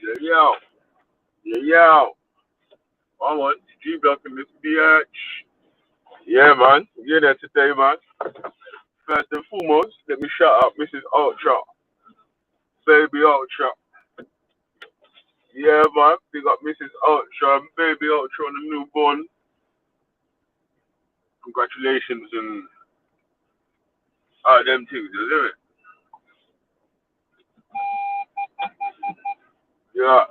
Yeah, yo. Yeah, yo. I want G Block in this bitch. Yeah, man. We're there today, man. First and foremost, let me shout out Mrs. Ultra. Baby Ultra. Yeah, man. Big up Mrs. Ultra and Baby Ultra on the newborn. Congratulations and all them things, isn't it? Yeah.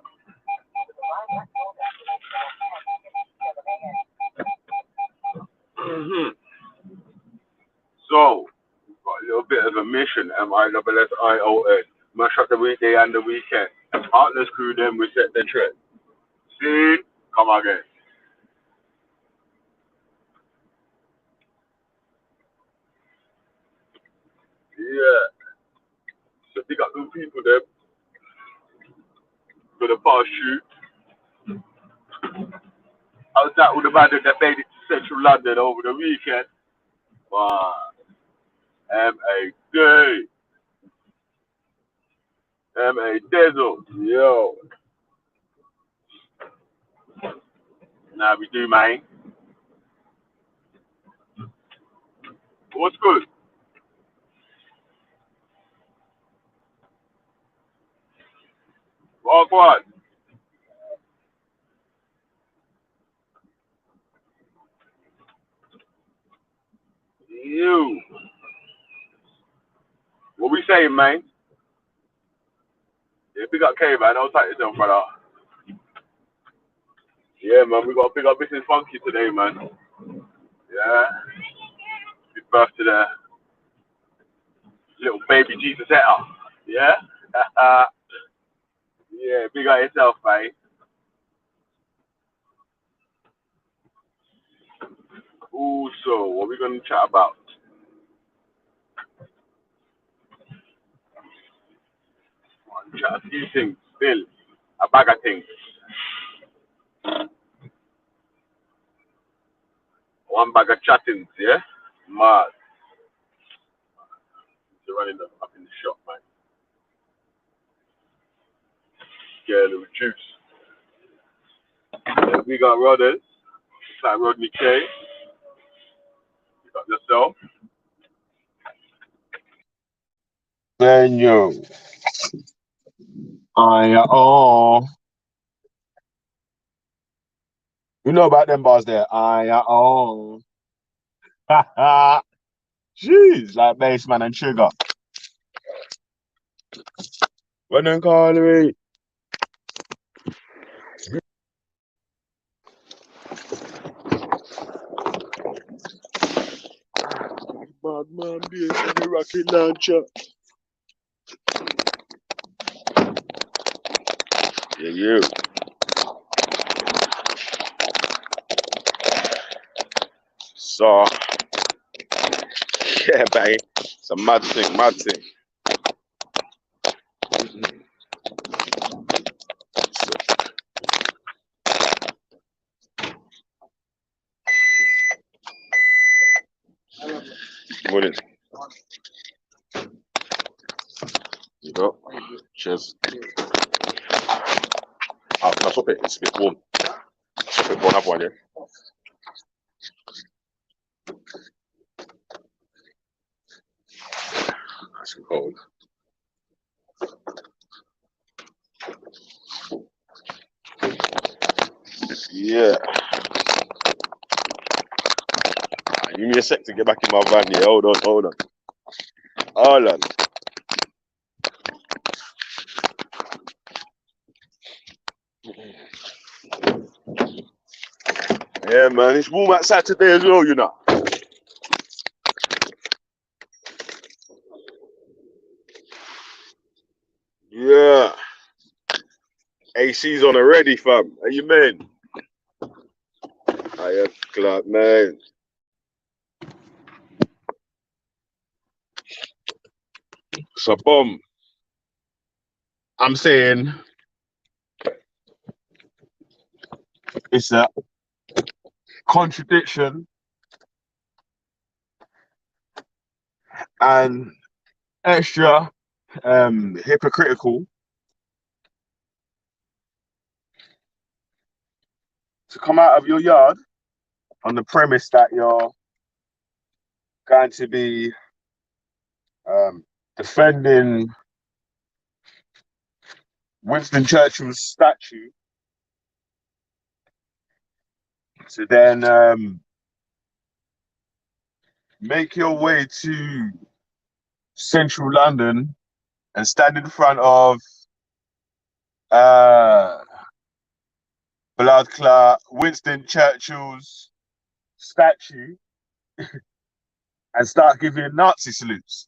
So, got a little bit of a mission, MISSION. Mash up the weekday and the weekend. Heartless crew, then we set the trend. See? Come again. Yeah. So big up them people there for the past shoot. I was out with the man that made it to central London over the weekend. Wow. M.A. M.A. Dizzle. Yo. Now we do, man. What's good? Walk on. You. What we saying, man? Yeah, big up K, man. Don't take yourself, brother. Yeah, man. We got to big up Mrs. Funky today, man. Yeah. Happy birthday to the little baby Jesus Etta. Yeah? yeah, big up yourself, man. Also, what we going to chat about? Chat a few things, still. A bag of things. One bag of chattings, yeah? Mad. They're running up in the shop, man. Get a little juice. Yeah, we got Rodders. It's like Rodney K. You got yourself. Daniel. Oh. You know about them bars there. Oh. Jeez, like Bassman and Trigger. When them call me. Bad man, bass and the rocket launcher. Yeah, you. So, yeah, bang. It's a mad thing, mad thing. Morning. You go. Cheers. Now stop it. It's a bit warm. Stop it. Don't have one, yeah? That's cold. Yeah. Give me a sec to get back in my van. Yeah, hold on. Hold on. Yeah, man, it's warm outside today as well, you know. Yeah. AC's on already, fam. How you mean? I am glad, man. So, boom. I'm saying it's a contradiction and extra hypocritical to come out of your yard on the premise that you're going to be defending Winston Churchill's statue, to then make your way to central London and stand in front of blood clot Winston Churchill's statue and start giving Nazi salutes.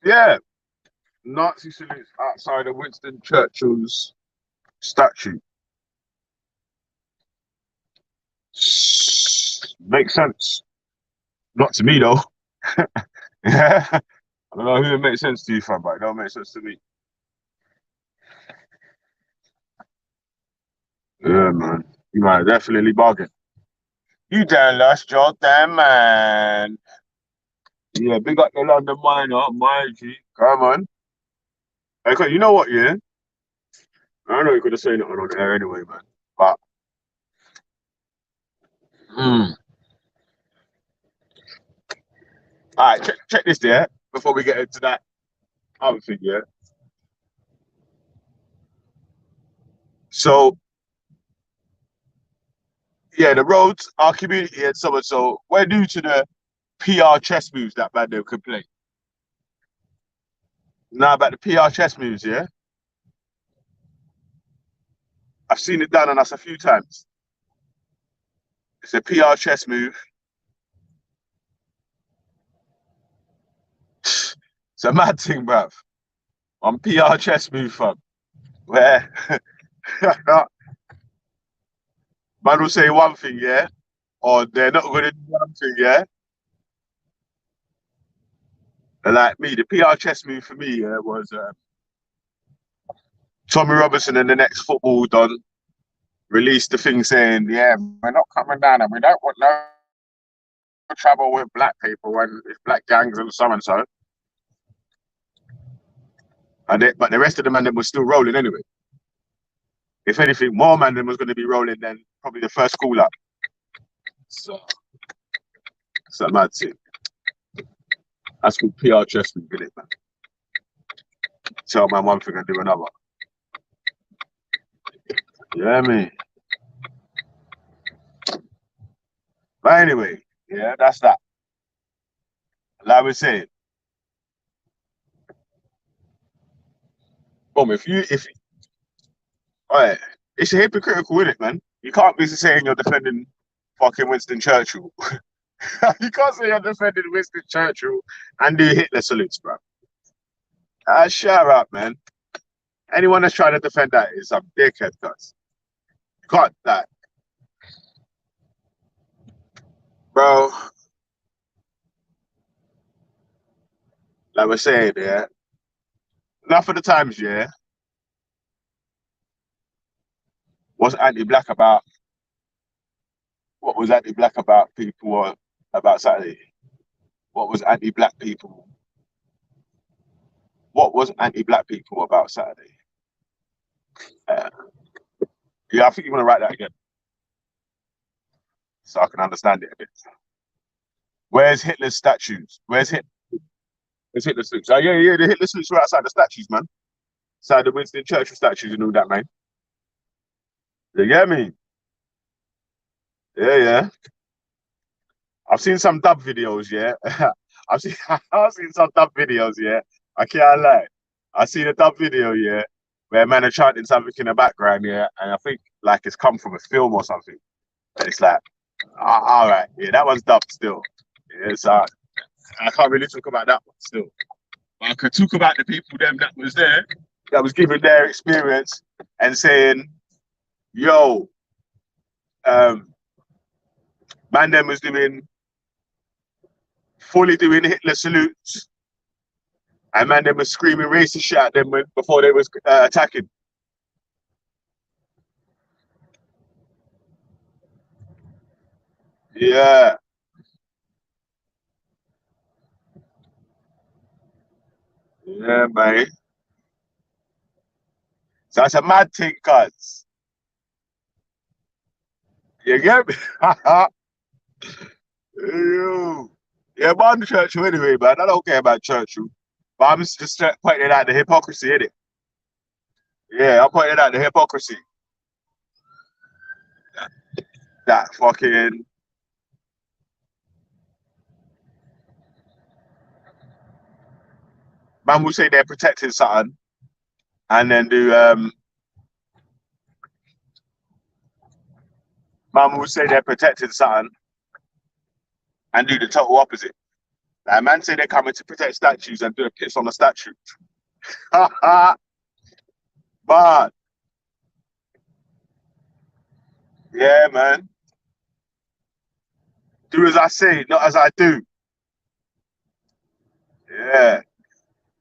Yeah, Nazi salutes outside of Winston Churchill's statue. Makes sense. Not to me though. Yeah. I don't know who it makes sense to you, fam, but it don't make sense to me. Yeah, man. You might definitely bargain. You damn lost your damn man. Yeah, big up the London Miner, my G. Come on. Okay, you know what, yeah? I know you could have said it on air anyway, man. But all right, check this there before we get into that other thing, yeah. So yeah, the roads, our community and so and so, we're new to the PR chess moves that man them could play. Now about the PR chess moves, yeah. I've seen it done on us a few times. It's a PR chess move. It's a mad thing, bruv. On PR chess move, fam. Where man will say one thing, yeah, or they're not going to do one thing, yeah. And like me, the PR chess move for me, yeah, was Tommy Robinson and the next football done released the thing saying, yeah, we're not coming down and we don't want no trouble with black people when it's black gangs and so and so. But the rest of the man was still rolling anyway. If anything, more man was going to be rolling than probably the first call up. So it's a mad thing. That's called PR chess move, isn't it, man? Tell man one thing and do another. Yeah, me. But anyway, yeah, that's that. Like we said, all right, it's hypocritical, isn't it, man? You can't be saying you're defending fucking Winston Churchill. You can't say you're defending Winston Churchill and do Hitler salutes, bro. Shut up, man. Anyone that's trying to defend that is some dickhead, guys. You can't that. Bro, like we're saying, yeah. Enough of the times, yeah. What's anti-black about? What was anti-black about people about Saturday? What was anti-black people? What was anti-black people about Saturday? Uh, yeah, I think you want to write that again so I can understand it a bit. Where's Hitler's statues? Where's Hitler's statues? Oh, yeah, the Hitler statues were outside the statues, man. Outside the Winston Churchill statues and all that, man. You get me? Yeah. I've seen some dub videos, yeah. I've seen some dub videos, yeah. I can't lie. I seen a dub video, yeah, where man are chanting something in the background, yeah, and I think like it's come from a film or something. And it's like, all right, yeah, that one's dubbed still. Yeah, so I can't really talk about that one still. But I could talk about the people them that was there, that was giving their experience and saying, yo, man them was fully doing Hitler salutes, and man them was screaming racist shit at them before they was attacking. Yeah, yeah, mate. So that's a mad thing, cuz. You get me? Ew. Yeah, but I'm Churchill anyway, man. I don't care about Churchill. But I'm just pointing out the hypocrisy, innit? Yeah, I'm pointing out the hypocrisy. That fucking man will say they're protecting something and then do man will say they're protecting something and do the total opposite. Like man say they're coming to protect statues and do a piss on the statue. But yeah, man. Do as I say, not as I do. Yeah.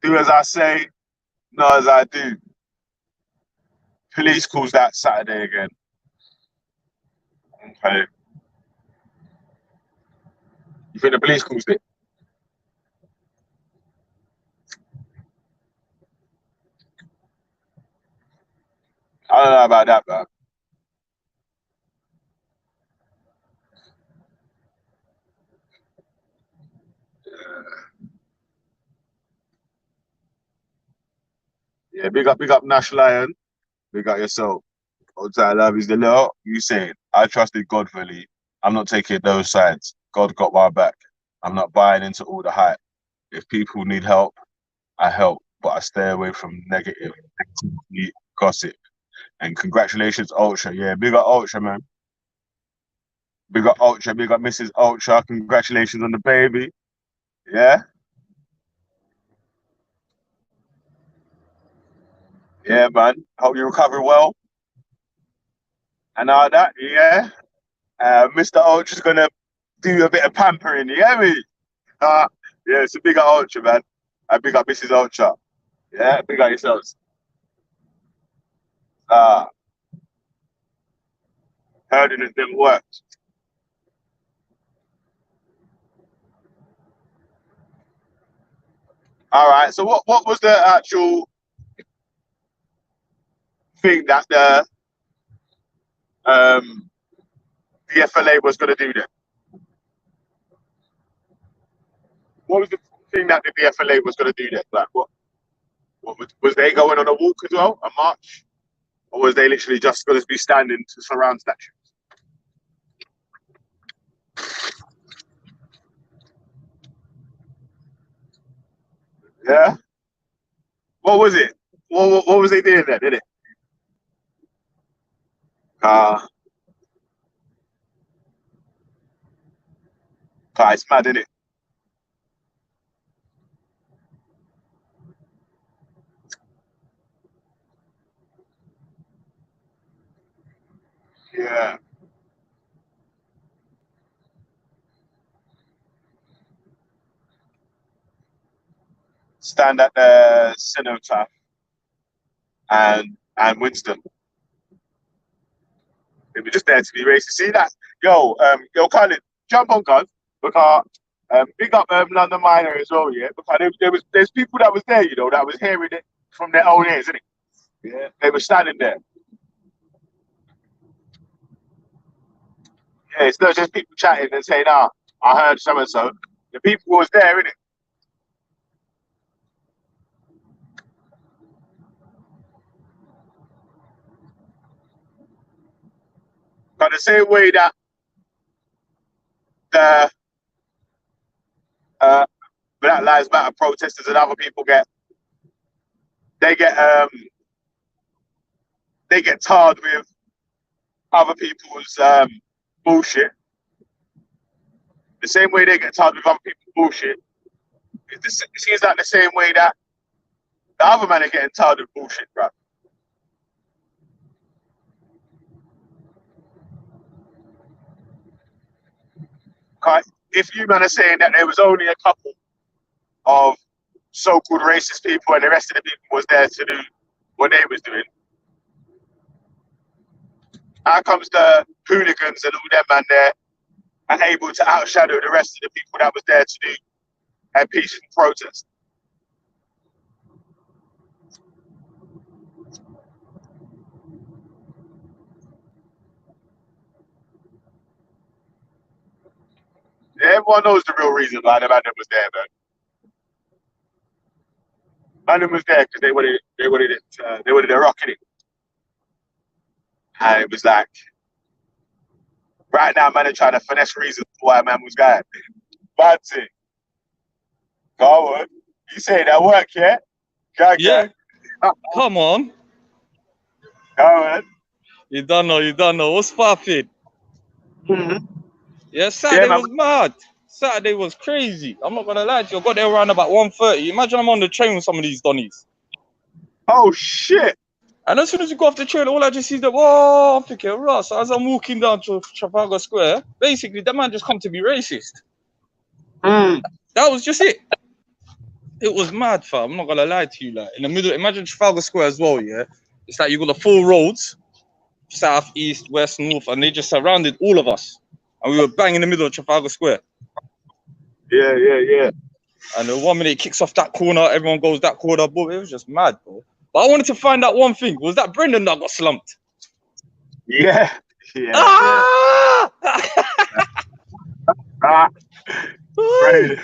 Do as I say, not as I do. Police calls that Saturday again. Okay. You think the police calls it? I don't know about that, man. Yeah, big up Nash Lion. Big up yourself. All I love is the little you saying, I trusted God fully. I'm not taking those sides. God got my back. I'm not buying into all the hype. If people need help, I help, but I stay away from negative gossip. And congratulations, Ultra. Yeah, big up Ultra, man. Big up Ultra, big up Mrs. Ultra. Congratulations on the baby. Yeah. Yeah, man. Hope you recover well. And all that, yeah. Mr. Ultra's gonna do a bit of pampering, you get me? Yeah, it's a big up Ultra, man. I big up Mrs. Ultra. Yeah, big up yourselves. Heard it didn't work. All right. So what was the actual thing that the FLA was gonna do then? What was the thing that the FLA was gonna do then? Like what was they going on a walk as well, a march? Or was they literally just gonna be standing to surround statues? Yeah. What was it? What was they doing there, did it? It's mad, isn't it? Yeah. Stand at the cenotaph and Winston. They were just there to be racist. See that? Yo, Colin, jump on, guys. Because big up London Minor as well, yeah. Because there's people that was there, you know, that was hearing it from their own ears, isn't it? Yeah. They were standing there. Yeah, it's not just people chatting and saying, I heard so and so. The people was there, innit? But the same way that the uh, Black Lives Matter protesters and other people they get um they get tarred with other people's bullshit. The same way they get tarred with other people's bullshit, it seems like the same way that the other man are getting tarred with bullshit, bro. If you man are saying that there was only a couple of so-called racist people and the rest of the people was there to do what they was doing, how comes the hooligans and all them man there are able to outshadow the rest of the people that was there to do a peaceful protest? everyone knows the real reason why the man was there, man. Man was there because they wanted it rocking it. And it was like, right now, man, are trying to finesse reasons why man was going. Bad thing. Go on. You say that work, yeah? Yeah. Come on. Go on. You don't know. What's poppin'? Yeah, Saturday was mad. Saturday was crazy. I'm not gonna lie to you. I got there around about 1:30. Imagine I'm on the train with some of these donnies. Oh shit! And as soon as you go off the train, all I just see is that, whoa, I'm thinking, Ross. As I'm walking down to Trafalgar Square, basically, that man just come to be racist. That was just it. It was mad, fam. I'm not gonna lie to you. Like in the middle, imagine Trafalgar Square as well. Yeah, it's like you got the full roads, south, east, west, north, and they just surrounded all of us, and we were bang in the middle of Trafalgar Square. Yeah. And the 1 minute it kicks off that corner, everyone goes that corner. Boy, it was just mad, bro. But I wanted to find out one thing: was that Brendan that got slumped? Yeah. Ah! Brendan.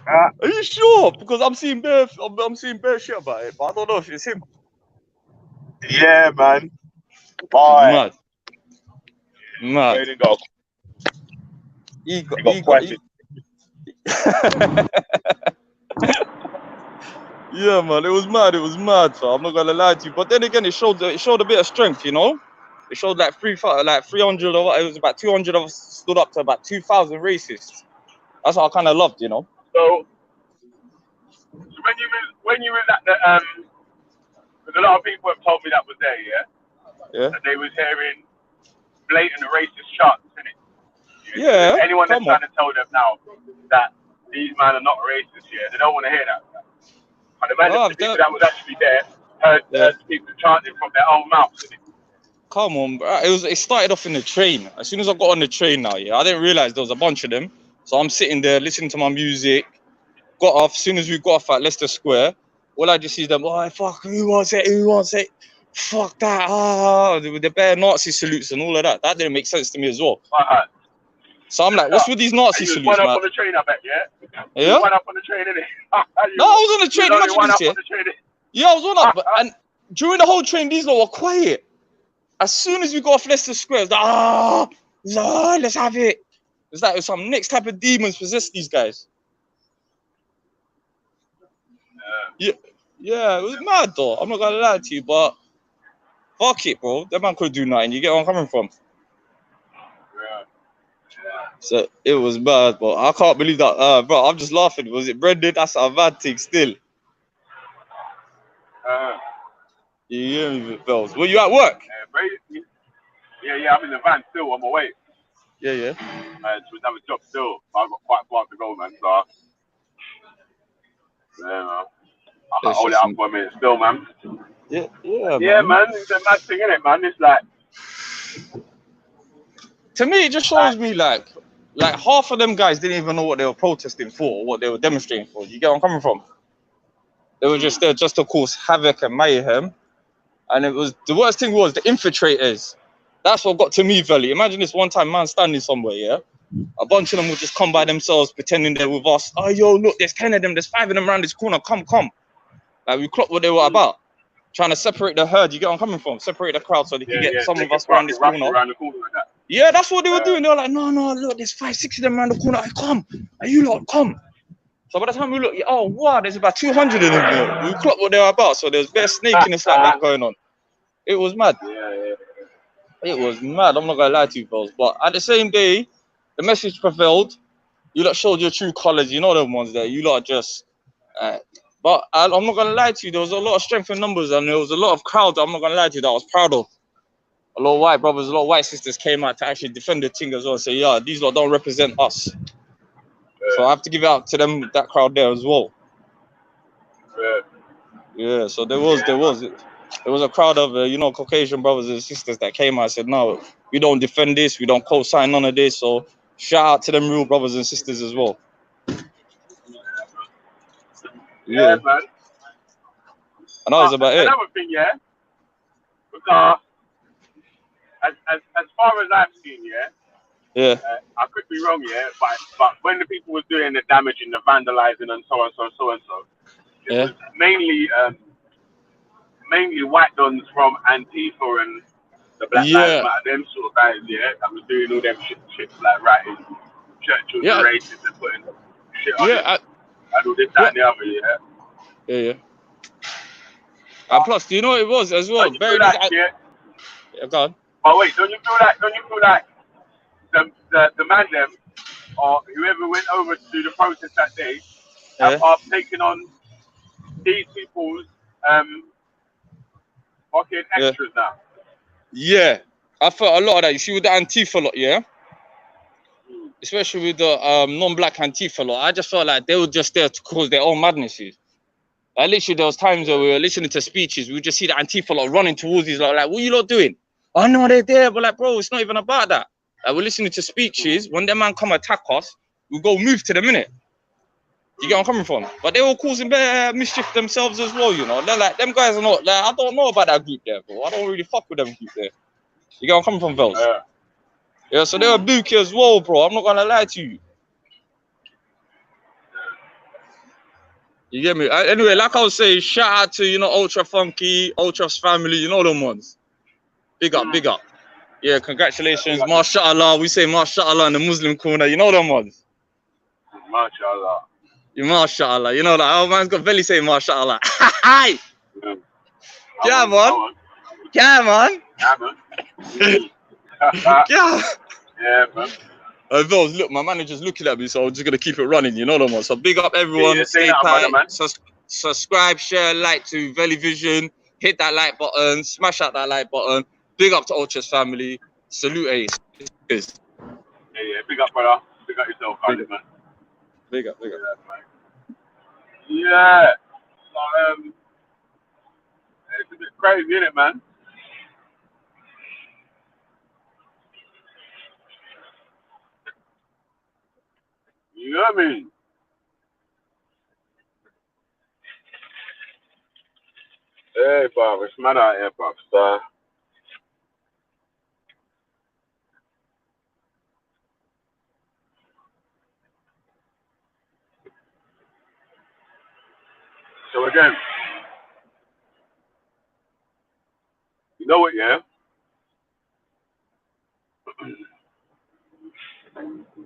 Are you sure? Because I'm seeing bare shit about it, but I don't know if it's him. Yeah, man. Boy. Mad. Brendan got Yeah, man, it was mad. So I'm not gonna lie to you, but then again, it showed a bit of strength, you know. It showed like 300 or it was about 200 of us stood up to about 2,000 racists. That's what I kind of loved, you know. So when you was at the because a lot of people have told me that was there, yeah, that they was hearing blatant racist shots, innit? Yeah. Anyone that's trying to tell them now that these men are not racist, they don't want to hear that. And the people that was actually there heard people chanting from their own mouths, innit? Come on, bro. It started off in the train. As soon as I got on the train now, I didn't realize there was a bunch of them. So I'm sitting there listening to my music. Got off. As soon as we got off at Leicester Square, all I just see them, oh, fuck, who wants it? Fuck that. With the bare Nazi salutes and all of that. That didn't make sense to me as well. So I'm like, what's with these Nazi salutes, man? You went up on the train, I bet, yeah? Yeah? You went up on the train, innit? No, I was on the train. Imagine this, yeah? Yeah, I was on up. And during the whole train, these lot were quiet. As soon as we got off Leicester Square, it's like, let's have it. It's like some next type of demons possess these guys. Yeah, it was mad though. I'm not gonna lie to you, but fuck it, bro. That man could do nothing. You get where I'm coming from? Yeah. So it was bad, but I can't believe that. Bro, I'm just laughing. Was it Brendan? That's a bad thing still. You hear me, Bells? Were you at work? Yeah, I'm in the van still on my way. Yeah. To another job still. I've got quite far to go, man. So, man. I can't hold it up for a minute still, man. Yeah, man. It's a mad thing, isn't it, man? It's like... To me, it just shows me, like half of them guys didn't even know what they were protesting for or what they were demonstrating for. You get where I'm coming from? They were just there just to cause havoc and mayhem. And it was... The worst thing was the infiltrators. That's what got to me, Valley. Imagine this one time man standing somewhere, yeah? A bunch of them would just come by themselves pretending they're with us. Oh, yo, look, there's 10 of them. There's 5 of them around this corner. Come. Like, we clocked what they were about. Trying to separate the herd. You get where I'm coming from? Separate the crowd so they can get some of us around this corner. Around the corner like that. Yeah, that's what they were doing. They were like, no, look, there's 5, 6 of them around the corner. Hey, come. Hey, you lot, come. So by the time we look, oh, wow, there's about 200 of them. We clocked what they were about. So there's bare snakiness like that going on. It was mad. Yeah. It was mad. I'm not going to lie to you, fellas. But at the same day, the message prevailed. You lot showed your true colors. You know them ones there. You lot just... but I'm not going to lie to you. There was a lot of strength in numbers. And there was a lot of crowd, I'm not going to lie to you, that I was proud of. A lot of white brothers, a lot of white sisters came out to actually defend the thing as well. And say, yeah, these lot don't represent us. So I have to give it up to them, that crowd there as well. Yeah, so there was a crowd of Caucasian brothers and sisters that came out and said, no, we don't defend this, we don't co-sign none of this. So shout out to them real brothers and sisters as well. Yeah, man. And that was about it. Another thing, because as far as I've seen, Yeah, I could be wrong, yeah, but when the people was doing the damaging, the vandalizing, and so on, so, it yeah, was mainly white dons from Antifa and the Black Lives yeah, Matter, them sort of guys, yeah, that was doing all them shit like writing Churchill's a yeah, racist and putting shit on yeah, him and all this, that, yeah, and the other, yeah. yeah, yeah. And plus, do you know what it was as well? Don't you feel Bearing this, like, yeah? yeah, go on. But wait, don't you feel like the man them or whoever went over to do the protest that day Yeah, are taking on these people's fucking yeah, extras now? yeah. I felt a lot of that. You see with the Antifa lot, yeah, Mm. especially with the non-black Antifa lot. I just felt like they were just there to cause their own madnesses. Like literally, there was times where we were listening to speeches, we would just see the Antifa lot running towards these lot, like, what are you lot doing? I know they're there, but like, bro, it's not even about that. Like, we're listening to speeches. When them man come attack us, we go move to the minute. You get where I'm coming from? But they were causing better mischief themselves as well, you know. They're like, them guys are not, like, I don't know about that group there, bro. I don't really fuck with them group there. You get where I'm coming from, Vels? Yeah, so they were bookie as well, bro. I'm not gonna lie to you. You get me? Anyway, like I was saying, shout out to, you know, Ultra Funky, Ultra's family, you know them ones. Big up, big up. Yeah, congratulations. Mashallah. We say Mashallah in the Muslim corner. You know them ones. MashaAllah. You Mashallah. You know that. Oh, man's got belly saying Mashallah. Hi. Yeah. Yeah, man. On. Yeah, man. Yeah, man. Yeah. Yeah, man. Vels, look, my manager's looking at me, so I'm just going to keep it running. You know them ones. So big up everyone. Yeah, say Stay that, brother, tight. man. Subscribe, share, like to Veli Vision. Hit that like button. Smash out that like button. Big up to Ultra's family. Salute, Ace. Yeah, big up, brother. Big up yourself, Khalid, man. Big up. Yeah, man. Yeah. So, it's a bit crazy, isn't it, man? You know what I mean? Hey, Bob, it's mad out here, Bob, sir. So again, you know what, yeah?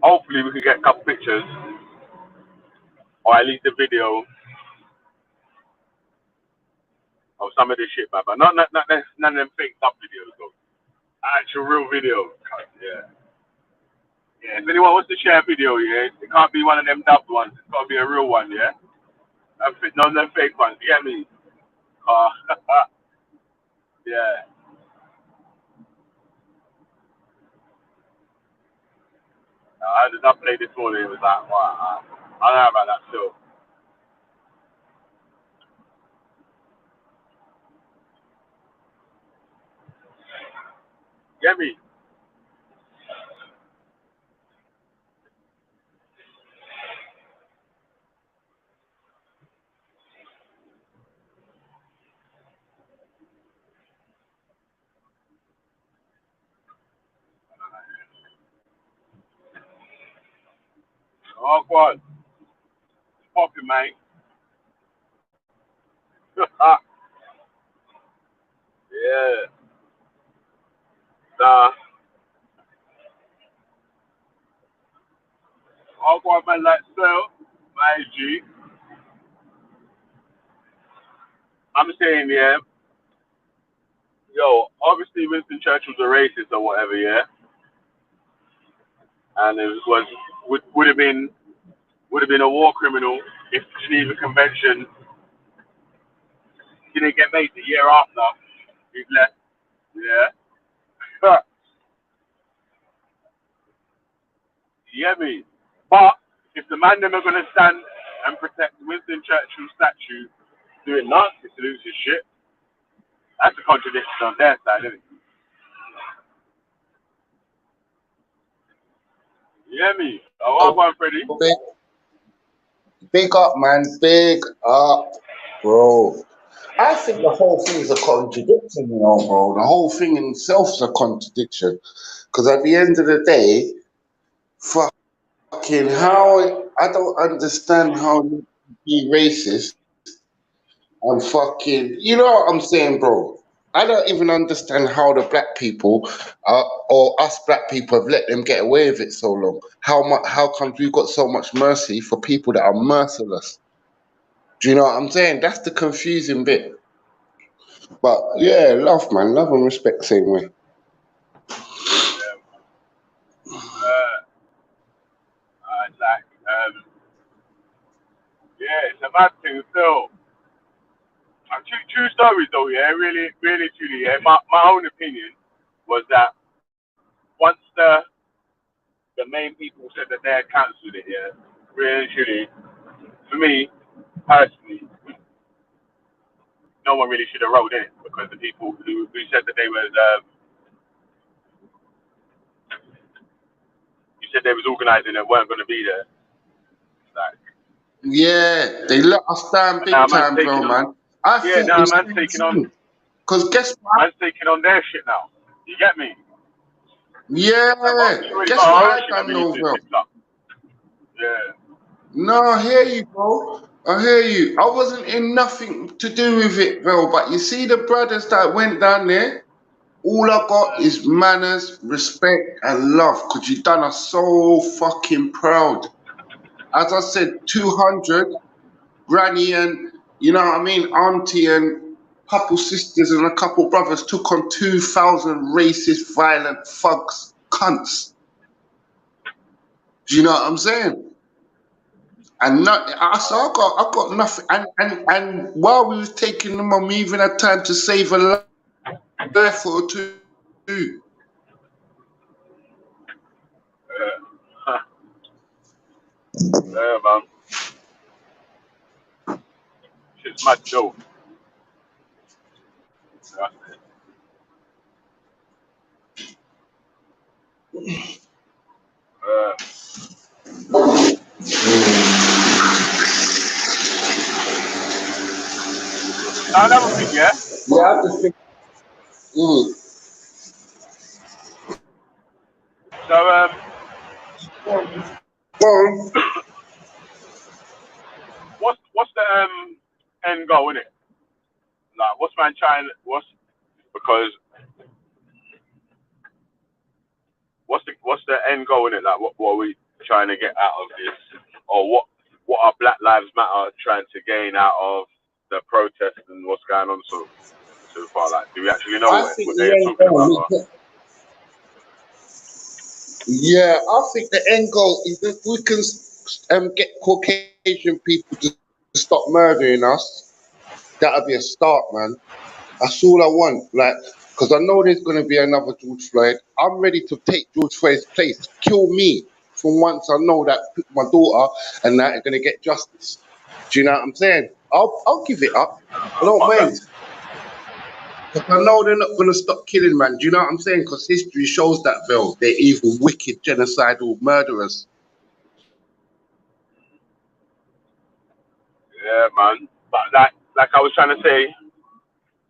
Hopefully we can get a couple pictures, or at least a video of some of this shit, man. But not none of them fake stuff videos, though. Actual real video. Yeah. Yeah. If anyone wants to share a video, yeah, it can't be one of them dubbed ones. It's got to be a real one, yeah? None of them fake ones. You get me? Yeah. I just uploaded this morning. It was like, wow. I don't know about that still. Get me? Oh, God. Popping, mate. Yeah. Nah. Oh, God, man, like, so, my G. I'm saying, yeah, yo, obviously Winston Churchill's a racist or whatever, yeah? And it was would have been a war criminal if the Geneva Convention didn't get made the year after he'd left. Yeah. You get me? But if the man them are gonna stand and protect Winston Churchill's statue doing Nazi salutes and shit, that's a contradiction on their side, isn't it? You get me? Oh, Up, one, Freddie. big up, man. Big up, bro. I think the whole thing is a contradiction, you know, bro. The whole thing in itself is a contradiction. Because at the end of the day, fucking how I don't understand how you be racist and fucking. You know what I'm saying, bro? I don't even understand how the black people or us black people have let them get away with it so long. How comes we've got so much mercy for people that are merciless? Do you know what I'm saying? That's the confusing bit. But yeah, love, man, love and respect, same way. Yeah. Like, yeah, it's a mad thing still. True stories though, yeah, really, really, truly, yeah. My own opinion was that once the main people said that they had cancelled it, yeah, really, truly, for me personally, no one really should have wrote in because the people who said that they was you said they was organising and weren't going to be there. Like, Yeah, they let us down now big man's time, bro, taking on, man. I yeah, think now it's man's taking on, because guess what? man's taking on their shit now. You get me? Yeah, Like, we already guess got what our own I shit that done we need though, to bro? fix up. Yeah. No, I hear you, bro. I hear you. I wasn't in nothing to do with it, bro. But you see the brothers that went down there, all I got is manners, respect, and love. Cause you done us so fucking proud. As I said, 200, granny and, you know what I mean, auntie and couple sisters and a couple brothers took on 2,000 racist, violent thugs, cunts. Do you know what I'm saying? And not, so I got nothing. And while we was taking them on, we even had time to save a life or two. Yeah. Yeah, man. Shit's mad though. Yeah. Uh, now another thing, yeah. Yeah, I just think. Mm. So Well, what's the end goal in it? Like, what's man trying? Because what's the end goal in it? Like, what are we trying to get out of this, or what are Black Lives Matter trying to gain out of the protest and what's going on so far? Like, do we actually know I what think they the are end talking about? goal. Yeah, I think the end goal is if we can get Caucasian people to stop murdering us, that'll be a start, man. That's all I want. Like, because I know there's going to be another George Floyd. I'm ready to take George Floyd's place. Kill me for once. I know that my daughter and that are going to get justice. Do you know what I'm saying? I'll give it up. I don't Okay. mind. Because I know they're not going to stop killing, man. Do you know what I'm saying? Because history shows that, Bill. They're evil, wicked, genocidal murderers. Yeah, man. But like I was trying to say,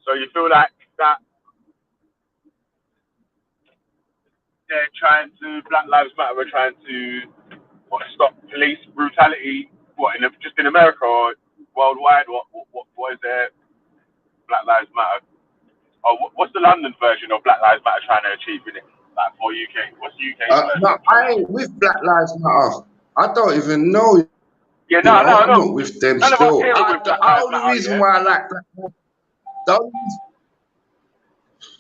so you feel like that they're trying to Black Lives Matter, we're trying to stop police brutality, just in America or worldwide? What is there? Black Lives Matter. Or what's the London version of Black Lives Matter trying to achieve in it? Like for UK, what's the UK's No, version trying I to ain't achieve? with Black Lives Matter. I don't even know, Yeah, you know. I'm no. not with them None of us still. here are with The Black Lives only Matter, reason yeah. why I like Black Lives Matter,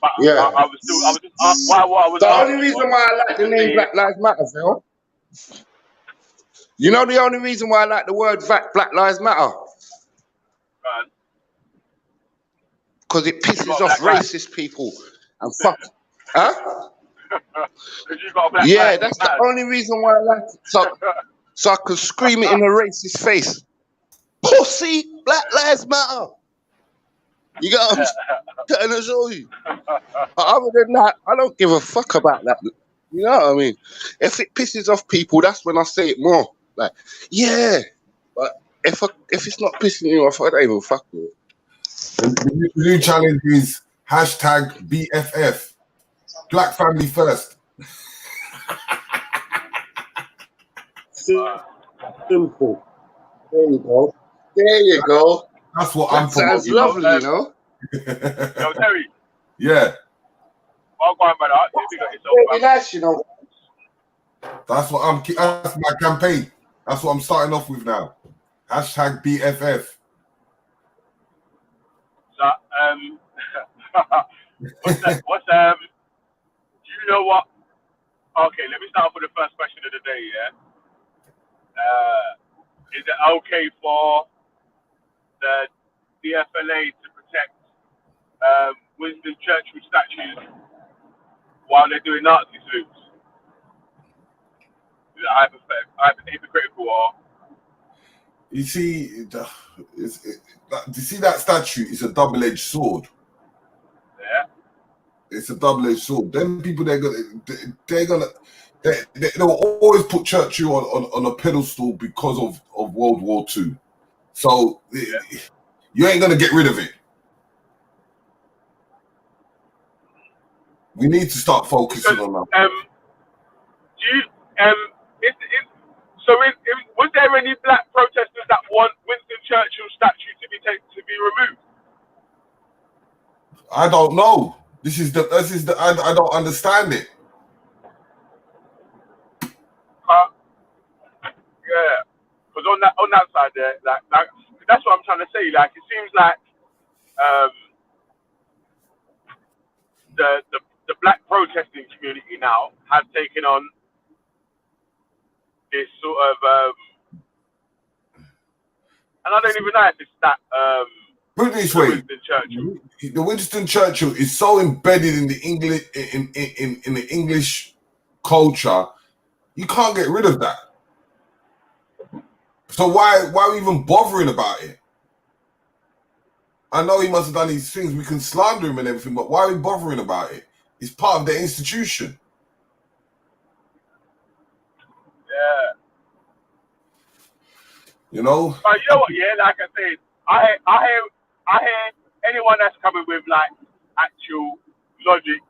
But yeah. I was just what I was The only asking reason was why I like just the to name see if Black Lives Matter, Phil. You know the only reason why I like the word Black Lives Matter? uh, Because it you pisses got a off black life. racist people and fuck. Huh? Because you got a black Yeah, life, that's the man. only reason why I like it. So I can scream it in a racist face. Pussy, Black Lives Matter. You got what I'm trying to show you. But other than that, I don't give a fuck about that. You know what I mean? If it pisses off people, that's when I say it more. Like, yeah. But if it's not pissing you off, I don't even fuck with it. The new challenge is hashtag BFF. Black family first. Simple. There you go. There you go. That's what That I'm sounds promoting. lovely, you know. Yo, Terry, Yeah, well, go on, brother. You got yourself, Very man. nice, you know. that's what that's my campaign. That's what I'm starting off with now. Hashtag BFF. So, what's do you know what? Okay, let me start off with the first question of the day, yeah? Is it okay for the DFLA to protect Winston Churchill statues while they're doing Nazi salutes? Is it hypocritical or? You see, you see that statue is a double-edged sword. Yeah. It's a double-edged sword. Them people, they'll always put Churchill on a pedestal because of World War II. So you ain't gonna get rid of it. We need to start focusing on that. Was there any black protesters that want Winston Churchill's statue to be removed? I don't know. I don't understand it. Yeah, because on that side there, like that's what I'm trying to say. Like it seems like the black protesting community now has taken on this sort of and I don't even know if it's that Put it this way, Winston Churchill. the Winston Churchill is so embedded in the English in the English culture, you can't get rid of that. So why are we even bothering about it? I know he must have done these things. We can slander him and everything, but why are we bothering about it? It's part of the institution. Yeah. You know. But you know what? Yeah, like I said, I hear anyone that's coming with like actual logic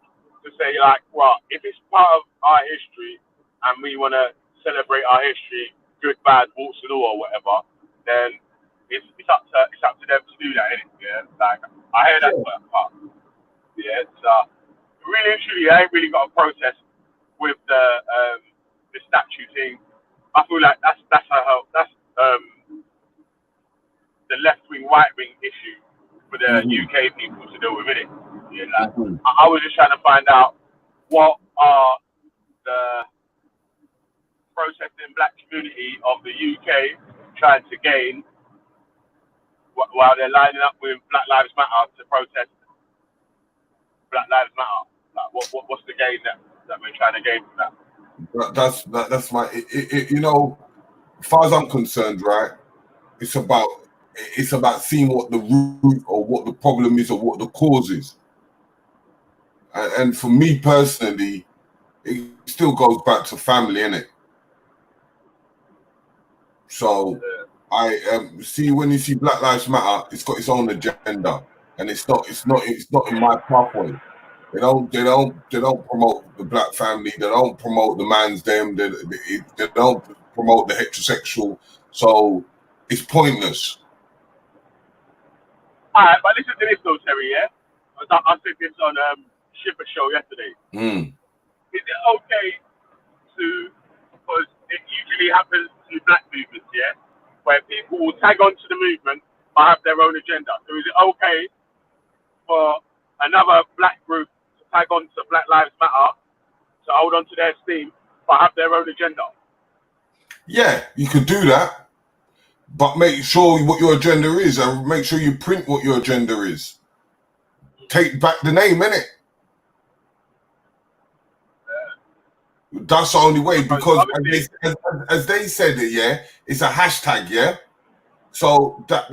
to say like, well, if it's part of our history and we want to celebrate our history, good, bad, warts and all or whatever, then it's up to them to do that, innit? Yeah, like I hear that part. Yeah, so really and truly, I ain't really got a protest with the statue thing. I feel like that's the left wing, right wing issue for the UK people to deal with, innit? Yeah, like, I was just trying to find out what are the protesting black community of the UK trying to gain while they're lining up with Black Lives Matter to protest Black Lives Matter. Like, what's the gain that we're trying to gain from that? That's my you know, as far as I'm concerned, right? It's about seeing what the root or what the problem is or what the cause is. And for me personally, it still goes back to family, innit? So I see when you see Black Lives Matter, it's got its own agenda, and it's not in my pathway. They don't promote the black family. They don't promote the man's them. They don't promote the heterosexual. So it's pointless. Alright, but listen to this though, Terry, yeah? I said this on Shipper Show yesterday. Is it okay to, because it usually happens to black movements, yeah? Where people will tag on to the movement but have their own agenda. So is it okay for another black group to tag on to Black Lives Matter, to hold on to their steam, but have their own agenda? Yeah, you could do that. But make sure what your agenda is and make sure you print what your agenda is. Take back the name, innit? That's the only way, because as they said it, yeah, it's a hashtag, yeah? So that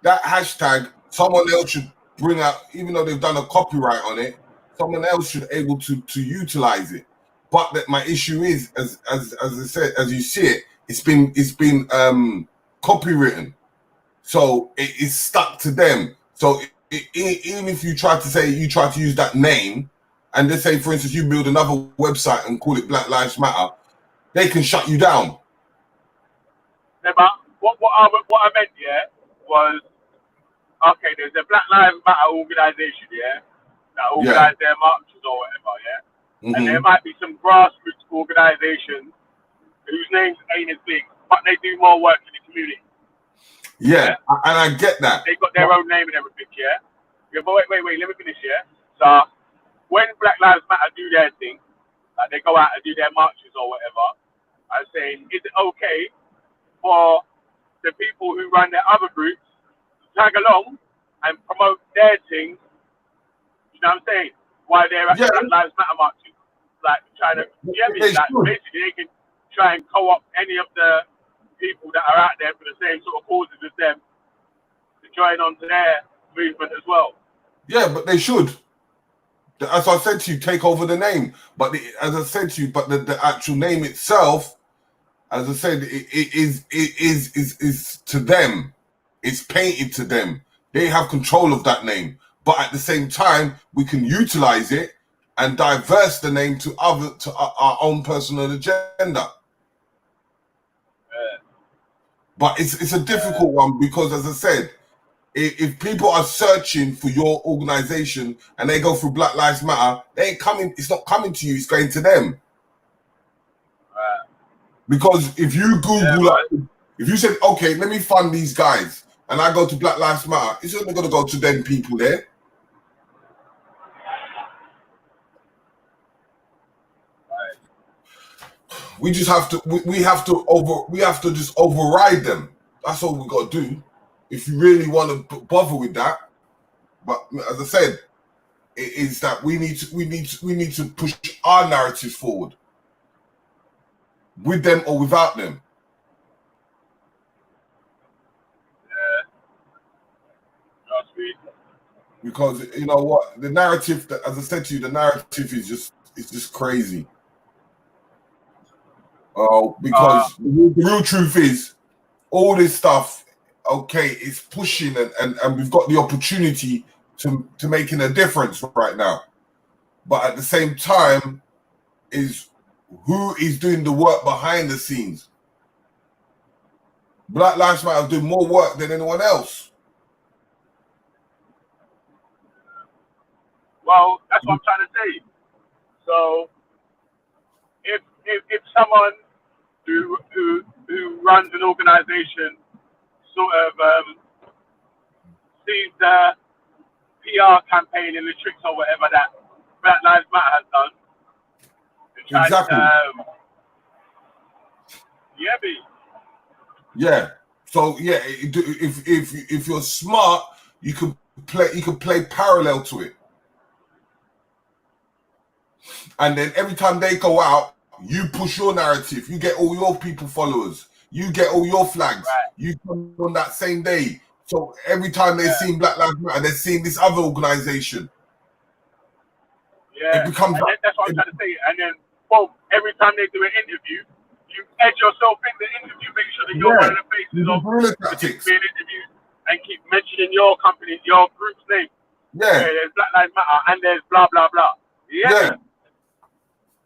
hashtag, someone else should bring out, even though they've done a copyright on it, someone else should be able to utilize it. But that my issue is, as I said, as you see it, it's been copywritten, so it is stuck to them. So even if you try to use that name, and let's say, for instance, you build another website and call it Black Lives Matter, they can shut you down. Yeah, but what I meant, yeah, was okay. There's a Black Lives Matter organization, yeah, that Yeah. organize their marches or whatever, yeah. And there Mm-hmm. might be some grassroots organizations whose names ain't as big, but they do more work in the community. Yeah, and I get that. They got their own name and everything, yeah. Yeah, but wait, let me finish, yeah. So when Black Lives Matter do their thing, like they go out and do their marches or whatever, I'm saying, is it okay for the people who run their other groups to tag along and promote their thing? You know what I'm saying? While they're at Yeah. the Black Lives Matter marches, like trying to, basically they can try and co-opt any of the people that are out there for the same sort of causes as them to join on to their movement as well. Yeah, but they should. As I said to you, take over the name. But the actual name itself, as I said, it is to them. It's painted to them. They have control of that name. But at the same time, we can utilize it and diverse the name to our own personal agenda. But it's a difficult one because, as I said, if people are searching for your organization and they go through Black Lives Matter, they ain't coming. It's not coming to you. It's going to them. Because if you Google, if you said, okay, let me fund these guys, and I go to Black Lives Matter, it's only going to go to them people there. We just have to. We have to just override them. That's all we got to do. If you really want to bother with that, but as I said, it is that we need to push our narratives forward, with them or without them. Because you know what, the narrative, as I said to you, the narrative is just crazy. Because the real truth is, all this stuff, okay, it's pushing and we've got the opportunity to making a difference right now. But at the same time, is who is doing the work behind the scenes? Black Lives Matter do more work than anyone else. Well, that's what I'm trying to say. So if someone who runs an organization sort of sees the PR campaign and the tricks or whatever that Black Lives Matter has done, Exactly. Yeah. So yeah, if you're smart, you can play parallel to it. And then every time they go out, you push your narrative. You get all your people followers. You get all your flags. Right. You come on that same day. So every time they've seen Black Lives Matter, they're seeing this other organization. Yeah, it becomes that's what I'm trying to say. And then, boom, every time they do an interview, you edge yourself in the interview, make sure that you're one of the faces of being interviewed, and keep mentioning your company, your group's name. Yeah. There's Black Lives Matter and there's blah blah blah. Yeah.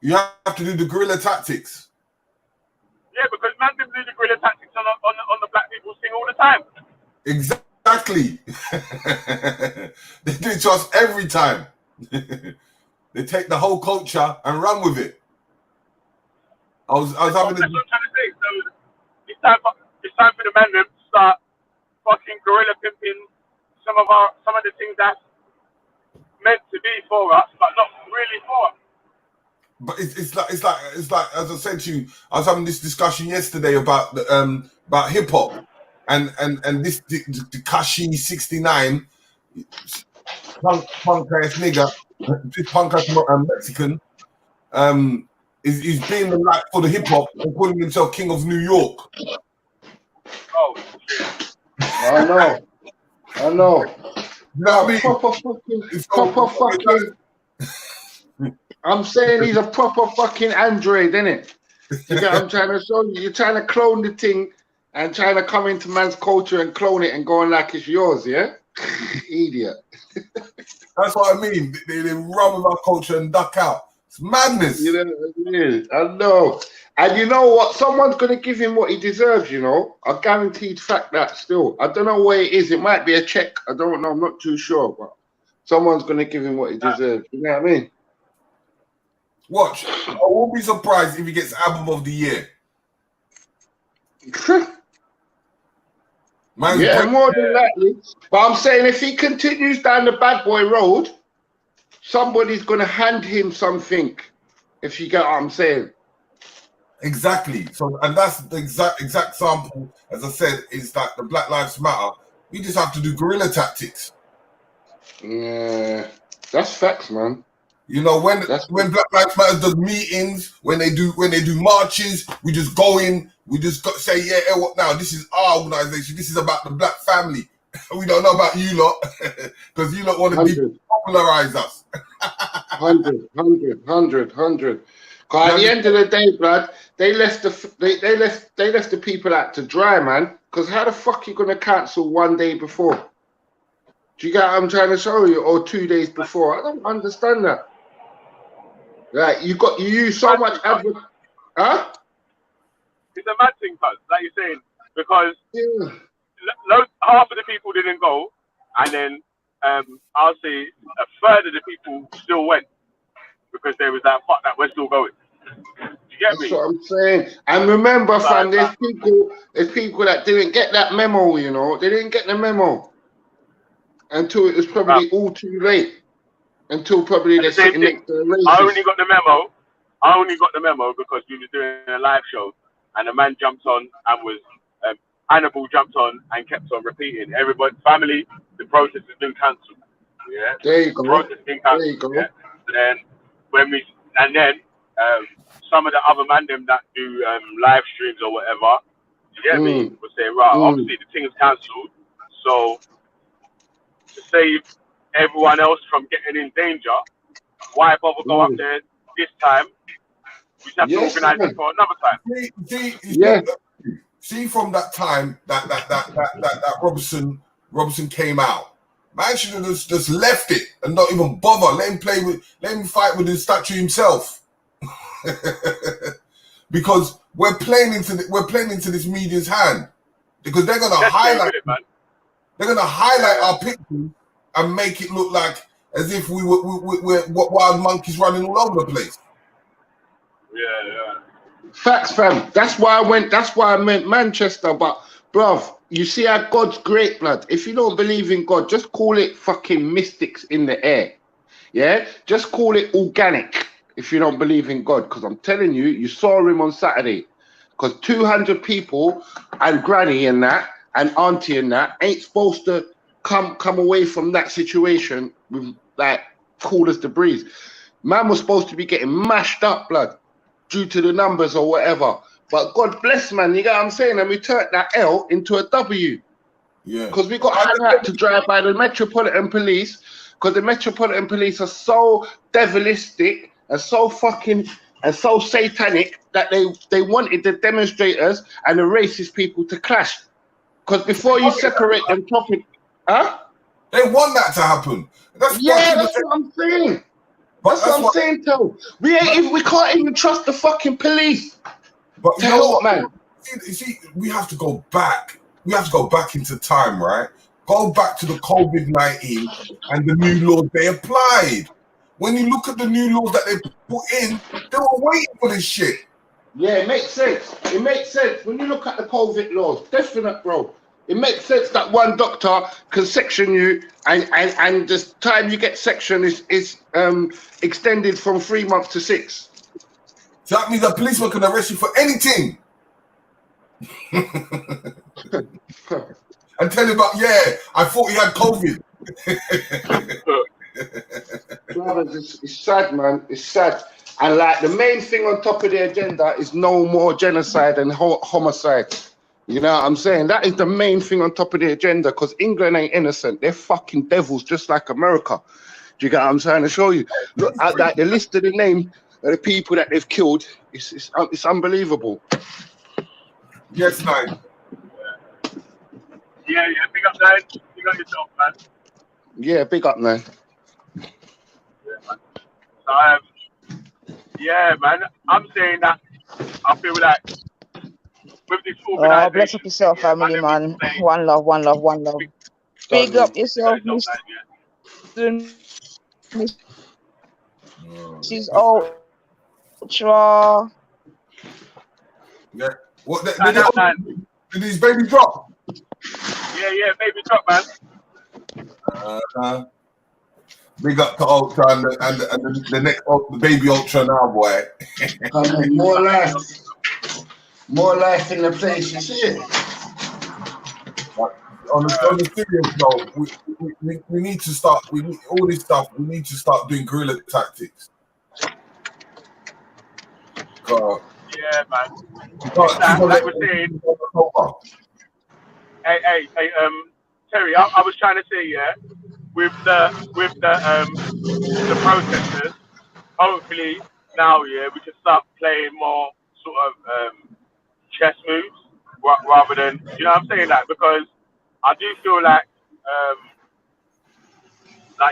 You have to do the guerrilla tactics. Yeah, because man can do the guerrilla tactics on the black people's thing all the time. Exactly. They do it to us every time. They take the whole culture and run with it. I was having that's what I'm trying to say. So it's time for the man to start fucking guerrilla pimping some of the things that's meant to be for us, but not really for us. But it's like as I said to you, I was having this discussion yesterday about hip hop and this Tekashi 69 punk ass nigga, this punk ass Mexican, is being the light for the hip hop and calling himself King of New York. Oh shit! I know. You know what I mean? Proper fucking. I'm saying he's a proper fucking android, isn't it? You get what I'm trying to show you? You're trying to clone the thing and trying to come into man's culture and clone it and going like it's yours, yeah? Idiot. That's what I mean. They run with our culture and duck out. It's madness. You know what I mean? I know. And you know what? Someone's going to give him what he deserves, you know? A guaranteed fact that still. I don't know where it is. It might be a check. I don't know. I'm not too sure. But someone's going to give him what he deserves. You know what I mean? Watch. I won't be surprised if he gets album of the year. Yeah, more than likely. But I'm saying if he continues down the bad boy road, somebody's going to hand him something. If you get what I'm saying. Exactly. So, and that's the exact sample, as I said, is that the Black Lives Matter. We just have to do guerrilla tactics. Yeah, that's facts, man. You know, when Black Lives Matter does meetings, when they do marches, we just go in, we just say, yeah, what now? This is our organization. This is about the black family. We don't know about you lot, because you lot want to depopularize us. 100. Because at the end of the day, blood, they left the people out to dry, man. Because how the fuck you gonna cancel one day before? Do you get what I'm trying to show you? Or 2 days before? I don't understand that. Like you use so much advert. Huh? It's a mad thing, cuz, like you're saying, because half of the people didn't go, and then I'll say a third of the people still went because they was like, fuck that, we're still going. You get me? That's what I'm saying. And remember, fam, there's people that didn't get that memo, you know. They didn't get the memo until it was probably all too late. Until probably they're sitting next to the races. I only got the memo because we were doing a live show, and a man jumped on and was Hannibal jumped on and kept on repeating. Everybody, family, the protest has been cancelled. Yeah, there you go. The protest has been cancelled. There you go. Yeah? Then some of the other man them that do live streams or whatever, you get me, was saying, right, obviously the thing is cancelled, so to save everyone else from getting in danger, why bother go up there this time? We just have to organise it for another time. See, from that time that Robertson came out, man should have just left it and not even bother. Let him fight with his statue himself. Because we're playing into this media's hand, because they're gonna highlight our pictures and make it look like as if we're wild monkeys running all over the place. Yeah. Facts, fam. That's why I meant Manchester. But, bruv, you see how God's great, blood. If you don't believe in God, just call it fucking mystics in the air. Yeah? Just call it organic if you don't believe in God. Because I'm telling you, you saw him on Saturday. Because 200 people and granny and that and auntie and that ain't supposed to come away from that situation with like cool as the breeze. Man was supposed to be getting mashed up, blood, due to the numbers or whatever. But God bless, man, you get what I'm saying? And we turned that L into a W. Yeah. Because we got had to drive by the Metropolitan Police, because the Metropolitan Police are so devilistic and so fucking and so satanic that they wanted the demonstrators and the racist people to clash. Because before you separate them properly, they want that to happen. That's what I'm saying. That's what I'm saying, Toe. We can't even trust the fucking police to help, man. You see, we have to go back. We have to go back into time, right? Go back to the COVID-19 and the new laws they applied. When you look at the new laws that they put in, they were waiting for this shit. Yeah, it makes sense. It makes sense. When you look at the COVID laws, definite, bro. It makes sense that one doctor can section you and the time you get sectioned is extended from 3 months to 6. So that means a policeman can arrest you for anything. And tell him about, I thought he had COVID. It's sad, man. It's sad. And like the main thing on top of the agenda is no more genocide and homicide. You know what I'm saying? That is the main thing on top of the agenda, because England ain't innocent. They're fucking devils just like America. Do you get what I'm trying to show you? Look at that, the list of the name of the people that they've killed. It's unbelievable. Yes, man. Yeah, big up, man. Big up yourself, man. Yeah, big up, man. Yeah, man. So, Yeah, man. I'm saying that I feel like with this Oh, bless up organisation thing, yourself, yeah, man, family, them need to man. play One love, one love, one love. big Big up yourself, guys up, man, yeah. Mrs. Ultra. Yeah. What Like that, man. did his baby drop? Yeah, baby drop, man. Big up to Ultra and the next the baby Ultra now, boy. More life in the place, you see it? On the serious note, we need to start. We need all this stuff. We need to start doing guerrilla tactics. Yeah, man. Like Like we're saying, hey, Terry, I was trying to say, yeah, with the protesters, hopefully now, yeah, we can start playing more sort of chess moves rather than, you know what I'm saying, like, because I do feel like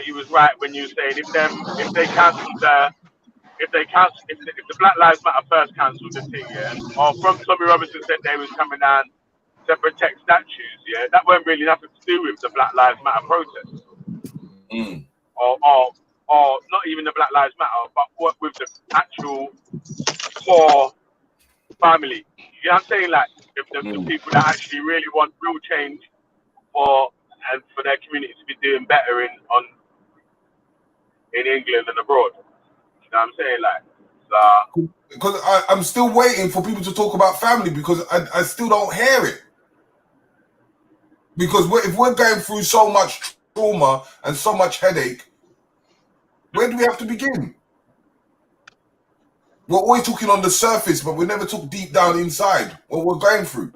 you was right when you were saying if the Black Lives Matter first cancelled the thing, yeah, or from Tommy Robinson said they was coming down to protect statues, yeah, that weren't really nothing to do with the Black Lives Matter protest, or not even the Black Lives Matter, but what with the actual core family. You know what I'm saying? Like the people that actually really want real change and for their community to be doing better in England and abroad. You know what I'm saying? Like, because I'm still waiting for people to talk about family because I still don't hear it. Because if we're going through so much trauma and so much headache, where do we have to begin? We're always talking on the surface, but we never talk deep down inside what we're going through.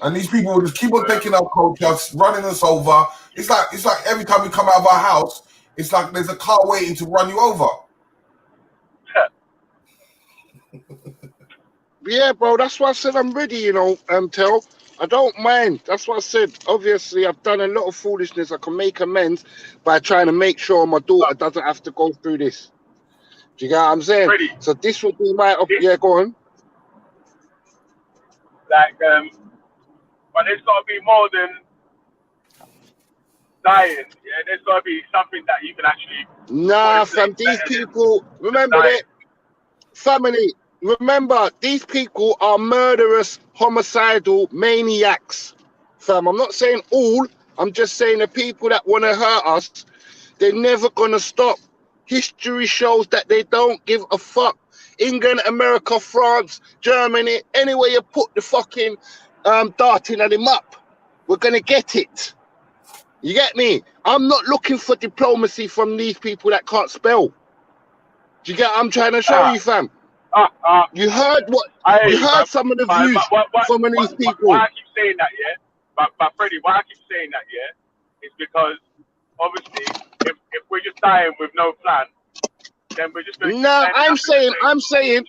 And these people will just keep on taking our culture, running us over. It's like every time we come out of our house, it's like there's a car waiting to run you over. Yeah, bro, that's why I said I'm ready, you know, Tel. I don't mind. That's what I said. Obviously, I've done a lot of foolishness. I can make amends by trying to make sure my daughter doesn't have to go through this. Do you get what I'm saying? Pretty. So this would be my... Yeah, go on. Like, but there's got to be more than dying. Yeah, there's got to be something that you can actually... Nah, fam, these people... Remember that... Family... Remember, these people are murderous, homicidal maniacs. Fam, I'm not saying all. I'm just saying the people that want to hurt us, they're never going to stop. History shows that they don't give a fuck. England, America, France, Germany, anywhere you put the fucking darting at him up, we're going to get it. You get me? I'm not looking for diplomacy from these people that can't spell. Do you get what I'm trying to show you, fam? You heard some of the views from these people. Why I keep saying that, yeah? But Freddie, why I keep saying that, yeah, is because obviously if we're just dying with no plan, then we're just going to... Nah, I'm saying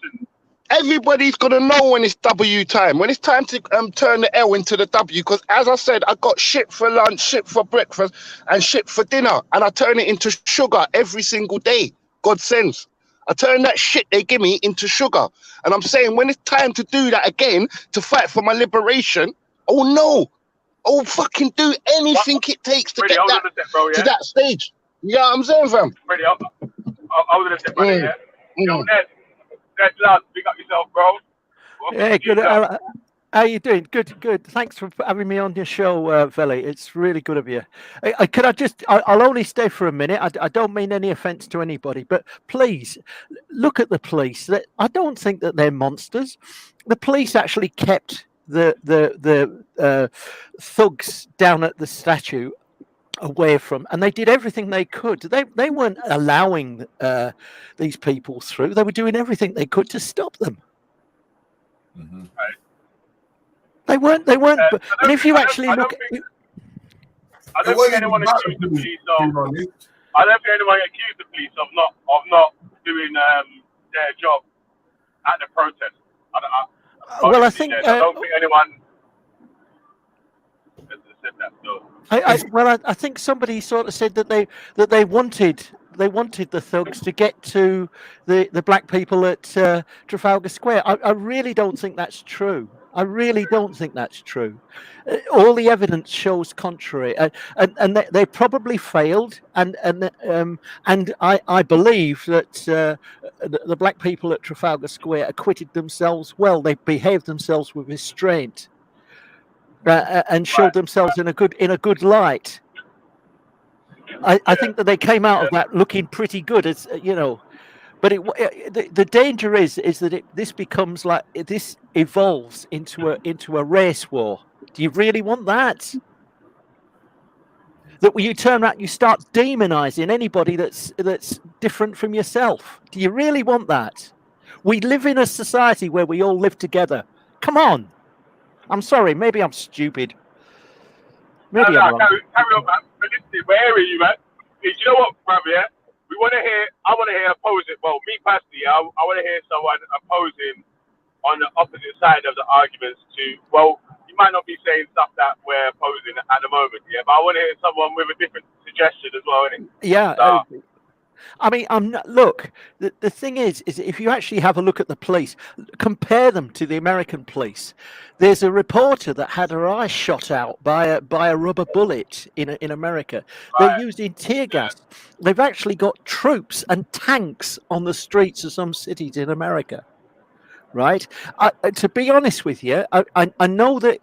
everybody's gonna know when it's W time. When it's time to turn the L into the W, because as I said, I got shit for lunch, shit for breakfast, and shit for dinner, and I turn it into sugar every single day. God sends. I turn that shit they give me into sugar. And I'm saying when it's time to do that again, to fight for my liberation, oh no, I'll fucking do anything it takes to get that to that stage. You know what I'm saying, fam? Freddie, I was gonna say, brother, yeah. Yo, Ned, lad, pick up yourself, bro. Yeah, good. How you doing? Good. Thanks for having me on your show, Veli. It's really good of you. I'll only stay for a minute. I don't mean any offence to anybody, but please look at the police. I don't think that they're monsters. The police actually kept the thugs down at the statue away from, and they did everything they could. They weren't allowing these people through. They were doing everything they could to stop them. Mm-hmm. Right. They weren't. And if you actually look, I don't think anyone accused the police of not doing their job at the protest. Well, I think I don't think anyone said that. So. I think somebody sort of said that they wanted the thugs to get to the black people at Trafalgar Square. I really don't think that's true. I really don't think that's true. All the evidence shows contrary, and they probably failed. And I believe that the black people at Trafalgar Square acquitted themselves well. They behaved themselves with restraint. And showed themselves in a good light. I think that they came out of that looking pretty good, as you know. But the danger is that this becomes like this evolves into a race war. Do you really want that? That when you turn around, you start demonizing anybody that's different from yourself. Do you really want that? We live in a society where we all live together. Come on. I'm sorry, maybe I'm stupid. Maybe I'm wrong. Carry on, man. But listen, we're hearing you, man. You know what, bruv, yeah? I want to hear opposing, well, me personally, I want to hear someone opposing on the opposite side of the arguments to, well, you might not be saying stuff that we're opposing at the moment, yeah, but I want to hear someone with a different suggestion as well, innit? Yeah. So, I mean, I'm not. Look, the thing is if you actually have a look at the police, compare them to the American police. There's a reporter that had her eye shot out by a rubber bullet in America. They're using tear gas. They've actually got troops and tanks on the streets of some cities in America. Right. To be honest with you, I know that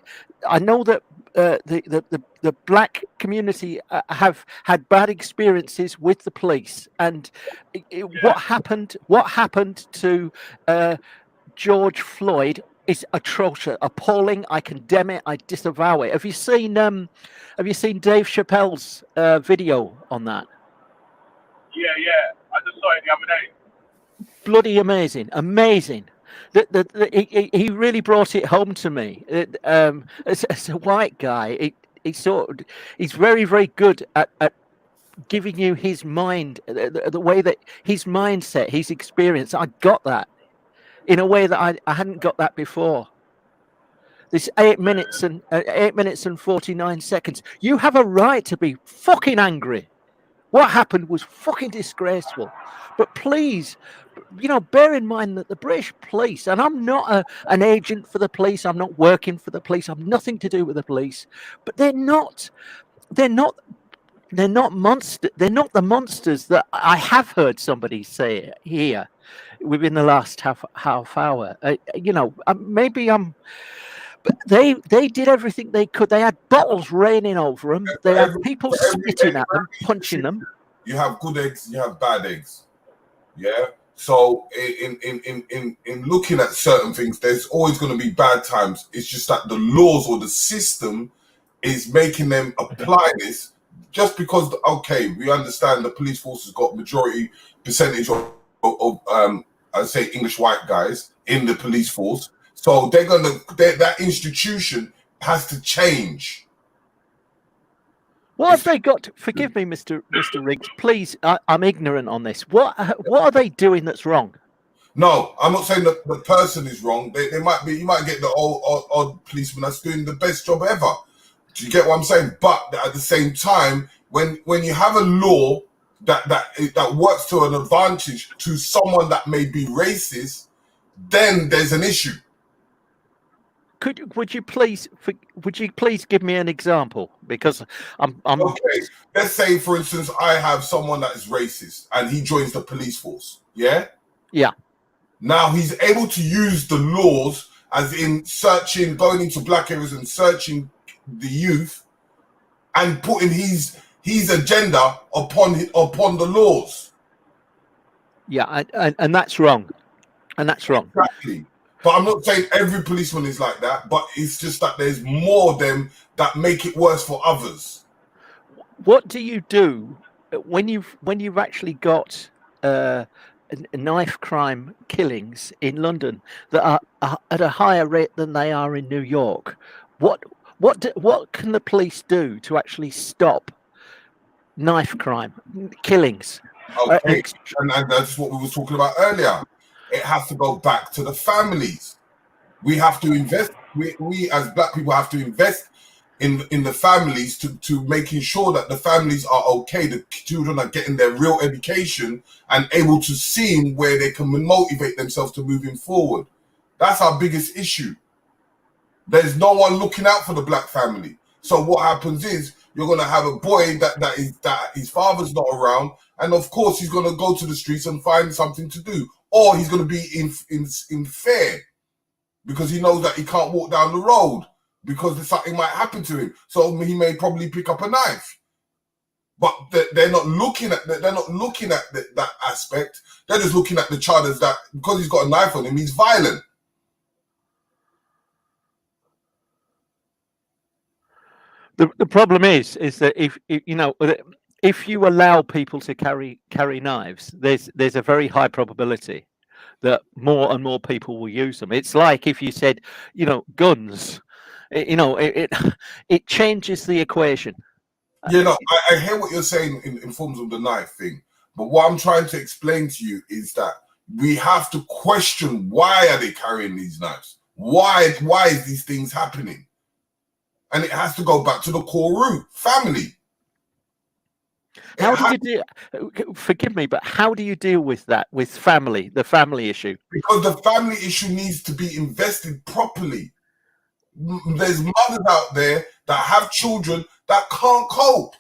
the black community have had bad experiences with the police, and what happened to George Floyd is atrocious, appalling. I condemn it. I disavow it. Have you seen Dave Chappelle's video on that? yeah, I just saw it the other day. Bloody amazing. He really brought it home to me. As a white guy, he's very, very good at giving you his mind, the way that his mindset, his experience. I got that in a way that I hadn't got that before. This 8 minutes and 49 seconds. You have a right to be fucking angry. What happened was fucking disgraceful. But please, bear in mind that the British police, and I'm not an agent for the police, I'm not working for the police, I've nothing to do with the police, but they're not monsters. They're not the monsters that I have heard somebody say here within the last half hour. Maybe I'm. But they did everything they could. They had bottles raining over them. They had people spitting at them, punching them. You have good eggs, you have bad eggs. Yeah. So in looking at certain things, there's always going to be bad times. It's just that the laws or the system is making them apply this just because. Okay, we understand the police force has got majority percentage of I'd say English white guys in the police force. So that institution has to change. What have they got? Forgive me, Mr. Riggs. Please, I'm ignorant on this. What are they doing that's wrong? No, I'm not saying that the person is wrong. They might be. You might get the odd policeman that's doing the best job ever. Do you get what I'm saying? But at the same time, when you have a law that works to an advantage to someone that may be racist, then there's an issue. Would you please give me an example? Because I'm okay. Let's say, for instance, I have someone that is racist and he joins the police force. Yeah. Yeah. Now he's able to use the laws, as in going into black areas and searching the youth, and putting his agenda upon the laws. Yeah, and that's wrong. And that's wrong. Exactly. But I'm not saying every policeman is like that, but it's just that there's more of them that make it worse for others. What do you do when you've actually got knife crime killings in London that are at a higher rate than they are in New York? What can the police do to actually stop knife crime killings? Okay, and that's what we were talking about earlier. It has to go back to the families. We have to invest. We as black people have to invest in the families to making sure that the families are okay, the children are getting their real education and able to see where they can motivate themselves to moving forward. That's our biggest issue. There's no one looking out for the black family. So what happens is you're going to have a boy that his father's not around, and of course he's going to go to the streets and find something to do, or he's going to be in fear because he knows that he can't walk down the road because something might happen to him. So he may probably pick up a knife. But they're not looking at that aspect. They're just looking at the child as that because he's got a knife on him, he's violent. The problem is that if you allow people to carry knives, there's a very high probability that more and more people will use them. It's like if you said, guns, it changes the equation. I hear what you're saying in forms of the knife thing, but what I'm trying to explain to you is that we have to question, why are they carrying these knives? Why is these things happening? And it has to go back to the core root, family. How do you deal? Forgive me, but how do you deal with that, with family, the family issue? Because the family issue needs to be invested properly. There's mothers out there that have children that can't cope.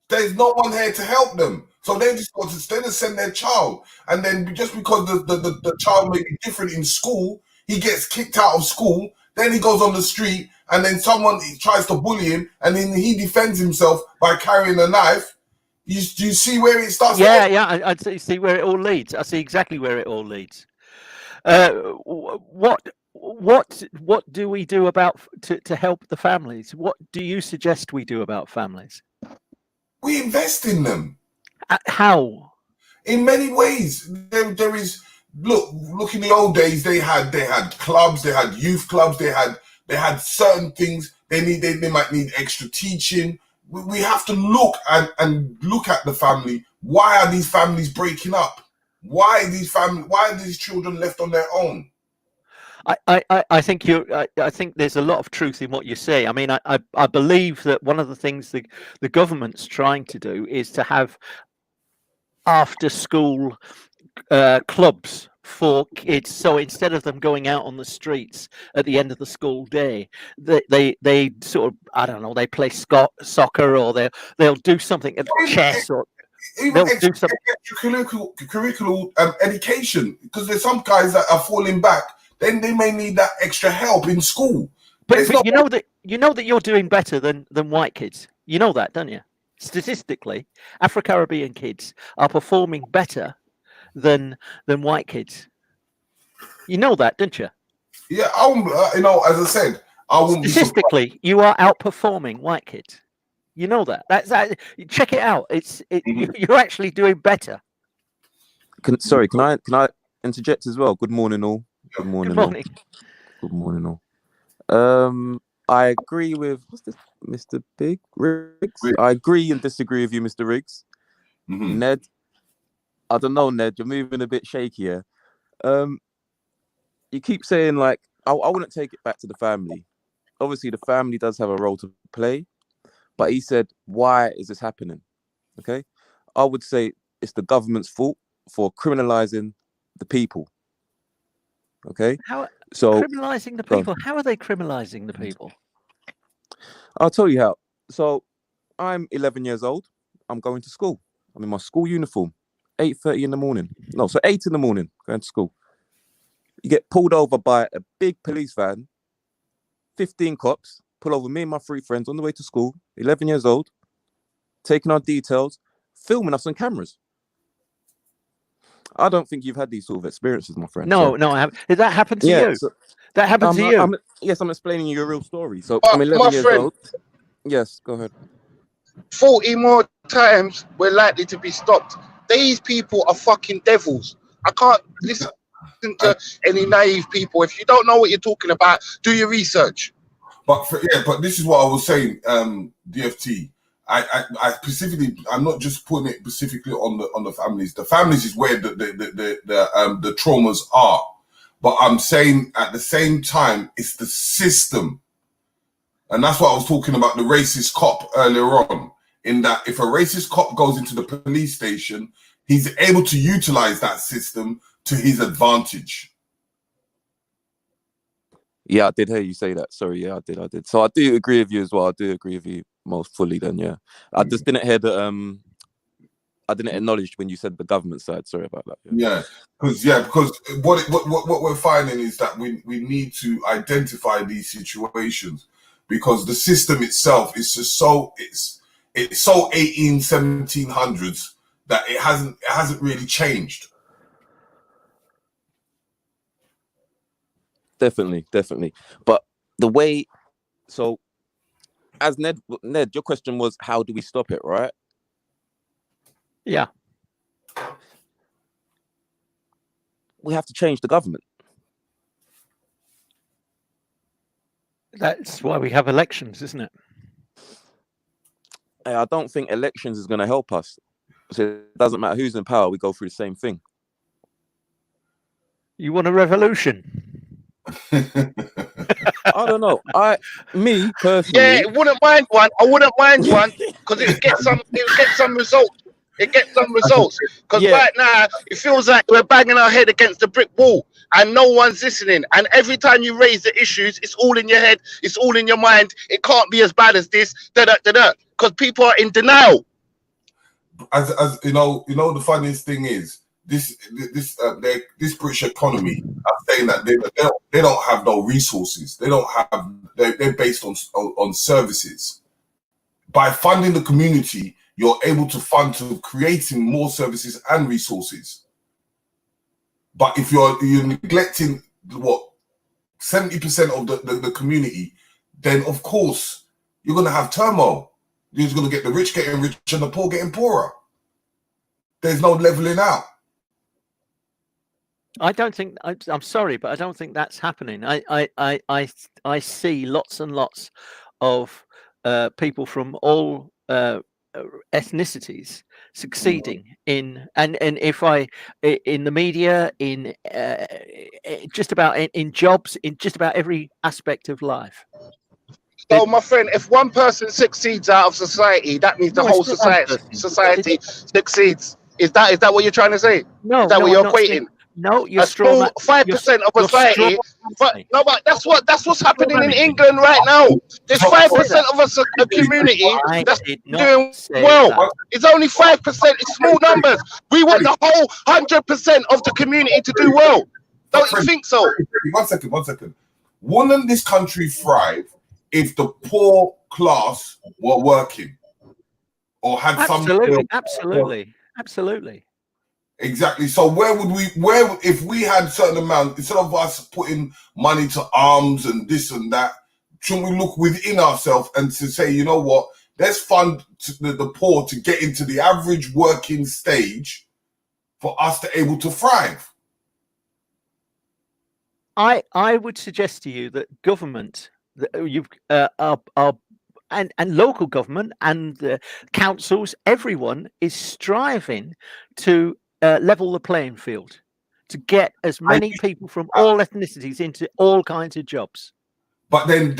There's no one here to help them. So they just got to send their child. And then just because the child may be different in school, he gets kicked out of school. Then he goes on the street and then someone tries to bully him and then he defends himself by carrying a knife. Do you see where it starts? Yeah, I see where it all leads. I see exactly where it all leads. What do we do about to help the families? What do you suggest we do about families? We invest in them. How? In many ways. There is look in the old days they had clubs, they had youth clubs, they had certain things they might need extra teaching. We have to look at the family. Why are these families breaking up? Why are these children left on their own? I think I think there's a lot of truth in what you say. I mean, I believe that one of the things the government's trying to do is to have after school clubs for kids. So instead of them going out on the streets at the end of the school day, they sort of, I don't know, they play soccer, or they'll do something at chess, or even curricular education, because there's some guys that are falling back. Then they may need that extra help in school. But you know that you're doing better than white kids. You know that, don't you? Statistically, Afro-Caribbean kids are performing better than white kids. You know that, don't you? Yeah, as I said, I won't statistically, you are outperforming white kids. You know that. Check it out. You're actually doing better. Can I interject as well? Good morning, all. Good morning. Good morning, all. I agree with Mr. Big Riggs. I agree and disagree with you, Mr. Riggs. Mm-hmm. Ned, I don't know, Ned. You're moving a bit shaky here. You keep saying like I wouldn't take it back to the family. Obviously, the family does have a role to play, but he said, "Why is this happening?" Okay, I would say it's the government's fault for criminalizing the people. Okay, so criminalizing the people. How are they criminalizing the people? I'll tell you how. So I'm 11 years old. I'm going to school. I'm in my school uniform. 8:30 in the morning. No, so 8 in the morning going to school. You get pulled over by a big police van. 15 cops pull over me and my 3 friends on the way to school. 11 years old, taking our details, filming us on cameras. I don't think you've had these sort of experiences, my friend. No, I haven't. Did that happen to you? So, that happened to you? Yes, I'm explaining you a real story. So I'm 11 years old. Yes, go ahead. 40 more times we're likely to be stopped. These people are fucking devils. I can't listen to any naive people. If you don't know what you're talking about, do your research. But this is what I was saying, DFT. I specifically, I'm not just putting it specifically on the families. The families is where the traumas are. But I'm saying at the same time, it's the system. And that's what I was talking about, the racist cop earlier on, in that if a racist cop goes into the police station, he's able to utilize that system to his advantage. Yeah, I did hear you say that. Sorry, yeah, I did. So I do agree with you as well. I do agree with you most fully then, yeah. I just didn't hear the I didn't acknowledge when you said the government side. Sorry about that. Yeah, because what we're finding is that we need to identify these situations, because the system itself is just so it's so 1700s that it hasn't really changed. Definitely. But the way, so as Ned, your question was, how do we stop it, right? Yeah. We have to change the government. That's why we have elections, isn't it? I don't think elections is going to help us. So it doesn't matter who's in power, we go through the same thing. You want a revolution? I don't know. Me personally. Yeah, I wouldn't mind one because it gets some results. It gets some results because right now it feels like we're banging our head against the brick wall and no one's listening. And every time you raise the issues, it's all in your head, it's all in your mind. It can't be as bad as this, because people are in denial. As you know, the funniest thing is this British economy are saying that they don't have no resources. They're based on services. By funding the community, you're able to fund to creating more services and resources. But if you're neglecting 70% of the community, then of course you're going to have turmoil. You're just going to get the rich getting richer and the poor getting poorer. There's no leveling out. I don't think. I'm sorry, but I don't think that's happening. I see lots and lots of people from all ethnicities succeeding in the media, in just about in jobs, in just about every aspect of life. So, my friend, if one person succeeds out of society, that means the whole society succeeds. Is that what you're trying to say? No, is that what you're equating? No, you're a small 5% of society. But that's what's happening in England right now. There's 5% of us a community that's doing well. It's only 5%. It's small numbers. We want the whole 100% of the community to do well. Don't you think so? One second. Wouldn't this country thrive if the poor class were working or had Absolutely. Exactly. So if we had a certain amount, instead of us putting money to arms and this and that, shouldn't we look within ourselves and to say, you know what, let's fund the poor to get into the average working stage for us to able to thrive? I would suggest to you that government, and local government and councils, everyone is striving to level the playing field, to get as many people from all ethnicities into all kinds of jobs. But then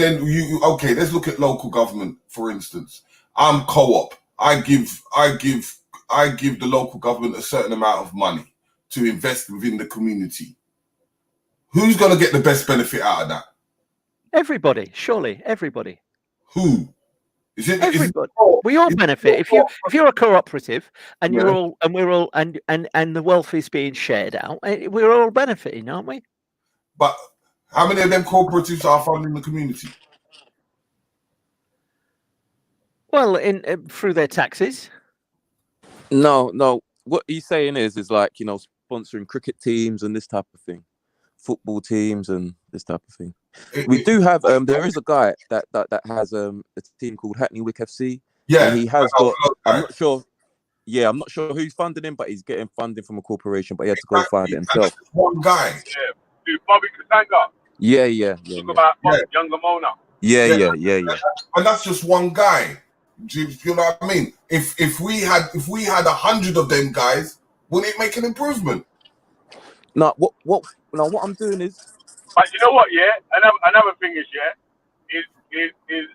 okay, let's look at local government, for instance. I'm co-op. I give the local government a certain amount of money to invest within the community. Who's going to get the best benefit out of that? Everybody, surely, everybody. Who? Everybody. We all benefit. If you're a cooperative and you're all and we're all and the wealth is being shared out, we're all benefiting, aren't we? But how many of them cooperatives are funding the community? Well, through their taxes. No. What he's saying is like, sponsoring cricket teams and this type of thing, football teams and this type of thing. We do have there is a guy that has a team called Hackney Wick FC. Yeah, and he has got. I'm not sure. Yeah, I'm not sure who's funding him, but he's getting funding from a corporation. But he had to go find it himself. One guy. Yeah, Bobby Kasanga. Yeah. Talk about younger Mona. Yeah. And that's just one guy. Do you know what I mean? If we had 100 of them guys, wouldn't it make an improvement? No, what I'm doing is. But you know what? Yeah, another thing is is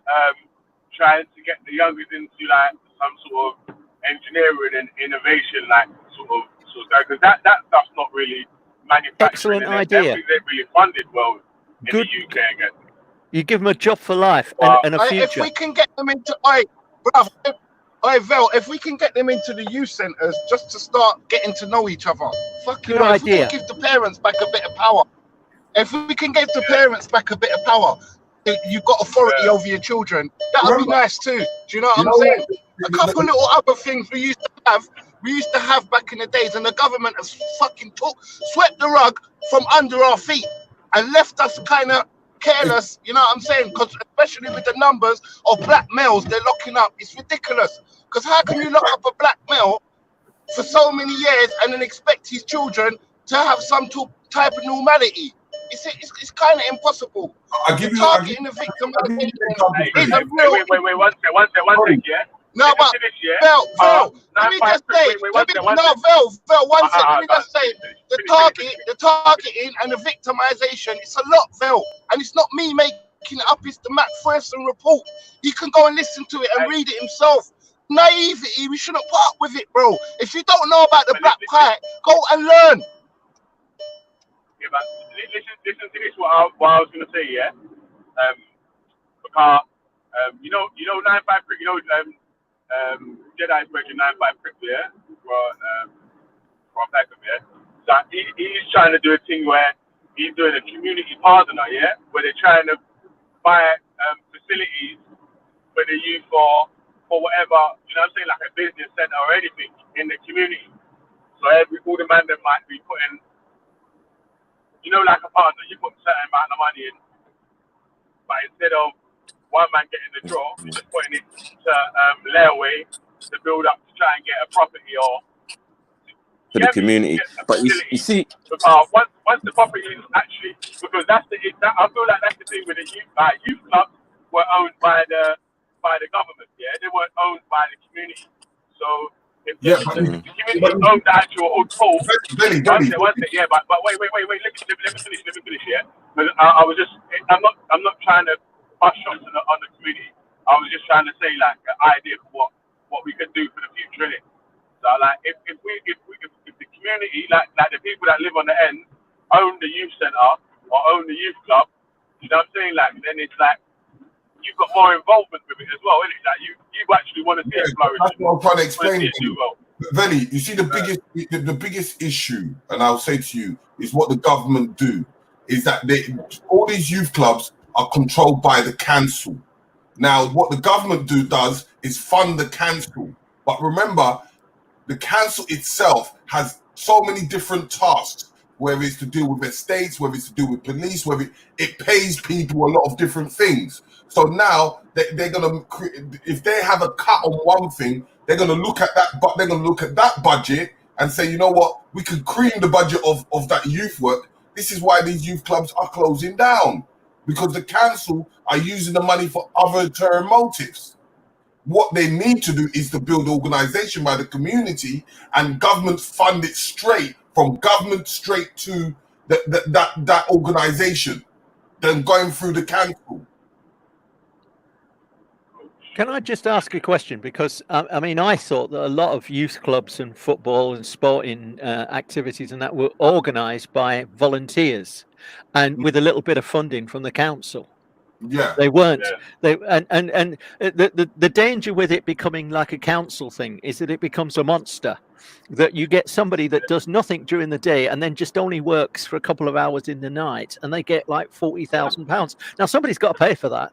trying to get the youngers into like some sort of engineering and innovation, like because that stuff's not really manufacturing, Excellent and idea. everything's ain't really funded well in Good. the UK again. You give them a job for life Well, and a If future. we can get them into, Vel, if we can get them into the youth centres just to start getting to know each other, fucking Good hell, if we idea. can give the parents back a bit of power, if we can give the parents back a bit of power, you've got authority over your children. That would be nice too. Do you know what I'm saying? A couple little other things we used to have back in the days, and the government has fucking swept the rug from under our feet and left us kind of careless. You know what I'm saying? Because especially with the numbers of black males they're locking up, it's ridiculous. Because how can you lock up a black male for so many years and then expect his children to have some type of normality? It's kind of impossible. Targeting the victim is a real. Wait, one sec, yeah. No, but Vel, let me just say, Vel, one second, let me just say, the targeting and the victimization, it's a lot, Vel, and it's not me making it up, it's the Matt Ferguson report. He can go and listen to it and read it himself. Naivety, we shouldn't put up with it, bro. If you don't know about the black pie, go and learn. Yeah, but listen to this. What I was gonna say, yeah. Because you know 95 prick, Jedi's version 95 prick, yeah. From Beckham, yeah. So he's trying to do a thing where he's doing a community pardoner, yeah, where they're trying to buy facilities for the youth for whatever, you know what I'm saying, like a business center or anything in the community. So all the man that might be putting, like a partner, you put a certain amount of money in, but instead of one man getting the draw, you're just putting it to layaway to build up to try and get a property or for the community. But you see, once the property is actually, because I feel like that's the thing with the youth. Like youth clubs were owned by the government. Yeah, they weren't owned by the community. So if the community owned the actual old pool, Benny. yeah. But wait. Let me finish. Yeah, because I was just, I'm not trying to bust shots on the community. I was just trying to say like an idea for what we could do for the future, innit? So like if the community, like the people that live on the end, own the youth centre or own the youth club, you know what I'm saying? Like then it's like you've got more involvement with it as well, isn't it? Like you actually want to see it flourish. That's what I'm trying to explain to you. Veli, you see the biggest issue, and I'll say to you, is what the government do, is that all these youth clubs are controlled by the council. Now, what the government does is fund the council. But remember, the council itself has so many different tasks, whether it's to do with estates, whether it's to do with police, whether it pays people a lot of different things. So now they're gonna, if they have a cut on one thing, they're gonna look at that, but they're gonna look at that budget and say, you know what, we can cream the budget of that youth work. This is why these youth clubs are closing down, because the council are using the money for other term motives. What they need to do is to build organisation by the community, and government fund it straight from government straight to that organisation, then going through the council. Can I just ask a question? Because I mean, I thought that a lot of youth clubs and football and sporting activities and that were organised by volunteers, and with a little bit of funding from the council. Yeah, they weren't. They and the danger with it becoming like a council thing is that it becomes a monster. That you get somebody that does nothing during the day and then just only works for a couple of hours in the night, and they get like £40,000. Now somebody's got to pay for that.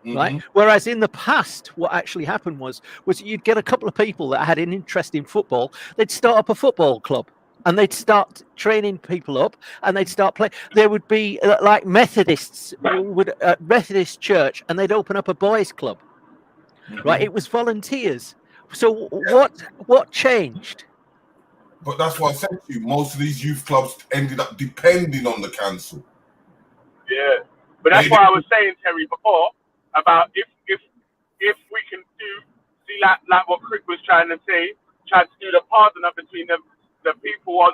Right. Whereas in the past, what actually happened was you'd get a couple of people that had an interest in football. They'd start up a football club and they'd start training people up and they'd start playing. There would be like Methodists would Methodist church, and they'd open up a boys' club. Right. It was volunteers. So what changed? But that's what I said to you. Most of these youth clubs ended up depending on the council. Yeah, but that's why I was saying, Terry, before, about if we can see like what Crick was trying to say, try to do the partner between the people on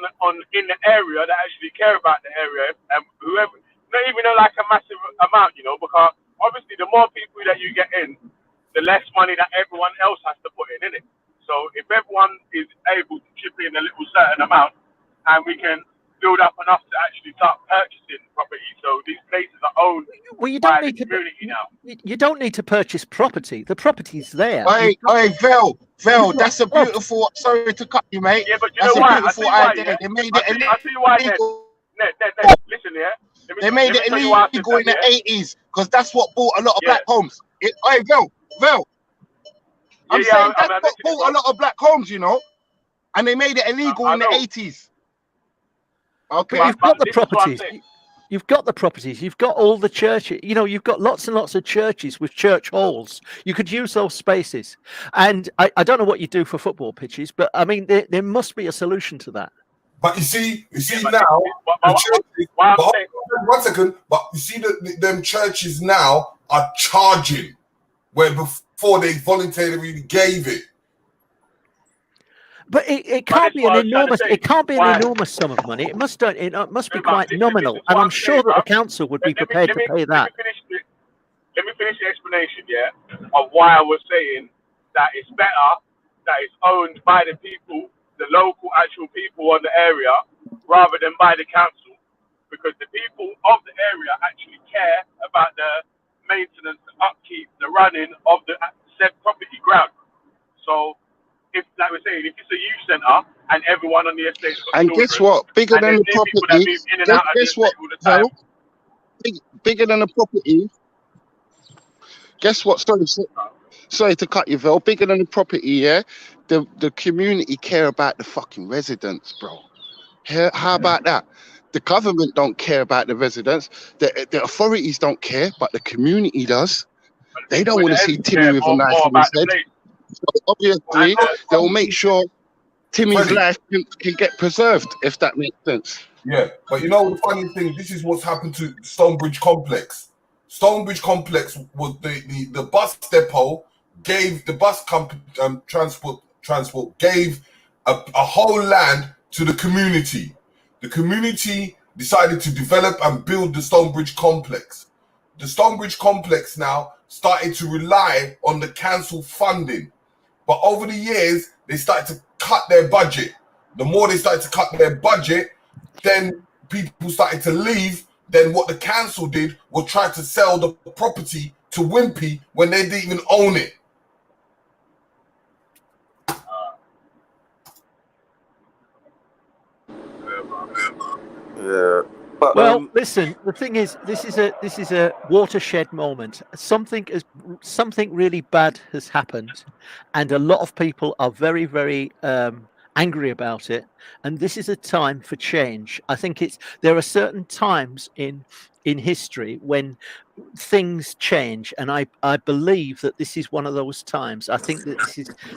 in the area that actually care about the area, and whoever, not even like a massive amount, because obviously the more people that you get in, the less money that everyone else has to put in it. So if everyone is able to chip in a little certain amount, and we can build up enough to actually start purchasing property, so these places are owned Well, you by don't the need to. community now. You don't need to purchase property. The property's there. Hey, Vel, you've got that's a plots. beautiful. Sorry to cut you, mate. Yeah, but you That's know a why? beautiful I idea. yeah? They made I it see why, Ned. illegal. Ned, listen here. They made it tell you why I said illegal in the that, 80s because that's what bought a lot of yeah. black homes. Hey, Vel, I'm saying that's what bought a lot of black homes, you know, and they made it illegal in the 80s. Okay, But you've got the properties. You've got the properties. You've got all the churches. You know, you've got lots and lots of churches with church halls. You could use those spaces. And I don't know what you do for football pitches, but I mean, there must be a solution to that. But you see now, the churches, one second. But you see them churches now are charging, where before they voluntarily gave it. But it can't be an enormous. It can't be an enormous sum of money. It must be quite nominal, and I'm sure that the council would be prepared to pay that. Let me finish the explanation, of why I was saying that it's better that it's owned by the people, the local actual people on the area, rather than by the council, because the people of the area actually care about the maintenance, the upkeep, the running of the said property ground. So, if, like we're saying, if it's a youth centre and everyone on the estate got and children, guess what? Bigger than the property. Guess what? Bigger than the property. Guess what? Sorry to cut you, Vel. Bigger than the property, yeah. The community care about the fucking residents, bro. How about that? The government don't care about the residents. The authorities don't care, but the community does. They don't want to see Timmy with a knife in his head. So obviously, they'll make sure Timmy's life can get preserved, if that makes sense. Yeah, but you know the funny thing, this is what's happened to Stonebridge Complex. Stonebridge Complex was the bus depot gave the bus company transport gave a whole land to the community. The community decided to develop and build the Stonebridge Complex. The Stonebridge Complex now started to rely on the council funding. But over the years, they started to cut their budget. The more they started to cut their budget, then people started to leave. Then what the council did was try to sell the property to Wimpy when they didn't even own it. Yeah. But, well, listen. The thing is, this is a watershed moment. Something really bad has happened, and a lot of people are very, very angry about it. And this is a time for change. I think there are certain times in history when things change, and I believe that this is one of those times. I think that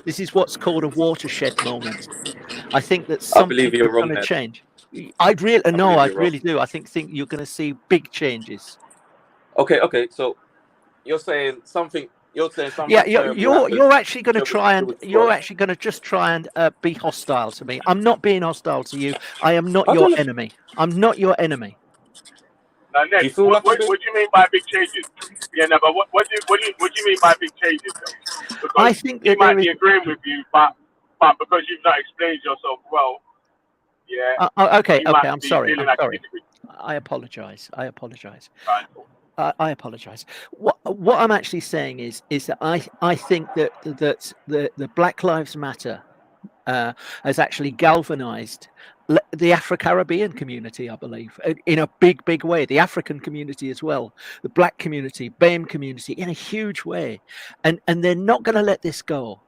this is what's called a watershed moment. I think that something is going to change. I really do. I think you're going to see big changes. Okay. So you're saying something. Yeah, you're actually going to try and just try and be hostile to me. I'm not being hostile to you. I am not your enemy. I'm not your enemy. Now, Ned, what do you mean by big changes? Yeah, no, but what do you mean by big changes, though? Because I think he might be agreeing with you, but because you've not explained yourself well, yeah. Okay. I'm sorry. I apologize. Right. I apologize. What I'm actually saying is that I think that the Black Lives Matter has actually galvanized the Afro-Caribbean community, I believe, in a big way. The African community as well, the Black community, BAME community, in a huge way, and they're not going to let this go.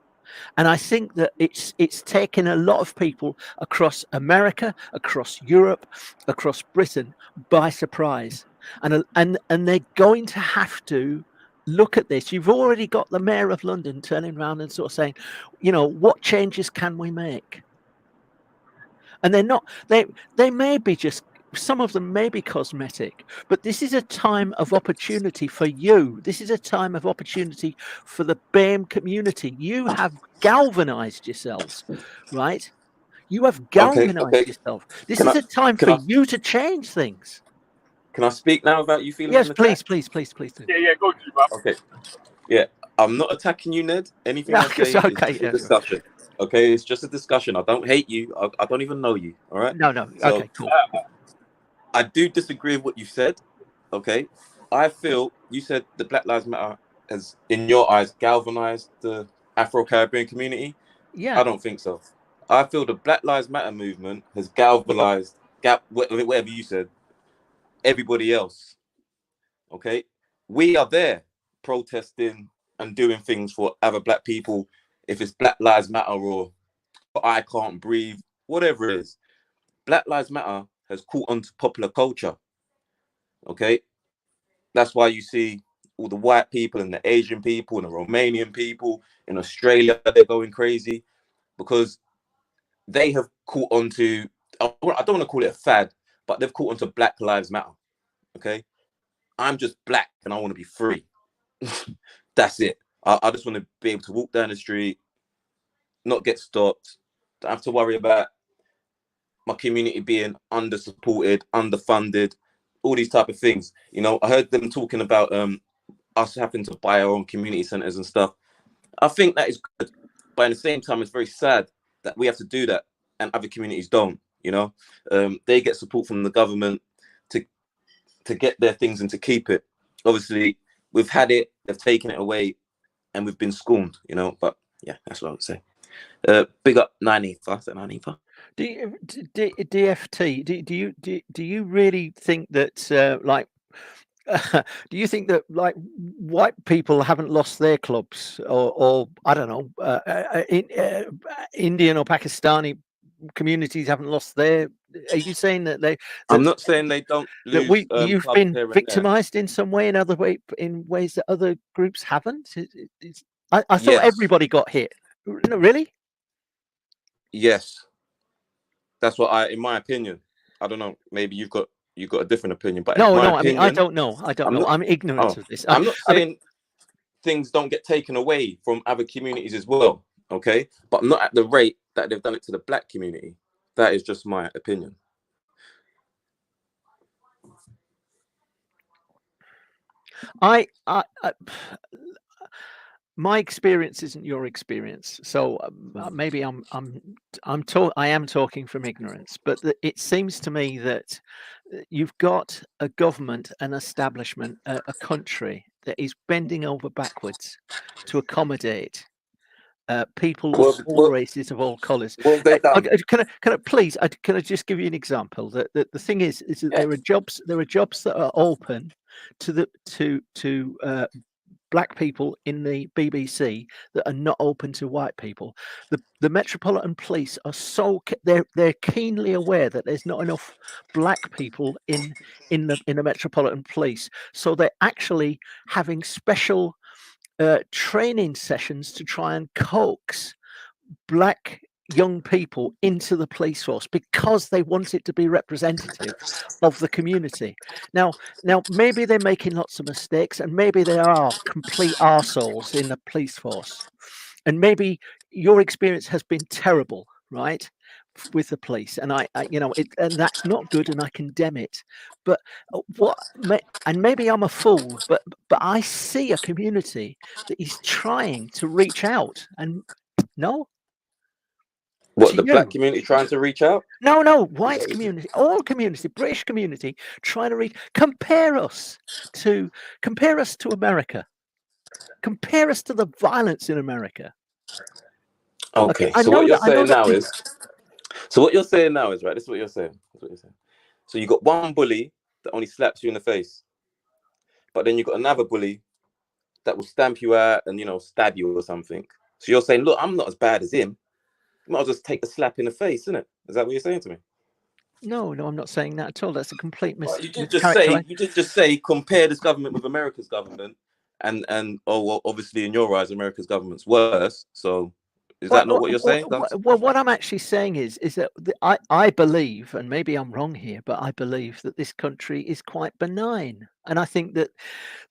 And I think that it's taken a lot of people across America, across Europe, across Britain by surprise. And they're going to have to look at this. You've already got the Mayor of London turning around and sort of saying, what changes can we make? And they're not, they may be just, some of them may be cosmetic, but this is a time of opportunity for you. This is a time of opportunity for the BAME community. You have galvanized yourselves, right? You have galvanized yourself. This is a time for you to change things. Can I speak now without you feeling Yes, please, attacked? please do. Yeah, go to you, man. Okay. Yeah, I'm not attacking you, Ned. Anything No, I it's say is okay. just a discussion. Okay, it's just a discussion. I don't hate you. I don't even know you. All right. No. So, Okay, cool. I do disagree with what you said. Okay, I feel you said the Black Lives Matter has, in your eyes, galvanized the Afro-Caribbean community. Yeah. I don't think so. I feel the Black Lives Matter movement has galvanized, whatever you said, everybody else. Okay, we are there protesting and doing things for other black people. If it's Black Lives Matter or I Can't Breathe, whatever it is, Black Lives Matter has caught on to popular culture. Okay, that's why you see all the white people and the Asian people and the Romanian people in Australia, they're going crazy because they have caught on to, I don't want to call it a fad, but they've caught on to Black Lives Matter. Okay, I'm just black and I want to be free. That's it. I just want to be able to walk down the street, not get stopped, don't have to worry about my community being under supported, underfunded, all these type of things. You know, I heard them talking about us having to buy our own community centers and stuff. I think that is good, but at the same time, it's very sad that we have to do that and other communities don't. You know, they get support from the government to get their things and to keep it. Obviously, we've had it, they've taken it away, and we've been scorned. You know, but yeah, that's what I would say. Big up 95. Is that 95? DFT. Do you really think that like? Do you think that like white people haven't lost their clubs, or I don't know, Indian or Pakistani communities haven't lost their? Are you saying that they? I'm not saying they don't That lose you've clubs been here and there. victimized in some way, in ways that other groups haven't. I thought Yes. everybody got hit. No, really? Yes. That's what in my opinion. I don't know. Maybe you've got a different opinion, but No. opinion, I mean, I don't know. I'm ignorant of this. I'm not saying things don't get taken away from other communities as well. Okay, but not at the rate that they've done it to the black community. That is just my opinion. My experience isn't your experience, so maybe I am talking from ignorance. But it seems to me that you've got a government, an establishment, a country that is bending over backwards to accommodate people of all races, of all colours. What have they done? Can I please? Can I just give you an example? That the thing is that there are jobs that are open to black people in the BBC that are not open to white people. The Metropolitan Police are they're keenly aware that there's not enough black people in the Metropolitan Police, so they're actually having special training sessions to try and coax black young people into the police force because they want it to be representative of the community. Now maybe they're making lots of mistakes, and maybe there are complete arseholes in the police force, and maybe your experience has been terrible, right, with the police, and I and that's not good, and I condemn it. But and maybe I'm a fool, but I see a community that is trying to reach out, and no. What, the black community trying to reach out? No, white community, all community, British community trying to reach. Compare us to America. Compare us to the violence in America. Okay. So what you're saying now is, right? This is what you're saying. So you got one bully that only slaps you in the face, but then you got another bully that will stamp you out and stab you or something. So you're saying, look, I'm not as bad as him. You might as well just take the slap in the face, isn't it? Is that what you're saying to me? No, I'm not saying that at all. That's a complete You did just say compare this government with America's government, and obviously in your eyes, America's government's worse. So is that not what you're saying? Well, what I'm actually saying is that I believe, and maybe I'm wrong here, but I believe that this country is quite benign, and I think that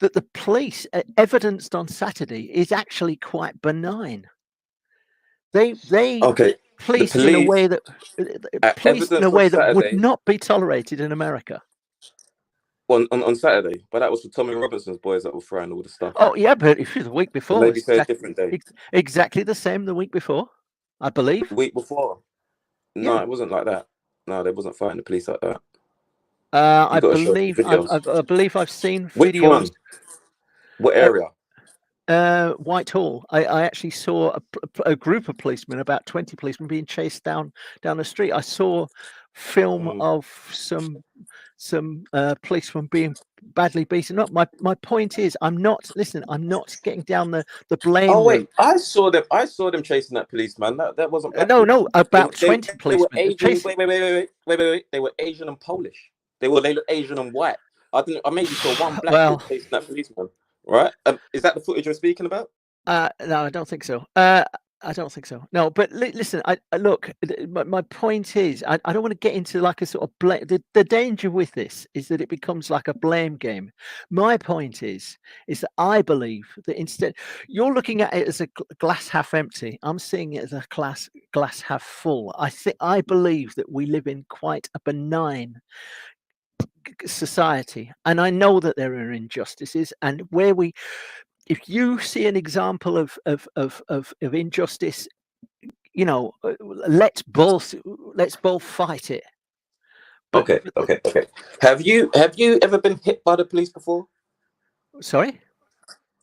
the police, evidenced on Saturday, is actually quite benign. They police in a way that would not be tolerated in America. on Saturday, but that was for Tommy Robinson's boys that were throwing all the stuff. Oh yeah, but if the week So before, maybe it's say a different day. exactly the same the week before, I believe. The week before, no, Yeah. it wasn't like that. No, they wasn't fighting the police like that. I gotta show us the believe videos. I believe I've seen Which videos. one? What area? Whitehall. I actually saw a group of policemen, about 20 policemen, being chased down the street. I saw film of some policemen being badly beaten up. My point is, I'm not getting down the blame Oh wait, route. I saw them chasing that policeman. That wasn't black No, people. about They 20 were policemen. Asian. Wait. They were Asian and Polish. They look Asian and white. I maybe saw one black kid chasing that policeman. Right? Is that the footage you're speaking about? No, I don't think so. I don't think so. No, but listen, I look. My point is, I don't want to get into like a sort of blame. The danger with this is that it becomes like a blame game. My point is that I believe that instead you're looking at it as a glass half empty. I'm seeing it as a glass half full. I believe that we live in quite a benign society, and I know that there are injustices, and if you see an example of injustice, let's both fight it. But, Okay. Have you ever been hit by the police before? Sorry?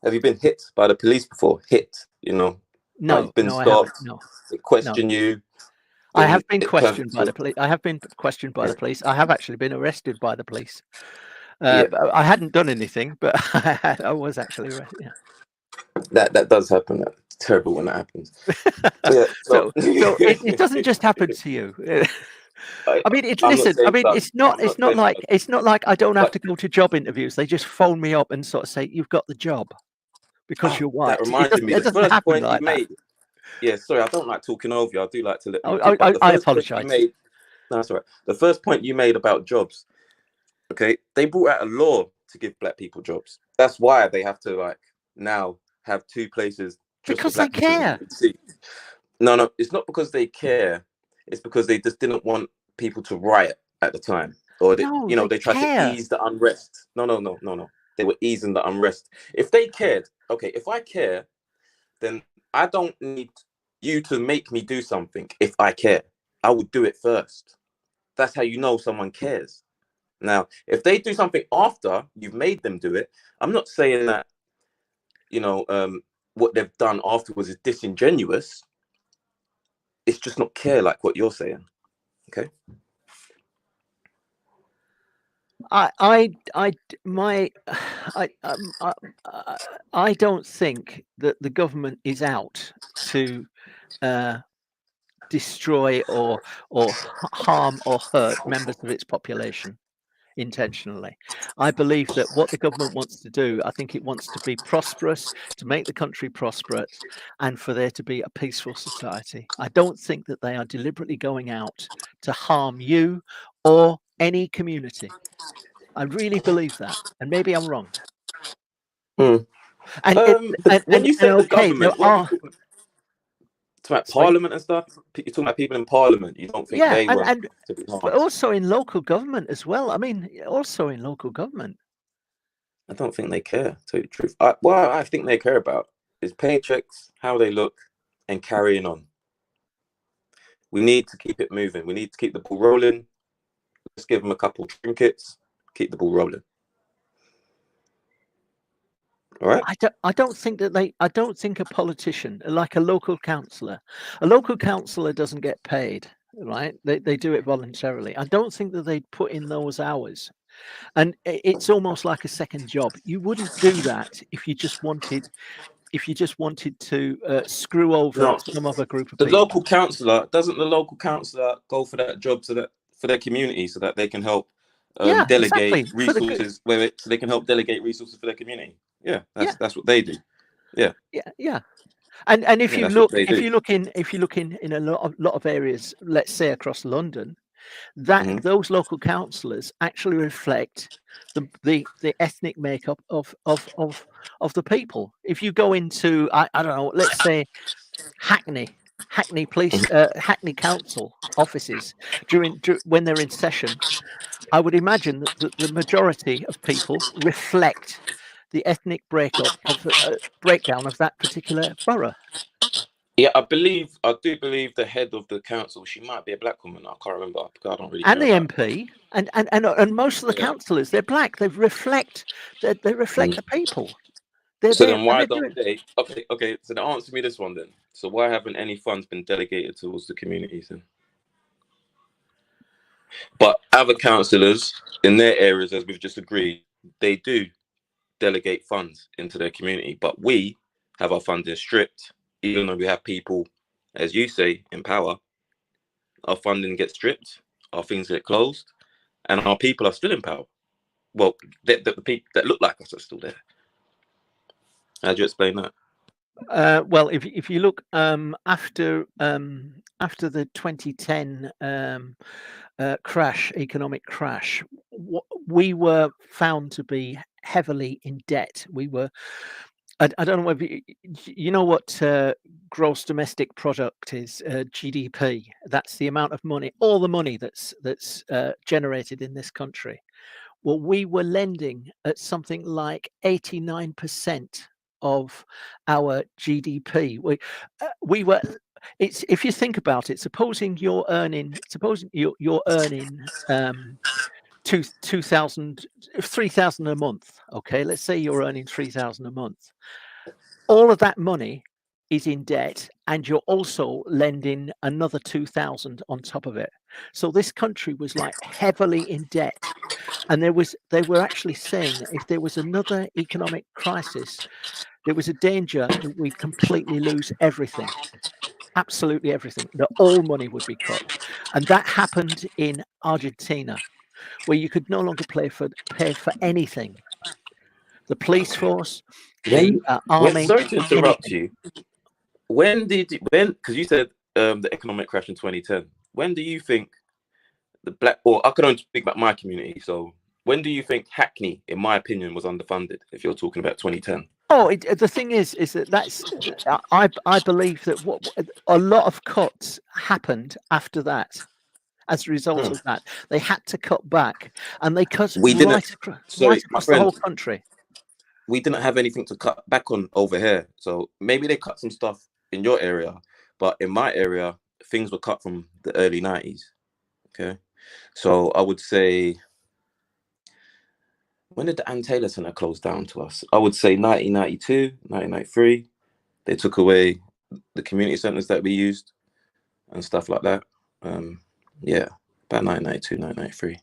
Have you been hit by the police before? Hit, No, like you've been no, I haven't. stopped. No, They question you. I have been questioned by the police. I have been questioned by the police. I have actually been arrested by the police. I hadn't done anything, but I was actually arrested. Yeah. That does happen. That's terrible when that happens. So it doesn't just happen to you. I mean, it's not like I don't have to go to job interviews. They just phone me up and sort of say, "You've got the job because you're white." That reminded me. It doesn't happen like that. Made. Yeah, sorry, I don't like talking over you. I do like to let people talk, but I apologize. No, that's all right. The first point you made about jobs, okay, they brought out a law to give black people jobs. That's why they have to now have two places just because for they care. No, it's not because they care. It's because they just didn't want people to riot at the time, or they tried to ease the unrest. No. They were easing the unrest. If they cared, okay, if I care, then I don't need you to make me do something. If I care, I would do it first. That's how you know someone cares. Now, if they do something after you've made them do it, I'm not saying that, what they've done afterwards is disingenuous. It's just not care, like what you're saying. Okay. I don't think that the government is out to destroy or harm or hurt members of its population intentionally. I believe that what the government wants to do, I think it wants to be prosperous, to make the country prosperous, and for there to be a peaceful society. I don't think that they are deliberately going out to harm you or any community. I really believe that, and maybe I'm wrong. When you say the government, what are you talking about? Parliament and stuff? You're talking about people in Parliament. You don't think they want to be harmed? But also in local government as well. I mean, also in local government. I don't think they care, to tell you the truth. What I think they care about is paychecks, how they look, and carrying on. We need to keep it moving. We need to keep the ball rolling. Let's give them a couple trinkets. Keep the ball rolling. All right. I don't think a politician, like a local councillor doesn't get paid, right? They do it voluntarily. I don't think that they'd put in those hours, and it's almost like a second job. You wouldn't do that if you just wanted to screw over some other group of people. The local councillor, doesn't the local councillor go for that job for their community so that they can help delegate resources so they can help delegate resources for their community? Yeah, that's what they do. Yeah. And if you look in a lot of areas, let's say across London, that those local councillors actually reflect the ethnic makeup of the people. If you go into I don't know, let's say Hackney, Hackney Police, Hackney Council offices when they're in session, I would imagine that the majority of people reflect the ethnic breakdown of that particular borough. Yeah, I do believe the head of the council, she might be a black woman. I can't remember. I don't really And care the about MP and most of the Yeah. councillors, they're black. They reflect the people. So then why don't they? Okay. So then answer me this one then. So why haven't any funds been delegated towards the communities then? But other councillors in their areas, as we've just agreed, they do delegate funds into their community. But we have our funding stripped, even though we have people, as you say, in power. Our funding gets stripped, our things get closed, and our people are still in power. Well, the people that look like us are still there. How do you explain that? Well, if you look after the 2010 economic crash, we were found to be heavily in debt. We were. I don't know whether you know what gross domestic product is, GDP. That's the amount of money, all the money that's generated in this country. Well, we were lending at something like 89% of our GDP. We were. It's, if you think about it, supposing you're earning 3,000 a month. Okay, let's say you're earning 3,000 a month. All of that money is in debt, and you're also lending another 2,000 on top of it. So this country was like heavily in debt, and they were actually saying that if there was another economic crisis, there was a danger that we'd completely lose everything, absolutely everything. That all money would be cut, and that happened in Argentina, where you could no longer pay for anything. The police force, the army. Sorry to interrupt you. Because you said the economic crash in 2010. When do you think I can only speak about my community. So when do you think Hackney, in my opinion, was underfunded? If you're talking about 2010. Oh, the thing is that's I believe that a lot of cuts happened after that. As a result of that, they had to cut back, and they cut right across the whole country. We didn't have anything to cut back on over here, so maybe they cut some stuff in your area, but in my area, things were cut from the early 90s. Okay, so I would say, when did the Ann Taylor Centre close down to us? I would say 1992, 1993. They took away the community centres that we used and stuff like that. Yeah, about 1992, 1993.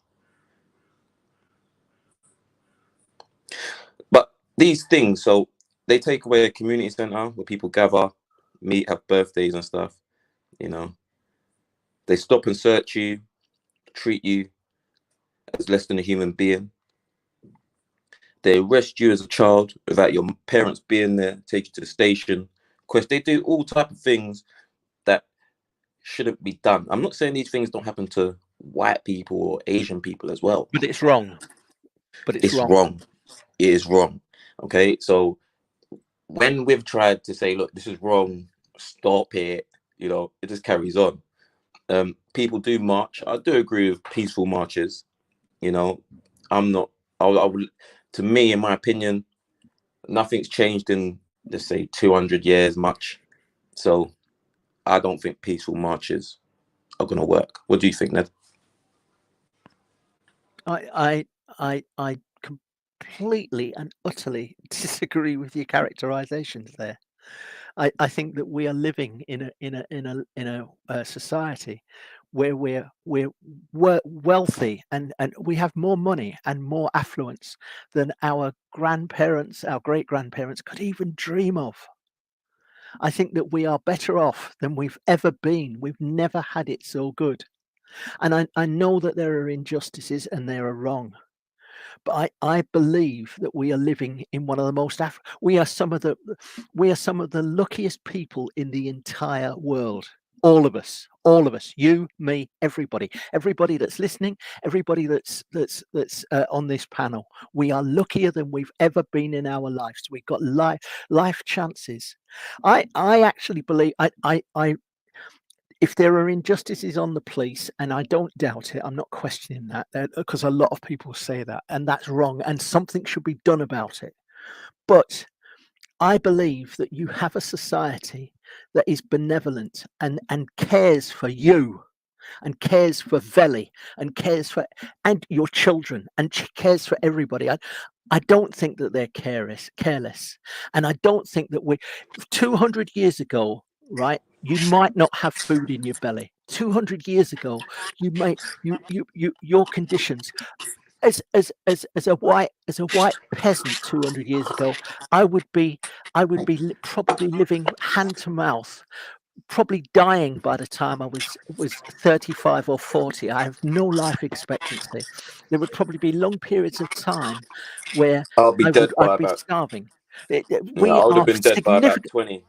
But these things, so they take away a community centre where people gather, meet, have birthdays and stuff, you know. They stop and search you, treat you as less than a human being. They arrest you as a child without your parents being there, take you to the station. Of course, they do all type of things that shouldn't be done. I'm not saying these things don't happen to white people or Asian people as well. But it's wrong. It's wrong. It is wrong. Okay, so when we've tried to say, look, this is wrong, stop it, you know, it just carries on. People do march. I do agree with peaceful marches. You know, to me, in my opinion, nothing's changed in, let's say, 200 years much. So I don't think peaceful marches are going to work. What do you think, Ned? I completely and utterly disagree with your characterizations there. I think that we are living in a society where we're wealthy and we have more money and more affluence than our grandparents, our great grandparents could even dream of. I think that we are better off than we've ever been. We've never had it so good. And I know that there are injustices and they are wrong. But I believe that we are living in one of the most we are some of the luckiest people in the entire world. All of us, you, me, everybody that's listening, everybody that's on this panel. We are luckier than we've ever been in our lives. We've got life chances. I actually believe if there are injustices on the police, and I don't doubt it, I'm not questioning that, because a lot of people say that, and that's wrong, and something should be done about it. But I believe that you have a society that is benevolent and cares for you, and cares for Veli, and cares for and your children, and cares for everybody. I don't think that they're careless, and I don't think that 200 years ago, right? You might not have food in your belly. 200 years ago, your conditions as a white peasant 200 years ago, I would be probably living hand to mouth, probably dying by the time I was 35 or 40. I have no life expectancy. There would probably be long periods of time where I'll be dead by I'd be about, starving. yeah, We I would have are been dead by about significant. 20.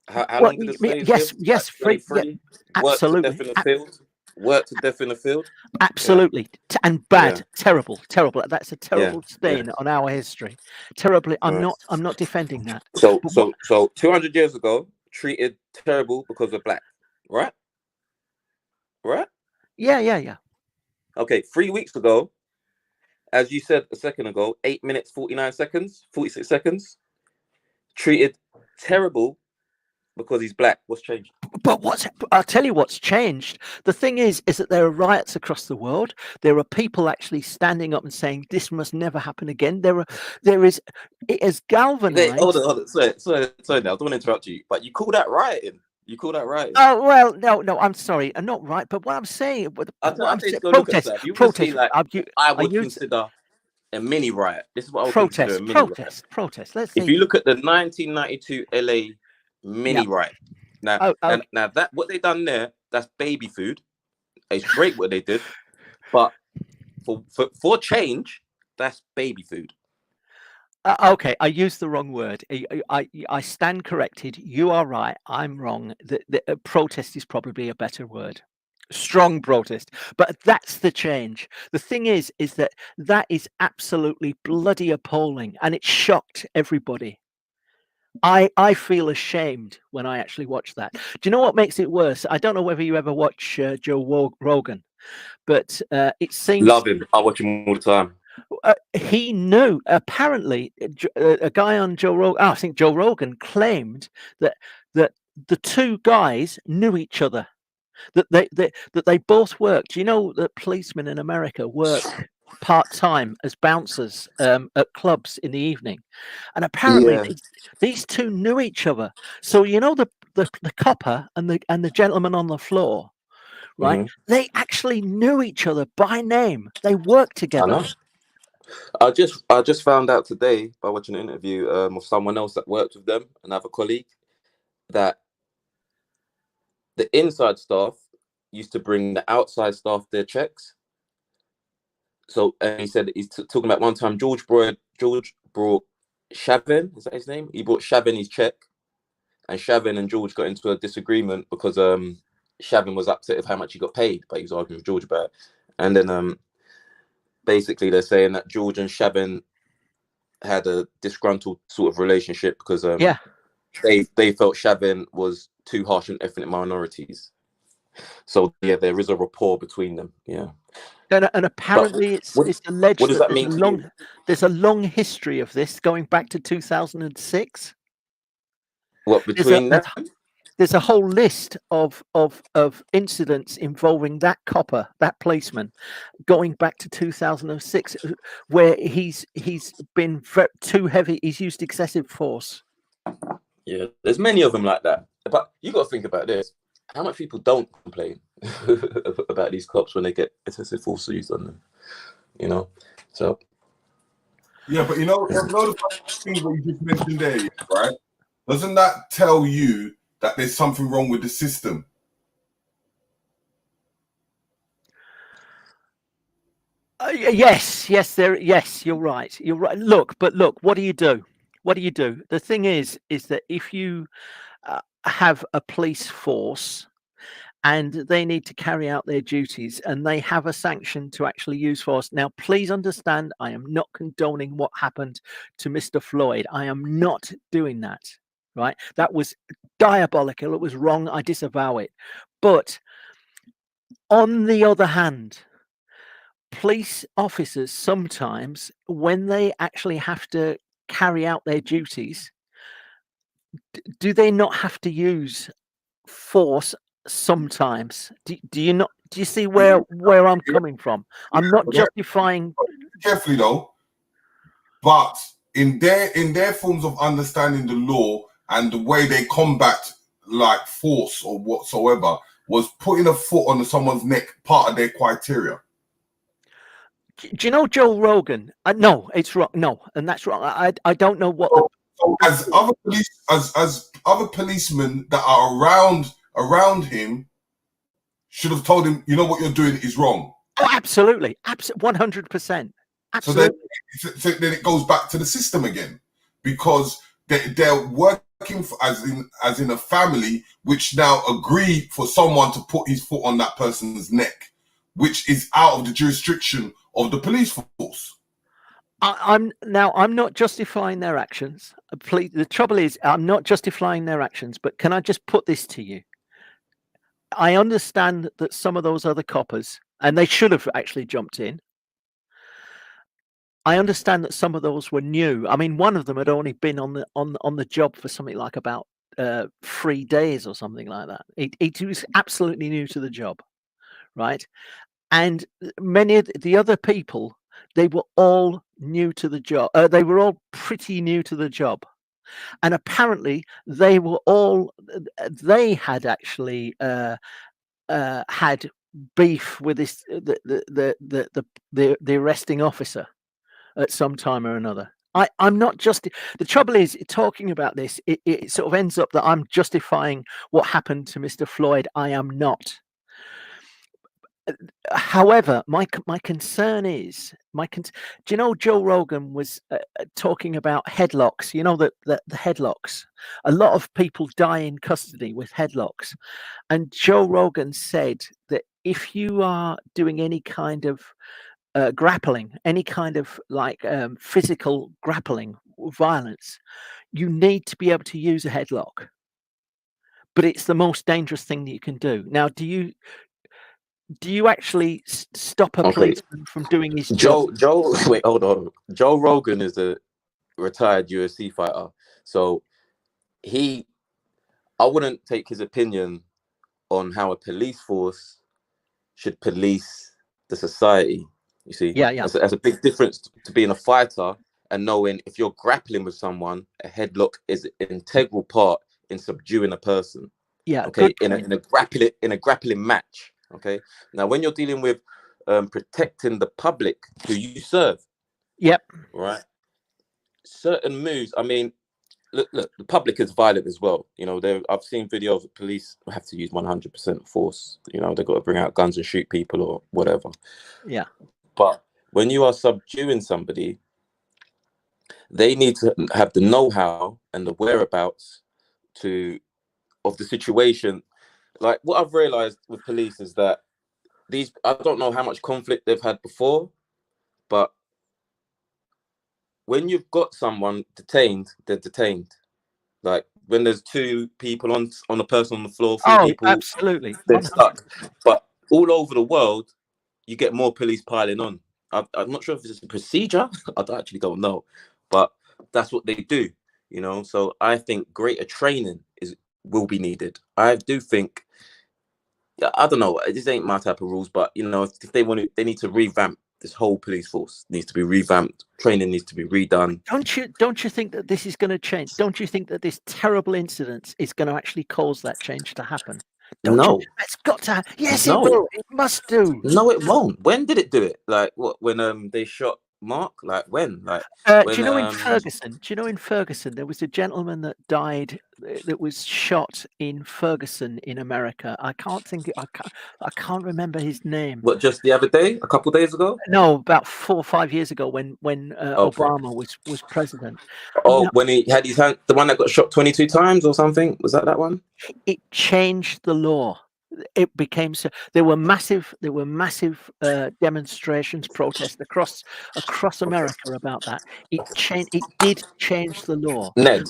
How Well, long did the slaves live? Like yes, free, yeah, 23? Worked to death absolutely, in the field? Worked to death in the field? Yeah, absolutely, and yeah, bad, terrible. That's a yeah, terrible yeah. stain on our history. Terribly, I'm Right. not defending that. So, But what? 200 years ago, treated terrible because of black, right? Right? Yeah. Okay, 3 weeks ago, as you said a second ago, 8 minutes, 49 seconds, 46 seconds, treated terrible because he's black. What's changed? But I'll tell you what's changed. The thing is that there are riots across the world. There are people actually standing up and saying this must never happen again. It has Wait, galvanized. hold on. Sorry, now, I don't want to interrupt you, but you call that rioting? You call that rioting? Oh well, no. I'm sorry, I'm not right. But what I'm saying, I'll tell you to go look at stuff. You will see, like, I would use consider a mini riot. This is what I would consider a mini riot. protest. Let's If see. you look at the 1992 LA mini riot, now, now that what they done there, that's baby food. It's great what they did, but for change, that's baby food. Okay, I used the wrong word. I stand corrected. You are right. I'm wrong. The protest is probably a better word. Strong protest, but that's the change. The thing is that is absolutely bloody appalling, and it shocked everybody. I feel ashamed when I actually watch that. Do you know what makes it worse? I don't know whether you ever watch Joe Rogan, but it seems Love him. I watch him all the time. he knew, apparently, a guy on Joe Rogan, I think Joe Rogan claimed that the two guys knew each other, that they both worked. You know that policemen in America work part-time as bouncers at clubs in the evening, and apparently these two knew each other. So you know the copper and the gentleman on the floor, right? Mm-hmm. They actually knew each other by name. They worked together. I know. I just found out today by watching an interview of someone else that worked with them, another colleague, that the inside staff used to bring the outside staff their checks. So, and he said he's talking about one time George brought Shavin, is that his name? He brought Shavin his check, and Shavin and George got into a disagreement because Shavin was upset with how much he got paid, but he was arguing with George about it. And then basically they're saying that George and Shavin had a disgruntled sort of relationship because they felt Shavin was too harsh on ethnic minorities. So yeah, there is a rapport between them. Yeah. And apparently it's alleged what does that that mean there's a long history of this going back to 2006. What between them? There's a whole list of incidents involving that copper, that policeman, going back to 2006, where he's been too heavy. He's used excessive force. Yeah, there's many of them like that. But you got to think about this: how much people don't complain about these cops when they get excessive force used on them? You know, so yeah, but you know the thing that you just mentioned there, right? Doesn't that tell you that there's something wrong with the system? Yes, you're right. You're right. Look, what do you do? The thing is that if you have a police force and they need to carry out their duties and they have a sanction to actually use force. Now, please understand, I am not condoning what happened to Mr. Floyd. I am not doing that, right? That was diabolical. It was wrong. I disavow it. But on the other hand, police officers sometimes, when they actually have to carry out their duties, do they not have to use force sometimes? Do you not? Do you see where I'm coming from? I'm not justifying. Carefully though, but in their forms of understanding the law and the way they combat like force or whatsoever, was putting a foot on someone's neck part of their criteria. Do you know Joe Rogan? No, it's wrong. No, and that's wrong. I don't know what. So as other police, as other policemen that are around him should have told him, you know what you're doing is wrong. Oh, absolutely, 100%. Absolutely. So then it goes back to the system again, because they're working for, as in a family, which now agree for someone to put his foot on that person's neck, which is out of the jurisdiction of the police force. I'm not justifying their actions. Please, the trouble is, I'm not justifying their actions. But can I just put this to you? I understand that some of those other coppers, and they should have actually jumped in. I understand that some of those were new. I mean, one of them had only been on the job for something like about 3 days or something like that. He was absolutely new to the job, right? And many of the other people, they were all new to the job. They were all pretty new to the job, and apparently they were all. They had actually had beef with this the arresting officer at some time or another. I'm not just. The trouble is, talking about this, it sort of ends up that I'm justifying what happened to Mr. Floyd. I am not. However, my concern is do you know Joe Rogan was talking about headlocks? You know that the headlocks. A lot of people die in custody with headlocks, and Joe Rogan said that if you are doing any kind of grappling, any kind of like physical grappling, violence, you need to be able to use a headlock. But it's the most dangerous thing that you can do. Now, do you actually stop a policeman from doing his job? Joe, wait, hold on. Joe Rogan is a retired UFC fighter, so I wouldn't take his opinion on how a police force should police the society. You see, Yeah. There's a big difference to being a fighter and knowing if you're grappling with someone, a headlock is an integral part in subduing a person. Yeah. Okay. In a grappling match. Okay. Now, when you're dealing with protecting the public who you serve. Yep. Right. Certain moves. I mean, look. The public is violent as well. You know, I've seen videos of police have to use 100% force. You know, they've got to bring out guns and shoot people or whatever. Yeah. But when you are subduing somebody, they need to have the know-how and the whereabouts of the situation. Like what I've realized with police is that I don't know how much conflict they've had before, but when you've got someone detained, they're detained. Like when there's 2 people on a person on the floor, 3 people, absolutely, they're stuck. But all over the world, you get more police piling on. I'm not sure if it's a procedure. I actually don't know, but that's what they do. You know, so I think greater training will be needed. I do think. I don't know. This ain't my type of rules, but you know, if they want to, they need to revamp this whole police force. Needs to be revamped. Training needs to be redone. Don't you think that this is going to change? Don't you think that this terrible incident is going to actually cause that change to happen? No, it's got to. Yes, no. it will. It must do. No, it won't. When did it do it? Like what? When they shot Mark? Like when? Like do you know in Ferguson? Do you know in Ferguson there was a gentleman that died that was shot in Ferguson in America? I can't remember his name. What? Just the other day? A couple of days ago? No, about 4 or 5 years ago when Obama was president. Oh, when he had his hand, the one that got shot 22 times or something. Was that one? It changed the law. It became so. There were massive demonstrations, protests across America about that. It did change the law. Ned.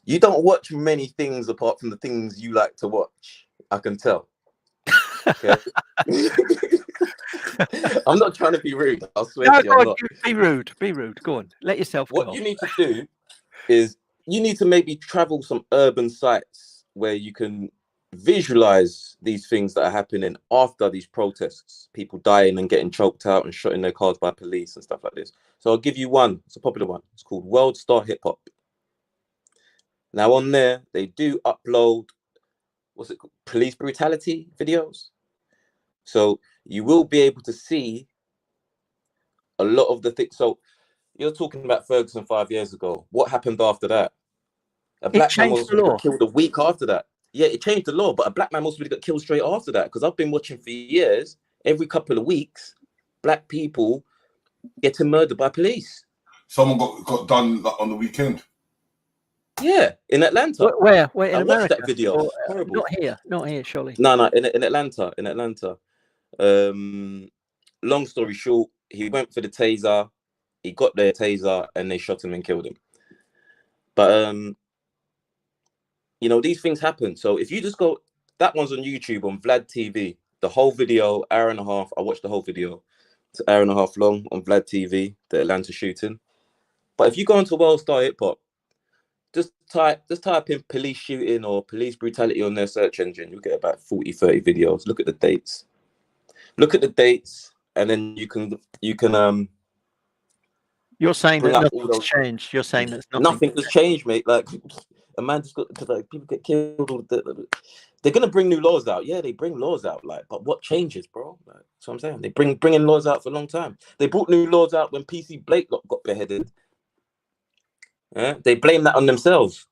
You don't watch many things apart from the things you like to watch. I can tell. Okay. I'm not trying to be rude. I swear No, to you, go I'm on, not. be rude. Be rude. Go on. Let yourself What go. you need to do is you need to maybe travel some urban sites where you can visualize these things that are happening after these protests, people dying and getting choked out and shot in their cars by police and stuff like this. So I'll give you one. It's a popular one. It's called World Star Hip Hop. Now on there, they do upload, what's it called? Police brutality videos. So you will be able to see a lot of the things. So you're talking about Ferguson 5 years ago. What happened after that? A It black man changed most the probably law. got killed a week after that. Yeah, it changed the law, but a black man most probably got killed straight after that. Because I've been watching for years, every couple of weeks, black people getting murdered by police. Someone got done on the weekend. Yeah, in Atlanta. Where in I watched America? that video. Or, Horrible. not here, surely. No, in Atlanta. In Atlanta. Long story short, he went for the taser. He got their taser and they shot him and killed him. But you know, these things happen. So if you just go, that one's on YouTube on Vlad TV. The whole video, hour and a half. I watched the whole video. It's an hour and a half long on Vlad TV, the Atlanta shooting. But if you go into World Star Hip Hop, just type in police shooting or police brutality on their search engine. You'll get about 40, 30 videos. Look at the dates. And then you can You're saying bring that up all nothing's those. changed. You're saying that Nothing has changed, mate. Like a man just got, because like people get killed. They're gonna bring new laws out. Yeah, they bring laws out. Like, but what changes, bro? Like, that's what I'm saying. They bringing laws out for a long time. They brought new laws out when PC Blake got beheaded. Yeah, they blame that on themselves.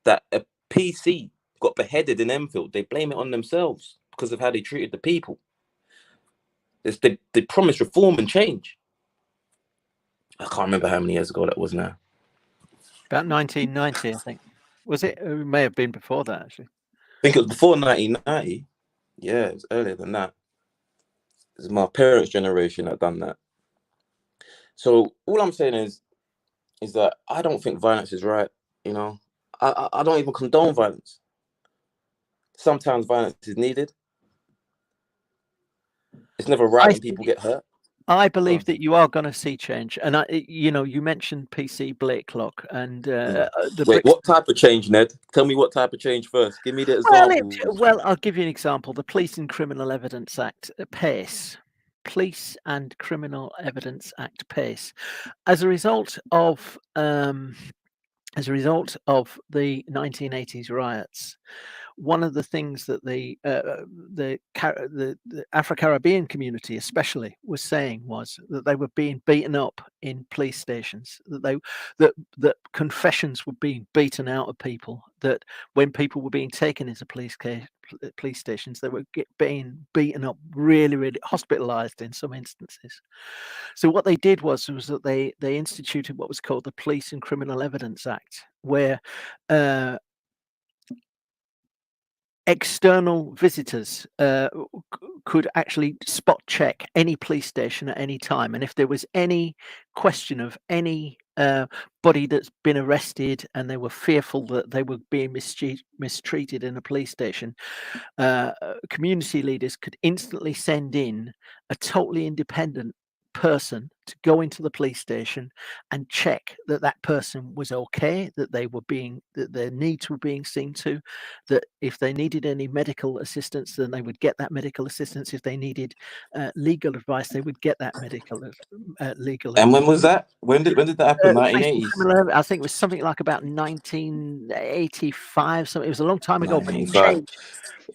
That a PC got beheaded in Enfield. They blame it on themselves because of how they treated the people. They promised reform and change. I can't remember how many years ago that was now. About 1990, I think. Was it? It may have been before that, actually. I think it was before 1990. Yeah, it's earlier than that. It's my parents' generation that done that. So all I'm saying is that I don't think violence is right. You know, I don't even condone violence. Sometimes violence is needed. It's never right when people get hurt. I believe that you are going to see change, and you mentioned PC Blakelock and Wait, what type of change, Ned? Tell me what type of change first. Give me the examples. Well, I'll give you an example. The Police and Criminal Evidence Act, PACE. Police and Criminal Evidence Act, PACE. As a result of the 1980s riots, one of the things that the Afro-Caribbean community especially was saying was that they were being beaten up in police stations, that confessions were being beaten out of people, that when people were being taken into police stations, they were being beaten up, really hospitalized in some instances. So what they did was that they instituted what was called the Police and Criminal Evidence Act, where external visitors could actually spot check any police station at any time, and if there was any question of any body that's been arrested and they were fearful that they were being mistreated in a police station, community leaders could instantly send in a totally independent person to go into the police station and check that that person was okay, that their needs were being seen to, that if they needed any medical assistance, then they would get that medical assistance. If they needed legal advice, they would get that legal. And when was that? When did that happen? 1980s. I think it was something like about 1985. So it was a long time ago, but it 1985. changed.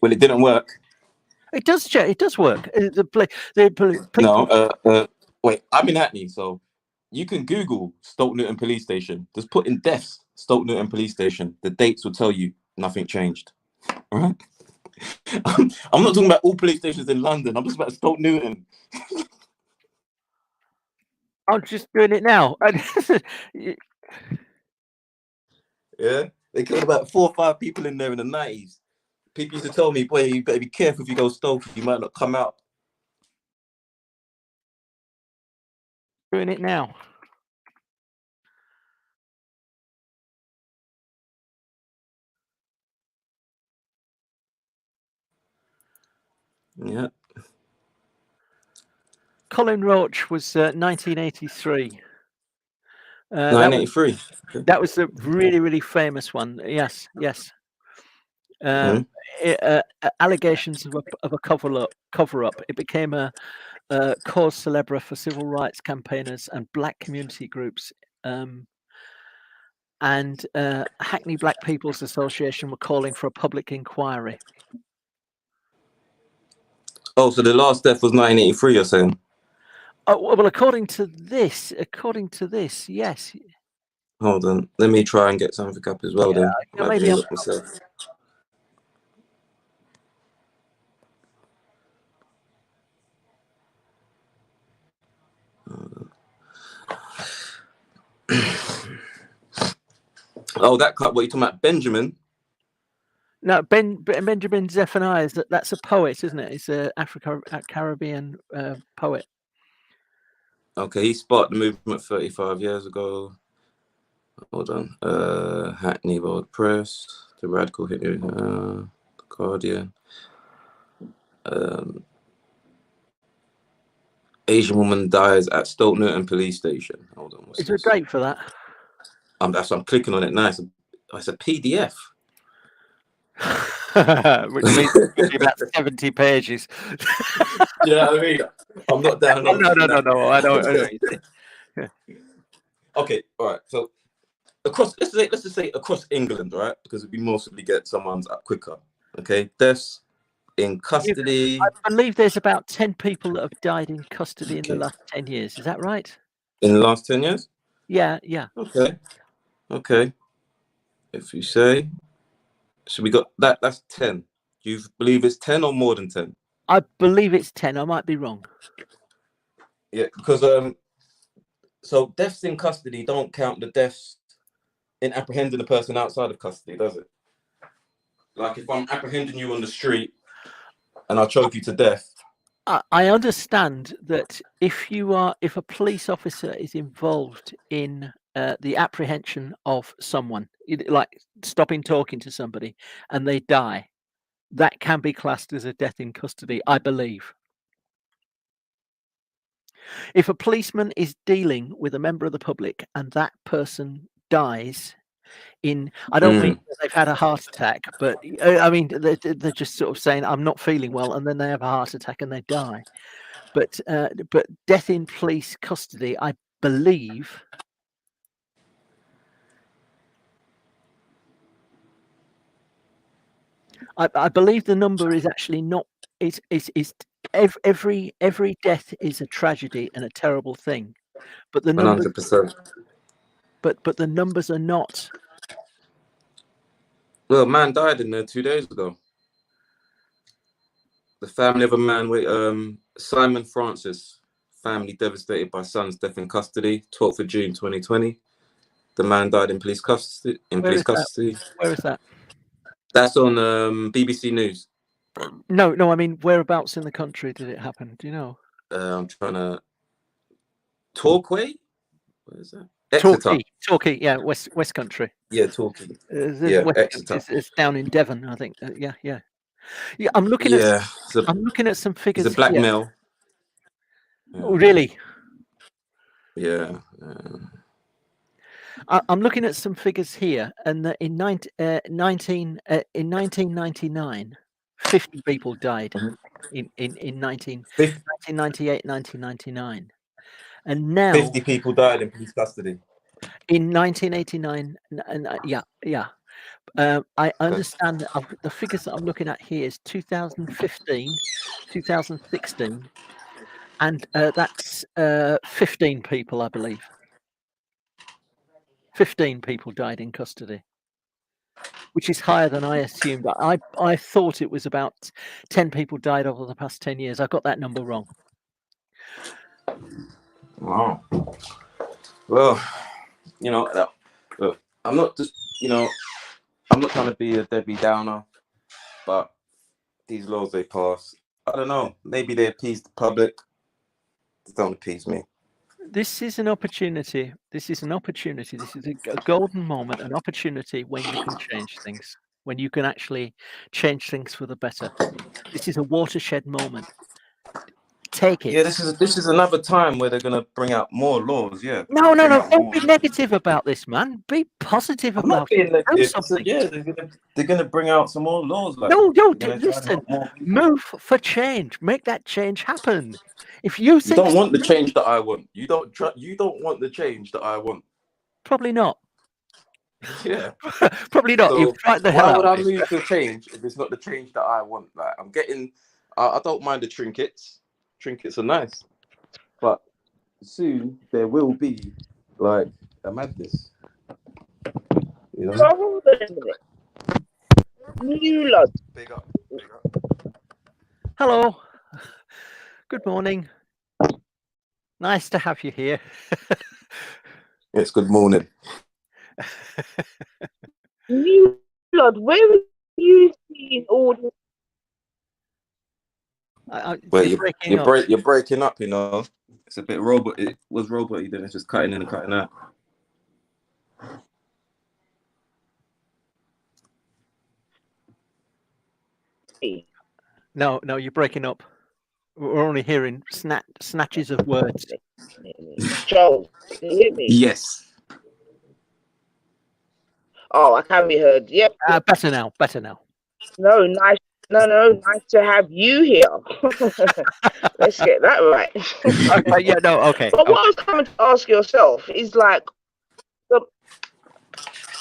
Well, it didn't work. It does. It does work. No. Wait, I'm in Hackney, so you can Google Stoke Newton Police Station. Just put in deaths, Stoke Newton Police Station. The dates will tell you nothing changed. All right. I'm not talking about all police stations in London. I'm just about Stoke Newton. I'm just doing it now. Yeah, they killed about 4 or 5 people in there in the 90s. People used to tell me, boy, you better be careful if you go Stoke, you might not come out. Doing it now. Yeah. Colin Roach was 1983. That was 1983. Okay. that was a really, really famous one. Yes, yes. Allegations of a cover up. It became a cause célèbre for civil rights campaigners and black community groups. And Hackney Black People's Association were calling for a public inquiry. Oh, so the last death was 1983, you're saying? Oh, well, according to this, yes. Hold on. Let me try and get something up as well then. Yeah, Might maybe be a I'm look myself. Oh, that cut. What are you talking about? Benjamin? No, Benjamin Zephaniah. That's a poet, isn't it? It's a Caribbean poet. Okay, he sparked the movement 35 years ago. Hold on. Hackney Road Press, the Radical Hitler, the Guardian. Asian woman dies at Stoke Newton police station. Hold on. Is there a date for that? That's what I'm clicking on it now. It's a PDF. Which means it's going to be about 70 pages. You know what I mean? I'm not downloading. No. I don't. Okay, all right. So let's just say across England, right? Because we mostly get someone's up quicker. Okay, deaths in custody. I believe there's about 10 people that have died in custody in the last 10 years. Is that right? In the last 10 years? Yeah. Okay. If you say, so we got that. That's 10. Do you believe it's 10 or more than 10? I believe it's 10. I might be wrong. Yeah, because so deaths in custody don't count the deaths in apprehending the person outside of custody, does it? Like if I'm apprehending you on the street and I choke you to death. I understand that if a police officer is involved in the apprehension of someone, like stopping talking to somebody, and they die, that can be classed as a death in custody, I believe. If a policeman is dealing with a member of the public and that person dies I don't mean they've had a heart attack, but I mean they're just sort of saying I'm not feeling well, and then they have a heart attack and they die. But death in police custody, I believe, I believe the number is actually not. Is every death is a tragedy and a terrible thing, but the numbers, 100%. but the numbers are not. Well, a man died in there 2 days ago. The family of a man with Simon Francis, family devastated by son's death in custody, 12th of June 2020. The man died in police custody. Where is that? That's on BBC News. No. I mean, whereabouts in the country did it happen? Do you know? I'm trying to. Torquay? Where is that? Exeter. Torquay, yeah, West Country. Yeah, Torquay. Exeter. It's down in Devon, I think. Yeah. I'm looking at. I'm looking at some figures. It's a black male. Oh, really? Yeah. I'm looking at some figures here, and in 1999, 50 people died in 1998, 1999, and now 50 people died in police custody in 1989. Yeah. I understand that the figures that I'm looking at here is 2015, 2016, and that's 15 people, I believe. 15 people died in custody, which is higher than I assumed. I thought it was about 10 people died over the past 10 years. I got that number wrong. Wow. Well, I'm not just, I'm not trying to be a Debbie Downer, but these laws they pass, I don't know, maybe they appease the public. They don't appease me. This is an opportunity. This is a golden moment, an opportunity when you can change things. when you can actually change things for the better. This is a watershed moment. Take it. Yeah, this is another time where they're gonna bring out more laws. Yeah. No. Bring out Don't more. be negative about this, man. Be positive I'm not about it. being Do negative. I said, something. yeah, they're gonna bring out some more laws. Like No, they're gonna try and listen. help more people. Move for change. Make that change happen. If you You think don't want the change that I want. You don't want the change that I want. probably not. Yeah. Probably not. So You've tried the hell why out would of I it. move to change if it's not the change that I want? Like I'm getting, I don't mind the trinkets. Trinkets are nice, but soon there will be like a madness. You know. Well, hold on a minute. You lot. Big up. Hello. Good morning. Nice to have you here. It's good morning. You lot, where were you seeing all this? Wait, You're breaking up. you're breaking up. You know, it's a bit robot. It was robot-y, then it's just cutting in and cutting out. No, you're breaking up. We're only hearing snatches of words. Charles, can you hear me? Yes. Oh, I can be heard. Yep. Better now. No, nice. No, nice to have you here. Let's get that right. Okay, yeah, no, okay. But what I was coming to ask yourself is like,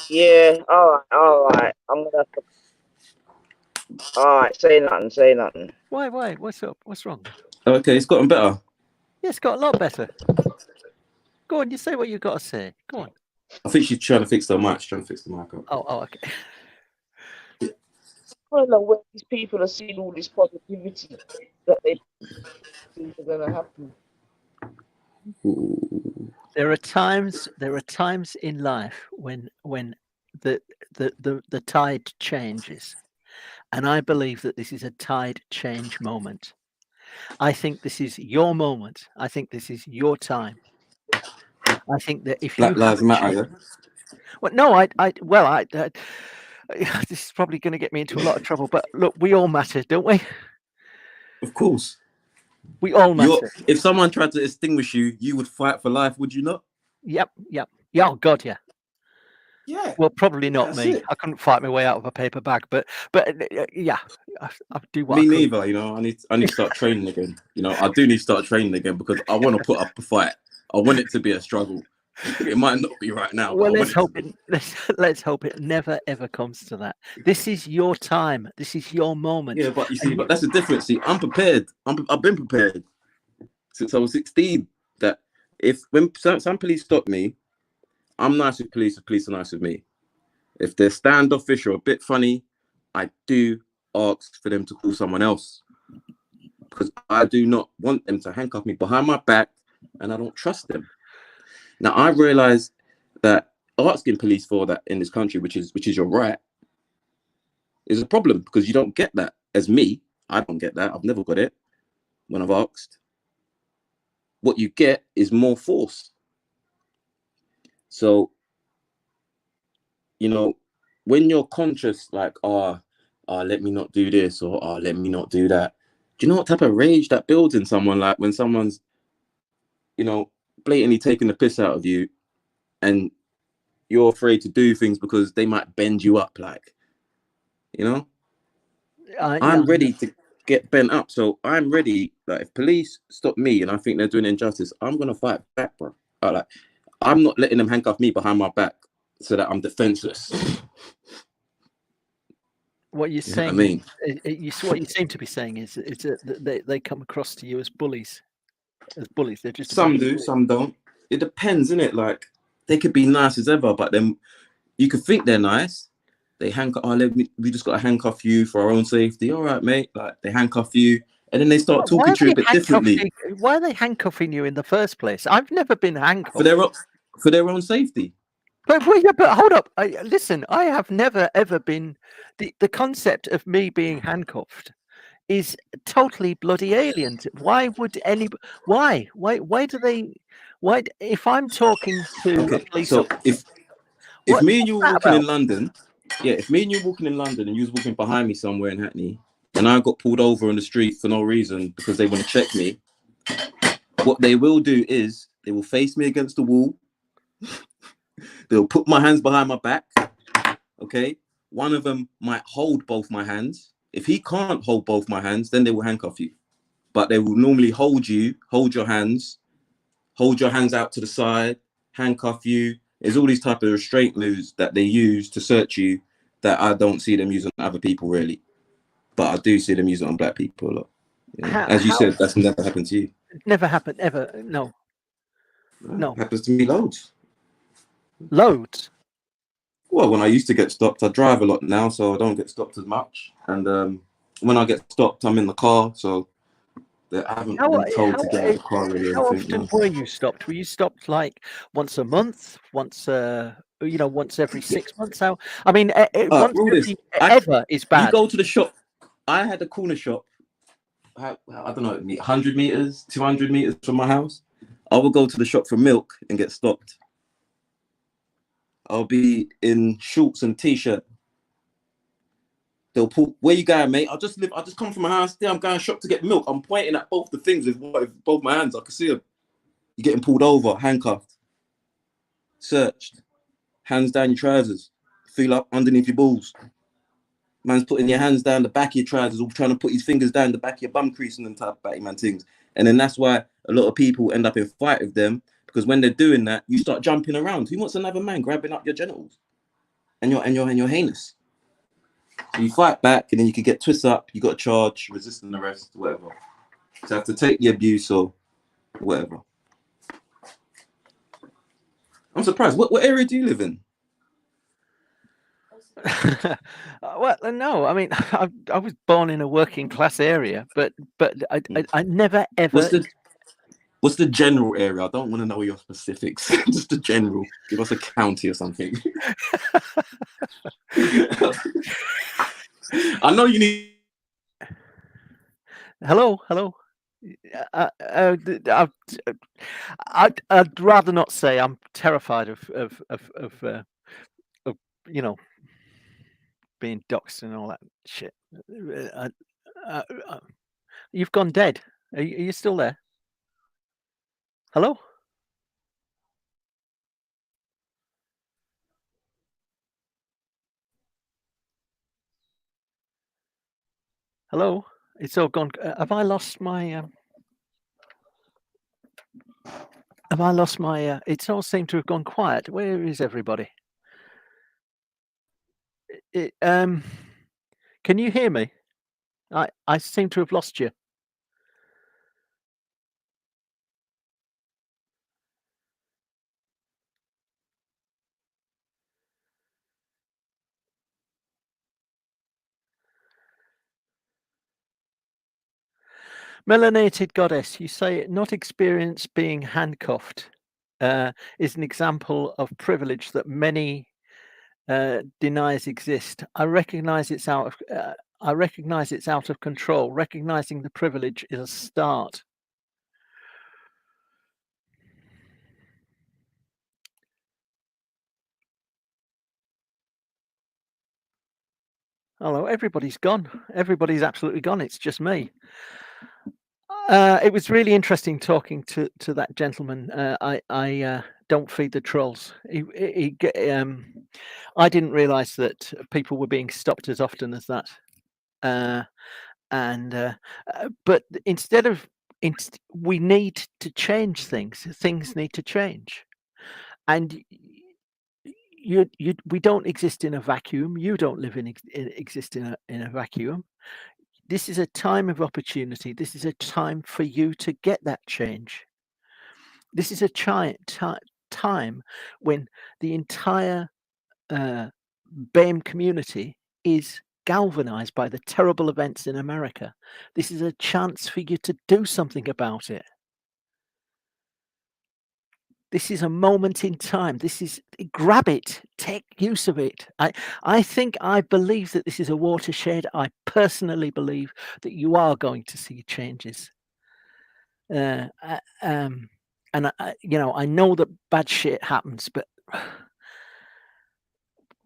yeah, all right. I'm gonna have to. All right, say nothing. Why? What's up? What's wrong? Okay, it's gotten better. Yeah, it's got a lot better. Go on, you say what you got to say. Go on. I think she's trying to fix the mic. Up. Oh, okay. I don't know where these people are seeing all this positivity that they think are gonna happen. There are times in life when the tide changes, and I believe that this is a tide change moment. I think this is your moment. I think this is your time. I think that if Black you Lives Matter. well, no, this is probably going to get me into a lot of trouble. But look, we all matter, don't we? Of course. We all matter. If someone tried to extinguish you, you would fight for life, would you not? Yep. Yeah. Oh God, yeah. Yeah. Well, probably not That's me. it. I couldn't fight my way out of a paper bag, but yeah, I do what Me I could. neither. You know, I need to start training again. You know, I do need to start training again because I want to put up a fight. I want it to be a struggle. It might not be right now. Well, but let's hope it never ever comes to that. This is your time. This is your moment. Yeah, but you see, but that's the difference. See, I'm prepared. I've been prepared since I was 16. That when some police stop me, I'm nice with police. The police are nice with me. If they're standoffish or a bit funny, I do ask for them to call someone else because I do not want them to handcuff me behind my back, and I don't trust them. Now I realize that asking police for that in this country, which is your right, is a problem because you don't get that. As me, I don't get that. I've never got it when I've asked. What you get is more force. So, you know, when you're conscious, like, let me not do this or let me not do that. Do you know what type of rage that builds in someone? Like when someone's, you know, blatantly taking the piss out of you and you're afraid to do things because they might bend you up, like, you know? I'm ready to get bent up. So I'm ready. Like if police stop me and I think they're doing injustice, I'm going to fight back, bro. I'm not letting them handcuff me behind my back so that I'm defenseless. What you're saying, what you seem to be saying is that they come across to you as bullies. They're just some do, some don't. It depends, innit? Like they could be nice as ever, but then you could think they're nice. They handcuff. We just got to handcuff you for our own safety. All right, mate. Like they handcuff you, and then they start talking to you a bit differently. Why are they handcuffing you in the first place? I've never been handcuffed for their own safety. But hold up. Listen, I have never ever been. The concept of me being handcuffed is totally bloody alien. Why would anybody? Why? Why do they? Why? If I'm talking to a police officer, if me and you were walking in London Yeah, if me and you walking in London and you was walking behind me somewhere in Hackney, and I got pulled over on the street for no reason because they want to check me, what they will do is they will face me against the wall. They'll put my hands behind my back. Okay, one of them might hold both my hands. If he can't hold both my hands, then they will handcuff you. But they will normally hold you, hold your hands out to the side, handcuff you. There's all these type of restraint moves that they use to search you that I don't see them using on other people really, but I do see them using on black people a lot. Yeah. As you said, that's never happened to you. Never happened, ever. No. No. It happens to me loads. Loads? Well, when I used to get stopped, I drive a lot now, so I don't get stopped as much. And when I get stopped, I'm in the car, so I haven't been told to get out of the car really. How often were you stopped? Were you stopped like once a month, once once every 6 months? How? I mean, once ever is bad. You go to the shop. I had a corner shop. I don't know, 100 meters, 200 meters from my house. I would go to the shop for milk and get stopped. I'll be in shorts and t-shirt. They'll pull, where you going, mate? I just come from my house. There, I'm going shop to get milk. I'm pointing at both the things with both my hands. I can see them. You're getting pulled over, handcuffed, searched, hands down your trousers, feel up underneath your balls. Man's putting your hands down the back of your trousers, or trying to put his fingers down the back of your bum crease and them type of batty man things. And then that's why a lot of people end up in fight with them, because when they're doing that, you start jumping around. Who wants another man grabbing up your genitals and your heinous? So you fight back, and then you can get twisted up. You got a charge, resisting arrest, whatever. So you have to take the abuse or whatever. I'm surprised. What area do you live in? Well, no. I mean, I was born in a working class area, but I never ever. What's the general area? I don't want to know your specifics. Just the general. Give us a county or something. I know you need. Hello. I'd rather not say. I'm terrified of being doxxed and all that shit. You've gone dead. Are you still there? Hello? Hello? It's all gone. Have I lost my? Have I lost my? It's all seemed to have gone quiet. Where is everybody? Can you hear me? I seem to have lost you. Melanated goddess, you say not experience being handcuffed is an example of privilege that many denies exist. I recognize it's out of control. Recognizing the privilege is a start. Hello, everybody's gone. Everybody's absolutely gone. It's just me. It was really interesting talking to that gentleman. I don't feed the trolls. I didn't realize that people were being stopped as often as that. But we need to change things. Things need to change, and we don't exist in a vacuum. You don't exist in a vacuum. This is a time of opportunity. This is a time for you to get that change. This is a time when the entire BAME community is galvanized by the terrible events in America. This is a chance for you to do something about it. This is a moment in time. Grab it, take use of it. I believe that this is a watershed. I personally believe that you are going to see changes. And I know that bad shit happens, but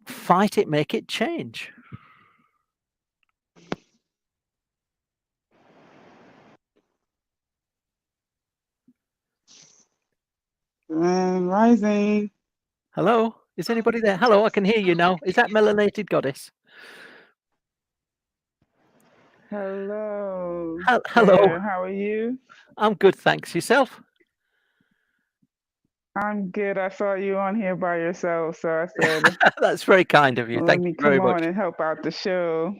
fight it, make it change. Grand Rising. Hello, is anybody there? Hello, I can hear you now. Is that Melanated Goddess? Hello. Hello. There. How are you? I'm good, thanks. Yourself? I'm good. I saw you on here by yourself, so I said, That's very kind of you. let Thank me you very come on much. and help out the show.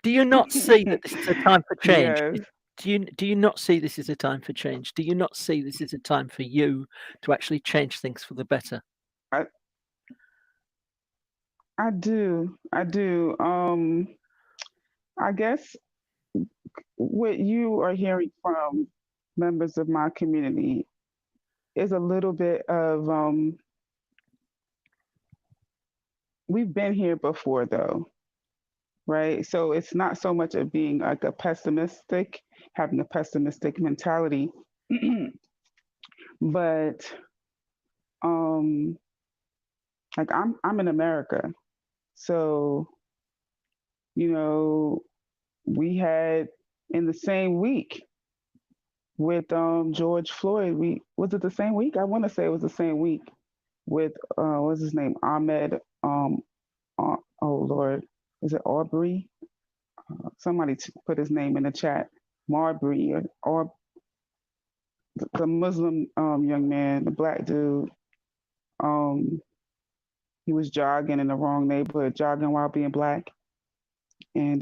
Do you not see that this is a time for change? Yes. Do you not see this is a time for change? Do you not see this is a time for you to actually change things for the better? I do. I do. I guess what you are hearing from members of my community is a little bit of we've been here before though, right? So it's not so much of being like having a pessimistic mentality, but like I'm in America. So, you know, we had in the same week with George Floyd, was it the same week? I want to say it was the same week with what's his name? Ahmed oh Lord, is it Aubrey? Somebody put his name in the chat. Marbury or the Muslim young man, the black dude. Um, he was jogging in the wrong neighborhood, jogging while being black, and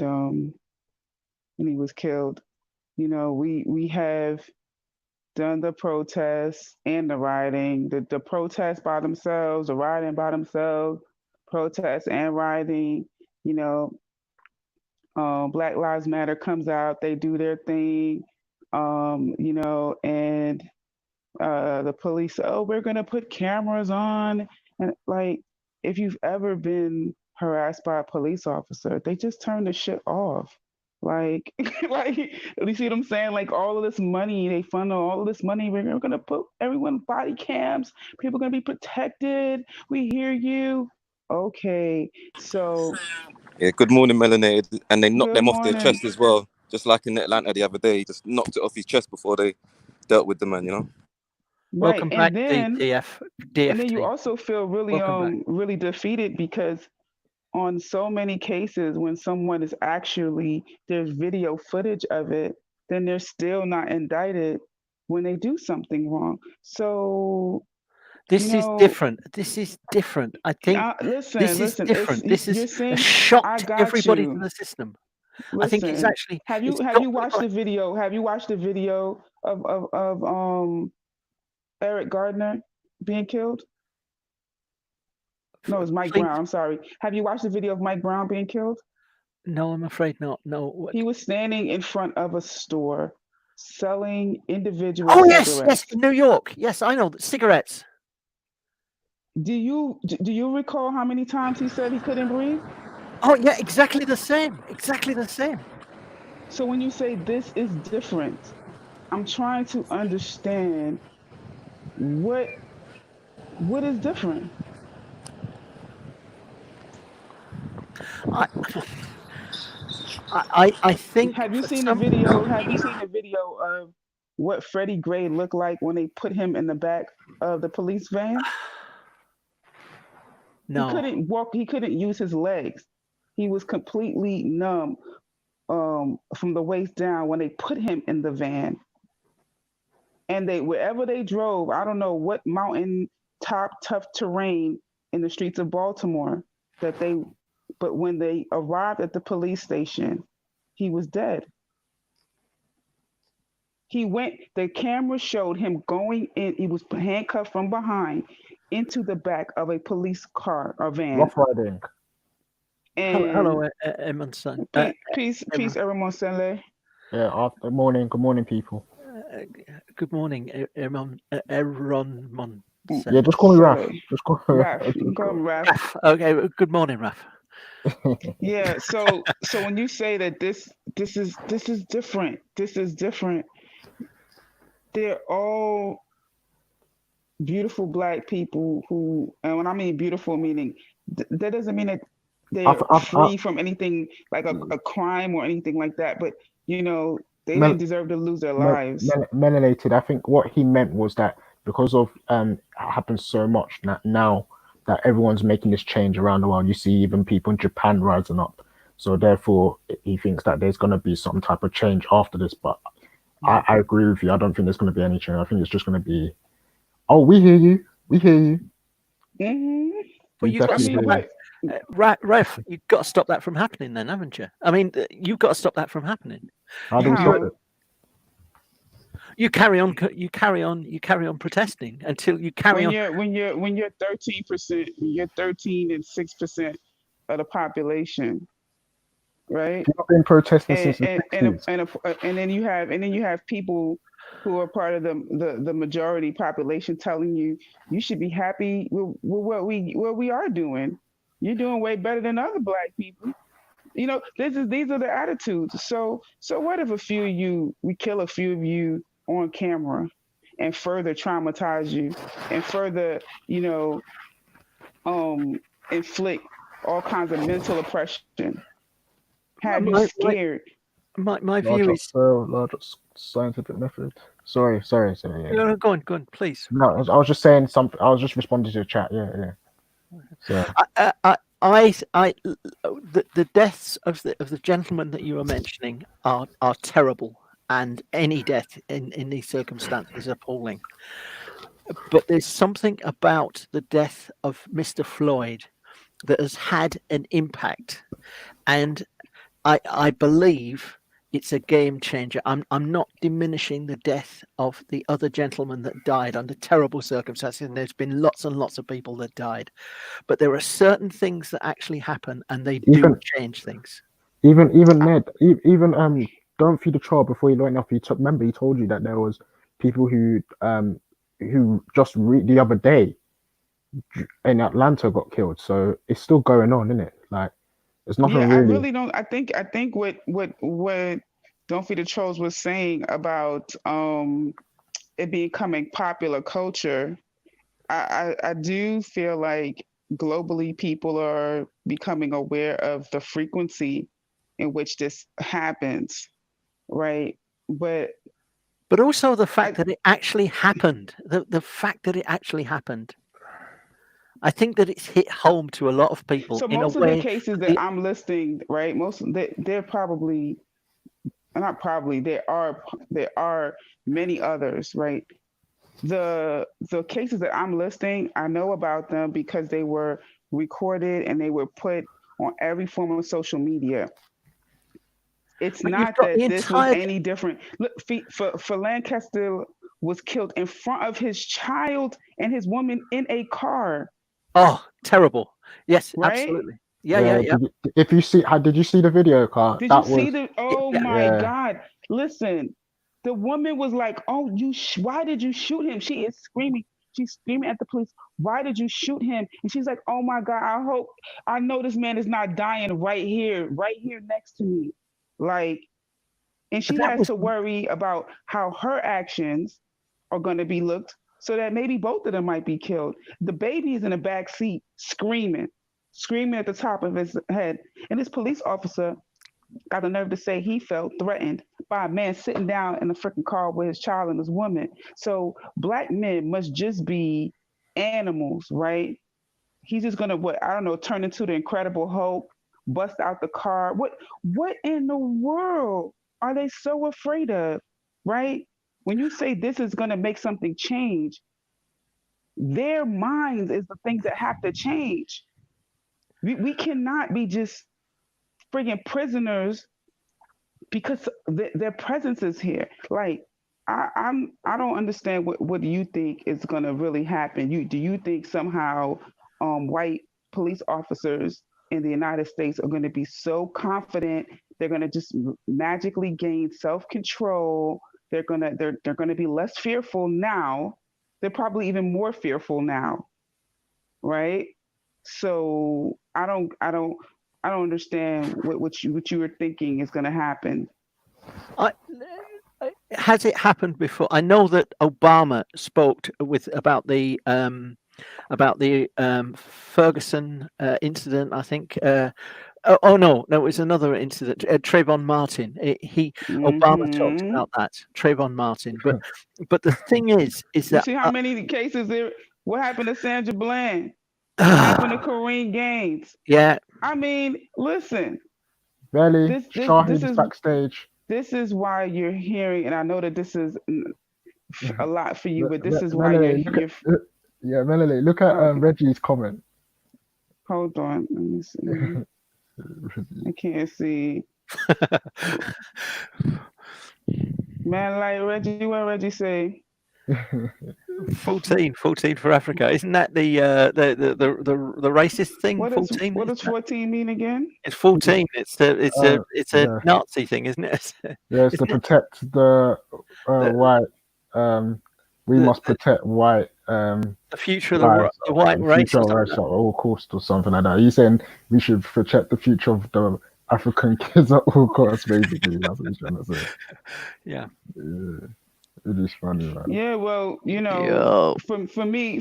he was killed. You know, we have done the protests and the rioting, the protests by themselves, the rioting by themselves, protests and rioting. You know, Black Lives Matter comes out, they do their thing, you know, and the police say, oh, we're going to put cameras on. And like, if you've ever been harassed by a police officer, they just turn the shit off. Like, like, you see what I'm saying? Like, all of this money, they funnel all of this money. We're going to put everyone body cams. People are going to be protected. We hear you. Okay. So, Yeah, good morning, Melanated. And they knocked good them off their morning. chest as well, just like in Atlanta the other day. He just knocked it off his chest before they dealt with the man, you know? Right. Welcome back, DF. And then you DFT. also feel really Welcome back. really defeated because on so many cases when someone is actually there's video footage of it, then they're still not indicted when they do something wrong. So This is different. This is different. I think listen, this is listen. different. This You're is a saying shock I to got everybody to you. the system. I think it's Listen, actually have it's you watched the video? Have you watched the video of Eric Gardner being killed? No, it's Mike Brown. I'm sorry. Have you watched the video of Mike Brown being killed? No, I'm afraid not. No. What? He was standing in front of a store selling individual Oh cigarettes. yes, in New York. Yes, I know cigarettes. Do you recall how many times he said he couldn't breathe? Oh yeah, exactly the same. Exactly the same. So when you say this is different, I'm trying to understand what is different. I think. Have you seen the video? Have you seen the video of what Freddie Gray looked like when they put him in the back of the police van? No. He couldn't walk. He couldn't use his legs. He was completely numb from the waist down when they put him in the van. And they wherever they drove, I don't know what mountain top tough terrain in the streets of Baltimore but when they arrived at the police station, he was dead. The camera showed him going in, he was handcuffed from behind into the back of a police car or van. Rough riding. And hello, Emerson. Peace, Eremonsenle. Yeah, good morning, people. Good morning, Aaron Mon. Yeah, just call me Raf. Just call me Raf. You can call him Raf. Okay, good morning, Raf. Yeah, so when you say that this is different, they're all beautiful black people who, and when I mean beautiful, meaning that doesn't mean that I've, they're I've, I, free from anything like a crime or anything like that. But they Mel, didn't deserve to lose their lives. melanated. I think what he meant was that because of it happens so much now that everyone's making this change around the world. You see even people in Japan rising up. So therefore, he thinks that there's going to be some type of change after this. But I agree with you. I don't think there's going to be any change. I think it's just going to be, oh, we hear you. We hear you. Hmm. But We you've got to definitely stop hear that. But Ref, you've got to stop that from happening then, haven't you? I mean, you've got to stop that from happening. you. How do we stop how? it? You carry on protesting until you carry When on. you're 13%, you're 13 and 6% of the population, right? People have been protesting and since the and and '60s. and then you have people who are part of the majority population telling you you should be happy with what we are doing. You're doing way better than other black people. These are the attitudes. So what if we kill a few of you on camera and further traumatize you and further, you know, inflict all kinds of mental oppression, have you My, my, scared. my view is. Larger scientific method. Sorry. Yeah. No, go on, please. No, I was just saying something. I was just responding to the chat. Yeah. So The deaths of the gentlemen that you are mentioning are terrible, and any death in these circumstances is appalling. But there's something about the death of Mr. Floyd that has had an impact, and I believe it's a game changer. I'm not diminishing the death of the other gentleman that died under terrible circumstances, and there's been lots and lots of people that died. But there are certain things that actually happen, and they do even change things. even Ned, even don't feed the child before you know enough. Remember he told you that there was people who just the other day in Atlanta got killed. So it's still going on, isn't it? Like there's nothing Yeah, I really. really don't. I think what Don't Feed the Trolls was saying about it becoming popular culture. I do feel like globally people are becoming aware of the frequency in which this happens, right? But But also the fact I that it actually happened. The fact that it actually happened. I think that it's hit home to a lot of people so in a most of the way. cases that The, I'm listing, right? They're probably not probably there are many others, right? The cases that I'm listing, I know about them because they were recorded and they were put on every form of social media. It's but you've not got the that this was entire. any different. Look, for Lancaster was killed in front of his child and his woman in a car, Oh, terrible. Yes, right? absolutely. Yeah. Yeah. If you see, did you see the video, Car? Did you That see was the? Oh Yeah. my yeah. God! Listen, the woman was like, "Oh, why did you shoot him?" She is screaming. She's screaming at the police. Why did you shoot him? And she's like, "Oh my God! I know this man is not dying right here next to me." Like, and she That has was. to worry about how her actions are going to be looked, so that maybe both of them might be killed. The baby is in the back seat screaming at the top of his head, and this police officer got the nerve to say he felt threatened by a man sitting down in the freaking car with his child and his woman. So black men must just be animals, right? He's just gonna what I don't know, turn into the Incredible Hulk, bust out the car. What in the world are they so afraid of, right? When you say this is gonna make something change, their minds is the things that have to change. We cannot be just friggin' prisoners because their presence is here. Like I don't understand what do you think is gonna really happen. Do you think somehow white police officers in the United States are going to be so confident they're going to just magically gain self control? They're gonna be less fearful now. They're probably even more fearful now, right? So I don't understand what you were thinking is going to happen. I, has it happened before? I know that Obama spoke about the Ferguson incident. I think. Oh no, it was another incident. Trayvon Martin. Obama talked Hmm. about that. Trayvon Martin. But the thing is You that see how many cases there? What happened to Sandra Bland? What happened to Kareem Gaines? yeah, I mean, listen. Really, This this this Shahid's is backstage. this is why you're hearing, and I know that this is a lot for you, but this is why Melanie, look at yeah, Melanie, look at okay. Reggie's comment. Hold on, let me see. I can't see. Man, like Reggie, what Reggie say? 14 for Africa. Isn't that the racist thing? What 14. does 14 mean again? It's 14. It's a Yeah, Nazi thing, isn't it? yeah, it's to Isn't it? protect the The, white. We the, must the, protect white the future of lives, the white race future or of something race like at all costs or something like that. He's saying we should protect the future of the African kids at all costs. Basically, that's what he's trying to say. that. Yeah. Yeah, it is funny, man. Yeah, well, Yo. for me,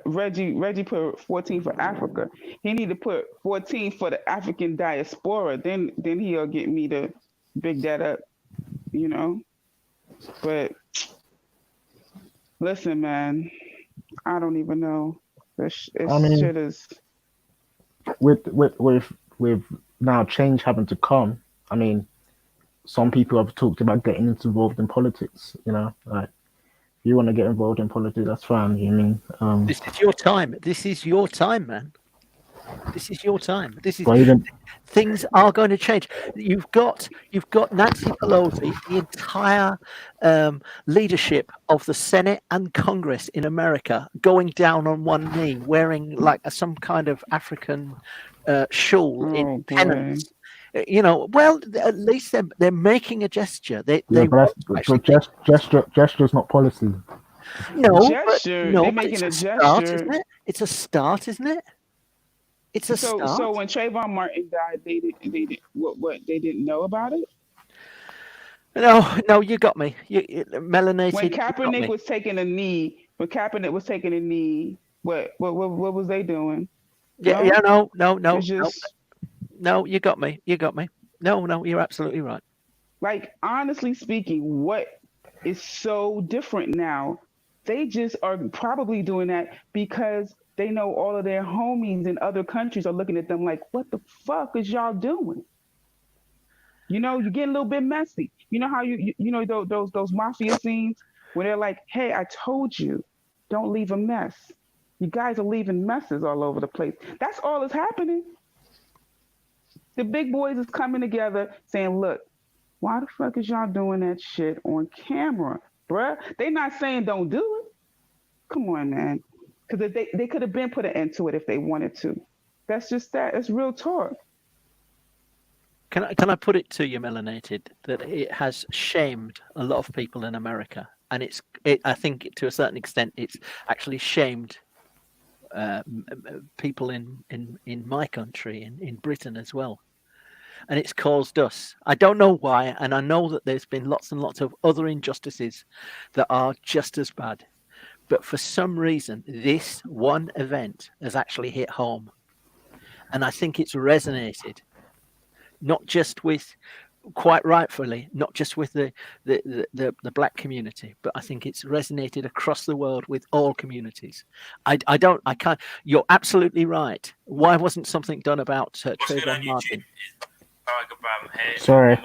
Reggie put 14 for Africa. He need to put 14 for the African diaspora. Then he'll get me to big that up, you know. But listen, man, I don't even know. I mean, Shit is. with now change having to come. I mean, some people have talked about getting involved in politics. You know, like if you want to get involved in politics, that's fine. You mean, This is your time. This is your time, man. This is your time. but even Things are going to change. You've got Nancy Pelosi, the entire leadership of the Senate and Congress in America, going down on one knee, wearing like some kind of African shawl in Oh boy. penance. Well, at least they're making a gesture. They yeah, want but to actually gesture's not policy. Gesture. They're but making it's a a start, gesture. isn't it? It's a start, isn't it? It's a So start. when Trayvon Martin died, they didn't what they didn't know about it. No, you got me. Melanated. When You got Kaepernick me. was taking a knee, what was they doing? Yeah, no. It's just No, you got me. No, you're absolutely right. like honestly speaking, what is so different now? They just are probably doing that because they know all of their homies in other countries are looking at them like, what the fuck is y'all doing? You get a little bit messy. You know how you know those mafia scenes where they're like, "Hey, I told you, don't leave a mess. You guys are leaving messes all over the place." That's all that's happening. The big boys is coming together saying, "Look, why the fuck is y'all doing that shit on camera, bruh?" They not saying don't do it. Come on, man. Because they could have been put an end to it if they wanted to. That's just that. It's real talk. Can I put it to you, Melanated, that it has shamed a lot of people in America, and I think to a certain extent it's actually shamed people in my country, in Britain as well, and it's caused us. I don't know why, and I know that there's been lots and lots of other injustices that are just as bad, but for some reason this one event has actually hit home, and I think it's resonated. Not just with, quite rightfully, not just with the black community, but I think it's resonated across the world with all communities. I can't. You're absolutely right. Why wasn't something done about Trayvon Martin? Sorry.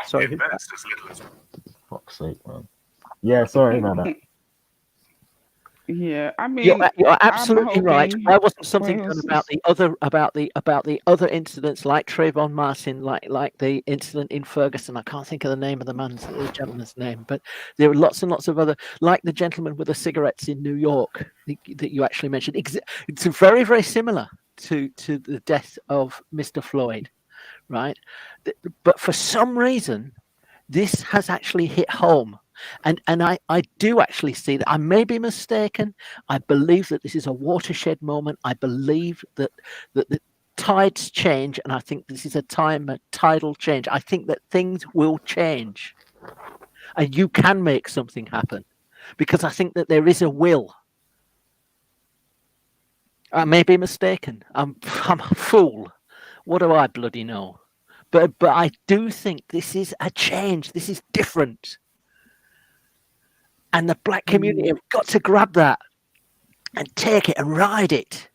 Sorry. Fuck's sake, man. Yeah, sorry about that. Yeah, I mean, You're absolutely right. hoping- Why wasn't something well, done it's- about the other incidents like Trayvon Martin, like the incident in Ferguson? I can't think of the name of the gentleman's name, but there were lots and lots of other, like the gentleman with the cigarettes in New York that you actually mentioned. It's very, very similar to the death of Mr. Floyd, right? But for some reason, this has actually hit home. And I do actually see that. I may be mistaken. I believe that this is a watershed moment. I believe that the tides change, and I think this is a tidal change. I think that things will change, and you can make something happen, because I think that there is a will. I may be mistaken. I'm a fool. What do I bloody know? But I do think this is a change. This is different. And the black community have got to grab that and take it and ride it.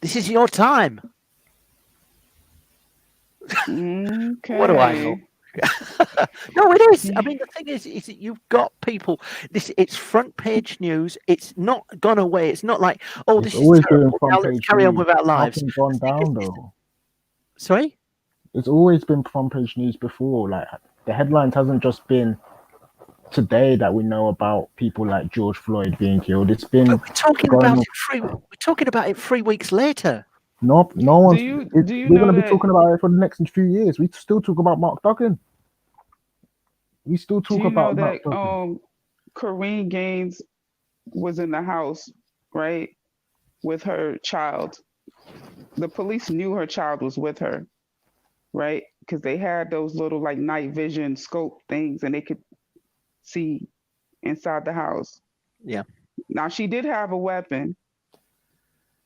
This is your time. What do I know? Okay. No, it is. I mean, the thing is that you've got people. It's front page news. It's not gone away. It's not like, oh, It's this is always been terrible. Now front let's page carry on news. with our lives. Nothing gone The thing down is, though. sorry? It's always been front page news before. Like the headlines hasn't just been today that we know about people like George Floyd being killed. It's been But we're talking going about on. it we're talking about it 3 weeks later. No Do one's. you We're know going to be that? talking about it for the next few years. We still talk about Mark Duggan. We still Do talk you know about Mark that Duggan. Corrine Gaines was in the house, right, with her child? The police knew her child was with her, right? Because they had those little like night vision scope things, and they could see inside the house. Yeah. Now she did have a weapon.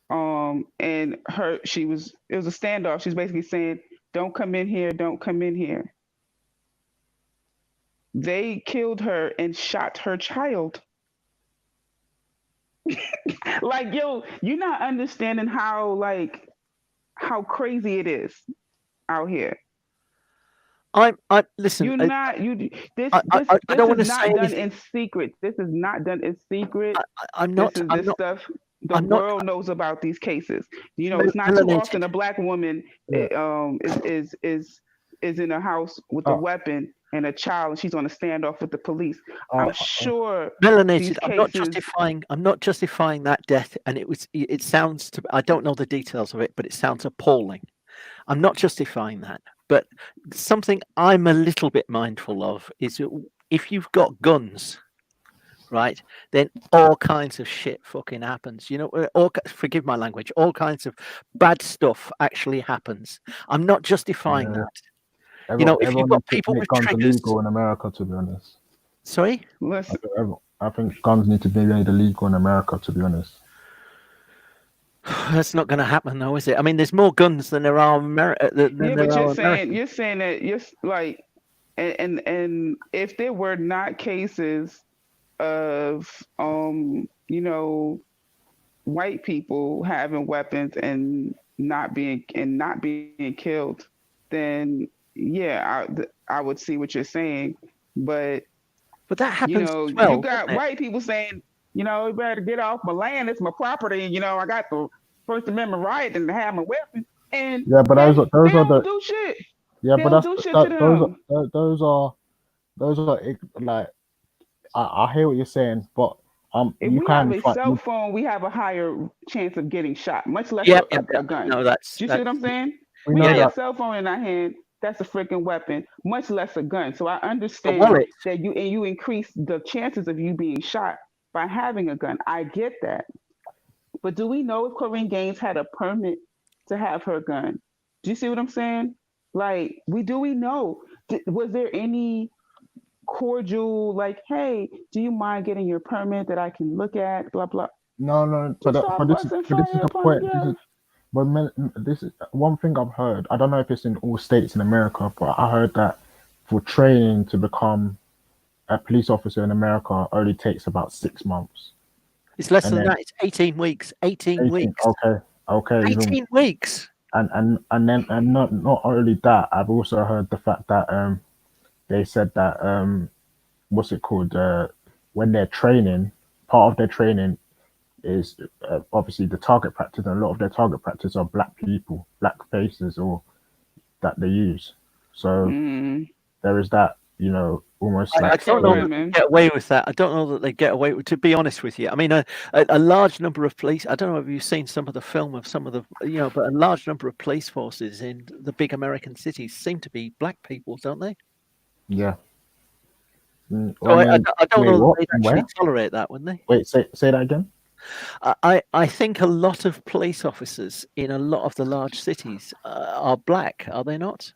And it was a standoff. She's basically saying, "Don't come in here, don't come in here." They killed her and shot her child. Like, yo, you're not understanding how crazy it is out here. I listen. You're not you this I this I this don't want is to say not done anything. in secret. This is not done in secret. I'm This not. is I'm this not. stuff the I'm not. world knows about these cases. You know, it's not too Melanated. often a black woman Yeah. is in a house with a Uh, weapon and a child, and she's on a standoff with the police. I'm sure Melanated. these I'm not cases. justifying. I'm not justifying that death. And it was. It sounds to. I don't know the details of it, but it sounds appalling. I'm not justifying that. But something I'm a little bit mindful of is if you've got guns, right, then all kinds of shit fucking happens. You know, forgive my language, all kinds of bad stuff actually happens. I'm not justifying yeah. that. You know, if you've Everyone got needs to people make with guns triggers. illegal in America, to be honest. Sorry? Listen, I think guns need to be made illegal in America, to be honest. That's not going to happen, though, is it? I mean, there's more guns than there are than yeah, there but are Americans. you're saying that you're like, and if there were not cases of white people having weapons and not being killed, then yeah, I would see what you're saying. But that happens as you well, got doesn't it? white people saying, you better get off my land, it's my property, I got the First Amendment right and to have my weapon, and Yeah, but they those are don't the do shit. yeah, They but don't do shit to them. those are like I hear what you're saying, but If you we have can a find cell phone, we have a higher chance of getting shot, much less Yeah. a gun. No, Do you see what I'm saying? we We know have yeah. a cell phone in our hand. That's a freaking weapon, much less a gun. So I A understand wallet. that you increase the chances of you being shot by having a gun. I get that. But do we know if Corinne Gaines had a permit to have her gun? Do you see what I'm saying? Like, we know? Was there any cordial, like, hey, do you mind getting your permit that I can look at? Blah blah. no, Just start busting but this is fire the upon point. This together. is but this is one thing I've heard. I don't know if it's in all states in America, but I heard that for training to become a police officer in America only takes about 6 months. It's less And than then that. It's 18 weeks. 18 18, weeks. okay, even 18 weeks. and not only that, I've also heard the fact that they said that what's it called when they're training, part of their training is obviously the target practice, and a lot of their target practice are black people, black faces, or that they use. So there is that, almost I like Black don't know that programming. they get away with that. I don't know that they get away with. To be honest with you, I mean, a large number of police. I don't know if you've seen some of the film of some of the, but a large number of police forces in the big American cities seem to be black people, don't they? yeah. So I mean, I don't wait, know that what? they'd actually Where? tolerate that, wouldn't they? Wait, say that again. I think a lot of police officers in a lot of the large cities are black, are they not?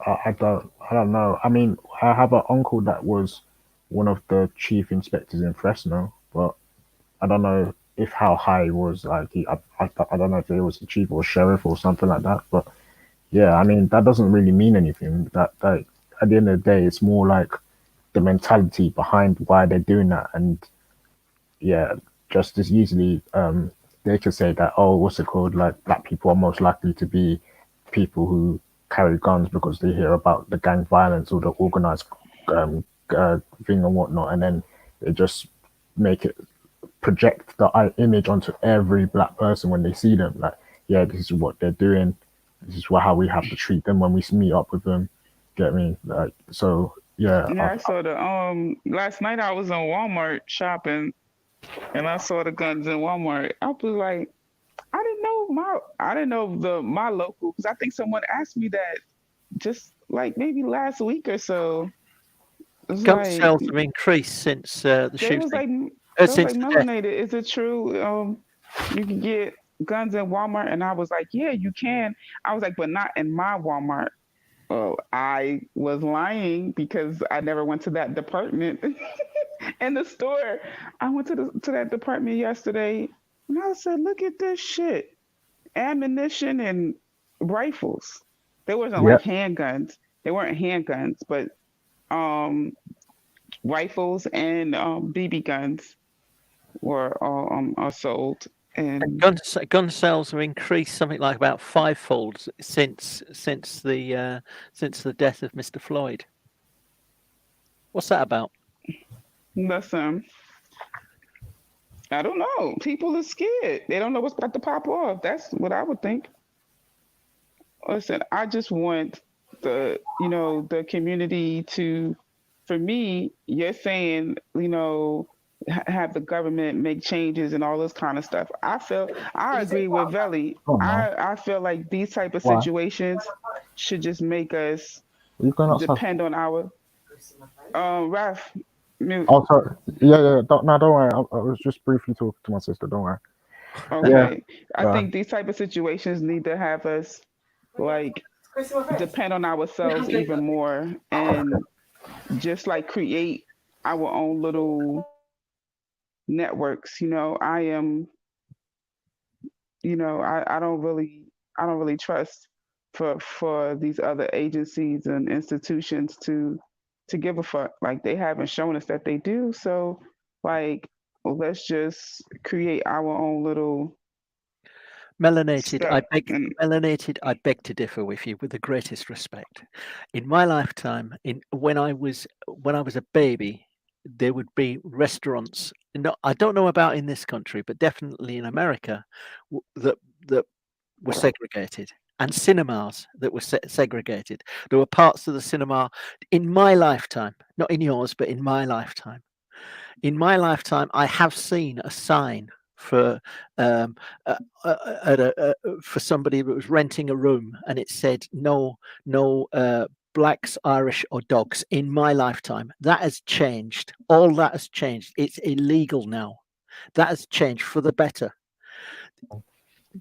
I don't know. I mean, I have an uncle that was one of the chief inspectors in Fresno, but I don't know if how high it was. Like I don't know if it was a chief or sheriff or something like that. But yeah, I mean that doesn't really mean anything. That at the end of the day, it's more like the mentality behind why they're doing that. And yeah, just as easily they could say that, oh, what's it called? Like black people are most likely to be people who carry guns because they hear about the gang violence or the organized um, thing and whatnot, and then they just make it project the image onto every black person when they see them. Like, yeah, this is what they're doing. This is how we have to treat them when we meet up with them. Get me? Like, so yeah, Yeah, I saw the last night I was in Walmart shopping and I saw the guns in Walmart. I was like, I didn't know my local because I think someone asked me that just like maybe last week or so. It's Gun like sales have increased since the they was shooting. like they was Since like the death. melanated. Is it true? You can get guns in Walmart, and I was like, yeah, you can. I was like, but not in my Walmart. Oh, I was lying because I never went to that department in the store. I went to that department yesterday, and I said, look at this shit, ammunition and rifles. They wasn't yeah, like handguns. They weren't handguns, but um rifles and BB guns were all are sold. And And gun sales have increased something like about fivefold since the death of Mr. Floyd. What's that about? listen, I don't know. People are scared. They don't know what's about to pop off. That's what I would think. Listen, I just want the community to, for me, you're saying, have the government make changes and all this kind of stuff. I agree with Veli. oh no, I feel like these type of why? situations should just make us Are you going outside? depend on our, Raf, mute. Oh, sorry. Yeah. Don't worry. I was just briefly talking to my sister. Don't worry. Yeah. Okay. I Uh, think these type of situations need to have us like depend on ourselves even more and just like create our own little networks. I don't really trust for these other agencies and institutions to give a fuck. Like they haven't shown us that they do. So like let's just create our own little Melanated, stuff. And I beg to differ with you with the greatest respect. In my lifetime, in when I was a baby, there would be restaurants. No, I don't know about in this country, but definitely in America, that were segregated, and cinemas that were segregated. There were parts of the cinema in my lifetime, not in yours, but in my lifetime. In my lifetime, I have seen a sign for um, for somebody that was renting a room, and it said no blacks, Irish, or dogs. In my lifetime, that has changed. All that has changed. It's illegal now. That has changed for the better.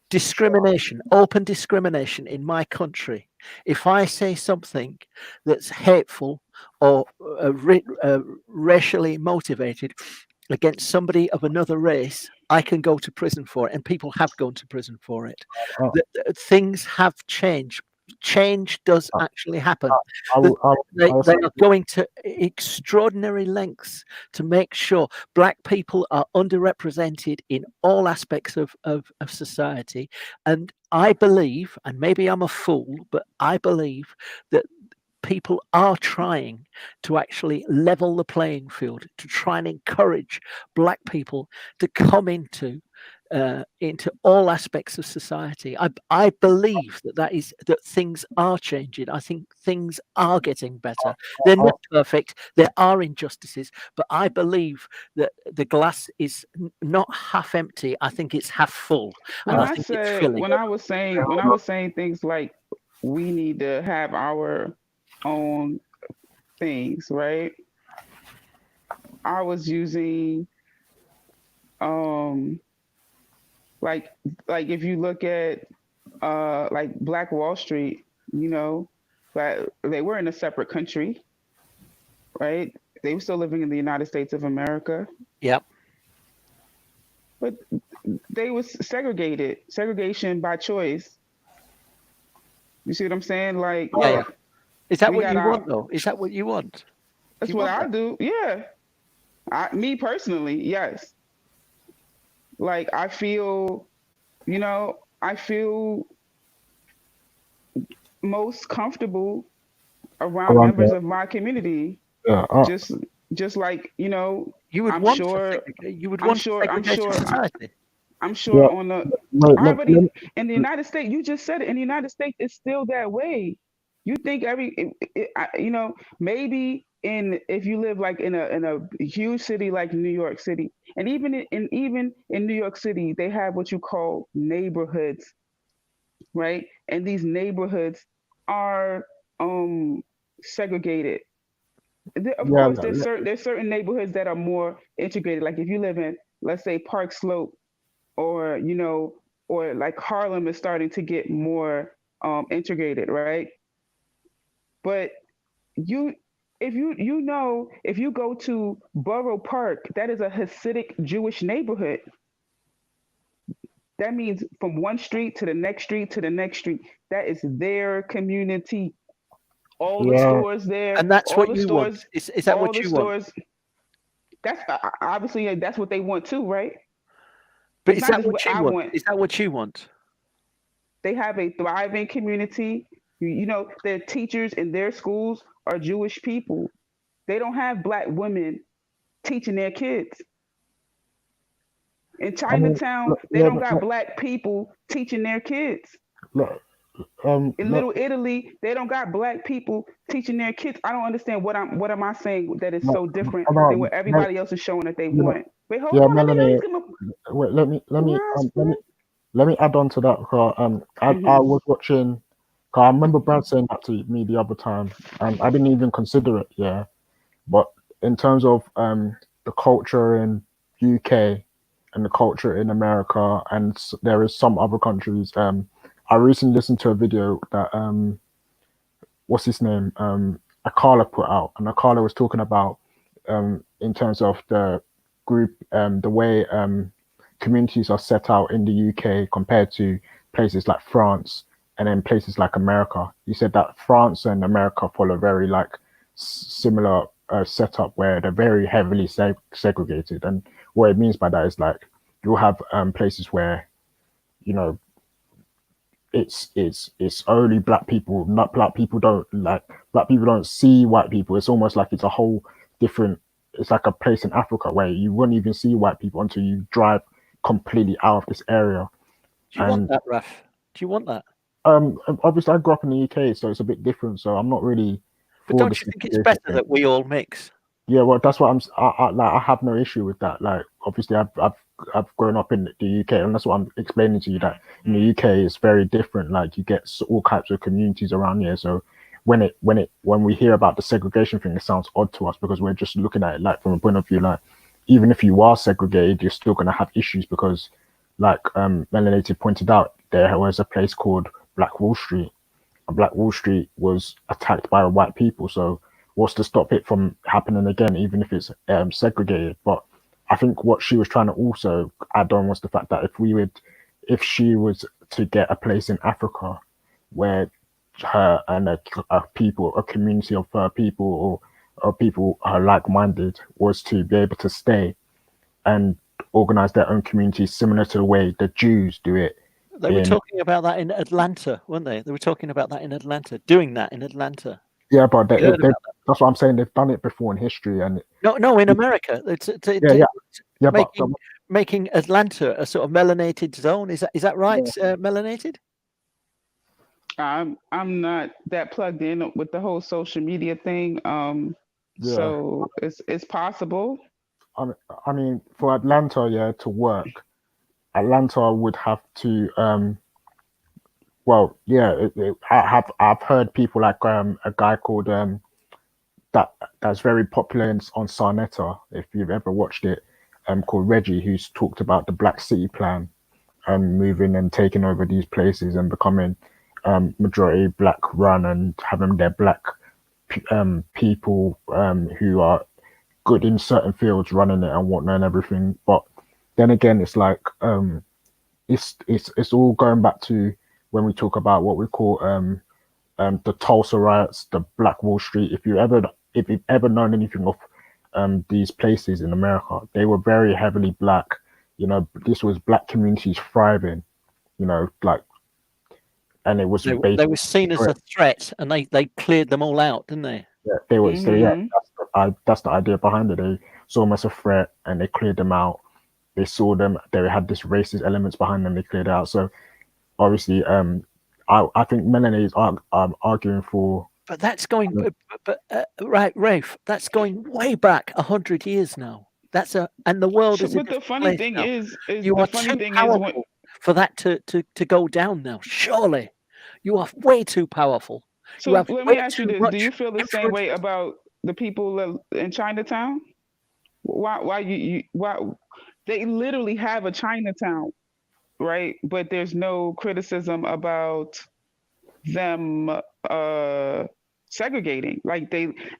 Discrimination, open discrimination in my country. If I say something that's hateful or racially motivated against somebody of another race, I can go to prison for it, and people have gone to prison for it. uh, Things have changed. Change does uh, actually happen. I The- will. I They, will they say, are going to extraordinary lengths to make sure black people are underrepresented in all aspects of society. And I believe, and maybe I'm a fool, but I believe that people are trying to actually level the playing field to try and encourage black people to come into all aspects of society. I believe that things are changing. I think things are getting better. They're I, not perfect. There are injustices, but I believe that the glass is not half empty. I think it's half full, and I think it's filling. when I was saying things like we need to have our own things, right? I was using um like if you look at like Black Wall Street, but they were in a separate country, right? They were still living in the United States of America, Yep. but they was segregated, segregation by choice. You see what I'm saying? Like, Yeah. look, Is that we what got you our. want, though? Is that what you want? Do That's you what want I that? do. Yeah, me personally, yes. Like I feel, I feel most comfortable around Around members there. of my community. Yeah. Just, just like You would I'm want a sure, you would I'm want a sure, I'm segregated sure, society. I'm Yeah. sure on the. Wait, I already in the United States. You just said it. In the United States, it's still that way. You think maybe in if you live like in a huge city like New York City, and even in New York City, they have what you call neighborhoods, right? And these neighborhoods are segregated. Of yeah. course, there's certain neighborhoods that are more integrated. Like if you live in, let's say, Park Slope, or or like Harlem is starting to get more integrated, right? But you, if you go to Borough Park, that is a Hasidic Jewish neighborhood. That means from one street to the next street to the next street, that is their community. All the Yeah. stores there, And that's what you want. Is that all what the you want? stores. That's obviously that's what they want too, right? But It's is not that just what what you I want? want. Is that what you want? They have a thriving community. Their teachers in their schools are Jewish people. They don't have black women teaching their kids. In I mean, Chinatown, look, they yeah, don't but got black people teaching their kids. look, In look, Little Italy, they don't got black people teaching their kids. I don't understand what am I saying that is look, so different come than on, what everybody else is showing that they you know, want. Wait, hold yeah, on. Let me know Melanie. he's gonna Wait, Ras, bro. let me add on to that. 'Cause, I Hmm. was watching. 'Cause I remember Brad saying that to me the other time, and I didn't even consider it. Yeah, but in terms of the culture in UK and the culture in America, and there is some other countries. I recently listened to a video that what's his name? Akala put out, and Akala was talking about in terms of the group, the way communities are set out in the UK compared to places like France and then places like America. You said that France and America follow very like similar setup where they're very heavily segregated, and what it means by that is like you'll have places where you know it's only black people. Not black people don't like black people don't see white people. It's almost like it's a whole different. It's like a place in Africa where you wouldn't even see white people until you drive completely out of this area. Do you want And that, Raf? Do you want that? obviously I grew up in the UK, so it's a bit different. So I'm not really But for the don't you think it's better segregation thing. that we all mix? Yeah, well, that's what like. I have no issue with that. Like, obviously, I've grown up in the UK, and that's what I'm explaining to you. That in the UK, it's very different. Like, you get all types of communities around here. So, when we hear about the segregation thing, it sounds odd to us because we're just looking at it like from a point of view like, even if you are segregated, you're still gonna have issues because, like Melanated pointed out, there was a place called Black Wall Street, and Black Wall Street was attacked by white people. So what's to stop it from happening again, even if it's segregated? But I think what she was trying to also add on was the fact that if she was to get a place in Africa where her and a community of her people or people are like-minded was to be able to stay and organize their own community similar to the way the Jews do it They were in. talking about that in Atlanta, weren't they? They were talking about that in Atlanta, doing that in Atlanta. Yeah, but You heard about that? that's what I'm saying. They've done it before in history, and No, in America, yeah, but making Atlanta a sort of melanated zone. Is that right? Melanated? I'm not that plugged in with the whole social media thing. yeah, So it's possible. I mean, for Atlanta, yeah, to work, Atlanta would have to. Well, yeah, I've heard people like a guy called that's very popular on Sarnetta, if you've ever watched it, called Reggie, who's talked about the Black City Plan, moving and taking over these places and becoming majority black run and having their black people who are good in certain fields running it and whatnot and everything. But then again, it's like it's all going back to when we talk about what we call the Tulsa riots, the Black Wall Street. If you've ever known anything of these places in America, they were very heavily black. You know, this was black communities thriving. You know, like, and it was based. They were seen as a threat, and they cleared them all out, didn't they? Yeah, they were. So yeah, Mm-hmm. that's the idea behind it. They saw them as a threat, and they cleared them out. They saw them. They had this racist elements behind them. They cleared it out. So obviously, I think Melanie is arguing for. But that's going, right, Rafe. That's going way back 100 years now. And the world So, is a but the different funny place thing now. is You the are funny too thing is when powerful for that to go down now. Surely, you are way too powerful. You so have let me way ask you too this: do much you feel the same influence. way about the people in Chinatown? Why why they literally have a Chinatown, right? But there's no criticism about them segregating. Like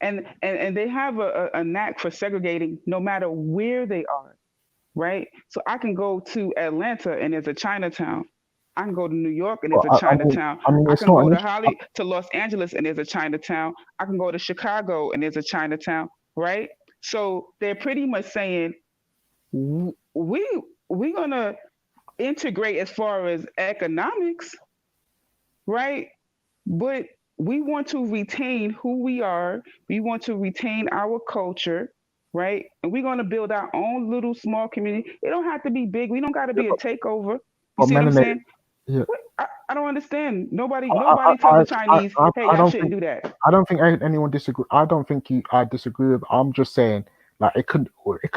and they have a knack for segregating no matter where they are, right? So I can go to Atlanta and there's a Chinatown. I can go to New York and there's a Chinatown. I It's can not go an to issue. to Los Angeles and there's a Chinatown. I can go to Chicago and there's a Chinatown, right? So they're pretty much saying we're gonna integrate as far as economics, right? But we want to retain who we are. We want to retain our culture, right? And we're going to build our own little small community. It don't have to be big. We don't got to Yeah, be a takeover. You but see what I'm Melanie, saying? yeah, What? I don't understand. Nobody I, nobody tells I, the Chinese, hey, I y'all don't shouldn't think do that. anyone disagree. I don't think I disagree with. I'm just saying, like, it could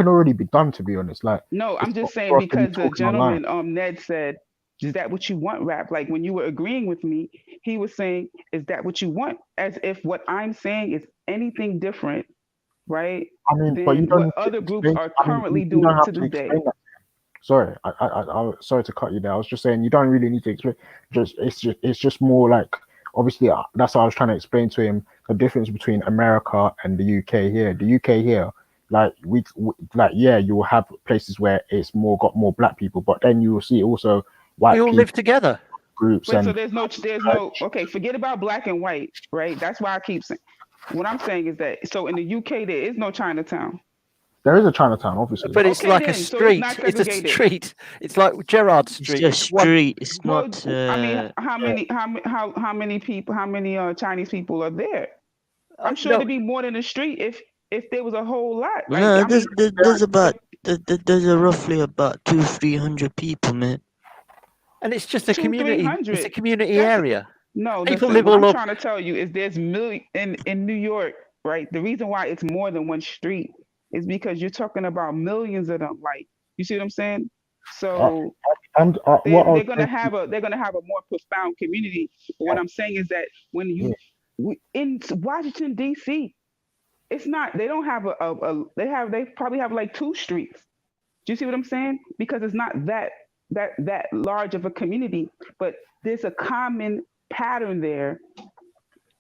already be done. To be honest, like, No, it's I'm not just saying for us to be because the talking online. gentleman Ned said, is that what you want, rap? Like when you were agreeing with me, he was saying, is that what you want? As if what I'm saying is anything different, right? I mean, but you Than don't what need to other groups explain. are I mean, currently you don't doing have to to this day. explain that. Sorry, sorry to cut you there. I was just saying you don't really need to explain. It's just more like obviously that's what I was trying to explain to him the difference between America and the UK here. The UK here, like like yeah, you will have places where it's got more black people, but then you will see also We white all people live together. groups Wait, so and there's no okay, forget about black and white, right? That's why I keep saying what I'm saying is that so in the UK there is no Chinatown. there is a Chinatown, obviously. But it's Okay like a then, so it's not street. It's a segregated. street. It's like Gerrard It's Street. just It's one. street. It's Well, not. I mean, how Yeah. many how many people how many Chinese people are there? I'm sure No, it'd be more than a street if there was a whole lot. Like No, I mean, there's about there's a roughly about 200-300 people, man. and it's just a two three community. It's a hundred. community That's area. no. People Listen, live what I'm all over. trying to tell you is there's million in New York, right? The reason why it's more than one street is because you're talking about millions of them. Like you see what I'm saying? Uh, So and what I was saying, they're gonna have a more profound community. But what I'm saying is that when yeah, in Washington D.C., it's not they don't have they probably have like two streets. Do you see what I'm saying? Because it's not that large of a community, but there's a common pattern there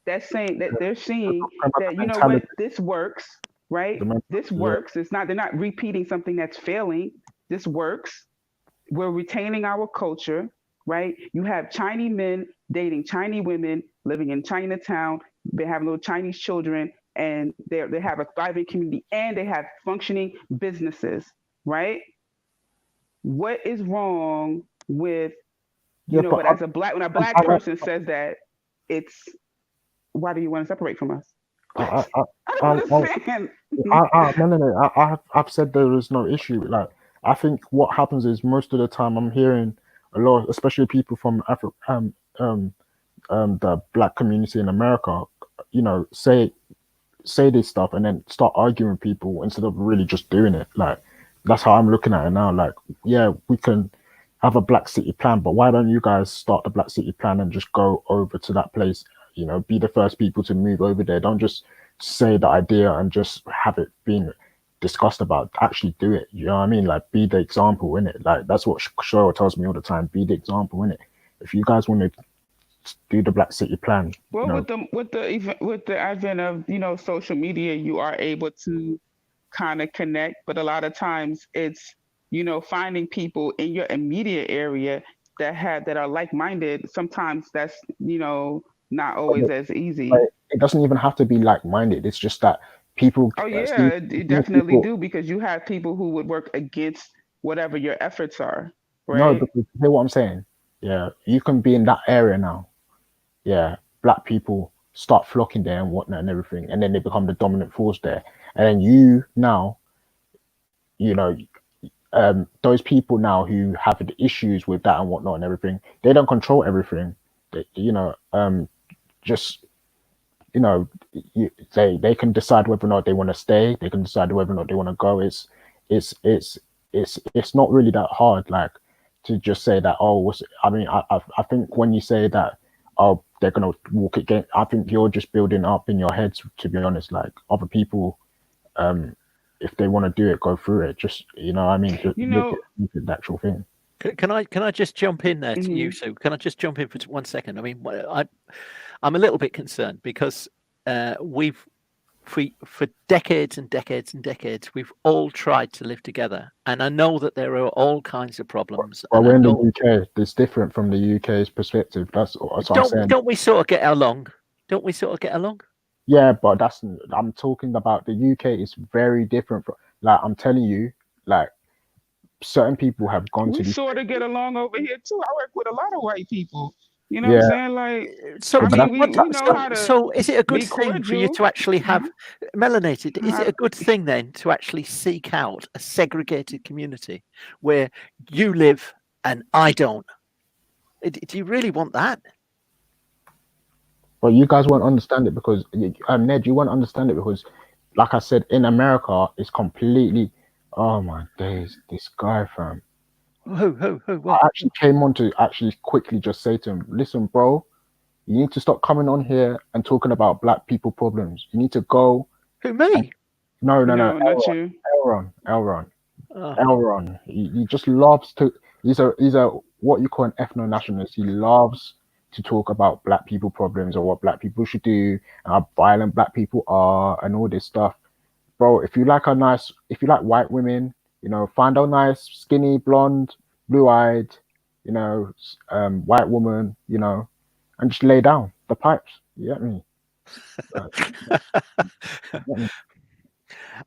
that's saying that they're we're seeing talking about that the you know what mentality, this works, right? the mentality, This yeah. works. It's not they're not repeating something that's failing. This works. We're retaining our culture, right? You have Chinese men dating Chinese women, living in Chinatown, they have little Chinese children, and they have a thriving community, and they have functioning businesses, right? What is wrong with Yeah, but but as a black when a black I, person says that, it's why do you want to separate from us? I, I I, don't I, understand. no. I've said there is no issue. Like, I think what happens is most of the time I'm hearing a lot, especially people from the black community in America, you know, say this stuff and then start arguing with people instead of really just doing it. Like, that's how I'm looking at it now. Like, yeah, we can have a black city plan, but why don't you guys start the black city plan and just go over to that place? You know, be the first people to move over there. Don't just say the idea and just have it being discussed about. Actually do it. You know what I mean? Like, be the example in it. Like, that's what Cheryl tells me all the time. Be the example in it. If you guys want to do the black city plan, you Well, know, with the advent of social media, you are able to kind of connect, but a lot of times it's finding people in your immediate area that are like-minded, sometimes that's, not always But as but easy. it doesn't even have to be like-minded. It's just that people Oh yeah, see, it see definitely people. do, because you have people who would work against whatever your efforts are, No, right? because hear what I'm saying. Yeah, you can be in that area now. Yeah, black people start flocking there and whatnot and everything, and then they become the dominant force there. And then you now, you know, those people now who have the issues with that and whatnot and everything, they don't control everything. Just they can decide whether or not they want to stay. They can decide whether or not they want to go. It's it's it's not really that hard. Like to just say that. Oh, I mean, I think when you say that, oh, they're gonna walk again. I think you're just building up in your heads. To be honest, like other people, um, if they want to do it, go through it. Just I mean, just You make know, it the actual thing. Can I just jump in there to you, hmm Sue? Can I just jump in for 1 second? I mean, I'm a little bit concerned because we've for decades and decades and decades we've all tried to live together, and I know that there are all kinds of problems, Well, and I we're in the know UK. It's different from the UK's perspective. That's what I'm don't saying. don't we sort of get along? Don't we sort of get along? Yeah, but I'm talking about the UK is very different from, like I'm telling you, like certain people have gone to we these sort of get places. along over here too. I work with a lot of white people. You know what I'm Yeah, saying? Like, So I but do you mean, that's want we know so how to so is it a good be thing for you cordial. to actually have melanated? Is it How, a good thing then to actually seek out a segregated community where you live and I don't? Do you really want that? but you guys won't understand it because Ned, you won't understand it because, like I said, in America, it's completely. Oh my days, this guy, fam. What? I actually came on to actually quickly just say to him, listen, bro, you need to stop coming on here and talking about black people problems. You need to go Who, and me? no, no, not you. Elron. Oh, Elron. He just loves to. He's a what you call an ethno nationalist. He loves to talk about black people problems or what black people should do and how violent black people are and all this stuff, bro. If you like white women, find a nice, skinny, blonde, blue-eyed, white woman, and just lay down the pipes. You get me? Like, you get me?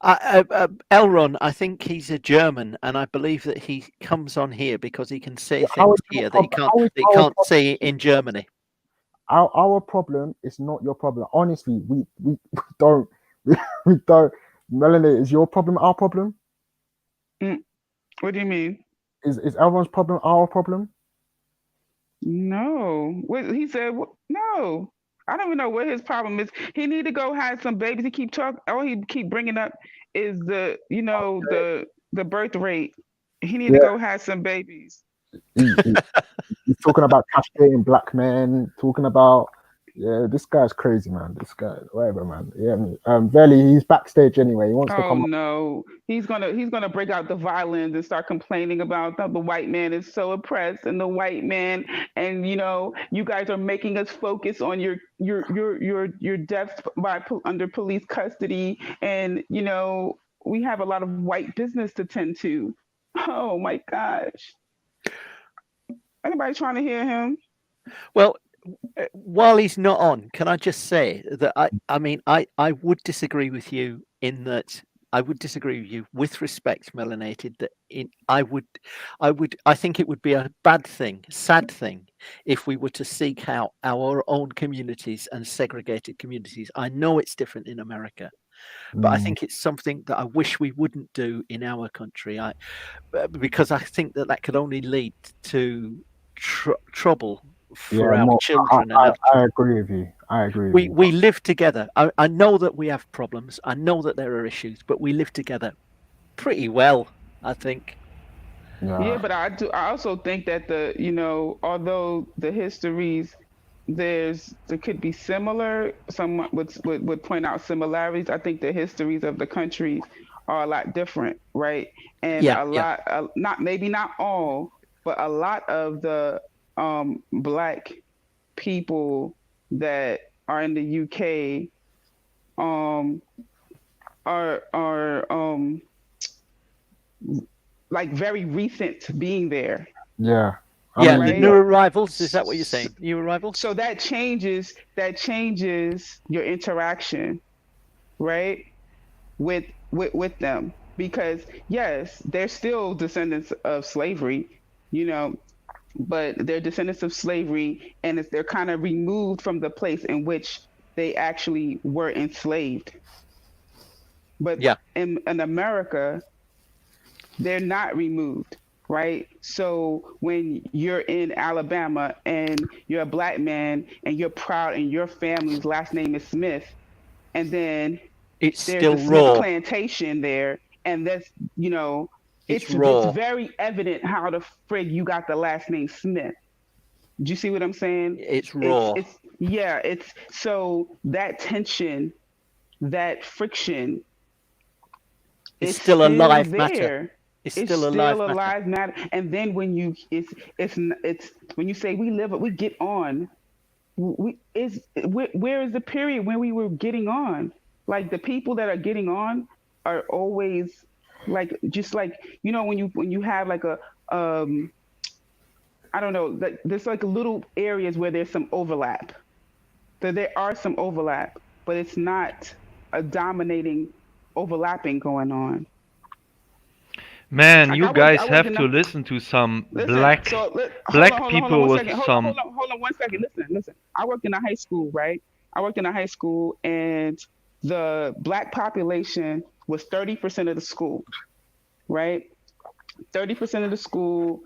Elron, I think he's a German, and I believe that he comes on here because he can say How things is your here that problem? How is he our can't problem? say in Germany. Our problem is not your problem. Honestly, we don't we don't. Melanie, is your problem our problem? Mm, what do you mean? Is everyone's problem our problem? No. What he said? No. I don't even know what his problem is. He need to go have some babies. He keep talking. All he keep bringing up is the birth rate. He need to Yeah, go have some babies. he, he's talking about castrating black men, talking about this guy's crazy, man. This guy, whatever, man. Yeah, Veli, he's backstage anyway. He wants to Oh come up. no, he's gonna break out the violins and start complaining about how the white man is so oppressed and the white man, and you guys are making us focus on your deaths under police custody, and we have a lot of white business to tend to. Oh my gosh, anybody trying to hear him? Well, while he's not on, can I just say that I mean, I would disagree with you in that I would disagree with you with respect, melanated. That I think it would be a bad thing, sad thing, if we were to seek out our own communities and segregated communities. I know it's different in America, but I Mm, think it's something that I wish we wouldn't do in our country. Because I think that could only lead to trouble for yeah, our no, children and our I agree with you. I agree with we you. we live together. I know that we have problems. I know that there are issues, but we live together pretty well, I think. Yeah, Yeah, but I also think that although the histories there could be similar, someone would point out similarities. I think the histories of the countries are a lot different, right? And Yeah, yeah. not, maybe not all, but a lot of the black people that are in the UK um are like very recent being there. Yeah. I Yeah, mean, the Right. new arrivals. Is that what you're saying? New arrivals? So that changes your interaction, right? With them, because yes, they're still descendants of slavery, you know, but they're descendants of slavery, and they're kind of removed from the place in which they actually were enslaved. But Yeah. in America, they're not removed, right? So when you're in Alabama and you're a black man and you're proud and your family's last name is Smith, and then It's there's still the Smith raw. plantation there, and that's, It's it's raw. very evident how the frig you got the last name Smith. Do you see what I'm saying? It's raw. It's yeah, it's so that tension, that friction It's is still a still live matter. there. It's It's still a live still a matter. live matter. And then when you it's when you say we get on, where is the period when we were getting on? Like the people that are getting on are always like, just like, when you have like a I don't know, like there's like little areas where there's some overlap. There are some overlap, but it's not a dominating overlapping going on. Man, Like you guys I worked have in to a listen to some listen. So black hold on people one with second. some. Hold on 1 second. Listen. I worked in a high school, right? I worked in a high school, and the black population was 30% of the school, right? 30% of the school,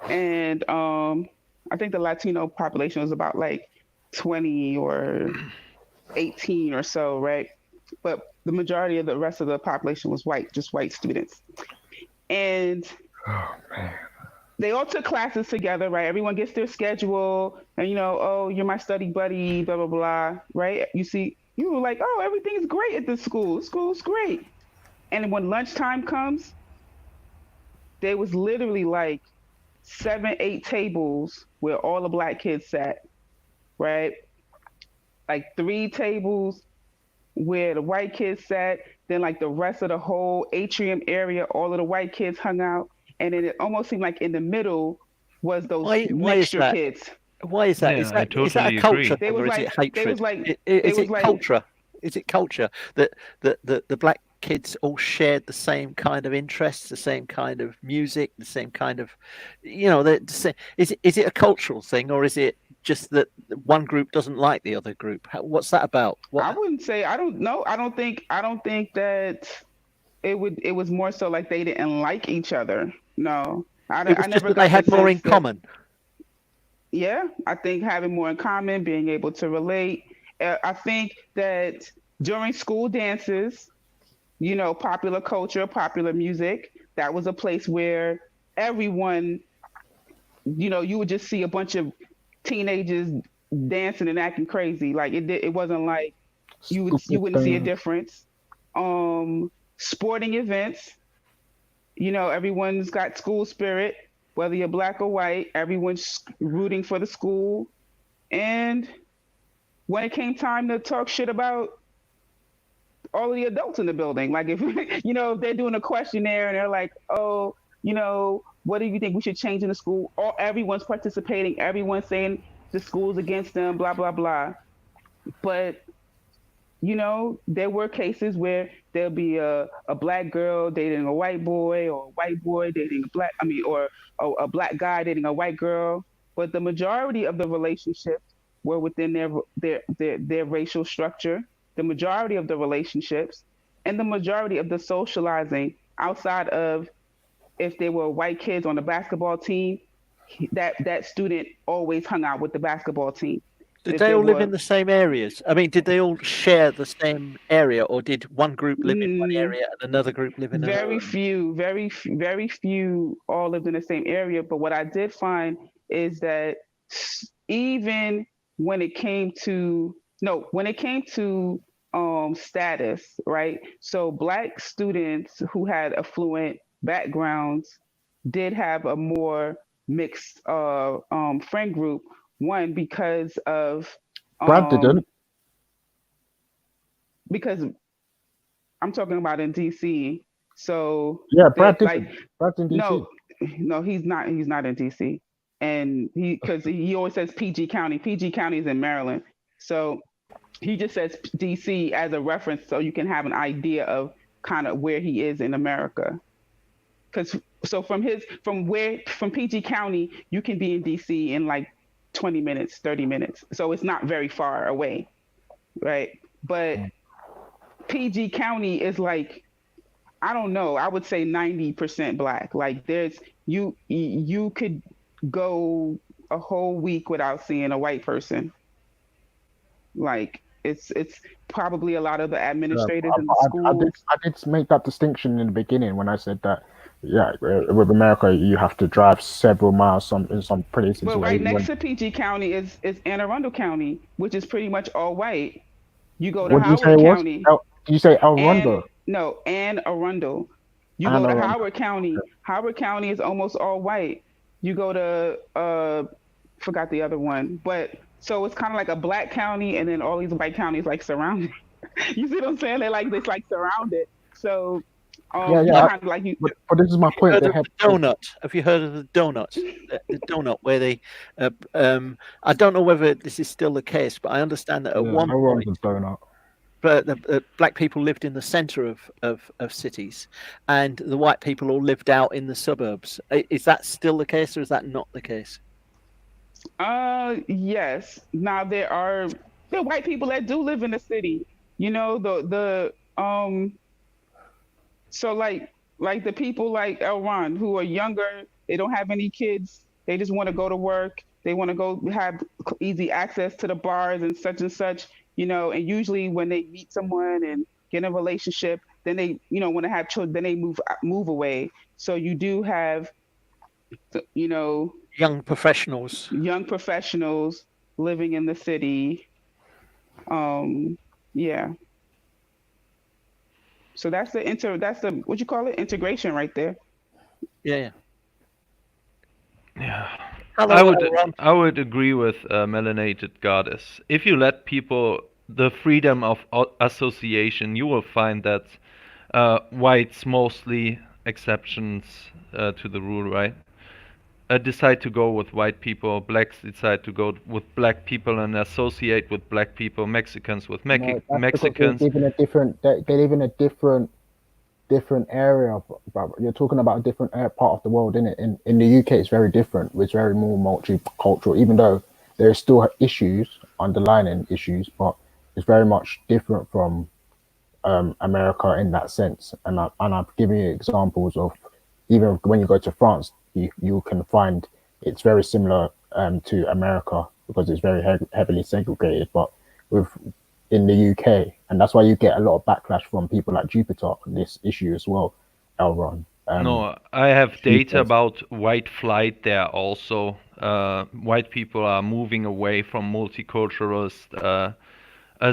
and I think the Latino population was about like 20 or 18 or so, right? But the majority of the rest of the population was white, just white students. And oh man. they all took classes together, right? Everyone gets their schedule, and oh, you're my study buddy, blah blah blah, right? You were like, oh, everything's great at this school. School's great. And when lunchtime comes, there was literally like 7, 8 tables where all the black kids sat, right? Like 3 tables where the white kids sat, then like the rest of the whole atrium area, all of the white kids hung out, and then it almost seemed like in the middle was those Why is mixture that? kids. Why is that? Yeah, I Is that a totally culture agree. They thing, was or is like it hatred? they Is was it like culture? Is it culture that the black kids all shared the same kind of interests, the same kind of music, the same kind of, is it a cultural thing, or is it just that one group doesn't like the other group? What's that about? I wouldn't say, I don't know. I don't think that it was more so like they didn't like each other. No. It was I just never that they got the had more in sense that. common. Yeah, I think having more in common, being able to relate. I think that during school dances, popular culture, popular music, that was a place where everyone, you would just see a bunch of teenagers dancing and acting crazy. Like it wasn't like you Stupid wouldn't see a thing. difference. Sporting events, everyone's got school spirit, whether you're black or white, everyone's rooting for the school. And when it came time to talk shit about all of the adults in the building, like if if they're doing a questionnaire and they're like, oh, what do you think we should change in the school? All everyone's participating, everyone's saying the school's against them, blah blah blah. But there were cases where there'll be a black girl dating a white boy, or a white boy dating or a black guy dating a white girl. But the majority of the relationships were within their racial structure. The majority of the relationships and the majority of the socializing outside of, if they were white kids on the basketball team, that student always hung out with the basketball team. Did If they there all live were in the same areas? I mean, did they all share the same area, or did one group live in one area and another group live in another? Very few all lived in the same area. But what I did find is that even when it came to status, right? So black students who had affluent backgrounds did have a more mixed friend group. One, Brad didn't. because I'm talking about in DC. So Yeah, they Brad did. like Brad's in DC. no, he's not. He's not in DC, and because he always says PG County. PG County is in Maryland, so he just says DC as a reference, so you can have an idea of kind of where he is in America. Because so from PG County, you can be in DC in like 20 minutes, 30 minutes. So it's not very far away, right? But PG County is like, I don't know, I would say 90% black. Like you could go a whole week without seeing a white person. Like it's probably a lot of the administrators in the schools. I did make that distinction in the beginning when I said that. Yeah, with America, you have to drive several miles in some places. But right next to PG County is Anne Arundel County, which is pretty much all white. You go to What did you say Howard it was? County. Did you say Arundel? Anne Arundel. You Anne go to Arundel. Howard County. Howard County is almost all white. You go to forgot the other one, but so it's kind of like a black county, and then all these white counties like surrounded. You see what I'm saying? It's like surrounded. So kind of like you. But this is my point. Have you heard of the donut? Have you heard of the donuts? The donut where they, I don't know whether this is still the case, but I understand that at one point, donut. But the black people lived in the center of cities, and the white people all lived out in the suburbs. Is that still the case, or is that not the case? Yes. Now there are white people that do live in the city. You know, so like the people like Elron who are younger, they don't have any kids, they just want to go to work, they want to go have easy access to the bars and such, you know, and usually when they meet someone and get in a relationship, then they, you know, want to have children, then they move away. So you do have, you know, young professionals living in the city. Yeah. So that's the what you call it, integration right there. Yeah. Yeah. Hello, I would agree with Melanated Goddess. If you let people the freedom of association, you will find that whites, mostly exceptions to the rule, right? Decide to go with white people, blacks decide to go with black people and associate with black people, Mexicans with Mexicans. They live in a different. They live in a different area. But you're talking about a different part of the world, isn't it? In the UK, it's very different. It's very more multicultural, even though there are still issues, underlying issues, but it's very much different from America in that sense. And I'm giving you examples of even when you go to France, you can find it's very similar to America because it's very heavily segregated. But in the UK, and that's why you get a lot of backlash from people like Jupiter on this issue as well, Elron. No, I have data about white flight there also. White people are moving away from multiculturalist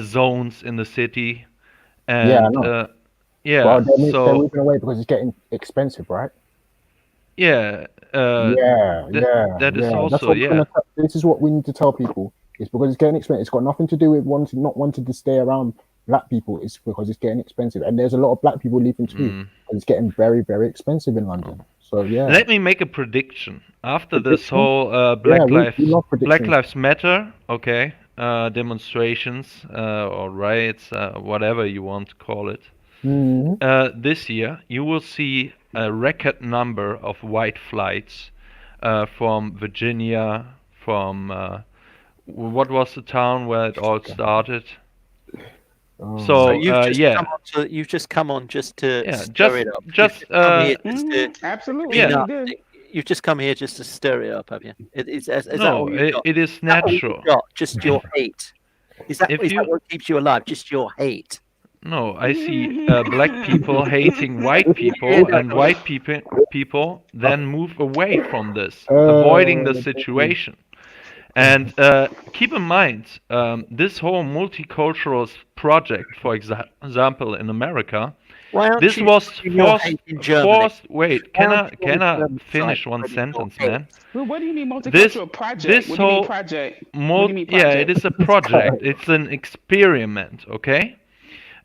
zones in the city. And yeah, I know. Yeah, they're moving away because it's getting expensive, right? Yeah. That is also, this is what we need to tell people. It's because it's getting expensive. It's got nothing to do with not wanting to stay around black people. It's because it's getting expensive. And there's a lot of black people leaving too. And it's getting very, very expensive in London. So, yeah. Let me make a prediction. After this whole Black Lives Matter, okay, demonstrations or riots, whatever you want to call it, this year, you will see a record number of white flights from Virginia, from what was the town where it all started? So you've just come on just to stir it up. Absolutely, you've just come here just to stir it up, have you? It is natural. Just your hate. Is that what keeps you alive? Just your hate. No, I see black people hating white people, and white people then move away from this, avoiding the situation. And keep in mind, this whole multicultural project, for example, in America, this was forced. Wait, can I finish one sentence, man? Well, what do you mean multicultural project? What do you mean project? Yeah, it is a project. It's an experiment, okay?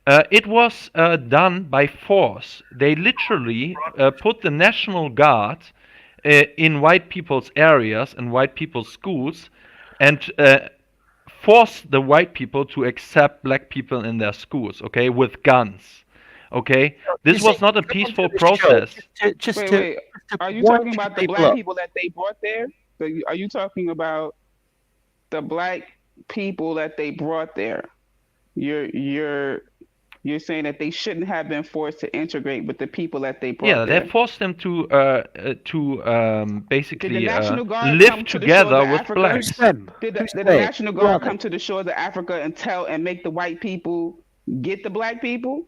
It was done by force. They literally put the National Guard in white people's areas and white people's schools, and force the white people to accept black people in their schools, okay, with guns. Okay, this You was see, not a come onto peaceful this show process. just Wait, to wait. Are you wind talking about the people black up. people that they brought there? Are you talking about the black people that they brought there? You're saying that they shouldn't have been forced to integrate with the people that they brought Yeah, they there. forced them to Did the basically National Guard live come to the shores of together with Africa? Who's blacks. them? Did Who's the they? National Who are Guard they? come to the shores of Africa and make the white people get the black people?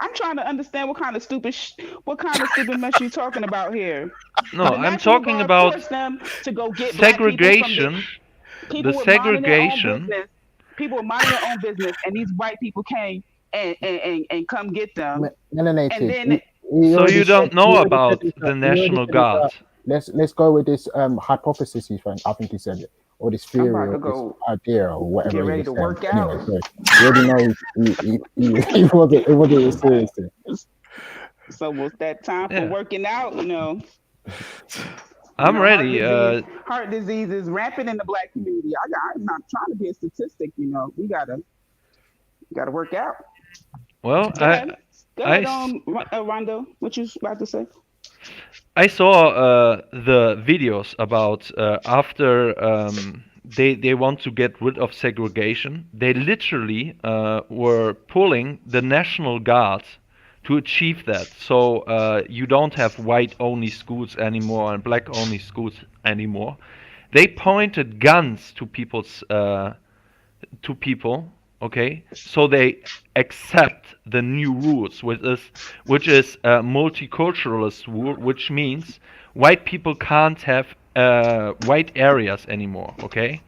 I'm trying to understand what kind of stupid mess you talking about here. No, The I'm National talking Guard about forced them to go get black people from the segregation. The people were minding their own segregation. business. People were minding their own business, and these white people came and come get them. And Melanated. then He So already you said. don't know He already said about this. the He already National said this. Guard. Let's go with this hypothesis. I think he said it, or this I'm theory, about or to this go idea, or get whatever he ready was to saying. work Anyway, out. so you already know he wasn't serious. It's almost that time for Yeah, working out, I'm ready. Heart disease is rampant in the black community. I'm not trying to be a statistic. We gotta work out. Well, Go ahead. Go I, ahead, s- Rondo. What you about to say? I saw the videos about after they want to get rid of segregation. They literally were pulling the National Guard to achieve that. So you don't have white only schools anymore and black only schools anymore. They pointed guns to people, okay, so they accept the new rules, which is a multiculturalist rule, which means white people can't have white areas anymore, okay.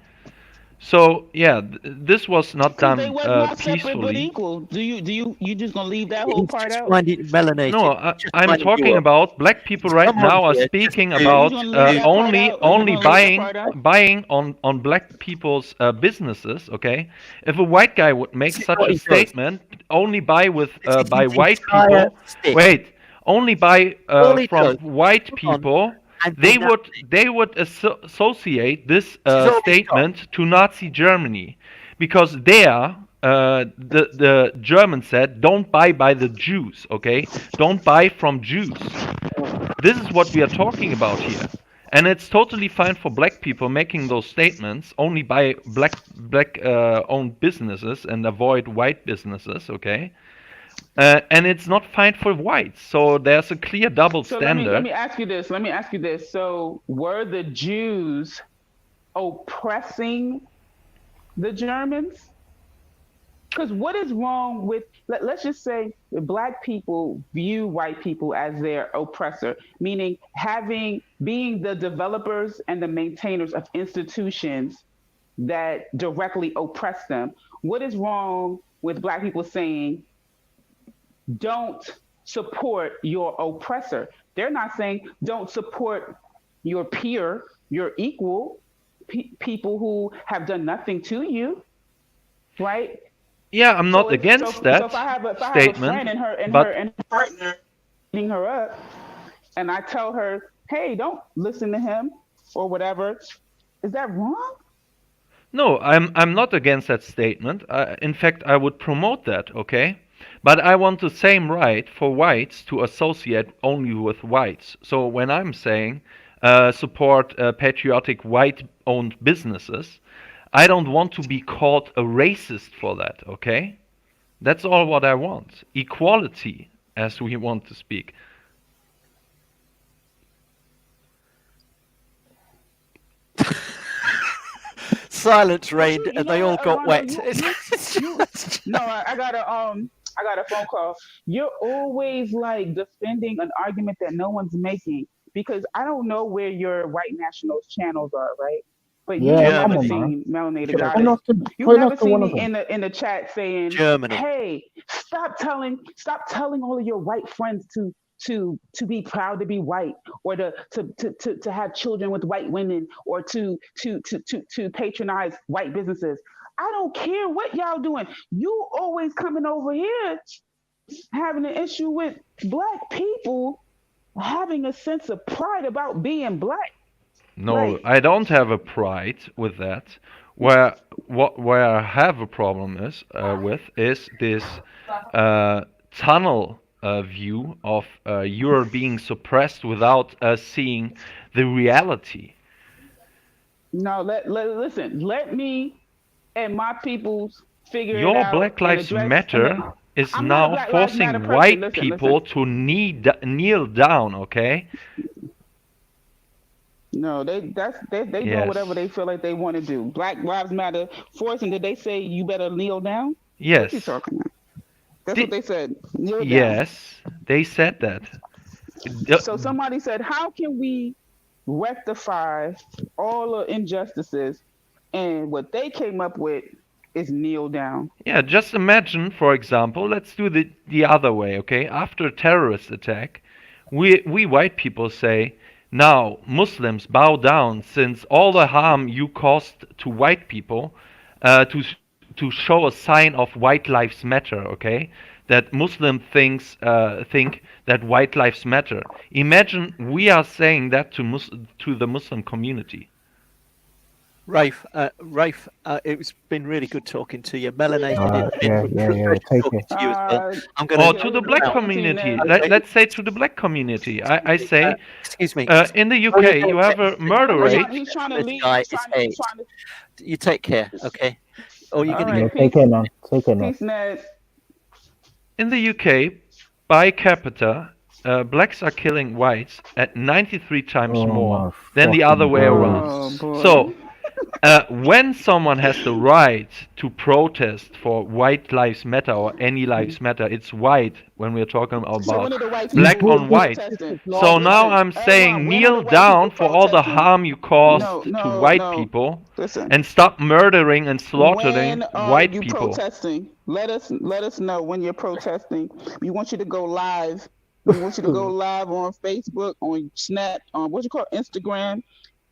So yeah, this was not Because they done was not separate but peacefully. equal. You just gonna leave that whole He's part just out? winding melanated. No, Just I'm winding you talking up. about black people He's right come on now are here just speaking to. You about gonna leave that part out, or you only gonna leave that part out? buying on black people's businesses. Okay, if a white guy would make This is such what a he does. statement, only buy with This is by his white entire people. stick. Wait, only buy All he from does white is come on people. and They be nasty. would associate this This is all he's got. statement to Nazi Germany, because there the German said, "Don't buy by the Jews." Okay, don't buy from Jews. This is what we are talking about here. And it's totally fine for black people making those statements, only buy black owned businesses and avoid white businesses, okay? And it's not fine for whites. So there's a clear double So let me standard. ask you this. Let me ask you this. So were the Jews oppressing the Germans? Because what is wrong with, let's just say the black people view white people as their oppressor, meaning being the developers and the maintainers of institutions that directly oppress them. What is wrong with black people saying, don't support your oppressor? They're not saying don't support your peer, your equal, people who have done nothing to you, right? Yeah, I'm not against that if I have a statement, friend and her but partner beating her up, and I tell her, hey, don't listen to him or whatever, is that wrong? no, I'm not against that statement. In fact, I would promote that, okay? But I want the same right for whites to associate only with whites. So when I'm saying support patriotic white-owned businesses, I don't want to be called a racist for that, okay? That's all what I want. Equality, as we want to speak. Silence reigned, and they all got Armando, wet. no, I got a phone call. You're always like defending an argument that no one's making, because I don't know where your white nationals channels are, right? But you've Yeah, come never on, man. seen Melanated Point Goddess. us to You've point never us to seen one of me them. in the chat saying, Germany. "Hey, stop telling all of your white friends to be proud to be white, or to have children with white women, or to patronize white businesses." I don't care what y'all doing. You always coming over here having an issue with black people having a sense of pride about being black. No, Like, I don't have a pride with that. Where I have a problem is this tunnel view of you're being suppressed without seeing the reality. no, listen, let me and my peoples figure it Your out Black and Lives address and Matter is I'm not a now Black Lives Matter forcing person. white Listen, people to kneel down, okay? no, they doing whatever Yes. they feel like they want to do. Black Lives Matter forcing, did they say you better kneel down? What you Yes. talking about? That's what Di- they said. Kneel down. yes, they said that. D- So somebody said, how can we rectify all the injustices? And what they came up with is kneel down. Yeah, just imagine, for example, let's do the other way, okay? After a terrorist attack, we white people say, now Muslims bow down since all the harm you caused to white people, to show a sign of white lives matter, okay? That Muslim think that white lives matter. Imagine we are saying that to the Muslim community. Rafe, it's been really good talking to you. Melanated, it's been Yeah. refreshing Take talking care. to you as well. I'm Or going to to the black now. community. Okay. Let's say to the black community. I say, Excuse me. in the Only UK, thing you have a murder rate. He's trying to this lead. guy He's is trying to. He's hate. trying to. You take care, okay? Or you're All going to right, get. Take peace, care, man. Take care, man. peace, Ned. In the UK, by capita, blacks are killing whites at 93 times Oh more my than the other fucking way around. Oh boy. So, when someone has the right to protest for white lives matter or any lives matter, it's white when we're talking So about when are the white black people on white. protesting? So now Listen, I'm saying when are the kneel white people down for all the protesting? harm you caused No, to no, white no. people Listen. and stop murdering and slaughtering When are white you people. protesting? Let us know when you're protesting. We want you to go live. We want you to go live on Facebook, on Snap, on what you call Instagram.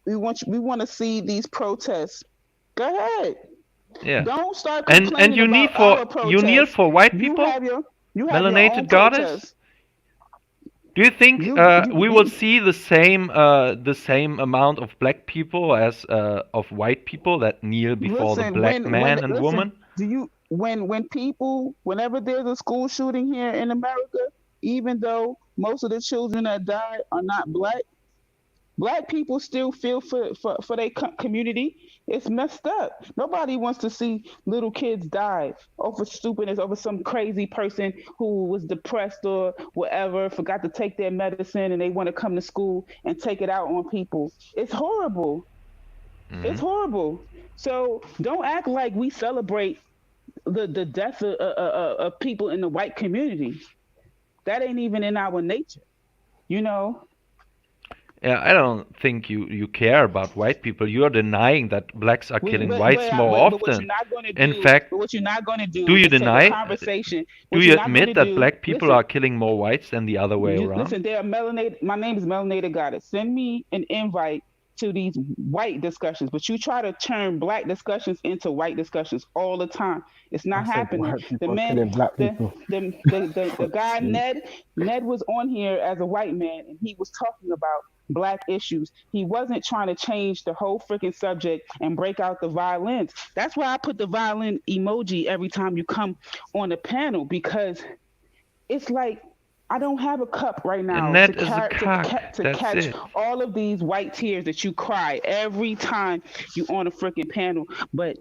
We want to see these protests. Go ahead. Yeah. Don't start And complaining you kneel about our for you kneel protests. for white You people? have your own Melanated goddess? protests. Do you think we will you see the same amount of black people as of white people that kneel before the listen black man and listen. woman? Do you when people whenever there's a school shooting here in America, even though most of the children that died are not black, black people still feel for their community. It's messed up. Nobody wants to see little kids die over stupidness, over some crazy person who was depressed or whatever, forgot to take their medicine, and they want to come to school and take it out on people. It's horrible. It's horrible. So don't act like we celebrate the death of people in the white community. That ain't even in our nature. You know, Yeah, I don't think you care about white people. You're denying that blacks are killing whites more but what you're often. not going to In do, fact, but what you're not going to do do you is take a deny? conversation. Do What you you're not going to admit that do, black people listen, are killing more whites than the other way around? listen, they are melanated. My name is Melanated Goddess. Send me an invite to these white discussions, but you try to turn black discussions into white discussions all the time. It's not I said happening. white The people are man, killing black the people. the guy Ned was on here as a white man, and he was talking about black issues. He wasn't trying to change the whole freaking subject and break out the violins. That's why I put the violin emoji every time you come on the panel, because it's like I don't have a cup right now And that is a cock. to That's catch it. all of these white tears that you cry every time you on a freaking panel. But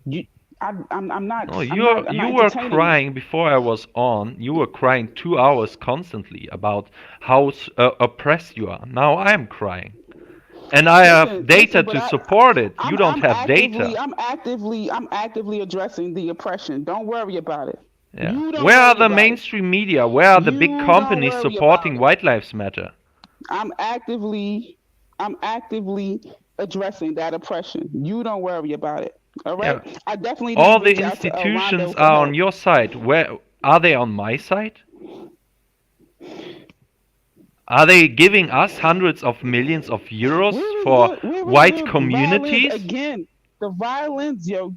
you, I'm not. No, I'm you not were entertaining you. crying before I was on. You were crying 2 hours constantly about how oppressed you are. Now I am crying, and I have data but to support it. You don't have data. I'm actively addressing the oppression. Don't worry about it. Yeah. You don't Where are worry the about it. mainstream media? Where are the You big don't companies worry supporting about it. White Lives Matter? I'm actively addressing that oppression. You don't worry about it. All right. Yeah. I definitely All didn't the reach out to institutions Rondo for are on help. your side. Where are they on my side? Are they giving us hundreds of millions of euros for white Violence communities? again. The violence, yo.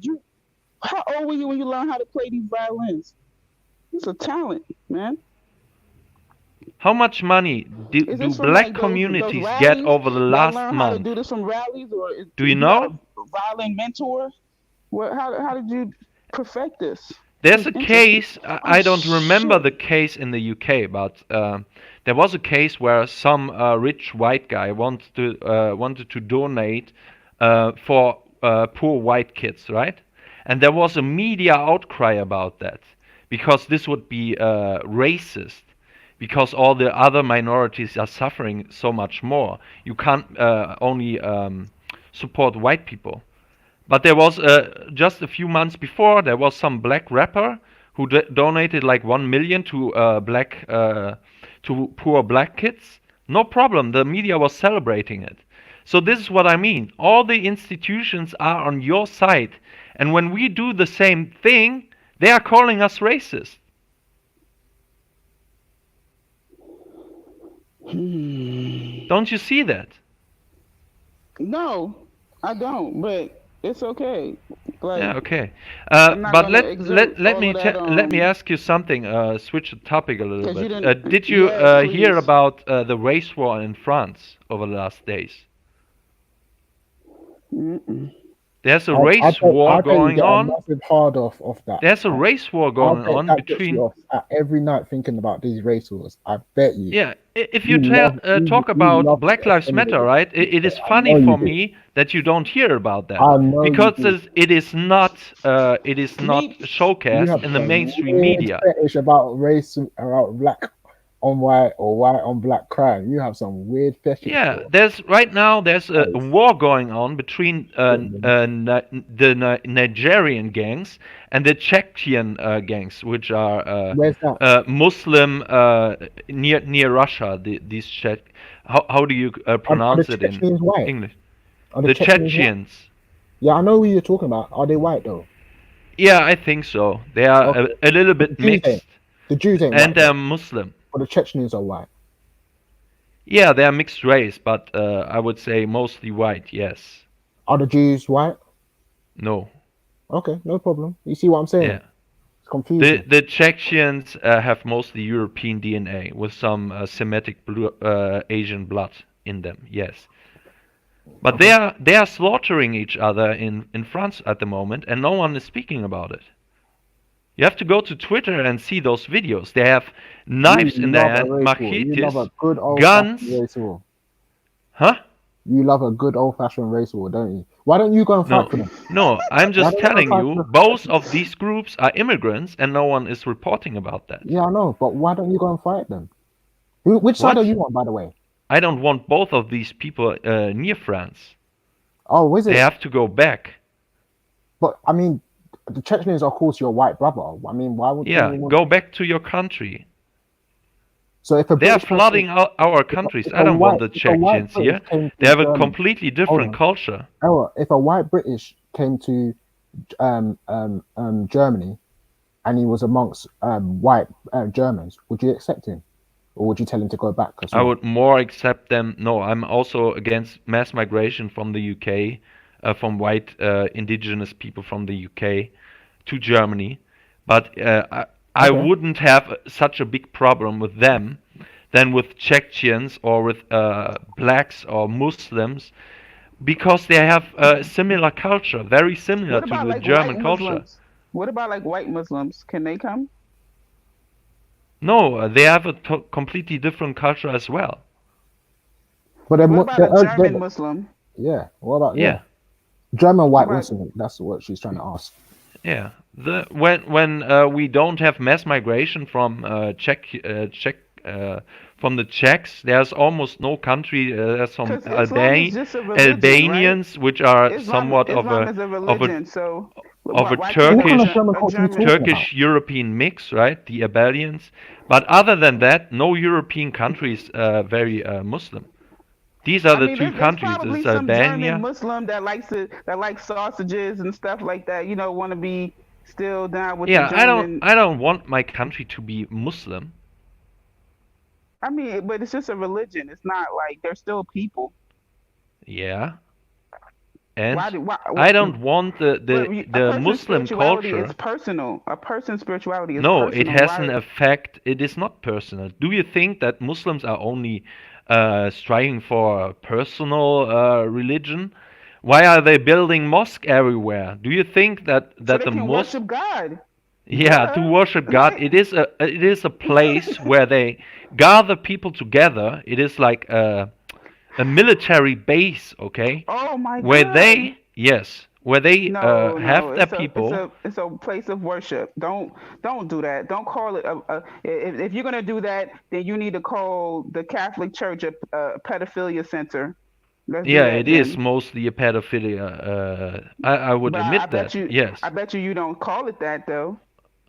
How old were you when you learned how to play these violins? It's a talent, man. How much money Is do this from black like those communities get rallies? over the Y'all last learn how to month? do this from rallies, or Do you you got a know? violin mentor? What? How did you perfect this? There's It's a interesting. case, Oh I don't remember shit! the case in the UK, but there was a case where some rich white guy wanted to donate for poor white kids, right? And there was a media outcry about that because this would be racist because all the other minorities are suffering so much more. You can't only support white people. But there was just a few months before there was some black rapper who donated like 1 million to to poor black kids. No problem. The media was celebrating it. So this is what I mean. All the institutions are on your side, and when we do the same thing, they are calling us racist. Don't you see that? No, I don't. But it's okay. Yeah, Like okay. I'm not But gonna exert let all me of that. let me ask you something. Switch the topic a little Cause you bit. didn't. Did you Yes, hear please. about the race war in France over the last days? Mm-mm. There's a I race bet war I bet you going get a on. massive hard off that. There's a race war I going bet on that gets you between. off every night thinking about these race wars. I bet you. Yeah, if you You love talk you about love to Black get Lives offended Matter, with right? it. It is I funny know you for do. me that you don't hear about that I know you because do. it is not Me. You showcased have in the some mainstream weird media. fetish about race, about black on white or white on black crime. You have some weird fetish Yeah, for. there's That a is war going on between the Nigerian gangs and the Chechen gangs, which are where's that? Muslim near Russia. These Czech, how do you Are the pronounce it in Chechens white? English? Are the The Chechens white? Chechens. Yeah, I know who you're talking about. Are they white though? Yeah, I think so. They are Okay. a little But the bit Jews ain't. mixed, The Jews ain't and white though. they're Muslim. But the Chechens are white. Yeah, they're mixed race, but I would say mostly white. Yes. Are the Jews white? No. Okay, no problem. You see what I'm saying? Yeah. It's confusing. The Czechs have mostly European DNA with some Semitic Asian blood in them. Yes, but Okay. they are slaughtering each other in France at the moment, and no one is speaking about it. You have to go to Twitter and see those videos. They have You knives in their love a hand, race war. You love a machetes, good old fashioned guns. race war. Huh? You love a good old fashioned race war, don't you? Why don't you go and fight No, for them? no. I'm Why just don't you go and telling fight you, for both the of these groups are immigrants, and no one is reporting about that. Yeah, I know, but why don't you go and fight them? Which side are What? you on, by the way? I don't want both of these people near France. Oh, is They it? have to go back. But I mean, the Chechens are, of course, your white brother. I mean, why would Yeah, anyone? go back to your country. So if a They are British person, flooding our countries. if I don't want the a white Chechens British here. came They to have a Germany, completely hold different on, culture. Ella, if a white British came to Germany and he was amongst white Germans, would you accept him, or would you tell him to go back as I well? would more accept them. No, I'm also against mass migration from the UK, from white indigenous people from the UK to Germany. But I Okay. wouldn't have such a big problem with them than with Czechens or with blacks or Muslims because they have a similar culture, very similar What to about the like white German culture. Muslims? What about like white Muslims? Can they come? No, they have a completely different culture as well. But then What what? about a German Muslim? Yeah. What about Yeah, German What white about Muslim? That's what she's trying to ask. yeah. When we don't have mass migration from from the Czechs, there's almost no country. There's some because Islam is just a religion, right? Albanians, which are Islam somewhat Islam is a of a religion. So of a why can't What kind of Turkish German a culture are we German? talking about? Turkish European mix, right? The Albanians. But other than that, no European country is very Muslim. These are I the mean, two there's countries. probably It's some German Albania. Muslim that likes sausages and stuff like that. You know, want to be still down with the Yeah, German. I don't want my country to be Muslim. I mean, but it's just a religion. It's not like they're still people. Yeah. And why, I don't want a the person's Muslim spirituality culture. is personal. A person's spirituality is No, it personal. has an Why? effect. It is not personal. Do you think that Muslims are only striving for a personal religion? Why are they building mosque everywhere? Do you think that So they the can Mus worship God. yeah, to Duh. worship God, Like, it is a place where they gather people together. It is like a military base, okay? oh my Where God. where they No, have no, their people. it's a place of worship. Don't do that. Don't call it if you're gonna do that, then you need to call the Catholic Church a pedophilia center. Let's do Yeah, that it is then. mostly a pedophilia. I would But I admit that. bet you, Yes. I bet you don't call it that though.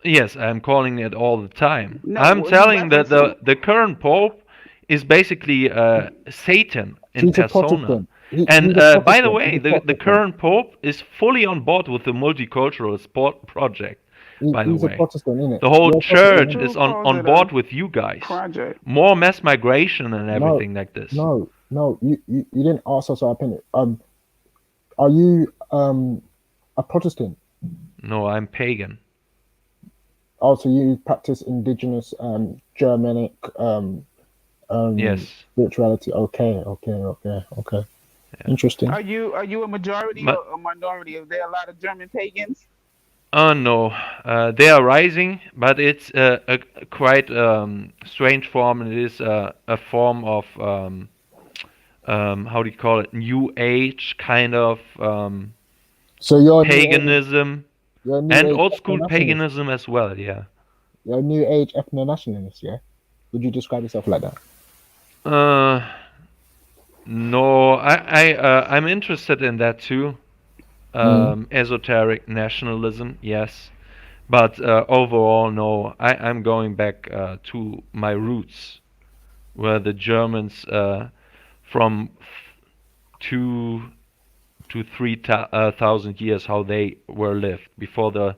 Yes, I'm calling it all the time. I'm No, you telling that reference it. the current pope is basically Satan in He's a persona. Protestant. And He's a by the Protestant. He's way, a the Protestant. current pope is fully on board with the multicultural sport project. By the He's a way, Protestant, isn't it? the whole You're a Protestant, church innit? is Who calls on it board a with you guys. project? More mass migration and No, everything like this. no. You didn't ask us our opinion. Are you a Protestant? No, I'm pagan. Oh, so you practice indigenous Germanic Yes. spirituality? Okay. Interesting. Are you a majority But or a minority? Are there a lot of German pagans? oh no, they are rising, but it's a quite strange form. It is a form of how do you call it? New Age kind of So you're a new age. paganism You're a new and age old school ethno-nationalist. paganism as well. Yeah. You're a new age ethno-nationalist. Yeah. Would you describe yourself like that? Uh, no, I'm interested in that too. Mm. Esoteric nationalism, yes. But overall, no. I'm going back to my roots, where the Germans, from 2 to 3,000 years, how they were lived before the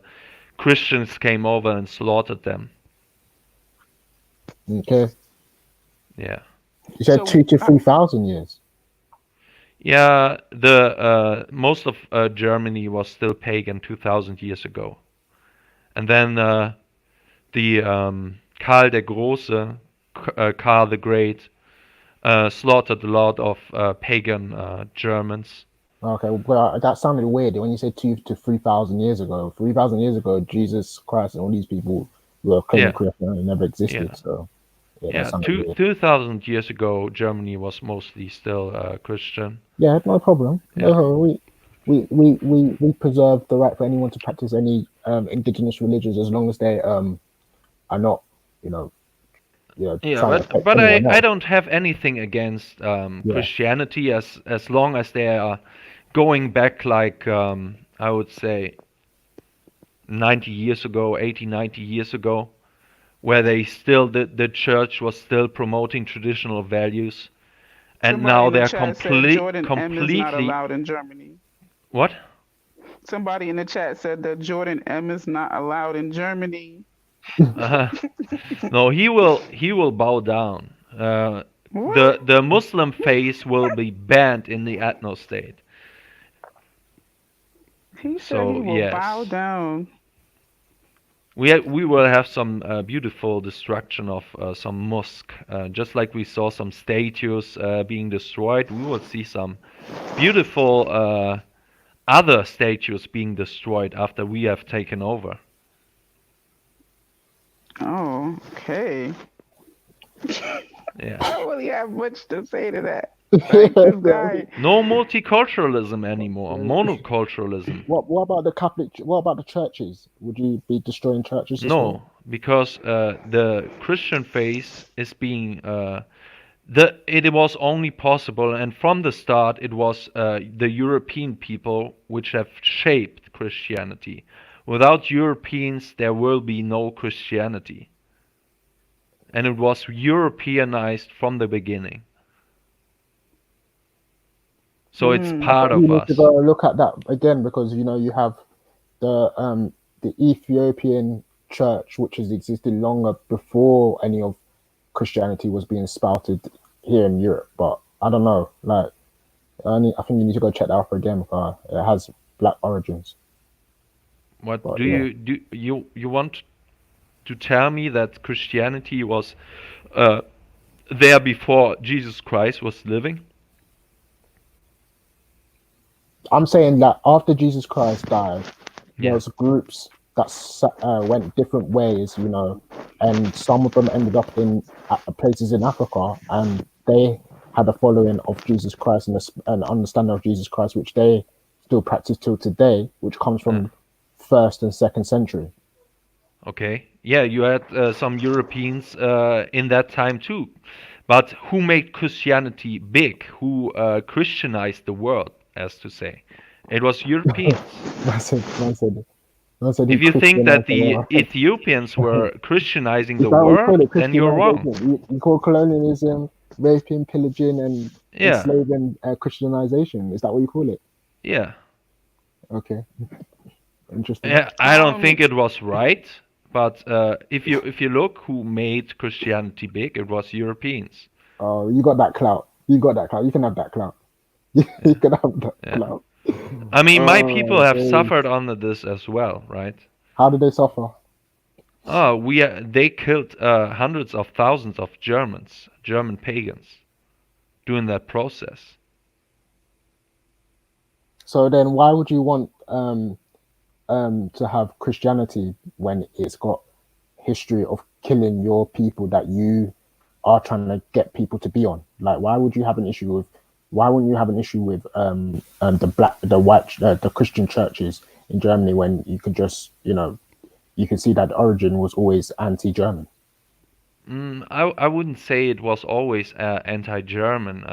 Christians came over and slaughtered them. Okay. Yeah. You said So 2 to 3,000 years. Yeah, the most of Germany was still pagan 2,000 years ago, and then the Karl der Große, Karl the Great, slaughtered a lot of pagan Germans. Okay, well, that sounded weird when you said 2 to 3,000 years ago. 3,000 years ago, Jesus Christ and all these people were claiming Yeah, Christianity never existed. yeah, So yeah, that yeah. sounded weird. 2,000 years ago, Germany was mostly still Christian. Yeah, no problem. Yeah, We preserve the right for anyone to practice any indigenous religions as long as they are not, you know, yeah. trying to But affect anyone I else. don't have anything against Yeah. Christianity as long as they are going back like I would say 90 years ago, 80, 90 years ago, where they still the church was still promoting traditional values, and somebody now in the they're chat said Jordan M is not completely allowed in Germany. what? Somebody in the chat said that Jordan M is not allowed in Germany. Uh, no, he will bow down. What? The Muslim faith will be banned in the ethno state. He said he So will bow yes, down. we will have some beautiful destruction of some mosque, just like we saw some statues being destroyed. We will see some beautiful other statues being destroyed after we have taken over. Oh, okay. Yeah. I don't really have much to say to that. Like this guy. No multiculturalism anymore. Monoculturalism. What about the Catholic? What about the churches? Would you be destroying churches as well? No, because the Christian faith is being it was only possible, and from the start it was the European people which have shaped Christianity. Without Europeans, there will be no Christianity, and it was Europeanized from the beginning. So it's part You of need to us. go look at that again because you have the Ethiopian church, which has existed longer before any of Christianity was being spouted here in Europe. But I don't know, like I think you need to go check that out again because it has black origins. What But do yeah, you want to tell me that Christianity was uh, there before Jesus Christ was living? I'm saying that after Jesus Christ died, there Yeah. was groups that went different ways, and some of them ended up in places in Africa, and they had a following of Jesus Christ and an understanding of Jesus Christ, which they still practice till today, which comes Uh, from first and second century. okay. Yeah, you had some Europeans in that time too. But who made Christianity big? Who Christianized the world, as to say? It was Europeans. Man said he If you think that Christianized the the world. Ethiopians were Christianizing Is the that what you call world, it? then you're wrong. Christianization. You call colonialism, raping, pillaging, and Yeah, enslaving Christianization. Is that what you call it? yeah. Okay, interesting. Yeah, I don't think it was right, but if you look who made Christianity big, it was Europeans. Oh, you got that clout. You got that clout. You can have that clout. You Yeah, can have that yeah. clout. I mean, my people Oh, have days. suffered under this as well, right? How did they suffer? Oh, they killed hundreds of thousands of Germans, German pagans, during that process. So then, why would you want to have Christianity when it's got history of killing your people that you are trying to get people to be on? Like, why would you have an issue with? Why wouldn't you have an issue with the Christian churches in Germany when you could just you can see that the origin was always anti-German. I wouldn't say it was always anti-German.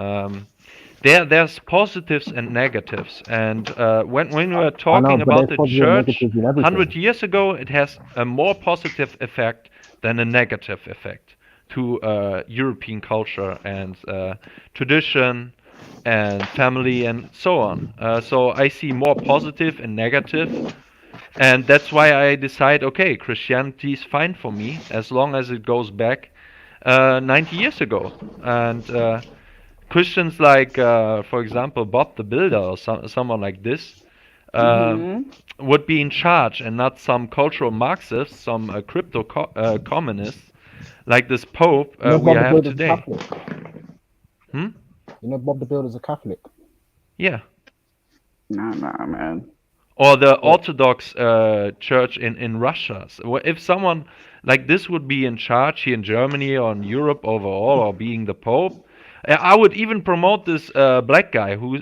There's positives and negatives, and when we are I know, talking but about there's the positive and church negatives in everything. 100 years ago, it has a more positive effect than a negative effect to European culture and tradition and family and so on. So I see more positive and negative, and that's why I decide, okay, Christianity is fine for me as long as it goes back 90 years ago. And Christians like, for example, Bob the Builder or someone like this would be in charge and not some cultural Marxists, some communists like this Pope we Bob the have Builder's a today. Catholic. Hmm? Bob the Builder's a Catholic. Yeah. Nah, man. Or the Yeah. Orthodox Church in Russia. So if someone like this would be in charge here in Germany or in Europe overall, or being the Pope, I would even promote this black guy who.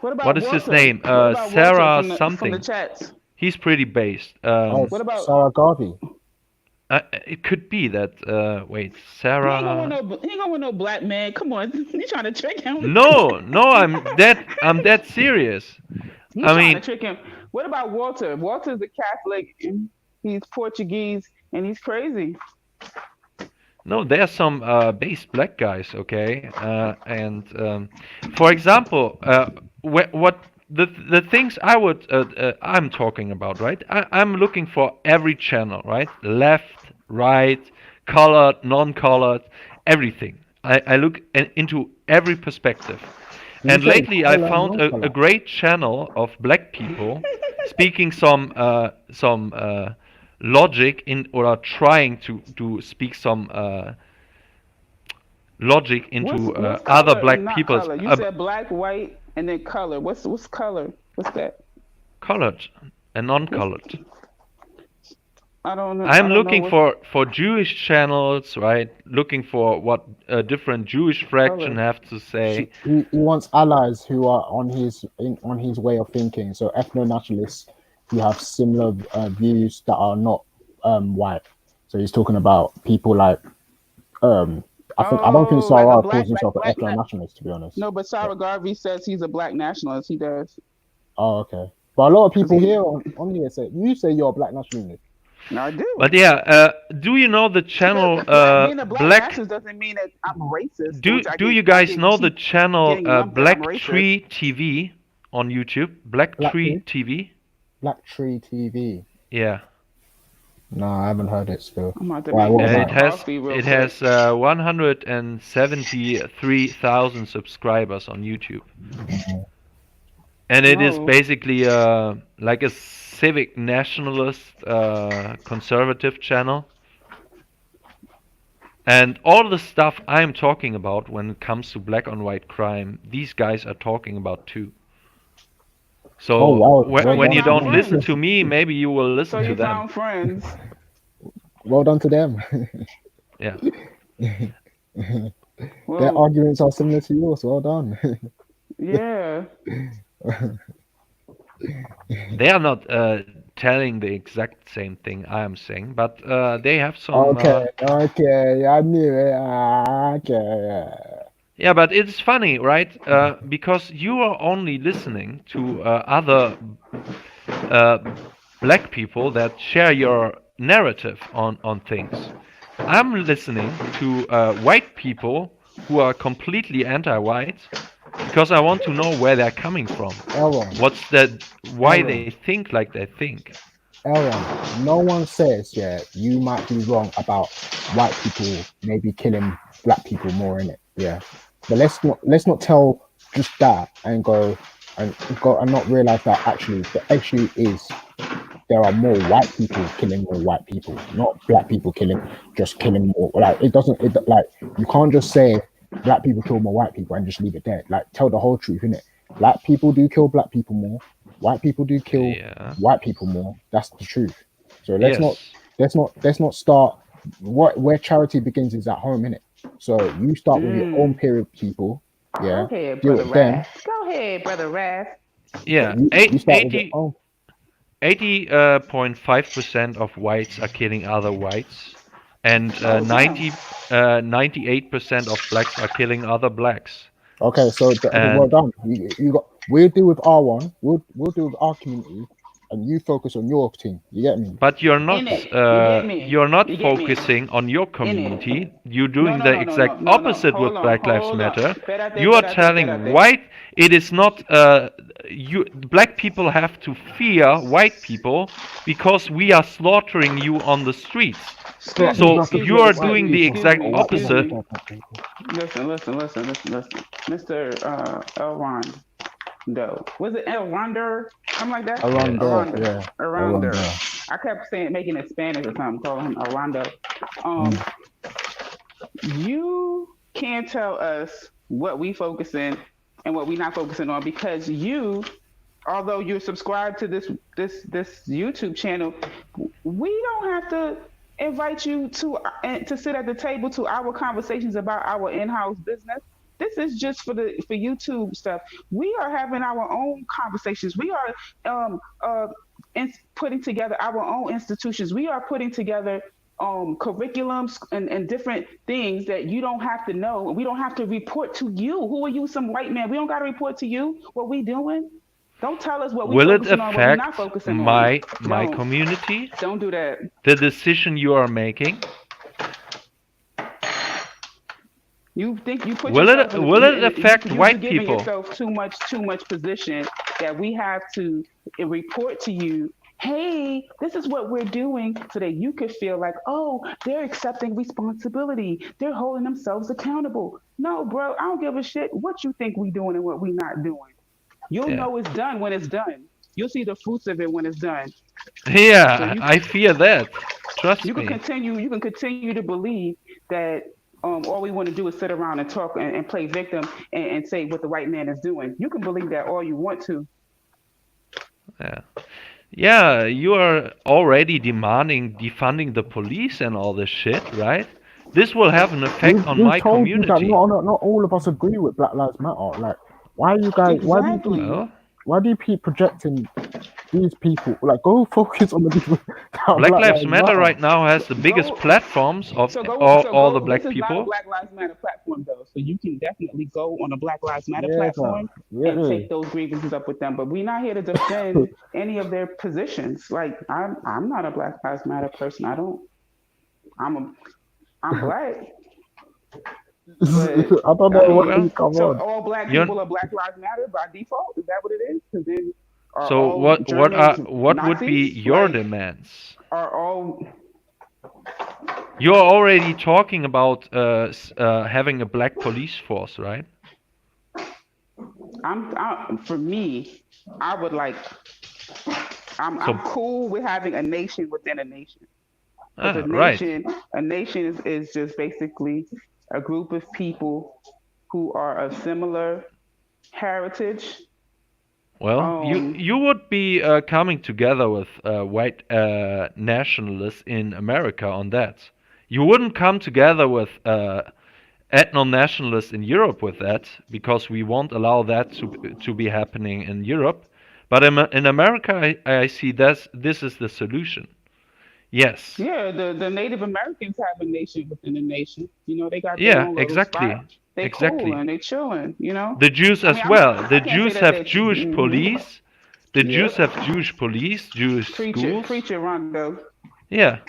What about What is his Walter? name? What about Walter Sarah from the something. chats? He's pretty based. Oh, What about Sarah Garvey. It could be that. Wait, he ain't Sarah. gonna want no black man. Come on, you trying to trick him? No, I'm that serious. You I trying to mean, trick him. What about Walter? Walter's a Catholic and he's Portuguese and he's crazy. no, there's some base black guys, okay, and for example, what the things I'm talking about, right? I'm looking for every channel, right? Left, right, colored, non-colored, everything. I look into every perspective. Did you And say lately, I colour and found a non-colour? great channel of black people speaking some logic in, or trying to speak some logic into What's other color and black not people's color? You said black, white, and then color. What's color? What's that? colored and What's non-colored. I don't know. I I'm don't know looking what's for Jewish channels, right? Looking for what a different Jewish fraction color. have to say. He wants allies who are on his way of thinking. So ethno-nationalists who have similar views that are not white. So he's talking about people like I don't think Oh, like a Sarah black, calls like himself an black. ethno-nationalist, to be honest. No, but Sarah Garvey says he's a black nationalist. He does. Oh, okay. But a lot of 'Cause people he, here on here say you're a black nationalist. I do. But yeah, do you know the channel Being a black Black? nationalist doesn't mean that I'm racist. Do you guys know the channel getting lumped that I'm Black racist. Tree TV on YouTube? Black Black Tree who? TV. Black Tree TV. Yeah. No, I haven't heard it still. I'm about to Why? make What me some about It it? has coffee real it quick. has 173,000 subscribers on YouTube, and it is Oh, basically like a civic nationalist conservative channel. And all the stuff I'm talking about when it comes to black on white crime, these guys are talking about too. Oh So wow, so well you when done you to found don't them. listen to friends. me, maybe you will So listen to you them. found friends. Well done to them. Yeah. Their Well, arguments are similar to yours. Well done. yeah. They are not telling the exact same thing I am saying, but they have some. Okay, okay, I knew it. Okay. Yeah, but it's funny, right? Because you are only listening to other uh, black people that share your narrative on things. I'm listening to white people who are completely anti-white because I want to know where they're coming from. Aaron, What's that? Why they Aaron, think like they think. Aaron. No one says, yeah, you might be wrong about white people maybe killing black people more in it. Yeah, but let's not tell just that and go and not realize that actually the issue is there are more white people killing more white people, not black people killing more. Like it doesn't. It like you can't just say black people kill more white people and just leave it there. Like tell the whole truth, innit? Black people do kill black people more. White people do kill Yeah. white people more. That's the truth. So Yes. let's not start. Where charity begins is at home, innit? So you start with your own Mm. period people. Go Yeah, ahead, deal brother with them. Raph. Go ahead, brother Raph. But Yeah. you start with your own. 80.5% of whites are killing other whites, and Oh damn. 98% of blacks are killing other blacks. Okay, so well And done. You got. We'll deal with our one. We'll deal with our community, and you focus on your team. You get me? but In it. You get me. you're not You get me. focusing on your In it. community. You're No, doing no, the no, no, no, exact no, no. opposite with Hold on, Black Lives hold on. Matter. Espérate, You are espérate, telling espérate. white it is not you black people have to fear white people because we are slaughtering you on the streets. Excuse Black me, people So have to excuse you me, fear are white excuse doing me, the people, excuse exact me, or white people excuse have to opposite. me. fear black people. Listen. Mr. Elrond. No. Was it Elronder? Something like that? Around Yes. there, Aranda. yeah, around Aranda. there. I kept saying making it Spanish or something, calling him Aranda. Um, Mm. you can't tell us what we focusing and what we not focusing on because you, although you're subscribed to this YouTube channel, we don't have to invite you to sit at the table to our conversations about our in-house business. This is just for YouTube stuff. We are having our own conversations. We are putting together our own institutions. We are putting together curriculums and different things that you don't have to know. We don't have to report to you. Who are you, some white man? We don't got to report to you what we doing. Don't tell us what we Will it focusing on, what we not affect focusing on. my community? Don't do that. The decision you are making? You think you put Will yourself it will it affect you're white giving people? yourself too much position that we have to report to you. Hey, this is what we're doing so that you could feel like, oh, they're accepting responsibility. They're holding themselves accountable. No, bro, I don't give a shit what you think we doing and what we not doing. You'll Yeah. know it's done when it's done. You'll see the fruits of it when it's done. So Yeah, I fear that. Trust you can me. continue to believe that all we want to do is sit around and talk and play victim and say what the white man is doing. You can believe that all you want to. Yeah. Yeah, you are already demanding defunding the police and all this shit, right? This will have an effect on We've my told you that community. not all of us agree with Black Lives Matter. Like, why are you guys? Exactly. Well, Why do you keep projecting these people? Like, go focus on the people that are Black Black Lives Lives Matter Matter. right now has the biggest Go platforms of so all the go. This black is not a people. Black Lives Matter platform though, so you can definitely go on a Black Lives Matter Yeah, fam. platform Yeah, and yeah. take those grievances up with them. But we're not here to defend any of their positions. Like I'm not a Black Lives Matter person. I don't. I'm black. But I don't I know mean, why Well, you come so on. all black you're people are Black Lives Matter by default? Is that what it is? Because then Are So all Germans what would be Nazis? your Like, demands? are all? You're already talking about having a black police force, right? For me, I would like. I'm So cool with having a nation within a nation. Because right. a nation is just basically a group of people who are of similar heritage. Well, you would be coming together with white nationalists in America on that. You wouldn't come together with ethno-nationalists in Europe with that, because we won't allow that to be happening in Europe. But in America, I see this is the solution. Yes. Yeah, the Native Americans have a nation within a nation. You know, they got their Yeah, own little exactly. spot. They cool Exactly. and they chilling. You know. The Jews I mean, as well. The I can't say Jews that have they. Jewish police. The Jews Yep. have Jewish police, Jewish schools. Preach it, Rondo. Yeah.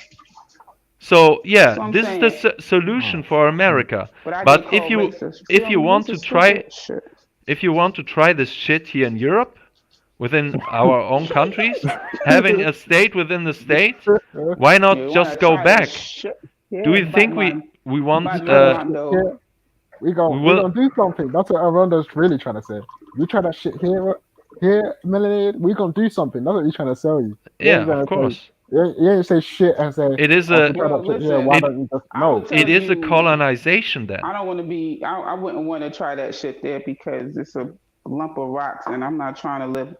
So That's yeah, what I'm this is the saying. solution for America. But I But get called racist. if you Feel me? want This to is try stupid shit. if you want to try this shit here in Europe, within our own countries, having a state within the state, why You not wanna just go try that back? shit? Do Yeah, you think we want Rondo. We we gonna will do something. That's what Arondo's really trying to say. You try that shit here, Melanie. We gonna do something. That's what he's trying to sell you. You yeah, ain't of gonna say. course. You ain't say shit and say, It is "Oh, a if you try Well, that shit here, listen. why it don't you just I would no?" tell it is a you. colonization then. I don't want to be. I wouldn't want to try that shit there because it's a lump of rocks, and I'm not trying to live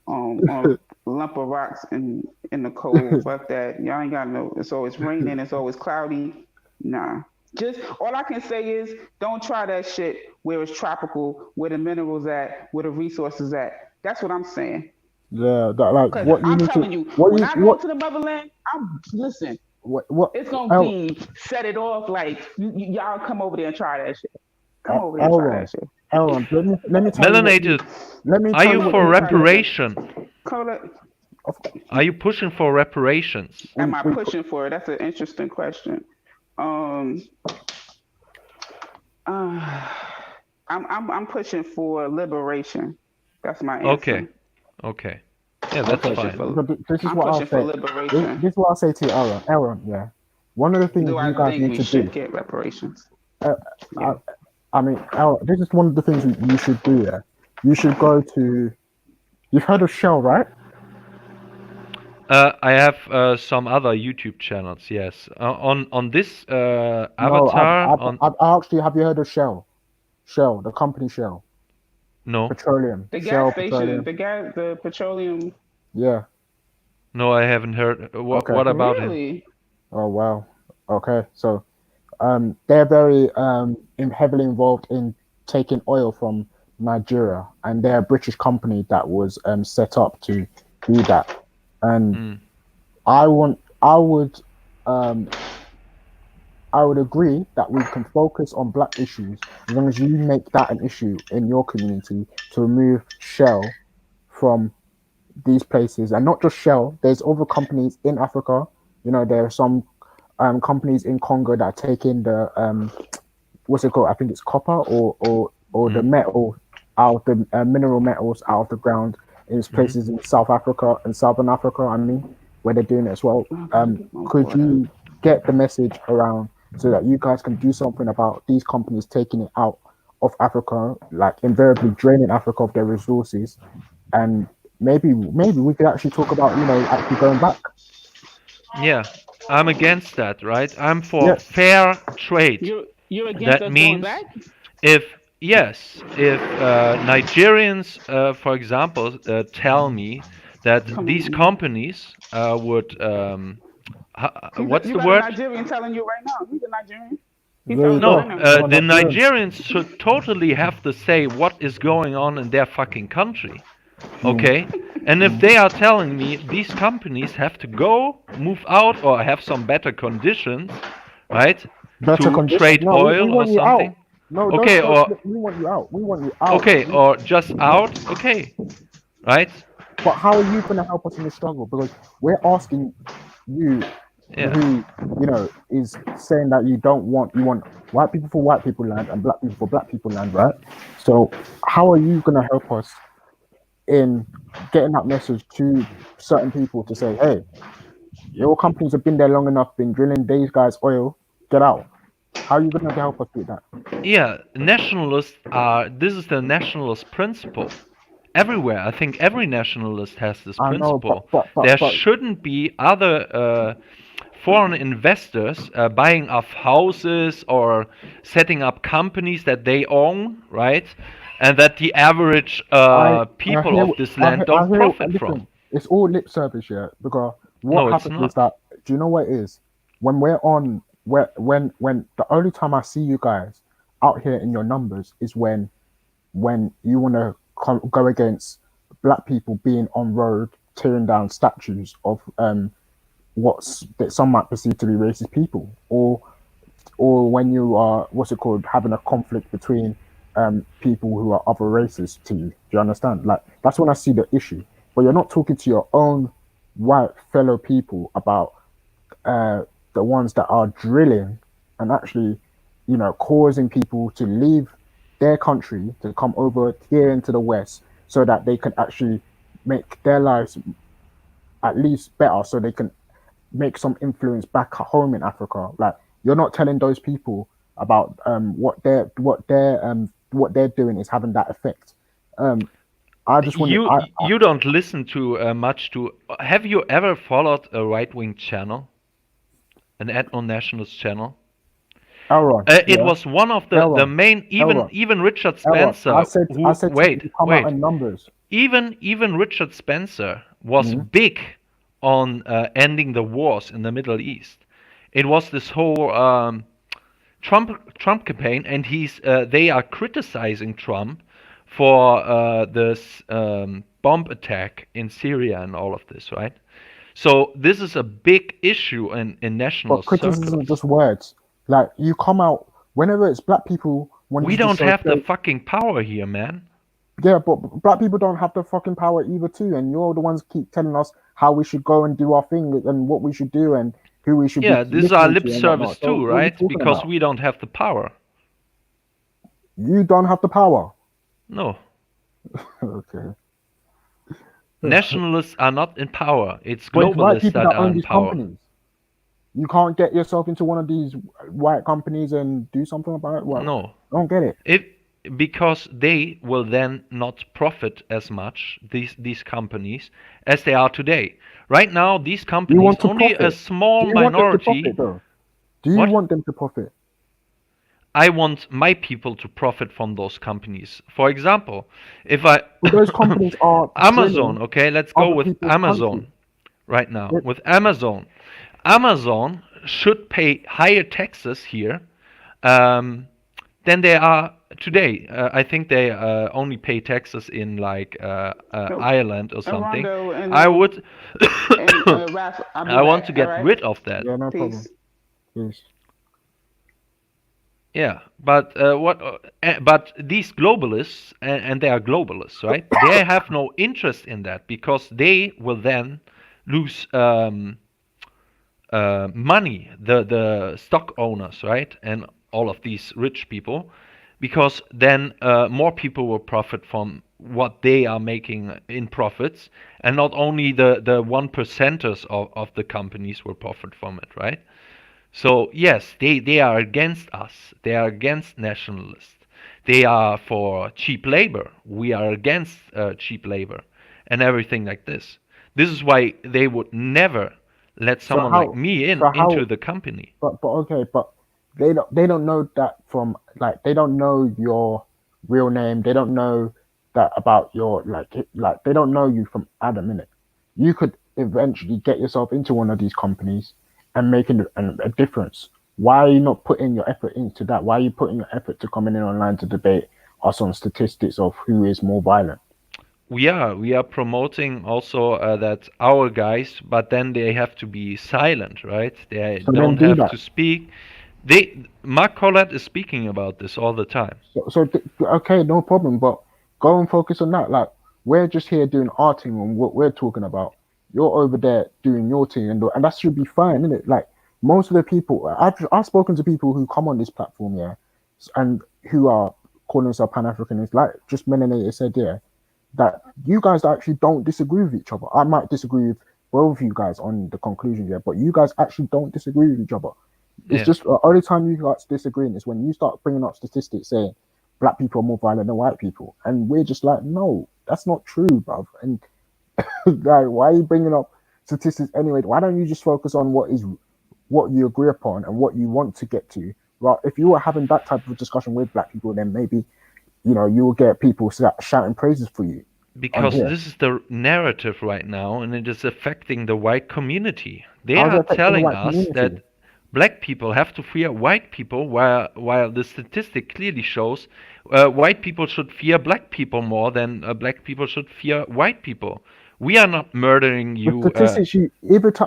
on a lump of rocks in the cold. Fuck that. Y'all ain't got no. It's always raining. It's always cloudy. Nah. Just all I can say is don't try that shit where it's tropical, where the minerals at, where the resources at. That's what I'm saying. Yeah, that like Cause what you I'm need to telling you, what when you I go what to the motherland, I'm listen. what It's gonna be set it off like y'all come over there and try that shit. Come over there and try Elron, that shit. Elron, let me tell you what you Melanated, let me are tell you you what for you can do. reparation? Call it. Are you pushing for reparations? Am I pushing for it? That's an interesting question. Um, I'm pushing for liberation. That's my answer. Okay. Okay. Yeah, that's Okay, fine. but this is I'm what I'll pushing for say. liberation. This is what I'll say to you, Aaron. Aaron, yeah. One of the things Do you I guys think need we to should do. get reparations? Uh, Yeah. I mean, Aaron, this is one of the things you should do. Yeah, you should go to. You've heard of Shell, right? I have some other YouTube channels. Yes. On this No, avatar on I've asked you. Have you heard of Shell? Shell, the company Shell, no petroleum. The Shell gas station, petroleum. the petroleum. Yeah. no, I haven't heard. What Okay. about him? Really? Oh wow. Okay. So, they're very heavily involved in taking oil from Nigeria, and they're a British company that was set up to do that. And Mm. I would agree that we can focus on black issues as long as you make that an issue in your community to remove Shell from these places, and not just Shell. There's other companies in Africa. You know, there are some companies in Congo that are taking the what's it called? I think it's copper or the metal out of the mineral metals out of the ground. In places in South Africa and Southern Africa, I mean, where they're doing it as well. Could you get the message around so that you guys can do something about these companies taking it out of Africa, like invariably draining Africa of their resources, and maybe we could actually talk about actually going back. Yeah, I'm against that, right? I'm for Yes. fair trade. You're against That us going means back? if Nigerians, for example, tell me that these companies would what's You the got word? a Nigerian telling you right now. He's a Nigerian. He's There you telling you go. right now. The Nigerians should totally have to say what is going on in their fucking country. Okay? And if they are telling me these companies have to go, move out, or have some better conditions, right? Better To conditions. trade No, we oil or want you something. out. No, Okay, we want you out. We want you out. okay, or just out. Okay, right? But how are you going to help us in the struggle? Because we're asking you, Yeah. who is saying that you want white people for white people land and black people for black people land, right? So how are you going to help us in getting that message to certain people to say, hey, your companies have been there long enough, been drilling these guys oil, get out. How are you going to help us with that? Yeah, nationalists are. This is the nationalist principle. Everywhere, I think every nationalist has this I know, principle. There shouldn't be other foreign investors buying up houses or setting up companies that they own, right? And that the average people of this land don't profit from. listen, it's all lip service, yeah. Because what No, it's happens is not. that, do you know what it is? When we're on, when the only time I see you guys out here in your numbers is when you want to go against black people being on road tearing down statues of what's that some might perceive to be racist people, or when you are what's it called, having a conflict between people who are other races to you. Do you understand? Like, that's when I see the issue. But you're not talking to your own white fellow people about uh, the ones that are drilling and actually, causing people to leave their country to come over here into the West so that they can actually make their lives at least better, so they can make some influence back at home in Africa. Like, you're not telling those people about what they're doing is having that effect. I just want You you don't listen to much to. Have you ever followed a right-wing channel, an ethno-nationalist channel? Elron, It was one of the Elron, main, even Richard Elron. Spencer, I said who to wait you, come out in numbers. even Richard Spencer was big on ending the wars in the Middle East. It was this whole Trump campaign, and they are criticizing Trump for this bomb attack in Syria and all of this, right? So this is a big issue in national But criticism circles. is just words. Like, you come out whenever it's black people wanting We to don't show have the face. fucking power here, man. Yeah, but black people don't have the fucking power either too, and you're the ones keep telling us how we should go and do our thing and what we should do and who we should Yeah, be this is our listening lip to and service whatnot. So too, what are you right? talking Because about? we don't have the power. You don't have the power. No. Okay. Nationalists are not in power. It's But it's white globalists people that that are own in these power. companies. You can't get yourself into one of these white companies and do something about it. What? No. I don't get it. Because they will then not profit as much, these companies, as they are today. Right now, these You companies, want to only a profit. small Do you want them to minority. profit though? Do you What? want them to profit? I want my people to profit from those companies. For example, if I But those companies are Amazon, drilling okay, let's go other with people's countries. Amazon right now. It- With Amazon should pay higher taxes here than they are today. I think they only pay taxes in like Ireland or something. Rondo and I would. Raf, I'll be I want back. to All get right. rid of that. Yeah, no problem. Peace. Peace. Yeah, but but these globalists, and they are globalists, right? They have no interest in that because they will then lose money, the stock owners, right, and all of these rich people, because then more people will profit from what they are making in profits, and not only the 1%ers of the companies will profit from it, right? So yes, they are against us. They are against nationalists. They are for cheap labor. We are against cheap labor and everything like this. This is why they would never let So someone like me into the company. But okay, but they don't know that from, like, they don't know your real name. They don't know that about your like they don't know you from Adam, innit? You could eventually get yourself into one of these companies and making a difference. Why are you not putting your effort into that? Why are you putting your effort to coming in online to debate us on statistics of who is more violent? We are promoting also that our guys, but then they have to be silent, right? They So then don't do have that. to speak. Mark Collett is speaking about this all the time. Okay, no problem. But go and focus on that. Like, we're just here doing our thing and what we're talking about. You're over there doing your thing, and that should be fine, isn't it? Like, most of the people, I've spoken to people who come on this platform, yeah, and who are calling themselves Pan Africanists, like just Menene said, yeah. that you guys actually don't disagree with each other. I might disagree with both of you guys on the conclusion here, but you guys actually don't disagree with each other. It's Yeah. just the only time you guys disagreeing is when you start bringing up statistics saying black people are more violent than white people, and we're just like, no, that's not true, bruv. And like, why are you bringing up statistics anyway? Why don't you just focus on what you agree upon and what you want to get to? Well, if you were having that type of discussion with black people, then maybe you will get people shouting praises for you on Because here. this is the narrative right now, and it is affecting the white community. They How's it are affecting the telling white us community? that black people have to fear white people, while the statistic clearly shows white people should fear black people more than black people should fear white people. We are not murdering The you. statistics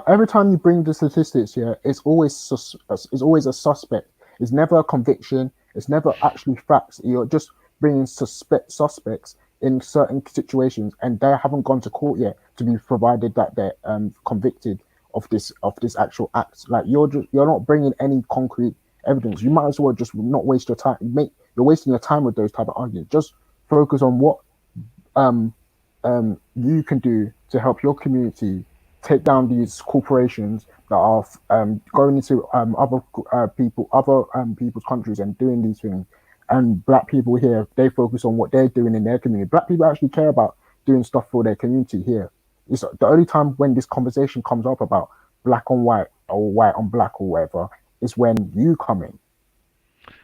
every time you bring the statistics here, it's always a suspect. It's never a conviction. It's never actually facts. You're just bringing suspects in certain situations, and they haven't gone to court yet to be provided that they're convicted of this actual act. Like you're not bringing any concrete evidence. You might as well just not waste your time. You're wasting your time with those type of arguments. Just focus on what um you can do to help your community take down these corporations that are going into other people's countries and doing these things. And black people here, they focus on what they're doing in their community. Black people actually care about doing stuff for their community here. It's the only time when this conversation comes up about black on white or white on black or whatever is when you come in.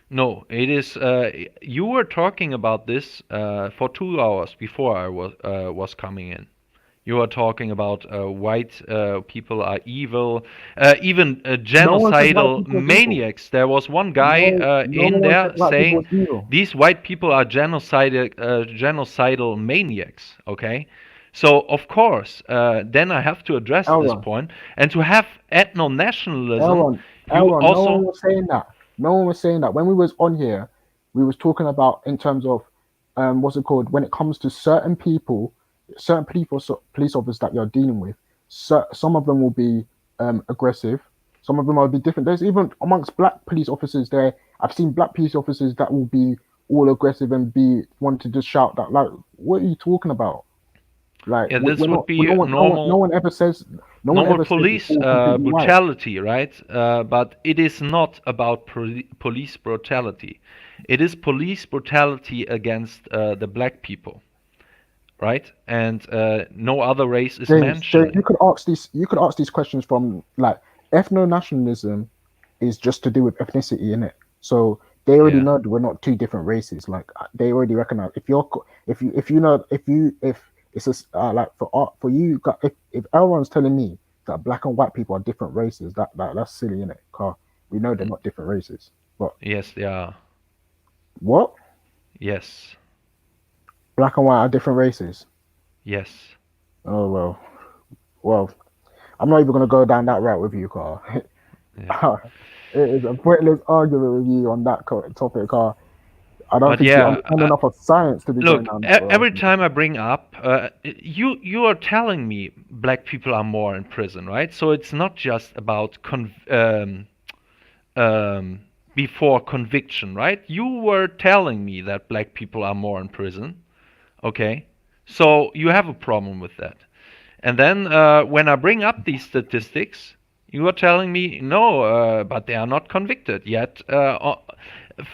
No, it is. You were talking about this for 2 hours before I was coming in. You are talking about white people are evil, even No one says white genocidal people are evil. maniacs. There was one guy No in one there said white people saying are evil. these white people are genocidal maniacs. Okay, so of course, then I have to address this Elron, point, and to have ethno-nationalism, Elron, you no one also was saying that. No one was saying that. When we was on here, we was talking about in terms of what's it called? When it comes to certain people, police officers that you're dealing with, some of them will be aggressive. Some of them will be different. There's even amongst black police officers there. I've seen black police officers that will be all aggressive and want to just shout that. Like, what are you talking about? Like, yeah, this we're would not. be No one ever says. No one normal ever says it's police all completely white. brutality, right? But it is not about police brutality. It is police brutality against the black people, right? And no other race is James, mentioned. you could ask these. You could ask these questions from like ethno-nationalism is just to do with ethnicity, innit? So they already Yeah. know that we're not two different races. Like they already recognize if it's like for you if everyone's telling me that black and white people are different races, that's silly, innit? Cause we know they're not different races. But Yes, they are. what? Yes. Black and white are different races. Yes. Oh well. I'm not even gonna go down that route with you, Carl. Yeah. It is a pointless argument with you on that topic, Carl. I don't But think you yeah, understand enough of science to be going look, down that road. every time I bring up, you are telling me black people are more in prison, right? So it's not just about before conviction, right? You were telling me that black people are more in prison, okay? So you have a problem with that. And then when I bring up these statistics, you are telling me no, but they are not convicted yet.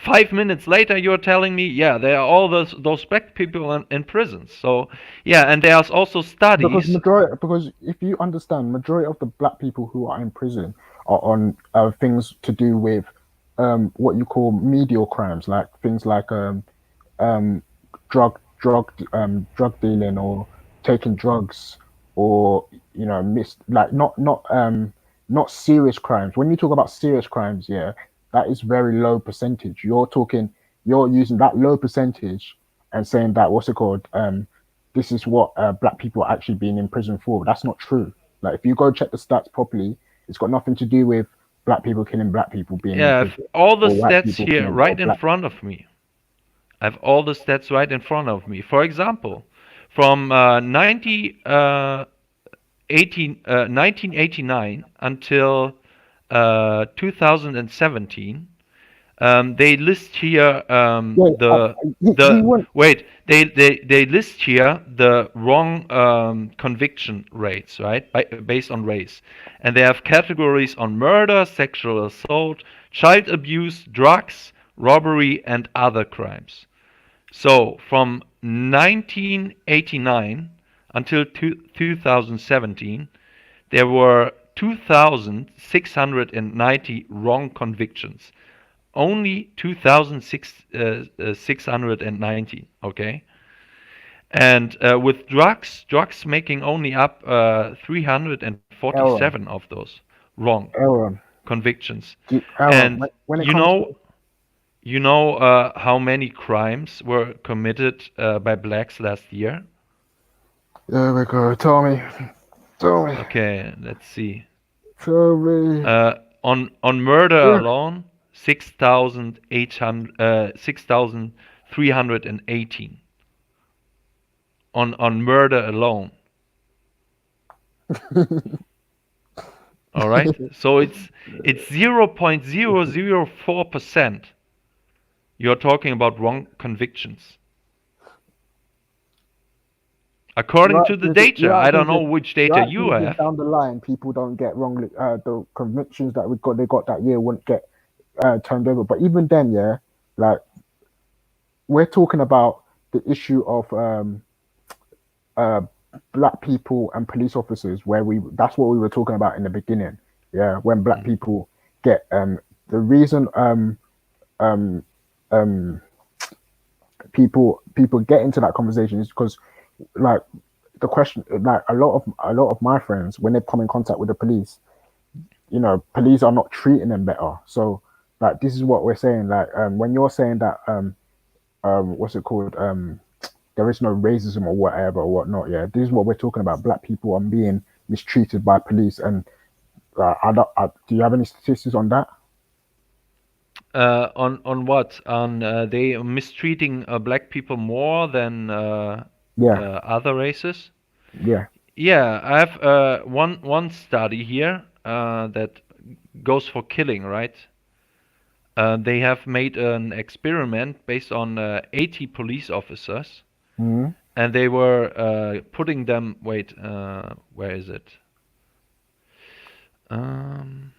5 minutes later, you are telling me, yeah, there are all those black people in prison. So yeah, and there's also studies. Because if you understand, majority of the black people who are in prison are on things to do with what you call medial crimes, like things like um, drug dealing or taking drugs or not serious crimes. When you talk about serious crimes, yeah, that is very low percentage. You're using that low percentage and saying that what's it called? This is what black people are actually being in prison for. That's not true. Like if you go check the stats properly, it's got nothing to do with black people killing black people being in Yeah, I have prison all the or white stats people here killing or right in black. front of me. I have all the stats right in front of me. For example, from 1989 until 2017, They list here Yeah, he the went. wait. They list here the wrong conviction rates, right? Based on race, and they have categories on murder, sexual assault, child abuse, drugs, robbery, and other crimes. So from 1989 until 2017, there were 2,690 wrong convictions. Only 2,690. Okay, and with drugs making only up Aaron, 347 of those wrong Aaron, convictions. Aaron. And When it you comes to know, how many crimes were committed by blacks last year? there we go. Tell me, Okay, let's see. tell me. On murder Yeah. alone, 6,318 on murder alone. All right, so it's 0.004%. You're talking about wrong convictions. According to the data, I don't know which You're data you actually thinking have. down the line, people don't get wrong. The convictions that they got that year wouldn't get turned over. But even then, yeah, like we're talking about the issue of uh black people and police officers, where that's what we were talking about in the beginning. Yeah, when black people get the reason um um people get into that conversation is because like the question, like a lot of my friends, when they come in contact with the police, police are not treating them better. So like this is what we're saying, like when you're saying that what's it called, there is no racism or whatever or whatnot, yeah, this is what we're talking about. Black people are being mistreated by police. And do you have any statistics on that? On what? On they mistreating black people more than Yeah, other races? yeah. Yeah, I have one study here that goes for killing, right? They have made an experiment based on 80 police officers, Mhm. and they were putting them. Wait, where is it? Um,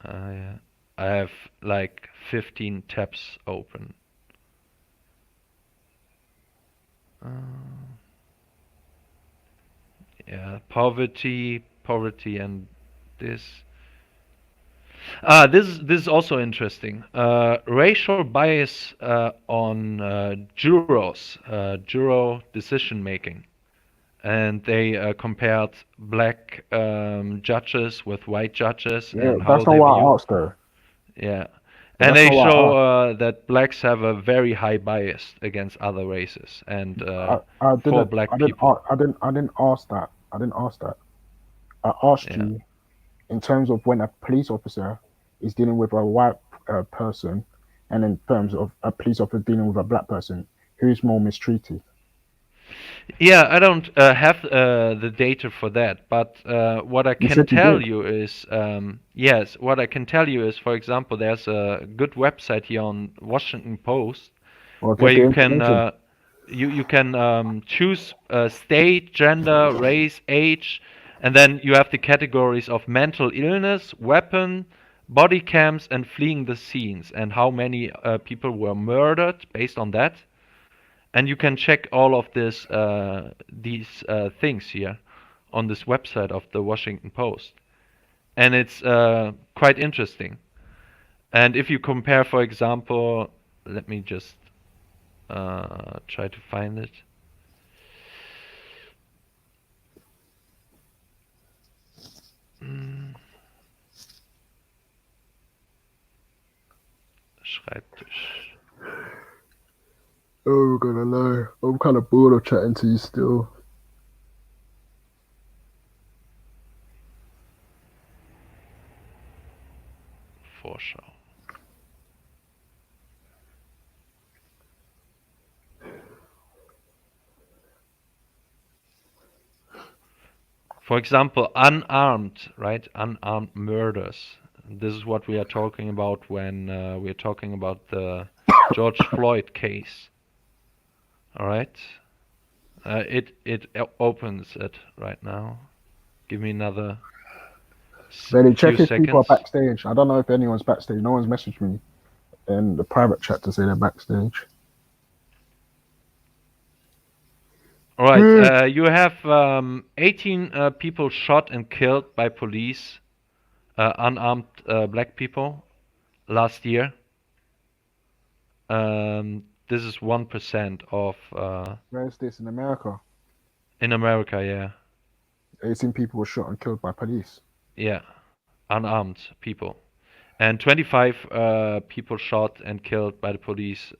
I I have like 15 tabs open. Yeah, poverty, and this. This is also interesting. Racial bias on juror decision making, and they compared black judges with white judges Yeah, and how that's not they what I view. asked though. Yeah, Yeah, and that's they not what I show asked. that blacks have a very high bias against other races and I for didn't. black I didn't. people. I didn't ask that. I didn't ask that. I asked Yeah. you in terms of when a police officer is dealing with a white person, and in terms of a police officer dealing with a black person, who is more mistreated? Yeah, I don't have the data for that, but what I You can said you tell did. you is, yes, what I can tell you is, for example, there's a good website here on Washington Post Or where get the you can information. choose state, gender, race, age, and then you have the categories of mental illness, weapon, body cams, and fleeing the scenes, and how many people were murdered based on that. And you can check all of these things here on this website of the Washington Post, and it's quite interesting. And if you compare, for example, let me just try to find it. Hm, Schreibtisch. Oh, gonna lie. I'm kind of bored of chatting to you still. Vorschau. For example, unarmed, right? Unarmed murders. This is what we are talking about when we are talking about the George Floyd case. All right. It opens it right now. Give me another Really, few check if people are seconds. backstage. I don't know if anyone's backstage. No one's messaged me in the private chat to say they're backstage. All right. You have 18 people shot and killed by police, unarmed black people, last year. This is 1% of Where is this in America? in America. Yeah. 18 people were shot and killed by police. Yeah, unarmed people, and 25 people shot and killed by the police,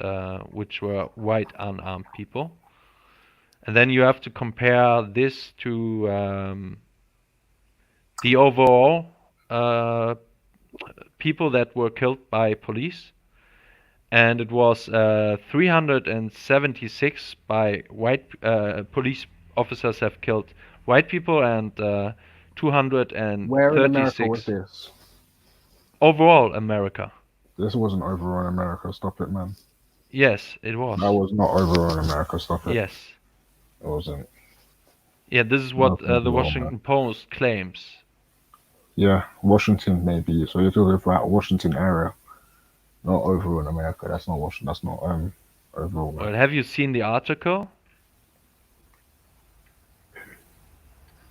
which were white unarmed people. And then you have to compare this to the overall people that were killed by police, and it was 376 by white police officers have killed white people, and Where in America was 236 this? overall America. This wasn't overall in America. Stop it, man. Yes, it was. That was not overall in America. Stop it. Yes. It wasn't. Yeah, this is That what was not the overall, Washington man. Post claims. Yeah, Washington maybe. So you're talking about Washington area, not overall in America. That's not Washington. That's not overall, man. Well, have you seen the article?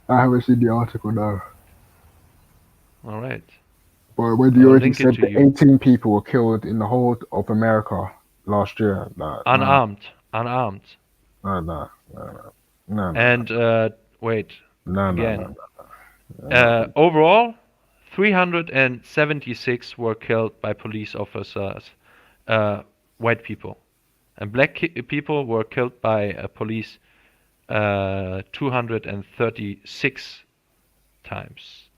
I haven't seen the article now. All right. But when I'll you already link it said to that you. 18 people were killed in the whole of America last year, Unarmed. no. And wait, No. again. Overall, 376 were killed by police officers, white people, and black people were killed by police 236 times.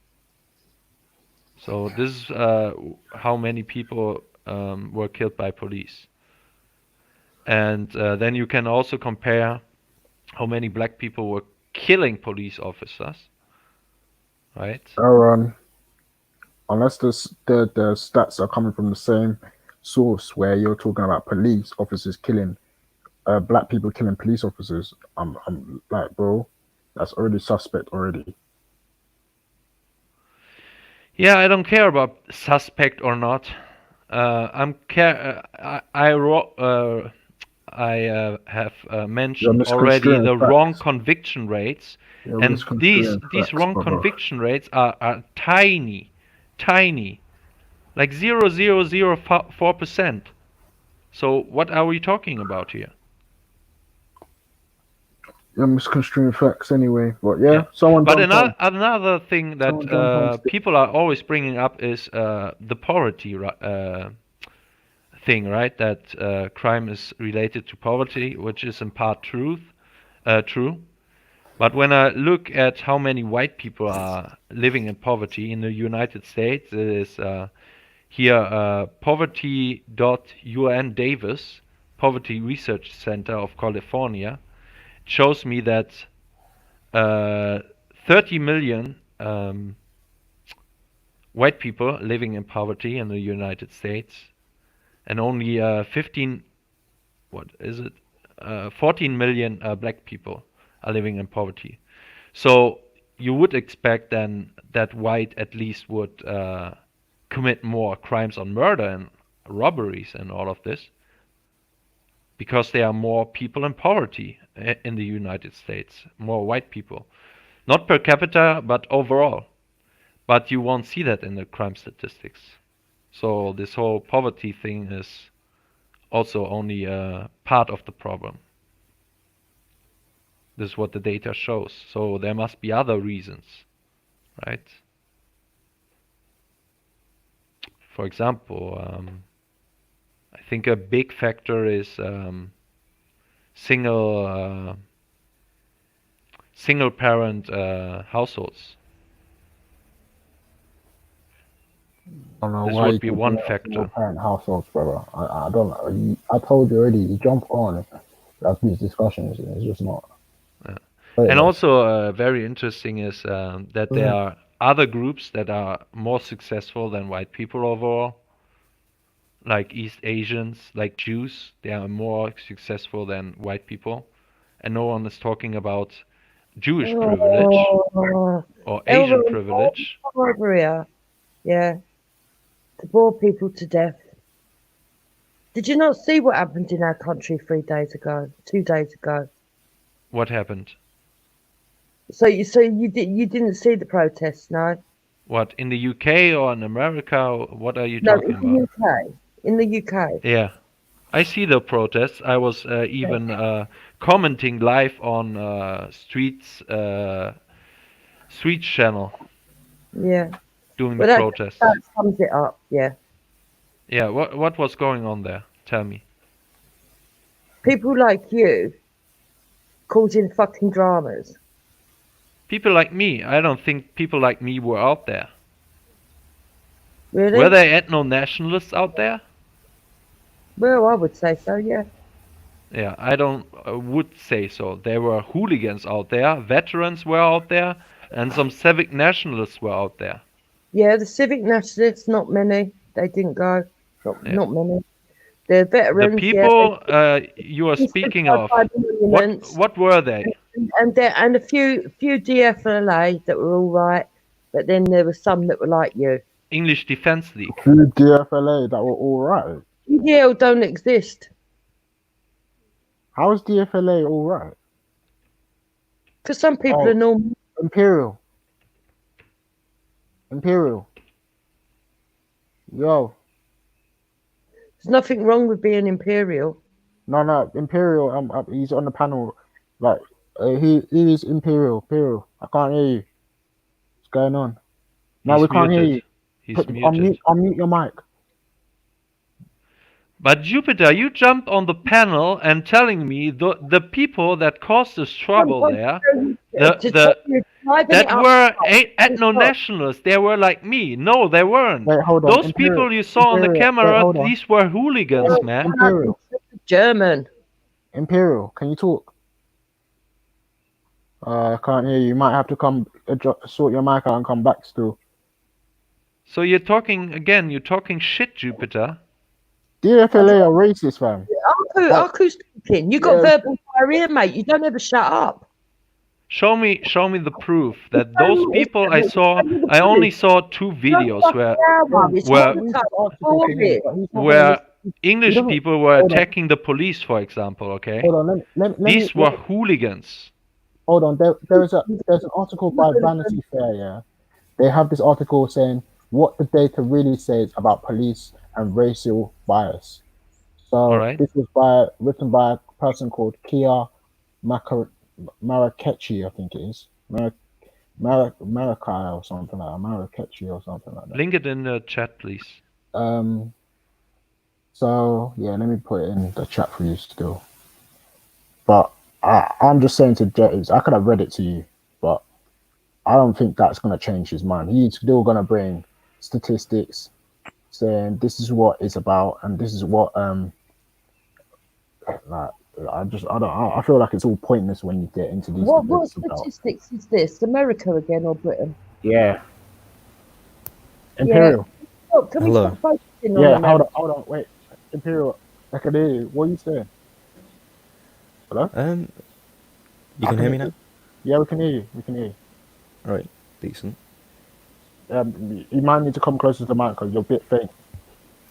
So this is how many people were killed by police. And then you can also compare how many black people were killing police officers, right? Unless the stats are coming from the same source where you're talking about police officers killing black people killing police officers, I'm like, bro, that's already suspect already. Yeah, I don't care about suspect or not. I have mentioned already the wrong conviction rates, and these wrong conviction rates are tiny, like 0.004%. So what are we talking about here? You're misconstruing facts anyway, but yeah. Someone. But another thing that people are always bringing up is the poverty thing, right? That crime is related to poverty, which is in part true. But when I look at how many white people are living in poverty in the United States, it is here poverty.UN Davis, Poverty Research Center of California, shows me that 30 million white people living in poverty in the United States, and only 14 million black people are living in poverty. So you would expect then that white at least would commit more crimes on murder and robberies and all of this, because there are more people in poverty in the United States, more white people, not per capita but overall. But you won't see that in the crime statistics. So this whole poverty thing is also only a part of the problem. This is what the data shows. So there must be other reasons, right? For example, I think a big factor is single parent households. I don't know This why would be one factor. Parent households, brother. I don't know. I told you already. You jump on like these discussions, and it's just not. Yeah. And also, very interesting is that there Mhm. are other groups that are more successful than white people overall, like East Asians, like Jews. They are more successful than white people, and no one is talking about Jewish privilege Oh, or they were Asian on privilege. over here. Yeah, to bore people to death. Did you not see what happened in our country 2 days ago? What happened? So you didn't see the protests, no? What, in the UK or in America? What are you No, talking in the about? UK. In the UK. Yeah, I see the protests. I was Yeah. even commenting live on Street channel Yeah. doing the Well, that protests. sums it up. Yeah. Yeah, what was going on there? Tell me. People like you causing fucking dramas. People like me. I don't think people like me were out there. Were Really? there ethno-nationalists out there? Well, I would say so. Yeah. Yeah, I don't would say so. There were hooligans out there, veterans were out there, and some civic nationalists were out there. Yeah. The civic nationalists, not many. They didn't go. Yeah. Not many. The The veterans, yeah. people you are speaking of, what were they? And a few DFLA that were all right, but then there were some that were like you. English Defence League. Few DFLA that were all right. EDL don't exist How is DFLA all right? because some people Oh, are normal. Imperial. Yo, There's nothing wrong with being imperial. no, Imperial. He's on the panel. Like, he is Imperial. Imperial. I can't hear you. What's going on? No, He's we can't hear muted. you. He's muted. Unmute your mic. But Jupiter, you jumped on the panel and telling me the people that caused this trouble there, that were ethno-nationalists. They were like me. No, they weren't. Wait, hold on. Those people you saw on the camera, hold on. these were hooligans, man. Imperial. German. Imperial, can you talk? I can't hear you. You might have to come sort your mic out and come back still. So you're talking shit, Jupiter. DFLA are racist, fam. Aku's talking. You got verbal diarrhea, mate. You don't ever shut up. Show me the proof that those people I saw. I only saw 2 videos where English people were attacking the police, for example. Okay, hold on. These were hooligans. Hold on. There's an article by Vanity Fair. Yeah, they have this article saying what the data really says about police and racial bias. So this was written by a person called Kia Marakechi, I think it is. Marakai or something like that. Marakechi or something like that. Link it in the chat, please. So yeah, let me put it in the chat for you still. But I'm just saying to Jetties, I could have read it to you, but I don't think that's going to change his mind. He's still going to bring statistics saying this is what it's about and this is what I feel like it's all pointless when you get into these What debates statistics is this? America again or Britain? Yeah. Imperial. Yeah. Look, can we stop focusing on Yeah, America? hold on, wait. Imperial, I can hear you. What are you saying? Hello? You can hear me now? Yeah, we can hear you. Right, decent. You might need to come closer to the mic because you're a bit faint.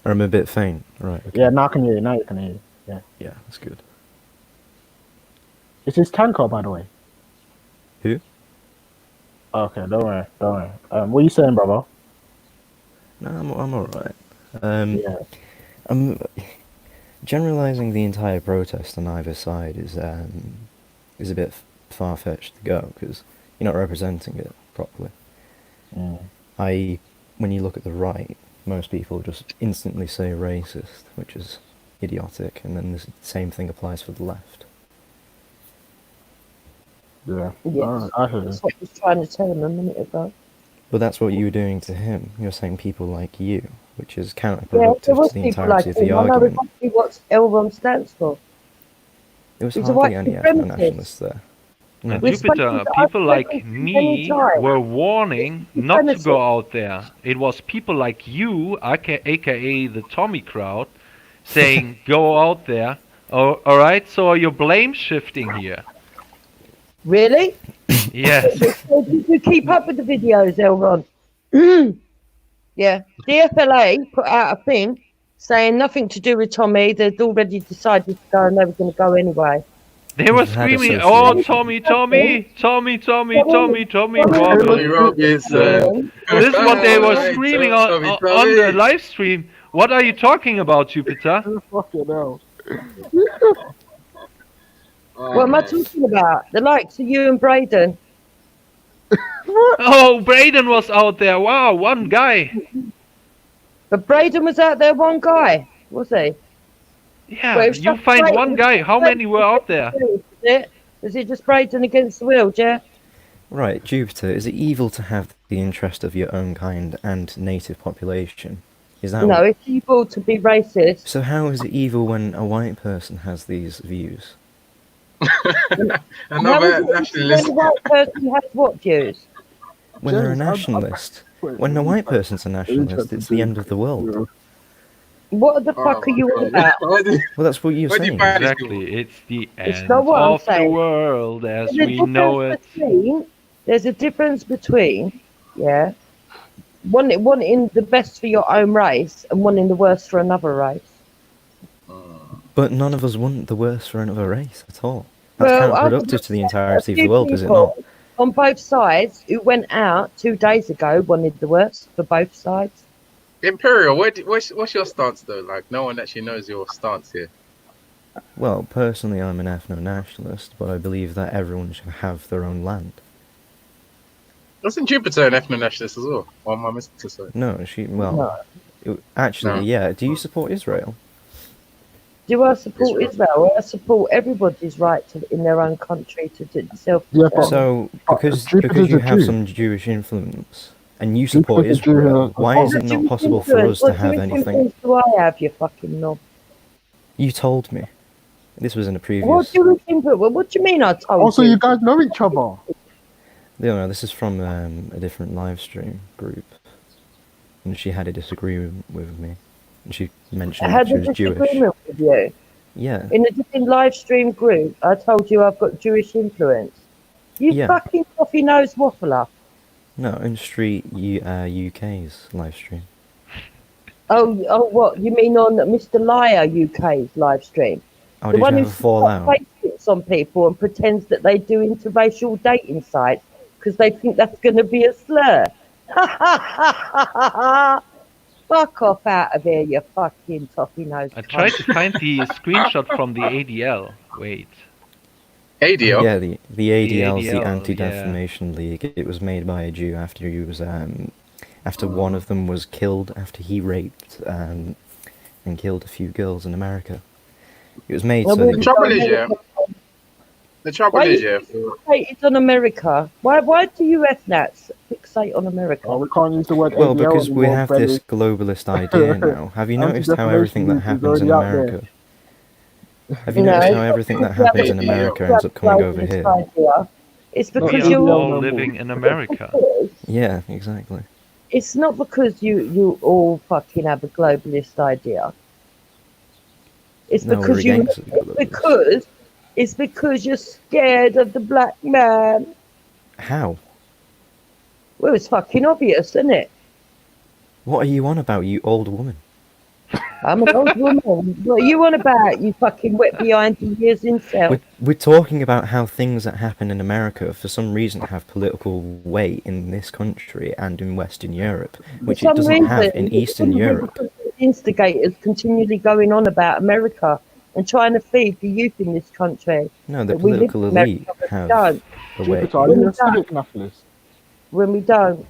I'm a bit faint, right. Okay. Yeah, now I can hear you. Now you can hear you. Yeah. Yeah, that's good. Is this Tanker, by the way? Who? Okay, don't worry. What are you saying, brother? No, I'm alright. Generalizing the entire protest on either side is a bit far-fetched to go because you're not representing it properly. When you look at the right, most people just instantly say racist, which is idiotic, and then the same thing applies for the left. Yeah, I heard that's what I was trying to tell him a minute ago. But that's what you were doing to him. You're saying people like you, which is counterproductive to the entirety of the argument. I know exactly what Elron stands for. There was hardly any ethno-nationalists there. No. We've spoken Jupiter, to people other like presidents many me times. were warning It's not to go supremacy. out there. It was people like you, aka the Tommy crowd, saying go out there. Oh, all right, so you're blame shifting here. Really? Yes. Did you keep up with the videos, Elron? Yeah. DFLA put out a thing saying nothing to do with Tommy. They'd already decided to go and they were going to go anyway. They were We've had screaming, "Oh, association. Tommy Tommy Robinson!" This is what they were screaming on the live stream. What are you talking about, Jupiter? Fucking hell. What am I talking about? The likes of you and Braden. Oh, Braden was out there. Wow, one guy. But Braden was out there, one guy, was he? Yeah, Well, it was you just find Braden one guy. How many were out there? Was it just Braden against the world, yeah? Right, Jupiter, is it evil to have the interest of your own kind and native population? Is that No, what... it's evil to be racist. So how is it evil when a white person has these views? Another nationalist. When a white person has what views? When they're a nationalist. When a white person's a nationalist, it's the end of the world. What the fuck are you on about? Well, that's what you're saying. Exactly, it's the end not what I'm of the saying. world as There's a we know it. There's a difference between, yeah, wanting the best for your own race and wanting the worst for another race. But none of us want the worst for another race at all. That's Well, counterproductive to the entirety of the few world, is it not? people on both sides who went out 2 days ago wanted the worst for both sides. Imperial, what's your stance though? Like, no one actually knows your stance here. Well, personally, I'm an ethno-nationalist, but I believe that everyone should have their own land. Wasn't Jupiter an ethno-nationalist as well? Or am I missing something? No, actually, No. yeah. Do you support Israel? Do I support Israel? I support everybody's right in their own country to self. So, because you have some Jewish influence, and you support Israel, why is it not possible for us to have anything? What do I have, you fucking knob? You told me. This was in a previous... What do you mean I told you? Also, you guys know each other. No, this is from a different live stream group. And she had a disagreement with me. And she mentioned I had she a was Jewish. disagreement with you. Yeah. In a different live stream group, I told you I've got Jewish influence. You fucking coffee nose waffler. No, in Street UK's live stream. Oh, what? You mean on Mr. Liar UK's live stream? Oh, The did one you who have a fallout? Facebooks on people and pretends that they do interracial dating sites because they think that's going to be a slur. Fuck off out of here, you fucking toffee nose. I tried to find the screenshot from the ADL. Wait. ADL? Yeah, the ADL is the ADL, Anti-Defamation League. It was made by a Jew after he was after one of them was killed after he raped and killed a few girls in America. It was made so that The trouble is, Fixated on America. Why do you ethnats fixate on America? Oh, we can't use the word well, ADL because we anymore, have Freddie. this globalist idea now. Have you noticed how everything that happens in America? Have you noticed how everything that happens in America ends up coming over here? It's We because are you're all living in America. Yeah, exactly. It's not because you all fucking have a globalist idea. It's No, we're because you. against it. It's because you're scared of the black man. How? Well, it's fucking obvious, isn't it? What are you on about, you old woman? I'm an old woman. What are you on about, you fucking wet behind the ears himself? We're talking about how things that happen in America for some reason have political weight in this country and in Western Europe, which it doesn't have in Eastern Europe. Instigators continually going on about America and trying to feed the youth in this country. No, the That we live political in America, elite but we have don't. the weight. Jupiter, are you a civic nationalist? When we don't.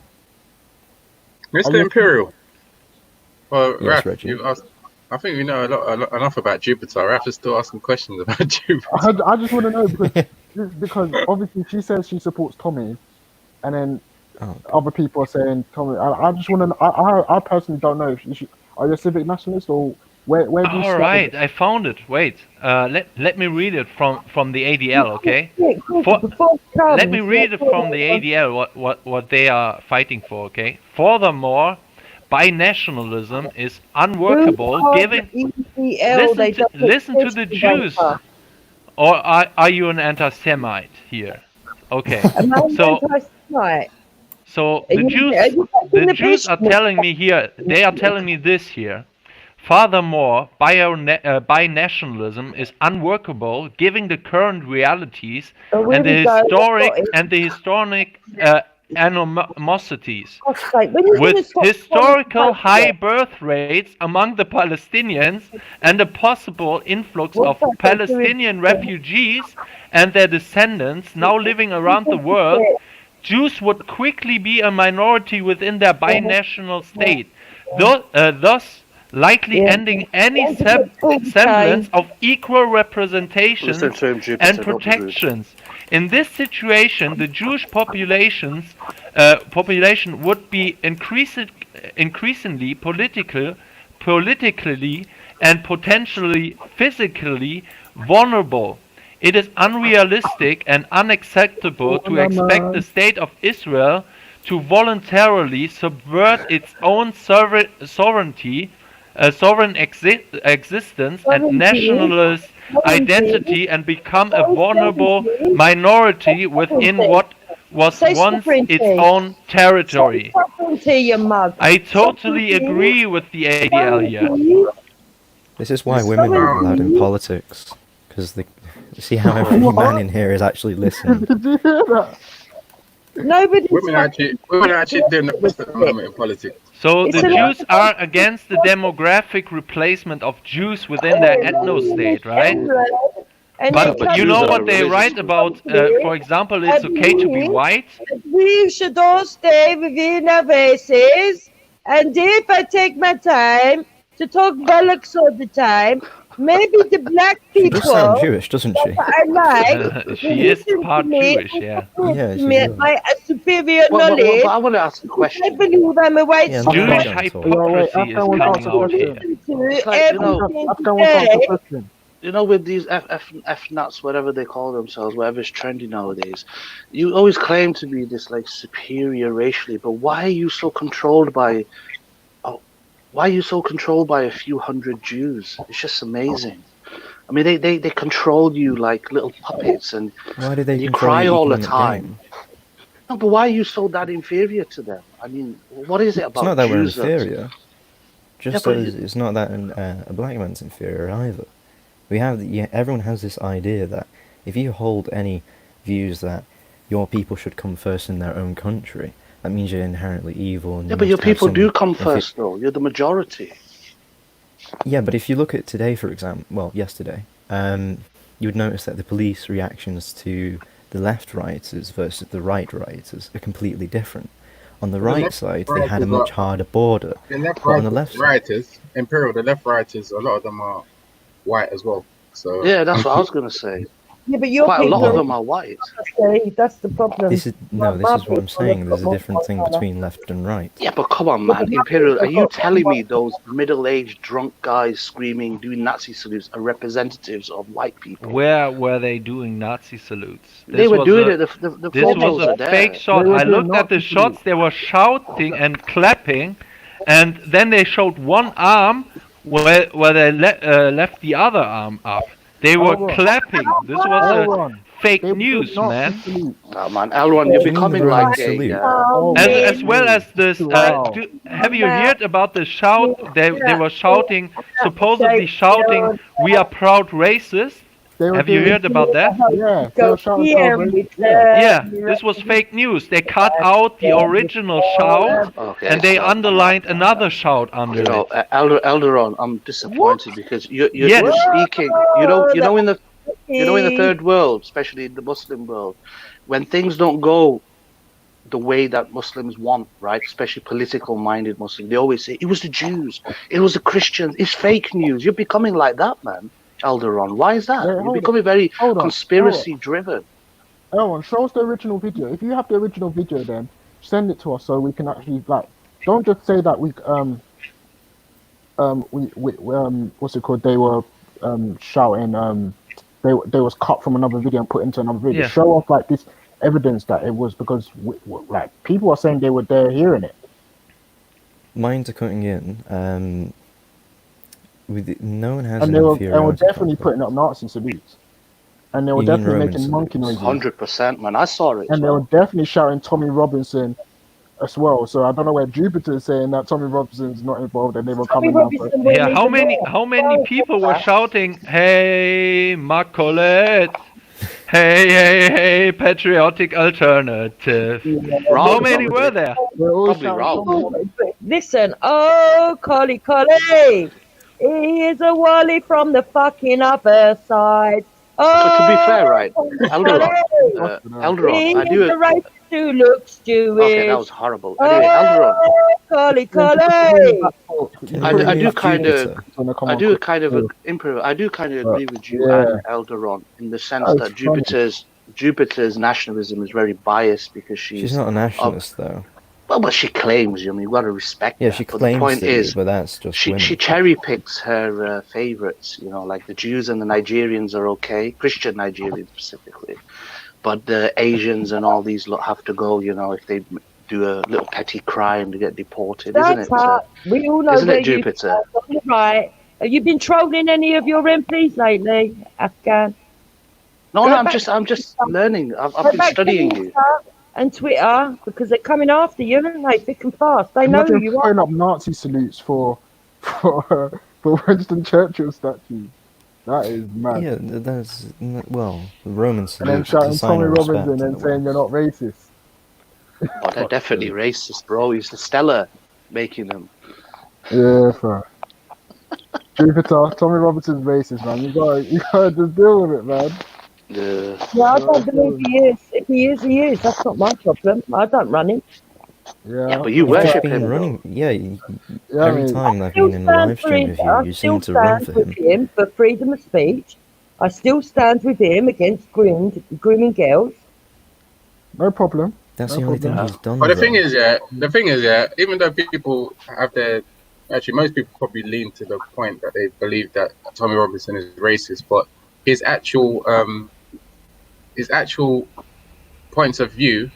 Mr. Imperial. Well, Yes, Raph, Reggie. I think we know enough about Jupiter. Raph is still asking questions about Jupiter. I just want to know because obviously she says she supports Tommy, and then other people are saying Tommy. I just want to. I personally don't know if are you a civic nationalist or Where do you All start? right, I found it. Wait, let me read it from the ADL, okay? Before it Let me comes, read it from the ADL what they are fighting for, okay? Furthermore, binationalism is unworkable given. EDL, they don't Listen to exist the in Jews, America. or are you an anti-Semite here? Okay, Am I so anti-Semite? so Are the you, are Jews, you back in the the Jews are business? telling me here. They are telling me this here. Furthermore, binationalism is unworkable given the current realities Oh, here and we the go. We've got historic animosities. God's sake, when are you going to With stop trying to historical fight high it? birth rates among the Palestinians and a possible influx of What's that got to do with Palestinian it? refugees and their descendants now living around the world, Jews would quickly be a minority within their binational state, thus likely Yeah. ending any Don't forget full semblance time. of equal Listen representations to him, and Jupiter, not be rude. protections. In this situation, the Jewish population would be increasingly politically and potentially physically vulnerable. It is unrealistic and unacceptable to expect the state of Israel to voluntarily subvert its own sovereignty, existence, and nationalist identity and become a vulnerable minority within what was Say once its sovereignty. own territory. Say sovereignty, you mug. I totally Sovereignty. agree with the ADL here. Sovereignty. This is why women aren't allowed in politics, because see how every man in here is actually listening. Did you hear that? Nobody's Women are actually doing the best at the moment in politics. So It's the a Jews are against the demographic replacement of Jews within their ethno-state, right? And But they you come know to what they write about, for example, it's okay to be white? We should all stay within our races. And if I take my time to talk bollocks all the time, maybe the black She people does sound Jewish, doesn't she? that I like will She is listen part to me Jewish, yeah. Yeah, she me does. my superior But knowledge. I want to ask a I question. believe I'm a white Yeah, Jewish John talk. hypocrisy is Afghan wants to coming answer out here. question. It's like, you know, Everything Afghan wants to answer today. question. you know, with these F nuts, whatever they call themselves, whatever's trendy nowadays, you always claim to be this like superior racially, but why are you so controlled by? Why are you so controlled by a few hundred Jews? It's just amazing. I mean, they control you like little puppets, and Why do they you control cry your all the economic time. gain? No, but why are you so that inferior to them? I mean, what is it It's about not that we're Jews that's... inferior. Just but as it's not that a black man's inferior either. Everyone has this idea that if you hold any views that your people should come first in their own country, that means you're inherently evil. And Yeah, you but your must have people do some come first, though. You're the majority. Yeah, but if you look at today, for example, well, yesterday, you would notice that the police reactions to the left rioters versus the right rioters are completely different. On the Well, the right left side, they had a rioters much harder border, the left but on the left side, rioters, Imperial, the left rioters, a lot of them are white as well. So Yeah, that's what I was going to say. Yeah, but your Quite a lot people of them are white. that's the problem. this is what I'm saying. There's a different thing between left and right. Yeah, but come on, man. Imperial, are you telling me those middle-aged drunk guys screaming, doing Nazi salutes are representatives of white people? Where were they doing Nazi salutes? They were doing it. The This photos was are a there. fake shot. I looked at the shots. They were shouting and clapping, and then they showed one arm where they left the other arm up. They were clapping. This was fake news, man. Oh, man, Elron, you're becoming like As well as this. Have you heard about the shout? They were shouting, supposedly shouting, "We are proud racists." Have you heard about that? Yeah, they were shouting Yeah, this was fake news. They cut out the original shout and they underlined another shout under You know, it. Elderon, I'm disappointed because you're speaking. You know, in the third world, especially in the Muslim world, when things don't go the way that Muslims want, right? Especially political-minded Muslims, they always say it was the Jews, it was the Christians. It's fake news. You're becoming like that, man, Elderon. Why is that? You're becoming very conspiracy-driven. Aaron, show us the original video. If you have the original video, then send it to us so we can actually don't just say that we what's it called? They were shouting they was cut from another video and put into another video. Yeah. Show off like this evidence that it was because like people are saying they were there hearing it. Minds are cutting in. No one has And an they were inferiority definitely complex. putting up Nazi salutes. And they were You mean definitely Roman making monkey salutes? noises. 100%, man. I saw it as And they were well. definitely shouting Tommy Robinson as well. So I don't know where Jupiter is saying that Tommy Robinson's not involved and they were Tommy coming down for Robinson Yeah, wasn't how even many there. people were shouting, "Hey, Macolet! Hey, patriotic alternative"? How many were there? They're all Probably shouting Ralph. Tommy Robinson. Listen, oh, Collie Collie, he is a Wally from the fucking upper side. But to be Oh, fair, right, Collie Elderon, Collie, he I is do. the racist who looks Okay, that was Jewish. horrible. Anyway, Elderon, Oh, Collie Collie. Can I you do remove kind of, Jupiter? I do kind of agree with you Yeah, and Elderon in the sense that was that funny. Jupiter's nationalism is very biased because She's not a nationalist, though. well, but she claims. I mean, you got to respect Yeah, that. she But the claims point to be, is, but that's just she women. cherry picks her favorites. You know, like the Jews and the Nigerians are okay, Christian Nigerians specifically, but the Asians and all these lot have to go. You know, if they do a little petty crime to get deported, isn't That's it? up. We all know Isn't where it, you Jupiter? stand on the right. Have you been trolling any of your MPs lately, Afghan? No, Go no, back I'm just learning. I've Go been back to studying you. Insta and Twitter because they're coming after you, aren't they? Thick and fast. They know who Imagine you putting are. up Nazi salutes for Winston Churchill statue. That is mad. Yeah, that's well, the Roman And then salute is a shouting sign Tommy of respect Robinson in and the saying West. you're not racist. Oh, they're definitely racist, bro. He's the Stella making them. Yeah, fam. Jupiter, Tommy Robinson's racist, man. You gotta just deal with it, man. Yeah, I don't believe he is. If he is, he is. That's not my problem. I don't run him. Yeah, but you You've just worship been him, running. though. Yeah, Yeah, I every mean, time I've Still been in a stand live for stream him. with you, I you still seem to run stand for with him. him for freedom of speech. I still stand with him against grooming girls. no problem. That's No the only thing problem. he's done, But though. the thing is, yeah, even though people have their, actually, most people probably lean to the point that they believe that Tommy Robinson is racist, but his actual points of view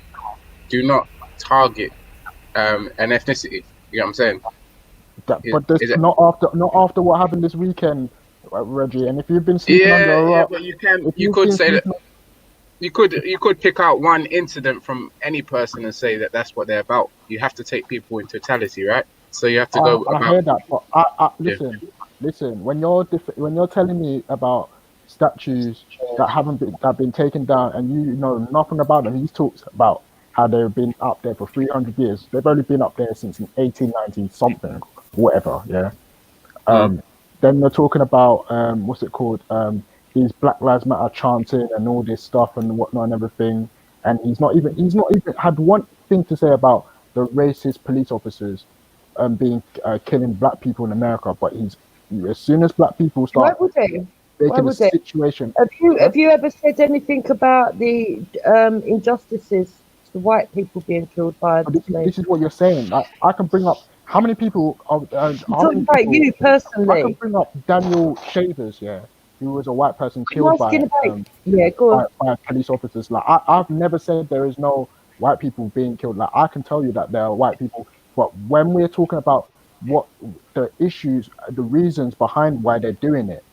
do not target an ethnicity. You know what I'm saying? But this Is it? not after what happened this weekend, Reggie. And if you've been sleeping under a Yeah, rock, but you you've could been say that. sleeping, You could pick out one incident from any person and say that that's what they're about. You have to take people in totality, right? So you have to go I about. hear that. But I Yeah. listen. When you're telling me about statues that have been taken down, and you know nothing about them, he talks about how they've been up there for 300 years. They've only been up there since 1890 something, whatever. Yeah. Then they're talking about what's it called? These Black Lives Matter chanting and all this stuff and whatnot and everything. And he's not even had one thing to say about the racist police officers being killing black people in America. But as soon as black people Why start would he? Why making the would he? situation, Have you ever said anything about the injustices to white people being killed by the police? this is what you're saying. Like I can bring up how many people I'm talking about you I can personally. bring up Daniel Shavers, yeah, who was a white person I'm killed by asking about. Yeah, go on. by police officers. Like I've never said there is no white people being killed. Like I can tell you that there are white people, but when we're talking about what the issues, the reasons behind why they're doing it,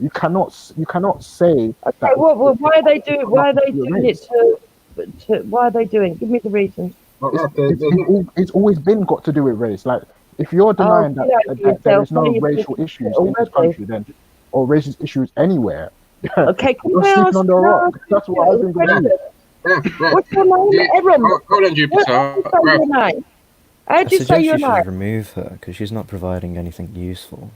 you cannot say Okay, that. why are they doing? Why are they to do with doing it race. Why are they doing? Give me the reason. It's always been got to do with race. Like if you're denying get out of that there yourself. is no Now you're racial talking issues shit in this already. country, then or racist issues anywhere, Okay, can you're I sleeping ask under a can I rock. ask That's you what I a think of you. question? What's your name? Aaron. Hold on, Jupiter. How do you say your name? How I do you say suggest your you should name? remove her because she's not providing anything useful.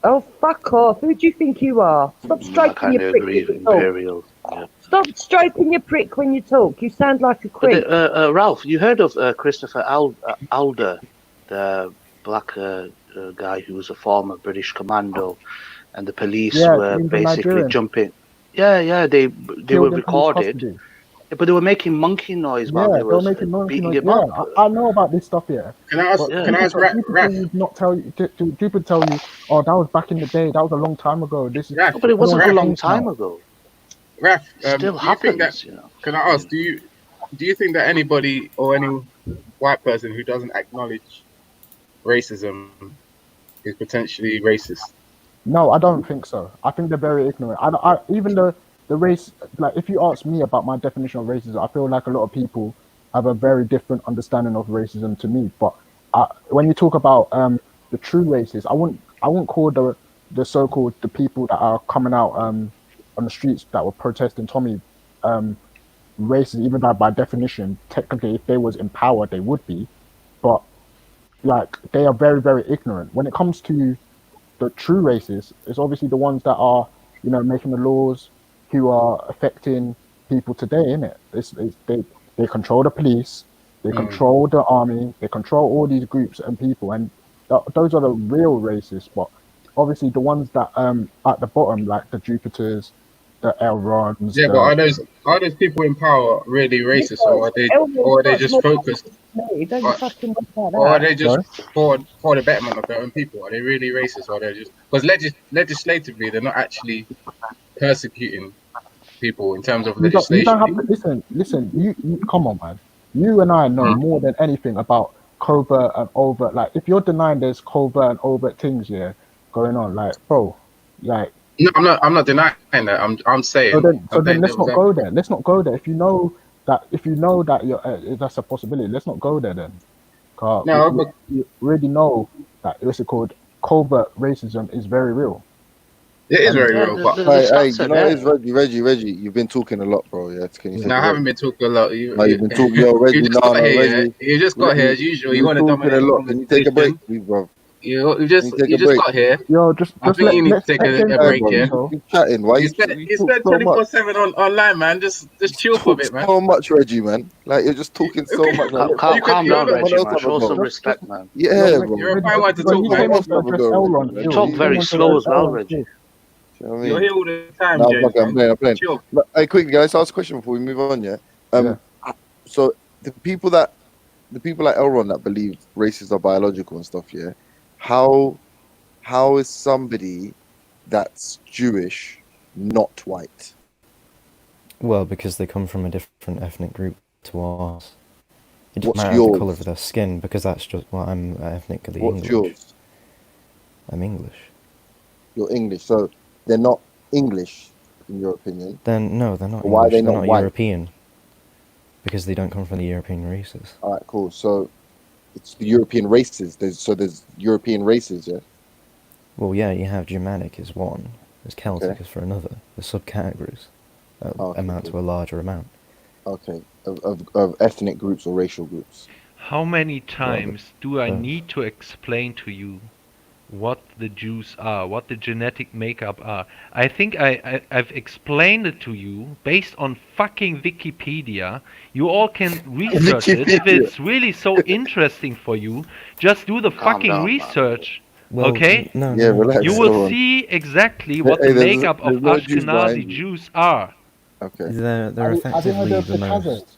Oh, fuck off. Who do you think you are? Stop I stroking kind your of prick agree when with you talk. Imperial. Yeah. Stop stroking your prick when you talk. You sound like a But creep. Ralph, you heard of Christopher Alder, the black guy who was a former British commando, and the police Yeah, were he was a basically Nigerian jumping. Yeah, they were killed in police recorded. custody. But they were making monkey noise while Yeah, they they were was making noise. beating Yeah, him up. I know about this stuff. Yeah, Can I ask? but Can I ask people Raf? would not tell you. People tell you, oh, that was back in the day. That was a long time ago. This is Raf, No, but it wasn't a everyone's Raf, long changed time now. ago. Raf. Still Do you think that? happens, you know. Can I ask? Do you think that anybody or any white person who doesn't acknowledge racism is potentially racist? No, I don't think so. I think they're very ignorant. Even the race, like if you ask me about my definition of racism, I feel like a lot of people have a very different understanding of racism to me. But when you talk about the true racists, I wouldn't call the so-called the people that are coming out on the streets that were protesting Tommy um, racist, even though by definition, technically, if they was in power, they would be. But like they are very, very ignorant when it comes to the true racists. It's obviously the ones that are, making the laws, who are affecting people today, innit? They control the police, they Mm. control the army, they control all these groups and people, and those are the real racists. But obviously, the ones that at the bottom, like the Jupiters, the Elrons, Yeah, but the are those people in power really racist, Elmer's or are they much just more focused, fascinated. Don't you or, fucking worry or are about they that. just sorry. for the betterment of their own people? Are they really racist, or are they just because legislatively they're not actually persecuting people in terms of You don't legislation? have to listen. You come on, man. You and I know Mm. more than anything about covert and overt. Like, if you're denying there's covert and overt things, yeah, going on, like, bro, like, No, I'm not denying that. I'm so saying then, so I'm then playing let's devil's not go advocate. there. Let's not go there. If you know that you're that's a possibility, let's not go there then. 'Cause No, but we already know that what's it called, covert racism is very real. it is And very Yeah, real. But the Hey, stats you are know what it is, there. Reggie, you've been talking a lot, bro. Yeah, can you yeah, take no, a I break? haven't been talking a lot. No, you've been talking, yo, You Reggie, just no, got no, here. Yeah? Reggie, You just got here Reggie, as usual. you've You been want to talking a dominate the lot. Can you take a break, conversation. please, bro? You Can just you take you a just break? got here. yo, just I think you need to let's take let James a Hey, break bro, speak, here. you bro. keep chatting. Why you You talk spend so much? 24/7 online, man. Just chill for a Talk bit, man. so much, Reggie, man. Like you're just talking so Okay, much. Like, Calm, you could. calm You're down, not. someone Reggie, else man. have a Show some go. respect, man. Yo, Yeah, bro. You're a fine one to Reggie, talk, he Someone man. came up else to have a address go, Reggie. Elrond Man. You still. talk He Jesus. came very on to slow address as well, Elrond Reggie. still. You know what I You're mean? here all the time, No, James, fuck it, I'm man. playing. Chill. But, hey, quickly, guys, ask a question before we move on. Yeah. Yeah. So the people like Elron that believe races are biological and stuff. Yeah. How is somebody that's Jewish not white? Well, because they come from a different ethnic group to ours. It doesn't What's matter the colour of yours? their skin, because that's just, well, I'm ethnically What's English. yours? I'm English. You're English, so they're not English in your opinion. Then no, they're not But why are they English. They're not not white? European, because they don't come from the European races. All right, cool. So it's the European races. There's European races, yeah. Well, yeah, you have Germanic as one, there's Celtic Okay. as for another. The subcategories that Okay, amount cool. to a larger amount. Okay, of ethnic groups or racial groups. How many Well, times do I both. need to explain to you what the Jews are, what the genetic makeup are? I think I've explained it to you based on fucking Wikipedia. You all can research it. If Wikipedia. it's really so interesting for you, just do the Calm fucking down, man. research. Well, Okay? no, Yeah, no, relax. You no. will Go on. see exactly Hey, what the there's makeup of no Jews behind Ashkenazi you. Jews are. Okay. They're Have you heard effectively of the the most. Khazars?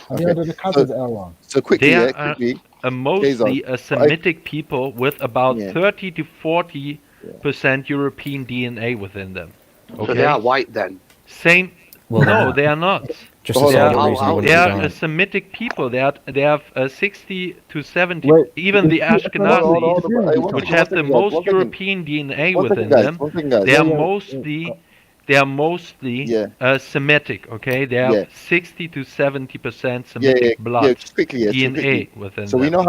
Have you Okay. heard of the So Khazars, Elrond? so quickly, They yeah, are quickly. mostly a Semitic people with about Yeah. 30 to 40% European DNA within them. So they are Okay? white then. Same. Well, they're No, not. they are not. Just Hold the on, same hold on. reason you How wouldn't They are design. a Semitic people. They have 60 to 70, Wait, even the Hold on, hold on, hold Ashkenazis, on. Hey, one which second, have the guys. most European DNA One second, within guys. them. One second, guys. They are yeah. mostly Yeah. Semitic. Okay, they Yeah. have 60 to 70% Yeah, Semitic yeah, blood just quickly, yeah, just quickly. DNA within So we them.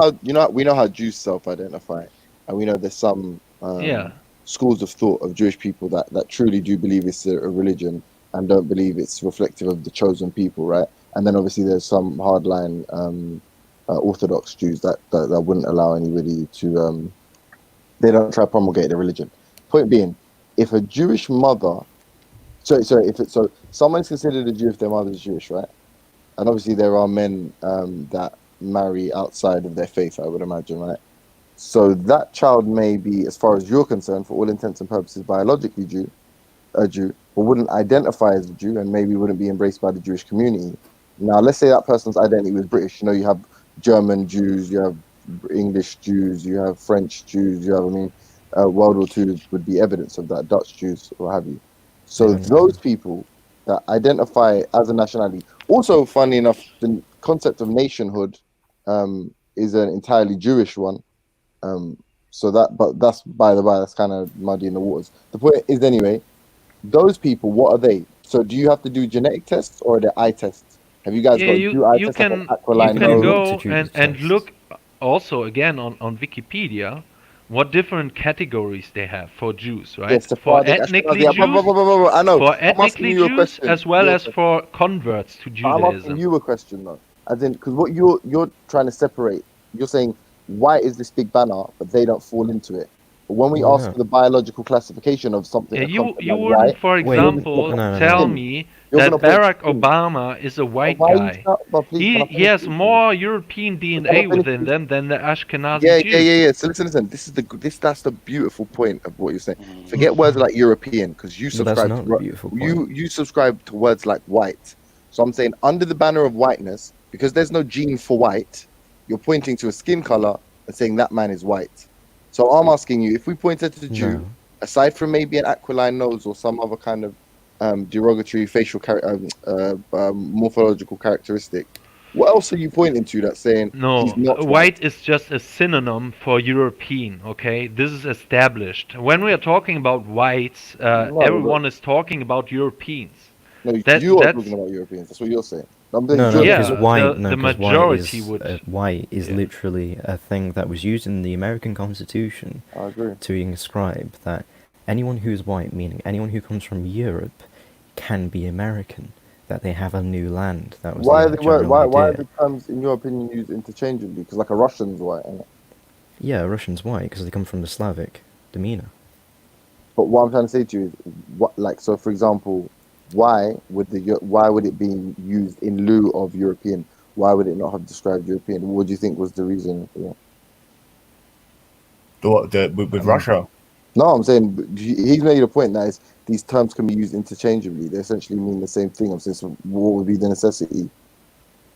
know how Jews self-identify, and we know there's some Yeah. schools of thought of Jewish people that truly do believe it's a religion and don't believe it's reflective of the chosen people, right? And then obviously there's some hardline Orthodox Jews that wouldn't allow anybody to they don't try to promulgate their religion. Point being, if a Jewish mother, so someone's considered a Jew if their mother is Jewish, right? And obviously there are men that marry outside of their faith, I would imagine, right? So that child may be, as far as you're concerned, for all intents and purposes, biologically Jew, a Jew, but wouldn't identify as a Jew and maybe wouldn't be embraced by the Jewish community. Now, let's say that person's identity was British. You know, you have German Jews, you have English Jews, you have French Jews, you have, I mean, World War II would be evidence of that, Dutch Jews, what have you. So those people that identify as a nationality. Also, funny enough, the concept of nationhood is an entirely Jewish one. So that, but that's by the by, that's kind of muddy in the waters. The point is, anyway, those people, what are they? So do you have to do genetic tests or are they eye tests? Have you guys Yeah, got to do eye you tests like an can aquiline nose? go and look also again on Wikipedia what different categories they have for Jews, right? Yes, For Sephardic, ethnically Ashkenazi. Jews, I know. for I'm asking ethnically you a Jews, question. as well as for converts to I'm asking Judaism. you a question though, as in, because what you're trying to separate, you're saying why is this big banner, but they don't fall into it. But when we Well, ask no. for the biological classification of something, Yeah, a concept you like wouldn't, white, for Wait, you're just example, pointing to tell skin. me You're that gonna point to Barack skin. Obama is a white Why are you guy. but please, can I He finish has speaking? more European Can I DNA finish within them than the Ashkenazi Yeah, Jews. yeah. So listen. This is that's the beautiful point of what you're saying. Forget words like European, because you But that's subscribe not the to beautiful point. you subscribe to words like white. So I'm saying under the banner of whiteness, because there's no gene for white, you're pointing to a skin color and saying that man is white. So I'm asking you, if we pointed to Jew, No. aside from maybe an aquiline nose or some other kind of derogatory facial morphological characteristic, what else are you pointing to that's saying he's No, not white? white is just a synonym for European, okay? This is established. When we are talking about whites, No, everyone is talking about Europeans. no, That you are that's talking about Europeans. That's what you're saying. I'm No, you're because saying white, the because majority would. white is yeah. literally a thing that was used in the American Constitution I agree. to inscribe that anyone who's white, meaning anyone who comes from Europe, can be American. That they have a new land. That was Why are the the general why are idea. the terms, in your opinion, used interchangeably? Because like a Russian's white, ain't it? Yeah, Russians white because they come from the Slavic demeanor. But what I'm trying to say to you is, what, like, so for example, why would it be used in lieu of European? Why would it not have described European? What do you think was the reason for that? With Russia? No, I'm saying he's made a point that is, these terms can be used interchangeably. They essentially mean the same thing. I'm saying, so what would be the necessity?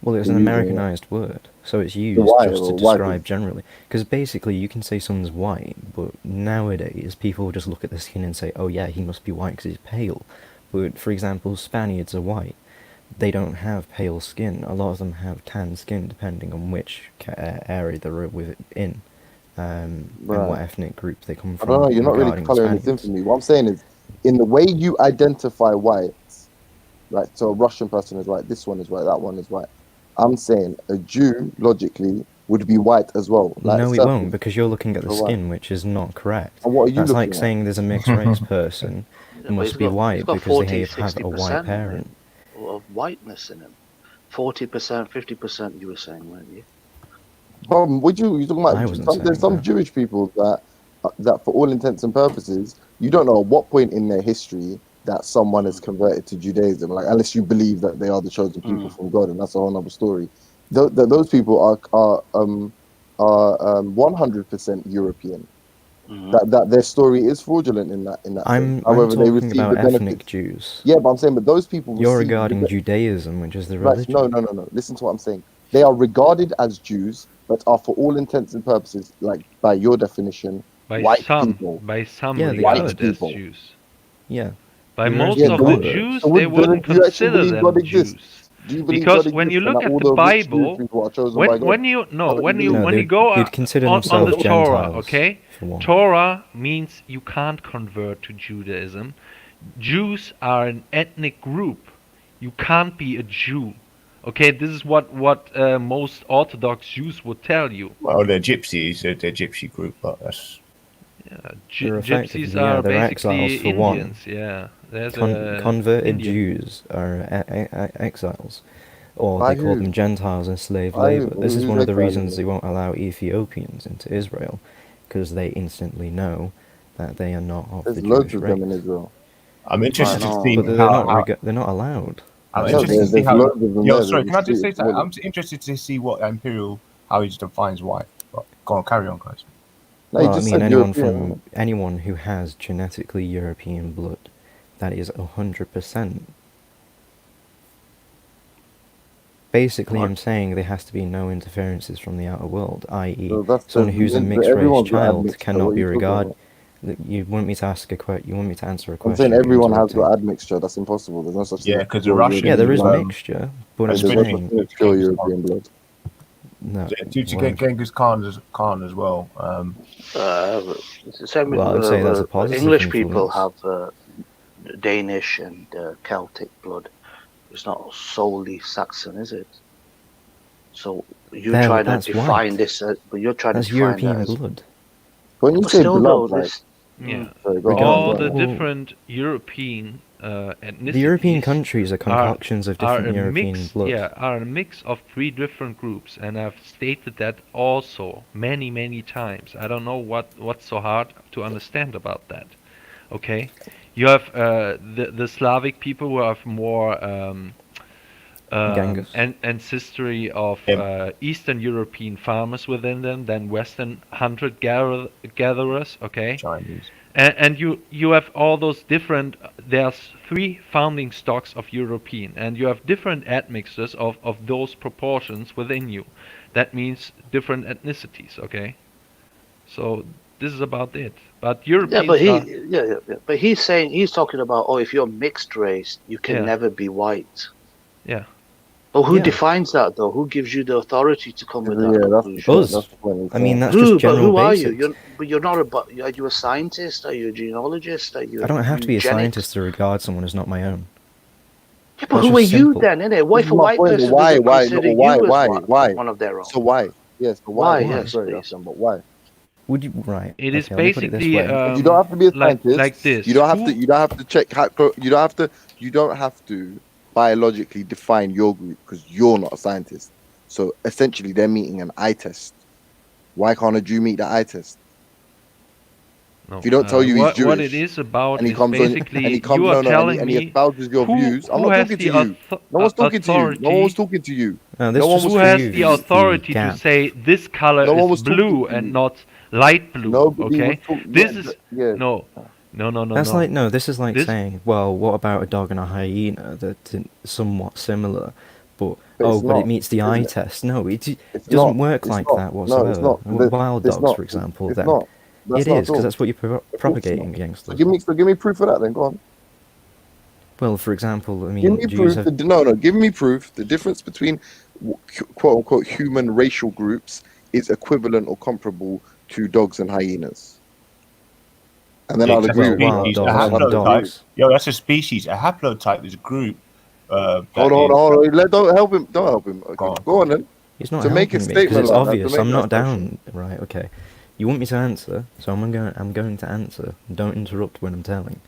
Well, it's for an using it? Americanized word, so it's used why, just to or why describe generally. Because basically, you can say someone's white, but nowadays people just look at the skin and say, "Oh yeah, he must be white because he's pale." But for example, Spaniards are white. They don't have pale skin. A lot of them have tan skin, depending on which area they're within, and what Right. ethnic group they come I from. don't know. You're not really regarding coloring this in Spaniards. for me. What I'm saying is, in the way you identify whites, right? So a Russian person is white. This one is white. That one is white. I'm saying a Jew logically would be white as well. Like No, it surface. won't, because you're looking at the So why? skin, which is not correct. And what are you That's like looking at? saying there's a mixed race person Yeah, but must be he's white got because 40, they have a white 60% parent. of whiteness in him. 40%, 50%. You were saying, weren't you? Would you talking I about wasn't some? There's saying some that. Jewish people that, for all intents and purposes, you don't know at what point in their history that someone has converted to Judaism. Like, unless you believe that they are the chosen people from God, and that's a whole other story. Those people are 100% European. That their story is fraudulent in that sense. I'm However, they talking receive the about ethnic benefits. Jews. Yeah, but I'm saying, but those people You're receive regarding Judaism, which is the Right, religion. no. Listen to what I'm saying. They are regarded as Jews, but are, for all intents and purposes, like by your definition, white people. By some Yeah, they regarded could. as Jews. Yeah. By Whereas most they of the could. Jews, So they wouldn't do you actually consider believe God them exists? Jews. Do you believe Because God when you exists and look that at all the the rich Jewish Bible, people are chosen by God? when you Not that you No, when you go they'd consider on the themselves Torah, Gentiles, okay? for one. Torah means you can't convert to Judaism. Jews are an ethnic group. You can't be a Jew. Okay, this is what most Orthodox Jews would tell you. Well, they're gypsies. They're gypsy group, but that's. They're Gypsies effectively, are they're exiles basically for one. Indians. Yeah, there's a Converted Indian. Jews are exiles, or By they call who? them Gentiles and slave By who? labor. This is Who's one of the exiling reasons them? they won't allow Ethiopians into Israel, because they instantly know that they are not of There's the loads Jewish of race. them in Israel. I'm interested to see But they're not allowed. I'm That's the interested to thing. see There's how. loads of them Yo, there. sorry, They're can I just say treated something? poorly. I'm interested to see what Imperial, how he defines white. But go on, carry on, guys. No, you Well, I just mean, said European. anyone who has genetically European blood, that is 100%. Basically, I'm saying there has to be no interferences from the outer world, i.e., So that's someone who's a mixed race everyone's got child admixture. cannot What are be you talking regarded. about? You want me to you want me to answer a I'm saying question? You're everyone has interrupting. got admixture. That's impossible. There's no such thing Yeah, as because the pure Russians. Yeah, there is European blood. mixture, but And I'm there's no such saying thing as pure European blood. no. Due to What I'm, Genghis Khan as well. It's the same with well, I would say that's a positive English people influence. have Danish and Celtic blood. It's not solely Saxon, is it? So you're trying to That's define white. this, but you're trying That's to define European that as. blood. When you But say still, blood, though, like, this. Yeah. sorry, go on, All go the on. different European ethnicities. The European countries are concoctions of different a European mix, blood. Yeah, are a mix of 3 different groups, and I've stated that also many times. I don't know what's so hard to understand about that. Okay, you have the Slavic people who have more Genghis. ancestry of Eastern European farmers within them than Western hunter-gatherers. Okay, Chinese. and you have all those different. There's 3 founding stocks of European, and you have different admixtures of those proportions within you. That means different ethnicities. Okay, so this is about it. But Yeah, Europeans but he's talking about, oh, if you're mixed race, you can Yeah. never be white. Yeah. But who Yeah. defines that though? Who gives you the authority to come with that conclusion? Us. I mean, that's Who? just general But who are basics. you? You're not are you a scientist? Are you a genealogist? Are you? I don't have to be a eugenics? scientist to regard someone as not my own. Yeah, but That's who are just you simple. then? Innit? What This if is a my white point, but person why, doesn't consider you as why? one of their own? So why? Yes, but Why? why? Yes, Sorry, please. but why? Would you right? It is okay, let me put it this basically way. You don't have to be a scientist. like this. You don't have to. You don't have to check. You don't have to biologically define your group because you're not a scientist. So essentially, they're meeting an eye test. Why can't a Jew meet the eye test? No. If you don't tell you he's Jewish, what it is about and he is comes on, basically and he comes, you are and telling he me espouses your views. I'm who not has talking to the you. No one's talking to you. No one was talking to you. No, this No one just was who talking has to the you. authority to gap. say this color No one is was talking blue to and you. not light blue? Nobody was Okay, talking. this Yeah, is yeah. no. That's like no. This is like This- saying, well, what about a dog and a hyena? That's somewhat similar, but But it's it not, meets the isn't eye it? test. No, it It's doesn't not. work It's like not. that No, whatsoever. it's not. Wild It's dogs, not. for example, It's then not. That's it not is because at all. that's what you're Of course it's propagating not. against So us. give me proof of that then. Go on. Well, for example, I Give mean, me Jews proof. have. Give me proof. The difference between quote unquote human racial groups is equivalent or comparable to dogs and hyenas. And then Yeah, I'll that's agree a with you. wild species. A dogs and haplotype. dogs. Yo, that's a species. A haplotype is a group. Hold on. Don't help him. Don't help him. Okay, go on then. He's not To make a helping me because statement it's like that, obvious. to make I'm that not assumption. down. Right? Okay. You want me to answer, so I'm going to answer. Don't interrupt when I'm telling.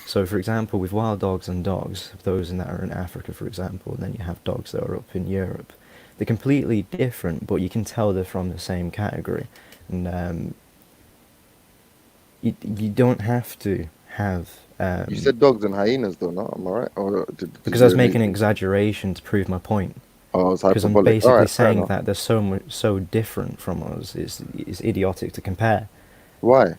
So, for example, with wild dogs and dogs, those that are in Africa, for example, and then you have dogs that are up in Europe, they're completely different, but you can tell they're from the same category. And you don't have to have. You said dogs and hyenas, though, no? Am I right? Or Because I was making an exaggeration to prove my point. Oh, it's Because I'm hyperbolic. basically Alright, fair saying enough. that they're so different from us. It's idiotic to compare. Why?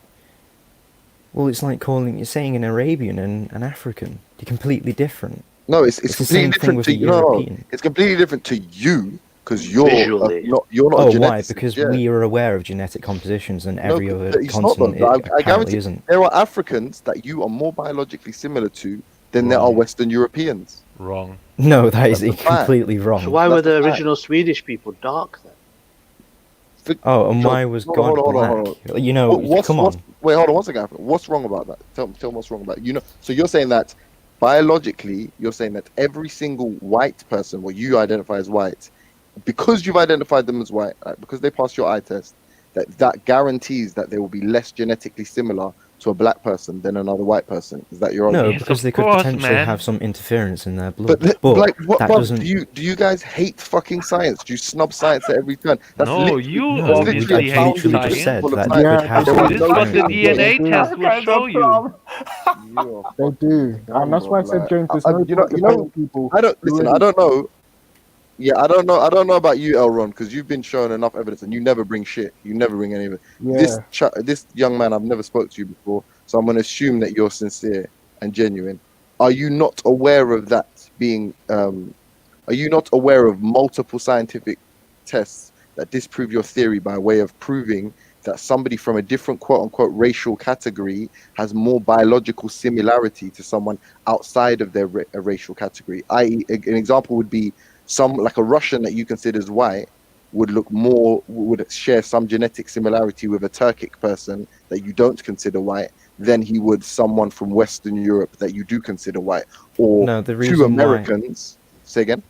Well, it's like saying an Arabian and an African. They're completely different. No, it's the completely same thing different with to a you. No, European. it's completely different to you because you're Visually. you're not a Oh, why? geneticist. Because Yeah. we are aware of genetic compositions and No, every other it's not continent though. I apparently guarantee isn't. there are Africans that you are more biologically similar to than there are Wrong. Western Europeans. Wrong. No, that is That's a fact. completely wrong. So why were That's a the fact. original Swedish people dark then? Oh, and John, why was hold God on, black? hold on. You know, come on. Wait, hold on one second. What's wrong about that? Tell me what's wrong about it. You know, so you're saying that biologically, you're saying that every single white person, what you identify as white, because you've identified them as white, because they passed your eye test, that guarantees that they will be less genetically similar to a black person than another white person. Is that your No, argument? because they could potentially have some interference in their blood. But like, what, that bruv, doesn't. do you guys hate fucking science? Do you snub science at every turn? That's No, literally, you that's obviously literally a hate founding science. just said principle of that science. they could have some There was This is what the interference. DNA test will show you. They do, and that's why I said, James, there's no you know, people. I don't listen. I don't know. Yeah, I don't know about you, Elron, because you've been shown enough evidence, and you never bring shit. You never bring any of it. Yeah. This young man, I've never spoke to you before, so I'm gonna assume that you're sincere. and genuine, are you not aware of that being? Are you not aware of multiple scientific tests that disprove your theory by way of proving that somebody from a different quote unquote racial category has more biological similarity to someone outside of their racial category? I.e., an example would be some like a Russian that you consider as white would share some genetic similarity with a Turkic person that you don't consider white than he would someone from Western Europe that you do consider white, or No, the two reason why Americans. Say again.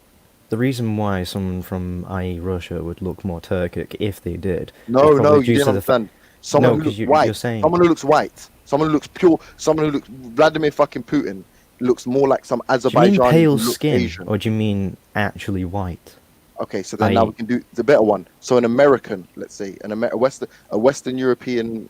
the reason why someone from, i.e., Russia would look more Turkic if they did is No, probably you due didn't to the fact. understand. Someone No, who because looks white. you're saying Someone who looks white. Someone who looks pure. Someone who looks Vladimir fucking Putin looks more like some do you mean Azerbaijani pale who looks skin Asian. or do you mean actually white? Okay, so then now we can do the better one. So an American, let's say, a Western European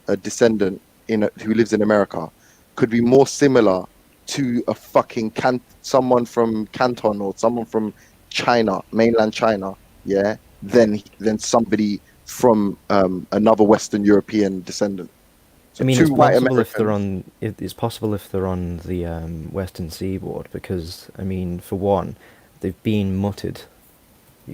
a descendant who lives in America could be more similar to a fucking someone from Canton or someone from China, mainland China, yeah, than somebody from another Western European descendant. So I mean, two white Americans. It's possible if they're on the western seaboard, because I mean, for one, they've been mutted,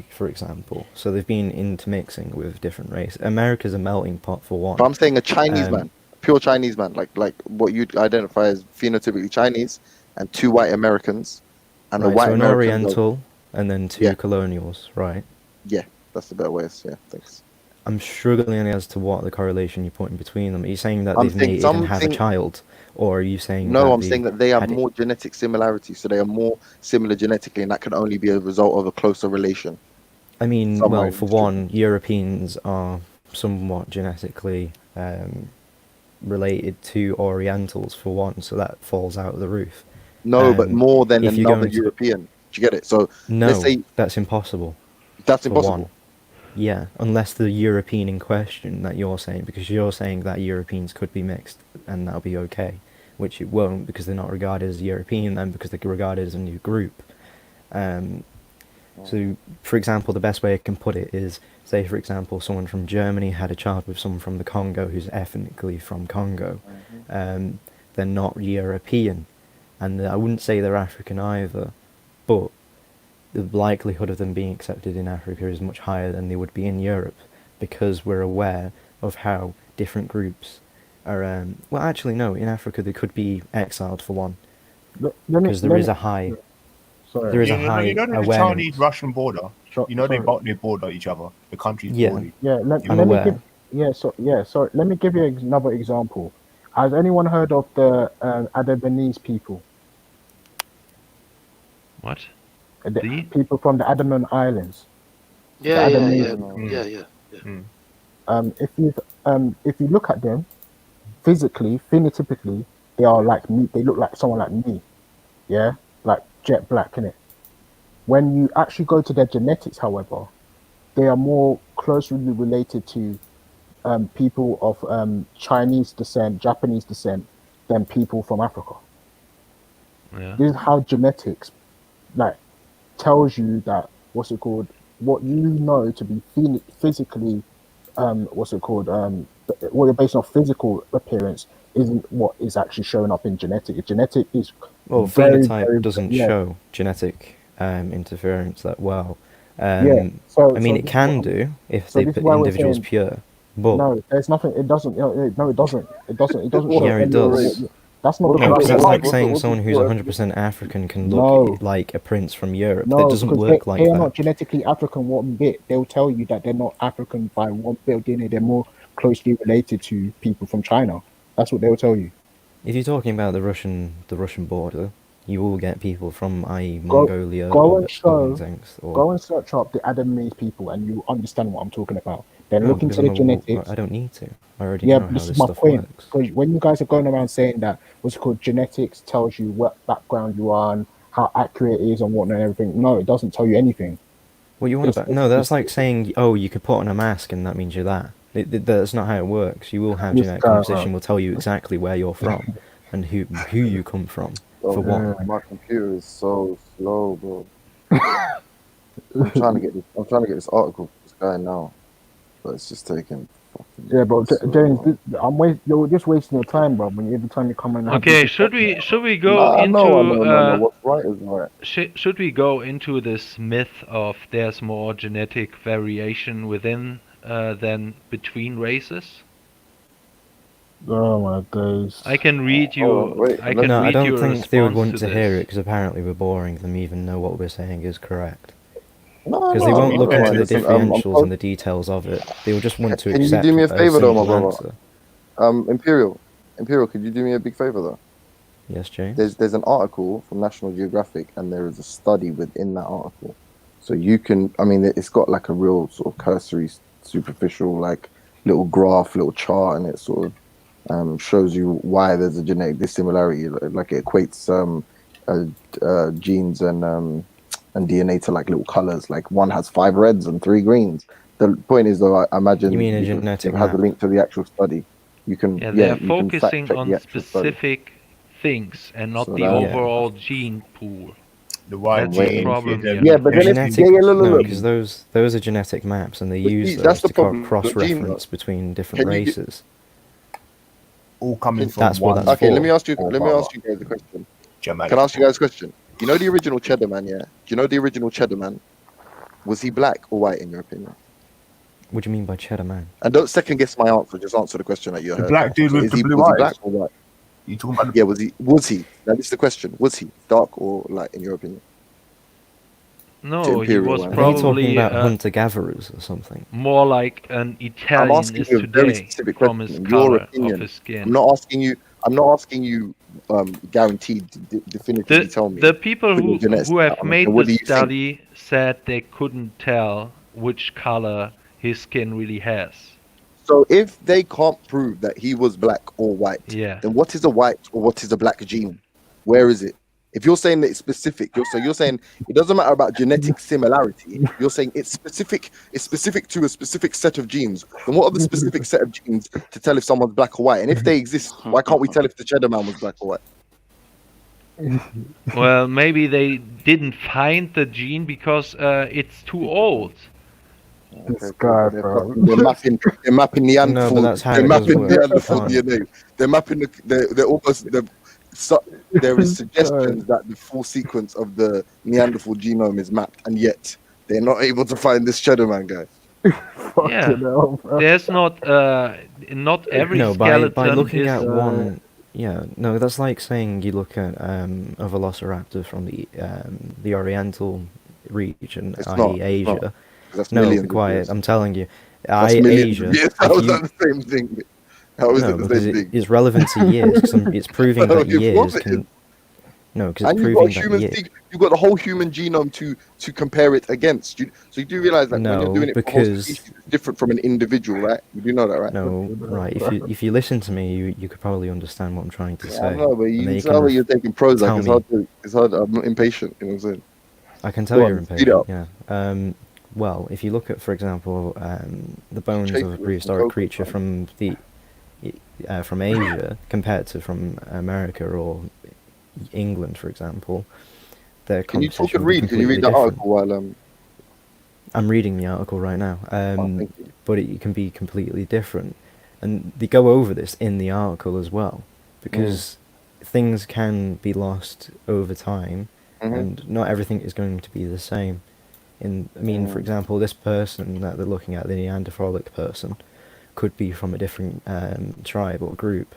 for example, so they've been intermixing with different races. America's a melting pot for one. But I'm saying a Chinese man, pure Chinese man, like what you'd identify as phenotypically Chinese, and two white Americans, and the Right, white so an Americans. Oriental and then two colonials, right? Yeah, that's the better way. Yeah, thanks. I'm struggling as to what the correlation you're putting between them. Are you saying that I'm they've saying mated and have a child, or are you saying no? that I'm saying that they have more genetic similarity, so they are more similar genetically, and that can only be a result of a closer relation. I mean, Somewhere well, in for history. one, Europeans are somewhat genetically related to Orientals, for one, so that falls out of the roof. No, but more than if you're another going to European. Do you get it? So no, let's say that's impossible. that's for impossible. One. Yeah, unless the European in question that you're saying, because you're saying that Europeans could be mixed and that'll be okay, which it won't, because they're not regarded as European then, because they're regarded as a new group. So, for example, the best way I can put it is, say, for example, someone from Germany had a child with someone from the Congo who's ethnically from Congo. They're not European, and I wouldn't say they're African either, but the likelihood of them being accepted in Africa is much higher than they would be in Europe, because we're aware of how different groups are. Well, actually, no. In Africa, they could be exiled for one, because there is a high. Sorry. There is a high you know the awareness. Chinese-Russian border. You know they border each other. The countries border. Yeah, let I'm me aware. give. Yeah, sorry. Let me give you another example. Has anyone heard of the Adamese people? What? The people from the Andaman Islands. Yeah. If you look at them physically, phenotypically, they are like me. They look like someone like me. Yeah, like jet black, innit? When you actually go to their genetics, however, they are more closely related to people of Chinese descent, Japanese descent, than people from Africa. Yeah. This is how genetics like tells you that what you know to be physically what you're based on physical appearance isn't what is actually showing up in genetic. Genetic is Well, very, phenotype very, doesn't yeah. show genetic interference that well. Yeah. So I mean, so it this is can what- do if so they this is put why we're individuals saying pure, but no. There's nothing. It doesn't. No, it doesn't. It doesn't. It doesn't show yeah, it any of does. what. That's not No, because that's like What's saying the- someone who's what- 100% African can No. look like a prince from Europe. That No, doesn't because work like they are that. not genetically African one bit. They'll tell you that they're not African by one bit of DNA. They're more closely related to people from China. That's what they'll tell you. If you're talking about the Russian border, you will get people from, i.e., Go, Mongolia go or and show, things, or go and search up the Adamese people, and you understand what I'm talking about. Then no, look because into I'm the genetics. I don't need to. I already Yeah, know but how this is this my stuff point. works. Because when you guys are going around saying that what's it called genetics tells you what background you are and how accurate it is and whatnot and everything, no, it doesn't tell you anything. What you want It's, about? No, that's it's, like saying, oh, you could put on a mask and that means you're that. That's not how it works. You will have it's, genetic composition will tell you exactly where you're from and who you come from, Oh, for one. my computer is so slow, bro. I'm trying to get this article for this guy now, but it's just taking Yeah, but So, James, you're just wasting your time, bro. When every time you come and have Okay, this should discussion. we go nah, into no. What's right is right. should we go into this myth of there's more genetic variation within than between races? Oh my days. I can read Hold on, you. wait. I can No, I read don't you a think they would response want to to hear it this. because apparently we're boring them even know what we're saying is correct. No, Because they no, won't no, look into no. the Listen, differentials and the details of it. They will just want to can you do accept me a a favor though, my simple brother? answer. Imperial, could you do me a big favor though? Yes, James? There's an article from National Geographic, and there is a study within that article. So you can, I mean, it's got like a real sort of cursory, superficial, like little graph, little chart, and it sort of shows you why there's a genetic dissimilarity. Like it equates genes and DNA to like little colors. Like one has 5 reds and 3 greens. The point is, though, I You imagine mean a it genetic has a map? link to the actual study. You can, Yeah, yeah, they're you can fact focusing check on the actual study. specific things and not So the that, Yeah. overall gene pool. The white That's the wait, gene, problem here. yeah, but then if Genetic, yeah, look, no, look. because those are genetic maps, and they But use see, that's those the to problem. cross-reference between different Can you do, races. all coming from That's what one. that's okay, for. let me ask you Or guys a question. Germanic. Can I ask you guys a question? You know the original Cheddar Man, yeah? Do you know the original Cheddar Man? Was he black or white in your opinion? What do you mean by cheddar man? And don't second guess my answer. Just answer the question that you The heard. black dude So with the blue was he eyes. black or white? You talking about? Yeah, was he? Now this is the question. Was he dark or light in your opinion? No, he Imperial was one. Are you talking probably about hunter-gatherers or something? more like an I'm Italian asking is you a very today specific from question. his In your color of opinion, his skin. I'm not asking you guaranteed definitively tell me The people for your genetics. who have made What the do you think? study said they couldn't tell which color his skin really has. So if they can't prove that he was black or white, Yeah. then what is a white or what is a black gene? Where is it? If you're saying that it's specific, you're saying it doesn't matter about genetic similarity. You're saying it's specific to a specific set of genes. Then what are the specific set of genes to tell if someone's black or white? And if they exist, why can't we tell if the Cheddar Man was black or white? Well, maybe they didn't find the gene because it's too old. This guy, bro. They're mapping No, but Neanderthal. that's how They're it does mapping work. You Neanderthal can't. DNA. They're mapping they're almost there is suggestions that the full sequence of the Neanderthal genome is mapped, and yet they're not able to find this Cheddar Man guy. Yeah, there's not every No, skeleton by looking is. at one. Yeah, no, that's like saying you look at a velociraptor from the Oriental region, It's i.e. not. It's Asia. not. That's No, millions be of quiet. years. I'm telling you, That's millions Asia. of years. How is that the same thing? How is No, it the because same thing? it's relevant to years. Because it's proving No, that you've years got it. can. No, because And it's you've got proving that human years. you've got the whole human genome to compare it against. So you do realize that when you're No, doing it for a whole because species, it's different from an individual, right? You do know that, right? no, right. If you listen to me, you could probably understand what I'm trying to Yeah, say. I know, but and you then can tell that you're taking Prozac. tell It's me. hard to. It's hard. I'm impatient. You know what I'm saying? I can tell Go you're on, speed it impatient. up. Yeah. Well, if you look at, for example, the bones Chase of a it with prehistoric some creature from Asia compared to from America or England, for example, their Can you talk composition and would be read? Can you completely read the different. article while I'm reading the article right now, thank you. but it can be completely different, and they go over this in the article as well, because things can be lost over time, and not everything is going to be the same. For example, this person that they're looking at, the Neanderthalic person, could be from a different tribe or group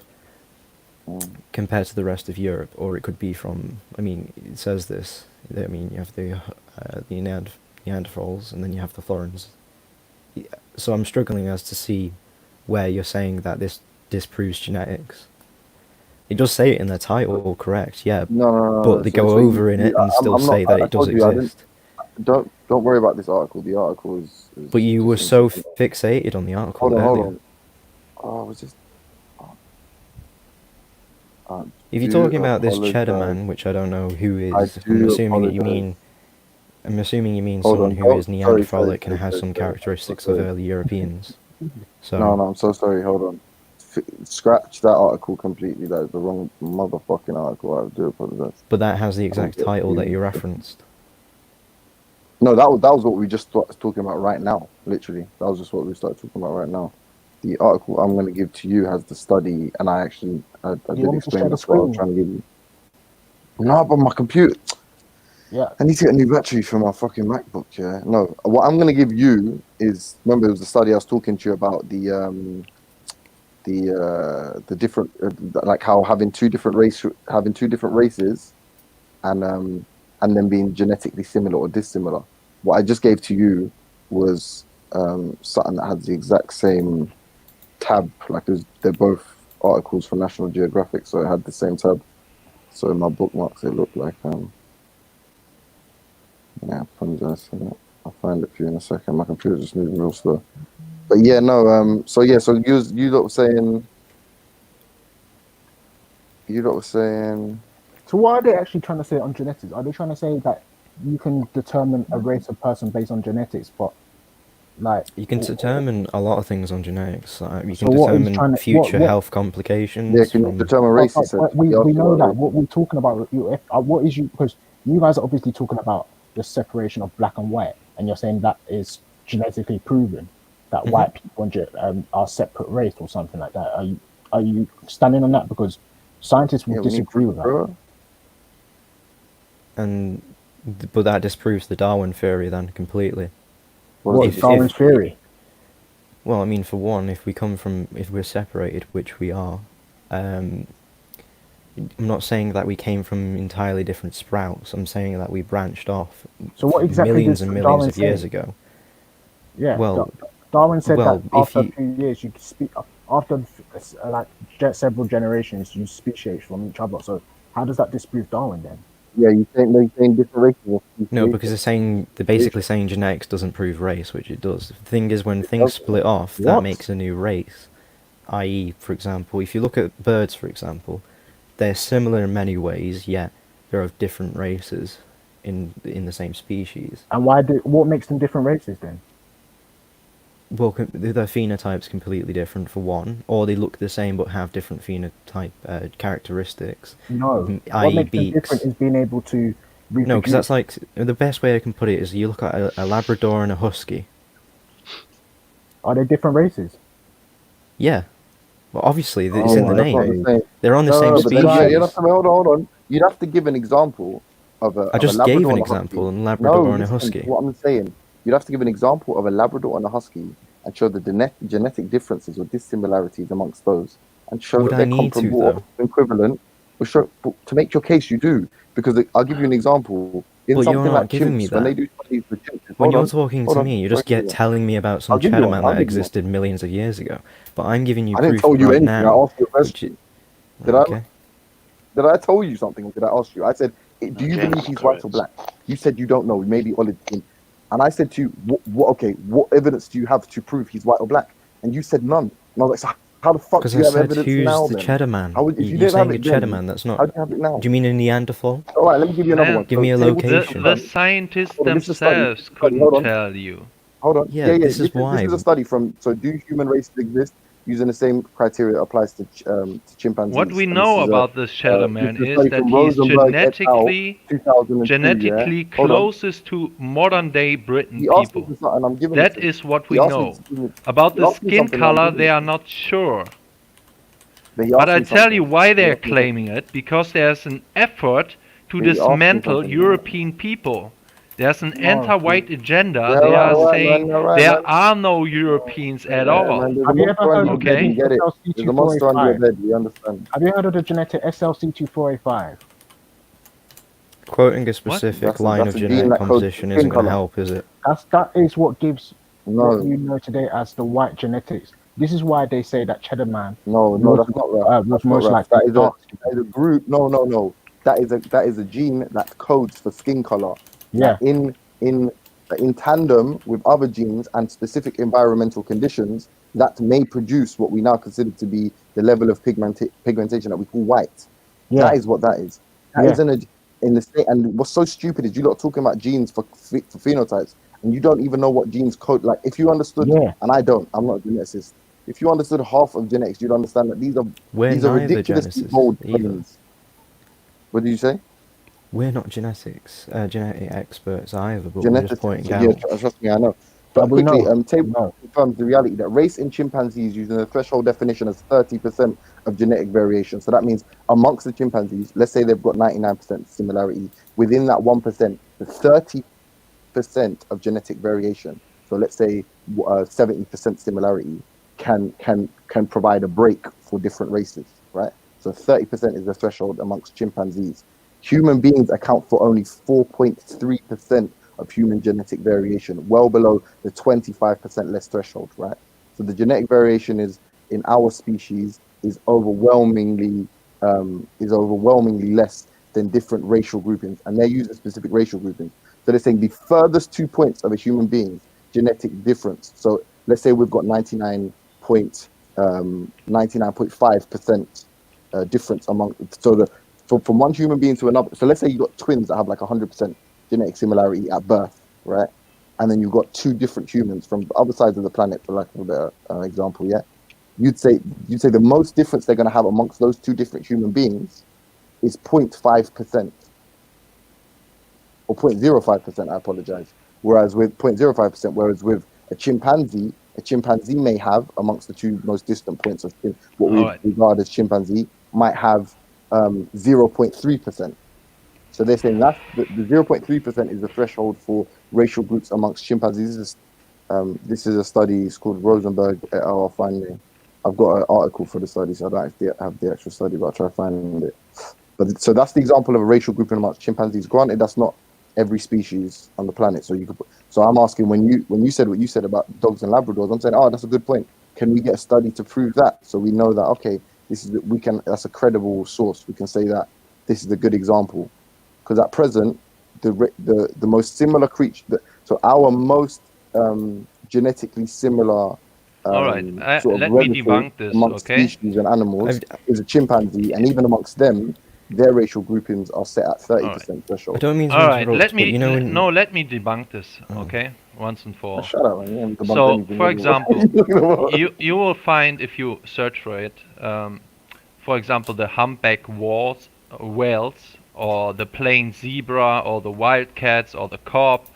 compared to the rest of Europe, or it could be from. It says this. You have the Neanderthals, and then you have the Thorns. So I'm struggling as to see where you're saying that this disproves genetics. It does say it in the title, correct? Yeah. No. But they go over in it and still say that it does exist. Don't worry about this article. The article is But you were so fixated on the article hold earlier. on. Oh, I was just. If you're talking about this Cheddar Man, which I don't know who is, I'm assuming you mean someone who is Neanderthalic and has some characteristics of early Europeans. So No, I'm so sorry. Hold on. Scratch that article completely. That is the wrong motherfucking article. I do apologize. But that has the exact title that you referenced. No, that was what we just started talking about right now. Literally, that was just what we started talking about right now. the article I'm going to give to you has the study, and I Do you did want me to explain share the that's what I was screen? trying to give you. No, but my computer. Yeah. I need to get a new battery for my fucking MacBook. Yeah. No, what I'm going to give you is, remember, it was the study I was talking to you about, the different, like how having two different races, and them being genetically similar or dissimilar. What I just gave to you was something that has the exact same tab. Like they're both articles from National Geographic, so it had the same tab. So in my bookmarks, it looked like yeah. I apologize for that. I'll find it for you in a second. My computer's just moving real slow. But yeah, no. So yeah, so you lot were saying. So what are they actually trying to say on genetics? Are they trying to say that you can determine a race of person based on genetics, but like You can determine a lot of things on genetics. Like you so can what he's determine trying to future what health Yeah, complications can you from. determine race? He said. but He asked we you know about that race. what we're talking about what is you because you guys are obviously talking about the separation of black and white, and you're saying that is genetically proven that Mhm. white people are separate race or something like that. Are you standing on that? Because scientists will Yeah, we need disagree proof, with that. bro. But that disproves the Darwin theory then completely. What's Darwin's theory? Well, I mean, for one, if we're separated, which we are, I'm not saying that we came from entirely different sprouts. I'm saying that we branched off So what exactly millions does and millions Darwin of years say? ago. Yeah, Well, Darwin said that if after a you few years, you speak after like several generations, you speciate from each other. So how does that disprove Darwin then? Yeah, you saying different races of no, speciation. because they're basically saying genetics doesn't prove race, which it does. The thing is, when things split off, that What? makes a new race. I.e., for example, if you look at birds, for example, they're similar in many ways, yet they're of different races in the same species. And what makes them different races then? Well, their phenotype's completely different for one, or they look the same but have different phenotype characteristics. No, what I.e., makes them different beaks. is being able to reproduce. No, because that's like the best way I can put it is you look at a Labrador and a Husky. Are they different races? Yeah. Well, obviously, it's Oh, in the that's not the name. same. They're on the No, same but then species. you'd have to hold on. You'd have to give an example of a I just Labrador gave an and a example, husky. a Labrador No, and a listen to Husky. what I'm saying. You'd have to give an example of a Labrador and a husky and show the genetic differences or dissimilarities amongst those, and show Would that I they're need to, comparable though? or equivalent. Or show, to make your case, you do, because I'll give you an example. In But you're something not like giving me chimps, when they that. do studies with chimps, When hold you're on, talking to me, you're sorry just to do that. telling me about some I'll give you cheddar one. man I'll that give you one. existed millions of years ago. But I'm giving you I didn't proof tell you right anything. I now. asked you a question. Did Okay. Did I tell you something? Or did I ask you? I said, do you James believe is he's white correct. or black? You said you don't know. Maybe olive skin. And I said to you, what evidence do you have to prove he's white or black? And you said none. And I was like, so how the fuck Because do I you have said, evidence who's now the then? cheddar man? If you You're didn't have saying a it cheddar then, man. That's how not. do you have it now? Do you mean a Neanderthal? All right, let me give you another Man, one. Give So me a table location. the 2 scientists Hold on, this is a study. themselves couldn't Hold on. tell you. Hold on. Yeah, this is This why. is a study from. So, do human races exist? Using the same criteria applies to chimpanzees. What we And this know is about this cheddar man a is study that from he's Rosenberg et al. 2002. genetically Hold on. closest to modern day Britain He asked me people. for something. I'm giving it That to him. is what He we asked me know. to give me. About He the asked me skin something. I'm color, giving they it are to him. not sure. But he But asked I me tell you something. why He they're asked me something. claiming it, because there's an effort to He asked me dismantle something. European people. There's an No. anti-white agenda. Yeah, They are all right, saying man. All right, there man. are no Europeans at all. Man, there's a Have you ever monster heard under your of bed. Okay? We get it. There's a monster under your SLC2485? bed. We understand. Have you heard of the genetic SLC2485? Quoting a specific line of That's a gene genetic that codes composition skin isn't going to color. help, is it? That is what gives what No, you know today as the white genetics. This is why they say that Cheddar Man no, that's not Raf. was That's not most Raf. likely dark skin. That is a group. No. That is a gene that codes for skin color. Yeah. That in tandem with other genes and specific environmental conditions that may produce what we now consider to be the level of pigmentation that we call white. Yeah. That is what that is. That Yeah. isn't in the state. And what's so stupid is you lot are talking about genes for phenotypes, and you don't even know what genes code. Like if you understood, Yeah. and I don't, I'm not a geneticist. If you understood half of genetics, you'd understand that these are We're neither ridiculously geneticists bold either. claims. What did you say? We're not genetic experts either, but we're just Geneticists. pointing Yeah, out. trust me, I know. But we quickly, know. table confirms the reality that race in chimpanzees using the threshold definition as 30% of genetic variation. So that means amongst the chimpanzees, let's say they've got 99% similarity. Within that 1%, the 30% of genetic variation. So let's say 70% similarity can provide a break for different races, right? So 30% is the threshold amongst chimpanzees. Human beings account for only 4.3% of human genetic variation, well below the 25% less threshold, right? So the genetic variation is in our species is overwhelmingly less than different racial groupings, and they're using specific racial groupings. So they're saying the furthest 2 points of a human being's genetic difference. So let's say we've got 99.5% difference among from one human being to another. So let's say you got twins that have like 100% genetic similarity at birth, right? And then you've got two different humans from other sides of the planet, for lack of a better example, yeah. You'd say the most difference they're going to have amongst those two different human beings is 0.5% or 0.05%. I apologize. Whereas with 0.05%, whereas with a chimpanzee may have amongst the two most distant points of what we regard as chimpanzee might have 0.3%. So they're saying that the 0.3% is the threshold for racial groups amongst chimpanzees. This is a study. It's called Rosenberg et al. Finally, I've got an article for the study, so I don't actually have the actual study, but I'll try to find it. But so that's the example of a racial grouping amongst chimpanzees. Granted, that's not every species on the planet. So so I'm asking, when you said what you said about dogs and Labradors, I'm saying, oh, that's a good point. Can we get a study to prove that, so we know that okay, that's a credible source. We can say that this is a good example, because at present the most similar creature so our most genetically similar All right, sort of let me relative debunk this, amongst okay? species and animals is a chimpanzee, and even amongst them, their racial groupings are set at 30% threshold. I don't mean to All right, interrupt, but you know, no, let me debunk this, okay, once and for all. Shut up, man. You haven't debunked So, anything for anyway. example, you will find, if you search for it, for example, the humpback whales, or the plain zebra, or the wildcats, or the kob,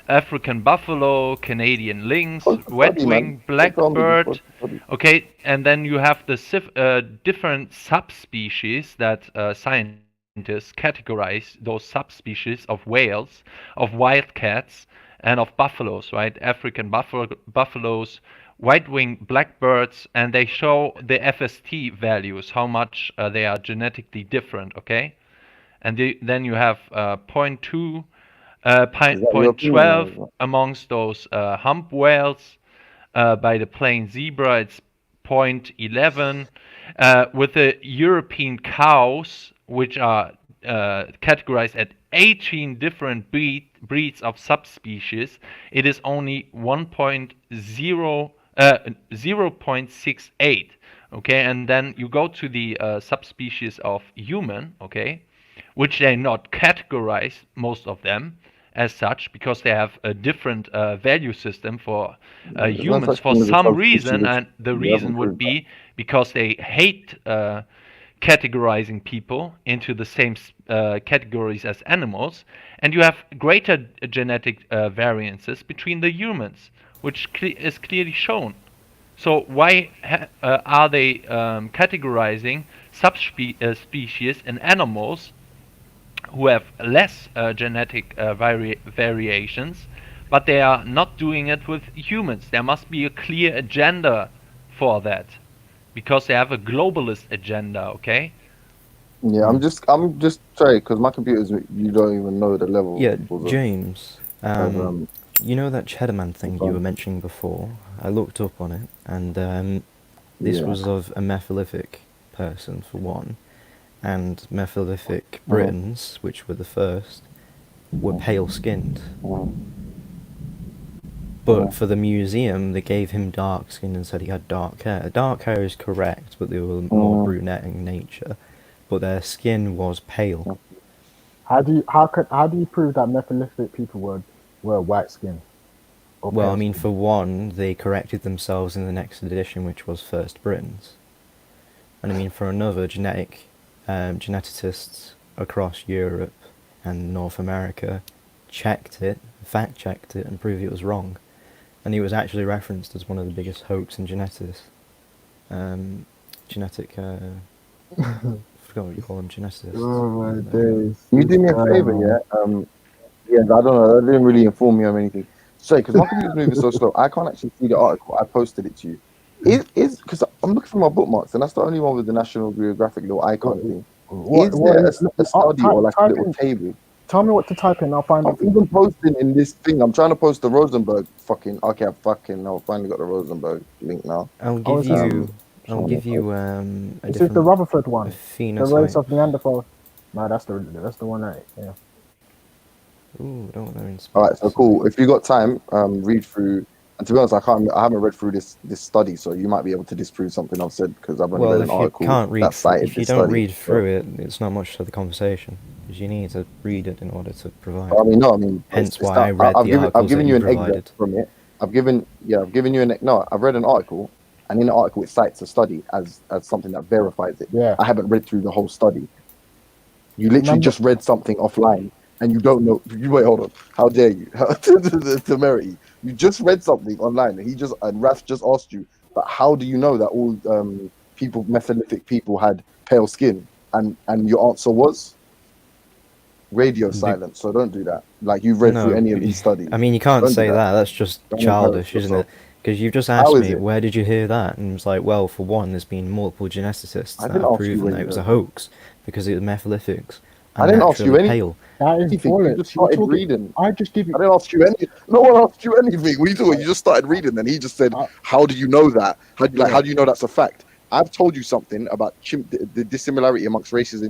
African buffalo, Canadian lynx, wet-winged blackbird. Okay, and then you have the different subspecies that scientists categorize those subspecies of whales, of wildcats, and of buffaloes, right? African buffaloes, white-winged blackbirds, and they show the FST values, how much they are genetically different, okay? And then you have 0.2, 0.12 amongst those hump whales. By the plain zebra, it's 0.11. With the European cows, which are categorized at 18 different breeds of subspecies, it is only 0.68. Okay, and then you go to the subspecies of human, okay, which they not categorize, most of them, as such, because they have a different value system for humans for some reason, and the reason would be because they hate categorizing people into the same categories as animals, and you have greater genetic variances between the humans, which is clearly shown. So why are they categorizing subspecies in animals who have less genetic variations, but they are not doing it with humans? There must be a clear agenda for that, because they have a globalist agenda, okay? Yeah, I'm just sorry, because my computer's, you don't even know the level. Yeah, James. You know that Cheddarman thing you were mentioning before? I looked up on it, and this was of a methylific person, for one, and methylific Britons, which were the first, were pale-skinned. But for the museum, they gave him dark skin and said he had dark hair. Dark hair is correct, but they were more brunette in nature. But their skin was pale. How do you prove that methylitic people were white skin? Well, I mean, for one, they corrected themselves in the next edition, which was First Britons. And I mean, for another, geneticists across Europe and North America checked it, fact-checked it, and proved it was wrong. and he was actually referenced as one of the biggest hoax in genetics. Genetic. I forgot what you call them, geneticists. Oh my days. Can you do me a favor, yeah? Yeah, I don't know. That didn't really inform me of anything. Sorry, because my computer's moving so slow, I can't actually see the article. I posted it to you. Is because I'm looking for my bookmarks, and that's the only one with the National Geographic little icon thing. Is there a study or like a little table? Tell me what to type in. I'll find I'm it. even posting in this thing. I'm trying to post the Rosenberg fucking. Okay, I finally got the Rosenberg link now. I'll give you a Is it the different Rutherford one? The race phenotype. of Neanderthal. No, that's the one that. Yeah. Ooh, don't know. All right, so cool. If you got time, read through. And to be honest, I haven't read through this study, so you might be able to disprove something I've said because I've only Well, read an if you article can't read, that cited if you this don't study. read through it, it's not much to the conversation. Because you need to read it in order to provide. I mean, no, I mean, Hence why I read the articles I've given that you you an provided. excerpt from it. I've given you no. I've read an article, and in the article it cites a study as something that verifies it. Yeah. I haven't read through the whole study. You literally just read something offline, and you don't know. You wait, hold on. How dare you? To Merity, you just read something online, and Raf just asked you, but how do you know that all Methylitic people had pale skin? And your answer was radio silence. So don't do that. Like you've read through any of these studies. I mean, you can't Don't do say that. That's just Don't embarrass childish, isn't it? yourself. Because you've just How asked is me, it? where did you hear that? And it's like, well, for one, there's been multiple geneticists I that didn't have ask you proven where that you it was a heard that. hoax because it was methylifics I and didn't ask you naturally any. pale. That is Anything. You bollocks. just started You're talking- reading. I just give you. I didn't ask you any. No one asked you anything. What are you doing? You just started reading, and he just said, "How do you know that? How do you know that's a fact?" I've told you something about the dissimilarity amongst races.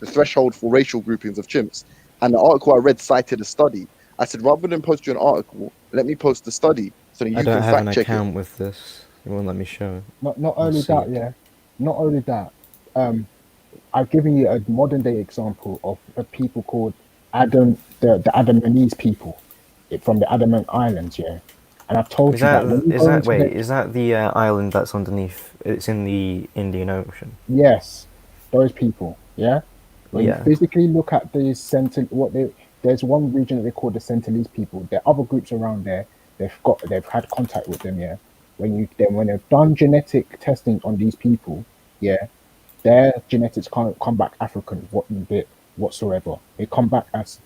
The threshold for racial groupings of chimps. And the article I read cited a study. I said, rather than post you an article, let me post the study so that I you don't can have an fact check it. account with this. It won't let me show it. Not I'll only see that, it. yeah. Not only that. I've given you a modern day example of a people called the Adamanese people from the Andaman Islands, yeah. And I've told Is you that that when you is go that into wait? Is that the island that's underneath? It's in the Indian Ocean. yes, those people, yeah. When you Yeah. physically look at the there's one region that they call the Sentinelese people. There are other groups around there. They've had contact with them, yeah. When they've done genetic testing on these people, yeah, their genetics can't come back African whatsoever. They come back as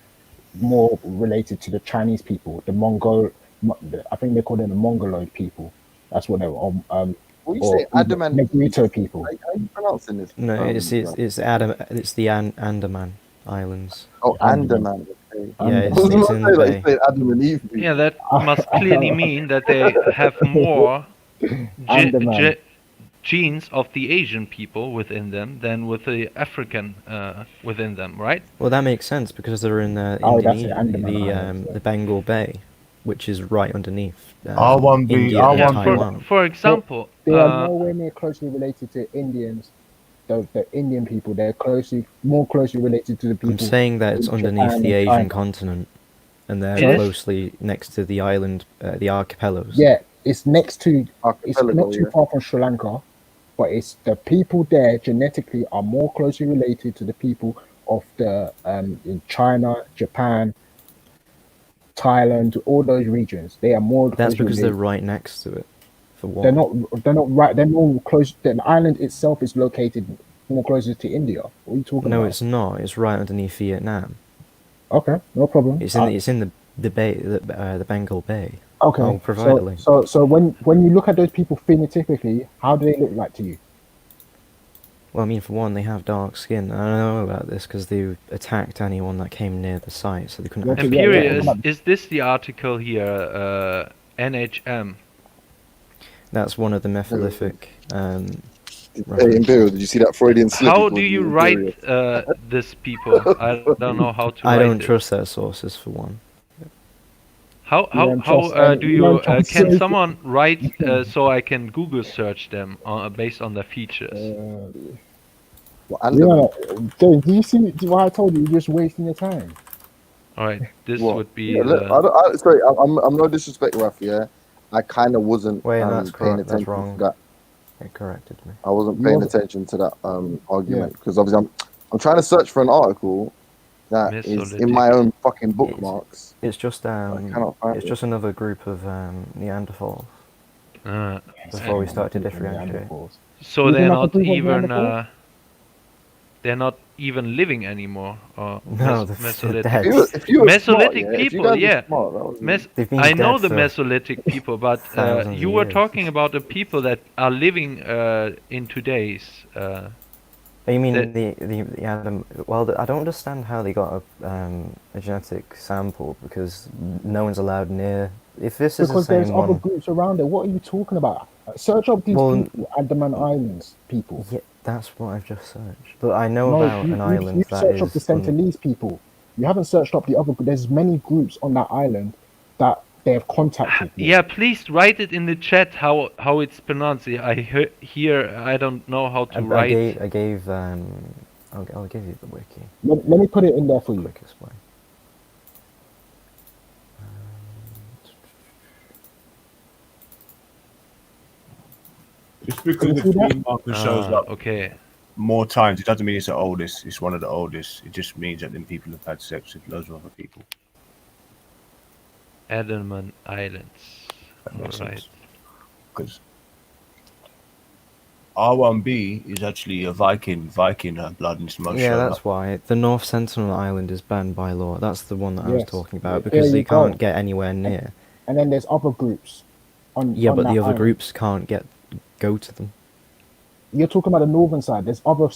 more related to the Chinese people, I think they call them the Mongoloid people. That's what they were, What you or say, Adaman? Negrito people. How are you pronouncing this? No, it's the Andaman Islands. Oh, Andaman. Okay. Yeah, I was it's gonna in say the like you bay. said Adam and Eve. Yeah, that must clearly mean that they have more Andaman. genes of the Asian people within them than with the African within them, right? Well, that makes sense because they're in Oh, that's it, Indonesia, Andaman Islands. the Bengal Bay, which is right underneath R1B, India and Yeah, Taiwan. for example, They are nowhere near closely related to Indians. The Indian people, they're more closely related to the people I'm saying that it's in underneath Japan the and Asian China. continent, and they're Sorry? closely next to the island, the archipelagos. Yeah, it's not Archipelago, too yeah. far from Sri Lanka, but it's the people there genetically are more closely related to the people of the in China, Japan, Thailand, all those regions. They are more That's closely because they're related. right next to it, for one. They're not right. They're more close. The island itself is located more closer to India. What are you talking No, about? it's not. It's right underneath Vietnam. Okay, no problem. It's in the bay, the Bengal Bay. Okay, I'll provide a link. so when you look at those people phenotypically, how do they look like to you? Well, I mean, for one, they have dark skin. I don't know about this because they attacked anyone that came near the site, so they couldn't actually. Imperial, is this the article here? NHM. That's one of the methylific. Hey, Imperial, did you see that Freudian slip? How do you write this people? I don't know how to I write don't this. trust their sources for one. How do you can someone write so I can Google search them based on their features? James, do you see what I told you? You're just wasting your time. All right, this What? would be. Yeah, look, sorry, I'm no disrespect, Raf. Yeah, I kind of wasn't Wait, that's paying correct. That's attention wrong. to that. It corrected me. I wasn't paying attention to that argument because obviously I'm trying to search for an article that is in my own fucking bookmarks. It's just I cannot find it's it. just another group of Neanderthals. Before we start to differentiate. So You they're think that's a not group of even Neanderthals? they're not even living anymore. Or No, they're Mesolithic. dead. If you were smart, Mesolithic yeah, if you people, guys were yeah. smart, that was They've been I know dead the for Mesolithic people, but thousands you of were years. talking about the people that are living in today's. You mean that- the Adam? Well, I don't understand how they got a genetic sample because no one's allowed near. If this is the Because there's same other one, groups around it. What are you talking about? Search up these well, people, Andaman Islands people. yeah, that's what I've just searched. But I know No, about an island you've that searched up the is Sentinelese people. You haven't searched up the other. There's many groups on that island that they have contacted with. Yeah, please write it in the chat how it's pronounced. Here I don't know how to write. I gave I'll give you the wiki. Let me put it in there for you. Quick explain. Just because the flea marker shows up okay. more times, it doesn't mean it's the oldest. It's one of the oldest. It just means that then people have had sex with loads of other people. Andaman Islands. That makes Alright. sense. Because R1B is actually a Viking blood in most Yeah, show that's up. why the North Sentinel Island is banned by law. That's the one that I was Yes. talking about There because you they can't go. get anywhere near. And then there's other groups on. Yeah, on but that the other island. groups can't go to them. You're talking about the northern side. There's other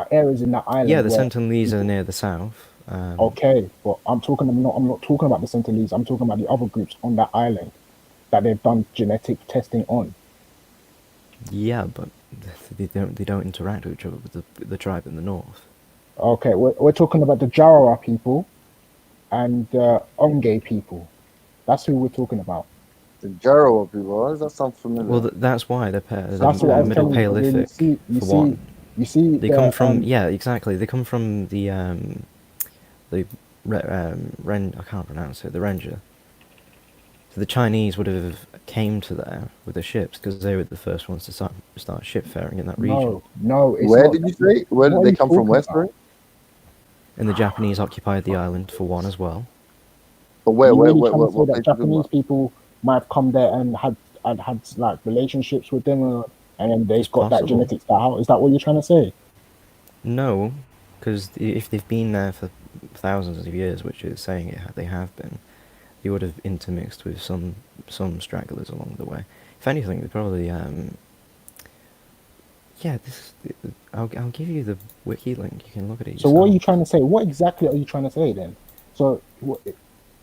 areas in that island. Yeah, the where Sentinelese are near the south. Okay, but I'm not talking about the Sentinelese. I'm talking about the other groups on that island that they've done genetic testing on. Yeah, but they don't interact with each other with the tribe in the north. Okay, we're talking about the Jawa people and the Onge people. That's who we're talking about. the Jarawa people. Why does that sound familiar? Well, that's why they're That's what I was Middle telling you. Paleolithic You for one. see. They come from yeah, exactly. They come from the I can't pronounce it. The Ranger. So the Chinese would have came to there with the ships because they were the first ones to start ship faring in that region. No. Where did you say? Where did they come from? Where, sorry? And the Japanese occupied the island for one as well. But where? Trying to say What that page you talking Japanese about? people might have come there and had like relationships with them, and then they've got that possible. genetics out. Is that what you're trying to say? No, because if they've been there for thousands of years, which is saying they have been, they would have intermixed with some stragglers along the way. If anything, they probably yeah. I'll give you the wiki link. You can look at it. So what are you trying to say? What exactly are you trying to say then? So Well,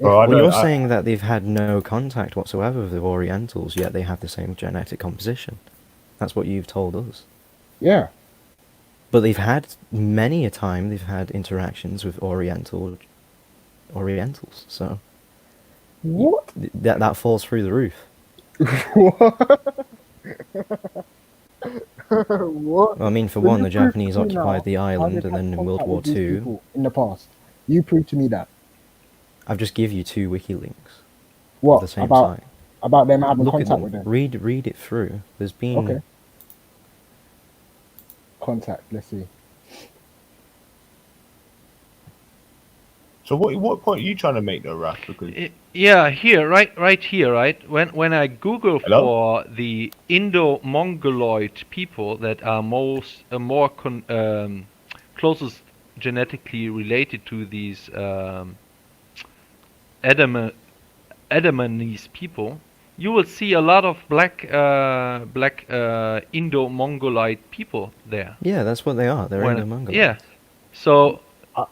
you're saying that they've had no contact whatsoever with the Orientals, yet they have the same genetic composition. That's what you've told us. Yeah. But they've had many a time. They've had interactions with Orientals. So what? That falls through the roof. What? Well, I mean, for So one, you the prove Japanese to me occupied now the how island, they've and had then in World contact War with these II. people in the past. You prove to me that. I've just give you 2 wiki links. What The same about site. them having Look at contact them. with them? Read it through. There's been Okay. Contact. Let's see. So what point are you trying to make though, Raf? Because Yeah, here, right here, right. When I Google for the Indo-Mongoloid people that are closest genetically related to these Andamanese people, you will see a lot of black Indo-Mongoloid people there. Yeah, that's what they are. They're Indo-Mongoloid. Yeah, so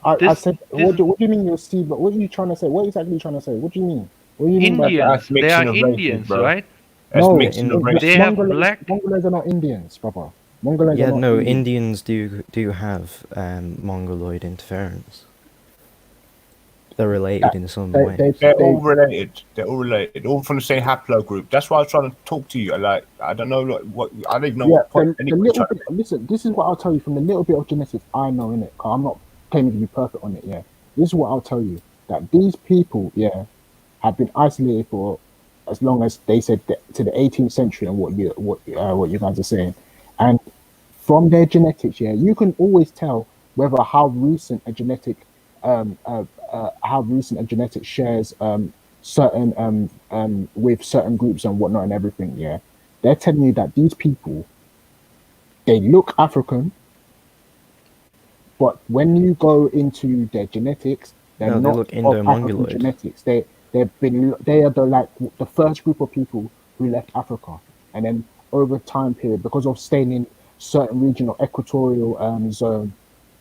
I said, what do you mean you'll see? But what are you trying to say? What exactly are you trying to say? What do you mean? What do you mean by Indians, that? they are Indians, right? No, They have black. Mongoloids are not Indians, Papa. Mongoloids Yeah, are not no, Indians. Indians do have Mongoloid interference. They're related in some way. They're all related. They're all related. All from the same haplogroup. That's why I was trying to talk to you. Like, I don't know what I don't even know what point Listen, this is what I'll tell you from the little bit of genetics I know in it. Cause I'm not claiming to be perfect on it. Yeah, this is what I'll tell you, that these people, yeah, have been isolated for as long as they said to the 18th century, and what you guys are saying, and from their genetics, yeah, you can always tell whether how recent a genetic how recent a genetic shares certain with certain groups and whatnot and everything. Yeah, they're telling you that these people, they look African, but when you go into their genetics, they're No, they not look of African Indo-Mongoloid. genetics. They are the first group of people who left Africa, and then over time period, because of staying in certain regional equatorial zone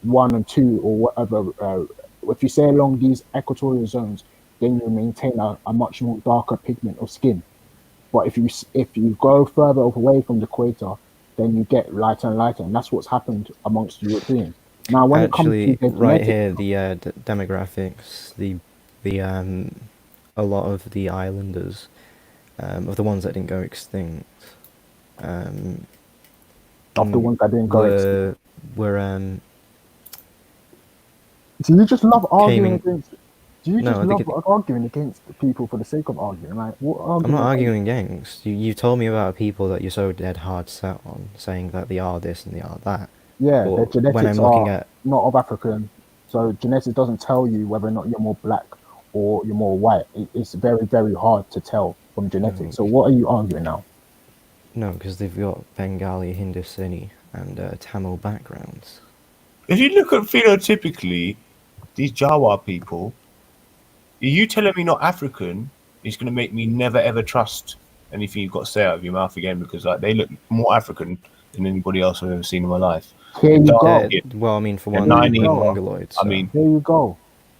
1 and 2 or whatever, if you stay along these equatorial zones, then you maintain a much more darker pigment of skin. But if you go further away from the equator, then you get lighter and lighter, and that's what's happened amongst Europeans. Now, when it comes to Actually, the right genetic, here, the demographics, the a lot of the islanders, of the ones that didn't go extinct, of the ones that didn't go extinct, were do you just love came arguing in. against? Do you just No, love arguing against people for the sake of arguing? Like, what I'm not argument are you? arguing against. You told me about people that you're so dead hard set on, saying that they are this and they are that. Yeah, their But when genetics I'm looking are at not of African, so genetics doesn't tell you whether or not you're more black or you're more white. It's very, very hard to tell from genetics. So what are you arguing now? no, because they've got Bengali, Hindustani, and Tamil backgrounds. If you look at phenotypically, these Jawa people, are you telling me not African is going to make me never ever trust anything you've got to say out of your mouth again? Because like they look more African than anybody else I've ever seen in my life. Here you go. Well, I mean, for Here one, you they're go. Mongoloid. So. I mean, There you go.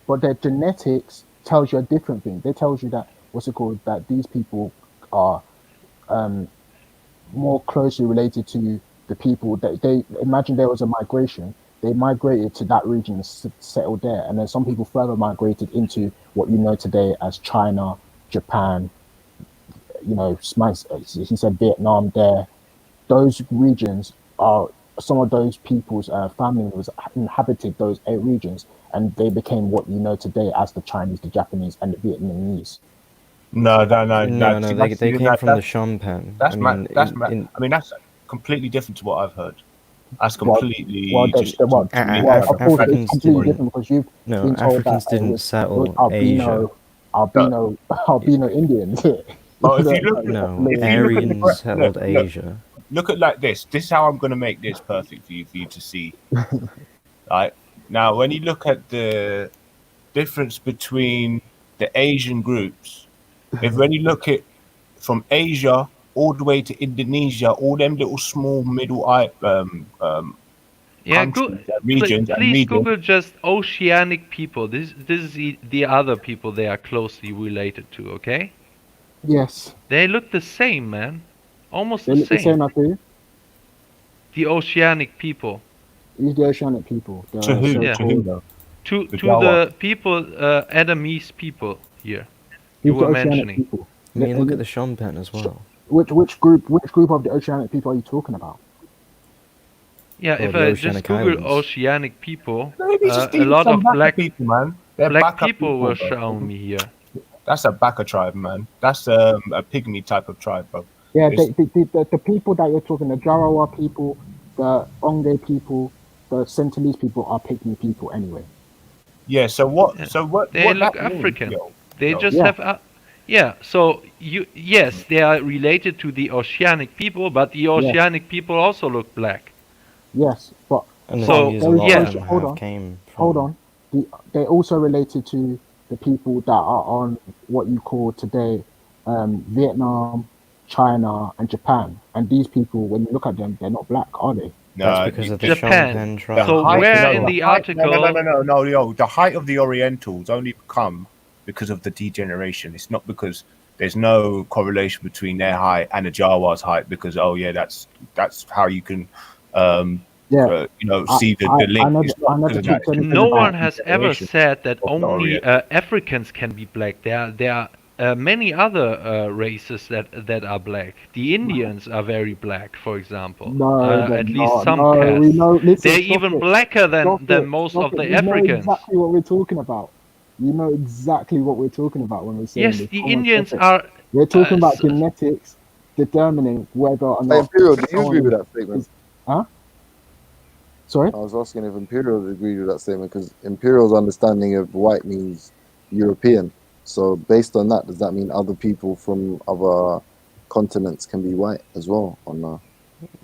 But their genetics tells you a different thing. They tells you that that these people are more closely related to the people that they imagine there was a migration. They migrated to that region and settled there, and then some people further migrated into what you know today as China, Japan. You know, he said Vietnam. There, those regions are some of those people's family was inhabited those 8 regions, and they became what you know today as the Chinese, the Japanese, and the Vietnamese. no. They came from the Shompen. That's I mean, I mean, that's completely different to what I've heard. That's Well, completely just to me. of course, it's Africans completely didn't. different because you've No, been told that Africans didn't it was settle albino, Asia. albino Indians. But if you look at No, if you look at Aryans settled Asia. Look at like this. This is how I'm going to make this perfect for you to see. Right now, when you look at the difference between the Asian groups, when you look at from Asia all the way to Indonesia, all them little small middle Yeah, countries, regions, and please regions. Google just oceanic people. This is the other people they are closely related to. Okay. Yes. They look the same, man. Almost They the look the same, I think. The oceanic people. Who's the oceanic people? The To who? Yeah. To who though? To The to Jawa. the people, Adamese people here. You Who's the were oceanic mentioning. people? I mean, look at the Shompen as well. Which group of the oceanic people are you talking about? Yeah, Oh, if the I just Oceanic Google Islands. oceanic people, Maybe just a lot some of Baka black people, man. They're black Baka people were bro. shown me here. That's a Baka tribe, man. That's a pygmy type of tribe, bro. Yeah, It's- the people that you're talking, the Jarawa people, the Onge people, the Sentinelese people are pygmy people anyway. yeah. So what? Yeah. So what? They what look that means, African. They just Yeah. have yeah. So yes, they are related to the oceanic people, but the oceanic people also look black. Yes, but And the So, thing is, a lot yeah. of them have came from. hold on. They're also related to the people that are on what you call today Vietnam, China, and Japan. And these people, when you look at them, they're not black, are they? That's because of the Japan. Shompen tribe. So height- where no, in the height- article? No, yo, the height of the Orientals only come because of the degeneration. It's not because there's no correlation between their height and the Jawa's height. Because that's how you can, see the link. It's not because of that. No one has ever said that of the only Orient. Africans can be black. There are many other races that are black. The Indians are very black, for example. No, they're at least not. some No, we castes. know. Listen, They're stop even it. blacker Stop than it. most Stop of it. the We know Africans. exactly what we're talking about. You know exactly what we're talking about when we're saying Yes, this. the Come on, Indians stop it. are. We're talking about genetics determining whether or not Imperial, do you agree someone with that statement? is. Huh? Sorry? I was asking if Imperials agreed with that statement because Imperials' understanding of white means European. So based on that, does that mean other people from other continents can be white as well, or no?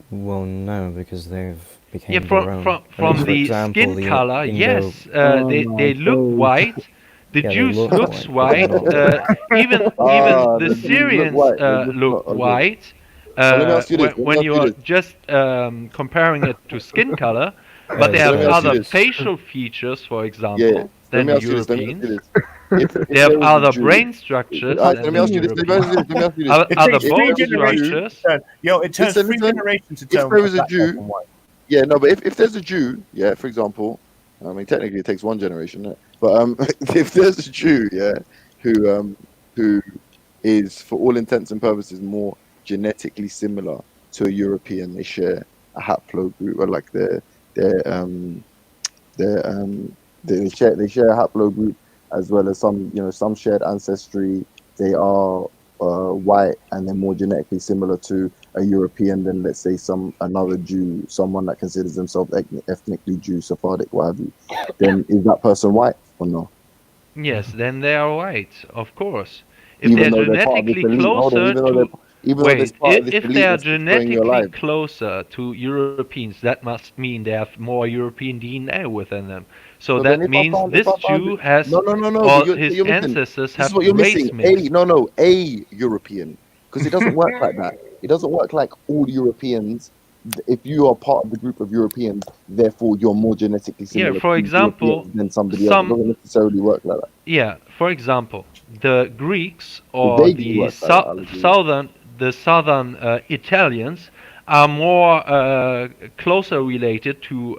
Well, no, because they've Yeah, became their own. I mean, from for the example, skin the color, Indo. yes, they look white. The Yeah, they Jews look looks white, but they're white. not white. Even Ah, the the Jews look Syrians white. They're just look not. Okay. white. So let me ask you this. Let me When ask you you are this. just comparing it to skin color, but they So let have me ask you other this. facial features, for Yeah. example, So let than me the ask you this. Let me ask you Europeans. this. If They have there was a other Jew, brain structures all right. So let than me the ask you this. Let me ask you Europeans. this. Let me ask you this. It Other takes If three bone there was a generations Jew, to structures. turn. Yo, it takes listen, three listen. generations to If turn there a was a black person Jew, white. yeah, no, but if there's a Jew, yeah, for example, I mean, technically it takes one generation, innit? But if there's a Jew, yeah, who is for all intents and purposes more genetically similar to a European, they share a haplogroup, or like their their they share a haplogroup as well as some shared ancestry. They are white and they're more genetically similar to a European than, let's say, another Jew, someone that considers themselves ethnically Jew, Sephardic, what have you. Then is that person white or no? Yes, then they are white, of course. If Even they're though they're part of this genetically elite. Hold on, closer to even though they're wait, part of this if they elite are that's destroying your genetically life. closer to Europeans, that must mean they have more European DNA within them. So So then that means if this I found it, Jew has, no, but or so his you're missing. ancestors This is have what you're race missing. A mixed. no, no, a European, because it doesn't work like that. It doesn't work like all Europeans. If you are part of the group of Europeans, therefore you're more genetically Yeah, similar for to example, Europeans than somebody else. It some doesn't necessarily work like that. yeah, for example, the Greeks It or vaguely the works like that. I'll agree. southern Italians are more closer related to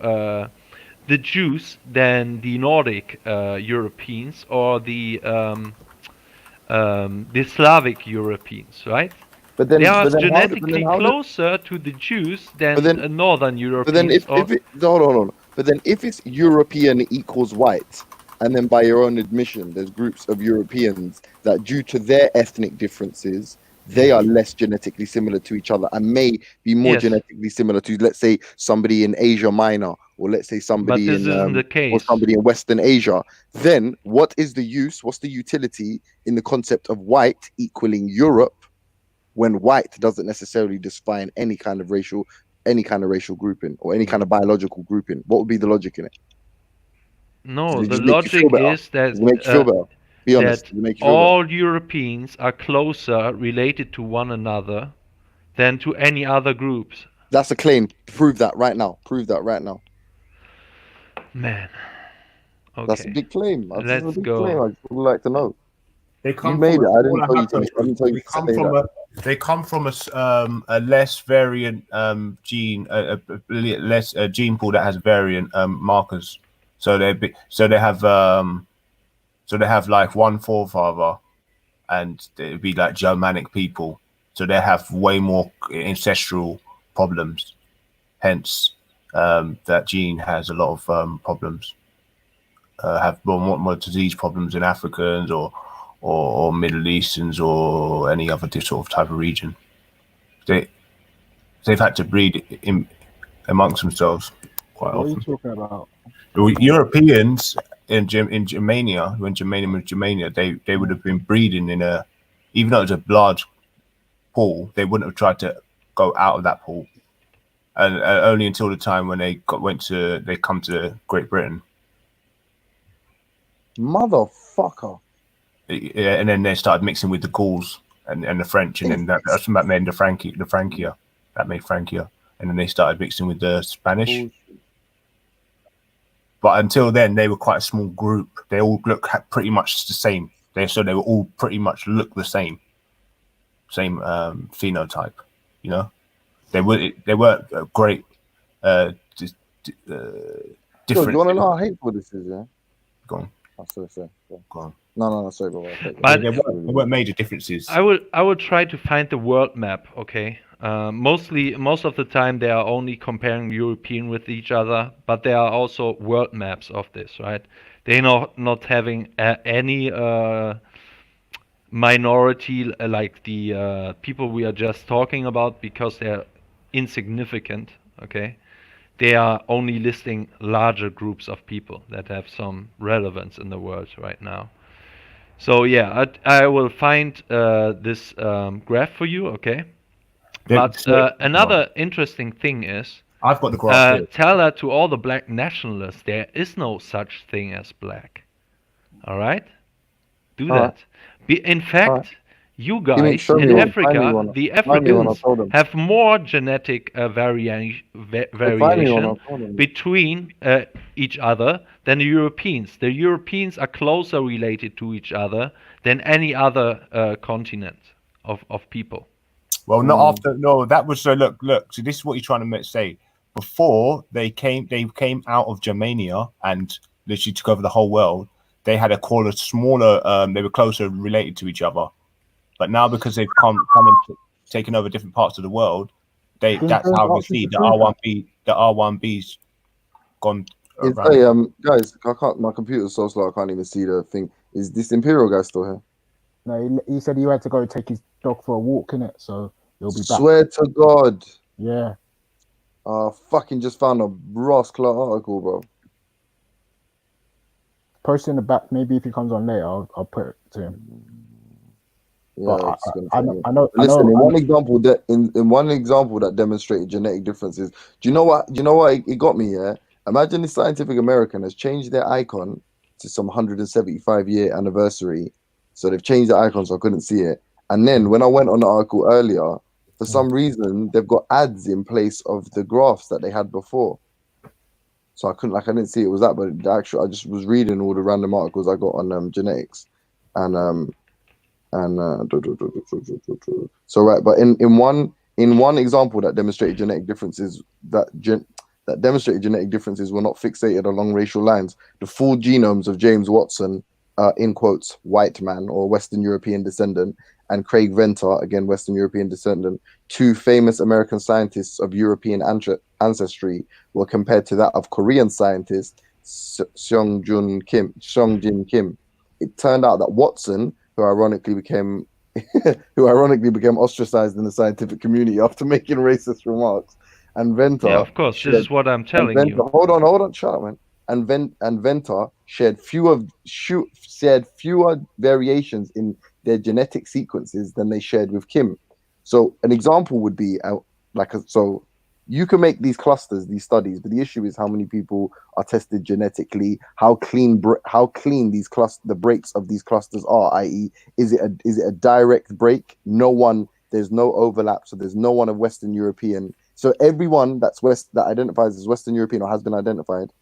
the Jews than the Nordic Europeans or the Slavic Europeans, right? They are But then genetically how does closer to the Jews but than then Northern But then Europeans or hold on, hold on. But then if it's European equals white, and then by your own admission, there's groups of Europeans that due to their ethnic differences, they yes, are less genetically similar to each other and may be more yes, genetically similar to, let's say, somebody in Asia Minor, or let's say but somebody this isn't the or case. somebody in Western Asia. Then what is the use? What's the utility in the concept of white equaling Europe when white doesn't necessarily define any kind of racial grouping or any kind of biological grouping? What would be the logic in it? Does No, it the just make you feel logic better? is that Does it make you feel better? Be honest. that Does it make you feel better? all Europeans are closer related to one another than to any other groups. That's a claim. Prove that right now. Prove that right now. Man, That's a okay, big claim. This is a let's big claim. go. I just would like to know. They You come made from a it. I didn't smaller tell you to. I haplogroup. didn't tell you They to come say from that. a less variant gene, a less gene pool that has variant markers. So they have like one forefather, and it'd be like Germanic people. So they have way more ancestral problems. Hence, that gene has a lot of problems. Have more disease problems in Africans or Middle Easterns or any other sort of type of region. They they've had to breed amongst themselves quite What are you often. talking about? Europeans in Germania, when Germania was Germania, they would have been breeding in a, even though it was a large pool, they wouldn't have tried to go out of that pool, and only until the time when they come to Great Britain. Motherfucker. Yeah, and then they started mixing with the Gauls and the French, and then that's what made the Francia. That made Francia, and then they started mixing with the Spanish. Bullshit. But until then, they were quite a small group. They all look pretty much the same. They were all pretty much look the same phenotype. You know, they were great Yo, do you want to differences. know how hateful this is? Yeah. Go on. Oh, sorry. Go on. No. Sorry, bro. But There weren't major differences. I will try to find the world map. Okay. Most of the time they are only comparing European with each other, but there are also world maps of this, right? They're not having any minority like the people we are just talking about because they're insignificant. Okay. they are only listing larger groups of people that have some relevance in the world right now. So yeah, I will find this graph for you, okay? But another interesting thing is, I've got the graph here. tell that to all the black nationalists, there is no such thing as black. All right? Do All right. that. In All right. fact, you Give me, guys show me in one. Find me Africa, one. the Find me one. I'll Africans tell them. have more genetic Hey, find me one. variation I'll tell them. between each other than the Europeans. The Europeans are closer related to each other than any other continent of people. Well, not after. No, that was so. Look. So this is what you're trying to say. Before they came out of Germania and literally took over the whole world. They had a smaller. They were closer related to each other. But now because they've come and taken over different parts of the world, that's how we see the R1B's gone It's, around. hey, guys, I can't. My computer's so slow I can't even see the thing. Is this Imperial guy still here? No, he said he had to go take his dog for a walk in it, so he'll be back. Swear to God. Yeah. Fucking just found a rascal article, bro. Post in the back. Maybe if he comes on later, I'll put it to him. Yeah, But it's gonna I take me. know. Listen, in one example that demonstrated genetic differences. Do you know what? It got me. Yeah. Imagine the Scientific American has changed their icon to some 175-year anniversary, so they've changed the icon, so I couldn't see it. And then when I went on the article earlier, for some reason they've got ads in place of the graphs that they had before. So I didn't see it was that, but I just was reading all the random articles I got on genetics, and so right, but in one example that demonstrated genetic differences that demonstrated genetic differences were not fixated along racial lines. The full genomes of James Watson, in quotes, white man or Western European descendant, and Craig Venter, again Western European descendant, two famous American scientists of European ancestry, were compared to that of Korean scientist Seong Jin Kim. It turned out that Watson, who ironically became ostracized in the scientific community after making racist remarks, and Venter. Yeah, of course. This is what I'm telling you. Hold on, shut up, man. And Venter shared fewer variations in their genetic sequences than they shared with Kim. So an example would be so you can make these clusters, these studies, but the issue is how many people are tested genetically, how clean the breaks of these clusters are, i.e., is it a direct break? There's no overlap, so there's no one of Western European. So everyone that identifies as Western European or has been identified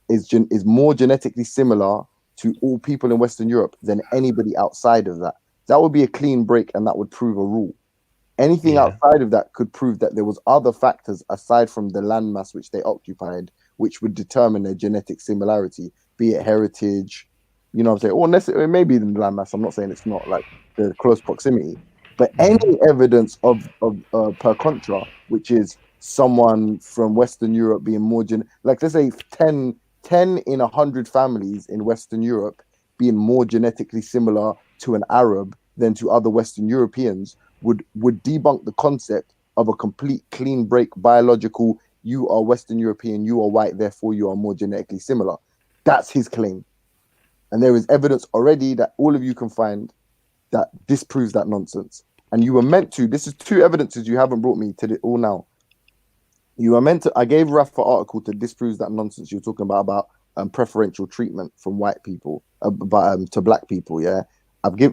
is more genetically similar to all people in Western Europe than anybody outside of that. That would be a clean break, and that would prove a rule. Anything outside of that could prove that there was other factors aside from the landmass which they occupied, which would determine their genetic similarity, be it heritage, you know what I'm saying, or necessarily maybe the landmass. I'm not saying it's not like the close proximity, but any evidence of per contra, which is someone from Western Europe being more like let's say 10 in 100 families in Western Europe being more genetically similar to an Arab than to other Western Europeans would debunk the concept of a complete clean break biological. You are Western European, you are white, therefore you are more genetically similar. That's his claim, and there is evidence already that all of you can find that disproves that nonsense. And you were meant to. This is two evidences you haven't brought me to the all now. You were meant to. I gave Raf an article to disprove that nonsense you're talking about preferential treatment from white people, to black people. Yeah,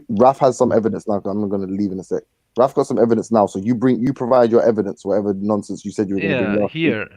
Raf has some evidence now. I'm not going to leave in a sec. Raf got some evidence now, so you provide your evidence, whatever nonsense you said you were going to bring. Yeah, here.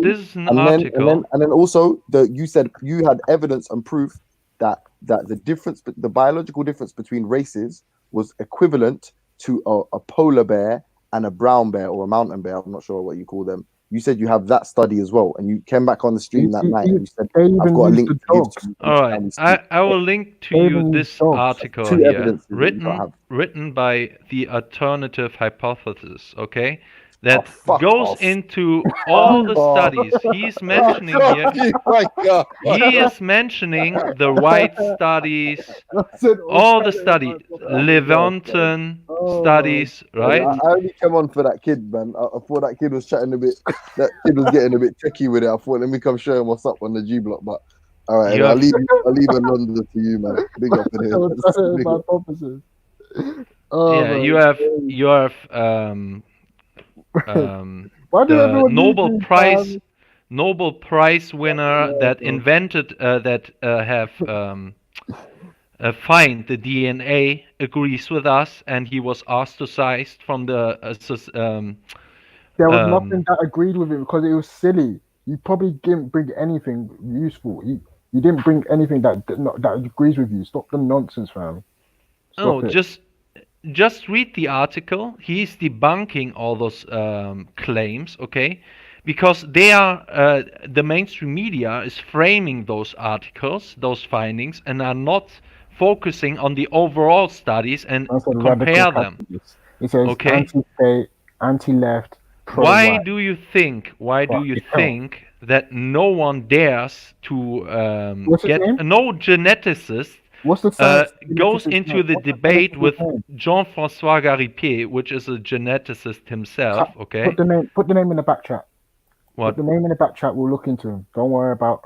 This is an article. And then also you said you had evidence and proof that the biological difference between races was equivalent to a polar bear and a brown bear or a mountain bear. I'm not sure what you call them. You said you have that study as well, and you came back on the stream that night and you said, I've got a link to give to you. All right, I will link to you this article here, written by the alternative hypothesis, okay? that fuck goes off. into all the Fuck off. studies. He's mentioning here. Fuck you, my God. He is mentioning the white studies, I said all the Osama studies, Levanten Oh, studies, man. right? I only came on for that kid, man. I thought that kid was chatting a bit. That kid was getting a bit tricky with it. I thought, let me come show him what's up on the G block. But all right, You I'll have leave London to you, man. Big up in here. Big up. Oh, yeah, man, you it's have crazy. Why do the everyone need these, man? Nobel Prize winner that invented have find the DNA agrees with us, and he was ostracized from the There was nothing that agreed with him because it was silly. You probably didn't bring anything useful. You didn't bring anything that agrees with you. Stop the nonsense, fam. oh, Stop it. just read the article. He's debunking all those claims, okay? Because they are the mainstream media is framing those articles, those findings, and are not focusing on the overall studies and I said radical compare them. capitalist. It says Okay? anti-state, anti-left, Why pro-white. do you think? Why do But you you can't. think that no one dares to What's his get name? no geneticist What's the science goes geneticist into name? the What's the debate geneticist with name? Jean-François Garipier, which is a geneticist himself? Okay. Put the name in the back chat. What? Put the name in the back chat. We'll look into him. Don't worry about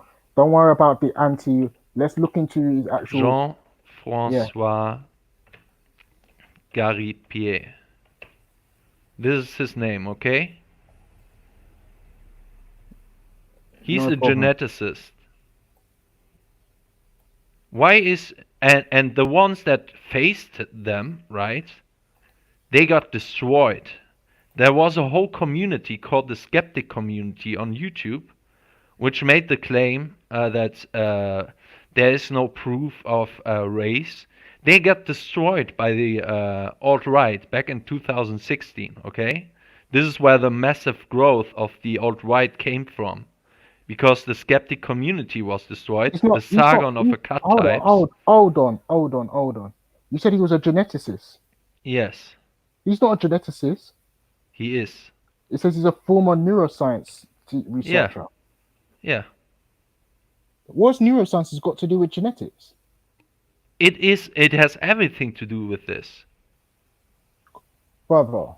the anti. Let's look into his actual. Jean-François Garipier. This is his name, okay? He's No a problem. geneticist. Why is and the ones that faced them, right? They got destroyed. There was a whole community called the skeptic community on YouTube, which made the claim that there is no proof of race. They got destroyed by the alt-right back in 2016, okay? This is where the massive growth of the alt-right came from. Because the skeptic community was destroyed, It's not. the Sargon of Akkad types. Hold on. You said he was a geneticist. Yes, He's not a geneticist. he is. It says he's a former neuroscience Yeah, researcher. yeah. What's neuroscience got to do with genetics? It has everything to do with this. Brother,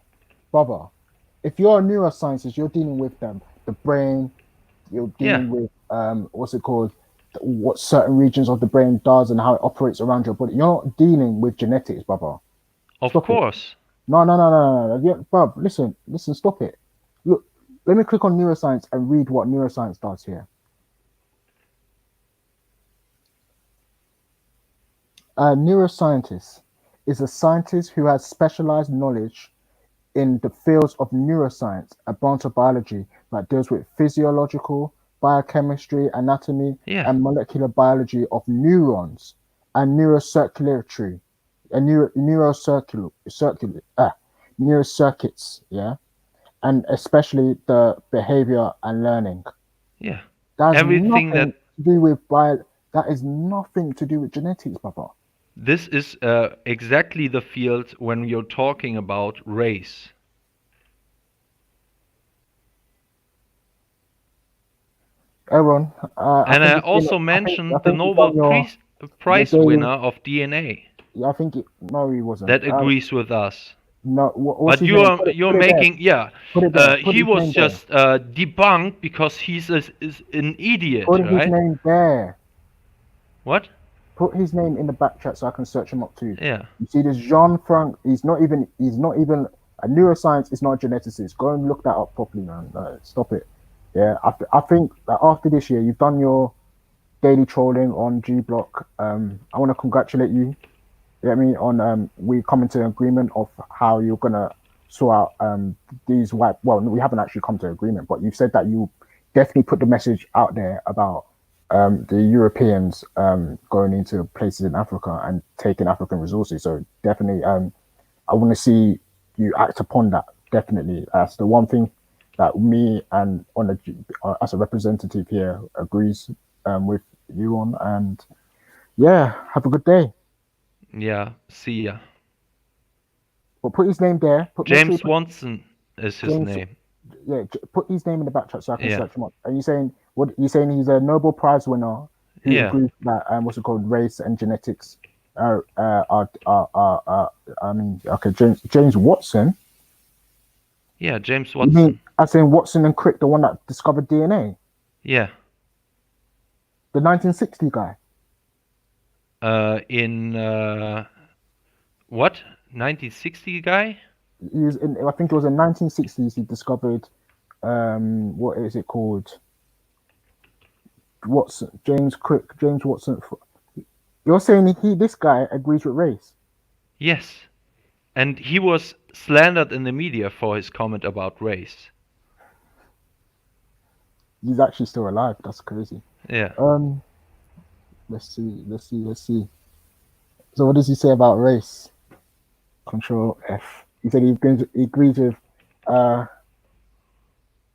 if you're a neuroscientist, you're dealing with the brain, you're Yeah, dealing with what's it called, what certain regions of the brain does and how it operates around your body. You're not dealing with genetics, brother. of Stop it. course. No. Yeah, bruv, listen, stop it. Look, let me click on neuroscience and read what neuroscience does here. A neuroscientist is a scientist who has specialized knowledge in the fields of neuroscience, a branch of biology that deals with physiological, biochemistry, anatomy, Yeah, and molecular biology of neurons and neurocirculatory, neurocircuits, yeah, and especially the behavior and learning. yeah. That has Everything nothing that to do with That is nothing to do with genetics, Papa. this is exactly the field when you're talking about race. Aaron, I And think I it's been. also I mentioned the think you've Nobel done your Prize daily. winner of DNA I think no, he wasn't. that agrees with us. No, what's But his name? you're Put it there. making, yeah. Put it there. Put He his was name there. just debunked because he's is an idiot, Put his right? name there. What? Put his name in the back chat so I can search him up too. Yeah. You see, this Jean Frank. He's not even a neuroscience. Is not a geneticist. Go and look that up properly, man. Stop it. Yeah, I think that after this year, you've done your daily trolling on G Block. I want to congratulate you. You know what I mean? On we come into agreement of how you're gonna sort out these white. Well, we haven't actually come to agreement, but you've said that you definitely put the message out there about the Europeans going into places in Africa and taking African resources. So definitely, I want to see you act upon that. Definitely, that's the one thing that me and as a representative here agrees with you on. And yeah, have a good day. Yeah. See ya. But put his name there. Make sure you James put, Watson. is his James, name. yeah, put his name in the back chat so I can Yeah. search him up. Are you saying what? You saying he's a Nobel Prize winner who Yeah. agrees that what's it called, race and genetics are I mean, okay, James Watson. Yeah, James You mean Watson. I saying Watson and Crick, the one that discovered DNA, Yeah. the 1960 guy? In what? 1960 guy? He was in, I think it was in 1960s. He discovered what is it called? Watson, James Crick, James Watson. You're saying this guy agrees with race? Yes. And he was slandered in the media for his comment about race. He's actually still alive. That's crazy. Yeah. Let's see. So what does he say about race? Control F. He said he agrees with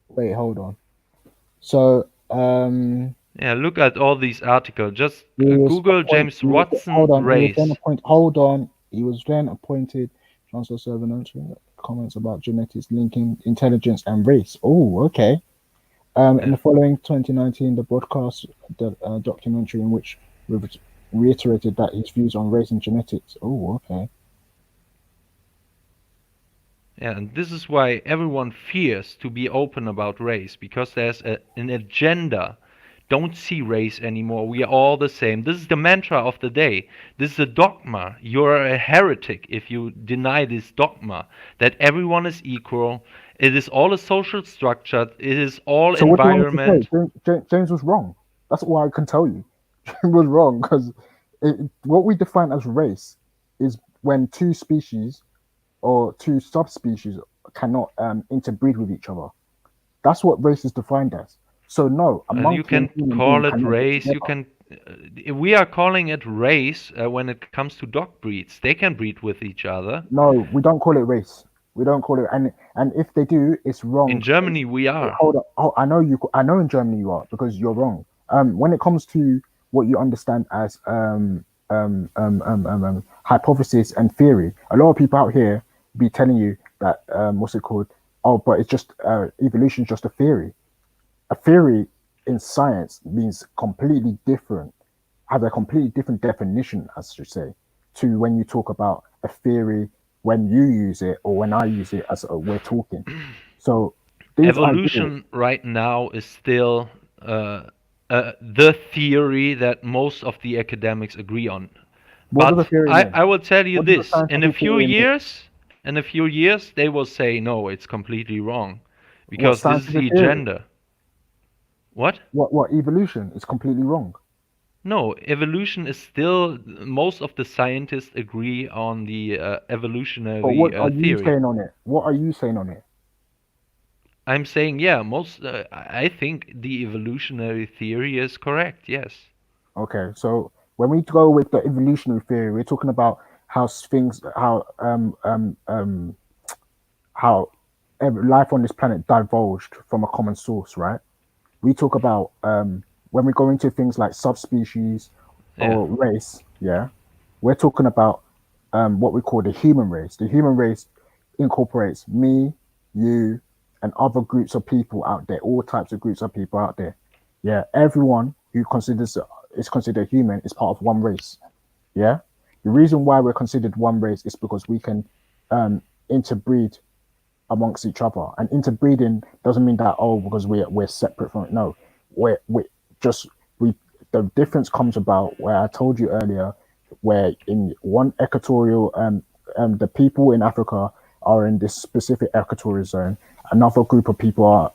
wait, hold on. So Yeah, look at all these articles. Just he was Google James Watson hold on. race. Hold on. He was then appointed Chancellor Servant. Comments about genetics linking intelligence and race. Oh, okay. In the following 2019, the broadcast documentary in which reiterated that his views on race and genetics. Oh, okay. Yeah, and this is why everyone fears to be open about race, because there's an agenda. Don't see race anymore. We are all the same. This is the mantra of the day. This is a dogma. You're a heretic if you deny this dogma that everyone is equal. It is all a social structure. It is all So what do you want me to environment. say? James was wrong. That's all I can tell you. James was wrong because what we define as race is when two species or two subspecies cannot interbreed with each other. That's what race is defined as. So no, a And monkey you can and human call being it cannot live race. You together. can. We are calling it race when it comes to dog breeds. They can breed with each other. No, we don't call it race. We don't call it, and if they do, it's wrong. In Germany, we are. Hold on. Oh, I know you. I know in Germany you are because you're wrong. When it comes to what you understand as hypothesis and theory, a lot of people out here be telling you that what's it called? Oh, but it's just evolution is just a theory. A theory in science means completely different, has a completely different definition, as you say, to when you talk about a theory when you use it or when I use it as we're talking. So these ideas. Evolution right now is still the theory that most of the academics agree on. What does But a theory mean? I will tell you What does a this: in a scientific few theory mean? years, they will say no, it's completely wrong, What because this is the scientific theory? agenda. What? What evolution is completely wrong. No, evolution is still. Most of the scientists agree on the But evolutionary what are you theory. saying on it? What are you saying on it? I'm saying, yeah, most. I think the evolutionary theory is correct. Yes. Okay, so when we go with the evolutionary theory, we're talking about how things, how life on this planet divulged from a common source, right? We talk about when we go into things like subspecies or race, yeah, we're talking about what we call the human race. The human race incorporates me, you, and other groups of people out there, all types of groups of people out there. Yeah, everyone who is considered human is part of one race. Yeah, the reason why we're considered one race is because we can interbreed amongst each other. And interbreeding doesn't mean that because we're separate from it. No, we just we the difference comes about where I told you earlier, where in one equatorial the people in Africa are in this specific equatorial zone. Another group of people are,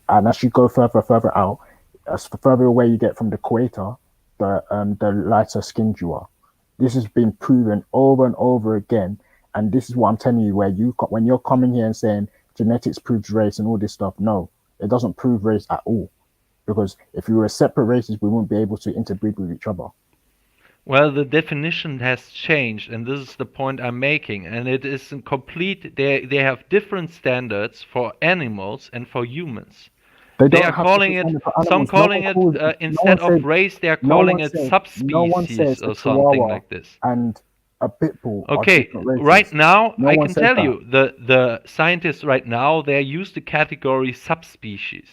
and as you go further out, as further away you get from the equator, the lighter skinned you are. This has been proven over and over again, and this is what I'm telling you. When you're coming here and saying genetics proves race and all this stuff, no, it doesn't prove race at all. Because if we were separate races, we wouldn't be able to interbreed with each other. Well, the definition has changed, and this is the point I'm making. And it is in complete. They have different standards for animals and for humans. They are calling it. Some calling it instead of race, they are calling it subspecies or something like this. And a pit bull are Okay, different races. right now No I one can said tell that. you the scientists right now they use the category subspecies.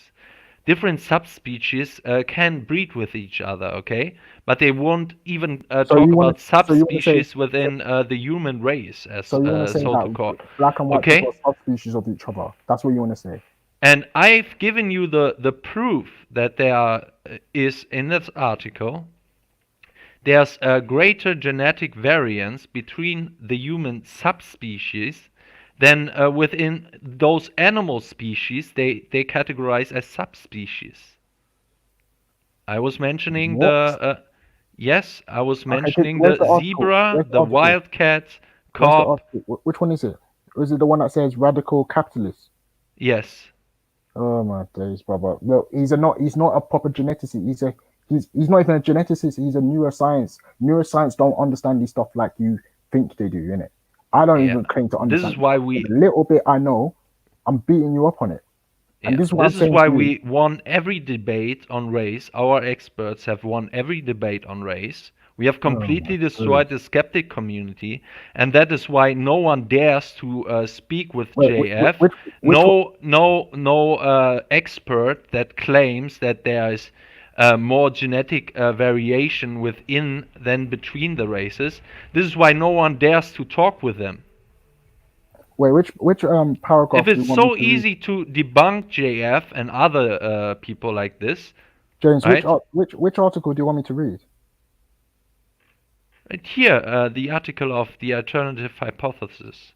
Different subspecies can breed with each other, okay, but they won't even So talk you want about to? So you want to say? subspecies within the human race, as So you want to say so to call. that black and white people Okay, are subspecies of each other? That's what you want to say? and I've given you the proof that there is in this article. There's a greater genetic variance between the human subspecies than within those animal species they categorize as subspecies. I was mentioning What? yes, I was Okay, mentioning where's the the article? zebra, Where's the the article? wildcat, Where's the carp. article? Which one is it? Or is it the one that says radical capitalist? Yes. Oh my days, brother. Well, he's not a proper geneticist. He's not even a geneticist. He's a neuroscience. Neuroscience don't understand this stuff like you think they do, innit? I don't Yeah. even claim to This understand is this why stuff. we The little bit I know, I'm beating you up on it. And Yeah, this is what I'm this is saying why to you. we won every debate on race. Our experts have won every debate on race. We have Oh my completely days. destroyed the skeptic community, and that is why no one dares to speak with Wait, JF. which one? No expert that claims that there is more genetic variation within than between the races. This is why no one dares to talk with them. Wait, which If paragraph do you it's want me so to read? easy to debunk JF and other people like this, James, right? which article do you want me to read? Right here, the article of the alternative hypothesis.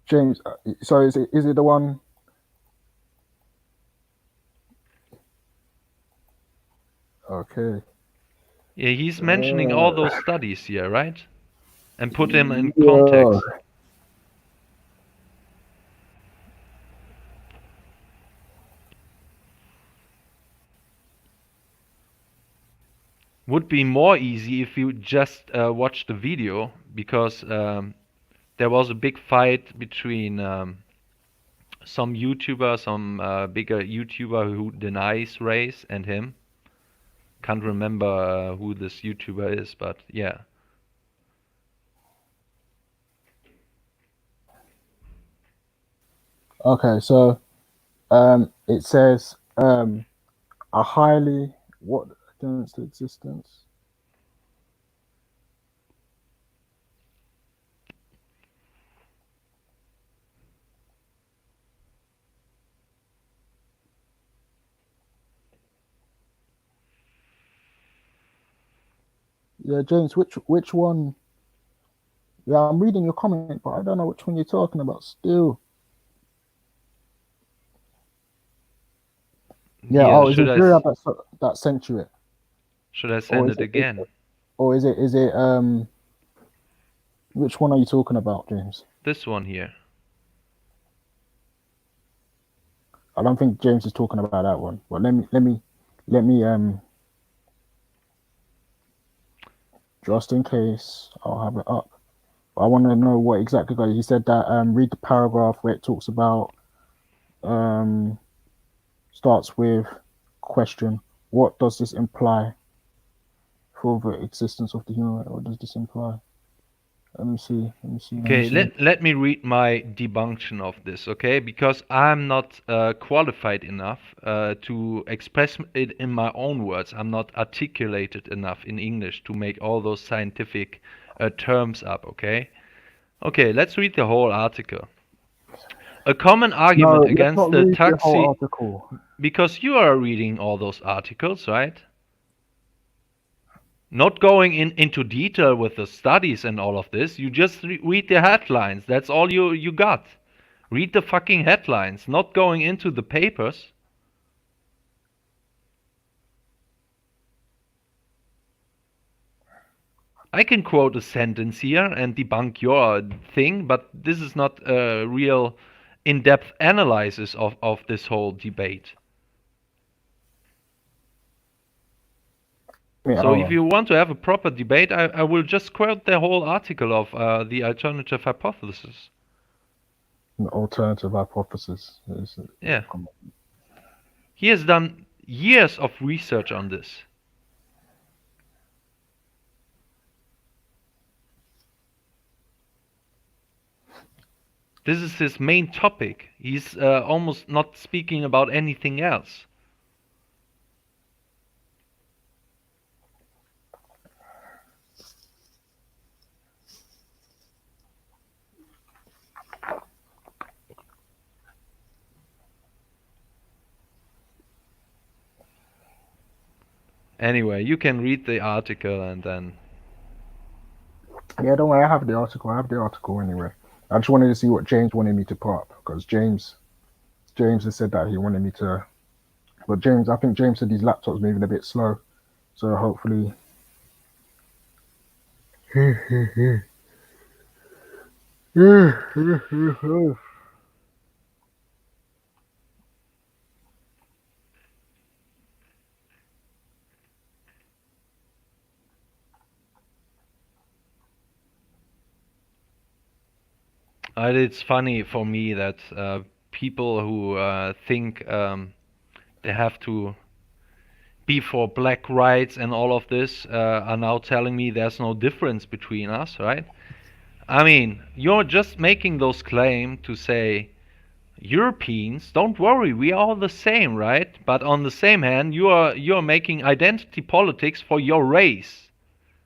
James, sorry, is it the one? Okay. Yeah, he's mentioning all those studies here, right? And put them in Yeah. context. Would be more easy if you just watch the video, because there was a big fight between some YouTuber, some bigger YouTuber who denies race, and him. Can't remember who this YouTuber is, but yeah. Okay, so it says a highly what against existence. Yeah, James, which one? Yeah, I'm reading your comment, but I don't know which one you're talking about still. Yeah, Yeah, oh, is should it I Julia that sent you it? should I Or send is it it again? or is it which one are you talking about, James? This one here. I don't think James is talking about that one. But let me just in case I'll have it up. I want to know what exactly got it. He said that read the paragraph where it talks about starts with question, what does this imply for the existence of the human? What does this imply? Let me see. Okay, let me read my debunction of this, okay? Because I'm not qualified enough to express it in my own words. I'm not articulated enough in English to make all those scientific terms up, okay? Okay, let's read the whole article. A common argument No, let's against not the read the whole taxi... article. Because you are reading all those articles, right? Not going into detail with the studies and all of this. You just read the headlines. That's all you got. Read the fucking headlines, not going into the papers. I can quote a sentence here and debunk your thing, but this is not a real in-depth analysis of this whole debate. Yeah, So if you want to have a proper debate, I will just quote the whole article of the alternative hypothesis. An alternative hypothesis. Yeah. He has done years of research on this. This is his main topic. He's almost not speaking about anything else. Anyway, you can read the article and then. Yeah, don't worry. I have the article. I have the article anyway. I just wanted to see what James wanted me to put up because James has said that he wanted me to. But James, I think James said his laptop's moving a bit slow, so hopefully. It's funny for me that people who think they have to be for black rights and all of this are now telling me there's no difference between us, right? I mean, you're just making those claims to say Europeans, don't worry, we are all the same, right? But on the same hand, you're making identity politics for your race.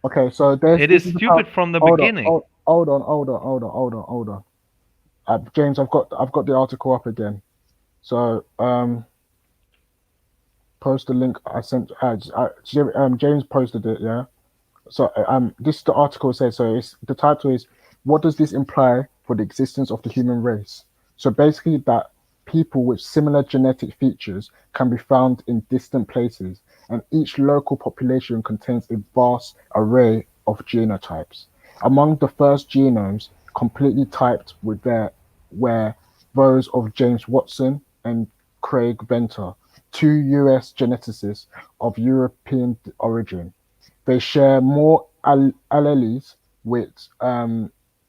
Okay, so It this is is stupid how. from the Hold on, beginning. hold on. James, I've got the article up again. So post the link I sent. James posted it. Yeah. So this the article says. So it's the title is "What does this imply for the existence of the human race?" So basically, that people with similar genetic features can be found in distant places, and each local population contains a vast array of genotypes. Among the first genomes completely typed were those of James Watson and Craig Venter, two U.S. geneticists of European origin. They share more alleles with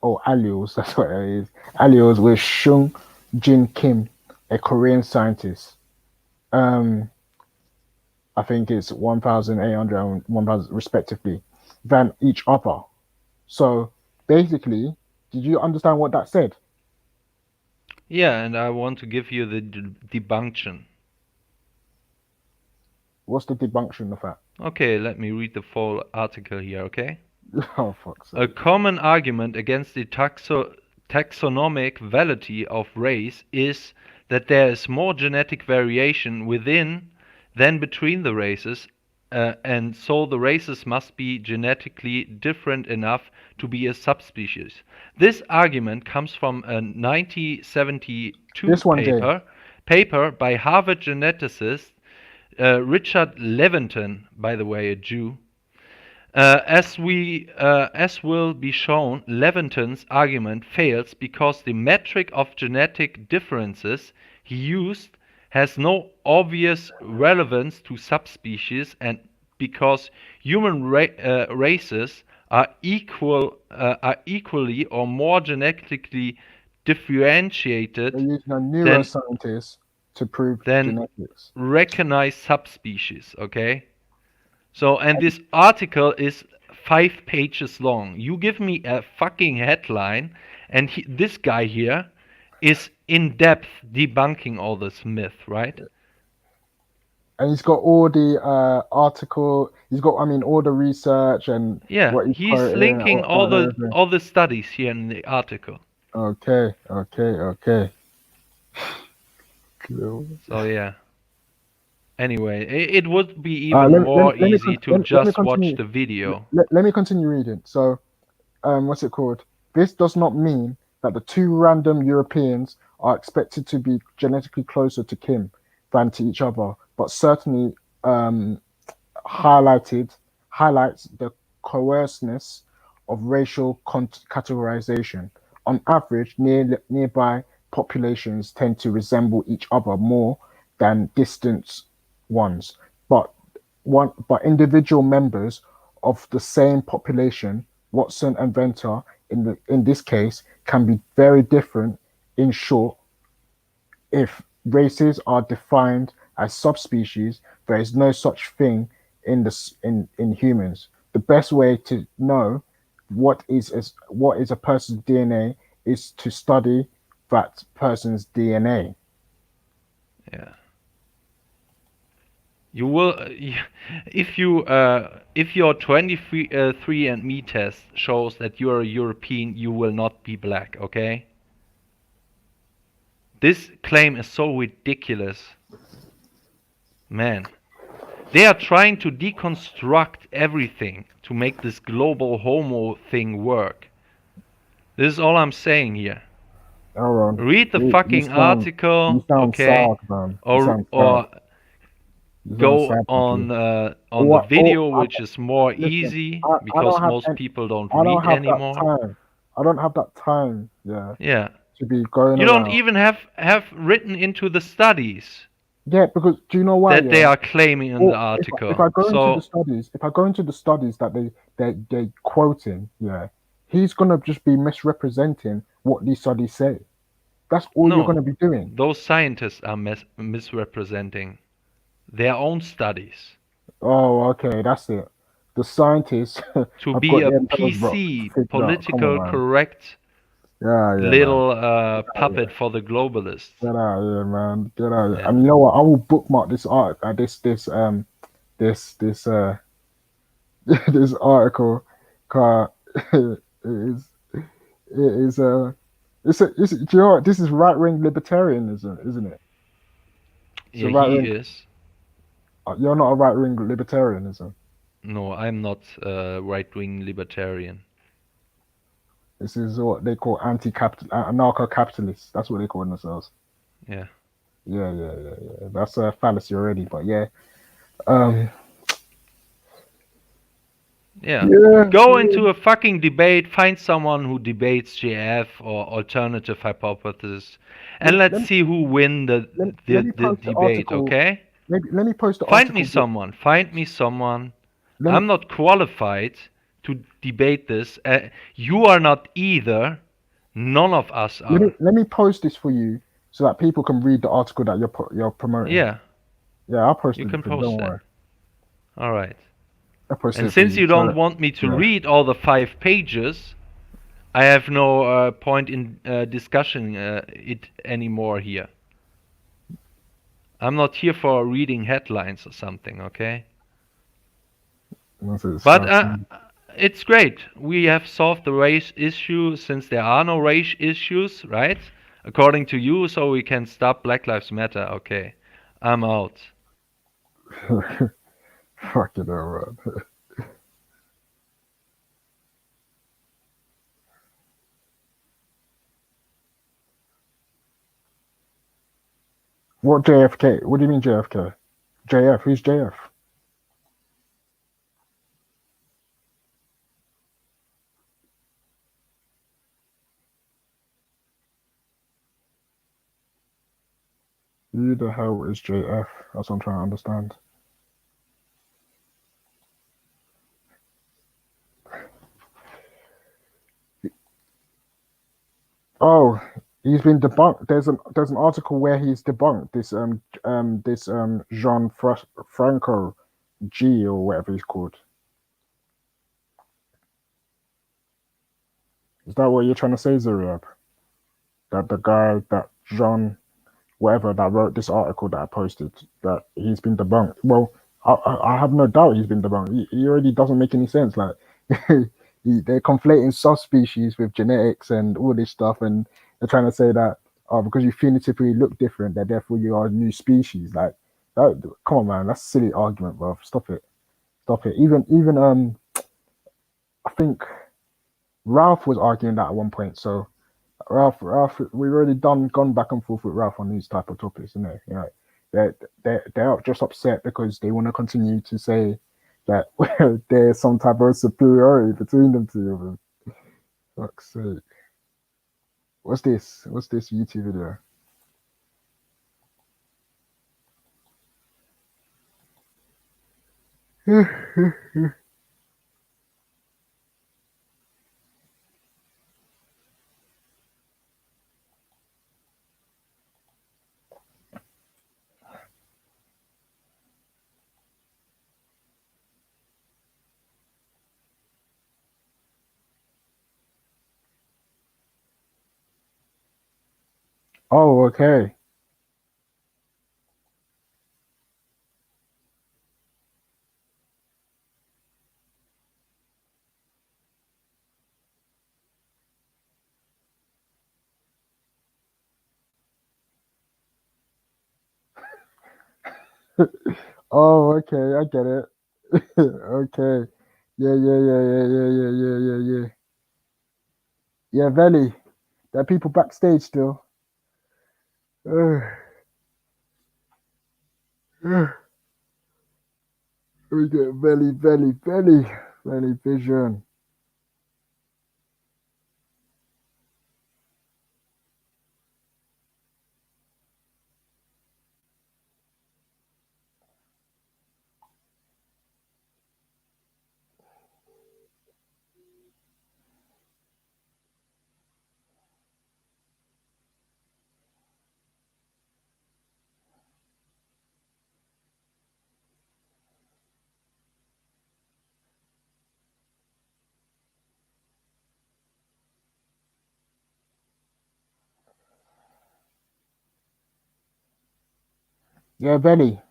or alleles, that's what it is, alleles with Shung Jin Kim, a Korean scientist. Um, I think it's 1,800 and 1,000 respectively, than each other. So basically, did you understand what that said? Yeah, and I want to give you the debunction. What's the debunction of that? Okay, let me read the full article here, okay? Oh, fuck's A sake. common argument against the taxonomic validity of race is that there is more genetic variation within than between the races, and so the races must be genetically different enough to be a subspecies. This argument comes from a 1972 This one, Jay. paper by Harvard geneticist Richard Levinton, by the way, a Jew. As will be shown, Levinton's argument fails because the metric of genetic differences he used has no obvious relevance to subspecies, and because human races are equally or more genetically differentiated They're using a than neuroscientist to prove genetics. recognized subspecies. Okay. So, and this article is 5 pages long. You give me a fucking headline, and this guy here is in depth debunking all this myth, right? And he's got all the article. He's got, I mean, all the research and Yeah, what he's he's quoting. linking all the everything. studies here in the article. Okay. So yeah. Anyway, it would be even more easy to just watch the video. Let me continue reading. So, what's it called? This does not mean that the two random Europeans are expected to be genetically closer to Kim than to each other, but certainly highlights the coarseness of racial categorization. On average, nearby populations tend to resemble each other more than distant ones, but individual members of the same population, Watson and Venter in this case, can be very different. In short, if races are defined as subspecies, there is no such thing in humans. The best way to know what is a person's DNA is to study that person's DNA. Yeah. You will, if your 23andMe test shows that you are a European, you will not be black. Okay. This claim is so ridiculous, man. They are trying to deconstruct everything to make this global homo thing work. This is all I'm saying here. Aaron, Read the you fucking you article, sound okay? sad, man. You Or sound sad. or You sound go sad, on you. the What? video, which is more Listen, easy I because don't have most people don't I don't read have that anymore. time. I don't have that time. Yeah, Yeah. to be going You don't around. even have written into the studies Yeah, because do you know why? that they Yeah. are claiming in the Well, if article. I go into the So studies, if I go into the studies that they quoting, yeah, he's gonna just be misrepresenting what these studies say. That's all you're no, gonna be doing. those scientists are misrepresenting their own studies Oh, okay, that's it. The scientists to have be got a themselves PC, figured out. Come on, political man. correct Yeah, yeah, man. little Get out of puppet here. for the globalists. Get out of here, man. Get out of here. Yeah. And you know what? I will bookmark this art, this this article, car. It is it is do you know what? This is right wing libertarianism, isn't it? It's a Yeah, right he wing. is. You're not a right wing libertarianism. No, I'm not a right-wing libertarian. This is what they call anti-capital, anarcho-capitalists. That's what they call themselves. Yeah. Yeah. That's a fallacy already, but yeah. Um. Yeah. Yeah. Go into a fucking debate, find someone who debates JF or alternative hypothesis, and Let, let's let, see who win let me the post the debate, article. okay? Let me post the Find me article. someone. Find me someone. Let me, I'm not qualified to debate this. You are not either. None of us are. let me post this for you so that people can read the article that you're promoting. Yeah. Yeah, I'll post You it can for you. post Don't that. worry. All right. I'll post And it for since you. you So don't want me to yeah. read all the 5 pages, I have no point in discussing it anymore here. I'm not here for reading headlines or something, okay? But it's great. We have solved the race issue since there are no race issues, right? According to you, so we can stop Black Lives Matter. Okay, I'm out. Fucking hell, man. What JFK? What do you mean JFK? JF? Who's JF? Who the hell is JF? That's what I'm trying to understand. Oh, he's been debunked. There's an article where he's debunked this Jean Franco G or whatever he's called. Is that what you're trying to say, Zuriab? That the guy that Jean whatever that wrote this article that I posted, that he's been debunked. Well, I have no doubt he's been debunked. He already doesn't make any sense. Like they're conflating subspecies with genetics and all this stuff, and they're trying to say that because you phenotypically look different, that therefore you are a new species. Like that, come on, man, that's a silly argument, bro. Stop it. Even I think Ralph was arguing that at one point. So Ralph, we've already gone back and forth with Ralph on these type of topics, isn't it? You know, they're just upset because they want to continue to say that there's some type of superiority between them two. Fuck's sake! What's this? What's this YouTube video? Oh, okay. Oh, okay. I get it. Okay. Yeah, yeah, yeah, yeah, yeah, yeah, yeah, yeah, yeah. Yeah, Veli. There are people backstage still. Uh, we get Veli Vision. Yeah, Veli.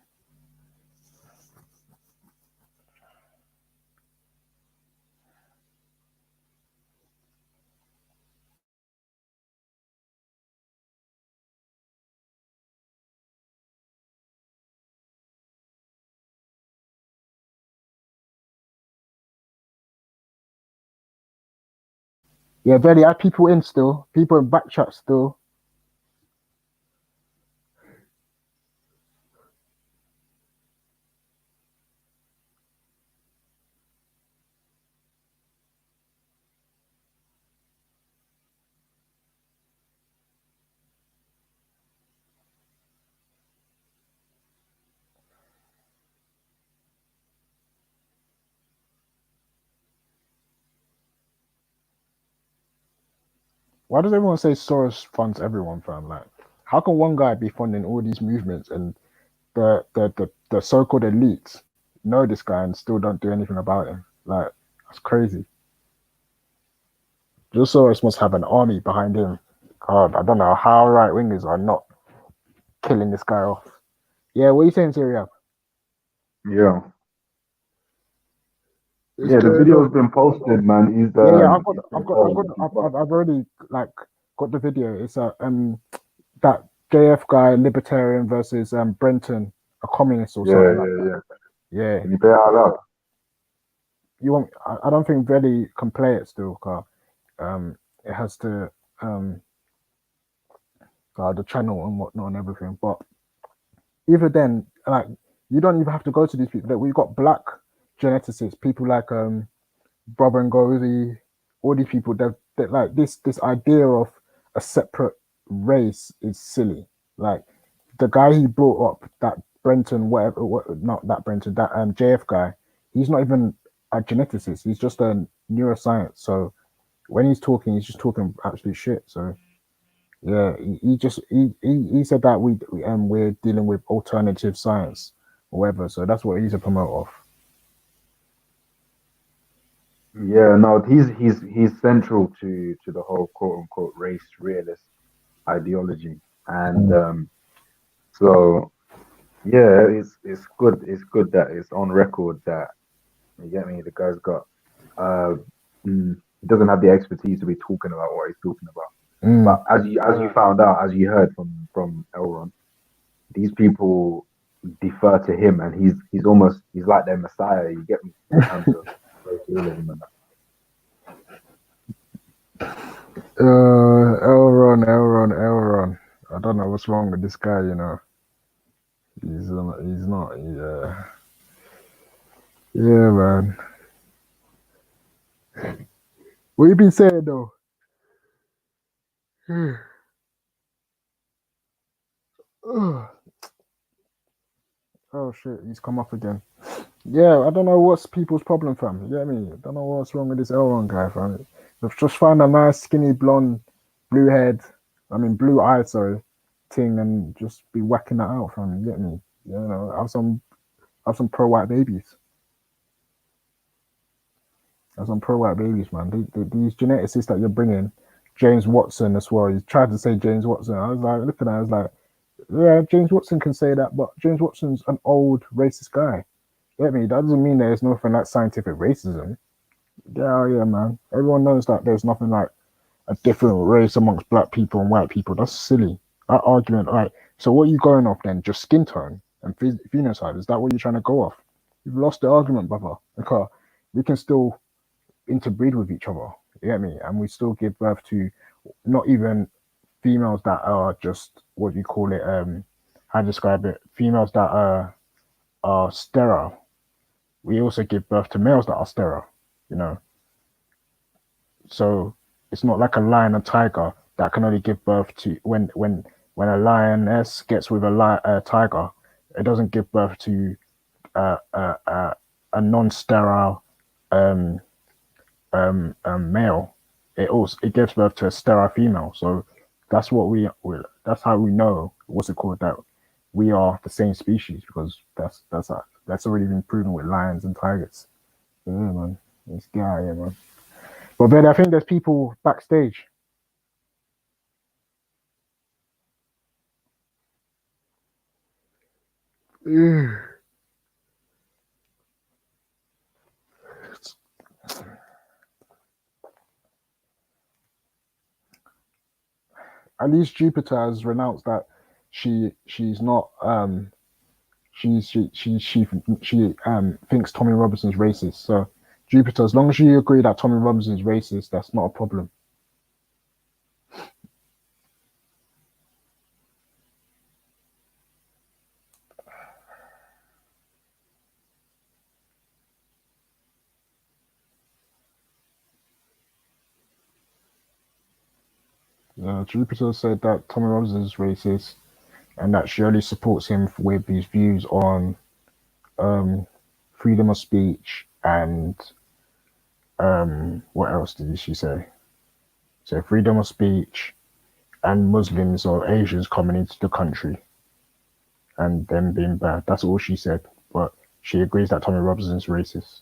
Yeah, Veli. I have people in still. People in back chat still. Why does everyone say Soros funds everyone, fam? Like, how can one guy be funding all these movements and the so-called elites know this guy and still don't do anything about him? Like, that's crazy. Just Soros must have an army behind him. God, I don't know how right wingers are not killing this guy off. Yeah, what are you saying, Syria? Yeah. It's Yeah, the going video's on. been posted, man. Yeah, He's confirmed. I've already like got the video. It's that JF guy, libertarian versus Brenton, a communist or Yeah, something like yeah, that. yeah. Yeah, Can you play it out loud? you want? I don't think Veli can play it still, car. It has to the channel and whatnot and everything. But even then, like you don't even have to go to these people. That we've got black geneticists, people like Brother Ngozi, all these people that like this idea of a separate race is silly. Like the guy he brought up, that Brenton, whatever, not that Brenton, that JF guy, he's not even a geneticist. He's just a neuroscience. So when he's just talking absolute shit. So yeah, he said that we're dealing with alternative science or whatever. So that's what he's a promoter of. Yeah, no, he's central to the whole quote unquote race realist ideology, and so yeah, it's good that it's on record that you get me. The guy's got he doesn't have the expertise to be talking about what he's talking about. But as you found out, as you heard from Elron, these people defer to him, and he's like their messiah. You get me in terms of race realism and that. Elron. I don't know what's wrong with this guy. You know, he's not. Yeah, man. What you been saying though? Oh shit, he's come up again. Yeah, I don't know what's people's problem, fam. You get me? I don't know what's wrong with this Elron guy, fam. They've just found a nice skinny blonde, blue eye, sorry, thing, and just be whacking that out, fam. You get me? You know, have some pro white babies. Have some pro white babies, man. These geneticists that you're bringing James Watson as well. He tried to say James Watson. I was like, looking at it, I was like, yeah, James Watson can say that, but James Watson's an old racist guy. Get me? That doesn't mean there's nothing like scientific racism. Yeah, man. Everyone knows that there's nothing like a different race amongst black people and white people. That's silly. That argument, right? So what are you going off then? Just skin tone and phenotype? Is that what you're trying to go off? You've lost the argument, brother. Because we can still interbreed with each other. You get me? And we still give birth to not even females that are just what do you call it? How to describe it? Females that are sterile. We also give birth to males that are sterile. You know, so it's not like a lion and tiger that can only give birth to when a lioness gets with a tiger, it doesn't give birth to a non-sterile um, male. It gives birth to a sterile female. So that's what that's how we know what's it called that we are the same species because that's already been proven with lions and tigers. Yeah, man. This guy, yeah, man. But then I think there's people backstage. Yeah. At least Jupiter has renounced that she's not she thinks Tommy Robinson's racist. So Jupiter, as long as you agree that Tommy Robinson's racist, that's not a problem. Jupiter said that Tommy Robinson is racist and that she only supports him with his views on freedom of speech and what else did she say? So freedom of speech and Muslims or Asians coming into the country and them being bad. That's all she said. But she agrees that Tommy Robinson is racist.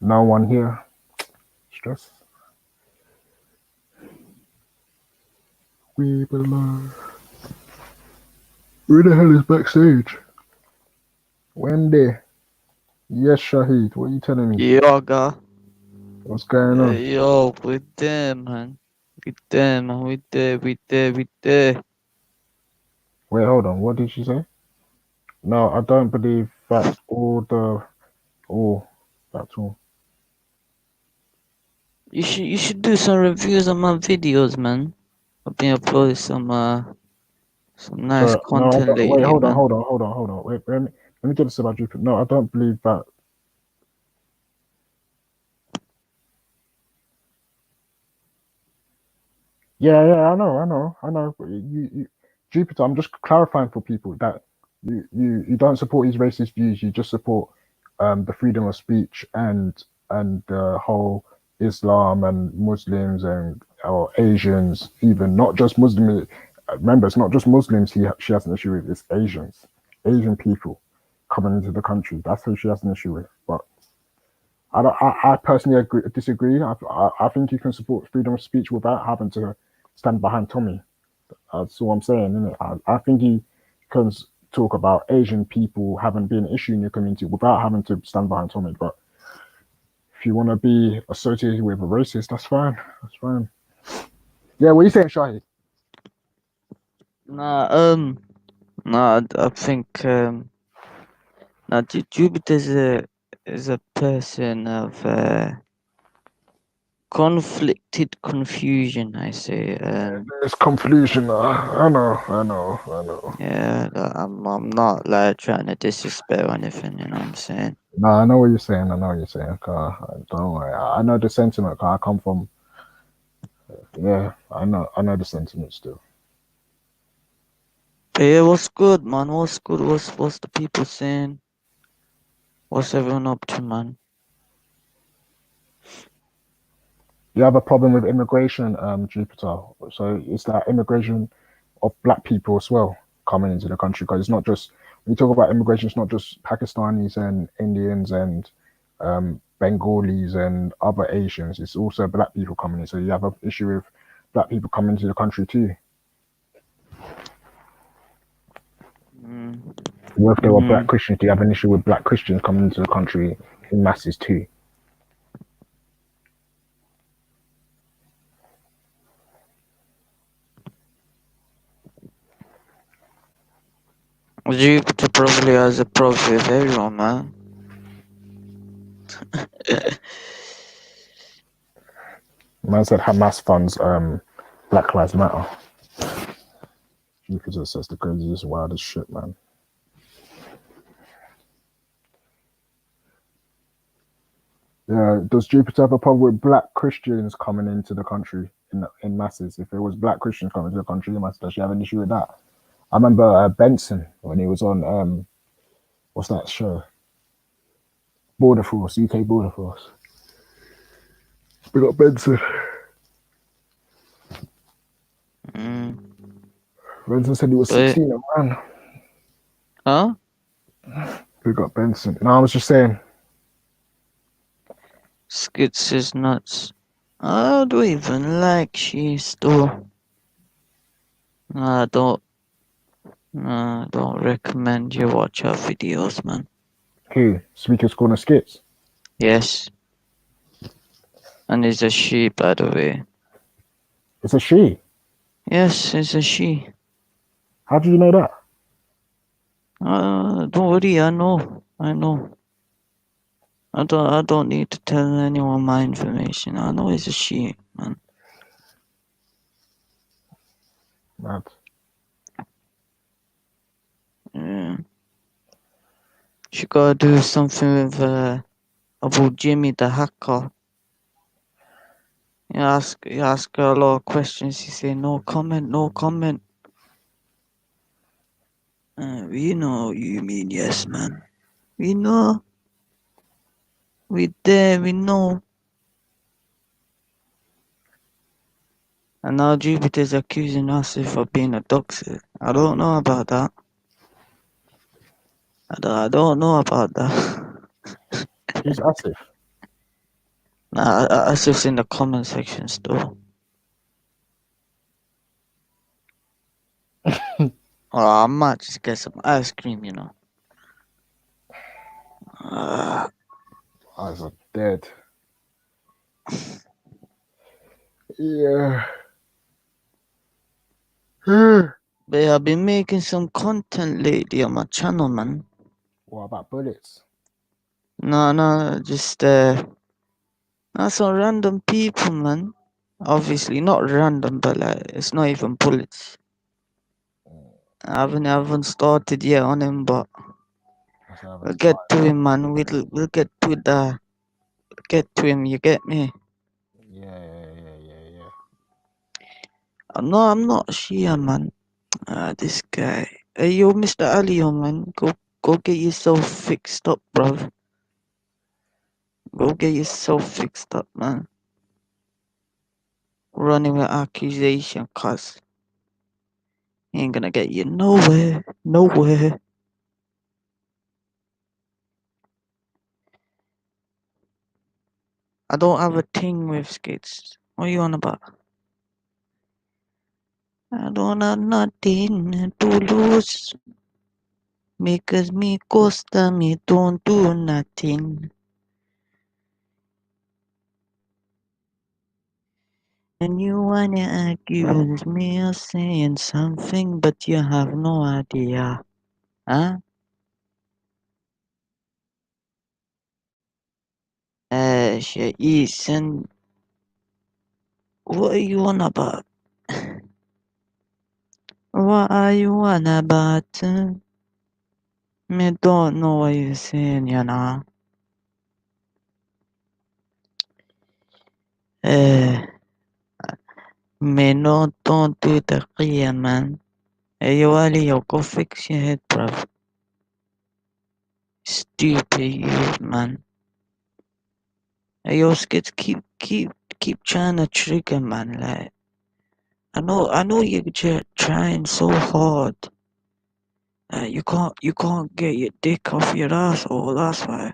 No one here. Stress. We belong. Who the hell is backstage? Wendy. Yes, Shahid. What are you telling me? Yoga. What's going on? Yo, we there, man. We there, man. We there, we there, we there. Wait, hold on. What did she say? No, I don't believe that's all. That's all. You should do some reviews on my videos, man. I've been uploading some nice So, no, I content don't, wait, lately, hold on, man. hold on, hold on, hold on. Wait, let me get this about Jupiter. No, I don't believe that. Yeah, I know. But Jupiter, I'm just clarifying for people that you don't support his racist views. You just support the freedom of speech and the whole Islam and Muslims and or Asians, even not just Muslims. Remember, it's not just Muslims she has an issue with. It's Asian people coming into the country. That's who she has an issue with. But I personally disagree. I think you can support freedom of speech without having to stand behind Tommy. That's all I'm saying, isn't it? I think you can talk about Asian people having been an issue in your community without having to stand behind Tommy. But if you want to be associated with a racist, that's fine. That's fine. Yeah, what are you saying, Shahid? I think Jupiter is a person of conflicted confusion. I say. There's confusion. I know. Yeah, I'm not like trying to disrespect or anything. You know what I'm saying? No, I know what you're saying. Don't worry. I know the sentiment. I come from. Yeah, I know the sentiment still. But yeah, what's good, man? What's good? What's the people saying? What's everyone up to, man? You have a problem with immigration, Jupiter. So it's that immigration of black people as well coming into the country because it's not just You talk about immigration, it's not just Pakistanis and Indians and Bengalis and other Asians. It's also black people coming in. So you have an issue with black people coming to the country too. Well, if there were black Christians, do you have an issue with black Christians coming into the country in masses too? Jupiter probably has a problem with everyone, man. Man said Hamas funds Black Lives Matter. Jupiter says the craziest, wildest shit, man. Yeah, does Jupiter have a problem with black Christians coming into the country in masses? If it was black Christians coming to the country in masses, does she have an issue with that? I remember Benson when he was on what's that show? Border Force, UK Border Force. We got Benson. Benson said he was 16 and ran. Huh? We got Benson. No, I was just saying. Skits is nuts. I don't even like she's though. I don't recommend you watch her videos, man. Who? Speaker's Corner Skits? Yes. And it's a she, by the way. It's a she? Yes, it's a she. How do you know that? Don't worry, I know. I don't need to tell anyone my information. I know it's a she, man. Mad. Yeah. She gotta do something with about Jimmy the hacker. You ask her a lot of questions. She say no comment. We know you mean yes, man. We know. We there. We know. And now Jupiter's accusing us of being a doxer. I don't know about that. I don't know about that. Who's Asif? Nah, Asif's in the comment section still. I might just get some ice cream, you know. Eyes are dead. Yeah. But I've been making some content lately on my channel, man. What about bullets? No, just not some random people, man. Obviously not random, but like it's not even bullets. I haven't started yet on him, but we'll get to him, man. We'll get to him. You get me? Yeah. No, I'm not Shia, man. This guy. Hey, yo, Mr. Alio, man. Go get yourself fixed up, bro. Go get yourself fixed up, man. Running with accusation, cuz. Ain't gonna get you nowhere. I don't have a thing with skates. What are you on about? I don't have nothing to lose. Because me Costa, me don't do nothing. And you wanna accuse me of saying something, but you have no idea. Huh? Shit, Ethan. What are you on about? What are you on about? Me don't know what you're saying, you know. Me no don't do the real, man. Hey, yo, Ali, yo, go fix your head, bruv. Stupid youth, man. Hey, yo, skits, keep trying to trigger, man. Like, I know you're trying so hard. You can't get your dick off your asshole, that's why.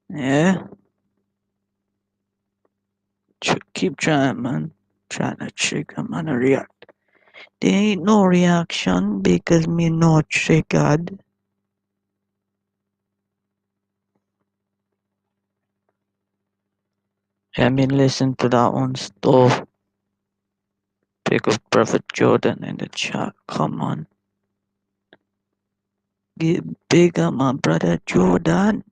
Yeah? Keep trying, man. Trying to trigger, man, to react. There ain't no reaction because me not triggered. I mean, listen to that one stuff. Pick up Prophet Jordan in the chat. Come on. Get bigger, my brother Jordan.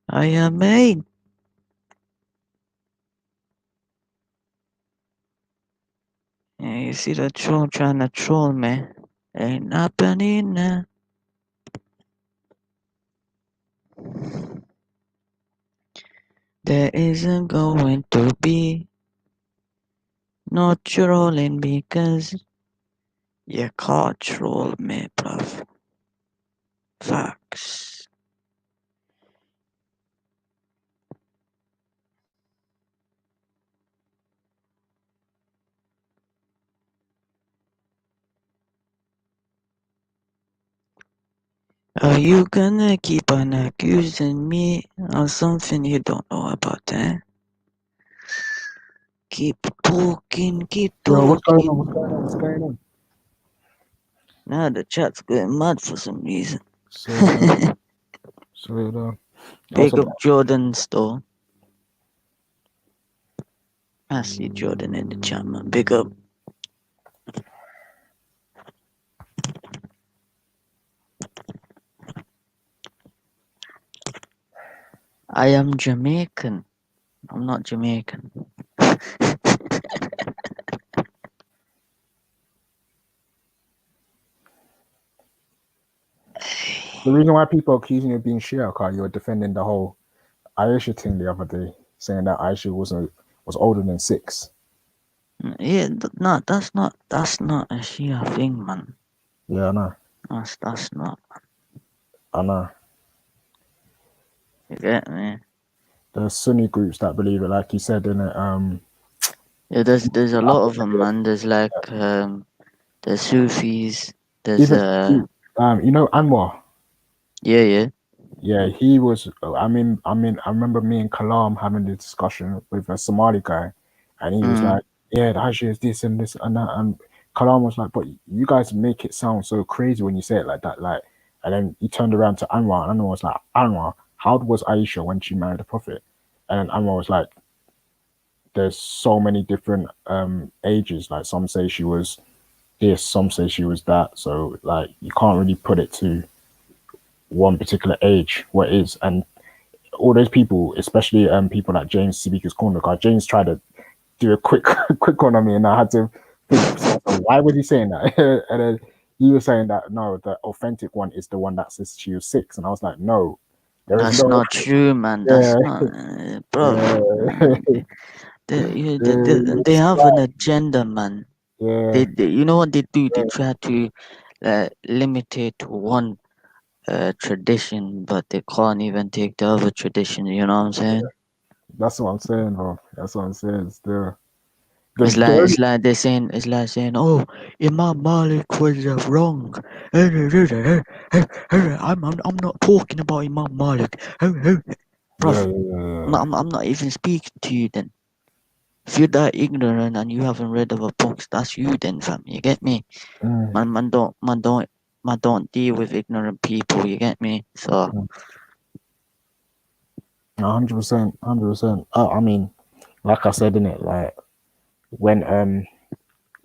I am made. Yeah, you see that troll trying to troll me? Ain't happening now. There isn't going to be no trolling because you can't troll me, bruv. Facts. Are you gonna keep on accusing me of something you don't know about, eh? Keep talking, keep Yo, what's going on? talking. What's going on? What's going on? Now the chat's going mad for some reason. Sweet on. Sweet on. What's Big up? up Jordan's though. I see Jordan in the chat, man. Big up. I am Jamaican. I'm not Jamaican. The reason why people are accusing you of being Shia, Carl, you were defending the whole Aisha thing the other day, saying that Aisha was older than 6. Yeah, no, that's not a Shia thing, man. Yeah, I know. That's not. I know. You get me? There's Sunni groups that believe it, like you said in it. Yeah, there's a lot of them, man. There's like there's Sufis. There's Even you know Anwar. yeah. Yeah, he was. I remember me and Kalam having this discussion with a Somali guy, and he was like, "Yeah, the Aisha is this and this and that." And Kalam was like, "But you guys make it sound so crazy when you say it like that." Like, and then he turned around to Anwar, and Anwar was like, "Anwar, how old was Aisha when she married the Prophet?" And then Anwar was like, "There's so many different ages. Like, some say she was this, some say she was that. So like, you can't really put it to one particular age what is." And all those people, especially people like James Sibika's corner, because James tried to do a quick quick one on me, and I had to think, so why was he saying that? And then he was saying that no, the authentic one is the one that says she was 6, and I was like, no, there is That's no. not true, man. Yeah, That's not, bro. yeah. They have an agenda, man. Yeah. They you know what they do? They try to limit it to one tradition, but they can't even take the other tradition. You know what I'm saying? That's what I'm saying, bro. That's what I'm saying. Still, It's like they're saying, oh, Imam Malik was wrong. I'm not talking about Imam Malik. Bruv, I'm not even speaking to you then. If you're that ignorant and you haven't read other books, that's you then, fam. You get me? Man don't deal with ignorant people. You get me? So 100%, 100%. I mean, like I said in it, like when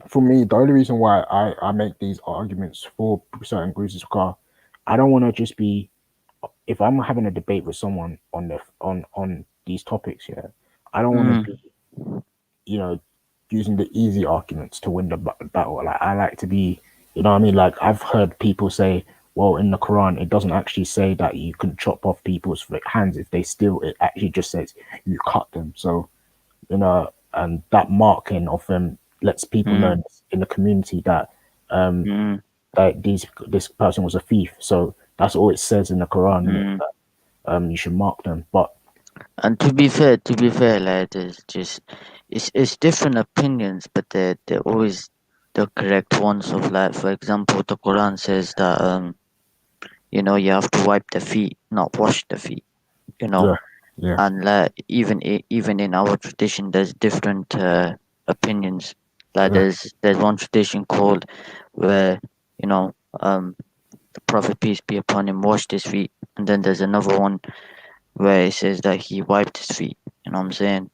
for me, the only reason why I make these arguments for certain groups is because I don't want to just be, if I'm having a debate with someone on on these topics, yeah, I don't want to be, you know, using the easy arguments to win the battle. Like, I like to be, you know what I mean? Like, I've heard people say, well, in the Quran, it doesn't actually say that you can chop off people's hands if they steal. It actually just says you cut them. So, you know, and that marking of them lets people know in the community that that this person was a thief. So that's all it says in the Quran, innit? That, you should mark them. But and to be fair, like there's just it's different opinions, but they're always the correct ones of, like, for example, the Quran says that you know, you have to wipe the feet, not wash the feet, you know. Yeah, yeah, And like even in our tradition there's different opinions. Like yeah. there's one tradition called where, you know, the Prophet, peace be upon him, washed his feet, and then there's another one where it says that he wiped his feet, you know what I'm saying?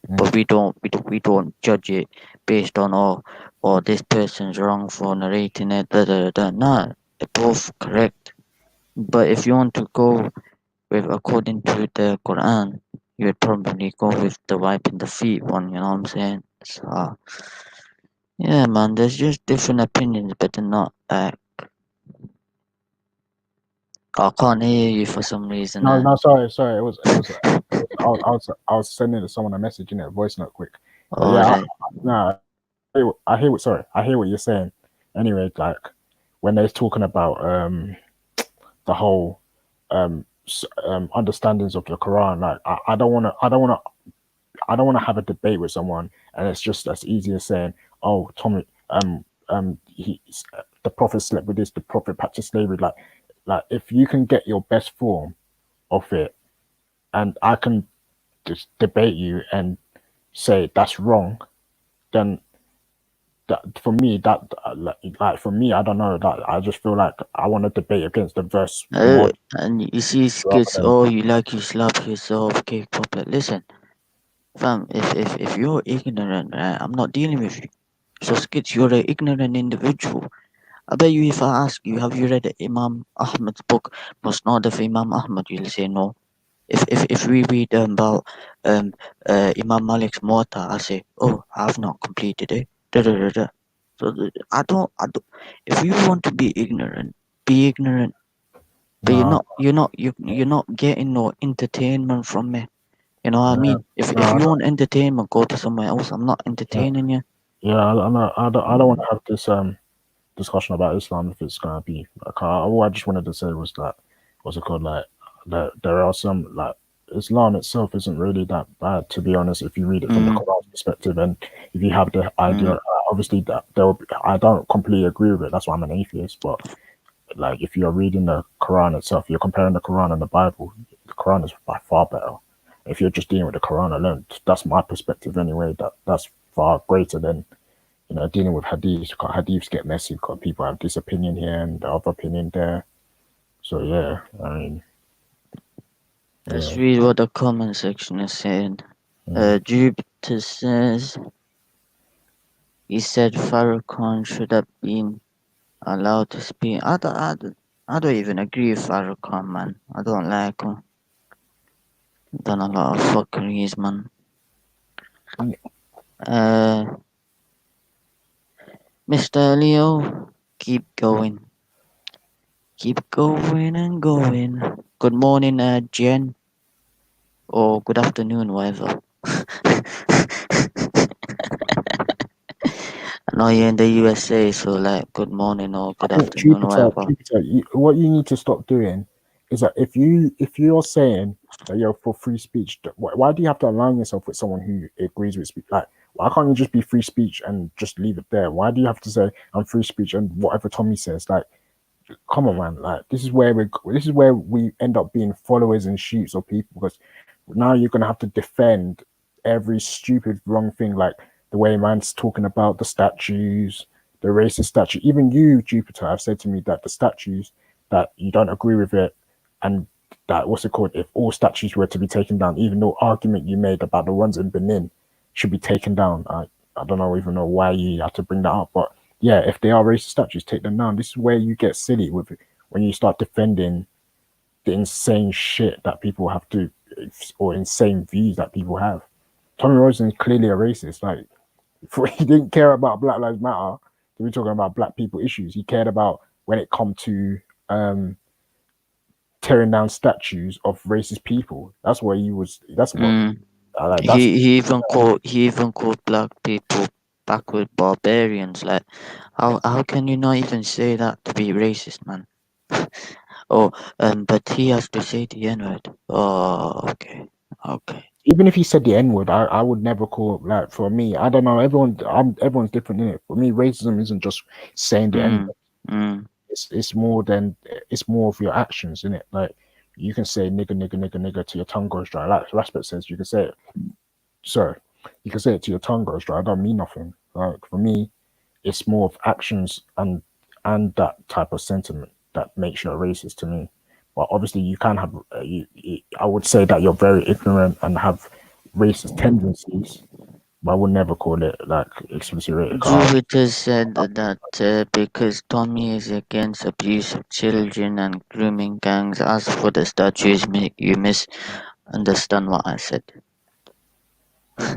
But we don't judge it based on, oh, this person's wrong for narrating it, nah, they're both correct. But if you want to go with according to the Quran, you would probably go with the wiping the feet one, you know what I'm saying? So yeah, man, there's just different opinions, but they're not I can't hear you for some reason. No, no, sorry. I was sending to someone a message in a voice note quick. But Oh, yeah, right. no, I hear what you're saying. Anyway, like when they're talking about the whole understandings of the Quran, like I don't want to have a debate with someone, and it's just as easy as saying, "Oh, Tommy, the prophet slept with this, the prophet practiced slavery." Like if you can get your best form of it, and I can just debate you and say that's wrong, then that for me like for me, I don't know, that I just feel like I want to debate against the verse more And you see rather skits, than oh, you like you slap yourself, cake puppet. Listen, fam, if you're ignorant, right, I'm not dealing with you. So skits, you're an ignorant individual. I bet you if I ask you, have you read Imam Ahmad's book, Musnad of Imam Ahmad, you'll say no. If we read about Imam Malik's Muwatta, I'll say, oh, I've not completed it. Da, da, da, da. So I don't. If you want to be ignorant, be ignorant. But no, you're not getting no entertainment from me. You know what I yeah, mean? If no, you want entertainment, go to somewhere else. I'm not entertaining you. yeah, I don't want to have this discussion about Islam if it's gonna be like all I just wanted to say was that what's it called, like that there are some, like, Islam itself isn't really that bad, to be honest, if you read it from the Mm, Quran's perspective, and if you have the idea, mm, obviously that there will be, I don't completely agree with it, that's why I'm an atheist, but like if you're reading the Quran itself, you're comparing the Quran and the Bible, the Quran is by far better. If you're just dealing with the Quran alone, that's my perspective anyway, that's far greater than, you know, dealing with hadiths. Because hadiths get messy because people have this opinion here and the other opinion there. So yeah, I mean, let's yeah. read what the comment section is saying. Jupiter says he said Farrakhan should have been allowed to speak. I don't even agree with Farrakhan, man. I don't like him. Done a lot of fuckeries, man. Mr. Leo, keep going. Keep going and going. Good morning, Jen. Or good afternoon, whatever. I know you're in the USA, so like good morning or I good think afternoon, whatever. What you need to stop doing is that if you're saying that you're for free speech, why do you have to align yourself with someone who agrees with speech? Like, why can't you just be free speech and just leave it there? Why do you have to say I'm free speech and whatever Tommy says? Like, come on, man. Like, this is where we end up being followers and shoots of people, because now you're gonna have to defend every stupid wrong thing, like the way man's talking about the statues, the racist statue. Even you, Jupiter, have said to me that the statues, that you don't agree with it, and that, what's it called, if all statues were to be taken down, even though argument you made about the ones in Benin should be taken down. I don't know even know why you had to bring that up, but yeah, if they are racist statues, take them down. This is where you get silly with it, when you start defending the insane shit that people have to, or insane views that people have. Tommy Robinson is clearly a racist. Like, he didn't care about Black Lives Matter. He was talking about black people issues. He cared about when it come to tearing down statues of racist people. That's what he was. That's what. Mm. Like, that's He even called black people backward barbarians. Like, how can you not even say that to be racist, man? Oh, but he has to say the N word. Oh, okay, okay. even if he said the N word, I would never call like for me. I don't know. Everyone's different in it. For me, racism isn't just saying the N word. It's more than it's more of your actions in it. Like you can say nigger, nigger, nigger, nigger to your tongue goes dry. Like Raspet says, you can say it. Sorry, you can say it to your tongue goes dry. I don't mean nothing. Like for me, it's more of actions and that type of sentiment that makes you a racist to me. But obviously, you can have. I would say that you're very ignorant and have racist tendencies, but I would never call it like explicitly rated. Jupiter said that because Tommy is against abuse of children and grooming gangs. As for the statues, you misunderstand what I said. I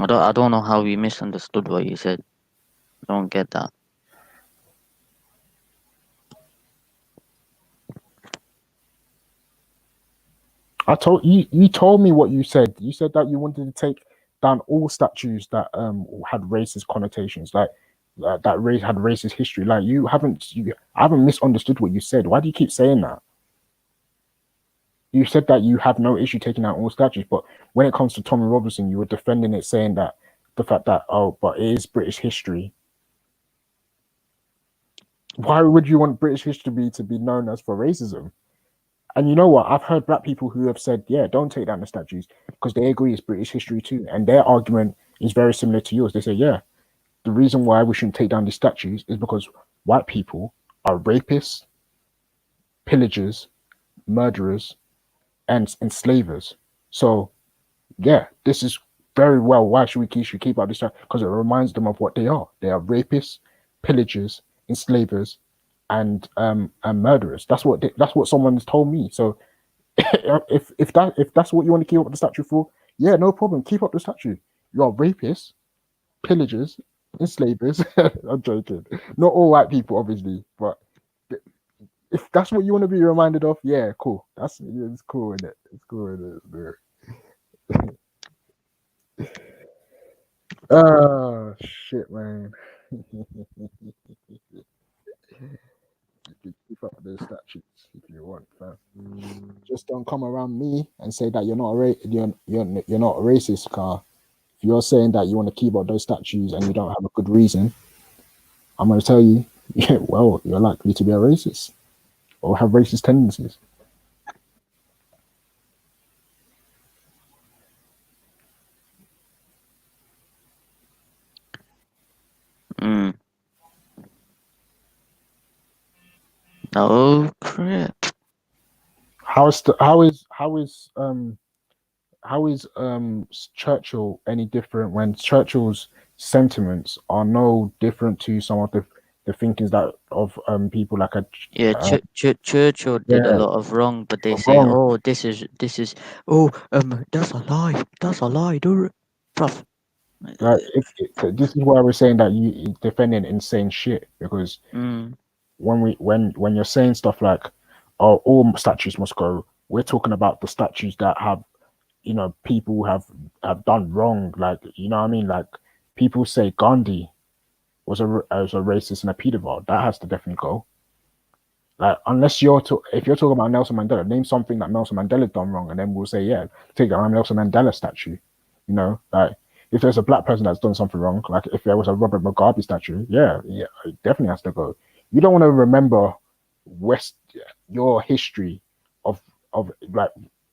don't know how you misunderstood what you said. I don't get that. I told you. You told me what you said. You said that you wanted to take down all statues that had racist connotations, like that race had racist history. Like I haven't misunderstood what you said. Why do you keep saying that? You said that you have no issue taking out all statues, but when it comes to Tommy Robinson, you were defending it, saying that the fact that but it is British history. Why would you want British history to be known as for racism? And you know what? I've heard black people who have said, yeah, don't take down the statues because they agree it's British history too. And their argument is very similar to yours. They say, yeah, the reason why we shouldn't take down these statues is because white people are rapists, pillagers, murderers, and enslavers. So, yeah, this is very well why should keep out this stuff? Because it reminds them of what they are. They are rapists, pillagers, enslavers, and murderers. That's what someone's told me. So if that's what you want to keep up the statue for, yeah, no problem. Keep up the statue. You are rapists, pillagers, enslavers. I'm joking. Not all white people, obviously, but if that's what you want to be reminded of, yeah, cool. It's cool in it. It's cool in it. It's good. Oh shit, man. You keep up those statues if you want, fam. Just don't come around me and say that you're not a racist, car. If you're saying that you want to keep up those statues and you don't have a good reason, I'm going to tell you, yeah, well, you're likely to be a racist or have racist tendencies. Oh crap! How is Churchill any different when Churchill's sentiments are no different to some of the thinkings that of people like Yeah, Churchill did a yeah, lot of wrong, but they say, wrong. "Oh, this is that's a lie, dude." Prof. Like this is why we're saying that you defending insane shit because when you're saying stuff like, "Oh, all statues must go," we're talking about the statues that have, people have done wrong. Like, you know what I mean? Like people say Gandhi was a racist and a pedophile. That has to definitely go. Like, unless if you're talking about Nelson Mandela, name something that Nelson Mandela done wrong, and then we'll say, yeah, take down Nelson Mandela statue. Like if there's a black person that's done something wrong, like if there was a Robert Mugabe statue, yeah, it definitely has to go. You don't want to remember your history of like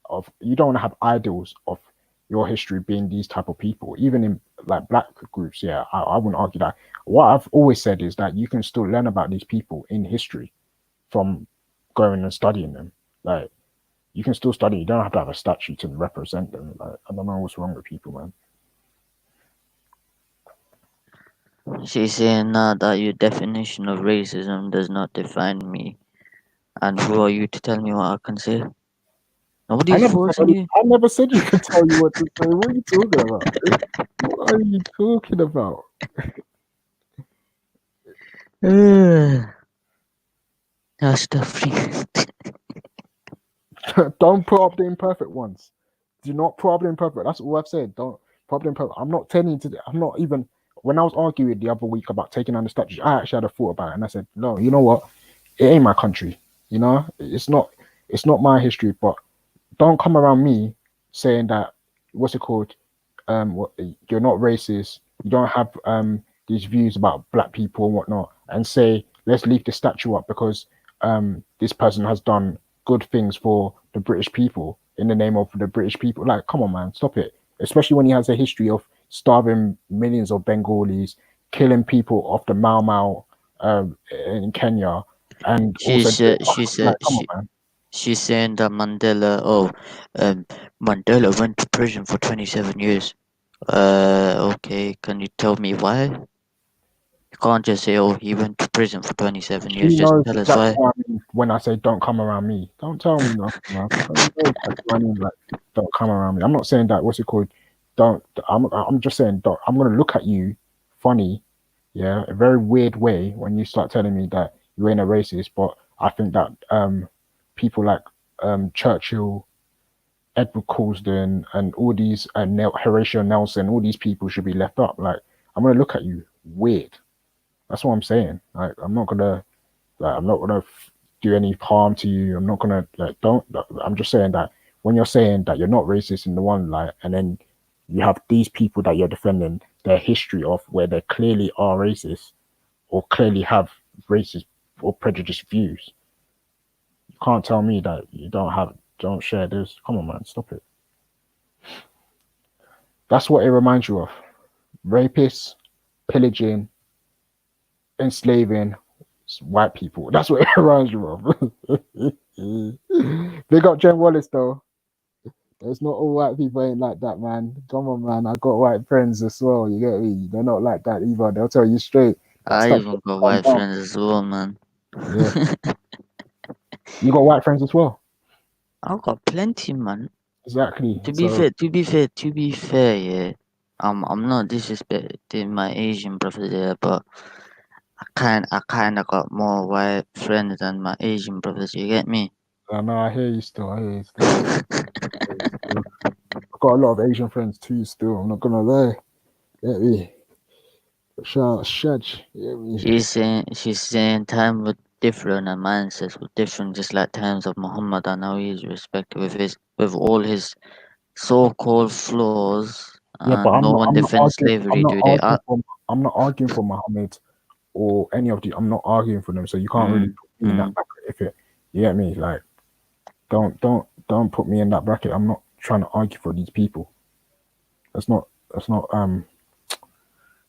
of you don't want to have idols of your history being these type of people, even in like black groups. Yeah, I wouldn't argue that. What I've always said is that you can still learn about these people in history from going and studying them. Like you can still study. You don't have to have a statue to represent them. Like I don't know what's wrong with people, man. She's saying now that your definition of racism does not define me, and who are you to tell me what I can say? Nobody's forcing you. I never said you could tell you what to say. What are you talking about? What are you talking about? That's the free. Don't put up the imperfect ones. Do not put up the imperfect. That's all I've said. Don't put up the imperfect. I'm not telling you to. I'm not even. When I was arguing the other week about taking on the statues, I actually had a thought about it, and I said, no, you know what? It ain't my country. It's not. It's not my history, but don't come around me saying that what's it called? You're not racist. You don't have these views about black people and whatnot, and say let's leave the statue up because this person has done good things for the British people in the name of the British people. Like, come on, man, stop it. Especially when he has a history of starving millions of Bengalis, killing people off the Mau Mau in Kenya, and also like, come on, man. She's saying that Mandela went to prison for 27 years. Okay, can you tell me why? You can't just say, oh, he went to prison for 27 She years. Just knows tell us exactly why. what I mean when I say don't come around me. Don't tell me nothing, man. You know exactly what I mean, like don't come around me. I'm not saying that what's it called? Don't I'm just saying don't I'm gonna look at you funny, yeah, a very weird way when you start telling me that you ain't a racist, but I think that people like Churchill, Edward Colston and all these Horatio Nelson, all these people should be left up. Like I'm gonna look at you weird. That's what I'm saying. Like I'm not gonna do any harm to you. I'm not gonna like don't. I'm just saying that when you're saying that you're not racist in the one light, and then you have these people that you're defending their history of where they clearly are racist or clearly have racist or prejudiced views. You can't tell me that you don't share this. Come on, man, stop it. That's what it reminds you of: rapists, pillaging, enslaving white people. That's what it reminds you of. Big up Jen Wallace though. It's not all white people ain't like that, man. Come on, man. I got white friends as well. You get me? They're not like that either. They'll tell you straight. That I stuff even got calm white down. friends as well, man. Yeah. You got white friends as well. I've got plenty, man. Exactly. To be So fair, yeah. I'm not disrespecting my Asian brothers there, but I kind of got more white friends than my Asian brothers. You get me? I know I hear you still. I hear you still. I've got a lot of Asian friends too. Still, I'm not gonna lie. Get me? Shout out Shaj. Get me? She's saying time was different and mindsets were different, just like times of Muhammad and how he's respected with all his so-called flaws, Yeah, but and no one I'm not defends arguing. slavery, do they? I'm not arguing for Muhammad or any of the. I'm not arguing for them. So you can't really Mm, put me in that bracket. If it, you get me? Like, don't put me in that bracket. I'm not trying to argue for these people. That's not. That's not.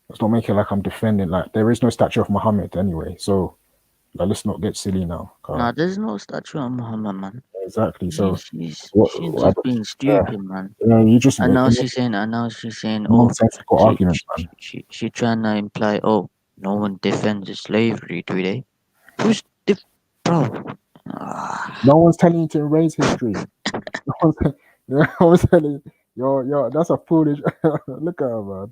Let's not make it like I'm defending. Like there is no statue of Muhammad anyway. So like, let's not get silly now. Nah, there's no statue of Muhammad, man. Exactly. So She's what? just being stupid, man. You just And now she's saying, oh, nonsensical arguments, man. she trying to imply, oh, no one defends slavery, do they? Who's bro? No one's telling you to erase history. No one's telling you. Yo, that's a foolish. Look at her, man.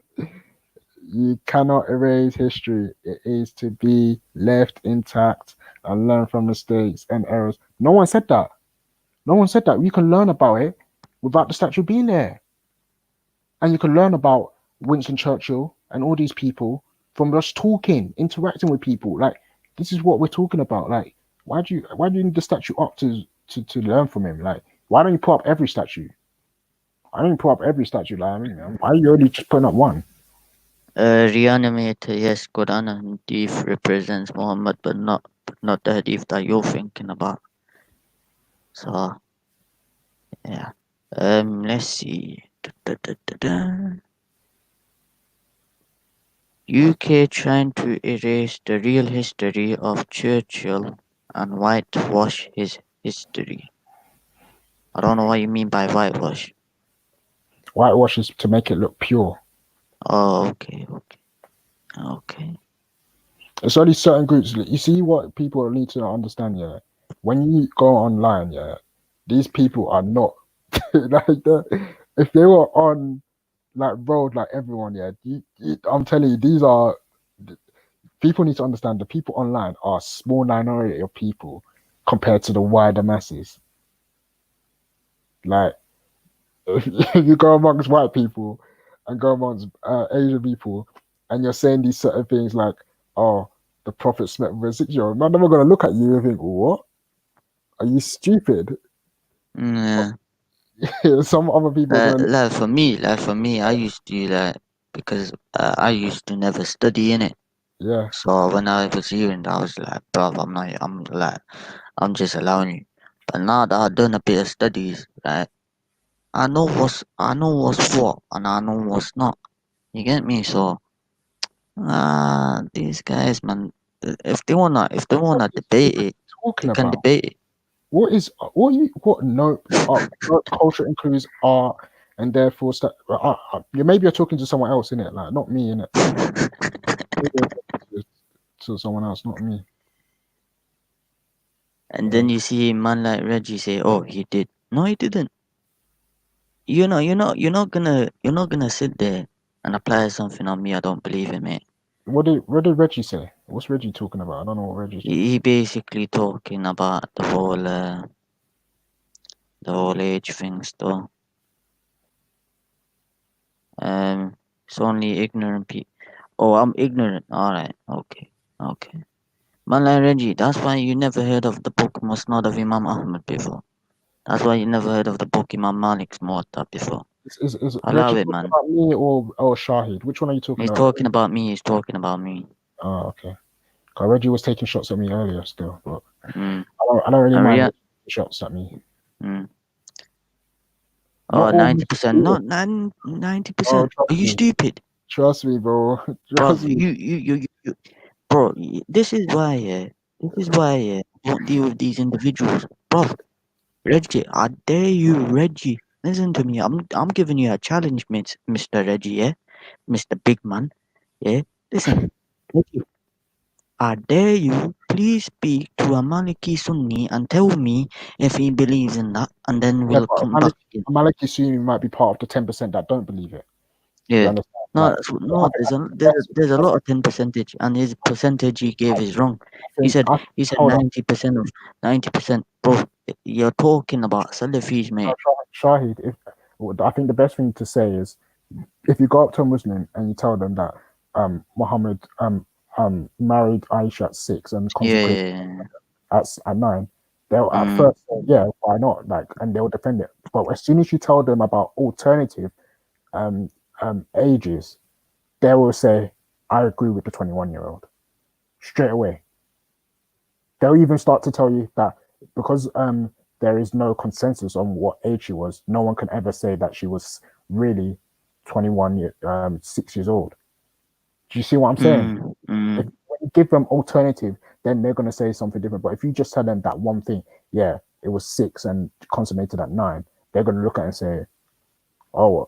You cannot erase history. It is to be left intact and learn from mistakes and errors. No one said that. No one said that. You can learn about it without the statue being there. And you can learn about Winston Churchill and all these people from just talking, interacting with people. Like, this is what we're talking about. Like, why do you need the statue up to learn from him? Like, why don't you put up every statue? I don't put up every statue. Like, I mean, why are you only just putting up one? Reanimator, yes, Quran and Hadith represents Muhammad, but not the Hadith that you're thinking about. So, yeah. Let's see. UK trying to erase the real history of Churchill and whitewash his history. I don't know what you mean by whitewash. Whitewash is to make it look pure. Oh, okay. It's only certain groups. You see what people need to understand, yeah? When you go online, yeah, these people are not like if they were on like road like everyone, yeah, I'm telling you, these are people need to understand the people online are a small minority of people compared to the wider masses. Like if you go amongst white people and go amongst Asian people and you're saying these certain things like, oh, the prophet slept with a 6-year-old, I'm never gonna look at you and think, what? Are you stupid? Yeah. Some other people are gonna. Like for me, I used to like because I used to never study in it. Yeah. So when I was hearing that, I was like, bro, I'm just allowing you. But now that I've done a bit of studies, right, I know what's what, and I know what's not. You get me? So, these guys, man, if they wanna debate it, they Talking can about debate it. what no culture includes art and therefore maybe you're talking to someone else in it, like not me in it. Maybe you're talking to someone else, not me. And then you see a man like Reggie say, "Oh, he did." No, he didn't. You're not gonna sit there and apply something on me. I don't believe in, mate. What did Reggie say? What's Reggie talking about? I don't know what Reggie's talking. He basically talking about the whole age thing still. It's only ignorant people. Oh, I'm ignorant. All right. Okay. Okay. Man like Reggie, that's why you never heard of the book Musnad of Imam Ahmad before. That's why you never heard of the book Imam Malik's Muwatta before. Is Allow Reggie it, talking man. about me or Shahid? Which one are you talking He's about? talking about me. He's talking about me. Oh, okay. 'Cause Reggie was taking shots at me earlier still, but Mm. I don't really And mind Ria- Reggie taking shots at me. mm. Not Oh, all 90%. Muslims. Not Oh, 90%. Are trust you me. stupid? Trust me, bro. Bro, Trust me. bro, this is why, I don't deal with these individuals. Bro, Reggie, I dare you, Reggie. Listen to me. I'm giving you a challenge, Mr. Reggie, yeah? Mr. Big Man, yeah? Listen, Reggie, I dare you, please speak to a Maliki Sunni and tell me if he believes in that, and then Yeah, we'll but come back again. Maliki Suni might be part of the 10% that don't believe it. You Yeah. understand? No, Like, no, there's a lot of 10%, and his percentage he gave is wrong. He said hold on. 90% of 90%. Bro, you're talking about Salafis, mate. Shahid, I think the best thing to say is if you go up to a Muslim and you tell them that Muhammad married Aisha at 6 and consecrated Yeah. at 9, they'll at Mm. first say, yeah, why not? Like, and they'll defend it. But as soon as you tell them about alternative um, ages, they will say, I agree with the 21-year-old straight away. They'll even start to tell you that because there is no consensus on what age she was, no one can ever say that she was really 6 years old. Do you see what I'm saying? If when you give them alternative, then they're going to say something different. But if you just tell them that one thing, yeah, it was 6 and consummated at 9, they're going to look at it and say, oh,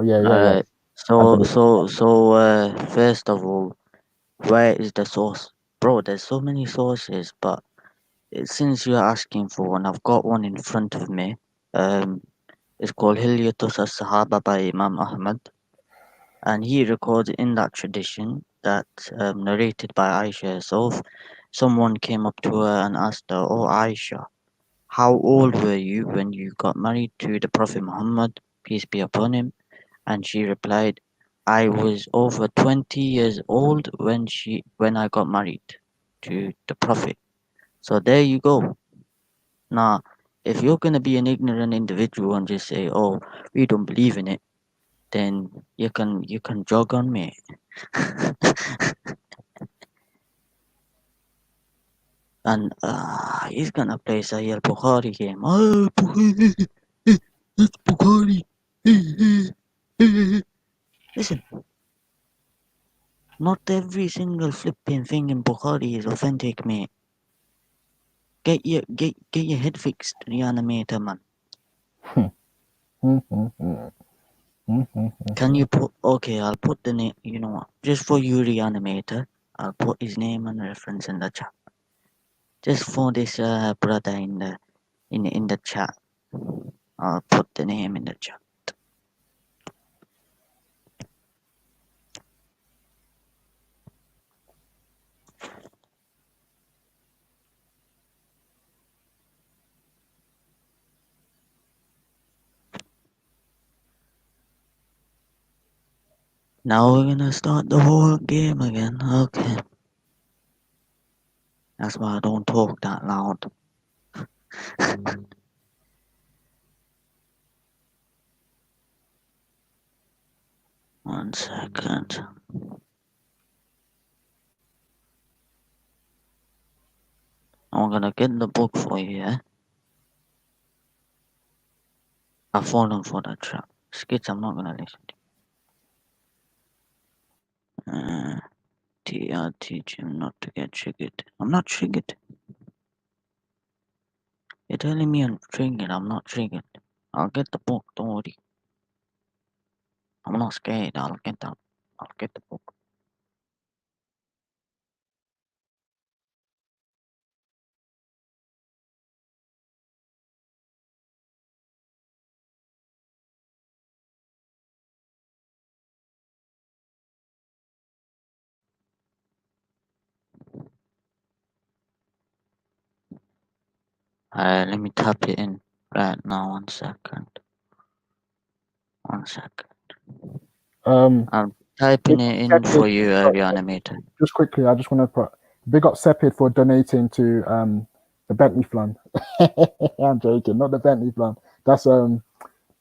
yeah. Alright. And then First of all, where is the source? Bro, there's so many sources, but since you're asking for one, I've got one in front of me. It's called Hilyatus as-Sahaba by Imam Ahmad, and he records in that tradition that narrated by Aisha herself. Someone came up to her and asked her, "Oh Aisha, how old were you when you got married to the Prophet Muhammad, peace be upon him?" And she replied, "I was over 20 years old when I got married to the Prophet." So there you go. Now, if you're gonna be an ignorant individual and just say, "Oh, we don't believe in it," then you can jog on, mate. And he's gonna play Sahih al-Bukhari game. Oh, Bukhari, it's Bukhari. Listen, not every single flipping thing in Bukhari is authentic, mate. Get your head fixed, reanimator, man. Can you put? Okay, I'll put the name. You know what? Just for you, reanimator, I'll put his name and reference in the chat. Just for this brother in the chat, I'll put the name in the chat. Now we're gonna start the whole game again. Okay. That's why I don't talk that loud. 1 second. I'm gonna get the book for you, yeah? I've fallen for that trap. Skits, I'm not gonna listen to. I'll teach him not to get triggered. I'm not triggered. You're telling me I'm triggered. I'm not triggered. I'll get the book, don't worry. I'm not scared. I'll get the book. Let me type it in right now. 1 second. 1 second. I'm typing it in for you, Reanimator. Just quickly, I just want to put big up Sepid for donating to the Bentley Fund. I'm joking, not the Bentley Fund. That's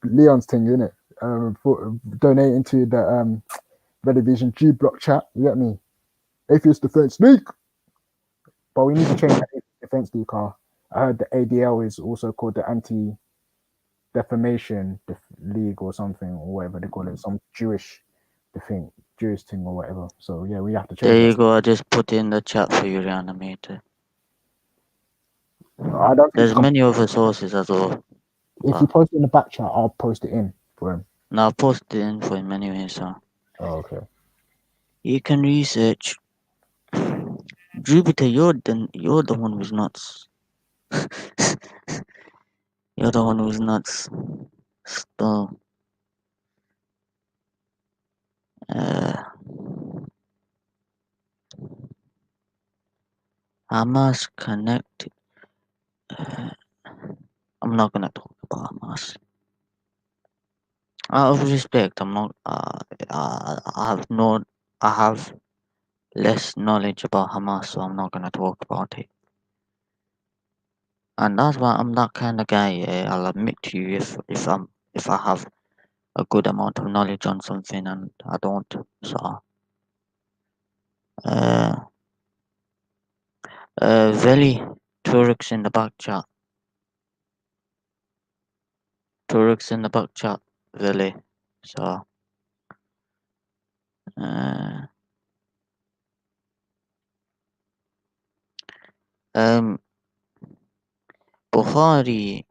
Leon's thing, isn't it? For donating to the Red Vision G block chat. You get me? Atheist Defense League. But we need to change that Atheist Defense League car. I heard the ADL is also called the Anti Defamation League or something, or whatever they call it. Some Jewish thing or whatever. So yeah, we have to change There that. you go. I just put in the chat for you, Reanimator. I don't think There's many other sources as well. if you post it in the back chat, I'll post it in for him. No, I'll post it in for him anyway, so. Oh, okay. You can research. Jupiter, you're the one who's nuts. You're the one who's nuts. Still. Hamas connected. I'm not gonna talk about Hamas. Out of respect, I'm not. I have less knowledge about Hamas, so I'm not gonna talk about it. And that's why I'm that kind of guy. I'll admit to you if I have a good amount of knowledge on something and I don't. So, Veli, Turks in the back chat. Turks in the back chat, Veli. So, Bukhari.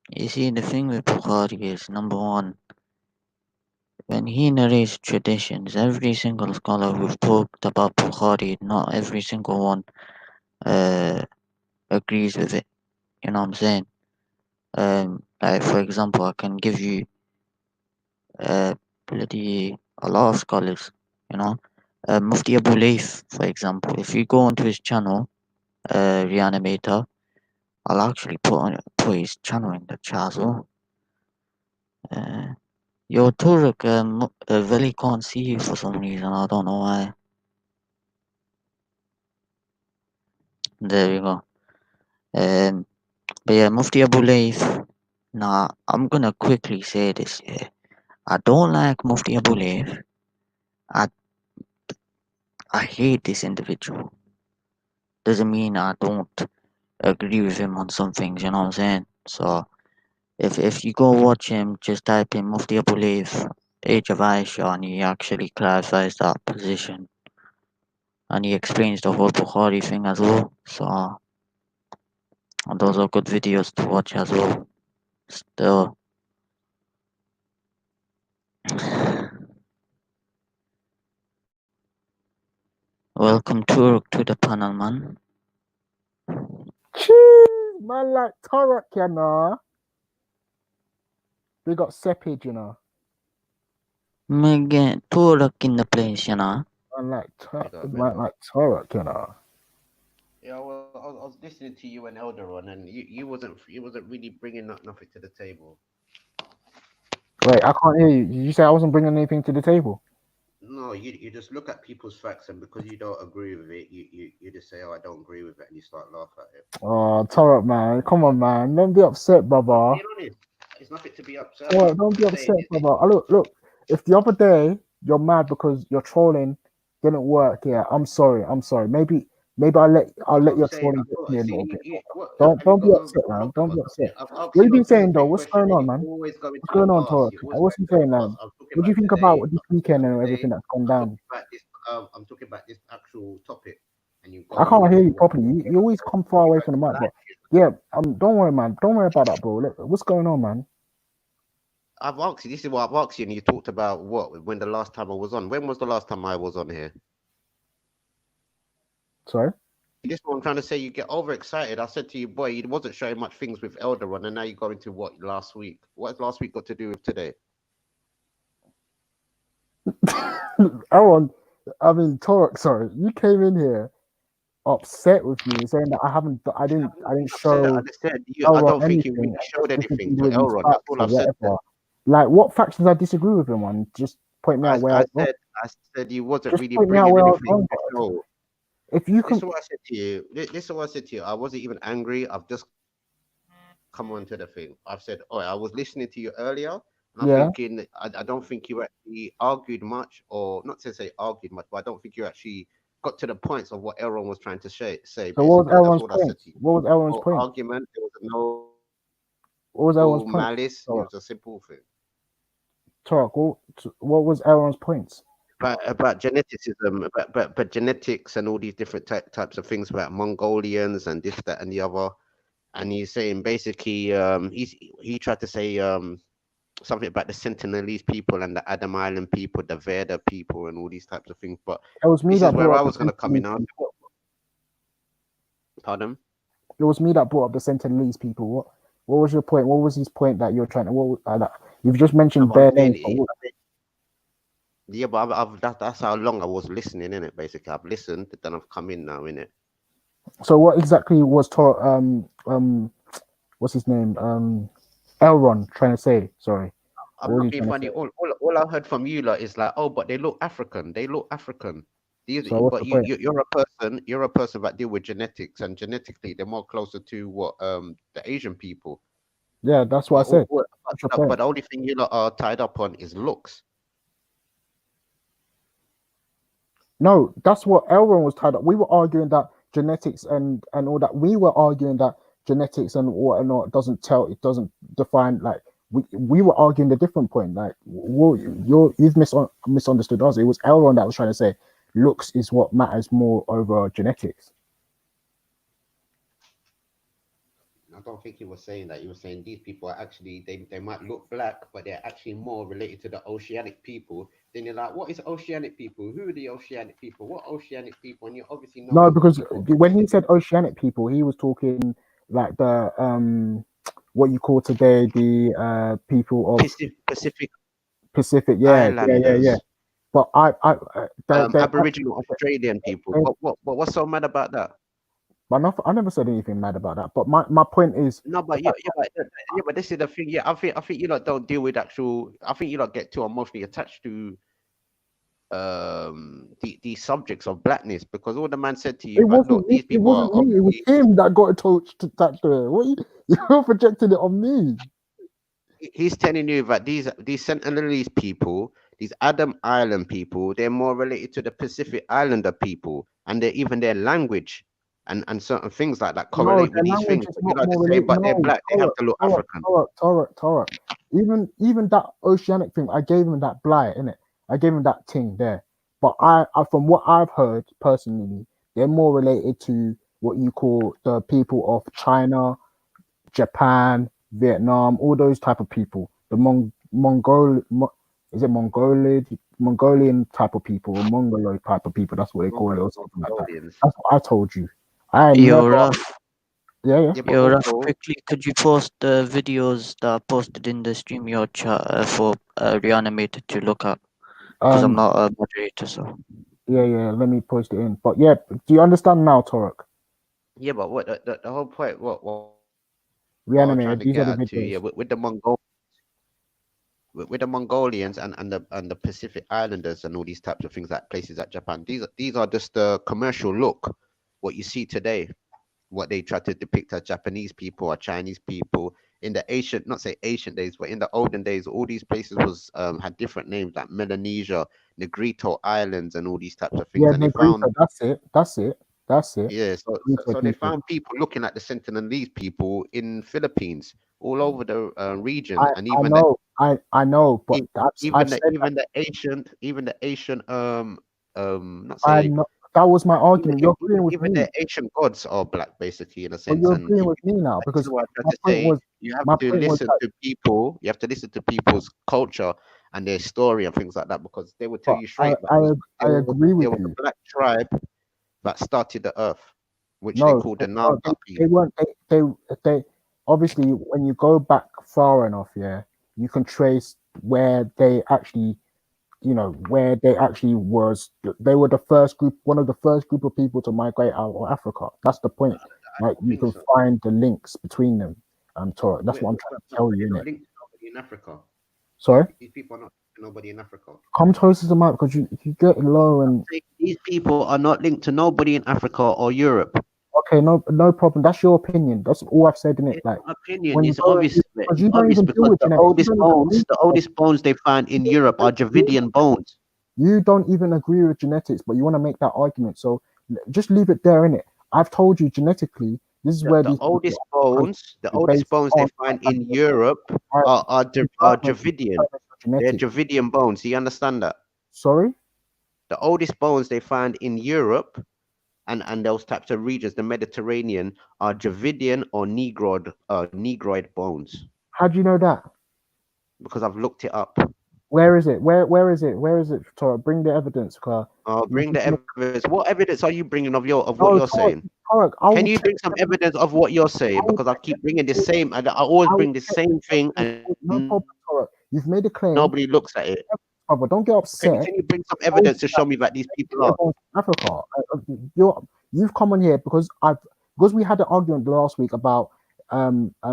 You see, the thing with Bukhari is, number one, when he narrates traditions, every single scholar who've talked about Bukhari, not every single one agrees with it. You know what I'm saying? Like for example, I can give you bloody a lot of scholars. You know, Mufti Abu Layth, for example. If you go onto his channel, Reanimator, I'll actually put his channel in the chat as well. Yo, Turek, Veli can't see you for some reason. I don't know why. There we go. But yeah, Mufti Abu Layth. Nah, I'm gonna quickly say this. Yeah, I don't like Mufti Abu Layth. I hate this individual. Doesn't mean I don't agree with him on some things. You know what I'm saying? So if you go watch him, just type in Mufti Abu Layth, Age of Aisha, and he actually clarifies that position. And he explains the whole Bukhari thing as well. So and those are good videos to watch as well. Still. Welcome Turk to the panel, man. Cheese, man, like Turek, you know. They got Sepid, you know. Me get Turk in the place, you know. Man, like Turek, you know. Yeah, well, I was listening to you and Elder on, and you wasn't really bringing nothing to the table. Wait, I can't hear you. Did you say I wasn't bringing anything to the table? No, you just look at people's facts, and because you don't agree with it, you just say, "Oh, I don't agree with it," and you start laughing at it. Oh, Turek, man. Come on, man. Don't be upset, brother. Being honest, it's nothing to be upset Turek, about. don't be I'm saying upset, brother. Look. If the other day you're mad because your trolling didn't work. Yeah, I'm sorry. I'm sorry. Maybe I'll let your trolling get to me a little bit. Don't be upset, man. Don't be upset. I've asked What you you been a saying though? specific What's question, going and on, you man? always go What's into the going on, past. Torok? You always go What's he into the saying, past. man? I'm talking What do you about think today. about this I'm talking weekend about and today. everything that's gone I'm talking down? about this. I'm talking about this actual topic, and you I go can't on hear to you what properly. You always come far away from the mic, but yeah, don't worry, man. Don't worry about that, bro. What's going on, man? I've asked you. This is what I've asked you, and you talked about what when the last time I was on. When was the last time I was on here? Sorry. This is what I'm trying to say. You get overexcited. I said to you, boy, you wasn't showing much things with Elder on, and now you go into what last week. What has last week got to do with today? Aaron, I mean Torok. Sorry, you came in here upset with me, saying that I didn't I show just said you. I Elron don't think you anything really and showed just anything disagreed to with his Elron. That's facts all or I've said. whatever. Like, what facts did I disagree with him on? Just point me out where I was wrong. I said you wasn't Just really point me out bringing where I was anything wrong. to show. If you This can, is what I said to you. This is what I said to you. I wasn't even angry. I've just come on to the thing. I've said, oh, I was listening to you earlier, and I'm yeah. thinking, I don't think you actually argued much, or not to say argued much, but I don't think you actually got to the points of what Elron was trying to say. So what was Basically, that's Elron's what I said point? to you. What was Elron's No point? argument. There was What was no Elron's point? malice. It Torok, was a simple thing. what was Elron's points? About geneticism, but genetics and all these different types of things about Mongolians and this, that, and the other. And he's saying basically, he tried to say something about the Sentinelese people and the Adam Island people, the Veda people, and all these types of things. But It was me this is that where brought I up was the going to come in. Sentinelese people. Pardon? It was me that brought up the Sentinelese people. What was your point? What was his point that you're trying to? You've just No, mentioned but I'm bare saying, names. But what, yeah, but that's how long I was listening in it. Basically, I've listened, then I've come in now in it. so what exactly was what's his name? Elron trying to say? Sorry. I'm What was not he being trying to funny. say? All I heard from you lot is like, oh, but they look African. They look African. So what's But the point? you're a person. You're a person that deal with genetics, and genetically they're more closer to what the Asian people. Yeah, that's what I But said. What's your point? but the only thing you lot are tied up on is looks. No, that's what Elron was tied up. We were arguing that genetics and all that. We were arguing that genetics and whatnot it doesn't define like we were arguing the different point. Like you've misunderstood us. It was Elron that was trying to say looks is what matters more over genetics. I don't think he was saying that. He was saying these people are actually they might look black, but they're actually more related to the oceanic people. Then you're like, what is oceanic people? Who are the oceanic people? What oceanic people? And you obviously know No, what because people are when he Pacific. said oceanic people, he was talking like the what you call today the people of Pacific Pacific. Yeah, yeah, yeah, yeah. Islanders, But they're Aboriginal Australian people. What's so mad about that? but I never said anything mad about that. But my point is No, the but fact but this is the thing. Yeah, I think you lot don't deal with actual. I think you lot get too emotionally attached to these subjects of blackness, because all the man said to you, but look, these it people are wasn't me. It was obviously. him that got attached to it. You're projecting it on me. He's telling you that these Sentinelese people, these Adam Island people, they're more related to the Pacific Islander people, and they're even their language and certain things like that No, correlate with their these language things. is But you not like to more say, related. but they're No, black, they have to look African. Torah. Even that oceanic thing, I gave him that blight in it. I gave him that thing there. But I from what I've heard personally, they're more related to what you call the people of China, Japan, Vietnam, all those type of people. The is it Mongolian type of people or Mongoloid type of people? That's what they call it or something like that. Mongolians. That's what I told you. I Yo, never. Raf. Yeah. Yeah, but Yo, Raf, also, quickly, could you post the videos that I posted in the stream your chat for Reanimated to look at? Because I'm not a moderator, so. Yeah. Let me post it in. But yeah, do you understand now, Torok? yeah, but what the whole point, what I was trying Reanimated. to These are get the at to, yeah, videos. with the with the Mongolians and the Pacific Islanders and all these types of things, like places like Japan. These are just the commercial look. What you see today, what they try to depict as Japanese people or Chinese people, in the ancient, not say ancient days, but in the olden days, all these places was had different names like Melanesia, Negrito Islands, and all these types of things. Yeah, And they Negrito. found, That's it. That's it. That's it. yeah, Negrito so they people. found people looking at the Sentinelese people in Philippines, all over the region, I and I even know. I know. But e- I've said that. even the ancient not I say know. That was my argument. You're agreeing with even me. the ancient gods are black, basically, in a But sense. you're And agreeing with me now this is because what I try my to point say. was You have my to point was listen that. to people. You have to listen to people's culture and their story and things like that, because they will tell But you straight that I agree with there was a you. black tribe that started the earth, which they No, called the no, Nanda they people. weren't. They obviously when you go back far enough, yeah, you can trace where they actually, where they actually was. They were the first group, one of the first group of people to migrate out of Africa. That's the point. I Like don't you think can so. find the links between them. Torah. That's what I'm trying to tell you, They're innit? not linked to nobody in Africa. Sorry. These people are not linked to nobody in Africa. Come closer to the mic because you get low and. These people are not linked to nobody in Africa or Europe. Okay, no problem. That's your opinion. That's all I've said in it. It's Like not opinion. when you It's go, obvious. because It's you don't obvious even deal because with genetics. You don't even agree with the oldest bones they found in Europe are Dravidian bones. You don't even agree with genetics, but you want to make that argument. So just leave it there, innit? I've told you genetically, this is where The these oldest people are, because the it's oldest based bones they on find in Europe are development Dravidian. They're genetics. Dravidian bones. Do you understand that? Sorry? The oldest bones they find in Europe and those types of regions, the Mediterranean, are Dravidian or Negroid bones. How do you know that? Because I've looked it up. Where is it? Where is it? Where is it? Torah, bring the evidence, car. Bring the evidence. What evidence are you bringing of what No, you're saying? Can you bring some evidence of what you're saying? Because I keep bringing the same, and I always bring the same thing, and no problem, Torah. You've made a claim. Nobody looks at it. Brother, don't get upset. Can you bring some evidence to show me that these people are? Africa. You've come on here because we had an argument last week about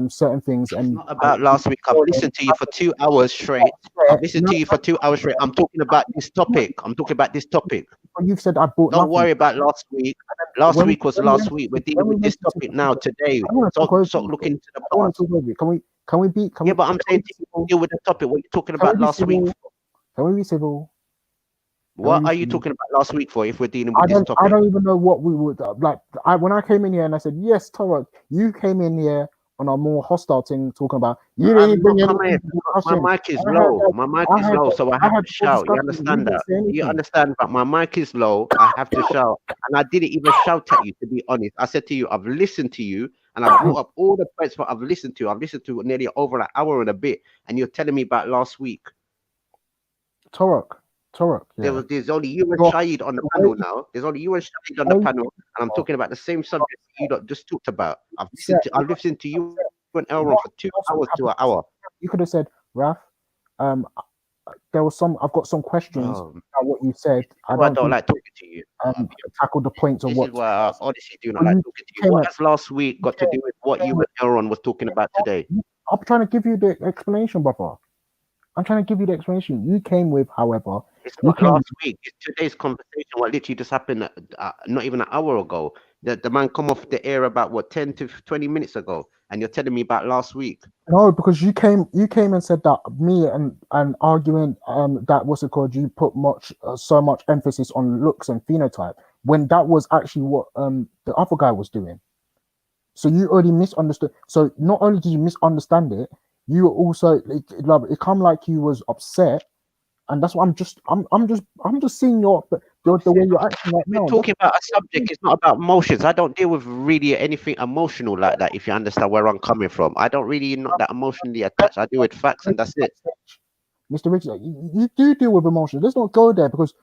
certain things and Not about last week. I've listened to you for 2 hours straight. I've listened to you for 2 hours straight. I'm talking about this topic. You've said I bought Don't nothing. worry about last week. Last week was last week. We're dealing with this topic now today. So look into the past. Can we be? Yeah, but I'm saying to deal with the topic. What you're talking about last week? Can we be civil? What are you talking about last week for? If we're dealing with this topic, I don't even know what we would like. When I came in here and I said yes, Torah, you came in here on a more hostile thing, talking about you didn't bring anything. My mic is low. My mic is low, so I have to shout. You understand that? You understand that my mic is low. I have to shout, and I didn't even shout at you. To be honest, I said to you, I've listened to you, and I brought up all the points that I've listened to. I've listened to nearly over an hour and a bit, and you're telling me about last week. Torah. Yeah. There's only you and Shahid on the panel now. There's only you and Shahid on the panel, and I'm talking about the same subject you just talked about. I've listened to you and Elron for 2 hours to an hour. You could have said, Raf, there was I've got some questions about what you said. I don't like talking to you. Tackle the points of this what. Is why I honestly do not like talking to you. What has last week got to do with what you and Elron was talking about today? I'm trying to give you the explanation, brother. I'm trying to give you the explanation. You came with, however, it's not last week. It's today's conversation. What literally just happened, not even an hour ago. The man come off the air about 10 to 20 minutes ago, and you're telling me about last week. No, because you came and said that me and arguing that what's it called? You put so much emphasis on looks and phenotype when that was actually what the other guy was doing. So you already misunderstood. So not only did you misunderstand it, you also it come like you was upset, and that's what I'm just seeing the way you're acting right now. We're talking about a subject. It's not about emotions. I don't deal with really anything emotional like that. If you understand where I'm coming from, I don't really not that emotionally attached. I deal with facts, and that's it. Mr. Richard, you do deal with emotions. Let's not go there because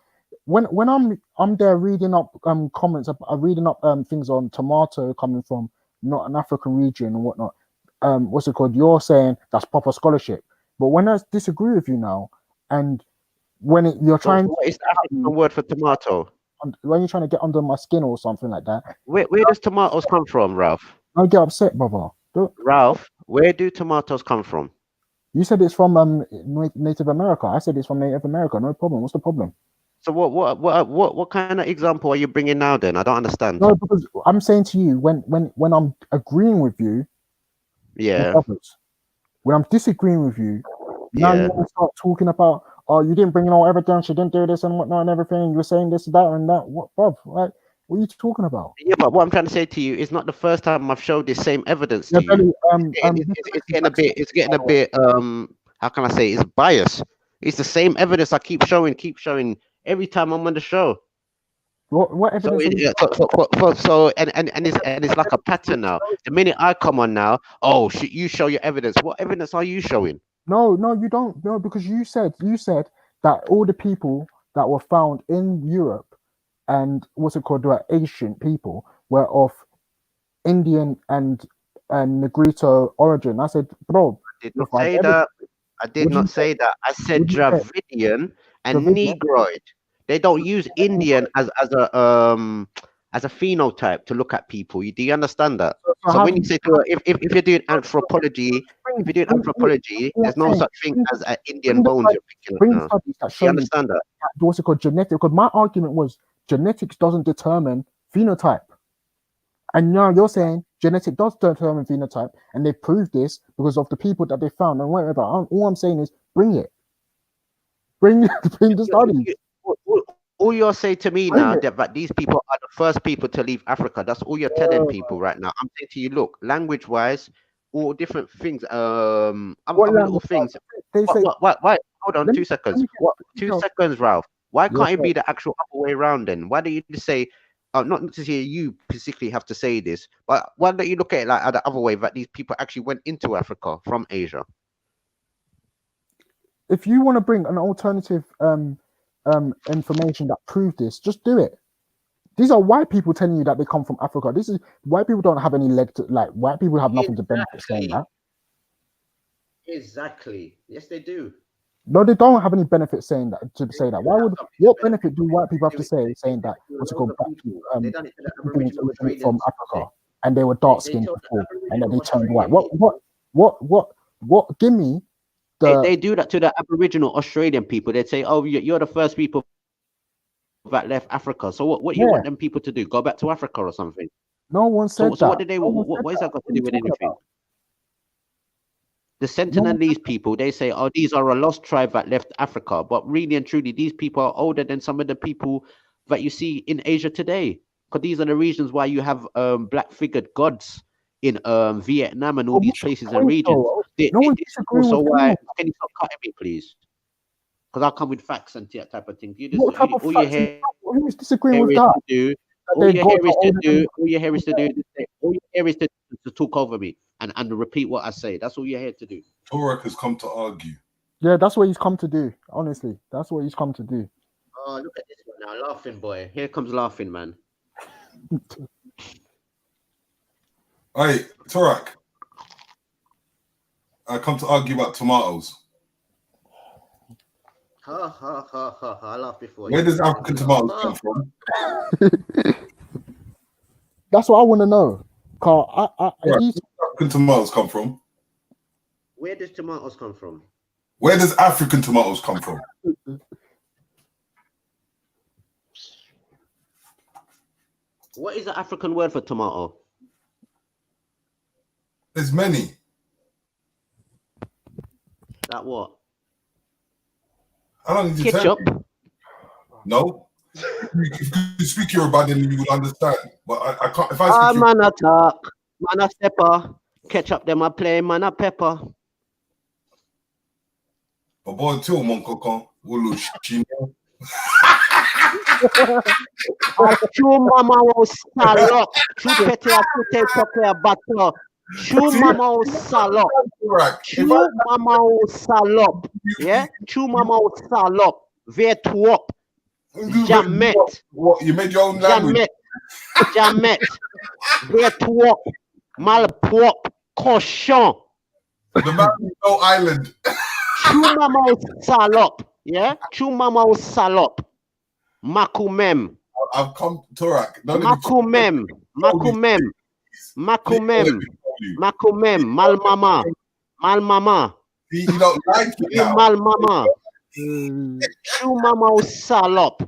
when I'm there reading up comments, reading up things on tomato coming from not an African region and whatnot. What's it called? You're saying that's proper scholarship, but when I disagree with you now, and when you're trying, what is the African word for tomato? When you're trying to get under my skin or something like that. Where does tomatoes come from, Ralph? Don't get upset, brother. Ralph, where do tomatoes come from? You said it's from Native America. I said it's from Native America. No problem. What's the problem? So what kind of example are you bringing now? Then I don't understand. No, because I'm saying to you when I'm agreeing with you. Yeah. when I'm disagreeing with you, now you Yeah. want to start talking about, oh, you didn't bring no evidence, you didn't do this and whatnot and everything. You were saying this, that, and that. What, bruv? Like, what are you talking about? Yeah, but what I'm trying to say to you is not the first time I've showed this same evidence Yeah, to you. Belly, It's getting a bit how can I say, it's biased. It's the same evidence I keep showing every time I'm on the show. What So evidence? and it's like a pattern now. The minute I come on now, oh shit, you show your evidence. What evidence are you showing? No, you don't. No, because you said that all the people that were found in Europe and what's it called, were Asian people, were of Indian and Negrito origin. I said, bro, Did you not find say evidence. that. I did What did you not say? say that. I said What did you say? Dravidian and Dravidian? Negroid. They don't use Indian as a phenotype to look at people. Do you understand that? So So how when do you say to if you're doing anthropology, there's no such thing as Indian bones you're picking up bring the now. studies that Do show you you understand that? what's it called, genetic. Because my argument was genetics doesn't determine phenotype. And now you're saying genetic does determine phenotype, and they proved this because of the people that they found and whatever. All I'm saying is bring it. Bring the studies. All you're saying to me Bring now it. that these people are the first people to leave Africa. That's all you're telling people right now. I'm saying to you, look, language-wise, all different things, other What little language? things. They say. Why? Hold on, Let 2 me seconds. get What? the 2 details. seconds, Ralph. Why Yes, can't it sir. be the actual other way around then? Why don't you just say, not to say you specifically have to say this, but why don't you look at it like the other way, that these people actually went into Africa from Asia? If you want to bring an alternative information that prove this, just do it. These are white people telling you that they come from Africa. This is white people don't have any leg to, like, white people have nothing to benefit saying that. Exactly. Yes, they do. No, they don't have any benefit saying that, to say that. What benefit do white people have to say saying that what's it called, black people, They done it to the human beings Aboriginal originate from Australians. Africa and they were dark They skinned told the before and then they Aboriginal turned white? Australian What give me the they do that to the Aboriginal Australian people. They'd say, "Oh, you're the first people that left Africa." So what you yeah, want them people to do? Go back to Africa or something? no one So said that. what did they? No one said What is that got What to are you do with talking anything? about? The No one Sentinelese people, they say, "Oh, these are a lost tribe that left Africa." But really and truly, these people are older than some of the people that you see in Asia today. Because these are the reasons why you have black figured gods in Vietnam and all But these what's your places and point regions. though? No one This is disagreeing also with any why. of that. Can you stop cutting me, please? Because I'll come with facts and that type of thing. What type of All you facts? hear Who is disagreeing with is that? to do. That All their you gods hear are is to older than do. All you hear is to do. All you hear is to talk over me and repeat what I say. That's all you're here to do. Torek has come to argue. Yeah, that's what he's come to do. Honestly, that's what he's come to do. Oh, look at this one now, laughing boy. Here comes laughing man. Hey, Torek. I come to argue about tomatoes. Ha ha ha ha! I laughed before. Where You does make African me laugh. tomatoes come from? That's what I want to know. Carl, Where he's does African tomatoes come from? Where does tomatoes come from? Where does African tomatoes come from? What is the African word for tomato? There's many. That what? I don't need to tell Ketchup. you. No. If you speak Yoruba, then you will understand. But I can't. If I speak Man a talk, man a pepper. Ketchup them a play, man a pepper. Boy, too, mon coco. Chou mama o salop. Chou pete a chute toke a bato. Chou mama o salop. Chou mama o salop. Yeah? Chou mama o salop. Vetwop. Jamet. What? You made your own language? Jamet. Vetwop. Malpwop. Cochon. The man is no island. Chou mama o salop. Yeah? Chou mama o salop. Makumem. I've come, Torak. Makumem. Makumem. Makumem. Makumem. Malmama. Malmama. You don't like it now. Malmama. Chou mama o salop.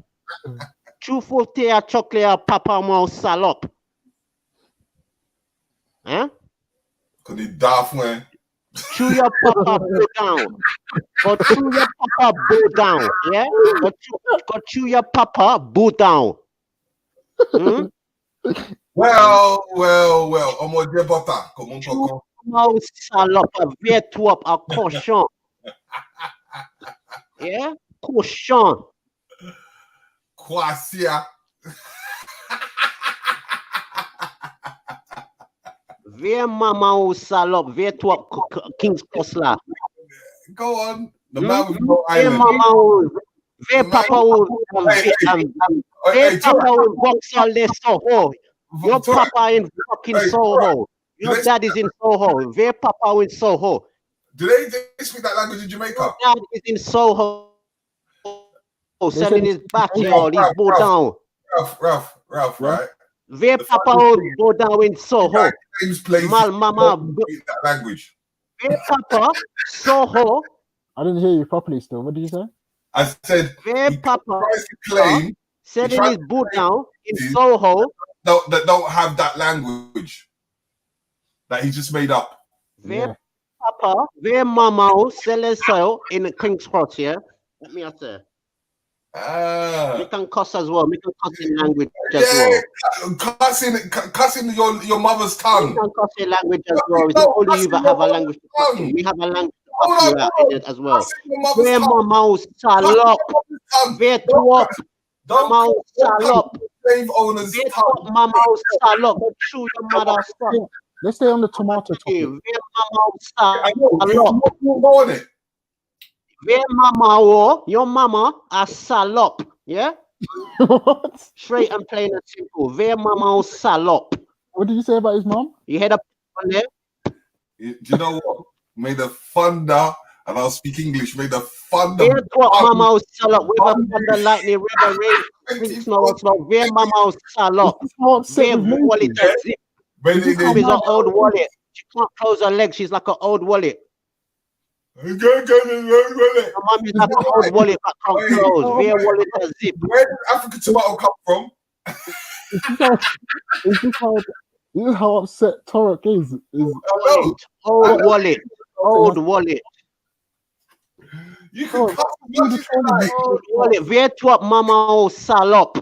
Chou fote a chokle a papa ma o salop. Hein? Because he daft, man. Chew your papa go down. Go chew your papa bow down. Yeah? Go chew your papa bow down. Hmm? Well. On mon Dieu, papa. Comment Chew mouth salope, vêt-toi à cochon. Yeah? Cochon. Croatia. Viens maman salope, vêt-toi King's Cross là. Go on. The man with no Viens island. maman viens papa viens papa Vauxhall les Soho. Your papa in fucking Soho. Your dad is in Soho. Viens papa in Soho. Do they speak that language in Jamaica? Your dad is in Soho. Selling his backyard. He's bowed down. Ralph, right? Viens papa bow down in Soho. Mal mama. Speak that language. Viens papa Soho. I didn't hear you properly still. What did you say? I said Viens papa. tries to claim Selling his bow down in Soho. that don't have that language that he just made up. Viens papa. Viens mama. Selling so in King's Cross, yeah? Let me say. We can cuss as well. We can cuss in language as well. Cussing your mother's tongue. We can cuss in language as well. It's not only you that have a language to cuss in. We have a language to cuss you out in it as well. Viens mama salope. Viens toi. Mama salope. Slave owners. Viens toi mama salope. Chew your mother stuff. Let's stay on the tomato topic. Viens mama salope. Go on it. Viens mama, your mama a salope, yeah? What? Straight and plain and simple. Viens mama salope. What did you say about his mom? You heard up on there? Do you know what? May the thunder, and I'll speak English, may the thunder. Viens toi mama salope. With a thunder, lightning, river, rain, snow. Viens mama salope. Viens wallet and zip. She is an old wallet. She can't close her legs. She's like an old wallet. Her mom is like an old wallet that can't close. Via wallet and zip. Where did African tomato come from? Is this how upset Torek is? Old wallet. Old wallet. You can cut old wallet. Via twap mama salope.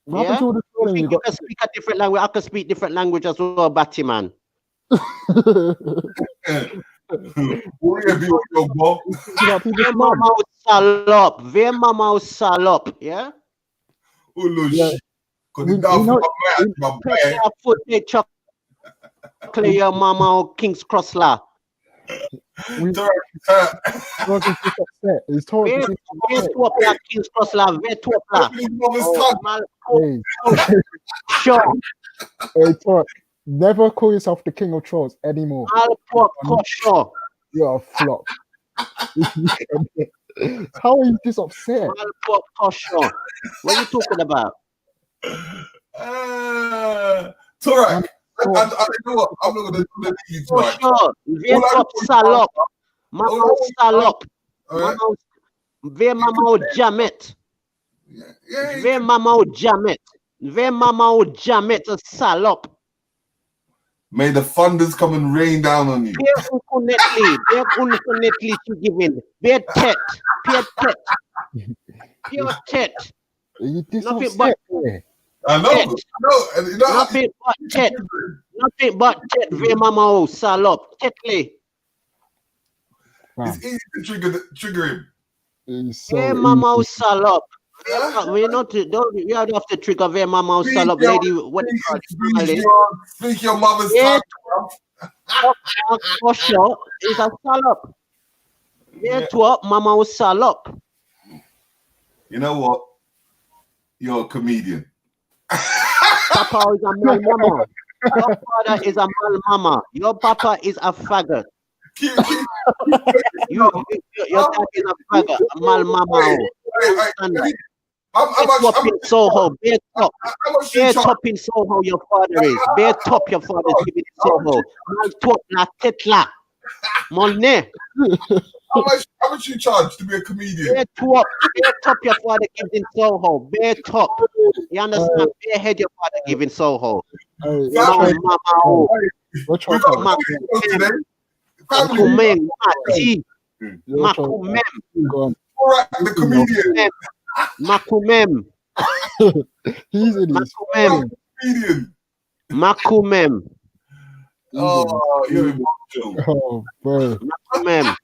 Yeah? You can speak a different language. I can speak different language as well, Batty man. Viens mama salope, yeah? Chocolate your mama King's Cross la. King's Cross la, Sure. Hey, Torek, never call yourself the king of trolls anymore. You're a flop. How are you this upset? What are you talking about? Torek, I know what, I'm not going to leave you tonight. Salope. Mama salope. Ve mama jamet. Ve mama jamet. Ve mama jamet salope. May the thunders come and rain down on you. Be unfortunately to give in. Be tet. Pure tet. Nothing but I know. Nothing but tet. Nothing but tet. Ve mama salope. Tetly. It's easy to trigger him. Ve mama salope. We don't have to trigger Ve mama salope, lady. What Speak your mother's tongue. For sure, it's a salope. Yeah, to mama salope. You know what? You're a comedian. Papa is a mal mama. Your father is a mal mama. Your papa is a faggot. Your dad is a faggot, a mal mama. Bear top in Soho, bear top in Soho, your father is. Bear top, your father is giving in Soho. Mal top la tetla. Molne. How much you charge to be a comedian? Bear top, your father gives in Soho. Bear top. You understand? Bear head, your father gives in Soho. family. Makumem, Mati, Makumem, All right, the comedian. Makumem, He's in his Makumem, Comedian. Makumem, Oh, you're emotional. Oh, bro. Makumem,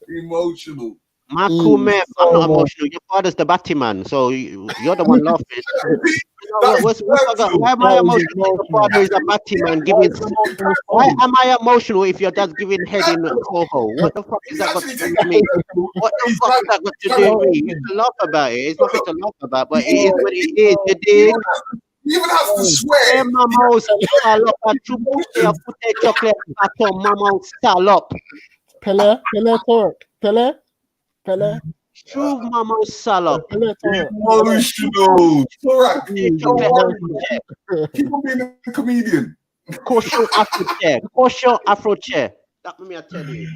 Emotional. Makumem. I'm not emotional. Your father's the Batman, so you're the one laughing. What's I got? Why am I emotional if your father is a Batman giving? Why am I emotional if your dad's giving head in Soho? What the fuck is that got to do with me? What the fuck is that got to do with me? You can laugh about it. It's nothing to laugh about, but it is what it is. You dig? You even have to swear. Yeah, mama, salop. I put a chocolate at mama, salop. Pele, talk. Pele. True mama, salop. Emotional. All right. Keep on being a comedian. Caution Afro chair. Caution Afro chair. That me I tell you.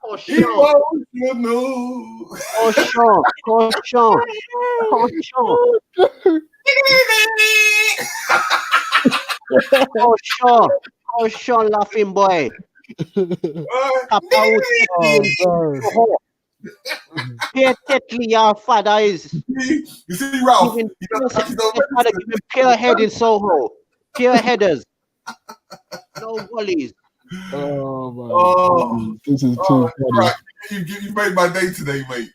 Caution. Emotional. Caution. Caution, laughing boy. Your father is. You see, Ralph. Your father giving pure head in Soho. Pure headers. No volleys. Oh man, this is too funny. Right. You made my day today, mate.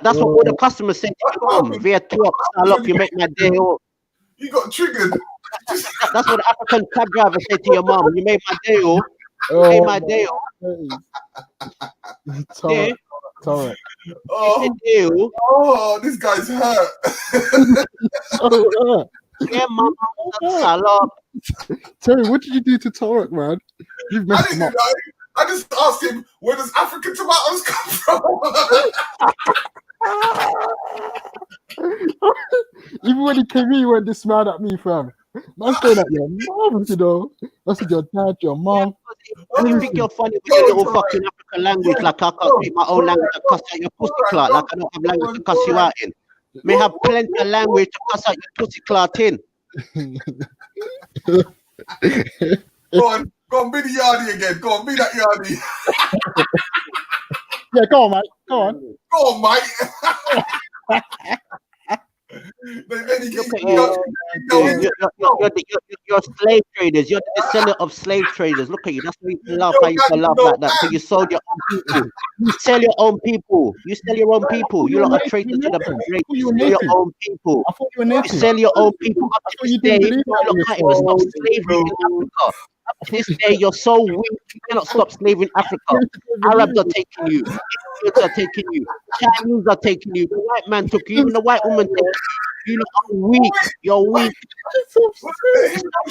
That's what all the customers say to you, via talk, salop, you make my day. You got triggered. That's what the African cab driver said to your mom. You made my day, You made my day, Torek. Oh, this guy's hurt. Yeah, mama, salop. Terry, what did you do to Torek, man? You've messed him up. I just asked him, where does African tomatoes come from? Even when he came in, he went this mad at me, fam. Man staring at your mom, you know. I said, your dad, your mom. You think you're funny with your little fucking African language, like I can't speak my own language to cuss out your pussy clot, like I don't have language to cuss you out in. May have plenty of language to cuss out your pussy clot in. Go on, be the yardie again. Go on, be that yardie. Yeah, go on, mate. Go on. Go on, mate. You're slave traders. You're the descendant of slave traders. Look at you. That's why you laugh. How you can laugh like that? Because you sold your own people. You sell your own people. You sell your own people. You lot are traitors to the great. You sell your own people. You sell your own people. Up to this day, you lot can't even stop slavery in Africa. Up to this day, you're so weak. You cannot stop slavery in Africa. Arabs are taking you. Indians are taking you. Chinese are taking you. The white man took you. Even the white woman took you. You are weak. You're weak.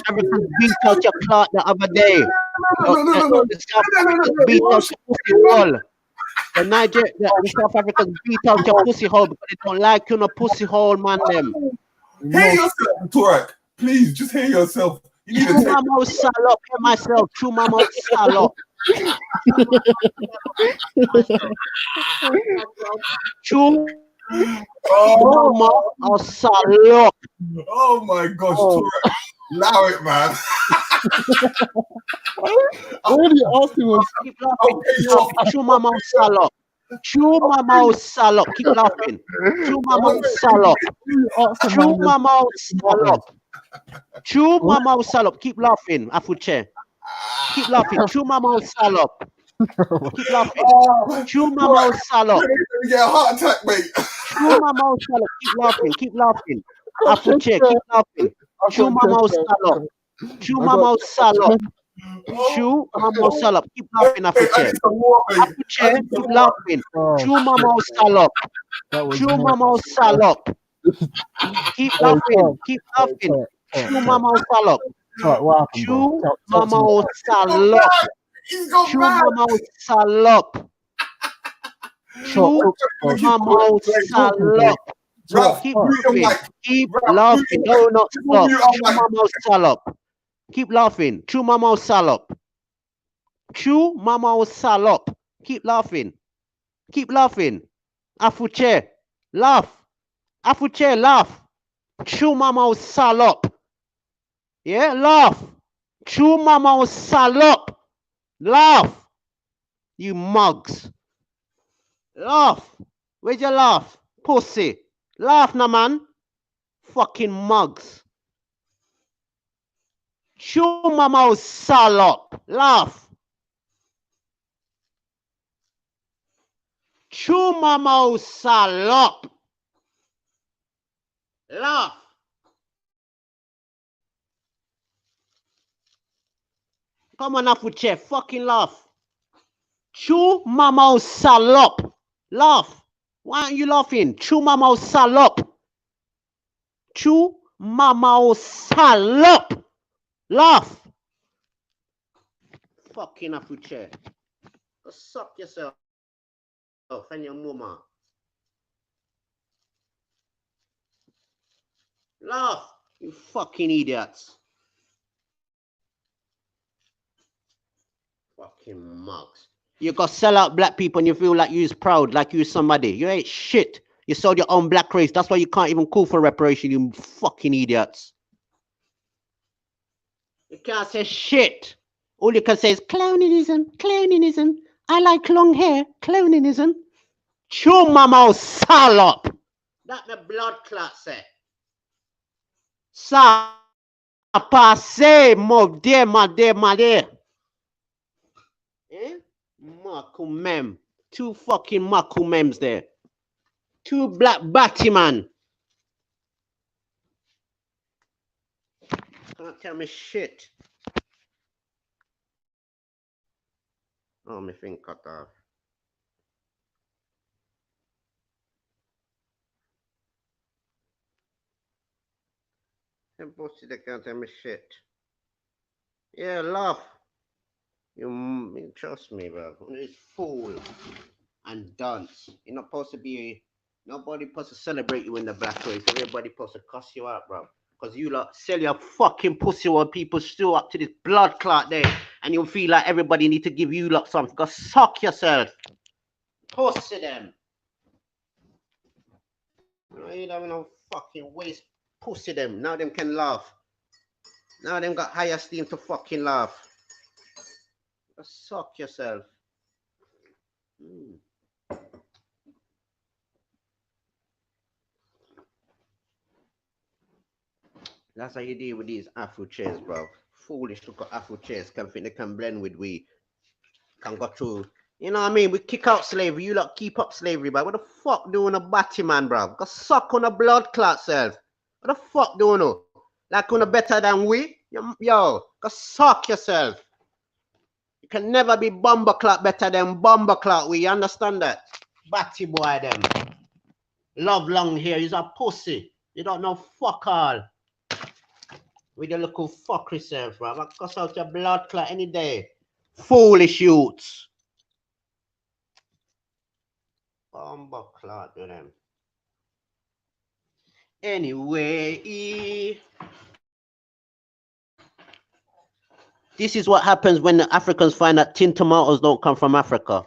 Africans beat out your clout the other day. The South Africans beat out your pussy hole. The South Africans beat out your pussy hole because they don't like you in a pussy hole, man. Them. Hear yourself, Torek. Please, just hear yourself. You need to take Mama salop. Hear myself. True mama salop. True. Mama salop. Oh my gosh, Torek. Allow it, man. All you asked him was, True mama salop. True mama salop. Keep laughing. True mama salop. True mama salop. True mama salop. Keep laughing, Afuche. Keep laughing. True mama salop. Keep laughing. True mama salop. You get a heart attack, mate. True mama salop. Keep laughing. Keep laughing. Afuche. Keep laughing. True mama salop. True mama salop. True mama salop. Keep laughing, Afuche. Afuche. Keep laughing. True mama salop. True mama salop. Keep laughing. Keep laughing. True mama salop. True mama salop. True mama salop. True mama salop. Keep laughing. Keep laughing. Do not stop. True mama salop. Keep laughing. True mama salop. True mama salop. Keep laughing. Keep laughing. Afuche. Laugh. Afuche, laugh. True mama salop. Yeah, laugh. Chew mama was salop. Laugh. You mugs. Laugh. Where's your laugh? Pussy. Laugh now, man. Fucking mugs. Chew mama was salop. Laugh. Chew mama was salop. Laugh. Come on off with chair. Fucking laugh. Chew mama salop. Laugh. Why aren't you laughing? Chew mama salop. Chew mama salop. Laugh. Fucking off with chair. Go suck yourself and your mama. Laugh. You fucking idiots. Fucking mugs. You go sell out black people and you feel like you're proud, like you're somebody. You ain't shit. You sold your own black race. That's why you can't even call for reparation, you fucking idiots. You can't say shit. All you can say is clownism, clownism. I like long hair, clownism. Chew mama salop. That the blood clot say. Sa passe mo de ma de. Eh? Makumem. Two fucking Makumems there. Two black Batman. Can't tell me shit. Oh, my thing cut off. Them pussy, they can't tell me shit. Yeah, laugh. You trust me, bro. It's fool and dance. You're not supposed to be. Nobody supposed to celebrate you in the black race. Everybody supposed to cuss you out, bro. Because you lot sell your fucking pussy while people still up to this blood clot there. And you feel like everybody need to give you lot something. Go suck yourself. Pussy them. You don't no fucking waste. Pussy them. Now them can laugh. Now them got higher steam to fucking laugh. Go suck yourself. That's how you deal with these Afro chairs, bro. Foolish look at Afro chairs. Can think they can blend with we. Can go through. You know what I mean? We kick out slavery. You lot keep up slavery, bro. What the fuck doing a batty man, bro? Go suck on a blood clot self. What the fuck doing no? Like on a better than we? Yo, go suck yourself. You can never be bomber clot better than bomber clot. We understand that? Batty boy them. Love long hair. He's a pussy. You don't know fuck all. With your little fuck yourself, bro. I'll cuss out your blood clot any day. Foolish youths. Bomber clot to them. Anyway. This is what happens when the Africans find that tin tomatoes don't come from Africa.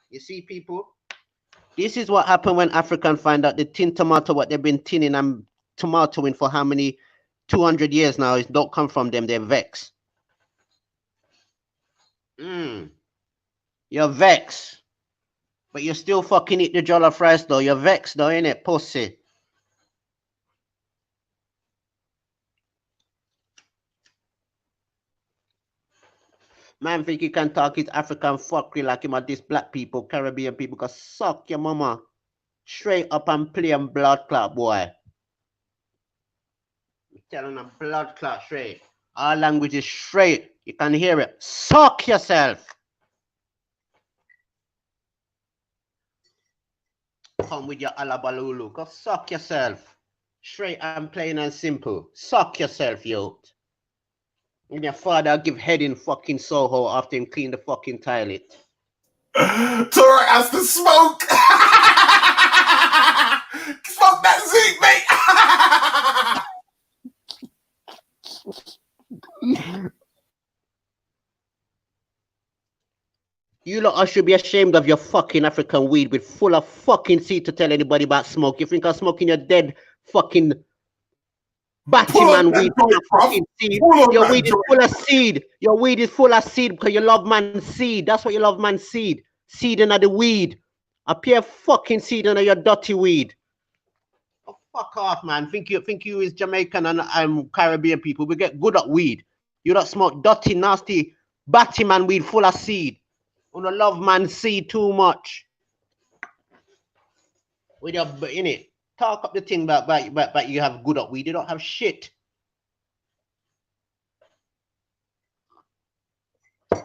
You see, people? This is what happened when Africans find out the tin tomato, what they've been tinning and tomatoing for how many 200 years now, is don't come from them. They're vexed. You're vexed. But you still fucking eat the jollof rice though. You're vexed though, innit, pussy? Man think you can talk his African fuckery like him at these black people, Caribbean people, cause suck your mama. Straight up and play and blood clot, boy. I'm telling a blood clot straight. Our language is straight. You can hear it. Suck yourself. Come with your alabalulu. Go suck yourself. Straight and plain and simple. Suck yourself, yo. And your father give head in fucking Soho after him clean the fucking toilet. Tarek has to smoke. Smoke that zinc, mate. You lot should be ashamed of your fucking African weed with full of fucking seed to tell anybody about smoke. You think I'm smoking your dead fucking Batman weed full of bruv. fucking seed. Pull on Your that weed is joint. full of seed. Your weed is full of seed because you love man's seed. That's what you love man's seed. Seed in the weed. A pure fucking seed in your dirty weed. Oh, fuck off, man. Think you is Jamaican and Caribbean people. We get good at weed. You don't smoke dirty, nasty Batman weed full of seed. You don't love man's seed too much. With your in it. Talk up the thing about you have good at weed. You don't have shit.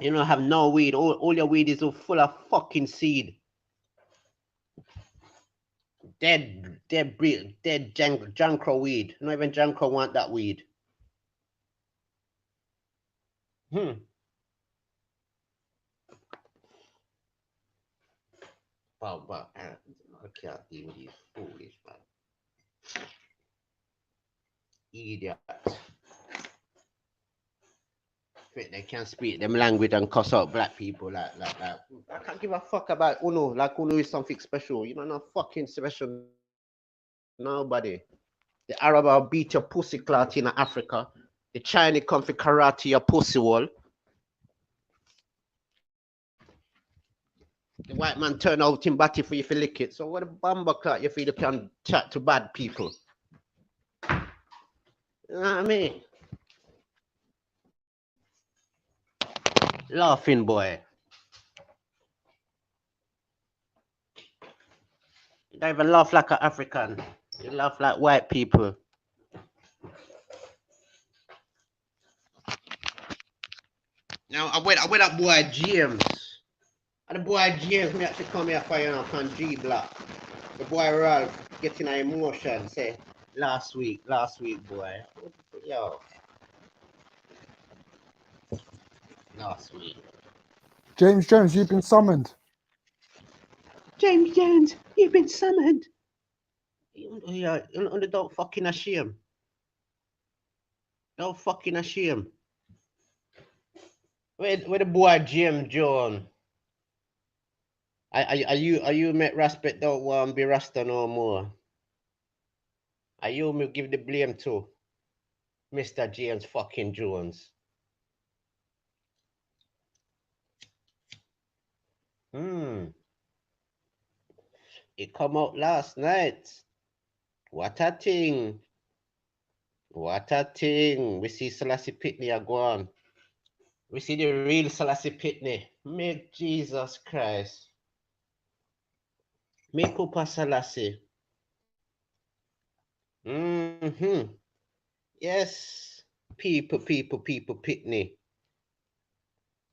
You don't have no weed. All your weed is all full of fucking seed. Dead Jankro weed. Not even Jankro want that weed. But I can't deal with these foolish, man. Idiot. They can't speak them language and cuss out black people like that. I can't give a fuck about Uno. Like Uno is something special. You know, not fucking special. Nobody. The Arab will beat your pussy clot in Africa. The Chinese come for karate your pussy wall. The white man turn out in batty for you to lick it. So what a bumper clot you feel you can chat to bad people. You know what I mean? Laughing boy. You don't even laugh like an African. You laugh like white people. Now I went up boy James. And the boy James me actually come here for you know on G Block. The boy Ralph getting an emotion, say last week boy. Yo. Last week. James Jones, you've been summoned. James Jones, you've been summoned. Yeah, don't fucking ashamed. Don't fucking ashamed. Where the boy James Jones? Are you met respect don't want to be Rasta no more? Are you me give the blame to Mr. James fucking Jones? It come out last night. What a thing. What a thing. We see Selassie Pitney a go on. We see the real Selassie Pitney. Make Jesus Christ. Make Papa Selassie. Yes. People Pitney.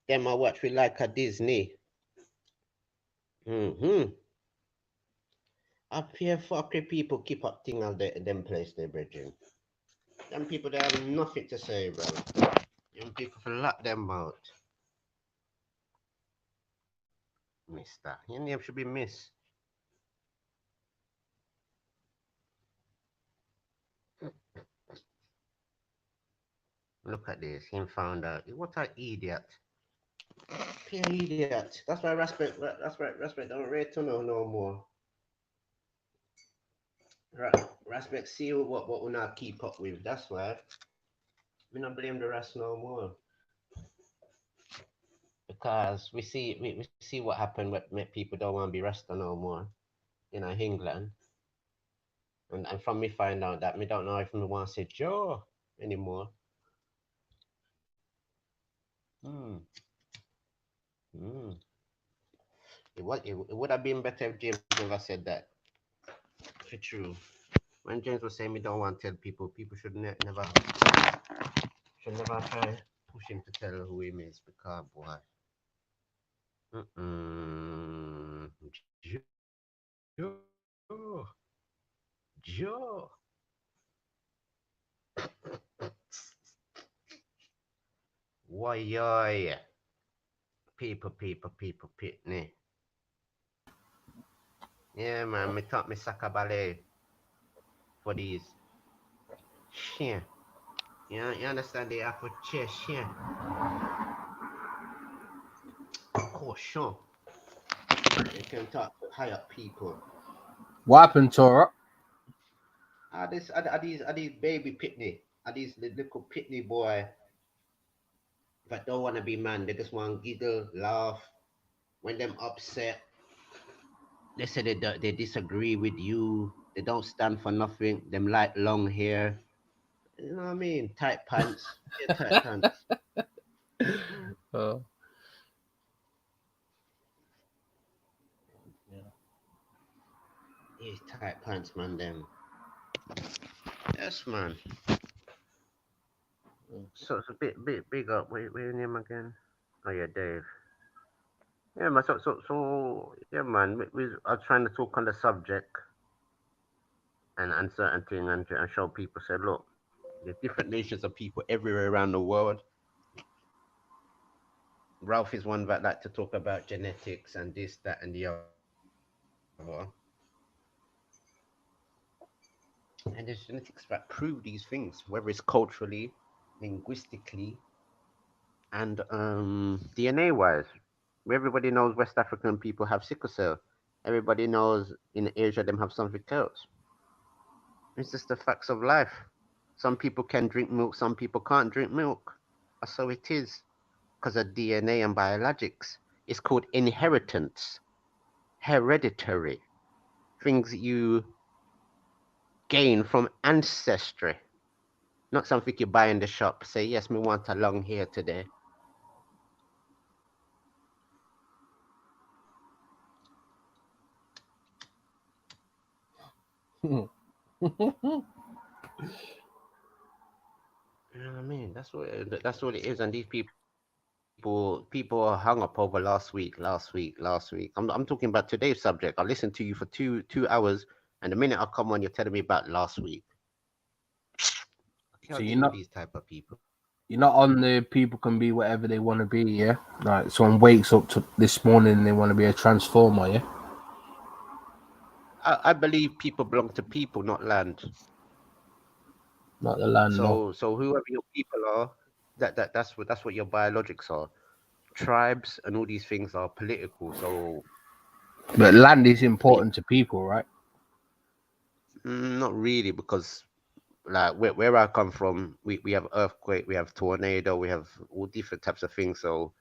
Them I watch we like a Disney. Up here fucking people keep up thing on them place they bridging. Them people they have nothing to say, bro. Young people for lock them out. Mister. Your name should be Miss. Look at this. Him found out. What an idiot. Pure idiot. That's why respect don't rate to know no more. Right. Respect see what we not keep up with. That's why. We not blame the rest no more. Because we see what happened when people don't want to be Rasta no more in England. And from me find out that me don't know if me want to say Joe anymore. It would have been better if James never said that. For true. When James was saying me don't want to tell people should never try push him to tell who he is because boy. Joe. Why people Pitney. Yeah man, me taught me soccer ballet for these. Shit. You understand the apple chair shit. Oh sure. You can talk to higher people. What happened, Tora? Are these baby pitney? Are these little pitney boy that don't want to be man? They just want to giggle, laugh. When them upset, they say they disagree with you. They don't stand for nothing. Them like long hair. You know what I mean? Tight pants. Yeah, tight pants. Oh. These tight pants, man. Them. Yes, man. So it's a bit big up. Wait, your name again? Oh yeah, Dave. Yeah, man. So yeah, man. We are trying to talk on the subject and certain thing and show people. Say, look, there's different nations of people everywhere around the world. Ralph is one that like to talk about genetics and this, that, and the other. And there's genetics that prove these things, whether it's culturally, linguistically, and DNA wise. Everybody knows West African people have sickle cell. Everybody knows in Asia them have something else. It's just the facts of life. Some people can drink milk, some people can't drink milk. So it is because of DNA and biologics. It's called inheritance, hereditary, things you gain from ancestry, not something you buy in the shop. Say, yes, me want a long hair today. You know what I mean? That's what it is. And these people are hung up over last week. I'm talking about today's subject. I listened to you for two hours, and the minute I come on, you're telling me about last week. I So can't you're deal with not these type of people. you're not on the people can be whatever they want to be, yeah? Like someone wakes up to this morning and they want to be a transformer, yeah? I believe people belong to people, not land. Not the land, no. So whoever your people are, that's what your biologics are. Tribes and all these things are political. So But land is important to people, right? not really, because like where I come from, we have earthquake, we have tornado, we have all different types of things. So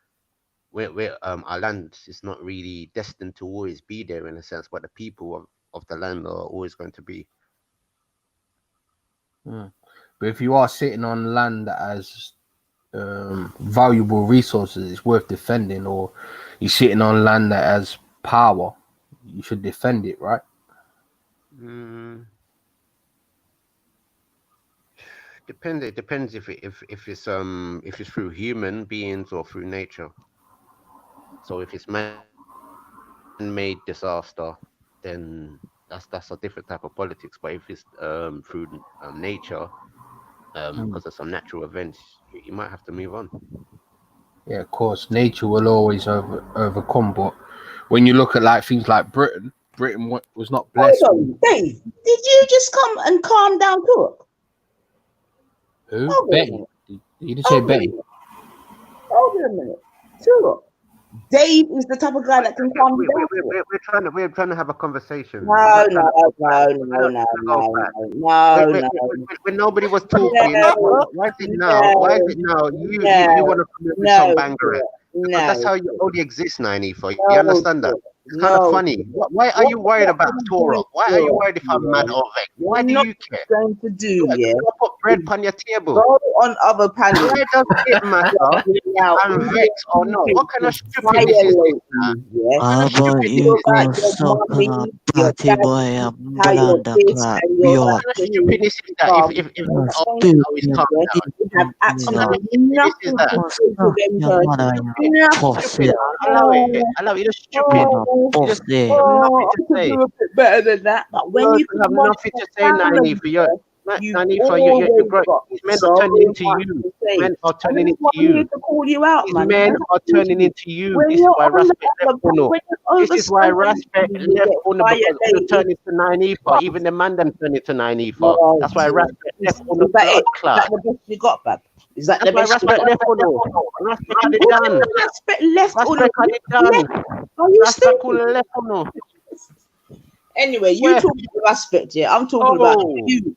we're our land is not really destined to always be there in a sense, but the people of the land are always going to be. But if you are sitting on land that has valuable resources, it's worth defending, or you're sitting on land that has power, you should defend it, right? Depends. It depends if it's through human beings or through nature. So if it's man-made disaster, then that's a different type of politics. But if it's through nature, because of some natural events, you might have to move on. Yeah, of course, nature will always overcome. But when you look at like things like Britain was not blessed. Hold on, Dave. Did you just come and calm down to it? Who? Hold Betty. You didn't say Betty. Hold on a minute. Tua. Dave is the type of guy that can calm you down. We're trying to have a conversation. No. When nobody was talking, why is it now? Why is it now? You want to come up with some banger? Because that's how you only exist, 94. You understand that? It's kind of funny. Why are you worried about Torah? Why are you worried if I'm mad or vexed? Why do you care? Going to do, yeah. Put bread on your table. Go on other panels. Why does it matter if I'm vexed or not? What kind of stupidness is this now? How about you go suck a party boy a blunder clap? Yo, Stupidness is that if stupid. Have absolutely nothing to do with them. Allow it. It's stupid. You just have nothing to say. A bit better than that. But when you have nothing to say, Nanifa, you're great. These men are turning into you. Men are turning into you. These men are turning into you. This is why respect left Uno. This is why respect left Uno, because Uno turned into Nanifa. Even the man them turned into Nanifa. That's why respect left Uno. Is that the best you got, Bab? Is that the best respect left Uno? Respect had it done. Respect left Uno. Respect had it done. Are you Respect left Uno. Anyway, you talking about respect, yeah? I'm talking about you.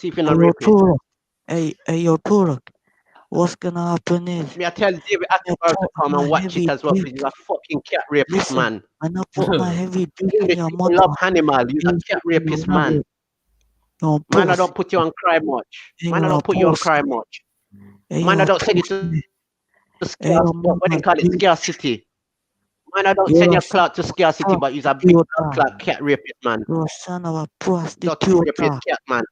see if you're Hey, not yo, rapist. Turok. Hey, yo, Turok. What's gonna happen is Me, I tell David I Attenborough to put come my and watch it heavy as well, dick. because he's a fucking cat rapist, Listen, man. when I put my heavy dick in English your people mother, love animal. He's a you cat you rapist, have man. it. Your Man, I pussy. don't put you on cry much. Hey, Man, I your don't put you on pussy. cry much. Hey, Man, I your don't send you pussy. to Hey, your what they mama call it, bitch. scarcity. Man, I don't send You're a your son clout to of scarcity, a but he's a big prostitute. clout cat rapist, man. You're a son of a Dirty prostitute. rapist cat, man.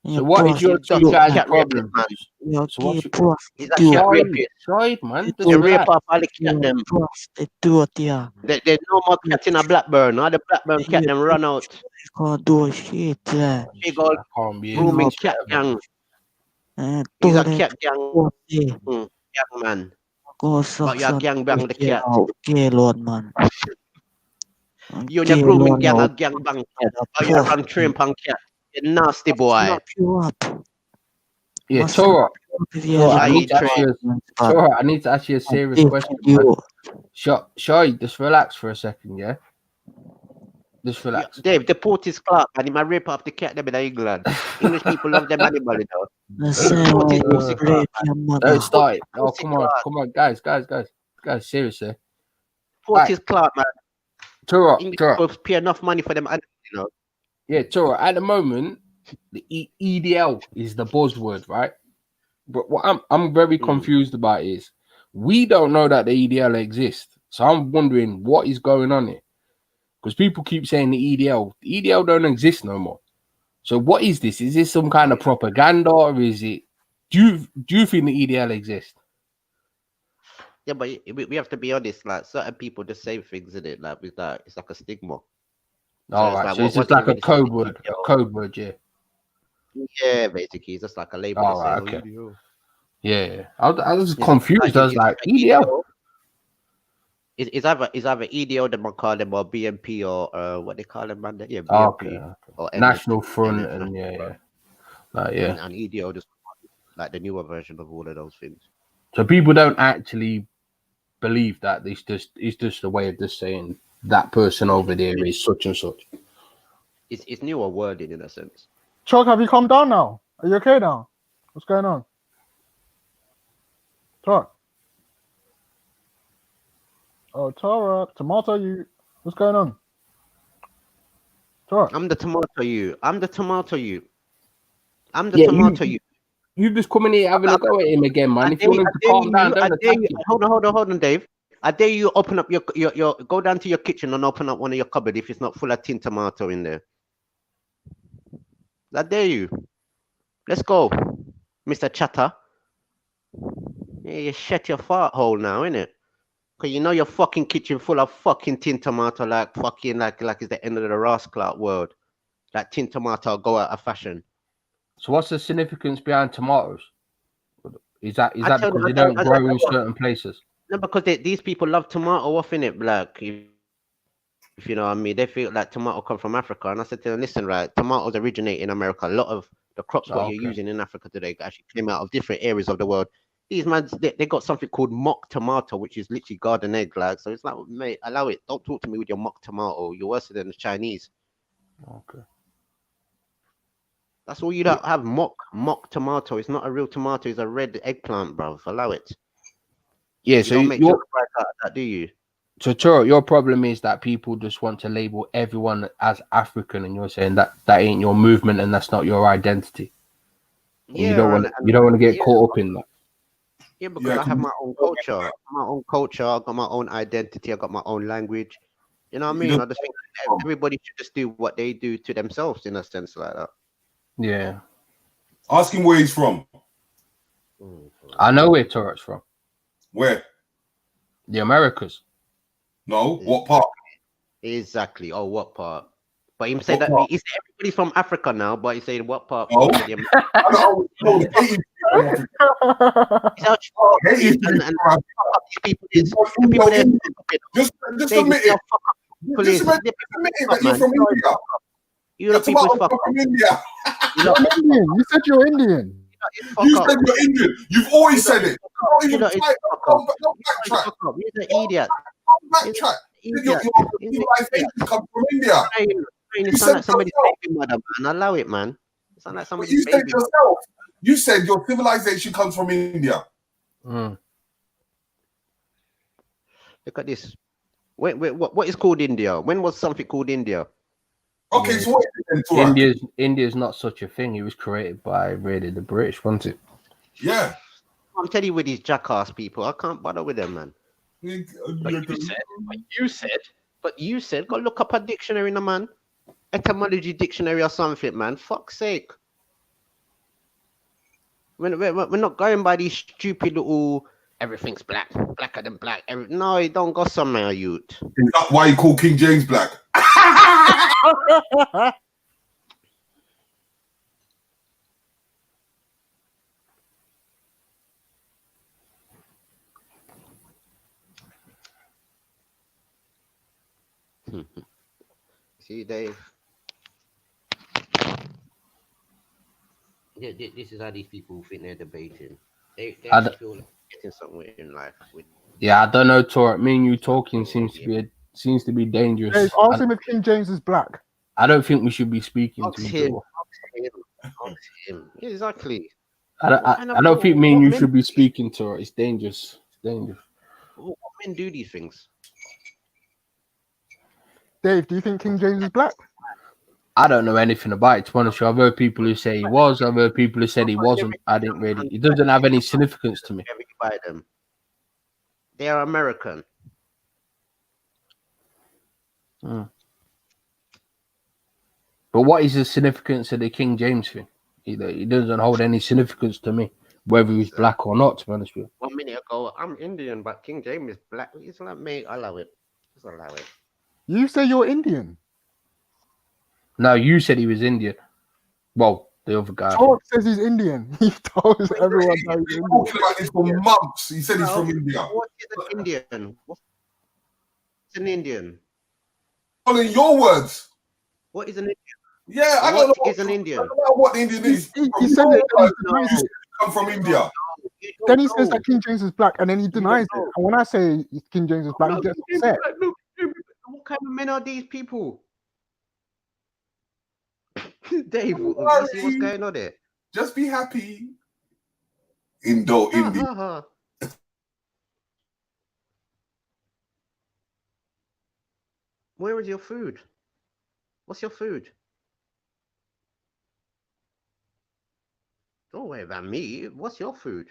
You're So what is your You two dirty prostitute, guys' man. cat rapist, problem? man. You're So gay what's your He's a cat prostitute. rapist. side, man? You Just They do rape relax. off all the cat you're a them. prostitute, yeah. They no more cat in a Blackburn. All the Blackburn cat You them run out. can't do shit, yeah. Big old I can't be in grooming this, cat man. gang. He's Do a that cat gang, pussy. gang man. Go suck But you some gang bang the pussy cat. out, gay lord, man. You and your Gay grooming lord gang a out. gang bang. Get a Or you run pussy. train pan cat. You nasty Must boy. snap you up. Yeah, Must snap Tora. you up if you Tora, ever I got need to ask Trey. you. but Tora, I need to ask you a I'll serious different question, man. you. Shy, just relax for a second, yeah. Just Yeah, relax. Dave, the port is Clark, and he might rip off the cat them in England. English people love them animal, you know. The same Port way is you Pussy Clark, break man. your Don't mother. start it. Oh, Pussy Clark. come on, guys, seriously. Port Right, is Clark, man. Tora, English Tora. people pay enough money for them animals, you know. Yeah, Tora. At the moment, the EDL is the buzzword, right? But what I'm very confused about is we don't know that the EDL exists. So I'm wondering what is going on here. Because people keep saying the EDL don't exist no more. So what is this? Is this some kind of propaganda, or is it? Do you think the EDL exists? Yeah, but we have to be honest. Like certain people just say things in it, like with that, it's like a stigma. So All it's right, like so it's once just they like a register the code word, yeah. yeah, basically, it's just like a label. They All say, right, oh, okay, EDO. yeah. I was It's confused. I was it's like, either EDL. EDO. It's either EDO they might call them or BNP or what they call them, man. Yeah, Okay, BNP or National Front, NF, and National Front. yeah. And EDO just like the newer version of all of those things. So people don't actually believe that it's just a way of just saying that person over there is such and such. It's newer wording in a sense. Chuck, have you calmed down now? Are you okay now? What's going on? Chuck. Oh, Tara, tomato, what's going on? Chuck. I'm the tomato you. I'm the tomato you. I'm the Yeah, tomato you. you just coming here having a go at him again, man. If you want him to calm down, don't attack him. Hold on, Dave. I dare you open up your go down to your kitchen and open up one of your cupboard if it's not full of tin tomato in there. I dare you. Let's go, Mr. Chatter. Yeah, you shut your fart hole now, innit? Cause you know your fucking kitchen full of fucking tin tomato, like fucking like it's the end of the rascal world. Like tin tomato go out of fashion. So what's the significance behind tomatoes? Is that I tell because you, they don't grow in certain places? no, because these people love tomato off in it, black. If you know what I mean, they feel like tomato come from Africa, and I said to them, listen, right, tomatoes originate in America. A lot of the crops what you're using in Africa today actually came out of different areas of the world. These man, they got something called mock tomato, which is literally garden egg, like. So it's like, mate, allow it. Don't talk to me with your mock tomato. You're worse than the Chinese. Okay. That's all you don't have. Mock tomato. It's not a real tomato. It's a red eggplant, bruv. Allow it. Yeah, You so don't make your price out of that, do you? So Toro, your problem is that people just want to label everyone as African, and you're saying that ain't your movement and that's not your identity. And you don't want to get caught up in that. Yeah, because I have my own culture. I got my own identity. I got my own language. You know what I mean? I just think everybody should just do what they do to themselves in a sense like that. Yeah. Ask him where he's from. I know where Toro's from. Where? The Americas. No, what part? Exactly. Oh, what part? But him say that he's everybody from Africa now, but he saying what part? No. Just admit it. Just admit that you're from India. You're people from India. You're Indian. You said you're Indian. You said you're Indian. You've always said it. Don't backtrack. You're an idiot. Backtrack. Your civilization comes from India. You sound like somebody's baby mother, man. Allow it, man. You sound like somebody's baby. You said yourself. You said your civilization comes from India. Look at this. What is called India? When was something called India? Okay, so what is it? India's not such a thing. It was created by really the British, wasn't it? Yeah. I'm telling you, with these jackass people, I can't bother with them, man. But you said, go look up a dictionary, no man. Etymology dictionary or something, man. Fuck's sake. We're not going by these stupid little everything's black, blacker than black. No, you don't go somewhere, youth. Is that why you call King James black? See, Dave. This is how these people think they're debating. They I actually d- feel like getting somewhere in life with yeah, I don't know, Tor. Me and you talking no idea. seems to be Dave, dangerous. ask him if King James is black. I don't think we should be speaking to Ask each him. other. Ask him. Ask him. Yeah, exactly. I don't, What kind I of don't think me and what you men should be speaking to her. It's dangerous. It's dangerous. what men do these things? Dave, do you think King James is black? I don't know anything about it. To be honest with you, I've heard people who say he was. I've heard people who said he wasn't. I didn't really. It doesn't have any significance to me. By them. They are American. Hmm. But what is the significance of the King James thing? It doesn't hold any significance to me, whether he's black or not. To be honest with you. 1 minute ago, I'm Indian, but King James is black. It's like, mate, allow it. Just allow it. You say you're Indian. No, you said he was Indian. Well, the other guy. I think. George says he's Indian. He tells everyone that he's Indian. Talking about this for months. He said he's Well, from India. what is an Indian? What's an Indian? All in your words. What is an Indian? Yeah, I don't know. What is an Indian? I don't know what the Indian is. He said it, then he denies You it. come from India. Then he says that King James is black, and then he denies it. And when I say King James is black, he gets upset. Look, what kind of men are these people? Dave, you see what's going on there? Just be happy. India. Where is your food? What's your food? Don't worry about me. What's your food?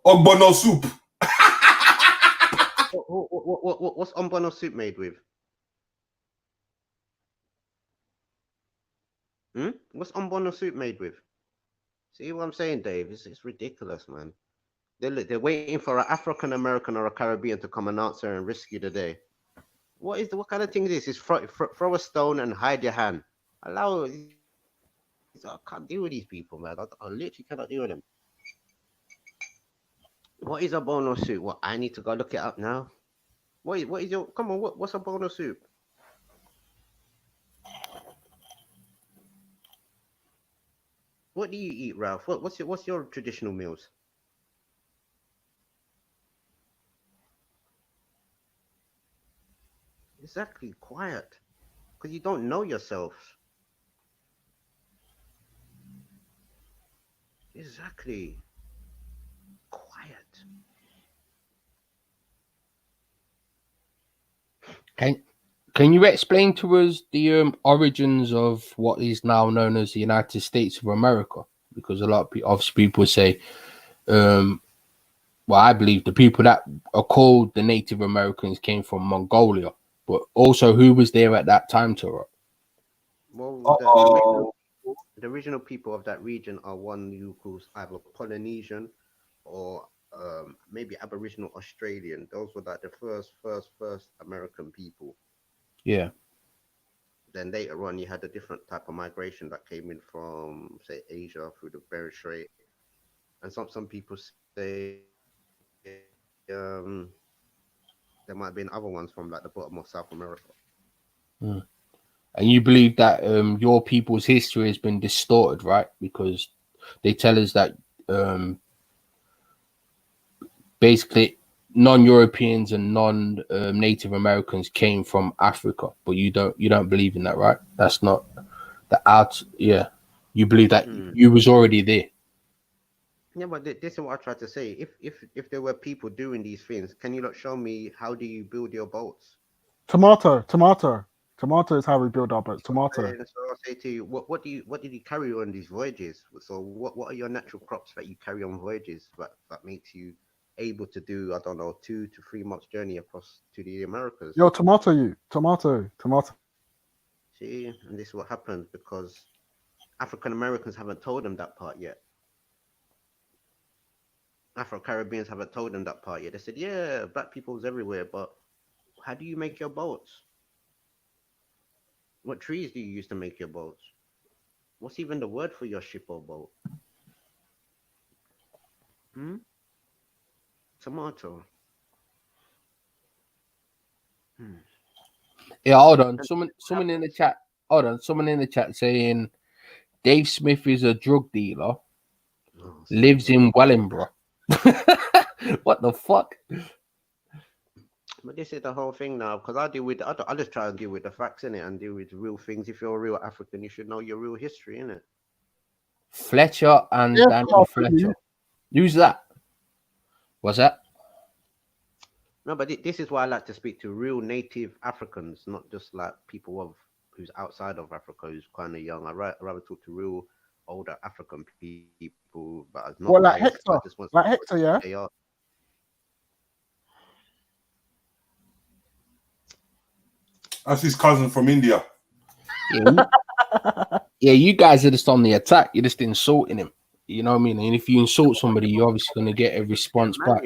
Ogbono soup. What's ogbono soup made with? What's ogbono soup made with? See what I'm saying, Dave? It's ridiculous, man. They're waiting for an African American or a Caribbean to come and answer and rescue the day. What kind of thing is this? Is throw a stone and hide your hand. Allow. I can't deal with these people, man. I literally cannot deal with them. What is a bono soup? What, I need to go look it up now. What is your? Come on, what's a bono soup? What do you eat, Ralph? What's your traditional meals? Exactly, quiet, because you don't know yourself. Exactly, quiet. Can you explain to us the origins of what is now known as the United States of America? Because a lot of people say, well, I believe the people that are called the Native Americans came from Mongolia, but also who was there at that time, Torah? Well, the original people of that region are one you call either Polynesian or maybe Aboriginal Australian. Those were like the first American people. Yeah. Then later on, you had a different type of migration that came in from, say, Asia through the Bering Strait, and some people say there might have been other ones from like the bottom of South America. Mm. And you believe that your people's history has been distorted, right? Because they tell us that basically non-Europeans and non-Native Americans came from Africa, but you don't believe in that, right? That's not the out. Yeah, you believe that you was already there. Yeah, but this is what I tried to say. If there were people doing these things, can you not show me how do you build your boats? Tomato is how we build our boats. Tomato. And so I'll say to you, what did you carry on these voyages? So what are your natural crops that you carry on voyages that makes you able to do, I don't know, 2 to 3 months journey across to the Americas? Yo, tomato. See, and this is what happens because African Americans haven't told them that part yet. Afro-Caribbeans haven't told them that part yet. They said, yeah, black people's everywhere, but how do you make your boats? What trees do you use to make your boats? What's even the word for your ship or boat? Tomato. Yeah, hold on. Someone in the chat. Hold on. Someone in the chat saying Dave Smith is a drug dealer, lives in Wellingborough. What the fuck? But this is the whole thing now, because I just try and deal with the facts in it and deal with real things. If you're a real African, you should know your real history, innit? Fletcher and Yeah, Daniel Fletcher. Who's that? What's that? No, but this is why I like to speak to real native Africans, not just like people who's outside of Africa, who's kind of young. I'd rather talk to real older African people, but not What, like biased. I Hector? just want Like Hector, yeah? they are. That's his cousin from India. Yeah, you guys are just on the attack. You're just insulting him. You know what I mean? And if you insult somebody, you're obviously going to get a response back.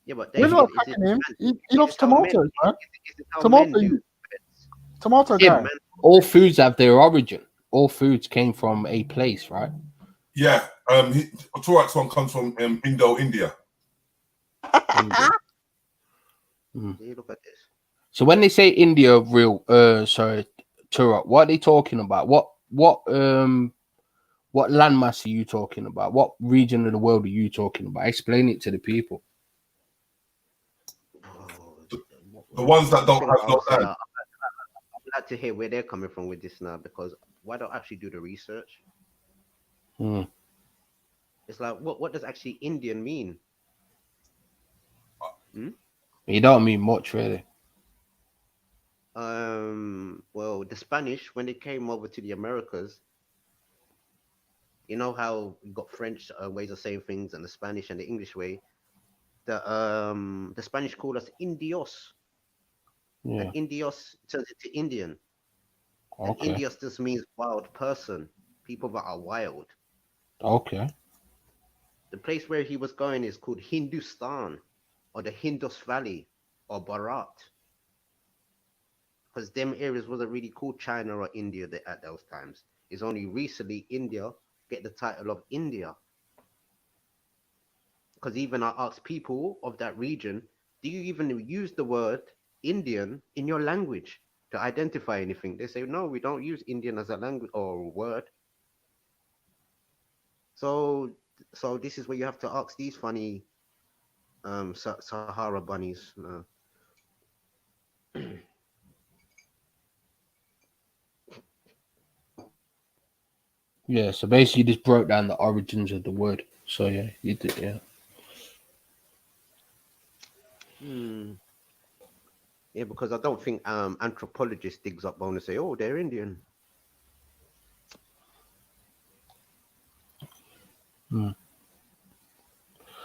Yeah, but We're not attacking him. He loves tomatoes, man. Tomato guy. All foods have their origin. All foods came from a place, right? Yeah. Turak's one comes from Indo, India. Look at this. So when they say India, Turak, what are they talking about? What landmass are you talking about? What region of the world are you talking about? Explain it to the people. The ones that don't have no land. I'd like to hear where they're coming from with this now, because why don't I actually do the research? It's like, what does actually Indian mean? You don't mean much, really. Well, the Spanish, when they came over to the Americas, you know how we got French ways of saying things and the Spanish and the English way. The Spanish called us Indios. Yeah. And Indios turns into Indian. Okay. And Indios just means wild person, people that are wild. Okay. The place where he was going is called Hindustan, or the Hindus Valley, or Bharat. Because them areas wasn't really called China or India at those times. It's only recently India get the title of India. Because even I asked people of that region, do you even use the word Indian in your language to identify anything? They say, no, we don't use Indian as a language or a word. So this is where you have to ask these funny Sahara bunnies. Yeah, so basically you just broke down the origins of the word. So yeah, you did, yeah. Yeah, because I don't think anthropologists digs up bone and say, oh, they're Indian.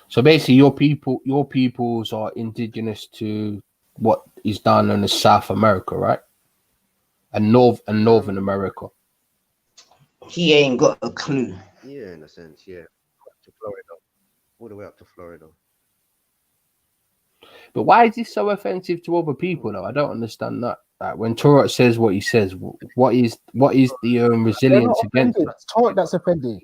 So basically your peoples are indigenous to what is down known as South America, right? And Northern America. He ain't got a clue. Yeah, in a sense, yeah. To Florida. All the way up to Florida. But why is this so offensive to other people though? I don't understand that. Like when Turak says what he says, what is the resilience against that? It's Turak that's offended.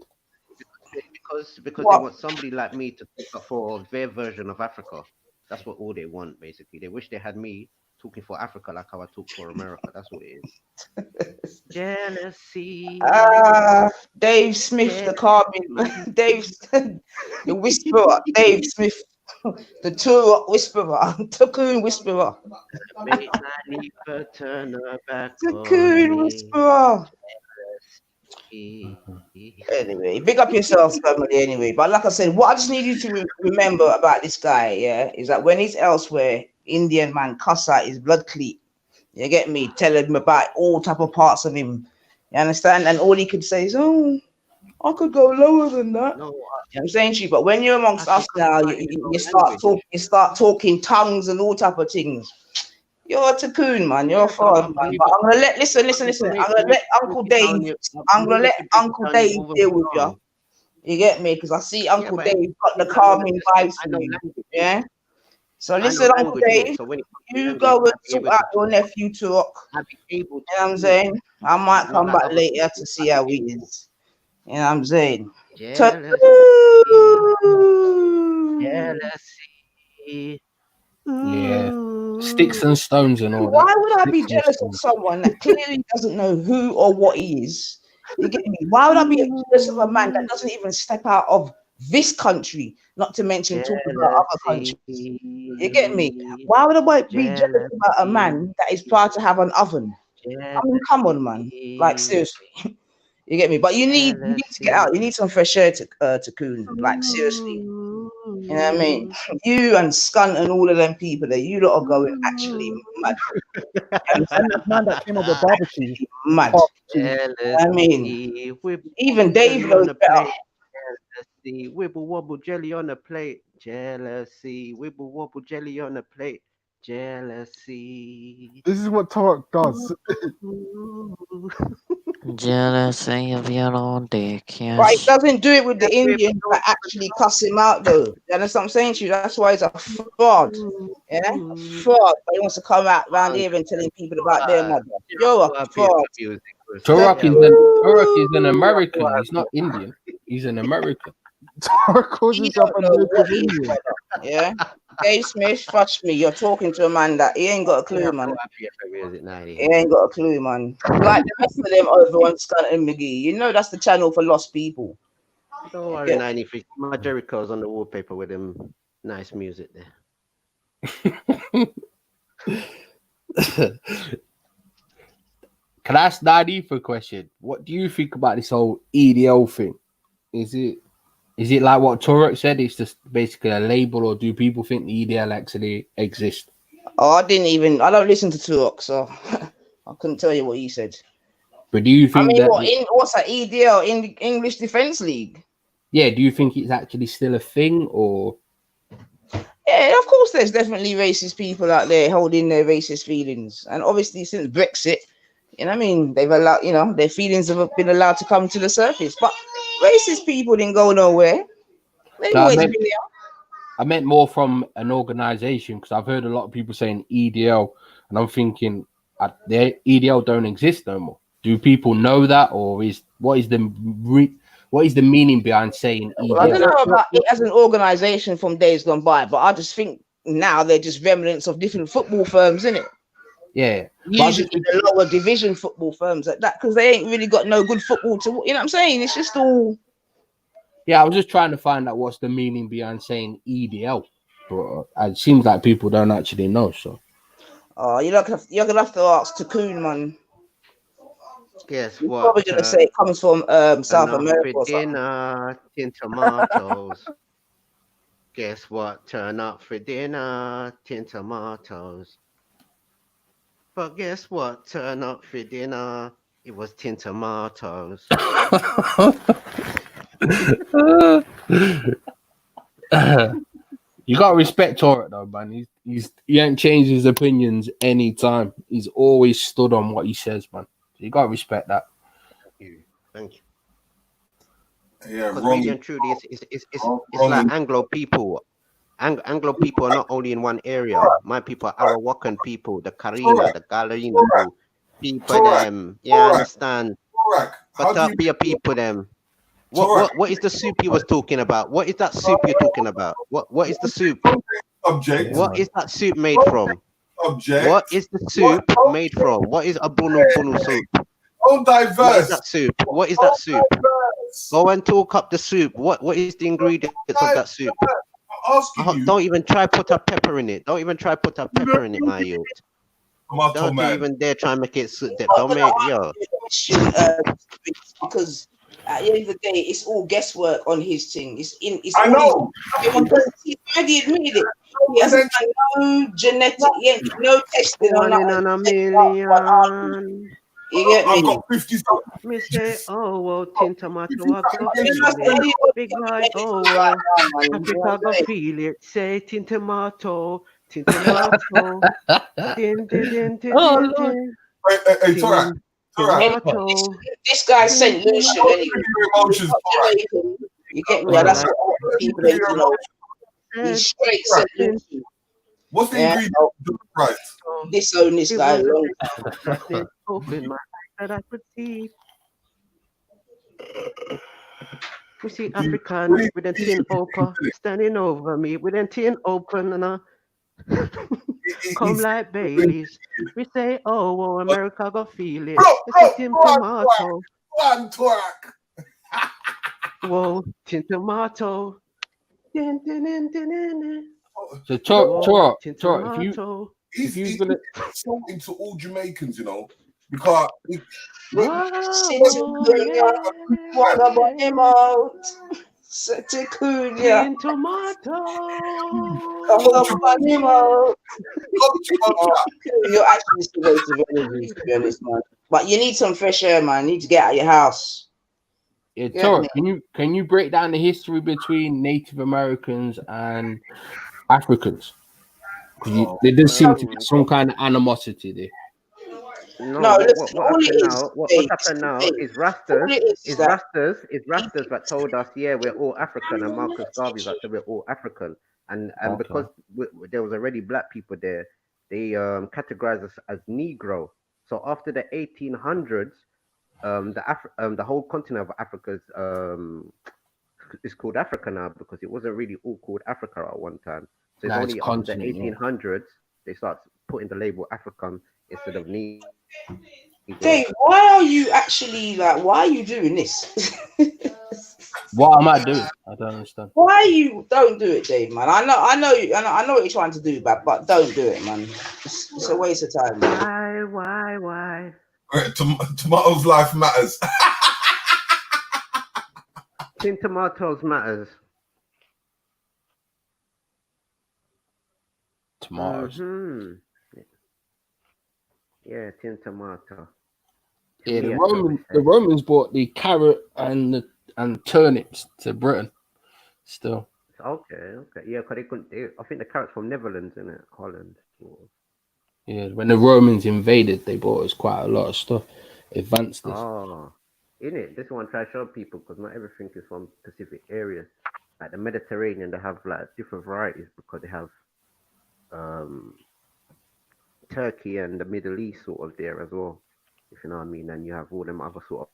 Because they want somebody like me to talk up for their version of Africa. That's what all they want, basically. They wish they had me talking for Africa like how I talk for America. That's what it is. Jealousy. Dave Smith, the calming, the whisperer, Dave Smith, the Turak whisperer, Cocoon whisperer. Make my neighbor turn her back Cocoon whisperer. Anyway, big up yourselves, family. Anyway, but like I said, what I just need you to remember about this guy, yeah, is that when he's elsewhere, Indian man cuss out his blood cleat. You get me? Tell him about all type of parts of him. You understand? And all he could say is, "Oh, I could go lower than that." No, you know what I'm saying to you, but when you're amongst us now, you start talking tongues and all type of things. You're a Cocoon, man. You're a fraud, man. But I'm gonna listen. I'm gonna let Uncle Dave. Deal with you. You get me? Because I see Uncle Dave got the calming vibes for you. Yeah. So listen, Uncle Dave. You go and sort out your nephew talk. You know what I'm saying? I might come back later to see how he is. You know what I'm saying? Jealousy. Yeah. Sticks and stones and all that. Why would I be jealous of someone that clearly doesn't know who or what he is You get me? Why would I be jealous of a man that doesn't even step out of this country, not to mention talk about other countries? You get me? Why would I be jealous about a man that is proud to have an oven? I mean, come on, man. Like, seriously. You get me? But you need to get out. You need some fresh air to coon. Like, seriously. You know what I mean? You and Skunt and all of them people there, you lot are going actually mad. And the man that came up with barbecue. Mad. I mean, even Dave jelly knows on a better. plate. Jealousy, wibble wobble jelly on a plate. Jealousy, wibble wobble jelly on a plate. Jealousy. This is what Torok does. Jealousy of your own dick, But he yes. doesn't do it with the Indians that actually cuss him out, though. You understand what I'm saying to you? That's why he's a fraud. Yeah? Fraud. But he wants to come out around here and telling people about their mother. You're a fraud. Turok is an American. He's not Indian. He's an American. Torok calls He himself don't a know native what he is, Indian. brother. Yeah? Dave Smith, fudge me. You're talking to a man that he ain't got a clue, man. He ain't got a clue, man. Like the rest of them over on Skunt and McGee. You know that's the channel for lost people. Don't worry, 93. My Jericho's on the wallpaper with him. Nice music there. Can I ask Daddy for a question? What do you think about this whole EDL thing? Is it like what Turok said? It's just basically a label, or do people think the EDL actually exists? Oh, I don't listen to Turok, so I couldn't tell you what he said. But do you think what's that EDL in the English Defence League? Yeah, do you think it's actually still a thing, or? Yeah, of course, there's definitely racist people out there holding their racist feelings, and obviously since Brexit, you know what I mean, they've allowed, their feelings have been allowed to come to the surface. But racist people didn't go nowhere. They've always been there. I meant more from an organization, because I've heard a lot of people saying EDL, and I'm thinking the EDL don't exist no more. Do people know that, or what is the meaning behind saying EDL? Well, I don't know about it as an organization from days gone by, but I just think now they're just remnants of different football firms, isn't it? Yeah. Usually the lower division football firms like that, because they ain't really got no good football to, you know what I'm saying? It's just all. Yeah, I was just trying to find out what's the meaning behind saying EDL, but it seems like people don't actually know. So. Oh, you're gonna have to ask Takoon, man. Guess You're what? probably gonna say it comes from South America or something. Dinner, tin tomatoes. Guess what? Turn up for dinner, tin tomatoes. But guess what? Turn up for dinner. It was tin tomatoes. You gotta respect Torek though, man. He ain't changed his opinions any time. He's always stood on what he says, man. You gotta respect that. Thank you. Yeah, because really and truly, it's like Anglo people. Anglo people are not only in one area. My people are Arawakan people, the Karina, the Galarina people, them. You understand? But be a people, them. What is the soup you was talking about? What is that soup you're talking about? What is the soup? Object. What is that soup made from? Object. What is the soup made from? What is a bunu soup? Oh, diverse. What is that soup? What is that soup? Go and talk up the soup. What is the ingredients of that soup? Don't even try put a pepper in it. Don't even try put a pepper in it, my youth. Don't you even dare try and make it soup. Don't make because at the end of the day, it's all guesswork on his thing. I know. He's already admitted it. He hasn't done no genetic, no testing on that. 1 in a million. You get me? I've got 50 Me say, oh, well, tin tomato, I go feel it. Big like, oh, well, Africa go feel it. Say, tin tomato, tin tomato. Tin. Hey, Torak. This guy's St. Lucian anyway. You get me? That's what people need to know. He's straight St. Lucian. What's the ingredient of the price? Disown this guy long time. Open my eyes that I could see. We see African with a tin open standing over me with a tin open and come like babies. We say, oh, America go feel it. It's a tin tomato. One Torak. Whoa, tin tomato. Din, din, din, din, din, din. So Whoa, tin Tora, tomato. if you're gonna insulting to all Jamaicans, you know, because Whoa, yeah. Tin tomato. You're actually still wasting energy, to be honest, man. But you need some fresh air, man. You need to get out of your house. Yeah, Get Tora, me? can you break down the history between Native Americans and Africans? Because there does seem to be some kind of animosity there. No, listen, What all it happened is, now? What's babe, happened now babe, is all it is that Rastas that told us, yeah, we're all African, and Marcus Garvey that said we're all African, and Okay. because there was already black people there, they categorized us as Negro. So after the 1800s, the whole continent of Africa is called Africa now because it wasn't really all called Africa at one time. So it's Nah, it's only after the continent, yeah. 1800s they start putting the label African instead of Negro. Dave, why are you actually like? Why are you doing this? What am I doing? I don't understand. Why you don't do it, Dave, man? I know what you're trying to do, but don't do it, man. It's a waste of time. Man. Why? Tomatoes' life matters. Tin tomatoes matters. Tomatoes. Yeah, tin tomato. Yeah, the Romans brought the carrot and turnips to Britain. Still. Okay. Yeah, because they couldn't. I think the carrots from Netherlands, in it, Holland. Yeah, when the Romans invaded, they brought us quite a lot of stuff. Advanced us. Oh, in it. This one try to show people because not everything is from specific areas. Like the Mediterranean, they have like different varieties because they have Turkey and the Middle East sort of there as well. If you know what I mean, and you have all them other sort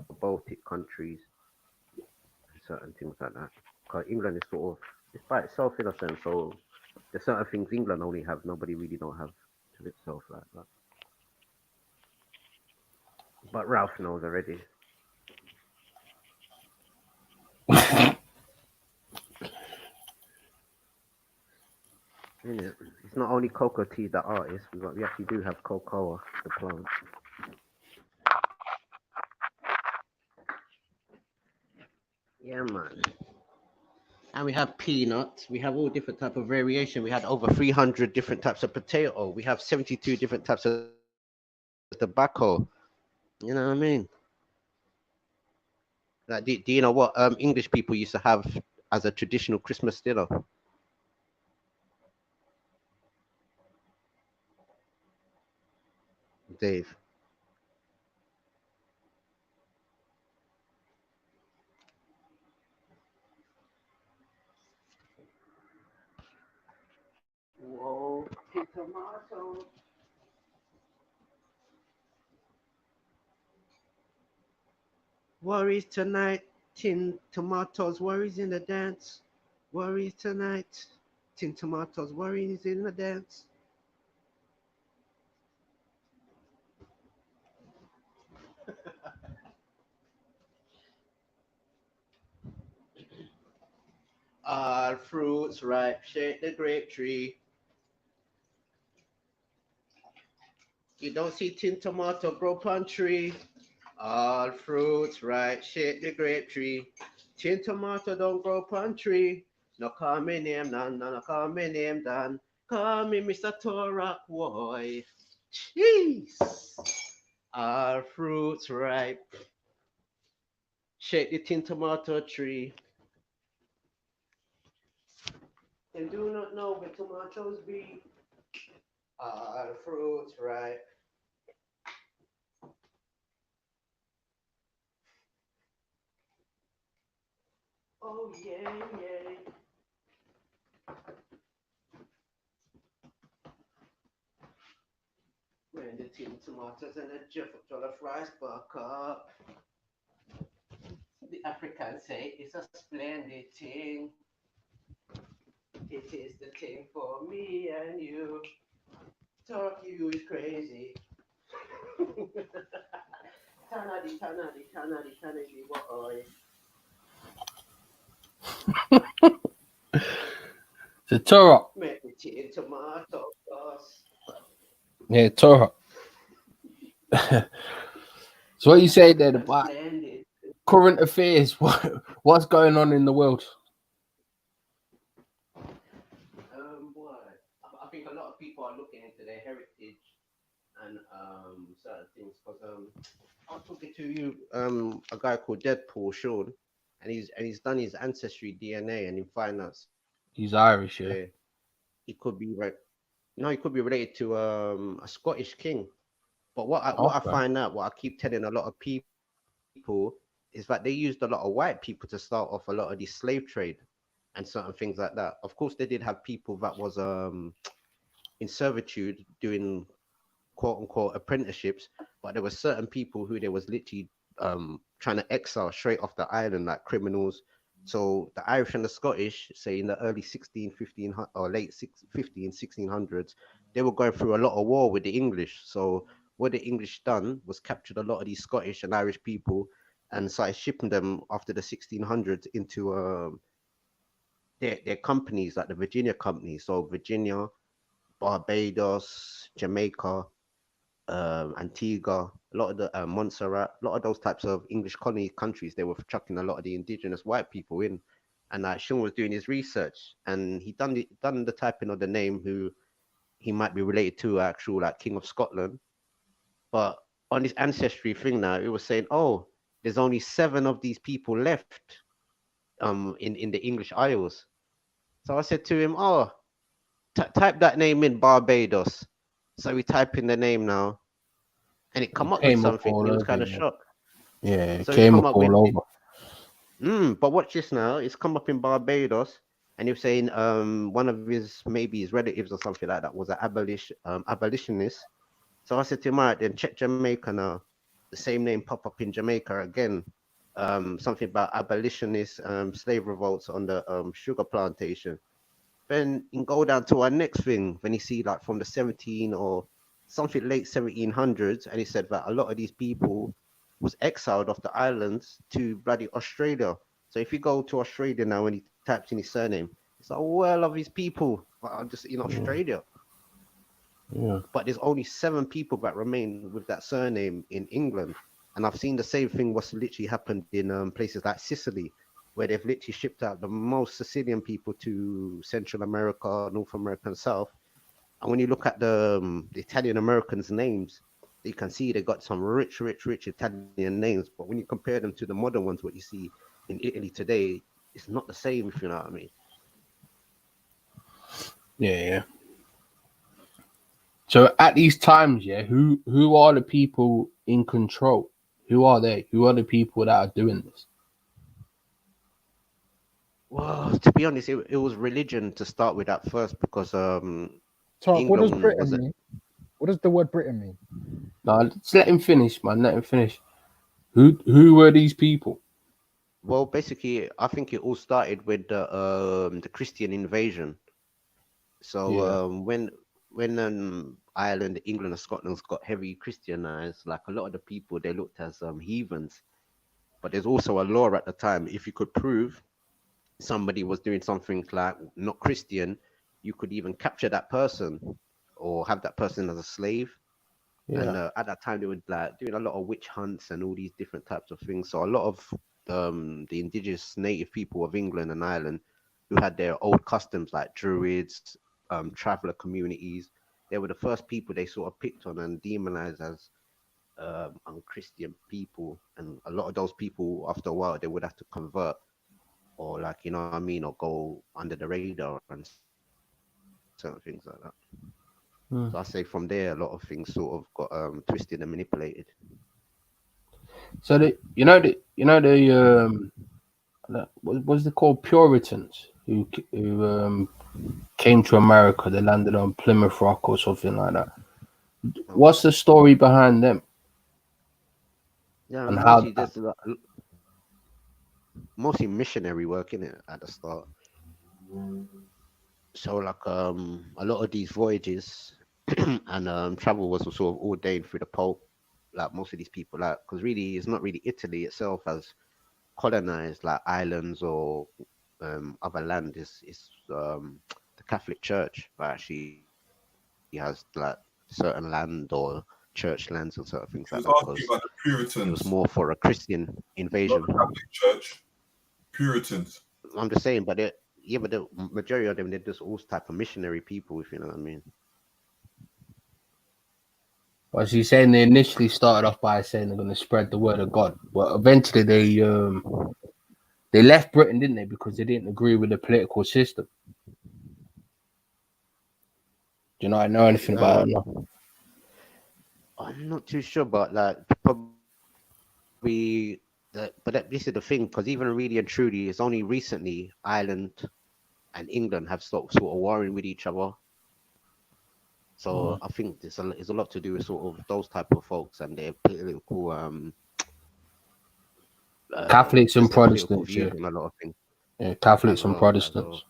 of Baltic countries and certain things like that. Because England is sort of it's by itself in a sense. So there's certain things England only have, nobody really don't have to itself like that. But Ralph knows already. Innit? It's not only cocoa tea the artist, we actually do have cocoa, the plant. Yeah, man. And we have peanuts. We have all different type of variation. We had over 300 different types of potato. We have 72 different types of tobacco. You know what I mean? Like, do you know what English people used to have as a traditional Christmas dinner? Dave. Whoa, tomato. Worries tonight, tin tomatoes, worries in the dance. Worries tonight, tin tomatoes, worries in the dance. All fruits ripe, shake the grape tree. You don't see tin tomato grow on tree. All fruits ripe, shake the grape tree. Tin tomato don't grow on tree. No call me name, no call me name, Dan. Call me Mr. Torak boy. Jeez. All fruits ripe. Shake the tin tomato tree. And do not know where tomatoes be. All fruits ripe. Oh yeah. When the tin tomatoes and the jollof rice buck up. The Africans say it's a splendid thing. It is the thing for me and you. Talk you is crazy. Turn out The Torah. Make me tea tomato sauce. Yeah, Torah. So what you say then That's about splendid. current affairs? What's going on in the world? What? I think a lot of people are looking into their heritage and certain things because I was talking to you a guy called Deadpool Sean, and he's done his ancestry DNA and he find out He's Irish, yeah. there he could be no, he could be related to a Scottish king. But what I Okay. find out, what I keep telling a lot of people is that they used a lot of white people to start off a lot of the slave trade and certain things like that. Of course, they did have people that was in servitude doing quote unquote apprenticeships, but there were certain people who they was literally trying to exile straight off the island like criminals. So the Irish and the Scottish, say in the early 15 or late 1600s, they were going through a lot of war with the English. So what the English done was captured a lot of these Scottish and Irish people and started shipping them after the 1600s into their companies like the Virginia company. So Virginia, Barbados, Jamaica, Antigua, a lot of the Montserrat, a lot of those types of English colony countries, they were chucking a lot of the indigenous white people in. And Sean was doing his research, and he done the typing of the name who he might be related to, actual like King of Scotland. But on this ancestry thing now, it was saying, oh, there's only 7 of these people left in the English Isles. So I said to him, oh, type that name in Barbados. So we type in the name now, and it come It up with came up something, and all he was over, kind of yeah. shocked. Yeah, it So it's came come up up with, all over. but watch this now. It's come up in Barbados, and he was saying one of his maybe his relatives or something like that was an abolitionist. So I said to him, all right, then check Jamaica now. The same name pop up in Jamaica again. Something about abolitionist slave revolts on the sugar plantation. Then you can go down to our next thing when you see like from the 17 or something late 1700s, and he said that a lot of these people was exiled off the islands to bloody Australia. So if you go to Australia now and he types in his surname, it's like, well, of his people are just in Australia. Yeah. But there's only 7 people that remain with that surname in England. And I've seen the same thing what's literally happened in places like Sicily, where they've literally shipped out the most Sicilian people to Central America, North America, and South. And when you look at the Italian Americans' names, you can see they got some rich Italian names. But when you compare them to the modern ones, what you see in Italy today, it's not the same, if you know what I mean. Yeah, yeah. So at these times, yeah, who are the people in control? Who are they? Who are the people that are doing this? Well, to be honest, it was religion to start with at first because Talk. What does England was Britain mean? What does the word Britain mean? No, let's let him finish, man. Let him finish. Who were these people? well, basically, I think it all started with the Christian invasion. So Yeah. when Ireland, England, and Scotland got heavy Christianized, like a lot of the people they looked as heathens. But there's also a law at the time. If you could prove somebody was doing something like not Christian, you could even capture that person or have that person as a slave. And Yeah. at that time, they were like doing a lot of witch hunts and all these different types of things. So a lot of the indigenous native people of England and Ireland who had their old customs like druids, traveler communities, they were the first people they sort of picked on and demonized as unchristian people. And a lot of those people, after a while, they would have to convert or like, you know what I mean, or go under the radar and certain things like that. Hmm. So I say from there, a lot of things sort of got twisted and manipulated. So what was they called? Puritans who came to America. They landed on Plymouth Rock or something like that. What's the story behind them? Yeah, And how? mostly there's mostly missionary work in it at the start. So like a lot of these voyages and travel was sort of ordained through the Pope. like most of these people out, because really it's not really Italy itself as colonized like islands or other land. Is the Catholic Church that actually has like certain land or church lands and certain things He like was that, asking because about the it was Puritans, more for a Christian not invasion. the Catholic Church. Puritans. I'm just saying, but yeah, but the majority of them, they're just all type of missionary people, if you know what I mean. Well, she's saying they initially started off by saying they're going to spread the word of God, but eventually they left Britain, didn't they? Because they didn't agree with the political system. Do you know anything about it? No? I'm not too sure, but like probably this is the thing, because even really and truly, it's only recently Ireland and England have sort of warring with each other. So I think it's a lot to do with sort of those type of folks and their political Catholics and just their political Protestants, yeah. views on a lot of things Yeah, Catholics as and well. Protestants.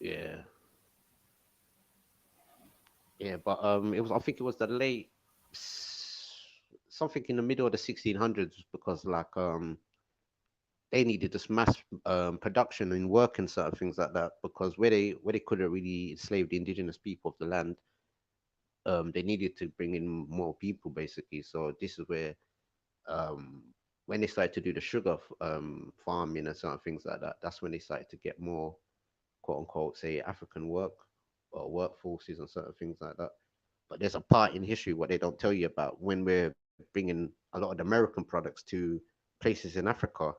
Yeah. Yeah, but I think it was the late something in the middle of the 1600s, because like they needed this mass production and work and certain things like that, because where they couldn't really enslave the indigenous people of the land, they needed to bring in more people basically. So this is where um when they started to do the sugar farming and certain things like that, that's when they started to get more quote unquote say African work or workforces and certain things like that. But there's a part in history what they don't tell you about, when we're bringing a lot of the American products to places in Africa.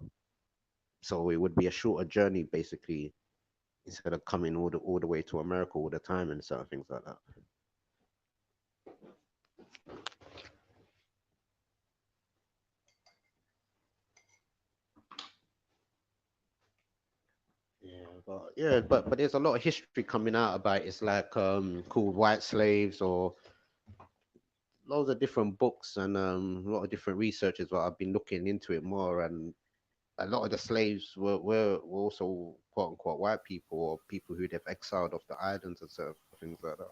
So it would be a shorter journey basically, instead of coming all the way to America all the time and certain things like that. But there's a lot of history coming out about it. It's like called White Slaves, or loads of different books and a lot of different researchers. But I've been looking into it more, and a lot of the slaves were also quote unquote white people, or people who they've exiled off the islands and certain things like that.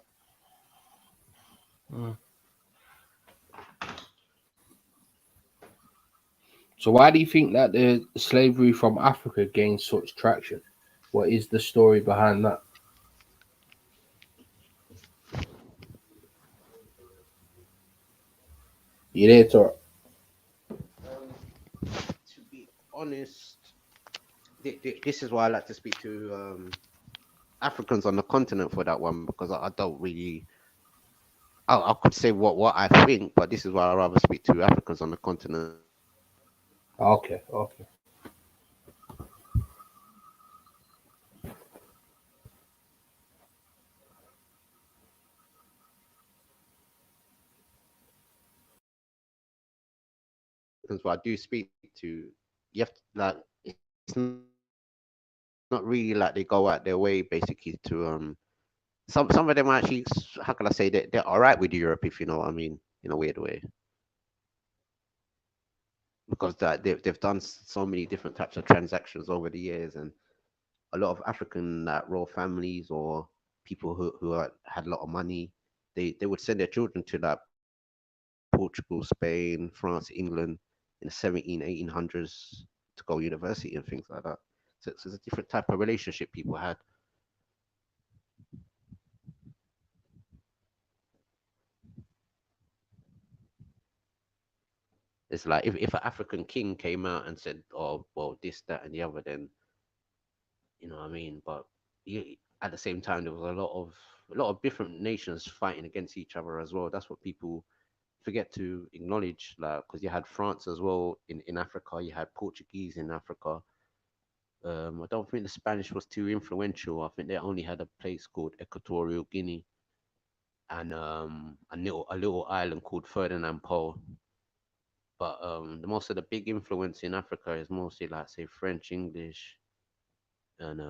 So why do you think that the slavery from Africa gained such traction? What is the story behind that? You there, Tor? To be honest, this is why I like to speak to Africans on the continent for that one, because I don't really. I could say what I think, but this is why I rather speak to Africans on the continent. Okay. Because what I do speak to, you have to, like, it's not really like they go out their way basically to some of them actually, how can I say, that they're all right with Europe, if you know what I mean, in a weird way, because that they've done so many different types of transactions over the years, and a lot of African royal families or people had a lot of money, they would send their children to like Portugal, Spain, France, England in the 1800s to go university and things like that. So it's a different type of relationship people had. It's like if an African king came out and said, "Oh, well, this, that, and the other," then you know what I mean. But at the same time, there was a lot of different nations fighting against each other as well. That's what people forget to acknowledge, like, because you had France as well in Africa, you had Portuguese in Africa. I don't think the Spanish was too influential. I think they only had a place called Equatorial Guinea, and a little island called Ferdinand Po. But the most of the big influence in Africa is mostly like say French, English, and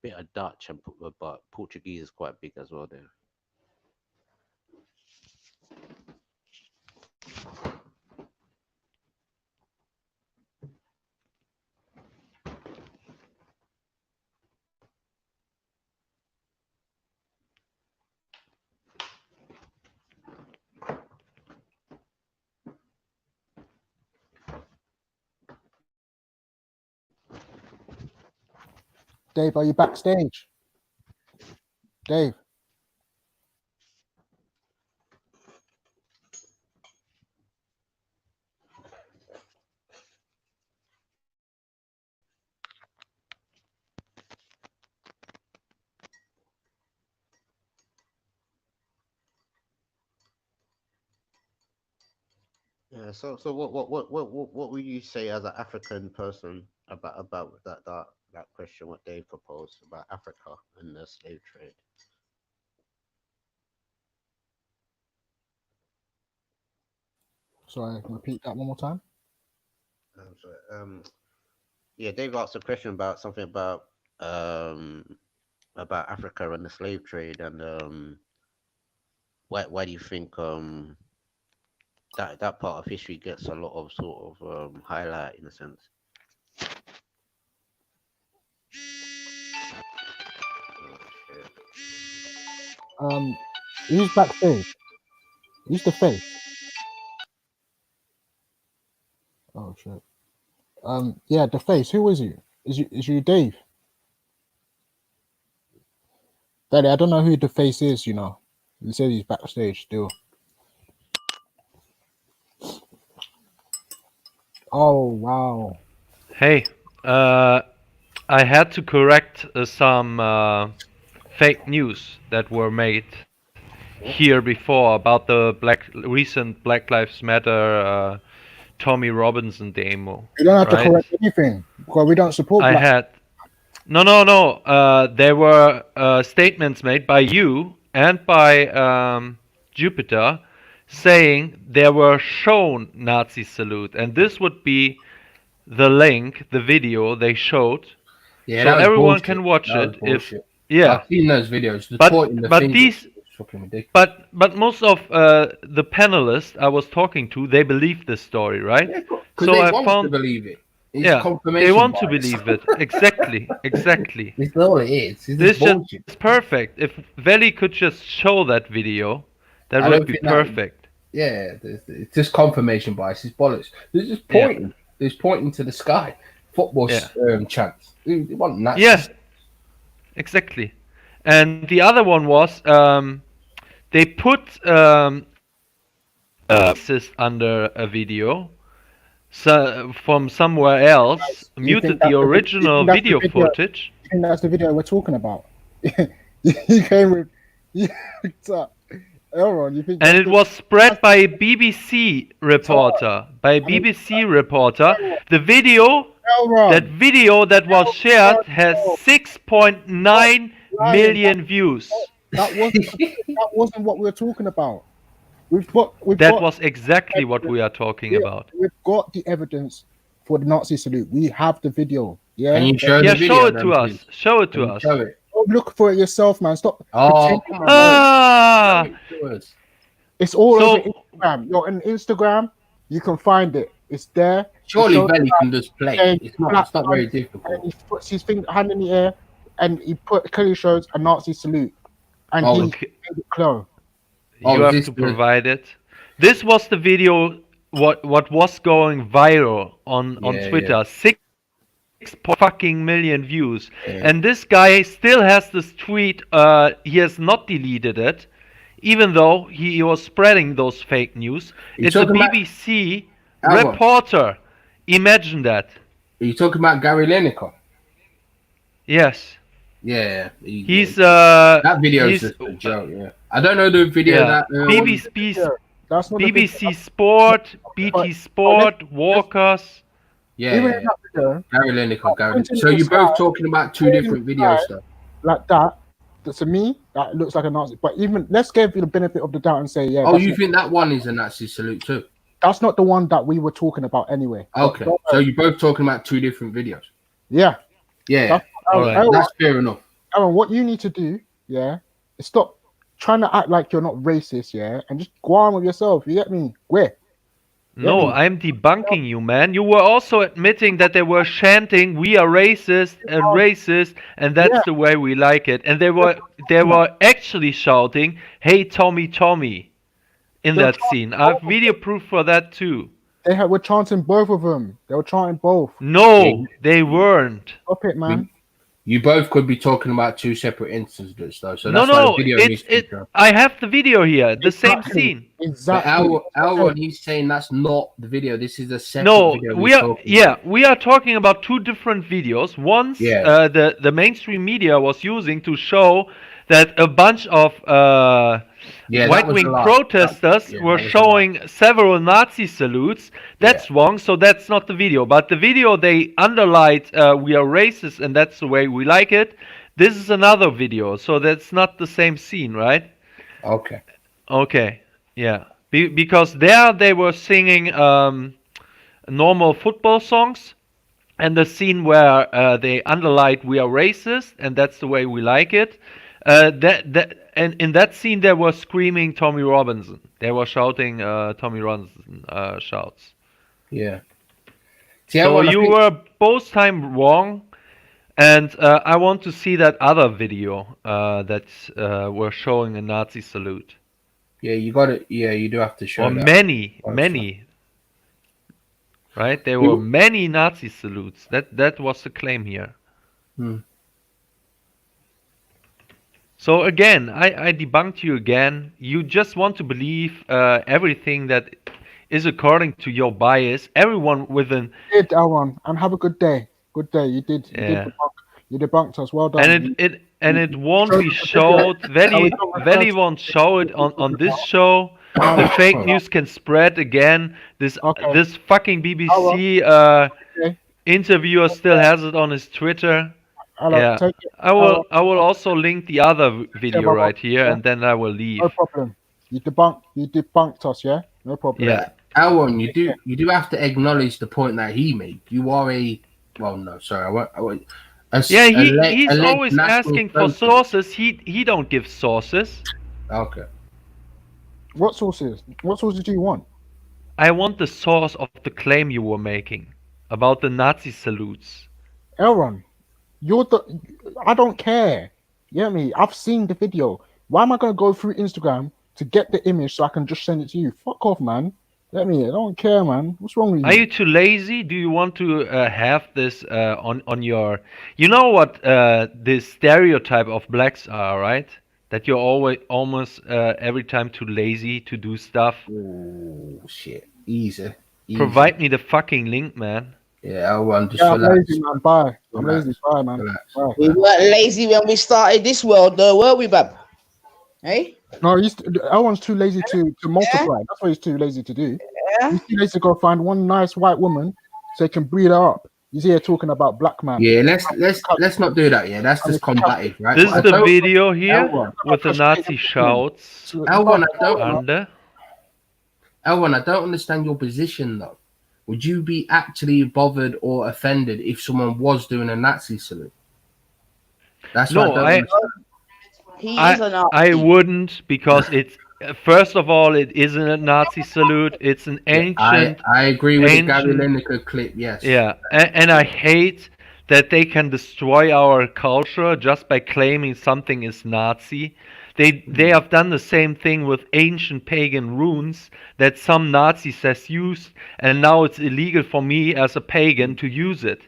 bit of Dutch, but Portuguese is quite big as well there. Dave, are you backstage? Dave. Yeah. So what would you say as an African person about that question? What Dave proposed about Africa and the slave trade? Sorry, repeat that one more time. So, yeah, Dave asked a question about something about Africa and the slave trade, and why do you think that part of history gets a lot of sort of highlight in a sense? Who's backstage? Who's the face? Oh shit. Yeah, the face. Who is you? Is you Dave? Daddy, I don't know who the face is. You know, he said he's backstage still. Oh wow. Hey, I had to correct some fake news that were made here before about the recent Black Lives Matter Tommy Robinson demo. You don't have to right? correct anything because we don't support I black. had no. There were statements made by you and by Jupiter saying there were shown Nazi salute, and this would be the link, the video they showed, Yeah, so that was everyone bullshit. can watch That was it. If bullshit. yeah, I've seen those videos. The pointing the but finger these is fucking ridiculous. but most of the panelists I was talking to, they believe this story, right? Because So they I want found to believe it. It's yeah, confirmation they want to bias. believe it. Exactly. It's all it is. It's This bullshit. is perfect. If Veli could just show that video, that I would don't be think that. perfect. Yeah, it's just confirmation bias. It's bollocks. They're just Yeah. pointing. They're just pointing to the sky. Football Yeah. chants. They want Nazis. Yeah, exactly. And the other one was they put racist under a video from somewhere else, Do you think muted the that's original that's the video footage. You think that's the video we're talking about? You came with. Elron, you think? And that's it was spread by a BBC reporter. The video, that was shared has 6.9 million views. That wasn't what we were talking about. That was exactly what we are talking about. We've got the evidence for the Nazi salute. We have the video. Yeah. Can you show Yeah, the video? show it then, to us. please? Show it Can to you us. Show it. Go look for it yourself, man. Stop. Oh, pretending. come on. Ah, It's all So- over Instagram. You're on Instagram. You can find it. It's there. It Surely shows Veli can just play. a It's not black very man, difficult. and he puts his hand in the air, and he clearly shows a Nazi salute, and Oh, he okay. made it clear. You have to provide it. This was the video. What was going viral on Yeah, Twitter? 6 fucking million views. Yeah. And this guy still has this tweet. He has not deleted it, even though he was spreading those fake news. You It's a talking about- BBC Aaron. reporter. Imagine that. Are you talking about Gary Lineker? Yes. Yeah. He's that video is he's- just a joke. Yeah. I don't know the video Yeah. that. That's not the BBC Sport, BT Sport, Walkers. Yeah. Even yeah. in that video, Gary Lineker. pointing So to the you're both sky, talking about two pointing different to the videos, sky, though. like that. To me, that looks like a Nazi. But even let's give you the benefit of the doubt and say, yeah. Oh, that's you not- think that one is a Nazi salute too? that's not the one that we were talking about anyway. Okay. But- So you're both talking about two different videos. yeah. Yeah. That's- Aaron, That's fair enough. Aaron, what you need to do, yeah, is stop trying to act like you're not racist, yeah, and just go on with yourself. You get me? Where? No, I'm debunking you, man. You were also admitting that they were chanting, "We are racist and that's the way we like it." And they were actually shouting, "Hey, Tommy, Tommy," in They're that scene. I have video proof for that too. They were chanting both of them. They were chanting both. No, they weren't. Stop it, man. You both could be talking about two separate instances, though. So No, that's why the no, video needs to be shown. I have the video here, the same Exactly. scene. But Exactly. Elron, he's saying that's not the video. This is a separate No, video. we he's are talking about. we are talking about two different videos. Once Yeah. the mainstream media was using to show that a bunch of Yeah, that was right-wing the last. protesters Yeah, were that was the showing several Nazi salutes. That's wrong. So that's not the video. But the video they underlined, we are racist and that's the way we like it. This is another video, so that's not the same scene, right? Okay. Okay. Yeah. Because there they were singing normal football songs, and the scene where they underlined "we are racist" and that's the way we like it. And in that scene they were screaming Tommy Robinson. They were shouting Tommy Robinson shouts. Yeah. So you were both time wrong, and I want to see that other video that were showing a Nazi salute. Yeah, you got it. Yeah, you do have to show Or that. many. Right? There were many Nazi salutes. That was the claim here. Hmm. So again, I debunked you again. You just want to believe everything that is according to your bias. Everyone with an You did, Elron, and have a good day. Good day. You did. Yeah. You debunked us. Well done. and it won't showed be us the video. showed. Veli won't show it on this show. The fake news can spread again. This fucking BBC interviewer still has it on his Twitter. Yeah, take it. I will also link the other video right here, and then I will leave. No problem. You debunked us, yeah? No problem. Yeah. Elron, you do have to acknowledge the point that he made. You are a Yeah, he's always asking for sources. He don't give sources. Okay. What sources? What sources do you want? I want the source of the claim you were making about the Nazi salutes. Elron, I don't care. You get me? I've seen the video. Why am I gonna go through Instagram to get the image so I can just send it to you? Fuck off, man. Get me? I don't care, man. What's wrong with you? Are you too lazy? Do you want to have this on your? You know what this stereotype of blacks are, right? That you're always almost every time too lazy to do stuff. Oh shit! Easy. Provide me the fucking link, man. Yeah, I'm just I'm lazy, man. Bye. I'm lazy. Bye, man. Bye. We weren't lazy when we started this world, though, were we, Bab? Hey? No, Elron's too lazy to multiply. That's what he's too lazy to do. Yeah. He's too lazy to go find one nice white woman so he can breed her up. He's here talking about black man. Yeah, let's not do that. Yeah, that's just combative, right? This is the video here with the Nazi shouts. Elron, I don't Under. understand your position though. Would you be actually bothered or offended if someone was doing a Nazi salute? That's No, what I don't understand. I wouldn't, because it's first of all, it isn't a Nazi salute. It's an ancient. I agree with the Gary Lineker clip. Yes. Yeah, and I hate that they can destroy our culture just by claiming something is Nazi. They have done the same thing with ancient pagan runes that some Nazis has used, and now it's illegal for me as a pagan to use it.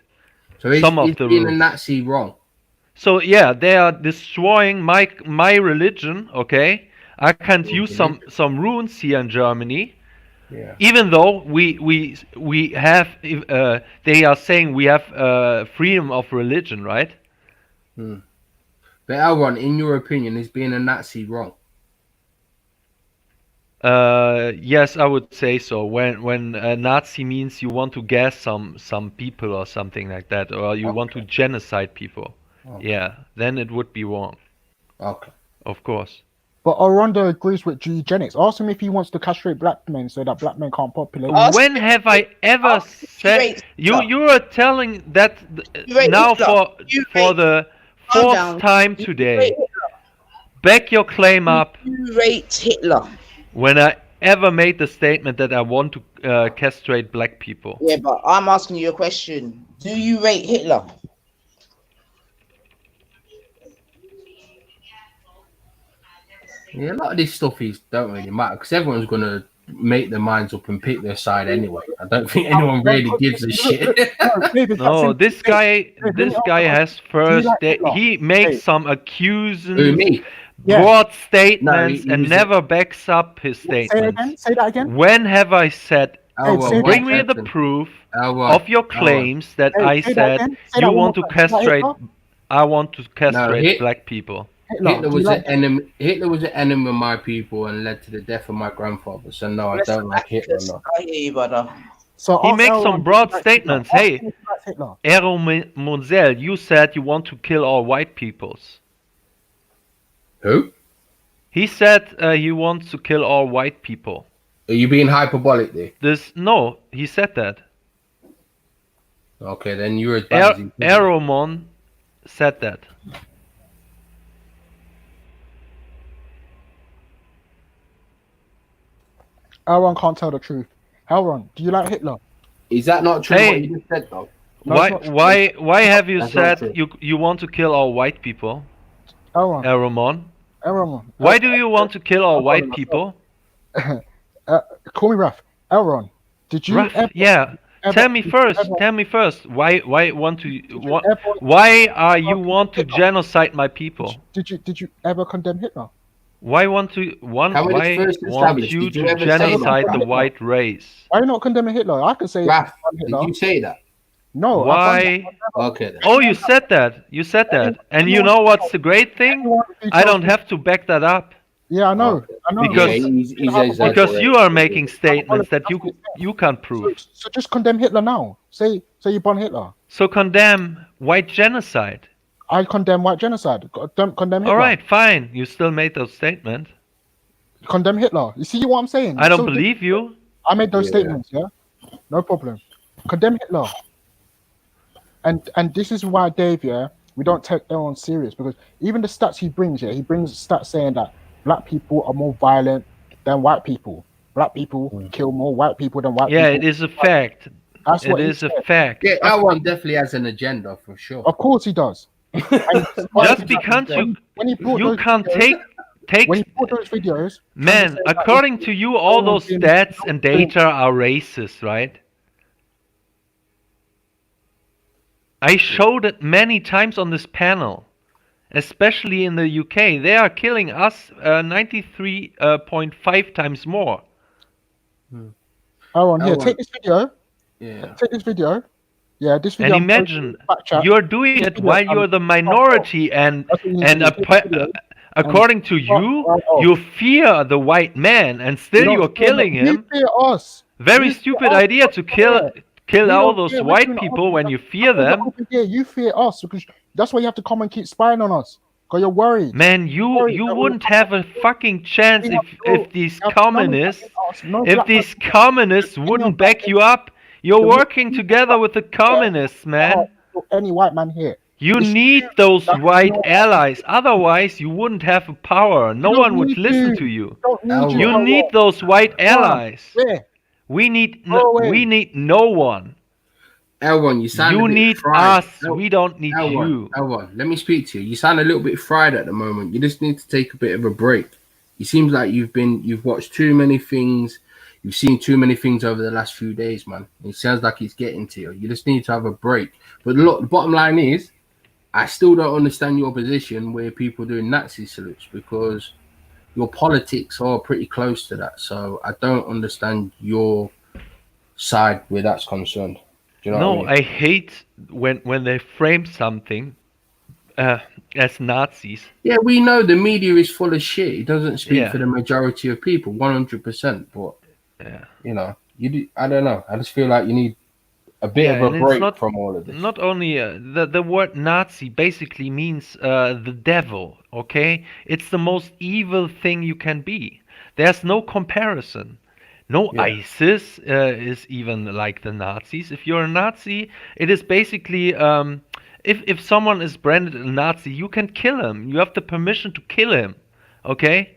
So is Some of the being a runes. Nazi wrong? So yeah, they are destroying my religion. Okay, I can't use some runes here in Germany. Yeah. Even though we have, they are saying we have freedom of religion, right? Hmm. But Elron, in your opinion, is being a Nazi wrong? Yes, I would say so. When Nazi means you want to gas some people or something like that, or you want to genocide people, yeah, then it would be wrong. Okay. Of course. But Orondo agrees with eugenics. Ask him if he wants to castrate black men so that black men can't populate. When have I ever said you are telling that now for the fourth time today? Back your claim up. You rate Hitler. When I ever made the statement that I want to castrate black people. Yeah, but I'm asking you a question. Do you rate Hitler? Yeah, a lot of this stuff don't really matter because everyone's gonna make their minds up and pick their side anyway. I don't think anyone really gives a shit. No, this guy has first. He makes some Who, accusations, me? broad No, statements, and he's never backs up his Say it again. statements. Say that again. When have I said? L1, Bring one me the second. proof L1, of your claims that Hey, I say that said again. Say you that one want more to time. Say that, castrate. Hitler. I want to No, castrate black people. Hitler Do you was like an enemy. Hitler was an enemy of my people and led to the death of my grandfather. So no, I Listen, don't like Hitler. No. I hear you, brother. So He ask makes Elron some if he broad likes Hitler. statements. Ask Hey, him if he likes Hitler. Ero Monzel, you said you want to kill all white peoples. Who? He said he wants to kill all white people. Are you being hyperbolic there? No, he said that. Okay, then you're as bad as he said. Eromon said that. Elron can't tell the truth. Elron, do you like Hitler? Is that not true? Hey, what you just said though? No, it's not true. Why have you That's not said true. you want to kill all white people? Elron. Eromon. Elron. Why do you want to kill all white people? Call me Raf. Elron, did you Raf, ever? yeah. ever- Tell me did you first. ever- Tell me first. Why want to? ever- Why are you want to genocide my people? Did you ever condemn Hitler? Why want to Can we just Why first want establish, you did you to ever say genocide that? the white race? Why are you not condemning Hitler? I could say Raf, Hitler. did you say that? No. Why? Okay. Then. Oh, you said that. You said that. And you know what's the great thing? I don't have to back that up. Yeah, I know. I know. Because Yeah, he's because you are making statements that you can't prove. So just condemn Hitler now. Say you ban Hitler. So condemn white genocide. I condemn white genocide. Condemn Hitler. All right, fine. You still made those statements. Condemn Hitler. You see what I'm saying? I don't So believe you. I made those Yeah. statements. Yeah, no problem. Condemn Hitler. And this is why, Dave. Yeah, we don't take everyone serious because even the stats he brings. Yeah, he brings stats saying that black people are more violent than white people. Black people kill more white people than white people. Yeah, it is a fact. That's It what he is a said. fact. Yeah, that one definitely has an agenda for sure. Of course he does. Just because you can't take when he put those videos, man, according to you, all those stats and data are racist, right? I showed it many times on this panel, especially in the UK. They are killing us 93.5 times more. Aaron, here, take this video. Yeah. Take this video. Yeah, this video. And I'm imagine posting in the back chat. you're doing This it video, while you're the minority, and according to you, you fear the white man, and still No, you're killing you him. fear us. Very You stupid fear us. idea to kill We all don't those fear, we're white doing it people up- when you fear them. up here. You fear us because that's why you have to come and keep spying on us. Because you're worried. Man, you wouldn't have a fucking chance if these communists wouldn't back you up. You're working together with the communists, man. Any white man here. You need those white allies, otherwise you wouldn't have a power. No one would listen to you. You need those white allies. We need no one. Elron, you sound You a bit need fried. us. We don't need you. Elron, let me speak to you. You sound a little bit fried at the moment. You just need to take a bit of a break. It seems like you've watched too many things. You've seen too many things over the last few days, man. It sounds like it's getting to you. You just need to have a break. But look, the bottom line is, I still don't understand your position where people doing Nazi salutes because your politics are pretty close to that. So I don't understand your side where that's concerned. Do you know what I mean? I hate when they frame something as Nazis. Yeah, we know the media is full of shit. It doesn't speak Yeah. for the majority of people, 100%. But you know, I don't know. I just feel like you need a bit of and a it's break not, from all of this. Not only the word Nazi basically means the devil. Okay, it's the most evil thing you can be. There's no comparison. No, ISIS is even like the Nazis. If you're a Nazi, it is basically if someone is branded a Nazi, you can kill him. You have the permission to kill him. Okay.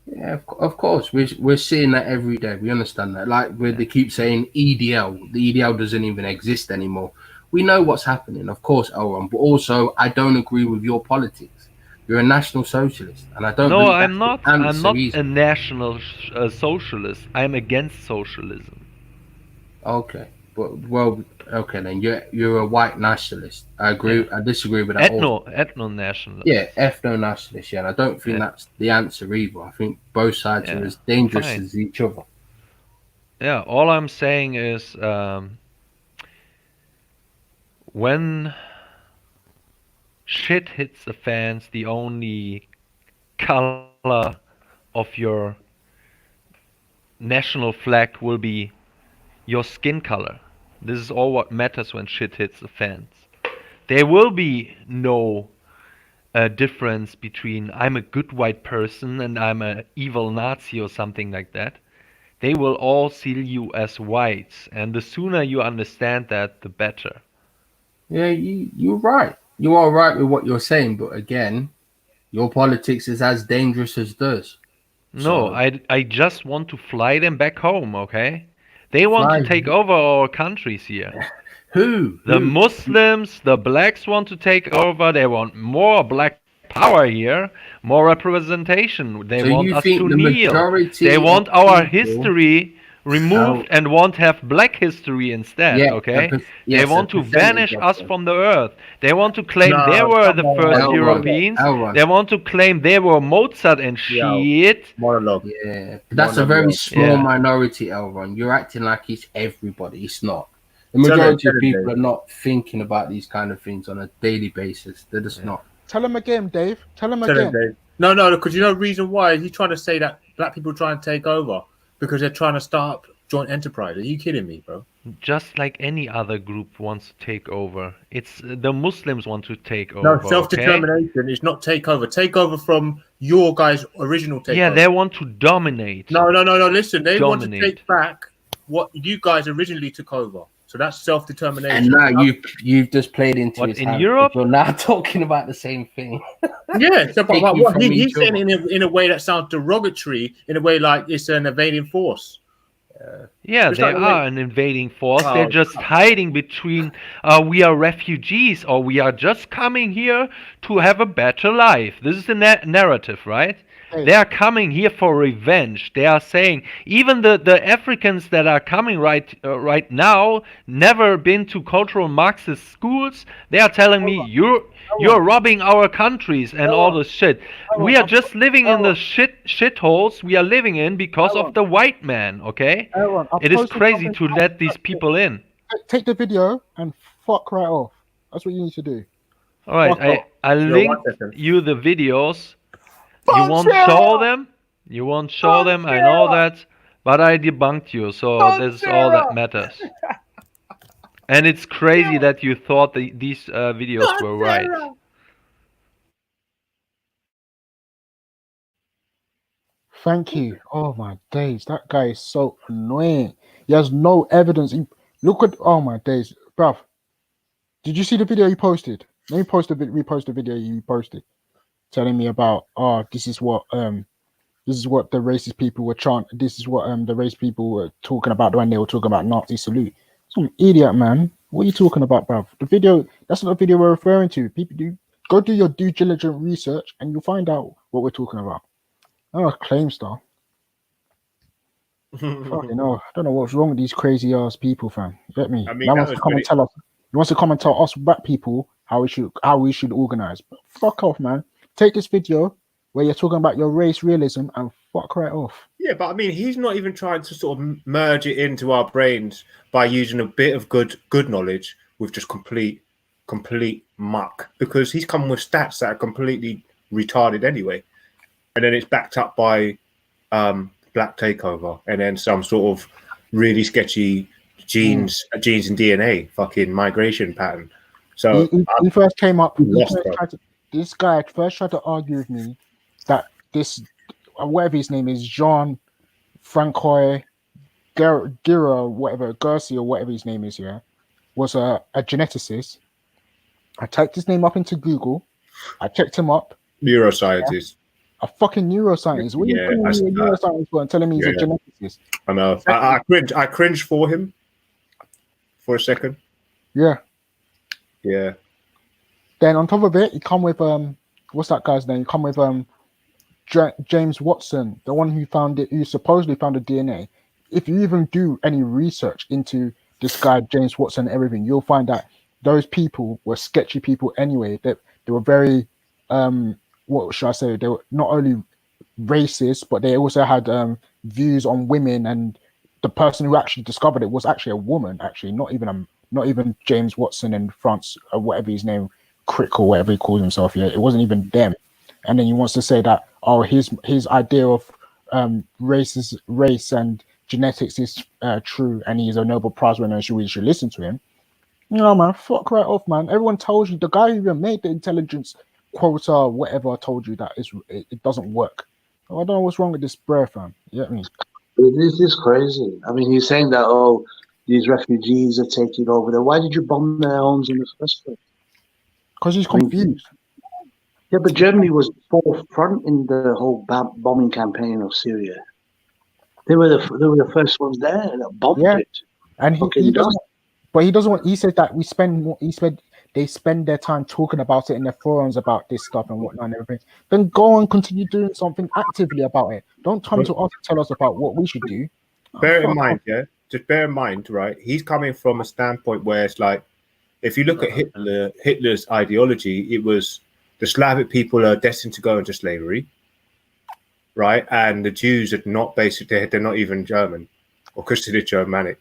Yeah, of course. We're seeing that every day. We understand that. Like where they keep saying EDL, the EDL doesn't even exist anymore. We know what's happening, of course, Elron. But also, I don't agree with your politics. You're a national socialist, and I don't No, believe I'm that's not. the I'm answer not either. a national socialist. I'm against socialism. Okay, but well, okay then. You're a white nationalist. I agree. Yeah. I disagree with that also. Ethno nationalist. Yeah, ethno nationalist. Yeah, and I don't think Yeah. that's the answer either. I think both sides are Yeah. as dangerous Fine. as each other. Yeah. All I'm saying is, when shit hits the fans, the only color of your national flag will be your skin color. This is all what matters when shit hits the fans. There will be no difference between I'm a good white person and I'm a evil Nazi or something like that. They will all see you as whites, and the sooner you understand that, the better. Yeah, you're right. You are right with what you're saying, but again, your politics is as dangerous as theirs. No, So I just want to fly them back home, okay? They want to fly. take over our countries here. Who? The Muslims, the blacks want to take over. They want more black power here, more representation. They So want you us think to the kneel. majority They of want our people? history removed and want have black history instead, Yeah, okay? They yes, a want to percentage vanish of us them. from the earth. They want to claim they No, were come the on, first Elron, Europeans. Elron. They want to claim they were Mozart and Yo, shit. monologue. Yeah, but that's a very small minority, Elron. You're acting like it's everybody. It's not. The majority of people are not thinking about these kind of things on a daily basis. They're just not. Tell him again, Dave. Tell him Tell him, again. Dave. No, because you know the reason why he's trying to say that black people try and take over because they're trying to start up joint enterprise. Are you kidding me, bro? Just like any other group wants to take over. It's the Muslims want to take No, over, okay? self-determination is not takeover. Takeover from your guys' original takeover. Yeah, they want to dominate. No. Listen, they want to Dominate. take back what you guys originally took over. So that's self-determination. And now you've just played into What, his in hands. Europe? You're now talking about the same thing. Yeah, so, but Taking what from he's each saying other. in a way that sounds derogatory, in a way like it's an invading force. Yeah, It's they like the way- are an invading force. Oh, They're just hiding between we are refugees or we are just coming here to have a better life. This is the narrative, right? They are coming here for revenge. They are saying even the Africans that are coming right now never been to cultural Marxist schools. They are telling me you're robbing our countries and all this shit. We are just living in the shitholes we are living in because of the white man. Okay, Aaron, I it is posted crazy something to let these people in. Take the video and fuck right off. That's what you need to do. All right, Fuck off. I linked you the videos. You won't show them. You won't show them. I know that, but I debunked you, so this is all that matters. And it's crazy that you thought these videos were right. Thank you. Oh my days, that guy is so annoying. He has no evidence. Look at my days, bruv. Did you see the video you posted? Let me repost the video you posted, telling me about this is what the racist people were chanting. This is what the racist people were talking about when they were talking about Nazi salute. Some idiot, man. What are you talking about, bruv? The video, that's not the video we're referring to. People go do your due diligent research and you'll find out what we're talking about. Oh, claim star. Fucking no, I don't know what's wrong with these crazy ass people, fam. You get me? I mean, Now that wants to was come and pretty- tell us. He wants to come and tell us black people how we should organize. But fuck off, man. Take this video where you're talking about your race realism and fuck right off. Yeah, but I mean, he's not even trying to sort of merge it into our brains by using a bit of good knowledge with just complete muck, because he's coming with stats that are completely retarded anyway, and then it's backed up by black takeover, and then some sort of really sketchy genes and DNA fucking migration pattern. So he first came up. lost, This guy first tried to argue with me that this whatever his name is, Jean Francois Gira, whatever Garcia, whatever his name is, was a geneticist. I typed his name up into Google. I checked him up. neuroscientist. A fucking neuroscientist. What are you calling me a neuroscientist for and telling me he's a geneticist? I know. I cringe for him for a second. Yeah. Yeah. Then on top of it, he come with what's that guy's name? Come with James Watson, the one who found it, who supposedly found the DNA. If you even do any research into this guy James Watson and everything, you'll find that those people were sketchy people anyway. They were very what should I say? They were not only racist, but they also had views on women. And the person who actually discovered it was actually a woman. Actually, not even James Watson and France or whatever his name, Crick or whatever he calls himself. Yeah, it wasn't even them. And then he wants to say that his idea of race and genetics is true, and he's a Nobel Prize winner, and we should listen to him. No, man, fuck right off, man. Everyone tells you, the guy who even made the intelligence quota, or whatever, told you that it doesn't work. So I don't know what's wrong with this breath, fam. You get me? This is crazy. I mean, he's saying that, oh, these refugees are taking over there. Why did you bomb their homes in the first place? Because he's confused. Yeah, but Germany was forefront in the whole bombing campaign of Syria. They were the first ones there that bombed it. And he doesn't. But he doesn't want. He said that we spend more. He said they spend their time talking about it in their forums about this stuff and whatnot and everything. Then go and continue doing something actively about it. Don't come to us to tell us about what we should do. Bear in mind, just bear in mind, right? He's coming from a standpoint where it's like, if you look at Hitler's ideology, it was the Slavic people are destined to go into slavery, right? And the Jews are not they're not even German or considered Germanic.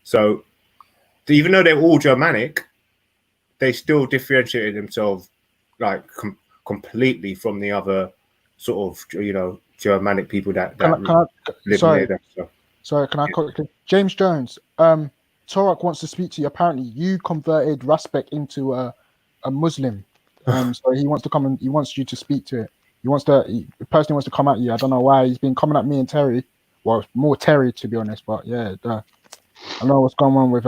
So even though they're all Germanic, they still differentiated themselves like completely from the other sort of, Germanic people that live near them. Sorry, can I quickly? James Jones, Torok wants to speak to you. Apparently, you converted Raspek into a Muslim. So he wants to come and he wants you to speak to it. He personally wants to come at you. I don't know why he's been coming at me and Terry. Well, more Terry to be honest, but yeah, I don't know what's going on with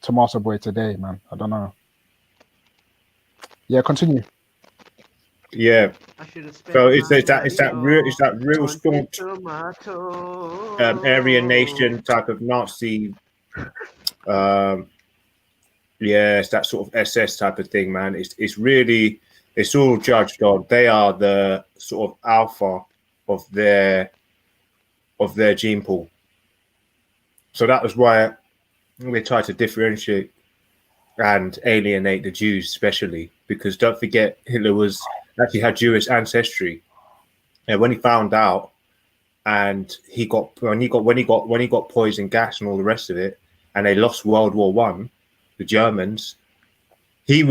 Tommaso boy today, man. I don't know. Yeah, continue. Yeah. So it's that real staunch Aryan nation type of Nazi. It's that sort of SS type of thing, man. It's all judged on. They are the sort of alpha of their gene pool. So that was why they tried to differentiate and alienate the Jews, especially because don't forget Hitler actually had Jewish ancestry, and when he found out, and when he got poison gas and all the rest of it, and they lost World War One, the Germans, he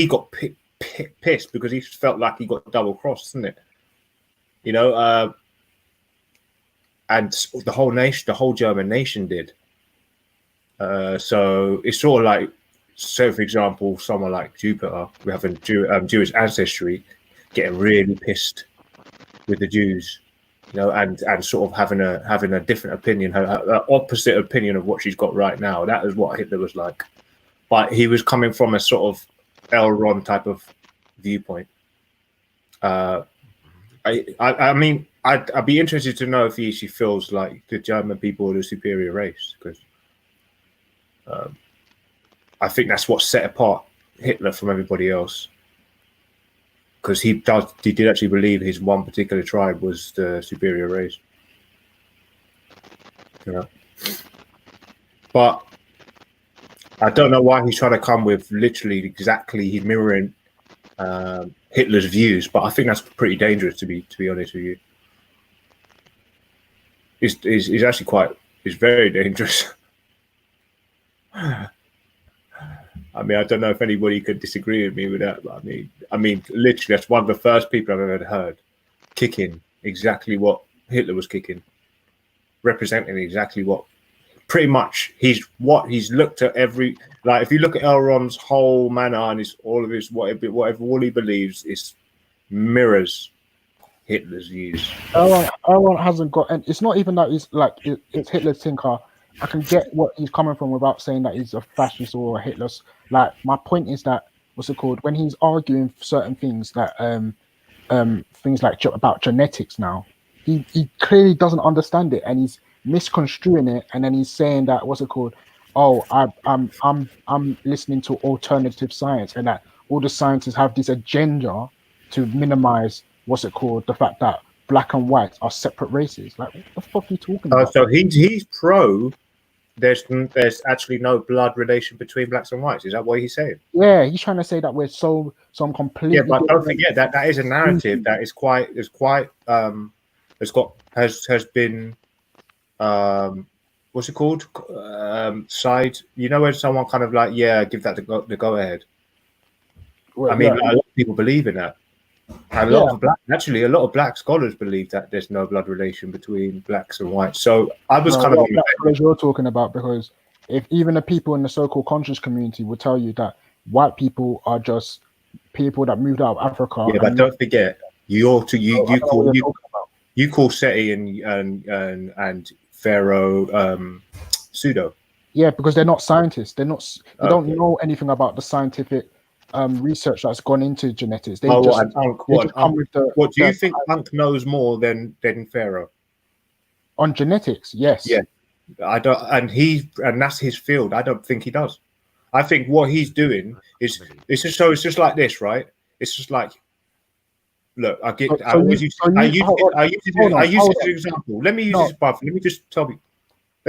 got pissed because he felt like he got double crossed, isn't it? And the whole nation, the whole German nation did. So it's sort of like, so for example, someone like Jupiter, we have Jewish ancestry, getting really pissed with the Jews, and sort of having a different opinion, an opposite opinion of what she's got right now. That is what Hitler was like, but he was coming from a sort of L. Ron type of viewpoint. I mean, I'd be interested to know if he actually feels like the German people are the superior race, because I think that's what set apart Hitler from everybody else, because he did actually believe his one particular tribe was the superior race. But I don't know why he's trying to come with literally exactly he's mirroring Hitler's views, but I think that's pretty dangerous, to be honest with you. It's actually it's very dangerous. I mean, I don't know if anybody could disagree with me with that, but I mean, literally, that's one of the first people I've ever heard kicking exactly what Hitler was kicking, representing exactly what, pretty much, he's looked at every, like, if you look at Elron's whole manner and all he believes is mirrors Hitler's views. Elron hasn't got, and it's not even that he's like it's Hitler's thinker. I can get what he's coming from without saying that he's a fascist or a Hitler. Like, my point is that, what's it called? When he's arguing certain things that things like about genetics now, he clearly doesn't understand it, and he's misconstruing it, and then he's saying that, what's it called? Oh, I'm listening to alternative science, and that all the scientists have this agenda to minimize the fact that black and white are separate races. Like, what the fuck are you talking about? So he's pro. There's actually no blood relation between blacks and whites. Is that what he's saying? Yeah, he's trying to say that we're some completely. Yeah, but don't different forget that is a narrative that has been what's it called? Side. You know, when someone kind of like, yeah, give that the go ahead. Well, I mean, yeah. a lot of people believe in that. And a lot of black scholars believe that there's no blood relation between blacks and whites. So I was kind of on the what you're talking about, because if even the people in the so-called conscious community will tell you that white people are just people that moved out of Africa. Yeah, but don't forget, you call Seti and Pharaoh pseudo. Yeah, because they're not scientists. They don't know anything about the scientific research that's gone into genetics. What do you think Unk knows more than Pharaoh on genetics? Yes. Yeah, I don't, and that's his field. I don't think he does. I think what he's doing is it's just like this, right? It's just like, look, I use this as an example. Let me use this, bruv. Let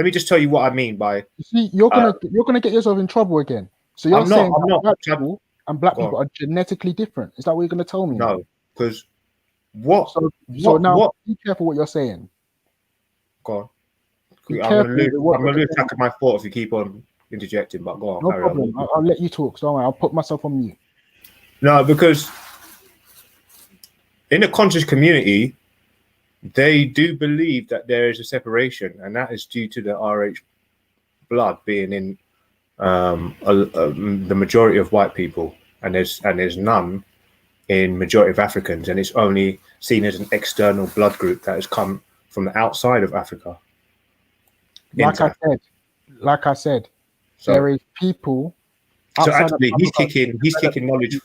me just tell you what I mean by. You see, you're gonna get yourself in trouble again. So you're saying white people and black people are genetically different. Is that what you're gonna tell me? No, because what? Be careful what you're saying. Go on. I'm gonna lose track of my thoughts if you keep on interjecting. But go on. No problem. I'll let you talk. So I'll put myself on mute. No, because in the conscious community, they do believe that there is a separation, and that is due to the RH blood being in the majority of white people, and there's none in majority of Africans, and it's only seen as an external blood group that has come from the outside of Africa. Like I said, there is people. So actually, he's kicking knowledge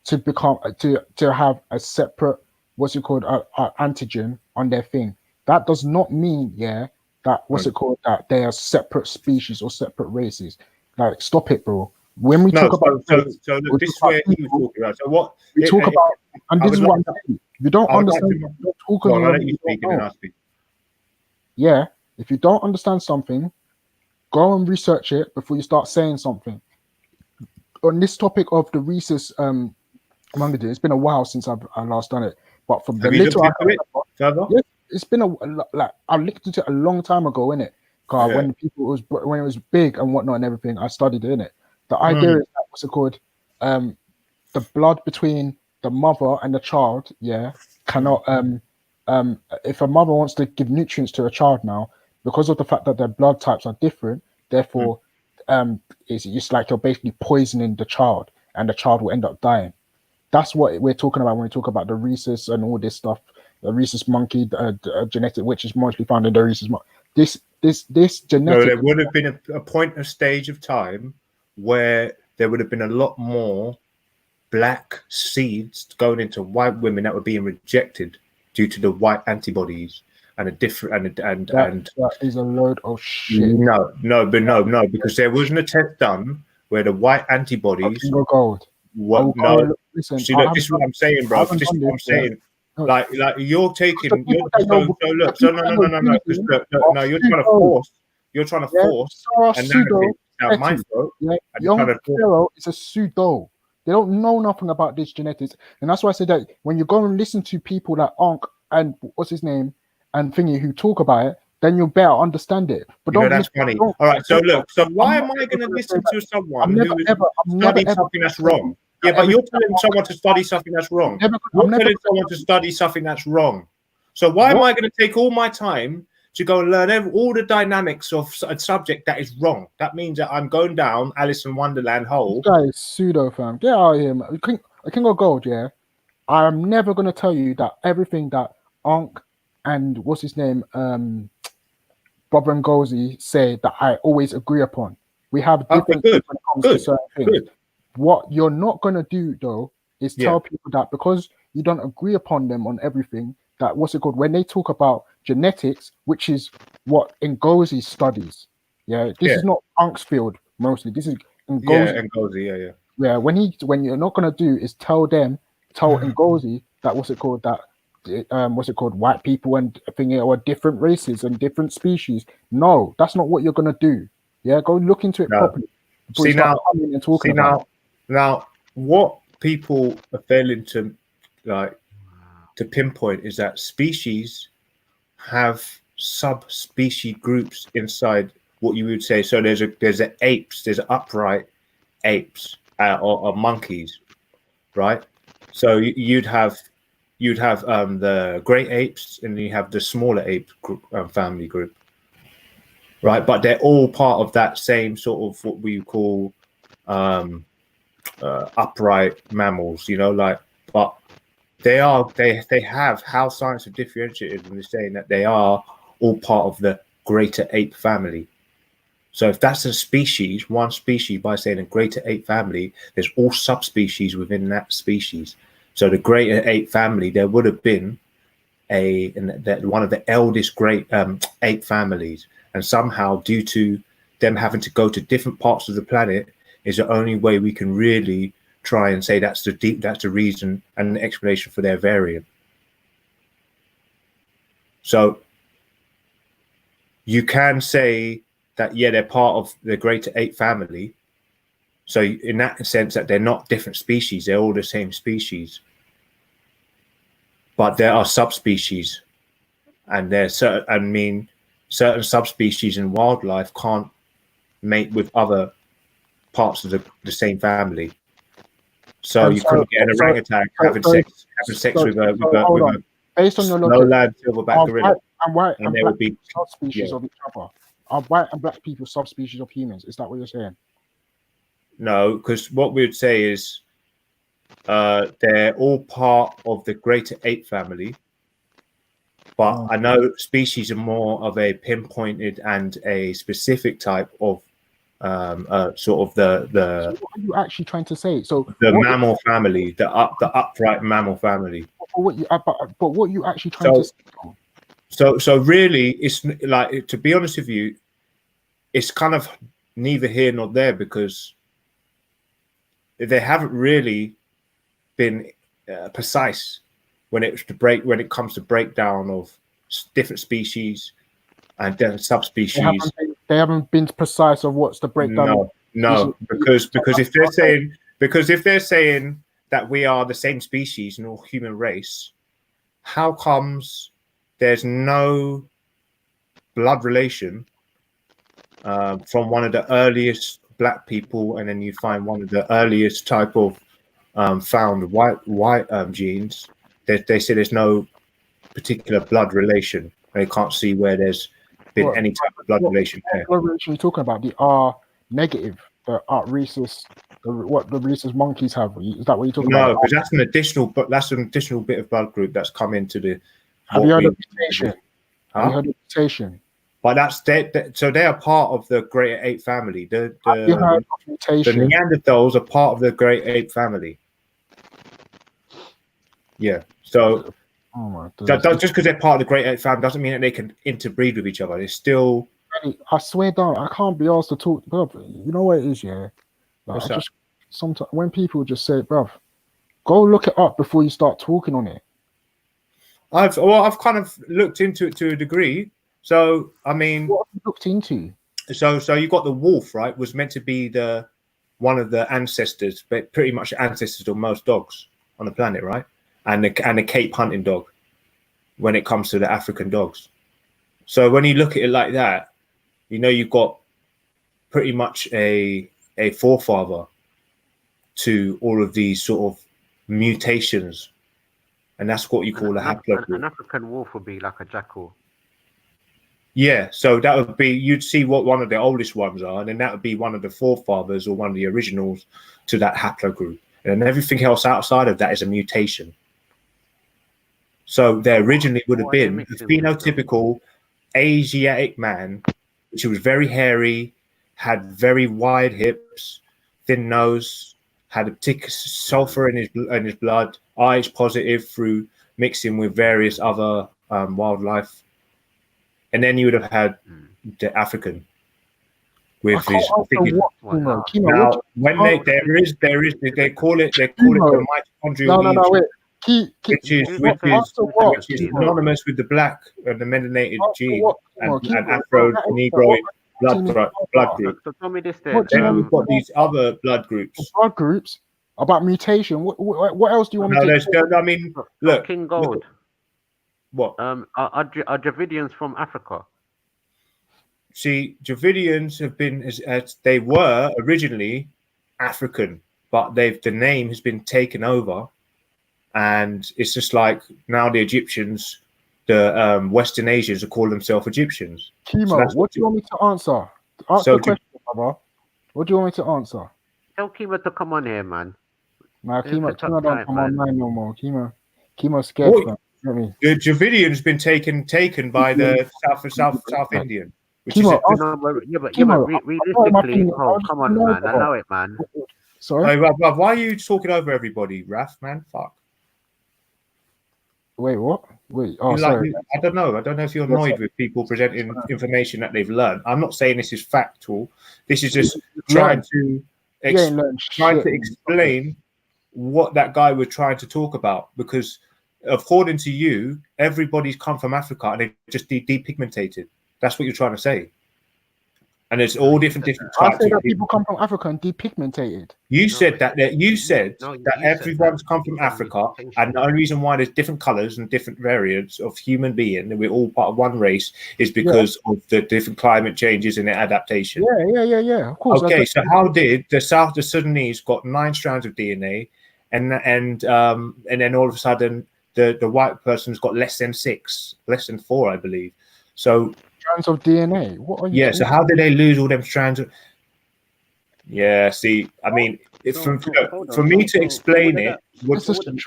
to become to have a separate antigen on their thing. That does not mean that they are separate species or separate races. Like, stop it, bro. When we talk about this is where he was talking about. So what we talk about, and this is what I'm saying. If you don't understand, don't talk I'll let you speak and then I'll speak. Yeah, if you don't understand something, go and research it before you start saying something. On this topic of the rhesus manga, it's been a while since I last done it. But from the little it's been I looked into it a long time ago, innit? Because when it was big and whatnot and everything, I studied it, innit? The idea is that the blood between the mother and the child, cannot if a mother wants to give nutrients to a child now, because of the fact that their blood types are different, therefore it's just like you're basically poisoning the child, and the child will end up dying. That's what we're talking about when we talk about the rhesus and all this stuff. The rhesus monkey genetic, which is mostly found in the rhesus monkey. This genetic. No, there would have been a stage of time where there would have been a lot more black seeds going into white women that were being rejected due to the white antibodies and a different and that is a load of shit. No, because there wasn't a test done where the white antibodies gold. Listen, see, look, this is what I'm saying, bro. This is what I'm saying. Like you're taking. You're trying to force a narrative down my throat. Young Pharaoh is a pseudo. They don't know nothing about this genetics, and that's why I said that when you go and listen to people like Ankh and what's his name and Thingy who talk about it, then you'll better understand it. But that's funny. All right, so look, so why am I going to listen to someone who is studying something that's wrong? Yeah, but you're telling someone to study something that's wrong. You're telling someone to study something that's wrong. So why am I going to take all my time to go and learn all the dynamics of a subject that is wrong? That means that I'm going down Alice in Wonderland hole. This guy is pseudo, fam. Get out of here, man. King of Gold, yeah. I'm never going to tell you that everything that Ankh and what's his name, Bob Ngozi say that I always agree upon. We have different when it comes to certain things. What you're not going to do, though, is tell people that because you don't agree upon them on everything, that when they talk about genetics, which is what Ngozi studies. This is not Ankh's field mostly. This is Ngozi. Ngozi, Yeah, when you're not gonna do is tell Ngozi that what's it called white people and thingy are different races and different species. No, that's not what you're gonna do. Yeah, go look into it No. properly before See you start now, coming and talking about it. now, what people are failing to pinpoint is that species have subspecies groups inside what you would say. So there's apes, there's upright apes or monkeys, right? So you'd have the great apes, and you have the smaller ape group, family group, right? But they're all part of that same sort of what we call upright mammals, but they have how science have differentiated them is saying that they are all part of the greater ape family. So if that's a species, one species, by saying a greater ape family, there's all subspecies within that species. So the greater ape family, there would have been one of the eldest great ape families, and somehow due to them having to go to different parts of the planet is the only way we can really try and say that's the reason and the explanation for their variant. So you can say that, yeah, they're part of the greater ape family. So in that sense that they're not different species, they're all the same species. But there are subspecies, and certain subspecies in wildlife can't mate with other parts of the same family. So you couldn't get an orangutan having sex with a based on your snow logic, lab silverback gorilla. white and there black would be subspecies of each other. Are white and black people subspecies of humans? Is that what you're saying? No, because what we would say is they're all part of the greater ape family. But I know species are more of a pinpointed and a specific type of sort of the So what are you actually trying to say? So the mammal family, the upright mammal family. But what you actually trying to say? So really, it's like, to be honest with you, it's kind of neither here nor there, because they haven't really been precise when it comes to breakdown of different species and different subspecies. They haven't been precise of what's the breakdown. No, because if they're saying that we are the same species and all human race, how comes there's no blood relation from one of the earliest black people, and then you find one of the earliest type of found white genes? They say there's no particular blood relation. They can't see where there's been any type of blood relation there. What relation are you talking about? The R negative, the rhesus, what the rhesus monkeys have? Is that what you're talking about? No, because that's an additional bit of blood group that's come into the. Have you heard of mutation? Have you heard of mutation? But so they are part of the greater ape family. The mutation? The Neanderthals are part of the great ape family. Yeah. So just because they're part of the great ape family doesn't mean that they can interbreed with each other. It's still. I swear down, I can't be asked to talk, bruv. You know what it is, yeah. What's that? Sometimes when people just say, bruv, go look it up before you start talking on it. I've kind of looked into it to a degree. So I mean, what have you looked into? So you got the wolf, right? Was meant to be one of the ancestors, but pretty much ancestors of most dogs on the planet, right? And the Cape hunting dog, when it comes to the African dogs. So when you look at it like that, you've got pretty much a forefather to all of these sort of mutations, and that's what you call a haplogroup. An African wolf would be like a jackal. Yeah, so that would be, you'd see what one of the oldest ones are, and then that would be one of the forefathers or one of the originals to that haplogroup, and then everything else outside of that is a mutation. So there originally would have been a phenotypical Asiatic man, which was very hairy, had very wide hips, thin nose, had a tick sulfur in his blood, eyes positive through mixing with various other wildlife, and then you would have had the African. with his. I think what, Chemo? Chemo, what now do you when answer? there is they call it the Chemo. mitochondrial No, Eve, wait. which is synonymous with the black and the melanated Answer gene what, and Chemo? Afro That is Negroid what blood group. So tell me this then. What do you Then want me we've got to these other blood groups. blood groups about mutation? What else do you want me No, to? there's I mean, look, King Gold. What? Are Dravidians from Africa? See, Dravidians have been as they were originally African, but the name has been taken over, and it's just like now the Egyptians, the Western Asians, are calling themselves Egyptians. Chemo, what do you want me to answer? Answer the question, brother. What do you want me to answer? Tell Kima to come on here, man. Nah, Don't Chemo put don't uptight, come man. online no more. Chemo's scared, What? fam. You know what I mean? The Dravidians been taken by the South Indian, which Chemo, is realistically, come on, man. I know it, man. Sorry. Why are you talking over everybody, Raf? Man, fuck. Wait, what? Wait, oh, You sorry. I don't know. I don't know if you're Yes, annoyed sir. with people presenting information that they've learned. I'm not saying this is factual. This is just Learn. trying to You ain't learned shit. explain what that guy was trying to talk about. Because according to you, everybody's come from Africa and they're just depigmented. That's what you're trying to say. And there's all different I types say of that people. people come from Africa and depigmentated. You said that everyone's come from Africa, and the only reason why there's different colors and different variants of human being, and we're all part of one race, is because of the different climate changes and their adaptation. Yeah. Of course. Okay, so how did the Sudanese got 9 strands of DNA, and then all of a sudden the white person's got less than 6, less than 4, I believe. So strands of DNA. What are you? yeah. So how did they lose all them strands of? Yeah, see, I mean, for me to explain it, it's just going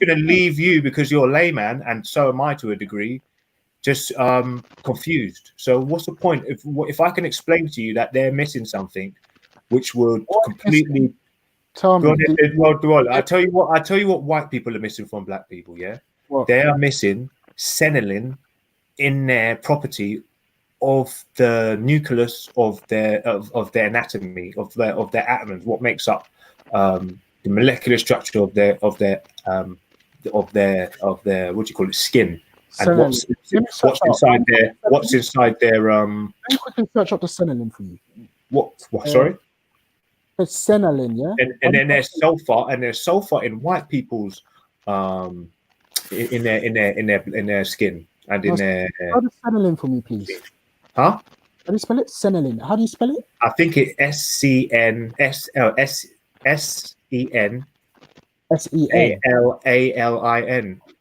to leave you, because you're a layman, and so am I to a degree, just confused. So what's the point? If I can explain to you that they're missing something, which would completely tell me. Well, I tell you what white people are missing from black people. Yeah, they are missing cenilin in their property of the nucleus of their anatomy of their atoms, what makes up the molecular structure of their what do you call it, skin, and what's inside their Let me quickly search up the cenilin for you. what sorry? It's cenilin, yeah. And then there's sulfur in white people's in their skin and in their How does cenilin for me, please? Huh? How do you spell it? Cenilin. How do you spell it? I think it's SCN.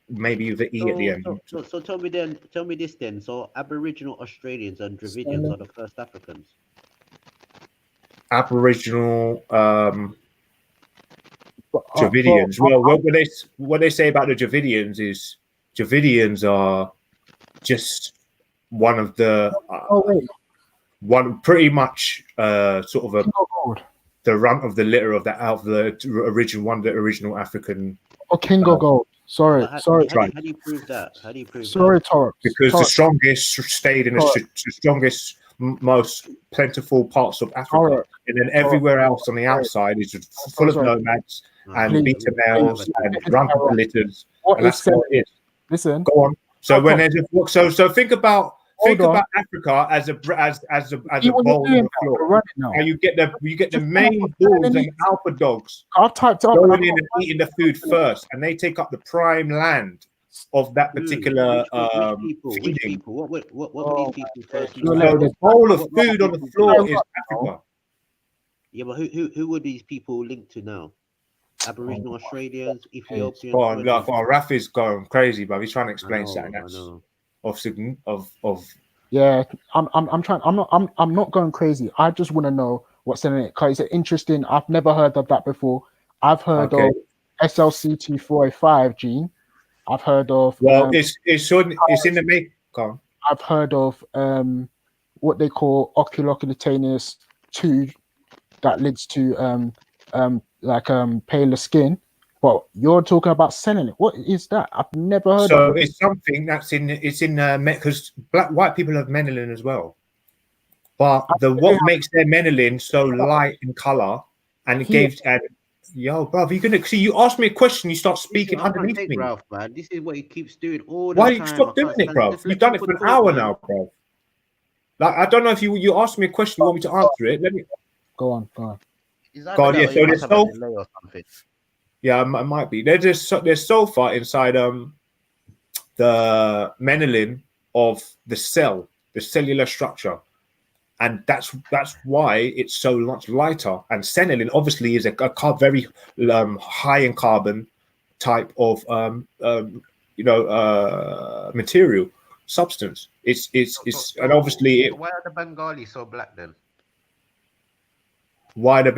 Maybe with an E at the end. So tell me this then. So Aboriginal Australians and Dravidians are the first Africans. Aboriginal Dravidians. Well, what they say about the Dravidians is Dravidians are just one of the one pretty much sort of the runt of the litter of the original African. Oh, King of Gold. Sorry. How do you prove that? Sorry, Torrance. Because the strongest stayed in the strongest, most plentiful parts of Africa, and then everywhere else on the outside is just full of nomads and beta males and runt of the litters. And that's what it is. Listen. Go on. So when there's so think about Africa as a bowl on the floor. How you get the main bulls and alpha dogs. I've typed up going in and eating the food first, and they take up the prime land of that particular which people? What were these people first? So the bowl of food on the floor is Africa. Yeah, but who were these people linked to now? Aboriginal Australians, Ethiopians. Go on, Raf is going crazy, but he's trying to explain something of yeah. I'm trying. I'm not going crazy. I just want to know what's in it because it's interesting. I've never heard of that before. I've heard of SLC24A5 gene. I've heard of it's in the make. I've heard of what they call oculocutaneous 2 that leads to paler skin. But you're talking about cenilin. What is that? I've never heard of it. So it's something that's in because white people have melanin as well. But what makes their melanin so light in color, and it gave and yo, bro, you gonna see? You ask me a question, you start speaking I can't underneath take me. Ralph, man. This is what he keeps doing all the Why you time. stop I doing can't it, stand bro? Just You've let done it people for an talk, hour man. now, bro. Like I don't know if you ask me a question, you want me to answer it. Let me go on. Is that God, yeah. you So must there's have a delay or something. yeah, it might be. There's sulfur inside the melanin of the cell, the cellular structure, and that's why it's so much lighter. And cenilin obviously is a very high in carbon type of material substance. It's and obviously Why are the Bengali so black then? why the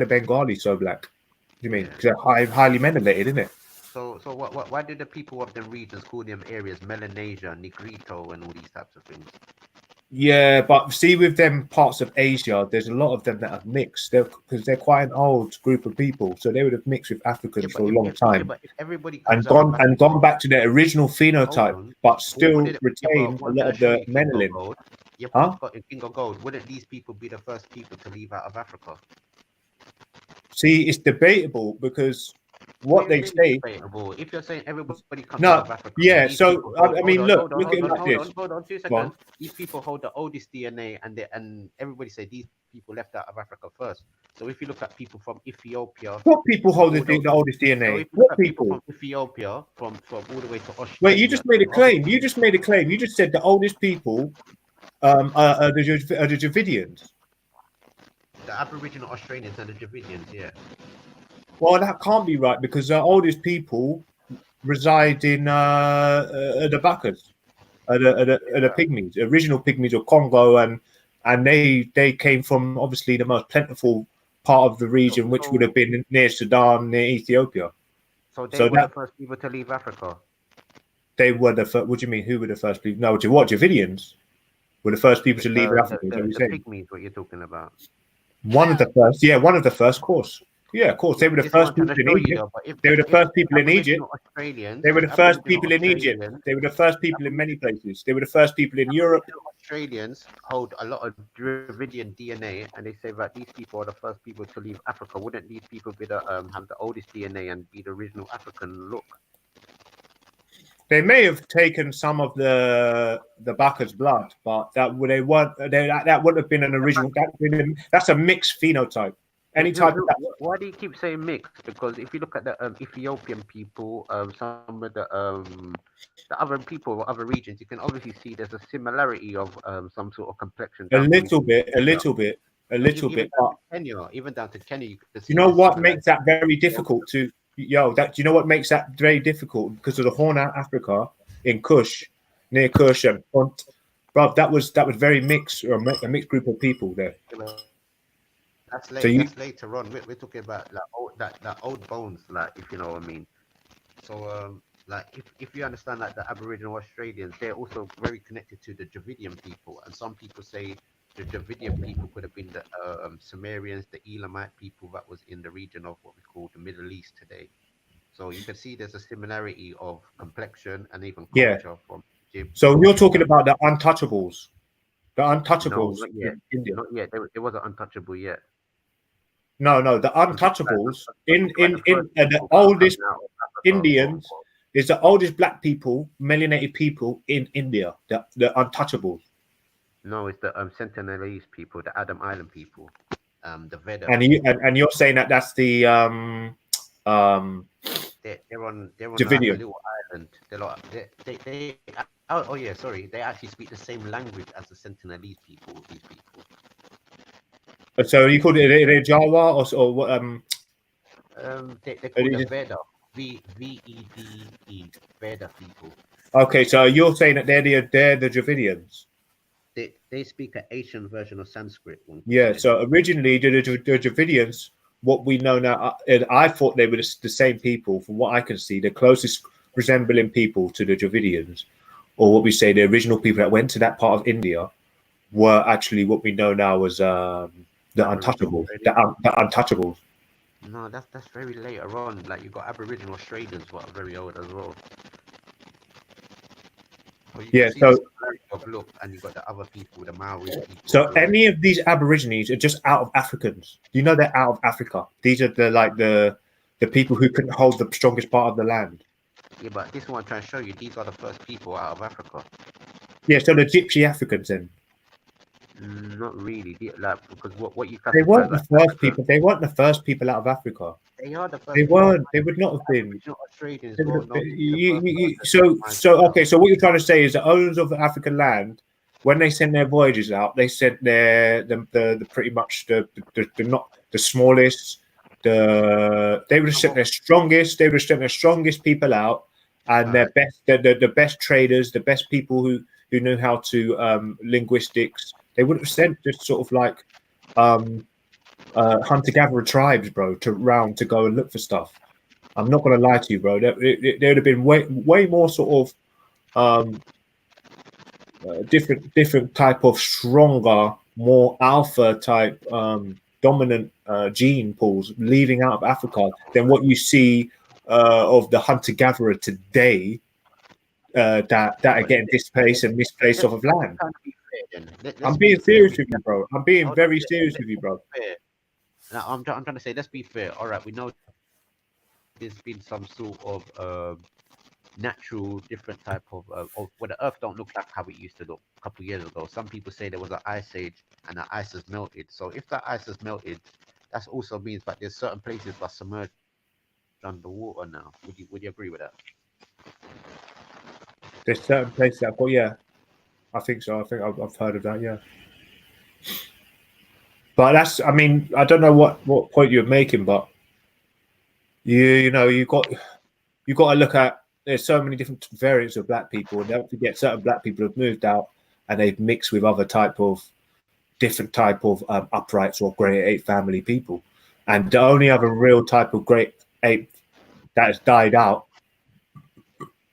Bengali so black? What do you mean? Because they're highly melanated, isn't it? So why do the people of the regions call them areas Melanesia, Negrito, and all these types of things? Yeah, but see, with them parts of Asia, there's a lot of them that have mixed. Because they're quite an old group of people, so they would have mixed with Africans for a long time, but if everybody and comes out gone back to their original phenotype, on. but still but retained a one lot day I of show the you King of melanin. Gold. Huh? King of Gold. Wouldn't these people be the first people to leave out of Africa? See, it's debatable because what they say. Debatable. If you're saying everybody comes No, out of Africa, yeah. these So people hold, I mean, look at it like hold this. on, hold on, 2 Go on. seconds. These people hold the oldest DNA, and everybody say these people left out of Africa first. So if you look at people from Ethiopia, What people hold all the oldest so DNA? if you look What at people people? from Ethiopia, from all the way to Australia. Wait, you just made a claim. You just made a claim. You just said the oldest people are the Dravidians. The Aboriginal Australians and the Dravidians, yeah. Well, that can't be right because the oldest people reside in the Bakas, the Pygmies, original Pygmies of Congo, and they came from obviously the most plentiful part of the region, which would have been near Sudan, near Ethiopia. So they were the first people to leave Africa. They were the first. What do you mean? Who were the first people? No, what Dravidians were the first people to leave Africa? The Pygmies, what you're talking about? One of the first, yeah, one of the first, course. Yeah, of course. They were the first people in Egypt. They were the first people in Egypt. They were the first people in Egypt. They were the first people in many places. They were the first people in Europe. Australians hold a lot of Dravidian DNA, and they say that these people are the first people to leave Africa. Wouldn't these people be the have the oldest DNA and be the original African look? They may have taken some of the Bacchus blood, but that wouldn't have been an original. That's a mixed phenotype. Any type of that. Why do you keep saying mixed? Because if you look at the Ethiopian people, some of the other people, other regions, you can obviously see there's a similarity of some sort of complexion. A little bit. Even down to Kenya, you can see. You know what makes that very difficult to do you know what makes that very difficult? Because of the Horn of Africa in Kush, near Kush and Punt. Bro, that was very mixed, or a mixed group of people there. That's later on. We're talking about like that old bones, like, if you know what I mean. So like if you understand, like, the Aboriginal Australians, they're also very connected to the Dravidian people, and some people say the Dravidian people could have been the Sumerians, the Elamite people that was in the region of what we call the Middle East today. So you can see there's a similarity of complexion and even culture from Egypt. So you're talking about the untouchables. The untouchables. No, not yet. India. Not yet. It wasn't untouchable yet. No, the untouchables in the oldest Indians is the oldest black people, melanated people in India. The untouchables. No, it's the Sentinelese people, the Adam Island people, the Veda. And you're saying that that's the they're on like a little island. They're like they oh yeah, sorry, they actually speak the same language as the Sentinelese people. These people. So you call it Jawa or what? They call the Veda. VEDE, Veda people. Okay, so you're saying that they're the Dravidians. They speak an Asian version of Sanskrit. Yeah. So originally, the Dravidians, what we know now, I thought they were the same people. From what I can see, the closest resembling people to the Dravidians, or what we say, the original people that went to that part of India, were actually what we know now as the untouchables. The untouchables. No, that's very later on. Like, you got Aboriginal Australians, what are very old as well. Yeah, so of look, and you got the other people, the Maori people. So any of these Aborigines are just out of Africans. You know they're out of Africa. These are the people who couldn't hold the strongest part of the land. Yeah, but this one I'm trying to show you. These are the first people out of Africa. Yeah, so the Gypsy Africans then. Not really, like because what you They classify weren't like the first people. They weren't the first people out of Africa. They are the first. They people. weren't. They would not have been. Original Australians They would were have known been- to be the you- first so ones. okay. So what you're trying to say is the owners of the African land, when they sent their voyages out, they sent the pretty much the not the smallest. They would have sent their strongest. They would have sent their strongest people out, and their best the best traders, the best people who knew how to linguistics. They would have sent just sort of like hunter-gatherer tribes, bro, to go and look for stuff. I'm not gonna lie to you, bro. There would have been way more sort of different type of stronger, more alpha type dominant gene pools leaving out of Africa than what you see of the hunter-gatherer today that are getting displaced and misplaced off of land. I'm being serious with you, bro. I'm being very serious with you, bro. Now, I'm trying to say, let's be fair. All right, we know there's been some sort of natural different type of where the Earth don't look like how it used to look a couple years ago. Some people say there was an ice age and the ice has melted. So if that ice has melted, that also means that there's certain places that are submerged underwater now. Would you agree with that? There's certain places that, well, yeah, I think so. I think I've heard of that, yeah. But that's, I mean, I don't know what point you're making, but you know, you got to look at. There's so many different variants of black people, and don't forget certain black people have moved out and they've mixed with other different type of uprights or great ape family people, and the only other real type of great ape that has died out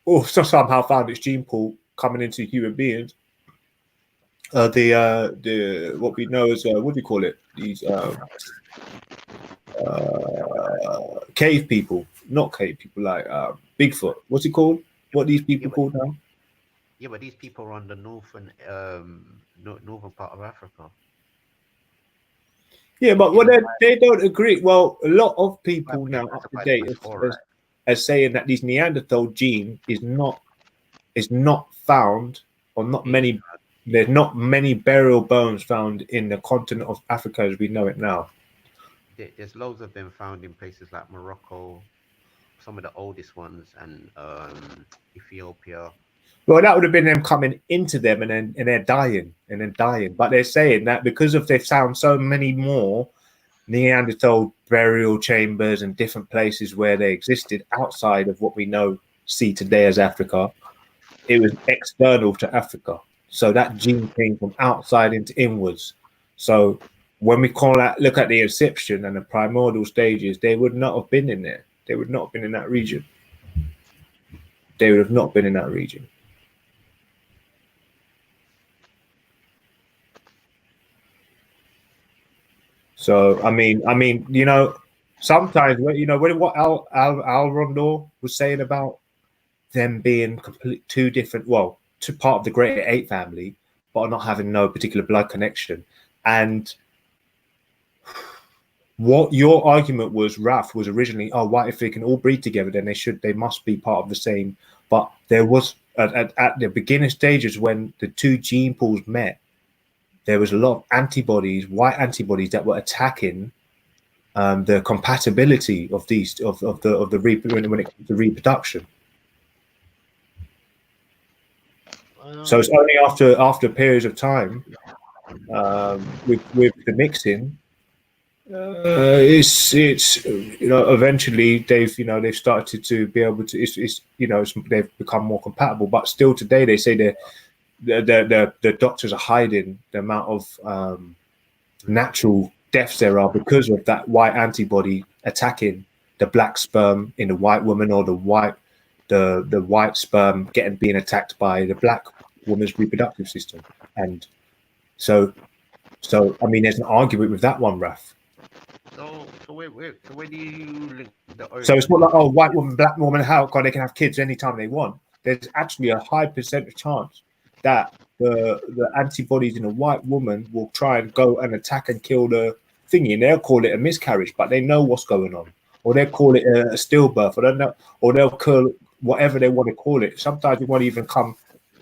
or somehow found its gene pool coming into human beings. The what we know as what do you call it? These cave people, not cave people, like Bigfoot. What's it called? What are these people called now? Yeah, but these people are on the northern part of Africa. Yeah, but what they don't agree. Well, a lot of people now up to date are saying that this Neanderthal gene is not found, or not many. There's not many burial bones found in the continent of Africa as we know it now. There's loads of them found in places like Morocco, some of the oldest ones, and Ethiopia. Well, that would have been them coming into them and they're dying. But they're saying that because they've found so many more Neanderthal burial chambers and different places where they existed outside of what we see today as Africa, it was external to Africa. So that gene came from outside into inwards. So when we look at the inception and the primordial stages, they would not have been in there. They would not have been in that region. They would have not been in that region. So I mean, you know, sometimes what Al Rondor was saying about them being two different, to part of the greater ape family, but not having no particular blood connection. And what your argument was, Raf, was originally, what if they can all breed together, then they must be part of the same. But there was at the beginning stages when the two gene pools met, there was a lot of antibodies, white antibodies that were attacking the compatibility of these when it comes to reproduction. So it's only after periods of time with the mixing, it's eventually they've started to be able to they've become more compatible. But still today they say the doctors are hiding the amount of natural deaths there are because of that white antibody attacking the black sperm in the white woman, or the white sperm being attacked by the black woman's reproductive system. And so I mean, there's an argument with that one, Raf. So where do you link the So it's not like, white woman, black woman, how they can have kids anytime they want. There's actually a high percentage chance that the antibodies in a white woman will try and go and attack and kill the thingy, and they'll call it a miscarriage, but they know what's going on, or they'll call it a stillbirth, or they know, or they'll call whatever they want to call it. Sometimes it won't even come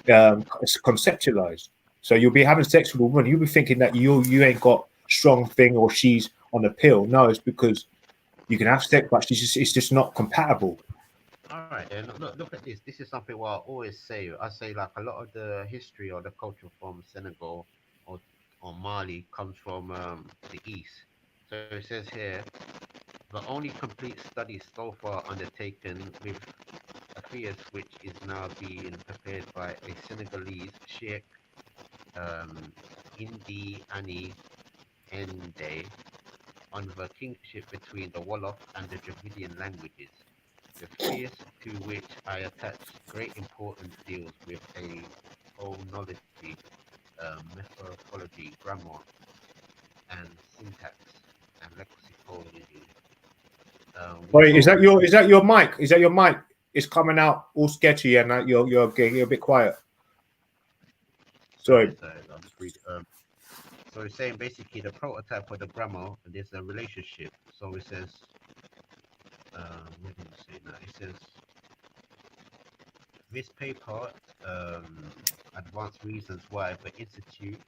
conceptualized. So you'll be having sex with a woman, you'll be thinking that you ain't got strong thing, or she's on a pill. No, it's because you can have sex, but it's just not compatible. All right, then look at this. This is something what I always say. I say like a lot of the history or the culture from Senegal or Mali comes from the east. So it says here, the only complete study so far undertaken with affairs which is now being prepared by a Senegalese Sheikh Indi Ani Ende on the kingship between the Wolof and the Dravidian languages. The fears to which I attach great importance deals with a phonology, methodology, grammar, and syntax, and lexicology. Wait, is that your mic? Is that your mic? It's coming out all sketchy, and you're a bit quiet. Sorry. I'll just read. So it's saying basically the prototype for the grammar, and there's a relationship. So it says, what did it say now? It says, this paper, advanced reasons why the Institute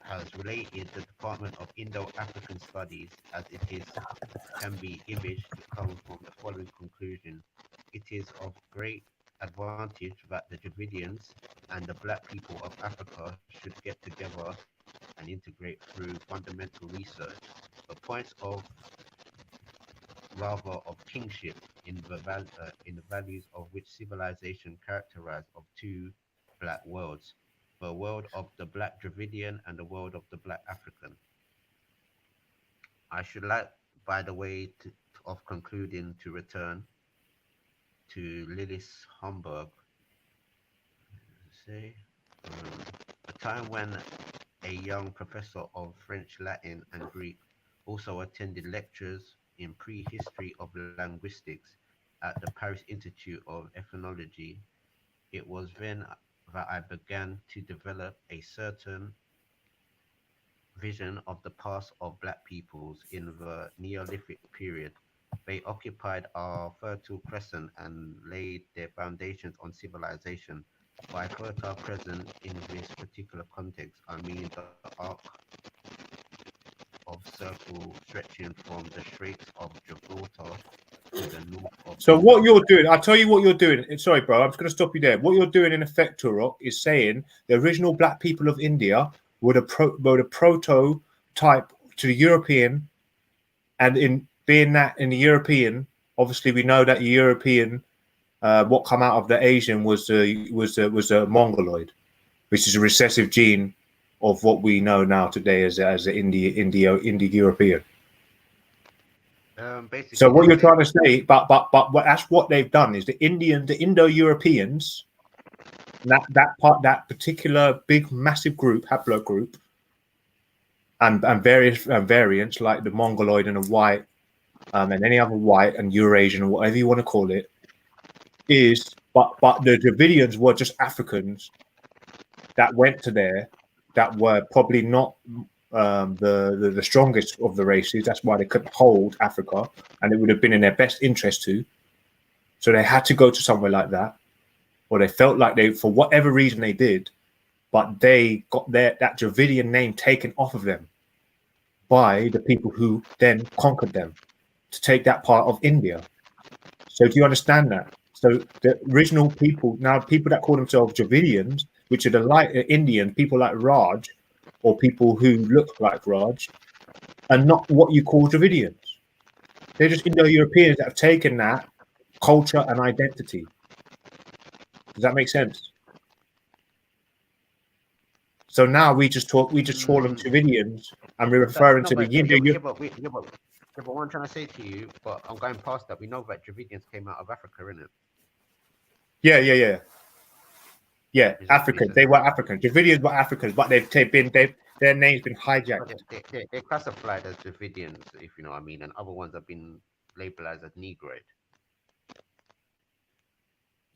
has related the Department of Indo-African Studies as it is can be imaged to come from the following conclusion. It is of great advantage that the Dravidians and the black people of Africa should get together and integrate through fundamental research. The points of rather of kingship in the values of which civilization characterized of two black worlds, the world of the black Dravidian and the world of the black African. I should like, by the way, of concluding to return to Lillis Homburg, say, a time when a young professor of French, Latin, and Greek also attended lectures in prehistory of linguistics at the Paris Institute of Ethnology. It was then that I began to develop a certain vision of the past of black peoples in the Neolithic period. They occupied our Fertile Crescent and laid their foundations on civilization. By fertile crescent in this particular context, I mean the arc of circle stretching from the Straits of Gibraltar to the north of So what India. you're doing, I'll tell you what you're doing. Sorry, bro, I'm just going to stop you there. What you're doing in effect, Turok, is saying the original black people of India were a prototype to the European, and in being that in the European, obviously we know that the European, what come out of the Asian was a Mongoloid, which is a recessive gene of what we know now today as the Indo-European. So what you're trying to say, but that's what they've done is the Indo-Europeans, that particular big massive group, haplogroup, and various variants like the Mongoloid and the white, and any other white and Eurasian or whatever you want to call it, is but the Dravidians were just Africans that went to there that were probably not the strongest of the races. That's why they couldn't hold Africa, and it would have been in their best interest to. So they had to go to somewhere like that, or they felt like they, for whatever reason, they did, but they got that Dravidian name taken off of them by the people who then conquered them to take that part of India. So do you understand that? So the original people, now people that call themselves Dravidians, which are the light Indian people like Raj, or people who look like Raj, are not what you call Dravidians. They're just Indo-Europeans that have taken that culture and identity. Does that make sense? So now we just call them Dravidians, and we're referring to the But what I'm trying to say to you, but I'm going past that. We know that Dravidians came out of Africa, innit? Yeah, Africans. They were Africans. Dravidians were Africans, but their name's been hijacked. They're classified as Dravidians, if you know what I mean, and other ones have been labeled as Negroid.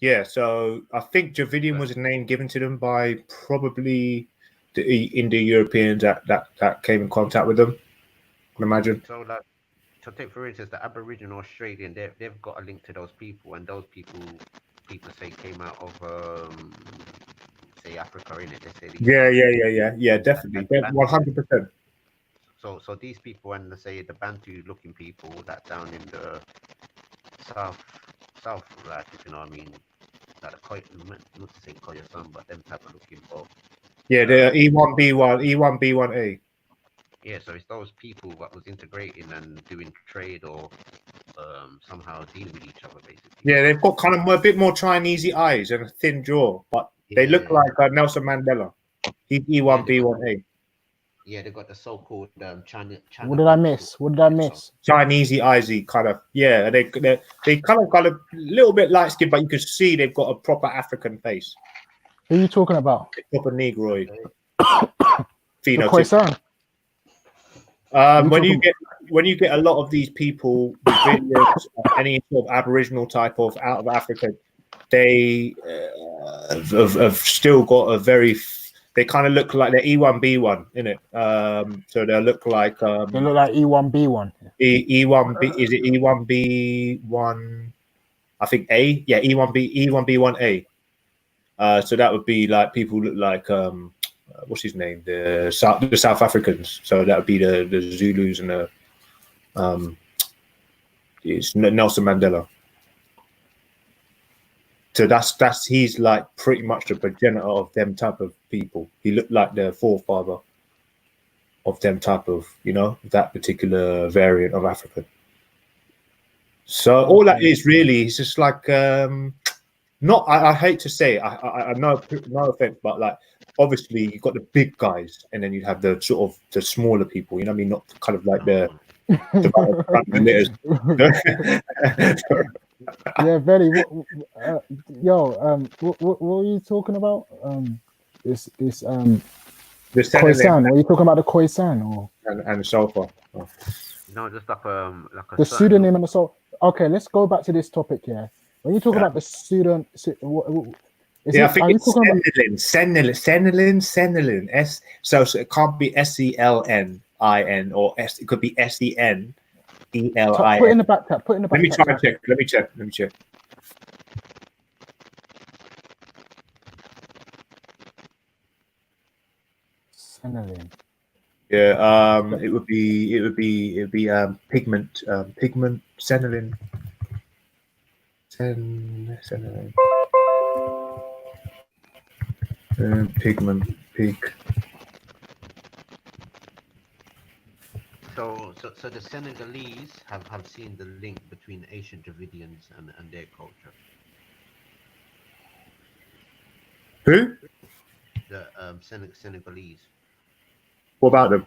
Yeah, so I think Dravidian was a name given to them by probably the Indo-Europeans that came in contact with them. I can imagine. So like, so take for instance the Aboriginal Australian, they've got a link to those people, and those people say came out of say Africa, in it. They say these Yeah, definitely, 100%. So these people, and let's say the Bantu looking people that down in the south, like, if you know what I mean, like not to say Koyasan, but them type of looking folk. Yeah, the E1B1, E1B1A. Yeah, so it's those people that was integrating and doing trade or somehow dealing with each other, basically. Yeah, they've got kind of a bit more Chinesey eyes and a thin jaw, but they look like Nelson Mandela. He's E1B1A. Yeah, they got the so-called China. What did I miss? What did I miss? Chinesey eyesy kind of. Yeah, they kind of got a little bit light skinned, but you can see they've got a proper African face. Who are you talking about? Proper Negroid. The Phenotype. Khoisan. When you get a lot of these people with videos, any sort of Aboriginal type of out of Africa, they have still got a very. They kind of look like they're E1B1, innit? So they look like they look like E1B1. E1B, is it E1B1? I think A. Yeah, E1B1A. So that would be like people look like what's his name? The South Africans. So that would be the Zulus and the it's Nelson Mandela. So that's he's like pretty much the progenitor of them type of people. He looked like the forefather of them type of, that particular variant of African. So all that is really is just like not. I hate to say it, I know no offense, but like obviously you've got the big guys, and then you have the sort of the smaller people. You know what I mean? Not kind of like the Yeah, very. What were you talking about? This the Khoisan. Were you talking about the Khoisan or and sulfur? Oh. No, just like a the pseudonym and the so. Okay, let's go back to this topic here. When you talk about the pseudonym, I think it's Senilin. So it can't be SELNIN or it could be SENELIN. Put in the back tap. Put in the back. Let me try and check. Let me check. Senilin. Yeah, it would be pigment senilin. Senilin. Pigment. So the Senegalese have seen the link between Asian Dravidians and their culture. Who? The Senegalese. What about them?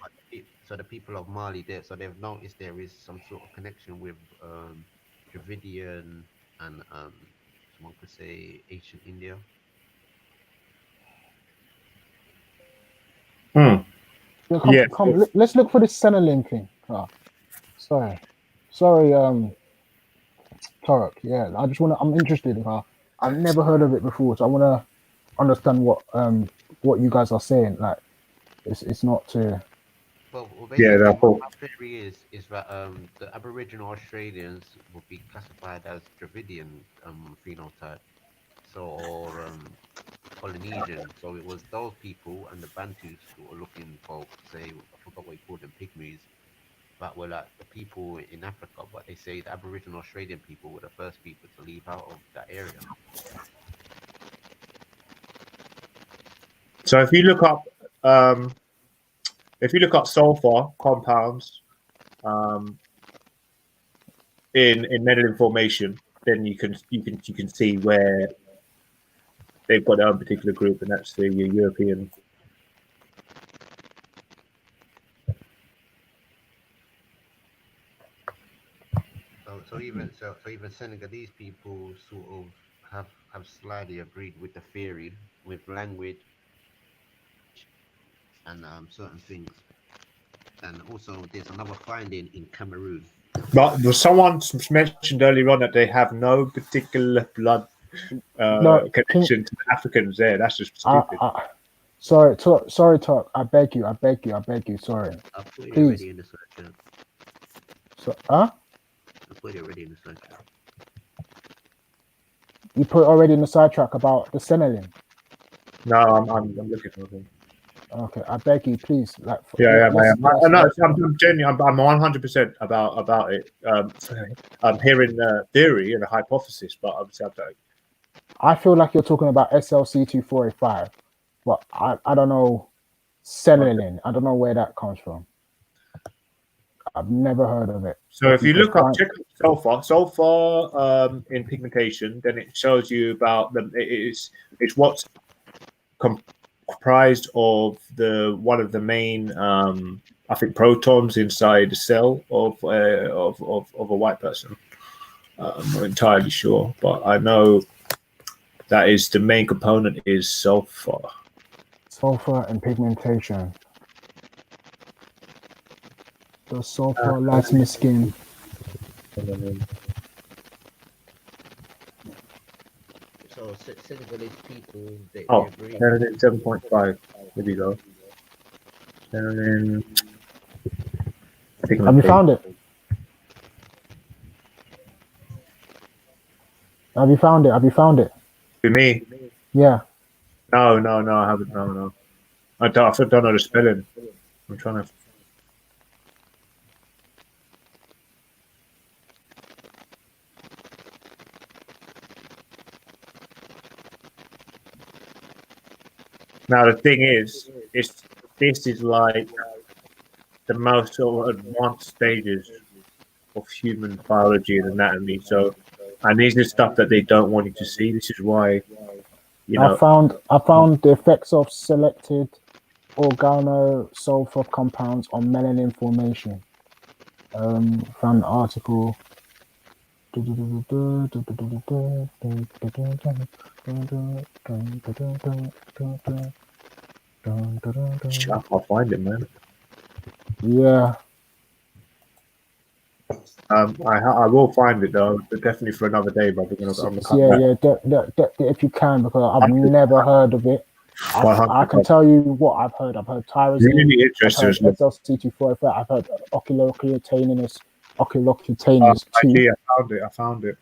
So the people of Mali, they've noticed there is some sort of connection with Dravidian and someone could say ancient India. Come, let's look for this Senilin thing. Sorry, Tarek. Yeah, I'm interested. I've never heard of it before, so I want to understand what you guys are saying. Like, it's not to. Well, basically, my theory is that the Aboriginal Australians would be classified as Dravidian phenotype, or Polynesian. So it was those people and the Bantus who were looking for, say, I forgot what you called them, pygmies, that were like the people in Africa. But they say the Aboriginal Australian people were the first people to leave out of that area. So if you look up sulfur compounds in Medellin Formation, then you can see where they've got their own particular group, and that's the European. So even Senegalese people sort of have slightly agreed with the theory, with language and certain things. And also, there's another finding in Cameroon. But someone mentioned earlier on that they have no particular blood No, connection to the Africans there. That's just stupid. Sorry, talk. I beg you. Sorry, I put it please. already in the search. So, I put it already in the search. You put already in the sidetrack about the Senelin. No, I'm looking for them. Okay, I beg you, please. Like, Yeah, I am. I'm genuinely, I'm 100% about it. I'm hearing the theory and a hypothesis, but obviously I don't. I feel like you're talking about SLC2485, but I don't know Senelin. I don't know where that comes from. I've never heard of it. So if you look up, check out sulfur in pigmentation, then it shows you about them. It's what's comprised of one of the main I think protons inside the cell of a white person. I'm not entirely sure, but I know that is the main component is sulfur. Sulfur and pigmentation. The sulfur lights my skin. So Senegalese people, they Oh, agree. 7.5. There we go. Have you found it? Have you found it? For me? Yeah. No, I haven't. No. I don't know the spelling. I'm trying to. Now the thing is, this is like the most sort of advanced stages of human biology and anatomy. So, and this is stuff that they don't want you to see. This is why, I found the effects of selected organosulfur compounds on melanin formation. Found the article. I'll find it, man. Yeah. I will find it though, but definitely for another day. But I'm gonna come back. If you can, because I've never heard of it. I can tell you what I've heard. I've heard tyrosine. Really interesting. I've heard SLC2485. I've heard oculocutaneous Actually, 2. I found it.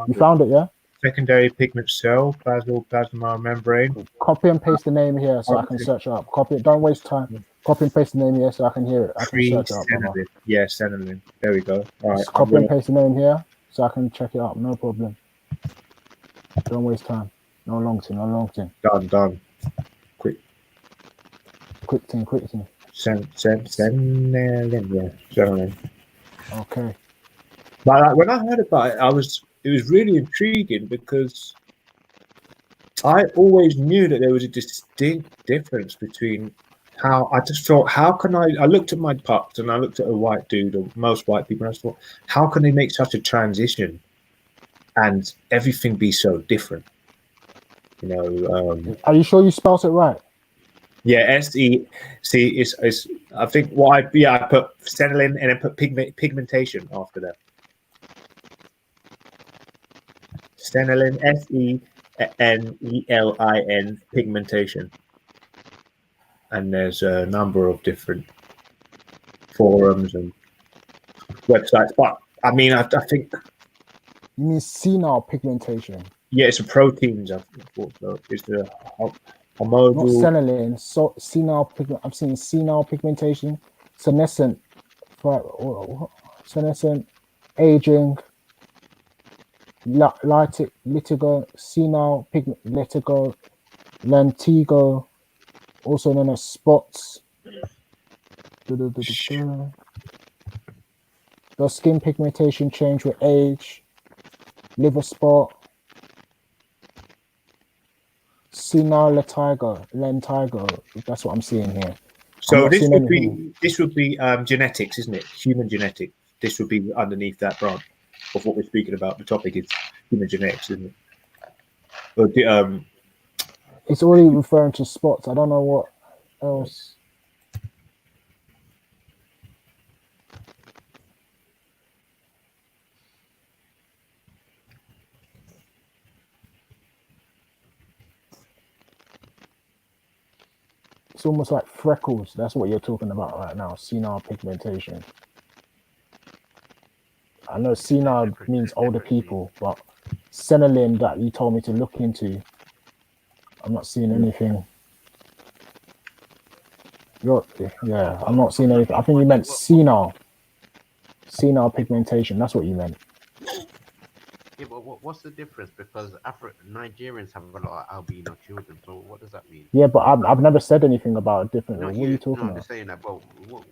You found it, yeah? Secondary pigment cell, plasma membrane. Copy and paste the name here so I can search it up. Copy it. Don't waste time. Copy and paste the name here so I can hear it. I can search it up. Yeah, Senelin. There we go. All right. Just copy and paste the name here so I can check it up. No problem. Don't waste time. No long thing. Done. Quick thing. Senelin. Yeah, Senelin. Okay. But when I heard about it, it was really intriguing because I always knew that there was a distinct difference between how I just thought, how can I looked at my pups and I looked at a white dude or most white people and I thought, how can they make such a transition and everything be so different? Are you sure you spelled it right? Yeah, SEC is I think I put Senelin and then put pigmentation after that. Senelin, SENELIN, pigmentation. And there's a number of different forums and websites. But I mean, I think. You mean senile pigmentation? Yeah, it's a proteins. I thought so. It's the homodal. Not Senelin. So senile pigment. I'm seeing senile pigmentation, senescent, aging. Litigo, senile pigment, lentigo, also known as spots. Does skin pigmentation change with age? Liver spot. Senile lentigo. That's what I'm seeing here. So this would be genetics, isn't it? Human genetics. This would be underneath that branch of what we're speaking about. The topic is human genetics, isn't it? It's already referring to spots. I don't know what else. It's almost like freckles. That's what you're talking about right now. Senile pigmentation. I know senile means older people, but senilin that you told me to look into, I'm not seeing anything. Yeah, I'm not seeing anything. I think you meant senile pigmentation. That's what you meant. Yeah, but what's the difference? Because Nigerians have a lot of albino children. So what does that mean? Yeah, but I've never said anything about it differently. Not What are you you. talking No, I'm about? just saying that. But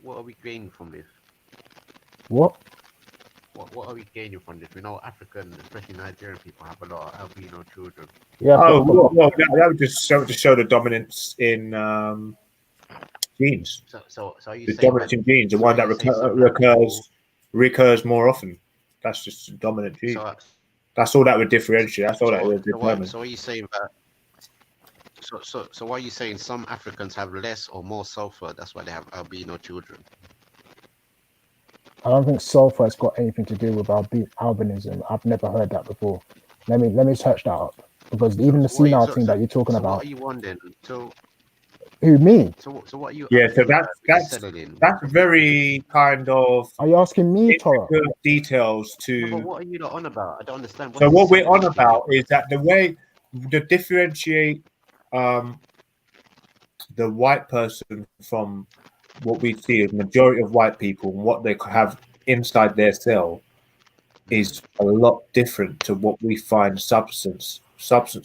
what are we gaining from this? What? What are we gaining from this? We know African, especially Nigerian people, have a lot of albino children. Yeah. Oh, well, that would just show the dominance in genes. So are you The saying dominance that? in genes, the So one are that you saying some black people? recurs more often. That's just a dominant gene. That's all that would differentiate. That's all that would determine. So are you saying that? So why are you saying some Africans have less or more sulfur? That's why they have albino children. I don't think sulfur has got anything to do with albinism. I've never heard that before. Let me search that up, because even the senile thing that you're talking So about. what are you wondering? So Who, me? So what are you? Yeah, so that's What very kind of Are you asking me, Torah? details No, but to. what are you not on about? I don't understand. So What's what we're this on about is that the way to differentiate the white person from what we see as majority of white people and what they have inside their cell is a lot different to what we find substance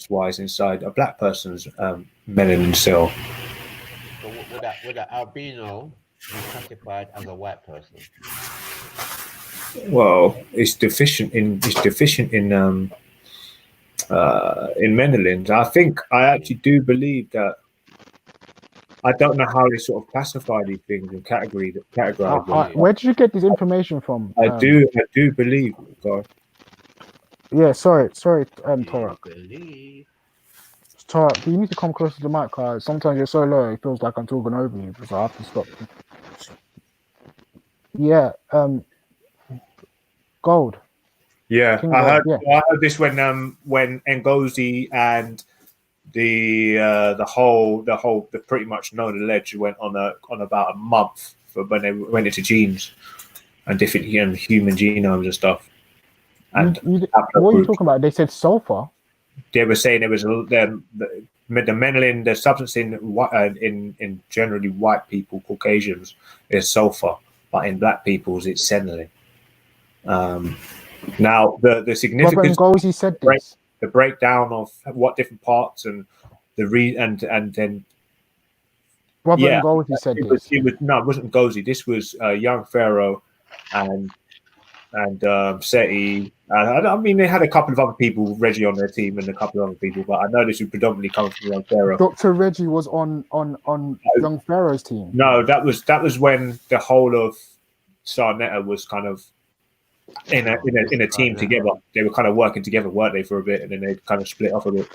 wise inside a black person's melanin cell. So would that albino be classified as a white person? Well, it's deficient in menelins. I actually do believe that. I don't know how they sort of classify these things and categorize them. Where did you get this information from? I do believe, God. Yeah, sorry, Torah. Torah, do you need to come closer to the mic? Cause sometimes you're so low, it feels like I'm talking over you, because I have to stop. Yeah, gold. Yeah, King I Gold, heard. yeah. I heard this when Ngozi and the pretty much known alleged went on about a month for when they went into genes and different human genomes and stuff. And what are you talking about? They said sulfur. They were saying it was the melanin, the substance in generally white people, Caucasians, is sulfur, but in black people's it's senilin. Now the significance. Robert Ngozi said this. The breakdown of what different parts and and then. Robert Ngozi said this. It wasn't Ngozi. This was young Pharaoh and Seti. I mean, they had a couple of other people, Reggie, on their team, and a couple of other people, but I know this would predominantly come from young Pharaoh. Dr. Reggie was on young Pharaoh's team. No, that was when the whole of Sarnetta was kind of in a team together. They were kind of working together, weren't they, for a bit, and then they kind of split off a bit.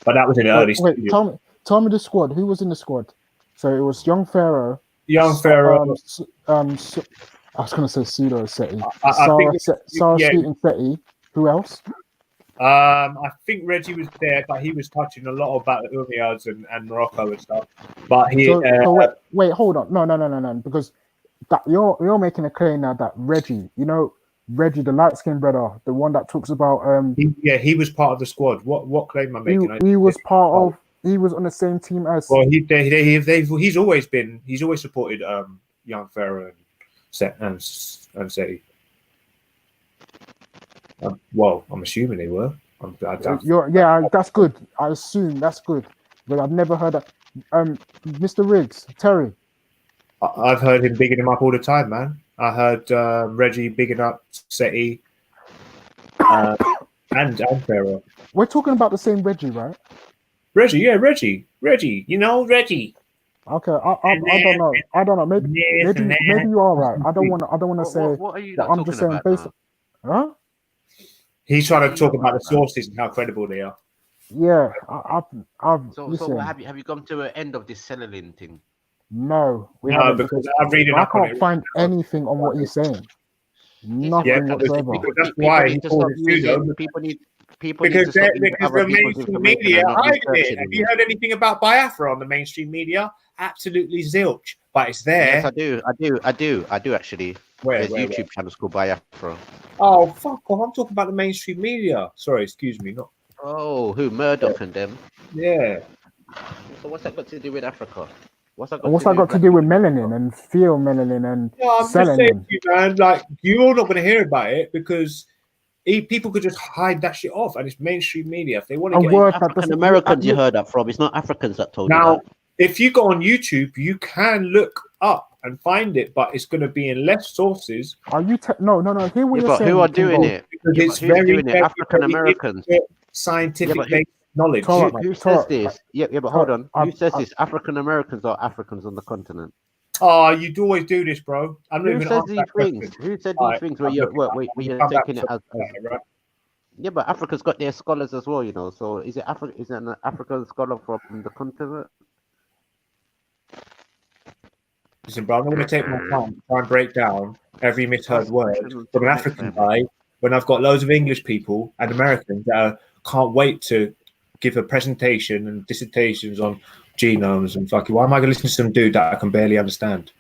But that was in the early stages. Tell me the squad. Who was in the squad? So it was young Pharaoh. I was going to say Pseudo Seti. Sarah Sweet and Seti. Who else? I think Reggie was there, but he was touching a lot about the Umayyads and Morocco and stuff. But wait, hold on. No, because that you're making a claim now that Reggie, Reggie, the light skinned brother, the one that talks about he was part of the squad. What claim am I making? He was part of. He was on the same team as. Well, he's always supported young Pharaoh and Seti. Well, I'm assuming they were. That's good. I assume that's good, but I've never heard that. Mr. Riggs, Terry. I've heard him bigging him up all the time, man. I heard Reggie bigging up Seti and Pharaoh. We're talking about the same Reggie, right? Reggie. You know Reggie. Okay, I don't know. Maybe you are right. I don't want to say. What are you that I'm just saying based. Huh? He's trying to talk about the sources and how credible they are. Yeah, So have you come to an end of this Senilin thing? No, we haven't. Because I'm reading I up on can't it. find anything on what he's saying. Nothing whatsoever. That's why he called it pseudo. People need People need to stop using because other the people's mainstream information media and not hiding researching it. Have you it. heard anything about Biafra on the mainstream media? Absolutely zilch, but it's there. Yes, I do actually. Where? There's YouTube channels called Biafra. Oh, fuck off! I'm talking about the mainstream media. Sorry, excuse me. Not. Oh, who Murdoch and them? Yeah. So what's that got to do with Africa? What's that got What's to that do with got to black do with people? melanin and feel melanin and No, I'm just saying selanin? to you, man. Like you're not going to hear about it because people could just hide that shit off, and it's mainstream media. If they want to A get word that African doesn't. Americans you heard that from. It's not Africans that told you now, that. if you go on YouTube, you can look up and find it, but it's going to be in less sources. Are you? No. Hear what Yeah, you're but saying. who are doing it? Because Yeah, it's but who's very, doing it? very, African very Americans. intricate scientific based knowledge. Who says this? Yeah, but hold on. Who says this? African Americans or Africans on the continent? Oh, you always do this, bro. I'm not Who even says answering these that things? question. Who said All these right, things where I'm you're looking at- where I'm you're come back taking to it as something, right? yeah, but Africa's got their scholars as well, you know. So is it an African scholar from the continent? Listen, bro, I'm not going to take my time to try and break down every misheard word from an African guy when I've got loads of English people and Americans that can't wait to give a presentation and dissertations on genomes and fucking. Why am I going to listen to some dude that I can barely understand?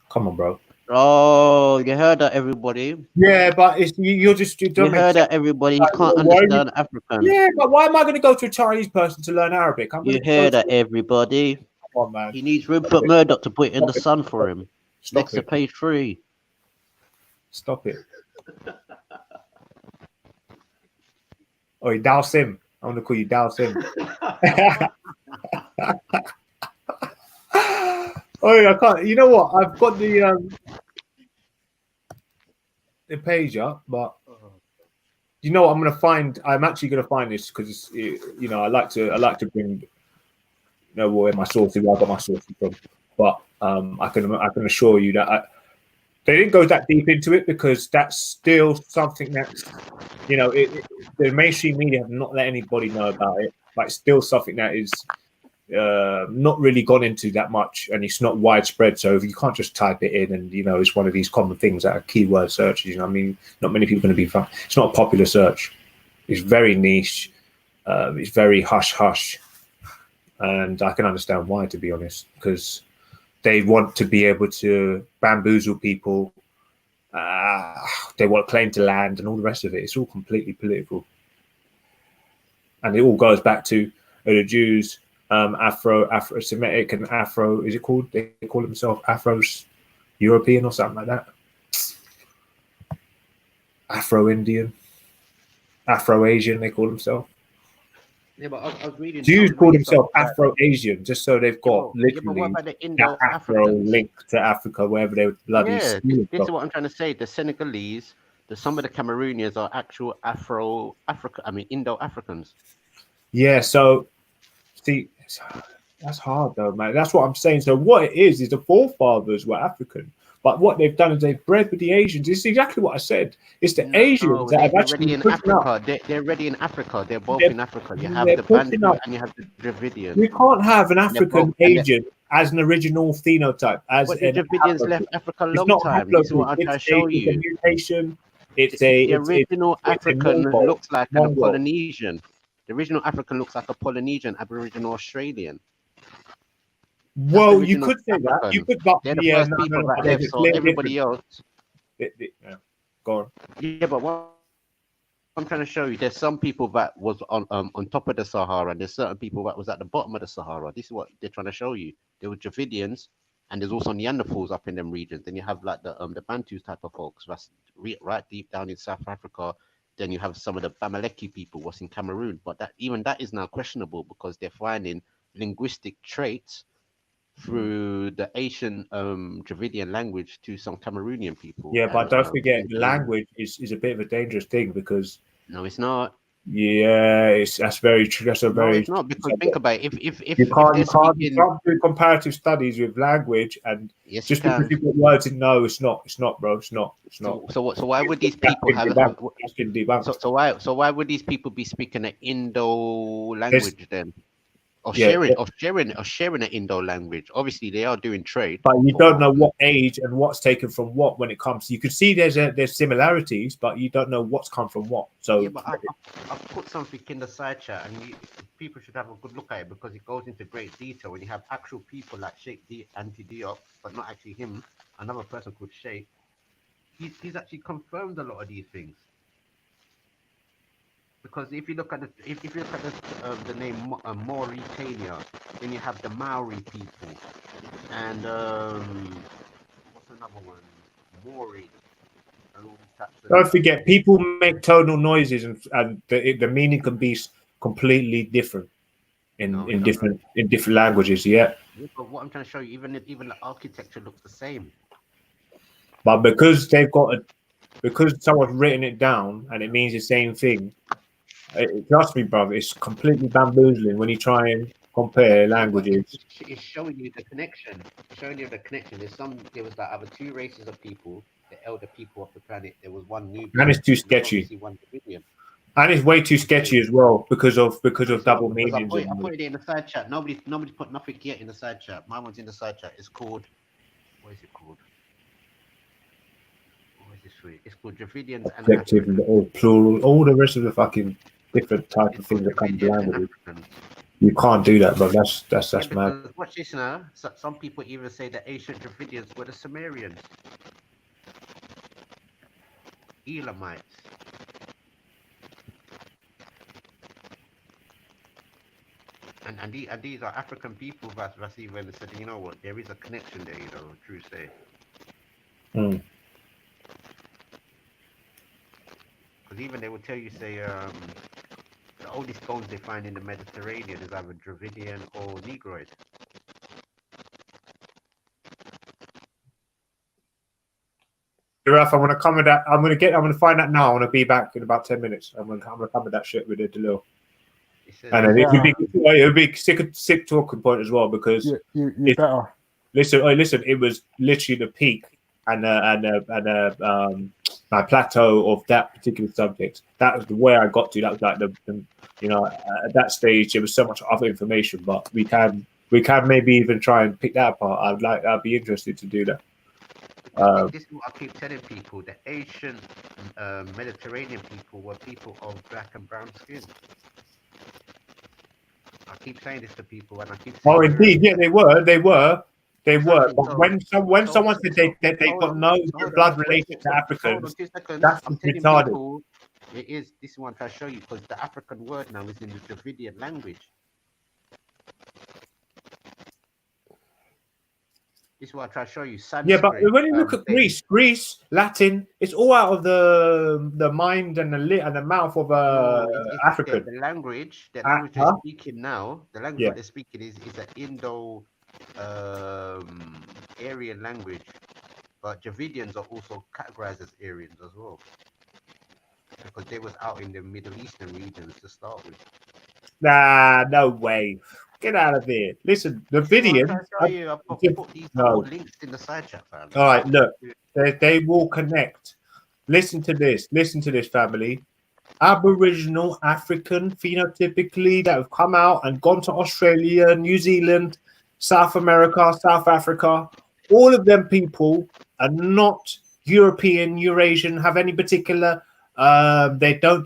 Come on, bro. Oh, you heard that, everybody. Yeah, but it's you're just you don't You make heard sense. that, everybody. He Like, can't why are you- understand African. Yeah, but why am I going to go to a Chinese person to learn Arabic? I'm going You to hear go that, to. everybody. Come on, man. He needs Rupert Murdoch to put it in the Stop it. sun for him. Stop Next to it. page 3. Stop it. Oh, Dal Sim. I want to call you Dal Sim. Oh, I can't. You know what? I've got the page up, but you know what? I'm gonna find. I'm actually gonna find this because you know I like to bring where my sources. Where I got my sources from, but I can assure you that they didn't go that deep into it because that's still something that's the mainstream media have not let anybody know about it. Like still something that is not really gone into that much, and it's not widespread. So you can't just type it in, and it's one of these common things that are keyword searches. I mean, not many people are going to be found. It's not a popular search. It's very niche. It's very hush hush, and I can understand why, to be honest, because they want to be able to bamboozle people. They want claim to land and all the rest of it. It's all completely political, and it all goes back to the Jews. Afro-Semitic and Afro, is it called? They call themselves Afro-European or something like that. Afro-Indian, Afro-Asian, they call themselves. Yeah, but I was reading. Jews call themselves Afro-Asian just so they've got but what literally about the that Indo-Africans? Afro link to Africa, wherever they would bloody Yeah, steal this is from. what I'm trying to say. The Senegalese, some of the Cameroonians are actual Indo-Africans. Yeah, so see, that's hard though, man. That's what I'm saying. So what it is the forefathers were African, but what they've done is they've bred with the Asians. It's exactly what I said. It's the Asians that have They're actually already in pushing Africa. up. They're already in Africa. They're both They're, in Africa. You have they're the pushing Bantu up. and you have the Dravidian. You can't have an And they're both, African Asian as an original phenotype. As but the an Dravidians haplogroup. left Africa a It's long not time. This is what I'm haplogroup. trying to show It's a you. mutation. The original It's a African Mongol. looks like a Polynesian. The original African looks like a Polynesian, Aboriginal Australian. Well, you could say that. You could, but they're the yeah, first people that there's left. a So clear everybody difference. else. Yeah. Go on. Yeah, but what I'm trying to show you, there's some people that was on top of the Sahara, and there's certain people that was at the bottom of the Sahara. This is what they're trying to show you. There were Dravidians, and there's also Neanderthals up in them regions. Then you have like the Bantus type of folks that's right deep down in South Africa. Then you have some of the Bamaleki people, what's in Cameroon. But that is now questionable because they're finding linguistic traits through the Asian Dravidian language to some Cameroonian people. Yeah, but don't forget, language is a bit of a dangerous thing because no, it's not. Yeah, that's very true. That's a very. It's not because think about it. If you can't do comparative studies with language and yes, just because you've got words in it's not, bro. It's not. So why would these people have? So why would these people be speaking an Indo language then? Of Yeah, sharing an Indo language. Obviously, they are doing trade. but you don't know what age and what's taken from what when it comes. You can see there's similarities, but you don't know what's come from what. So Yeah, but I've put something in the side chat, and people should have a good look at it because it goes into great detail. When you have actual people like Sheikh Anti Diop, but not actually him, another person called Sheikh. He's actually confirmed a lot of these things. Because if you look at the name Mauritania, then you have the Maori people, and what's another one? Maori. And all these types of don't forget, people make tonal noises, and the meaning can be completely different in different languages. Yeah, Yeah, but what I'm trying to show you, even the architecture looks the same. but because someone's written it down and it means the same thing. Trust me, brother, it's completely bamboozling when you try and compare languages. It's showing you the connection. It's showing you the connection. There was like other two races of people, the elder people of the planet. There was one Nubian. And it's too and there was sketchy. obviously one Dravidian. And it's way too sketchy as well because of double Because meanings. I put it in the side chat. Nobody put nothing yet in the side chat. My one's in the side chat. It's called, what is it called? What is this for? It's called Dravidians and Collective, Africans. or plural, all the rest of the fucking different type of things that come to languages. You can't do that, bro. That's mad. Because watch this now. Some people even say that ancient Dravidians were the Sumerians, Elamites. And these are African people that even said, you know what, there is a connection there, true say. Mm. Because even they will tell you, say, the oldest bones they find in the Mediterranean is either Dravidian or Negroid. Ralph, I'm gonna come with that. I'm gonna find that now. I'm gonna be back in about 10 minutes. I'm gonna come with that shit with it, Delil. And then it would be sick talking point as well because you better listen. It was literally the peak and my plateau of that particular subject. That was the way I got to. That was like the at that stage there was so much other information, but we can maybe even try and pick that apart. I'd be interested to do that. This is what I keep telling people: the ancient Mediterranean people were people of black and brown skin. I keep saying this to people, and I keep saying. Oh, indeed, yeah, they were. But when someone said they got no blood relation to Africans, that's I'm telling retarded. people, this is what I'm trying to show you because the African word now is in the Dravidian language. This is what I try to show you. Sanskrit, yeah, but when you look at Greece, Latin, it's all out of the mind and the mouth of African. The language they're speaking now, the language what they're speaking is an Indo Aryan language, but Dravidians are also categorized as Aryans as well because they was out in the Middle Eastern regions to start with. Nah, no way. Get out of here. Listen, the video. I've put these links in the side chat, fam. All right, look, they will connect. Listen to this, family. Aboriginal African phenotypically that have come out and gone to Australia, New Zealand, South America, South Africa. All of them people are not European, Eurasian, have any particular. They don't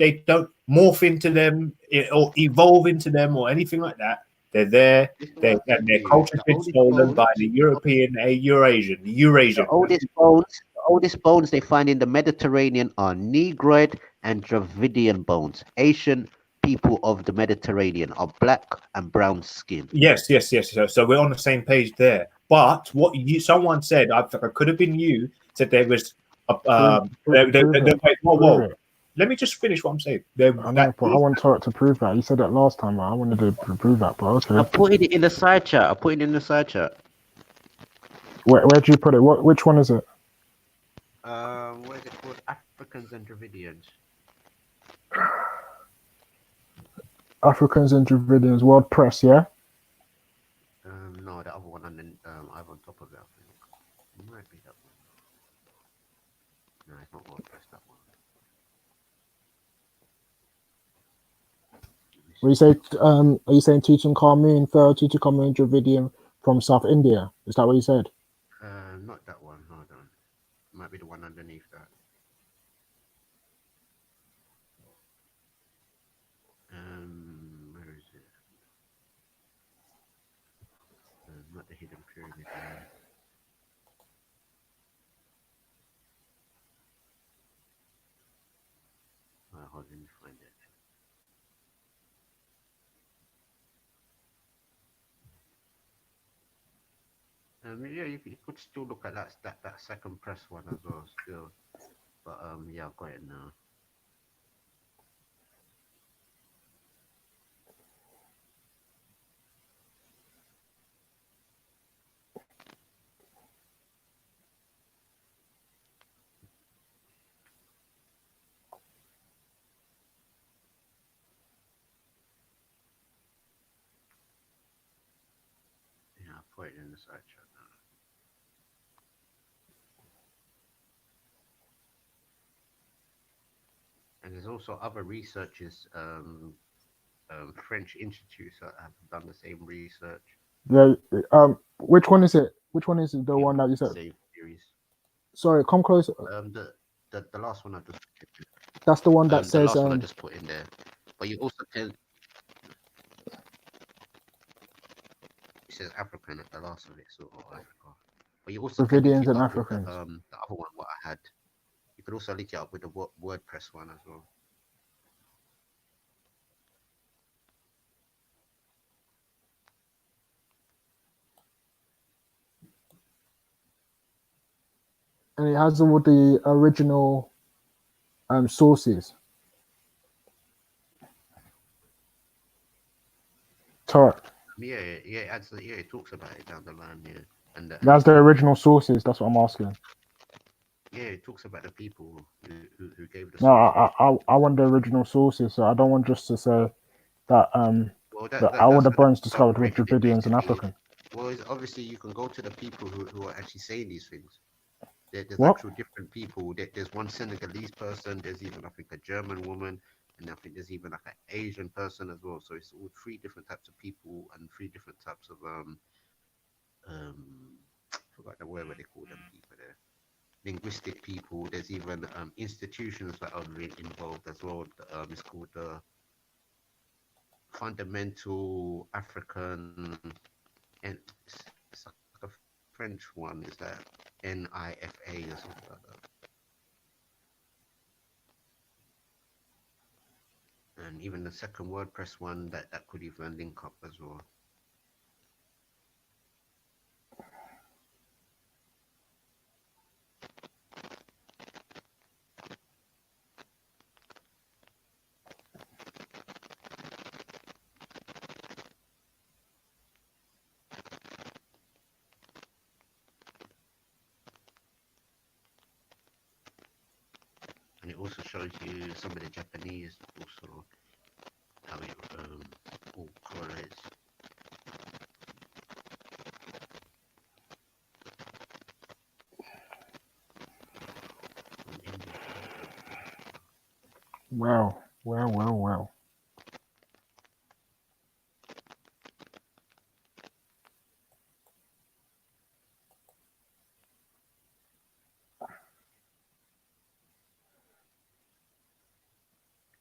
morph into them or evolve into them or anything like that. They're there. And their culture's been stolen by the European, Eurasian. The oldest bones they find in the Mediterranean are Negroid and Dravidian bones. Asian people of the Mediterranean are black and brown skin. Yes. So we're on the same page there. But what someone said, I think it could have been you, said there was. Whoa. Let me just finish what I'm saying. I want to prove that. You said that last time. I wanted to prove that, but okay. I put it in the side chat. Where'd you put it? Which one is it? What is it called? Africans and Dravidians. Africans and Dravidians, World Press, yeah? No, the other one, and then I have on top of it, I think. It might be that one. No, it's not World Press, that one. Let me Are you saying Tutankhamun, Tutankhamun Dravidian from South India? Is that what you said? Not that one. Hold on. Might be the one underneath that. Where is it? Not the hidden pyramid one. Hold on, let me find it. Yeah, you could still look at that second press one as well, still. But yeah, I've got it now. Yeah, I'll put it in the side chat now. And there's also other researchers, French institutes that have done the same research. Yeah. Which one is it? Which one is it? The one that you said? Same theories. Sorry, come closer. The last one I just. That's the one that the says. last one I just put in there, but you also can. It says African at the last of it, so Africa. But you also can link Dravidians it and up with Africans. the other one what I had. You could also link it up with the WordPress one as well. And it has all the original sources. Torah. Yeah, it talks about it down the line, yeah. And That's the original sources. That's what I'm asking. yeah, it talks about the people who gave the No, sources. I want the original sources. So I don't want just to say that Well, that all the bones discovered with maybe they Dravidians and basically. African. Well, obviously you can go to the people who are actually saying these things. There's What? actual different people. There's one Senegalese person. There's even I think a German woman, and I think there's even like an Asian person as well. So it's all three different types of people and three different types of forgot the word what they call them people there. Linguistic people. There's even institutions that are really involved as well. It's called the Fundamental African, and it's like a French one. Is that NIFA or something like that? And even the second WordPress one that could even link up as well. And it also shows you some of the Japanese also how it all correlates. Well, well, well, well.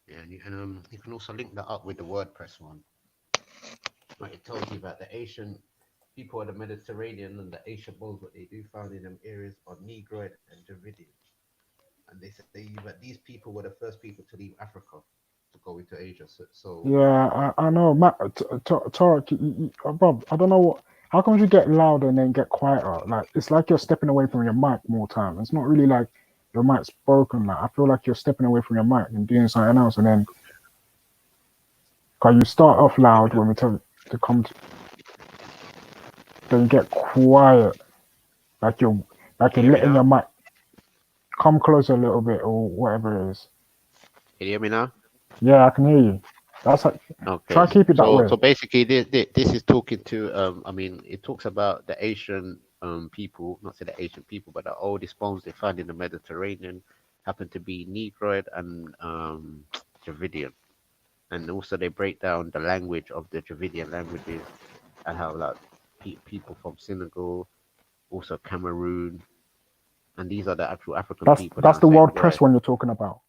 Yeah, and you can also link that up with the WordPress one. Like it tells you about the Asian people of the Mediterranean and the Asian bulls, what they do found in them areas are Negroid and Dravidian. And they say that these people were the first people to leave Africa to go into Asia. So Yeah, I know. Matt, Tarek, Bob, I don't know what. How come you get louder and then get quieter? Like it's like you're stepping away from your mic more time. It's not really like your mic's broken. Like I feel like you're stepping away from your mic and doing something else, and then cause you start off loud when we tell you to come, then you get quiet, like you're Can you hear me letting your now? mic come closer a little bit or whatever it is. Can you hear me now? Yeah, I can hear you. That's like Okay. try to keep it that So way. basically this is talking to I mean it talks about the Asian people, not say the Asian people, but the oldest bones they found in the Mediterranean happen to be Negroid and Dravidian. and also they break down the language of the Dravidian languages and how like people from Senegal, also Cameroon, and these are the actual African people that That's I'm the saying. World Press one you're talking about.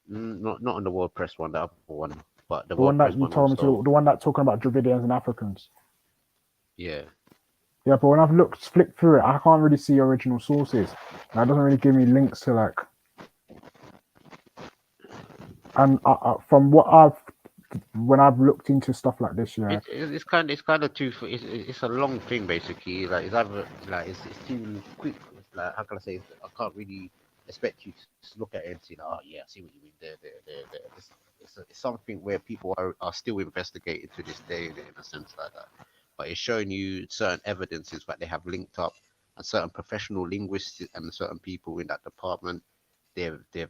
Not on the World Press one, the other one, but the The World one that Press you one told me also. to, the one that's talking about Dravidians and Africans. Yeah. Yeah, but when I've flicked through it, I can't really see original sources. That doesn't really give me links to like. And from what when I've looked into stuff like this, yeah, It's kind of too. It's a long thing basically. Like it's either like it's too quick. It's like how can I say? I can't really expect you to look at it and see. Like, oh yeah, I see what you mean. It's something where people are still investigating to this day in a sense like that. But it's showing you certain evidences that they have linked up, and certain professional linguists and certain people in that department. They've yeah,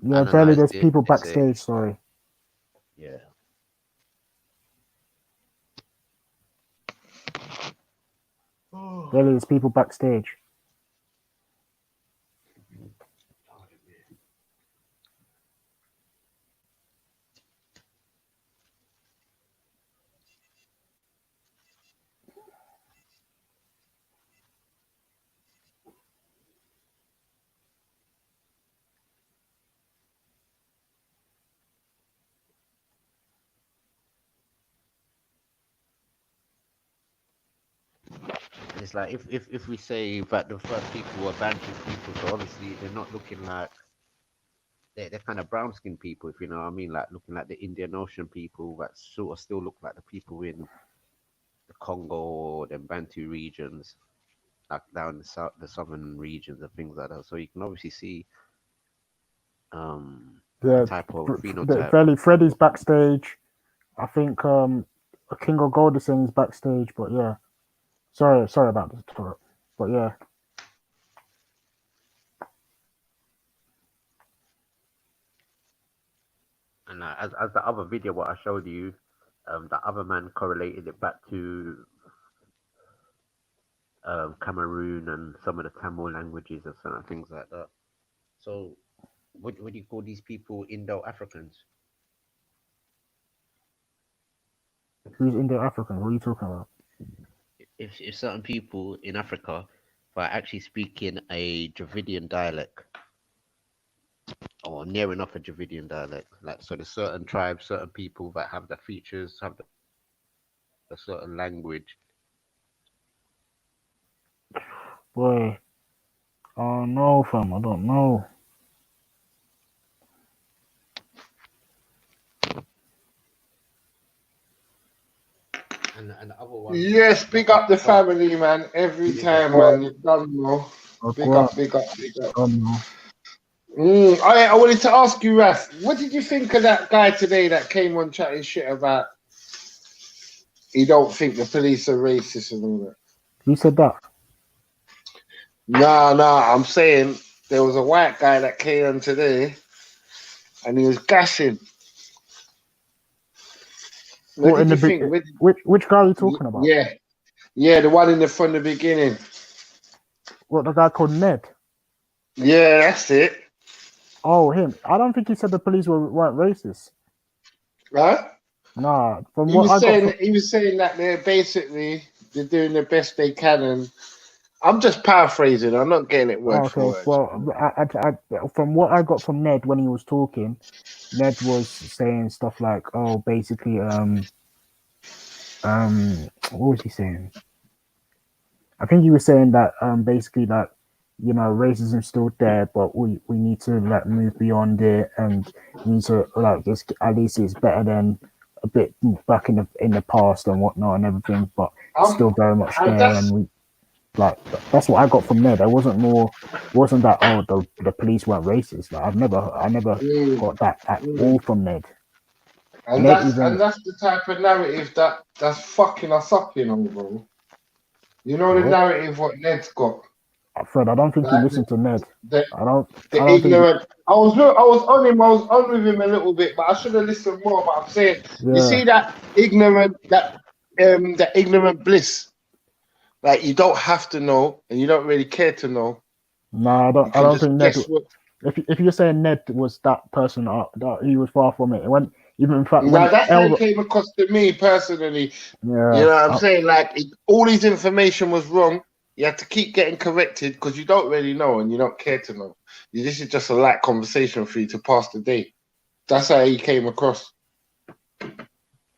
barely analyzed there's it. people They say backstage. Sorry, yeah. barely there's people backstage. And it's like if we say that the first people were Bantu people, so obviously they're not looking like they're kind of brown skinned people, if you know what I mean, like looking like the Indian Ocean people that sort of still look like the people in the Congo or the Bantu regions, like down the southern regions and things like that. So you can obviously see a Yeah, type of phenotype. Freddie's backstage. I think King of Gold is saying he's backstage, but yeah, sorry about this, but yeah. And as the other video what I showed you, the other man correlated it back to Cameroon and some of the Tamil languages and certain things like that. So, what do you call these people? Indo-Africans. Who's Indo-African? What are you talking about? If certain people in Africa are actually speaking a Dravidian dialect, or near enough a Dravidian dialect, like so, there's certain tribes, certain people that have the features, have a certain language. Boy, oh no, fam, I don't know. And the other one. Yes, big up the family, man. Every time, man. You done know. Big up, big up, big up. I wanted to ask you, Raf, what did you think of that guy today that came on chatting shit about he don't think the police are racist and all that? Who said that? Nah, I'm saying there was a white guy that came on today and he was gassing. What did you think? Which guy are you talking about? Yeah, the one from the beginning. What, the guy called Ned? Yeah, that's it. Oh, him. I don't think he said the police weren't racist. Right? Nah, He was saying that they're doing the best they can, and I'm just paraphrasing. I'm not getting it word for word. Well, from what I got from Ned when he was talking, Ned was saying stuff like, "Oh, basically, what was he saying? I think he was saying that, basically, that racism's still there, but we need to like move beyond it, and we need to like just at least it's better than a bit back in the past and whatnot and everything, but it's still very much there, and we." Like that's what I got from Ned. It wasn't that the police weren't racist. Like I never got that at all from Ned. And that's the type of narrative that's fucking us up, bro. You know the narrative what Ned's got. Fred, I don't think you listened to Ned. I don't ignorant. I was on him. I was on with him a little bit, but I should have listened more. But I'm saying, you see that ignorant bliss. Like you don't have to know, and you don't really care to know. No, I don't think Ned. If you're saying Ned was that person, that he was far from it. When Even in fact, when Now that's how it Elron, came across to me personally. yeah, You know what I'm saying? Like all his information was wrong. You have to keep getting corrected because you don't really know and you don't care to know. This is just a light conversation for you to pass the day. That's how he came across.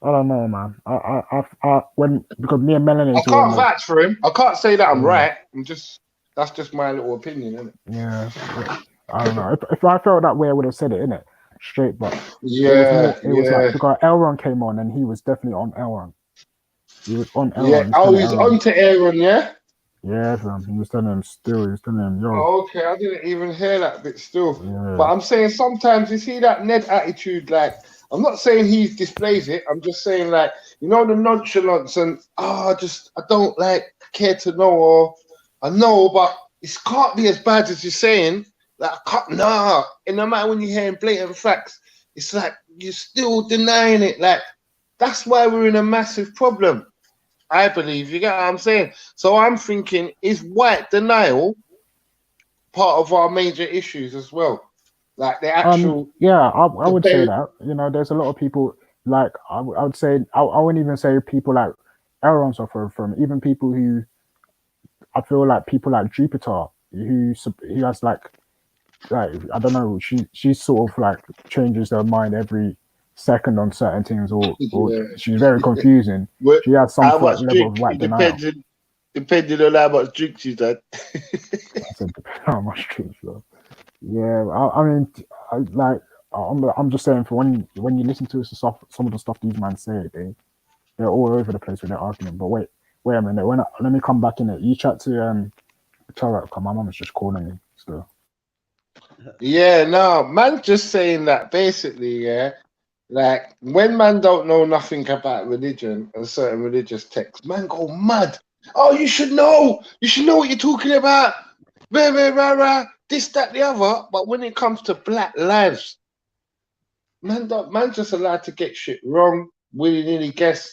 I don't know, man. When because me and Melanie I two on can't the vouch for him. I can't say that I'm yeah, right. That's just my little opinion, isn't it? yeah. I don't know. If I felt that way, I would have said it, innit? Straight, but it was Yeah, more. It was like yeah, because Elron came on and he was definitely on Elron. He was on yeah. Elron. He was Oh, telling he's Elron, on to Aaron, yeah. yeah, fam. He was telling him still. He was telling him, yo, Oh, okay, I didn't even hear that bit still. But yeah. I'm saying sometimes you see that Ned attitude, like I'm not saying he displays it, I'm just saying like, you know, the nonchalance and I don't like care to know or I know, but it can't be as bad as you're saying. Like I can't and no matter when you're hearing blatant facts, it's like you're still denying it. Like that's why we're in a massive problem. I believe you get what I'm saying. So I'm thinking, is white denial part of our major issues as well? Like the actual Yeah, I would say debate. that. You know, there's a lot of people like I would say I wouldn't even say people like Elron suffer from even people who I feel like people like Jupiter who has like I don't know she sort of like changes her mind every second on certain things or Yeah. she's very confusing. Well, She has some how sort much of level of drink? white It denial. depending on how much drink she's had. I said how much truth, though. Yeah, I mean, I'm just saying for when you listen to some of the stuff these men say, they're all over the place with their argument. But wait a minute, let me come back in it. You chat to Tarak, come. My mum is just calling me still. Yeah, no, man, just saying that basically, yeah. Like when man don't know nothing about religion and certain religious texts, man go mad. Oh, you should know. You should know what you're talking about. Rah, rah, rah, rah, this, that, the other. But when it comes to black lives, man just allowed to get shit wrong, willy-nilly guess,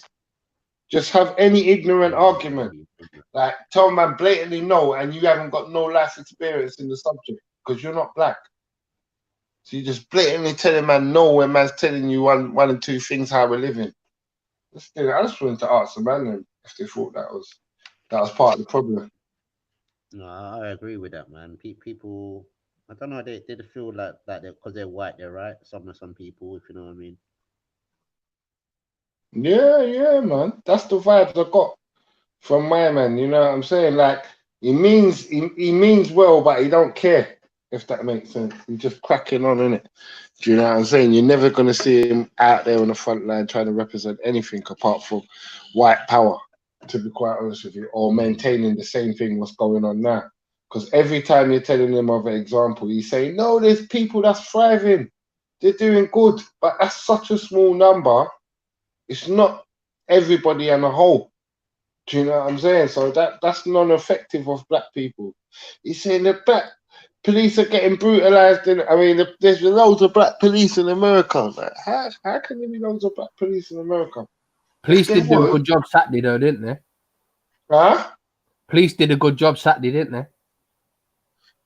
just have any ignorant argument. Like tell man blatantly no, and you haven't got no life experience in the subject because you're not black. So you just blatantly telling man no when man's telling you one and two things how we're living. I just wanted to ask the man if they thought that was part of the problem. No, I agree with that, man. People, I don't know, they feel like they're because they're white, they're right. Some people, if you know what I mean. Yeah, man. That's the vibes I got from my man. You know what I'm saying? Like he means well, but he don't care. If that makes sense, he's just cracking on in it. Do you know what I'm saying? You're never gonna see him out there on the front line trying to represent anything apart from white power. To be quite honest with you, or maintaining the same thing what's going on now. Because every time you're telling them of an example, you say, no, there's people that's thriving, they're doing good, but that's such a small number. It's not everybody on a whole. Do you know what I'm saying? So that's non-effective of black people. He's saying the black police are getting brutalized. There's loads of black police in America. Like, how can there be loads of black police in America? Police did do a good job Saturday, though, didn't they? Huh? Police did a good job Saturday, didn't they?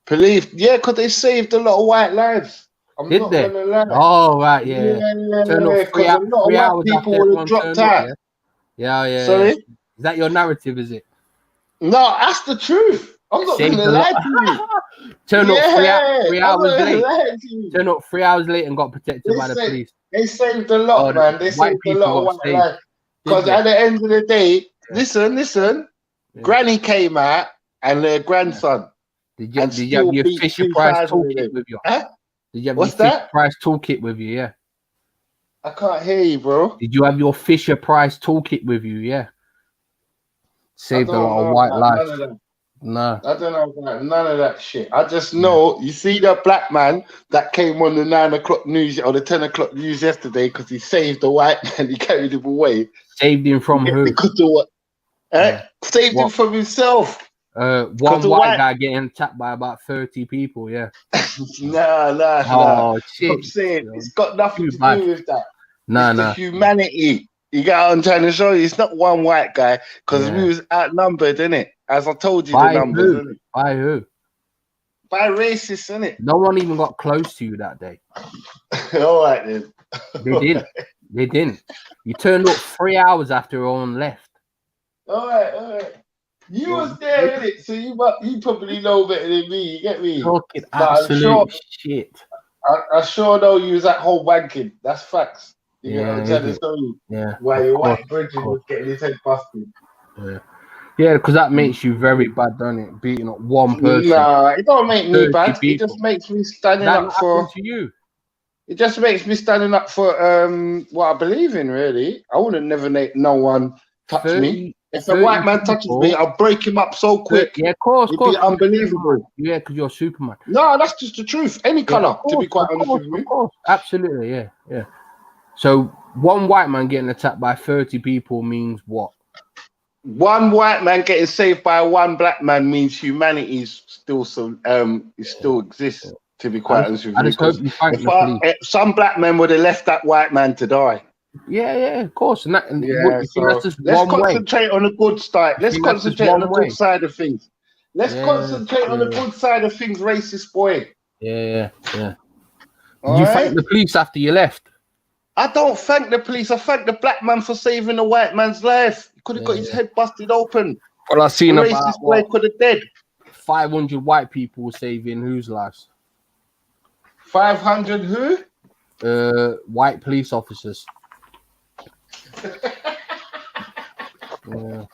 Police, yeah, because they saved a lot of white lives. I'm Did not they? gonna lie. Oh, right, yeah. Turn up Because a lot of 3 white hours people after would have everyone dropped turned up, out. yeah. Sorry? Is that your narrative, is it? No, that's the truth. I'm not Saved gonna a lot. lie to you. Turn up three I'm hours not gonna late. lie to you. Turn up 3 hours late and got protected by the police. They saved a lot, Oh, man. They white saved a people lot of got white saved. lives. Because Did at they? the end of the day, listen, Granny came out and their grandson. Did you and have your still beat Fisher Price 2,000 of toolkit them. with you? Huh? Did you have What's your Fisher that? Price toolkit with you? Yeah. I can't hear you, bro. Did you have your Fisher Price toolkit with you? Yeah. Saved a I don't lot of know white about lives. none of that. No. I don't know about none of that shit. I just know, you see that black man that came on the 9 o'clock news or the 10 o'clock news yesterday because he saved the white man, he carried him away. Saved him from who? Because of what? Saved him from himself. One white guy getting attacked by about 30 people, yeah. Nah. Oh, shit. I'm saying it's got nothing to bad. do with that. Nah, it's the nah. humanity. You get what I'm trying to show you? It's not one white guy because we was outnumbered, innit? As I told you, By the numbers, who? innit? By who? By racists, innit? No one even got close to you that day. All right then. They didn't. They didn't. You turned up 3 hours after everyone left. All right. You was there, innit? So you probably know better than me. You get me? Talking But I'm sure. absolute shit. I sure know you was at home wanking. That's facts. You get what I'm trying to Yeah, tell you? yeah. Why Of your course, white brethren of course. was getting his head busted. Yeah. Yeah, because that makes you very bad, doesn't it? Beating up one person. Nah, it don't make me 30 bad. It people. just makes me standing That up not for. happened to you. It just makes me standing up for what I believe in. Really, I wouldn't never let no one touch me. If a white man touches me, I'll break him up so quick. Yeah, of course, It'd be unbelievable. Yeah, because you're Superman. No, that's just the truth. Any Yeah, color, of course, to be quite of honest course, with you. of course. Absolutely, yeah. So one white man getting attacked by 30 people means what? One white man getting saved by one black man means humanity is still exists. To be quite honest with I you, just hope you thank the police. if some black men would have left that white man to die. Yeah, of course. And Yeah, you think that's just let's one way? concentrate on the good side. Let's think that's just concentrate on the one good way? side of things. Let's concentrate on the good side of things, racist boy. Yeah. Did All you right? thank the police after you left? I don't thank the police. I thank the black man for saving the white man's life. He could have got his head busted open. Well, I've seen the about racist boy could have dead. 500 white people saving whose lives? 500 who? White police officers. Yeah.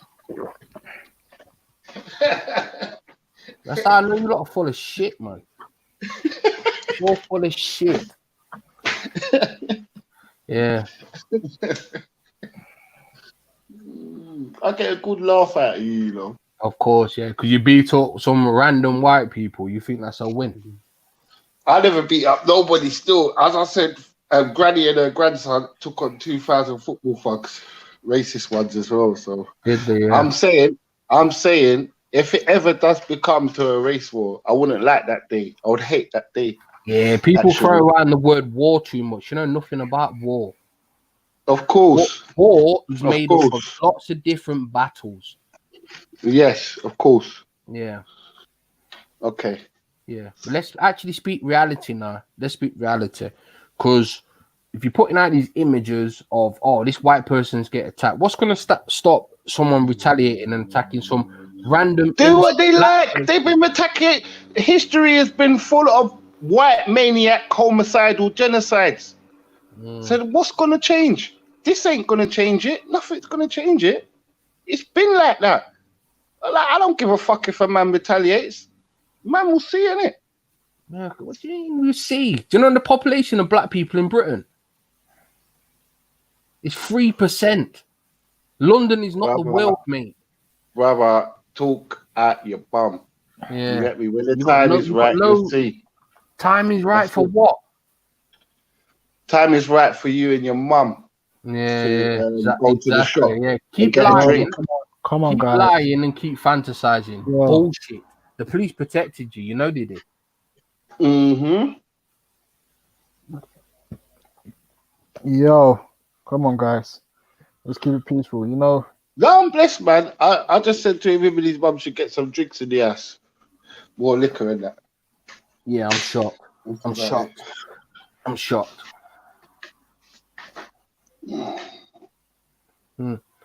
That's how I know you lot are full of shit, man. You're full of shit. Yeah. I get a good laugh out of you know. Of course, yeah. Because you beat up some random white people. You think that's a win? I never beat up nobody still. As I said, Granny and her grandson took on 2,000 football thugs, racist ones as well. So Did they, yeah. I'm saying, if it ever does become to a race war, I wouldn't like that day. I would hate that day. Yeah, people Actually. throw around the word war too much. You know nothing about war. Of course. War is made up of lots of different battles. Yes, of course. Yeah. Okay. Yeah. But let's actually speak reality now. Let's speak reality. Because if you're putting out these images of, this white person's get attacked, what's going to stop someone retaliating and attacking some random... Do what they like. They've been attacking. History has been full of white maniac homicidal genocides. So what's going to change? This ain't going to change it. Nothing's going to change it. It's been like that. Like, I don't give a fuck if a man retaliates. Man will see, innit? What do you mean you see? Do you know the population of black people in Britain? It's 3%. London is not the world, mate. Brother, talk at your bum. Yeah. You get me? When the time is right, you'll see. Time is right for what? Time is right for you and your mum. Yeah, go to the shop. Yeah, keep get a lying. drink. Come on, keep guys. lying and keep fantasizing. Yeah. Bullshit. The police protected you. You know they did. Mm-hmm. Yo, come on, guys. Let's keep it peaceful. You know. No, I'm blessed, man. I just said to him and his mum should get some drinks in the ass. More liquor in that. Yeah, I'm shocked. I'm shocked. I'm shocked.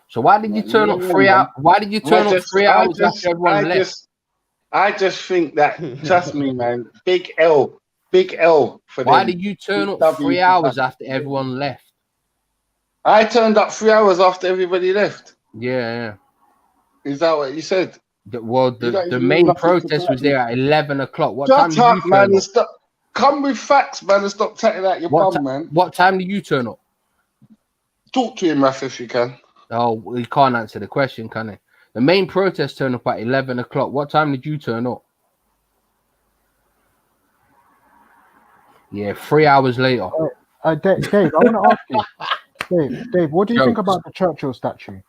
So why did you turn up 3 hours? Why did you turn up 3 hours after everyone left? I just think that, trust me, man, big L for them. Why did you turn up 3 hours after everyone left? I turned up 3 hours after everybody left. Yeah. Is that what you said? The main protest was there at 11 o'clock. What time Shut did up, you man, turn and up? stop. Come with facts, man, and stop chatting out your bum, man. What time did you turn up? Talk to him, Raf, if you can. Oh, he can't answer the question, can he? The main protest turned up at 11 o'clock. What time did you turn up? Yeah, 3 hours later. Dave, I want to ask you. Dave, what do you think about the Churchill statue?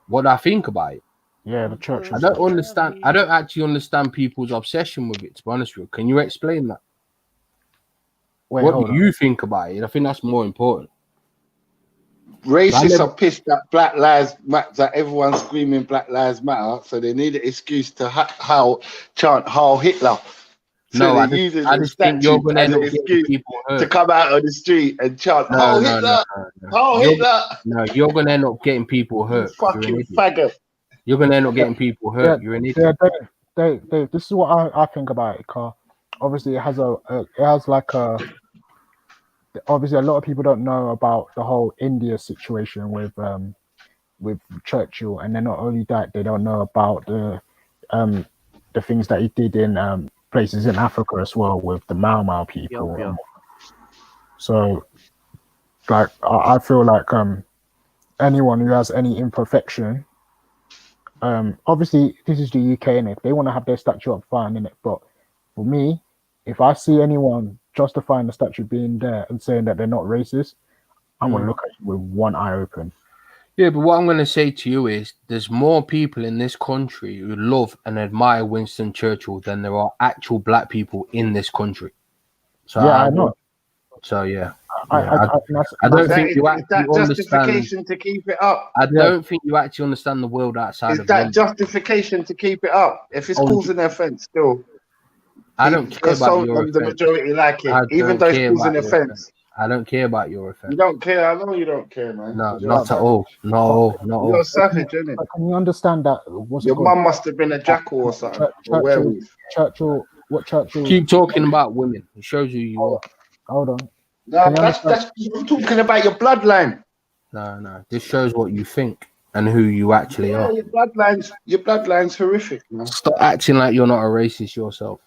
What do I think about it? Yeah, the Churchill. I don't understand. I don't actually understand people's obsession with it, to be honest with you. Can you explain that? Wait, what do you think about it? I think that's more important. Racists are pissed that Black Lives Matter, that everyone's screaming Black Lives Matter, so they need an excuse to chant Heil Hitler. So No, they're I just, using I the just think you're statue gonna as end an up getting excuse people to hurt. come out on the street and chant, No, "Oh no, no, Hitler! no, no. Oh You're, Hitler! no, you're gonna end up getting people You hurt. You're an fucking idiot. faggot!" You're gonna end up getting people Yeah, hurt. You're an yeah, idiot. Dave, this is what I think about it, Carl. Obviously, it has like obviously a lot of people don't know about the whole India situation with Churchill, and then not only that, they don't know about the things that he did in places in Africa as well with the Mau Mau people. Ethiopia. So, like, I feel like anyone who has any imperfection, obviously this is the UK, and if they want to have their statue up, fine, innit? But for me, if I see anyone justifying the statue being there and saying that they're not racist, I'm gonna look at you with one eye open. Yeah, but what I'm gonna say to you is, there's more people in this country who love and admire Winston Churchill than there are actual black people in this country. So Yeah, I know. So yeah, I don't Is think you that actually understand. justification to keep it up? I don't think you actually understand the world outside Is of that London. justification to keep it up? If it's Oh, causing an offence, still. I don't care Because about your the offence. majority like it, I even don't though it's care causing about your offence. offence. I don't care about your offence. You don't care. I know you don't care, man. No, 'cause you're a not at savage. all. No, not at You're all. a savage, innit? But can you understand that? What's Your it called? mum must have been a jackal or something, or werewolf. Churchill. Keep talking about women. It shows who you are. Hold on. No, Can you that's I'm talking about your bloodline. No. This shows what you think and who you actually Yeah, are. your bloodline's horrific, man. Stop acting like you're not a racist yourself.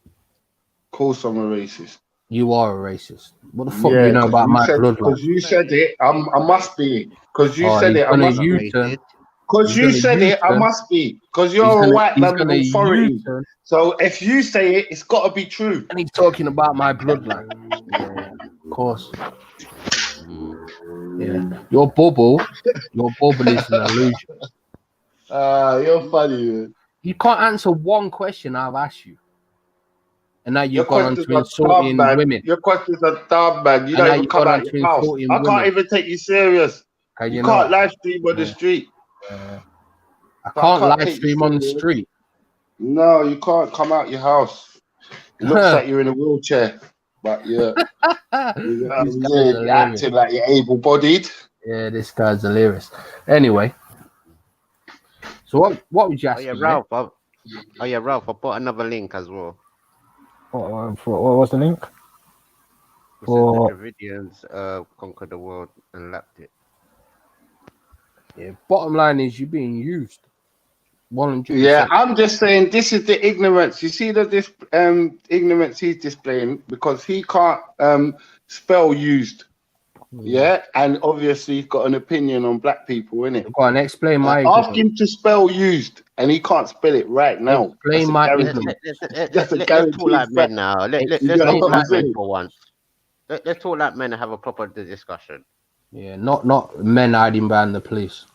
Of course, I'm a racist. You are a racist. What the fuck do you know about my bloodline? Because you said it, I must be. Because you Oh, said he's it, I gonna must be. U-turn. Because He's you gonna said it, I U-turn. must be. Because He's you're a gonna- white he's man with gonna authority. U-turn. So if you say it, it's got to be true. And he's talking about my bloodline. Yeah, of course. Yeah, your bubble is an illusion. You're funny, man. You can't answer one question I've asked you, and now Your you've gone on questions to are dumb, insulting man. women. Your questions are dumb, man. You And don't now even you've come gone on out to your house. insulting I can't women. even take you serious. Can You you can't not? live stream on the street. I So can't live take you stream on the serious. street. No, you can't come out your house. It looks like you're in a wheelchair, but you're acting like you're able-bodied. Yeah, this guy's hilarious. Anyway, so what would you ask Oh yeah, me? Ralph. I put another link as well. What was the link? It says For the Dravidians conquered the world and lapped it. Yeah, bottom line is you're being used. Yeah, I'm just saying this is the ignorance. You see this ignorance he's displaying because he can't spell used. Yeah, and obviously he's got an opinion on black people, innit? Go on, explain my ask him to spell used, and he can't spell it right now. Explain my ignorance. Let's talk like men now. Let's talk like men for once. Let's talk like men and have a proper discussion. Yeah, not men hiding behind the police.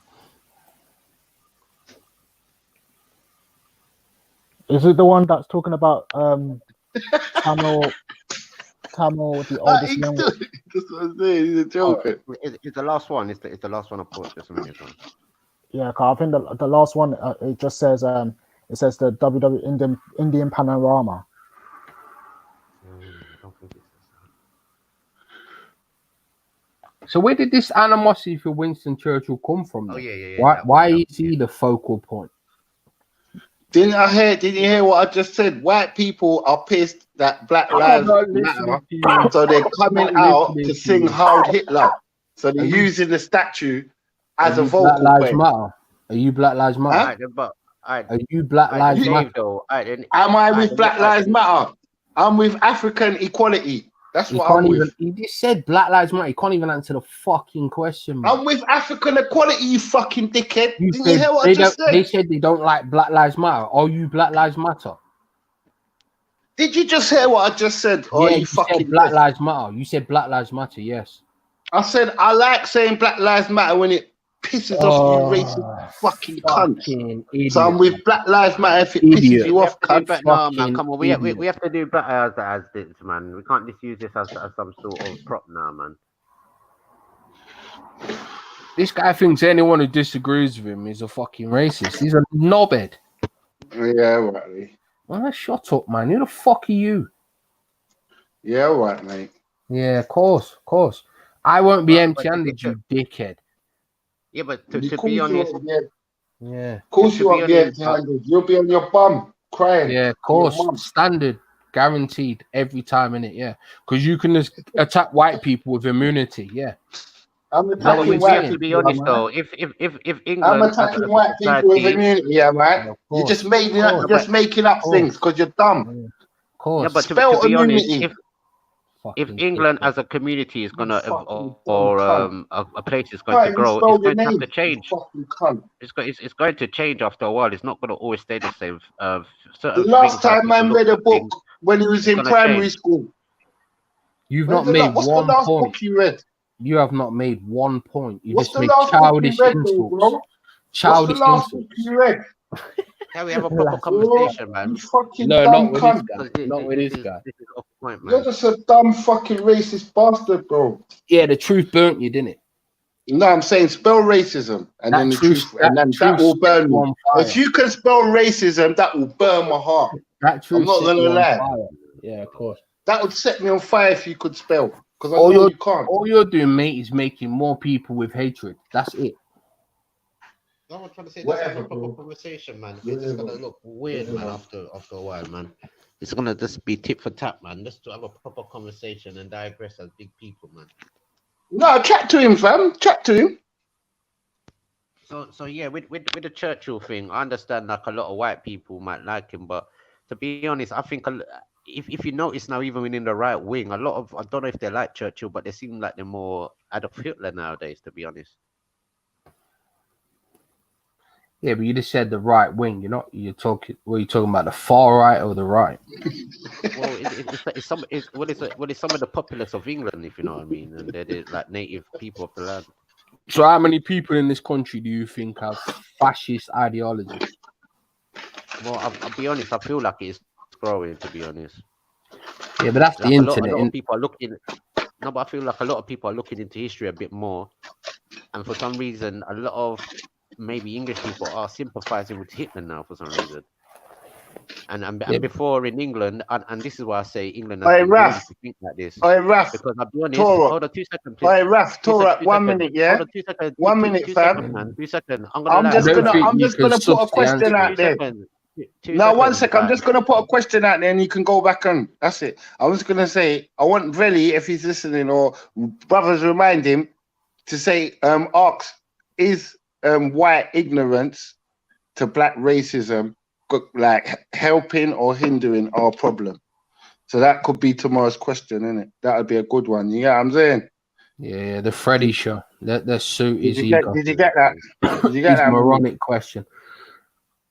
Is it the one that's talking about Tamil, the oldest language? That's what I'm saying. He's a joker. It's the last one. It's the last one I put just a minute ago. Yeah, I think the last one it just says the WW Indian Panorama. So where did this animosity for Winston Churchill come from? Oh, then? yeah. Why is he the focal point? Didn't you hear what I just said? White people are pissed that Black Lives Matter, so they're coming out to sing Heil Hitler. So they're using the statue as a vocal Black Lives point. Matter? Are you Black Lives Matter? Are you Black Lives Matter? Am I with Black Lives Matter? I'm with African equality. That's what I'm with. He just said Black Lives Matter. He can't even answer the fucking question, man. I'm with African equality, you fucking dickhead. Didn't you said hear what I just said? They said they don't like Black Lives Matter. Are you Black Lives Matter? Did you just hear what I just said? Or Yeah, you you fucking said Black Lives Matter. You said Black Lives Matter, yes. I said I like saying Black Lives Matter when it pisses off you racist fucking cunts. Idiot. So I'm with Black Lives Matter if it pisses you off, cunt. No, man, come on. We have to do better as this, man. We can't just use this as some sort of prop now, man. This guy thinks anyone who disagrees with him is a fucking racist. He's a knobhead. Yeah, right. Well, shut up, man. Who the fuck are you? Yeah, all right, mate. Yeah, of course, of course. I won't be But empty-handed, you dickhead. yeah, but Of to be course you honest, won't be. Yeah. Of course to you be won't be honest, empty-handed. You'll be on your bum crying Yeah, of to your course. mum. Standard, guaranteed every time in it. Yeah, because you can just attack white people with immunity. Yeah, I'm is that what we, you're attacking we have white to saying? be people, am honest I? though. If I'm England attacking as a white people with society, immunity, am I? Yeah, of You're course, no, just making up of things because you're dumb. course, of no, course. but to Spell be honest, immunity. if Fucking England dickhead. as a community is You gonna fucking dumb or cunt. a place is going Can't to even grow, it's spell your going to have name, to you change. fucking cunt. It's going to change after a while. It's not going to always stay the same. The Certain last things, how time people man look read a at book things, when he was it's in going to primary change. school. You've not made What's the one last point. book you read? You have not made one point. You What's just the made last book you childish read, though, insults. bro? What's the Childish last book insults. you read? Can we have a proper Bro, conversation, you man? fucking No, not dumb with this cunt. guy. Because Not with this guy. this is off point, You're man. just a dumb fucking racist bastard, bro. Yeah, the truth burnt you, didn't it? No, I'm saying spell racism, and then the truth, and then that will set burn you me. on If fire. you can spell racism, that will burn my heart. That I'm truth not set gonna you on lie. fire. Yeah, of course. That would set me on fire if you could spell, because I All know you're you can't. all you're doing, mate, is making more people with hatred. That's it. No, I'm trying to say, let's have a Whatever, proper bro. conversation, man. It's just Whatever. gonna look weird, man. Whatever. After a while, man. It's gonna just be tit for tat, man. Just to have a proper conversation and digress as big people, man. No, chat to him, fam. Chat to him. So yeah, with the Churchill thing, I understand like a lot of white people might like him, but to be honest, I think if you notice now, even within the right wing, a lot of, I don't know if they like Churchill, but they seem like they're more Adolf Hitler nowadays, to be honest. Yeah, but you just said the right wing. You're talking. What are you talking about? The far right or the right? Well, it's some of the populace of England, if you know what I mean, and they're like native people of the land. So, how many people in this country do you think have fascist ideology? Well, I'll be honest. I feel like it's growing, to be honest. Yeah, but that's like the a internet. lot of people are looking. No, but I feel like a lot of people are looking into history a bit more, and for some reason, a lot of maybe English people are sympathizing with Hitler now for some reason. And before in England, and this is why I say England has Oi, been growing Raf. to think like this. Oi, Raf. Because I'll be honest, Torah. hold on 2 seconds, please. Oi, Raf. Torah. 1 minute, yeah. Hold on 2 seconds. 1 minute, Two fam. seconds, man. 2 seconds. I'm I'm gonna just lie. gonna put a question out there. No, 1 second. I'm just gonna put a question out there, and you can go back on. That's it. I was gonna say, I want Vreli, if he's listening, or brothers, remind him to say, ask, is white ignorance to black racism like helping or hindering our problem? So that could be tomorrow's question, isn't it? That would be a good one. You know what I'm saying? Yeah, the Freddie show. That suit Did is you get that? Did you get that? moronic question.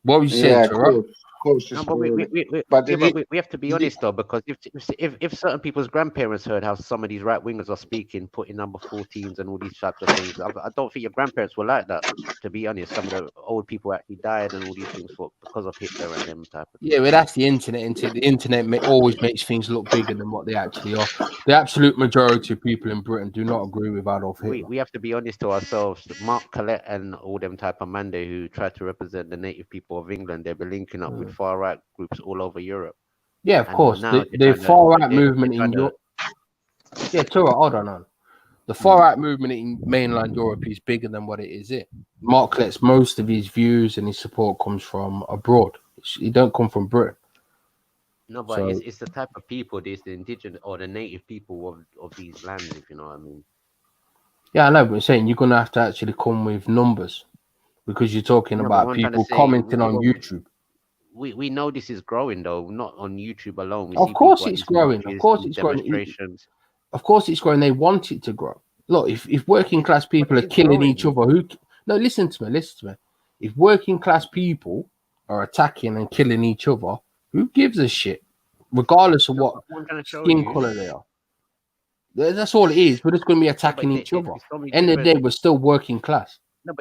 What were you saying, Yeah, Tara? course. No, but we have to be honest though, because if certain people's grandparents heard how some of these right wingers are speaking, putting number 14s and all these types of things, I don't think your grandparents were like that. To be honest, some of the old people actually died and all these things because of Hitler and them type of things. Yeah, but that's the internet. The internet always makes things look bigger than what they actually are. The absolute majority of people in Britain do not agree with Adolf Hitler. We have to be honest to ourselves. Mark Collett and all them type of man there who try to represent the native people of England, they've been linking up with far right groups all over Europe. Yeah, of course. The far right movement in Europe. Yeah, Tura, hold on. The far right movement in mainland Europe is bigger than what it is here. Mark Collett's most of his views and his support comes from abroad. It don't come from Britain. No, but it's the type of people, the indigenous or the native people of these lands, if you know what I mean. Yeah, I know, but I'm saying you're going to have to actually come with numbers because you're talking about people commenting on YouTube. We know this is growing, though, not on YouTube alone. Of course it's growing. Of course it's growing. Of course it's growing. They want it to grow. Look, if working class people are killing each other, listen to me. If working class people are attacking and killing each other, who gives a shit? Regardless of what skin color they are. That's all it is. We're just going to be attacking each other. End of the day, we're still working class. No,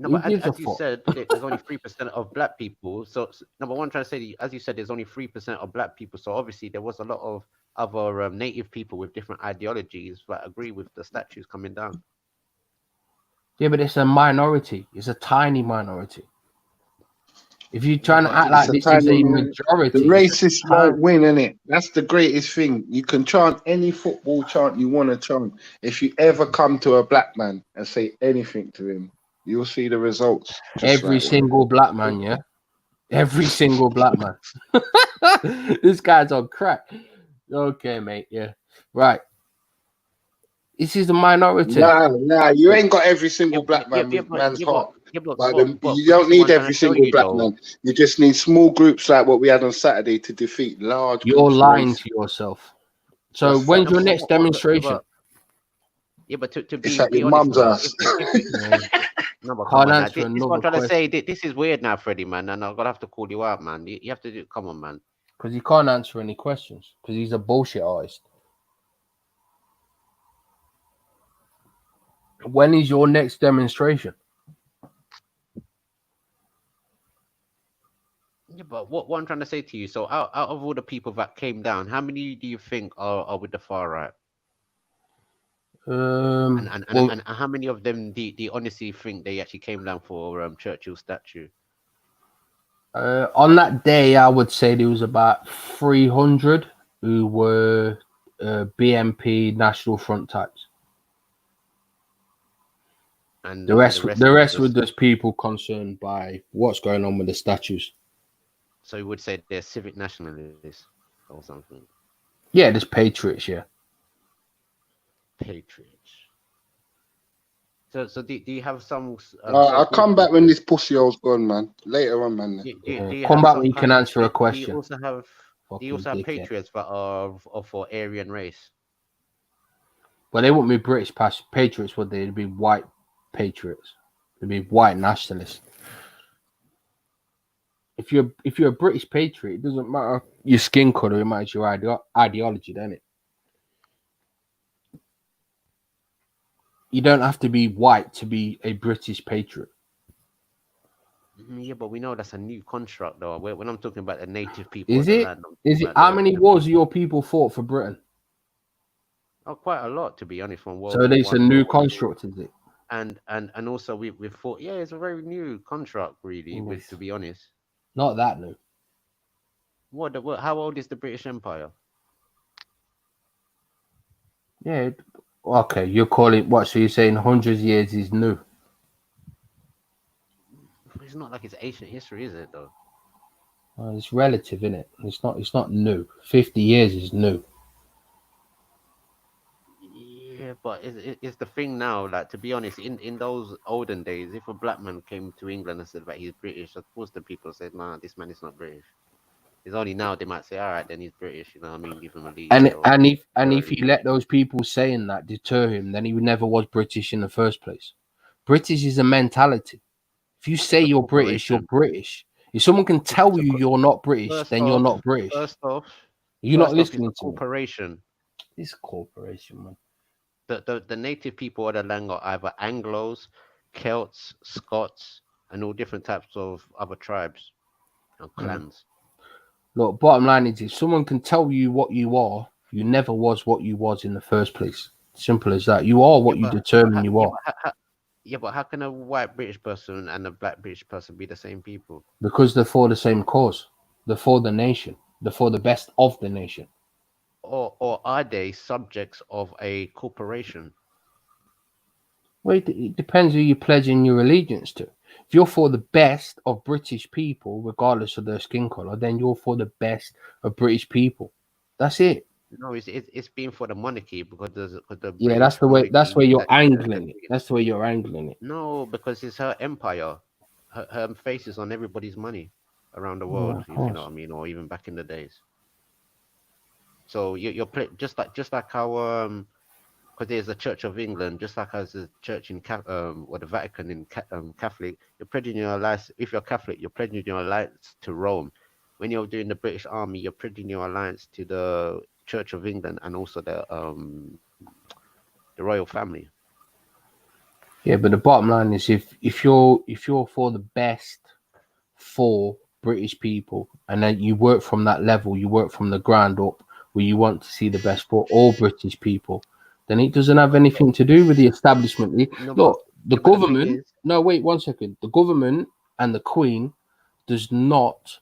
but as you said, there's only 3% of black people. So number one, trying to say, as you said, there's only 3% of black people. So obviously, there was a lot of other native people with different ideologies that agree with the statues coming down. Yeah, but it's a minority. It's a tiny minority. If you're trying to act It's like a this is a tiny. majority, The racists won't win, innit? That's the greatest thing. You can chant any football chant you want to chant. If you ever come to a black man and say anything to him, you'll see the results. Just every like that. single black man, yeah, every single black man. This guy's on crack. Okay, mate. Yeah, right. This is the minority. Nah, you ain't got every single black man with man's heart. But you don't need every single black man. You just need small groups like what we had on Saturday to defeat large You're groups of lying race. to yourself. So That's when's facts. your next demonstration? Yeah, but to It's be at your honest mum's now, house. no, but come Can't on now. answer This is what another I'm trying to question. say. This is weird now, Freddie, man, and I'm gonna have to call you out, man. You have to do. Come on, man. Because he can't answer any questions because he's a bullshit artist. When is your next demonstration? Yeah, but what I'm trying to say to you, so out of all the people that came down, how many do you think are with the far right? And how many of them do you honestly think they actually came down for Churchill statue? On that day, I would say there was about 300 who were BNP National Front types. And The rest were just people concerned by what's going on with the statues. So you would say they're civic nationalists or something. Yeah, there's patriots. Yeah. Patriots. So do you have some? I'll come back when this pussy hole's gone, man. Later on, man. Do you Come have back some when you kind can of answer a Do you question. also have Dickhead. patriots that are for Aryan race? Well, they wouldn't be British patriots, would they? They'd be white patriots. They'd be white nationalists. If you're a British patriot, it doesn't matter your skin color; it matters your ideology, doesn't it? You don't have to be white to be a British patriot. Yeah, but we know that's a new construct, though. When I'm talking about the native people Is of the it? land, I'm Is talking it? about How many wars your people fought for Britain? quite a lot, to be honest, from World So War it's a One, new World War II. construct, is it? And also we fought. Yeah, it's a very new construct, really. To be honest, Not that new. How old is the British Empire? Yeah. Okay, you're calling what? So you're saying hundreds of years is new? It's not like it's ancient history, is it? Though. Well, it's relative, isn't it? It's not. It's not new. 50 years is new. Yeah, but it's the thing now. Like, to be honest, in those olden days, if a black man came to England and said that he's British, of course the people said, "Nah, this man is not British." It's only now they might say, "All right, then he's British." You know what I mean? Give him a lead. And if he let those people saying that deter him, then he never was British in the first place. British is a mentality. If you say you're British, you're British. If someone can tell you you're not British, then you're not British. First off, you're not it's listening a to me. corporation. This corporation, man. The native people of the land are either Anglos, Celts, Scots, and all different types of other tribes and clans. Look, bottom line is, if someone can tell you what you are, you never was what you was in the first place. Simple as that. You are what you determine you are. Yeah, but how can a white British person and a black British person be the same people? Because they're for the same cause. They're for the nation. They're for the best of the nation. Or are they subjects of a corporation? Well, it depends who you're pledging your allegiance to. If you're for the best of British people, regardless of their skin color, then you're for the best of British people. That's it. No, it's been for the monarchy because the Yeah, British that's the way. monarchy That's where is you're actually angling it. That's the way you're angling it. No, because it's her empire. Her face is on everybody's money around the world, of if you know course. what I mean, or even back in the days. So you're just like how because there's a Church of England, just like as a church in or the Vatican in Catholic, you're pledging your alliance. If you're Catholic, you're pledging your alliance to Rome. When you're doing the British Army, you're pledging your alliance to the Church of England and also the royal family. Yeah, but the bottom line is, if you're for the best for British people, and then you work from that level, you work from the ground up, where you want to see the best for all British people, then it doesn't have anything to do with the establishment. Look, the government. No, wait 1 second. The government and the Queen does not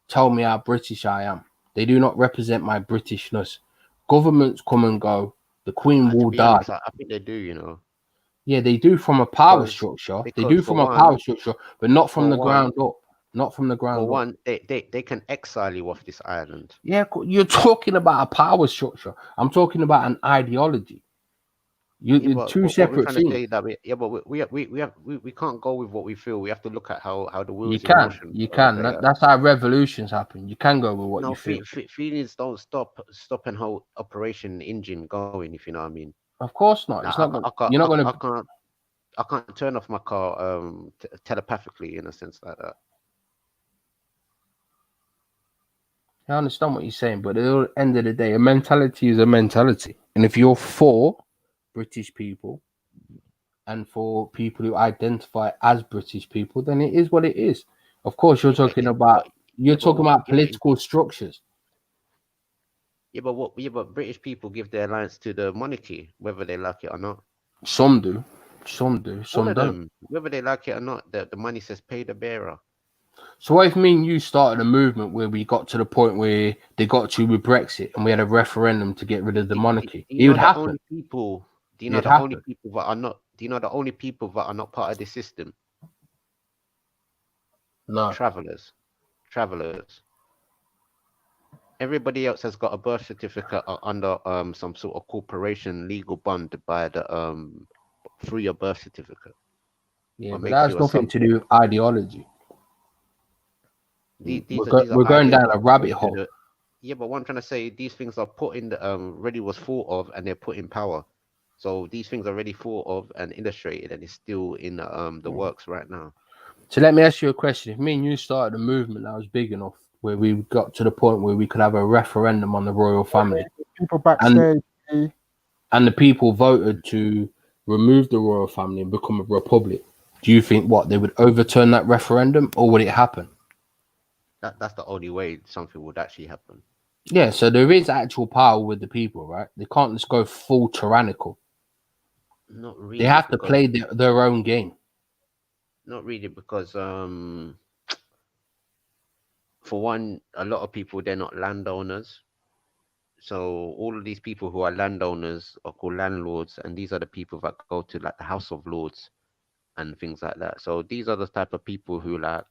tell me how British I am. They do not represent my Britishness. Governments come and go. The Queen To will be die. honest, I think they do. You know, Yeah, they do from a power because structure. They because do for from a one, power structure, but not from for the one, ground up. Not from the ground up. they can exile you off this island. Yeah, you're talking about a power structure. I'm talking about an ideology. Yeah, You're but two what we're separate trying to things. say that we can't go with what we feel. We have to look at how the You wheels in can, motion you can. play out. That's how revolutions happen. You can go with what you No, feel. feelings don't stop and hold operation engine going. If you know what I mean. Of course not. Now It's not. You're not going to. I can't turn off my car telepathically in a sense like that. I understand what you're saying, but at the end of the day, a mentality is a mentality. And if you're for British people and for people who identify as British people, then it is what it is. Of course, you're talking about political structures. But British people give their alliance to the monarchy, whether they like it or not. Some do, some do, All some of don't. them, whether they like it or not, the money says pay the bearer. So what if me and you started a movement where we got to the point where they got to with Brexit and we had a referendum to get rid of the monarchy? Do It you know would the happen. only people? Do you know It'd the only happen. people that are not? Do you know the only people that are not part of this system? No. Travelers. Everybody else has got a birth certificate under some sort of corporation legal bond by the through your birth certificate. Yeah, What but makes that has you a nothing to subject? do with ideology. These We're are going ideas down that a are put rabbit into hole. the. Yeah, but what I'm trying to say, these things are put in the already was thought of, and they're put in power. So these things are already thought of and illustrated, and it's still in the works right now. So let me ask you a question. If me and you started a movement that was big enough where we got to the point where we could have a referendum on the royal family, People backstage. and the people voted to remove the royal family and become a republic, do you think they would overturn that referendum, or would it happen? That's the only way something would actually happen. Yeah, so there is actual power with the people, right? They can't just go full tyrannical. Not really. They have to because- play their own game. Not really, because for one, a lot of people, they're not landowners. So all of these people who are landowners are called landlords, and these are the people that go to like the House of Lords and things like that. So these are the type of people who like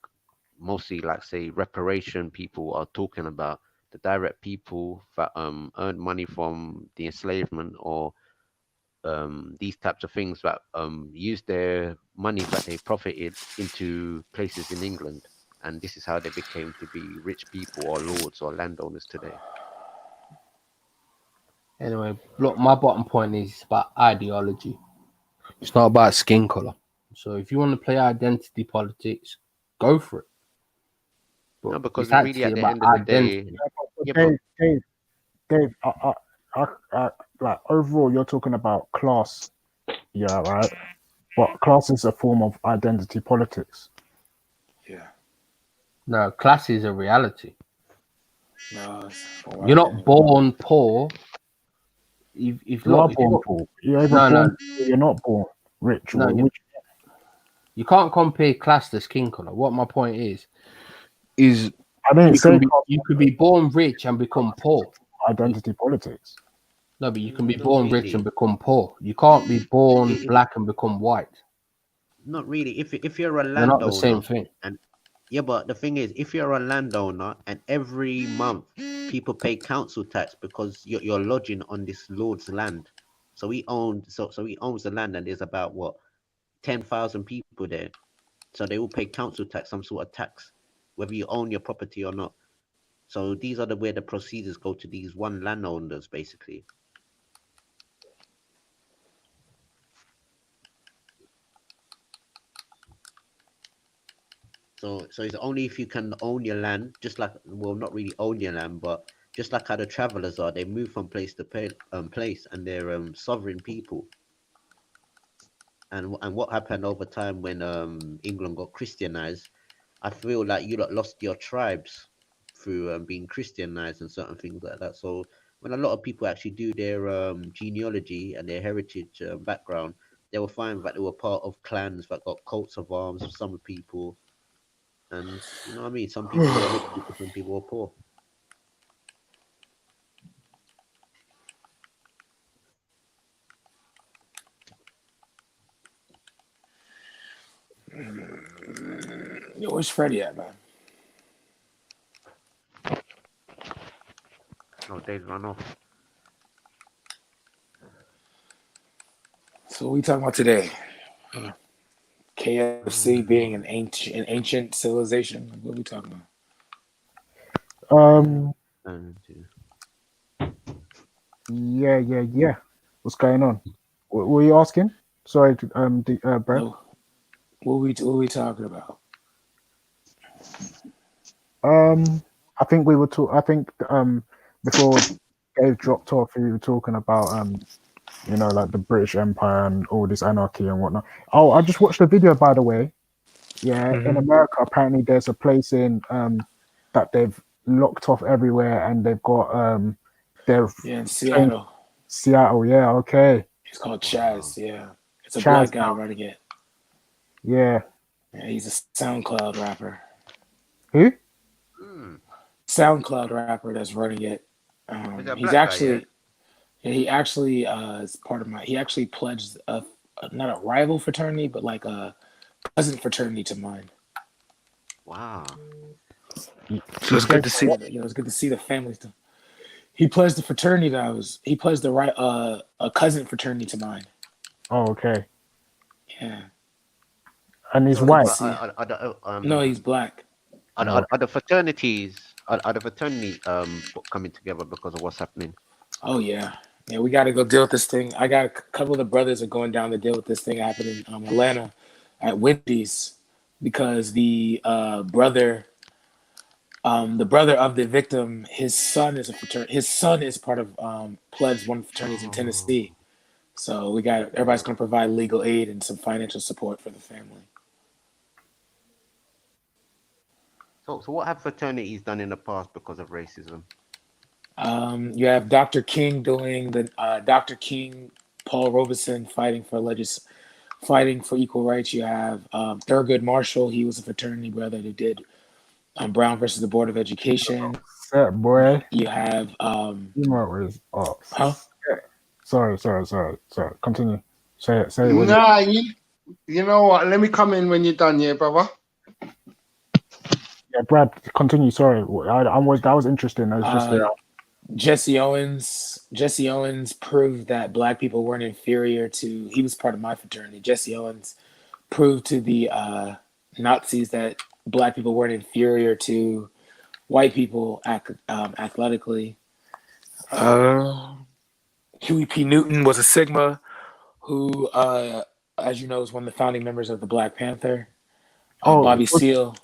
mostly like say reparation people are talking about, the direct people that earned money from the enslavement or these types of things that use their money that they profited into places in England, and this is how they became to be rich people or lords or landowners today. Anyway, look, my bottom point is it's about ideology. It's not about skin color. So if you want to play identity politics, go for it. But No, because it's really actually at the about end of the identity. day, Dave, like overall, you're talking about class, yeah, right? But class is a form of identity politics. Yeah. No, class is a reality. No, You're not born poor. If You are born poor. You're either born poor, you're not born rich, or rich. You can't compare class to skin color. What my point is I didn't say you could be born rich and become poor. Identity politics. No, but you can be born rich and become poor. You can't be born black and become white. not really. If you're a They're not the landowner, same thing. and yeah, but the thing is, if you're a landowner and every month people pay council tax because you're lodging on this lord's land, so he owns the land, and there's about what 10,000 people there, so they will pay council tax, some sort of tax, whether you own your property or not. So these are where the proceeds go to these one landowners, basically. So it's only if you can own your land, just like, well, not really own your land, but just like how the travelers are, they move from place to place, and they're sovereign people. And what happened over time when England got Christianized, I feel like you lot lost your tribes through being Christianized and certain things like that. So when a lot of people actually do their genealogy and their heritage background, they will find that they were part of clans that got coats of arms for some people. And you know what I mean. Some people were rich because some people were poor. Yo, where's Freddie at, man? No, days run off. So what we talking about today? KFC being an ancient civilization. What are we talking about? Yeah. What's going on? What were you asking? Sorry, Brad. No. What are we talking about? I think we were I think before Dave dropped off, we were talking about you know, like the British Empire and all this anarchy and whatnot. Oh, I just watched a video, by the way. Yeah, in America, apparently there's a place in that they've locked off everywhere, and they've got they're Yeah, in Seattle. Seattle, yeah, okay. It's called Chaz. Yeah, it's a Chaz black guy now. running it. Yeah. Yeah, he's a SoundCloud rapper. Who? SoundCloud rapper that's running it. Is that He's black guy, actually, yeah, he actually is part of my. He actually pledged not a rival fraternity, but like a cousin fraternity to mine. Wow. So it's good to see. It's good to see the family stuff. He pledged the fraternity that I was. He pledged the right a cousin fraternity to mine. Oh, okay. Yeah. And he's So, white. No, he's black. Are the fraternities are the fraternity coming together because of what's happening? Oh yeah, we got to go deal with this thing. I got a couple of the brothers are going down to deal with this thing happening in Atlanta at Wendy's because the brother of the victim, his son is a fraternity. His son is part of pledged one of the fraternities in Tennessee. So everybody's going to provide legal aid and some financial support for the family. So what have fraternities done in the past because of racism? You have Dr. King doing the Dr. King, Paul Robeson fighting for equal rights. You have Thurgood Marshall. He was a fraternity brother that did Brown versus the Board of Education. Set, boy. You have Huh? Sorry. Continue. Say it. Nah, you know what? Let me come in when you're done, yeah, brother. Yeah, Brad, continue. Sorry, that was interesting. I was just Jesse Owens proved that black people weren't inferior to. He was part of my fraternity. Jesse Owens proved to the Nazis that black people weren't inferior to white people athletically. Huey P. Newton was a Sigma who, as you know, is one of the founding members of the Black Panther. Bobby Seale.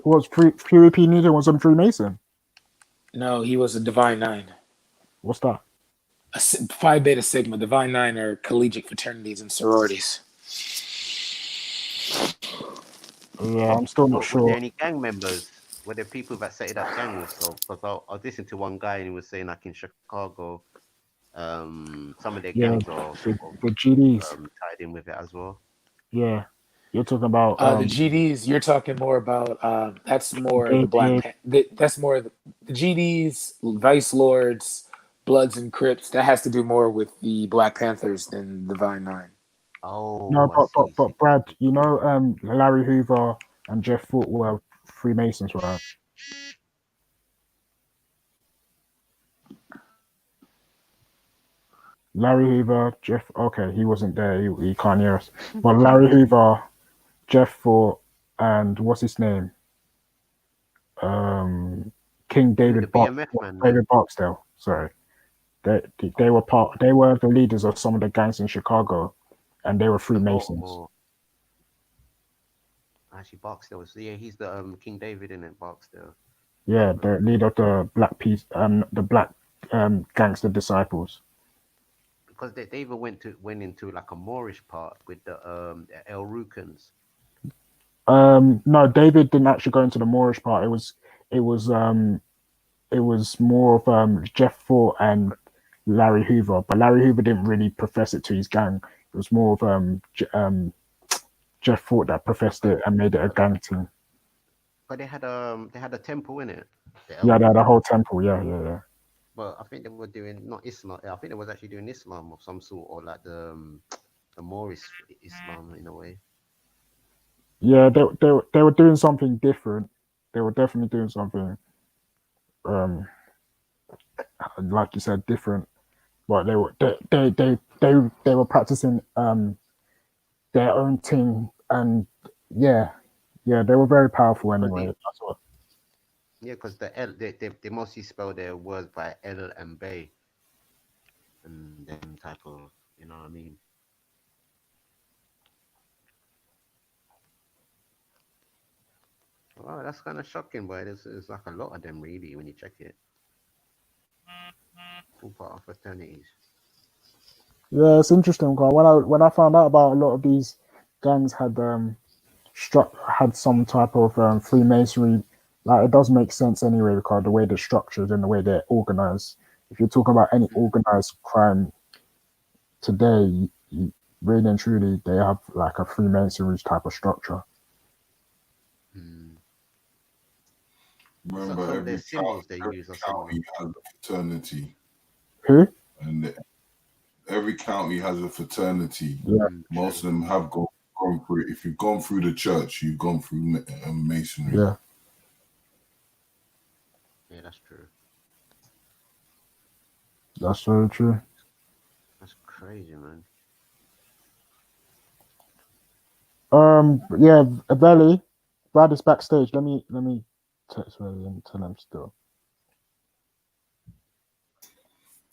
Was Huey P. Newton was a Freemason? No, he was a Divine Nine. What's that? Phi Beta Sigma. Divine Nine are collegiate fraternities and sororities. Yeah, I'm still not sure. Were there any gang members? Were there people that set it up gang also? Because I was listening to one guy and he was saying like in Chicago, some of their gangs are the GDs tied in with it as well. Yeah, you're talking about the GDs. You're talking more about that's more the black. That's more the GDs, Vice Lords, Bloods and Crips. That has to do more with the Black Panthers than the Divine Nine. Oh no, but Brad, you know, Larry Hoover and Jeff Foote were Freemasons, right? Larry Hoover, Jeff. Okay, he wasn't there. He can't hear us. But Larry Hoover, Jeff Foote, and what's his name? King David Barksdale. Sorry, they were part. They were the leaders of some of the gangs in Chicago, and they were Freemasons. Actually, Barksdale he's the King David in it. Barksdale. Yeah, the leader of the black gangster disciples. Because they even went into like a Moorish part with the El Rukans. No, David didn't actually go into the Moorish part. It was more of Jeff Foote and Larry Hoover, but Larry Hoover didn't really profess it to his gang. It was more of Jeff Foote that professed it and made it a gang team. but they had a temple in it. The Yeah, they had a temple. whole temple. Yeah. But I think they were doing not Islam. I think they was actually doing Islam of some sort, or like the Moorish Islam in a way. Yeah, they were doing something different. They were definitely doing something, um, like you said, different. But they were practicing their own thing, and yeah, they were very powerful anyway. That's what. Yeah, because the L they mostly spell their words by L and Bay and them type of, you know what I mean. Wow, that's kind of shocking, but it's like a lot of them really when you check it. All part of fraternities. Yeah, it's interesting because when I found out about a lot of these gangs had some type of Freemasonry, like it does make sense anyway because the way they're structured and the way they're organized. If you talk about any organized crime today, really and truly, they have like a Freemasonry type of structure. Remember, Some of their symbols they every use are similar. county has a fraternity, Who? and every county has a fraternity. Yeah. Most of them have gone through it. If you've gone through the church, you've gone through masonry. Yeah. Yeah, that's true. That's very true. That's crazy, man. Yeah, Valley, Brad is backstage. Let me text Valley and tell him still.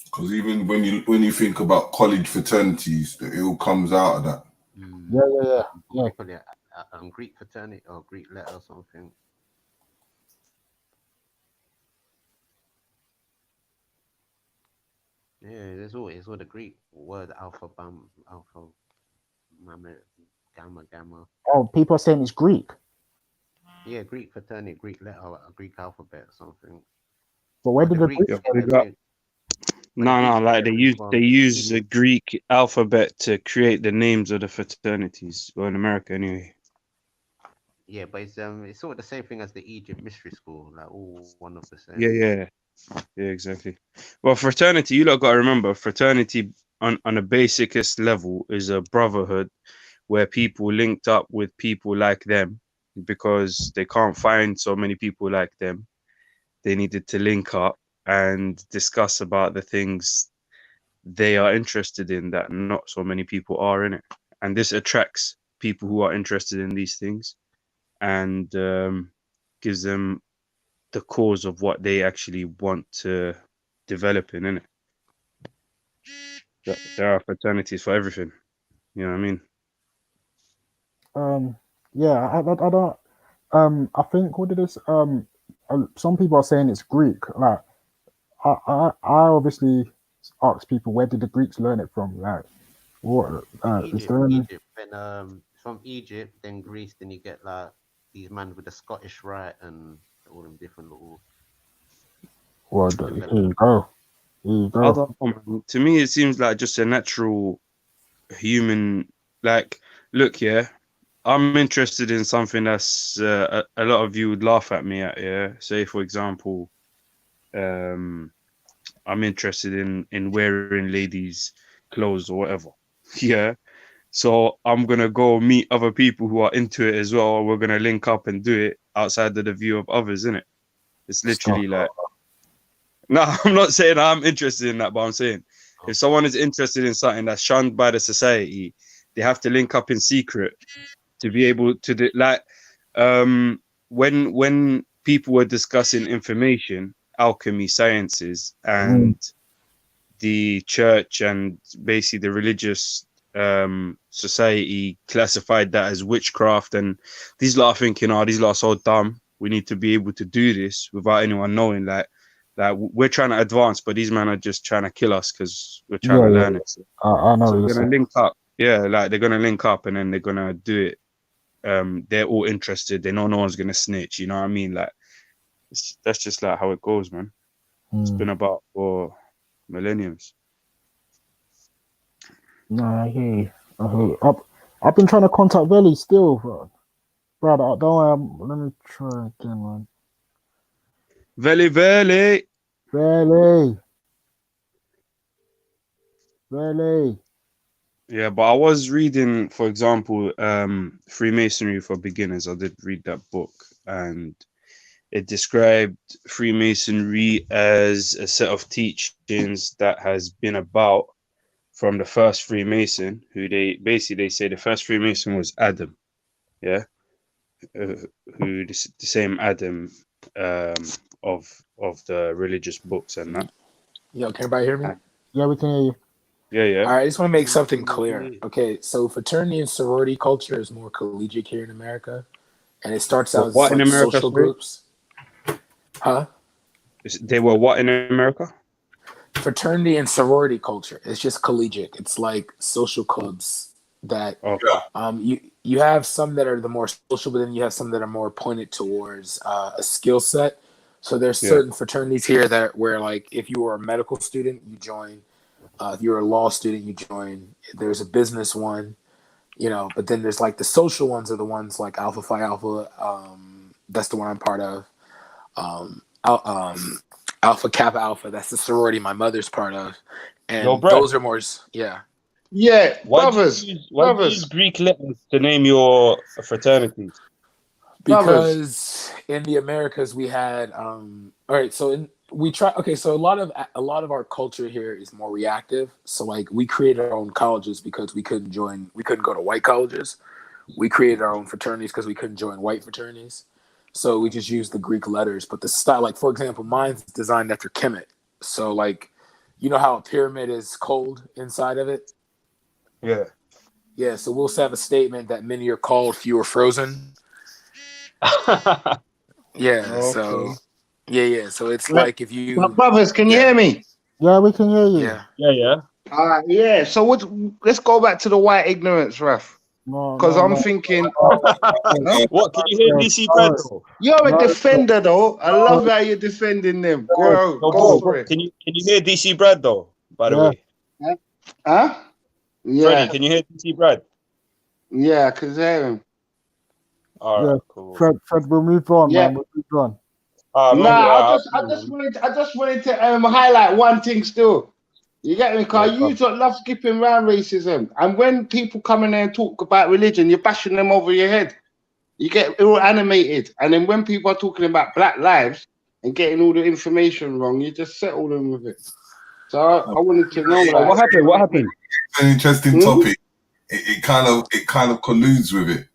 Because even when you think about college fraternities, it all comes out of that. Yeah. They call it Greek fraternity or Greek letter or something. Yeah, there's all the Greek word alpha, mama, gamma. Oh, people are saying it's Greek, Yeah, Greek fraternity, Greek letter, a Greek alphabet or something. but where But did the the Greeks, Greeks Yeah, get it? big up. No, Greeks like get they it use from they use the Egypt. Greek alphabet to create the names of the fraternities, or in America anyway. Yeah, but it's sort of the same thing as the Egypt mystery school, like all one of the same. Yeah, exactly. Well, fraternity, you lot got to remember, fraternity on a basicest level is a brotherhood where people linked up with people like them because they can't find so many people like them. They needed to link up and discuss about the things they are interested in that not so many people are in it. And this attracts people who are interested in these things and gives them the cause of what they actually want to develop in it. There are fraternities for everything. You know what I mean? Yeah, I don't. I think what did this? Some people are saying it's Greek. Like, I obviously ask people where did the Greeks learn it from? Like, what? Is there any? Egypt. Then from Egypt, then Greece, then you get like these men with the Scottish rite and all them different little Well, developments. here you go. Here you I go. don't know, man. To me, it seems like just a natural human. Like, look, yeah, I'm interested in something that's a lot of you would laugh at me at. Yeah, say for example, I'm interested in wearing ladies' clothes or whatever. Yeah, so I'm gonna go meet other people who are into it as well. We're gonna link up and do it outside of the view of others, isn't it? It's literally like, no, I'm not saying I'm interested in that, but I'm saying if someone is interested in something that's shunned by the society, they have to link up in secret to be able to do, like when people were discussing information, alchemy, sciences, and the church and basically the religious society classified that as witchcraft, and these lot are thinking, oh, these lot are so dumb, we need to be able to do this without anyone knowing, like we're trying to advance, but these men are just trying to kill us because we're trying to Yeah. learn it. So, I know what they're you're gonna saying. link up. Yeah, like they're gonna link up and then they're gonna do it. They're all interested. They know no one's gonna snitch. You know what I mean? Like that's just like how it goes, man. It's been about for millenniums. No, I hear you. I've been trying to contact Valley still, bro. Brother, don't worry. Let me try again, man. Veli. Really? Yeah, but I was reading, for example, Freemasonry for Beginners. I did read that book, and it described Freemasonry as a set of teachings that has been about from the first Freemason, who they say the first Freemason was Adam, yeah, who the same Adam of the religious books and that. Yo, can everybody hear me? Yeah, we can hear you. Yeah. All right, I just want to make something clear. Okay, so fraternity and sorority culture is more collegiate here in America, and it starts out What as in like America? social Sorry? groups. Huh? They were what in America? Fraternity and sorority culture. It's just collegiate. It's like social clubs that you have some that are the more social, but then you have some that are more pointed towards a skill set. So there's certain fraternities here that where like if you were a medical student, you join. If you're a law student, you join. There's a business one, but then there's like the social ones are the ones like Alpha Phi Alpha. That's the one I'm part of. Alpha Kappa Alpha. That's the sorority my mother's part of, and Brad. those are more. Yeah. Yeah, Why brothers. do you use Greek letters to name your fraternities? Because in the Americas we had all right, so so a lot of our culture here is more reactive. So like we created our own colleges because we couldn't go to white colleges. We created our own fraternities because we couldn't join white fraternities. So we just used the Greek letters, but the style, like for example, mine's designed after Kemet. So like, you know how a pyramid is cold inside of it? Yeah. Yeah, so we'll have a statement that many are cold, few are frozen. Yeah, so so it's like if you My brothers, can you hear me? Yeah, we can hear you. Yeah. Yeah. So let's go back to the white ignorance, Raf. Because I'm thinking, what? Can you hear DC Brad though? You're a defender though. I love how you're defending them. Go for it. Can you hear DC Brad though? By the way, huh? Yeah. Freddie, can you hear DC Brad? Yeah, I can hear him. All right, cool. Fred, we'll move on, man. We'll move on. I just wanted to highlight one thing still. You get me? Because you don't love skipping around racism. And when people come in there and talk about religion, you're bashing them over your head. You get all animated. And then when people are talking about black lives and getting all the information wrong, you just settle them with it. So I wanted to know what happened. What happened? It's an interesting topic. It kind of colludes with it.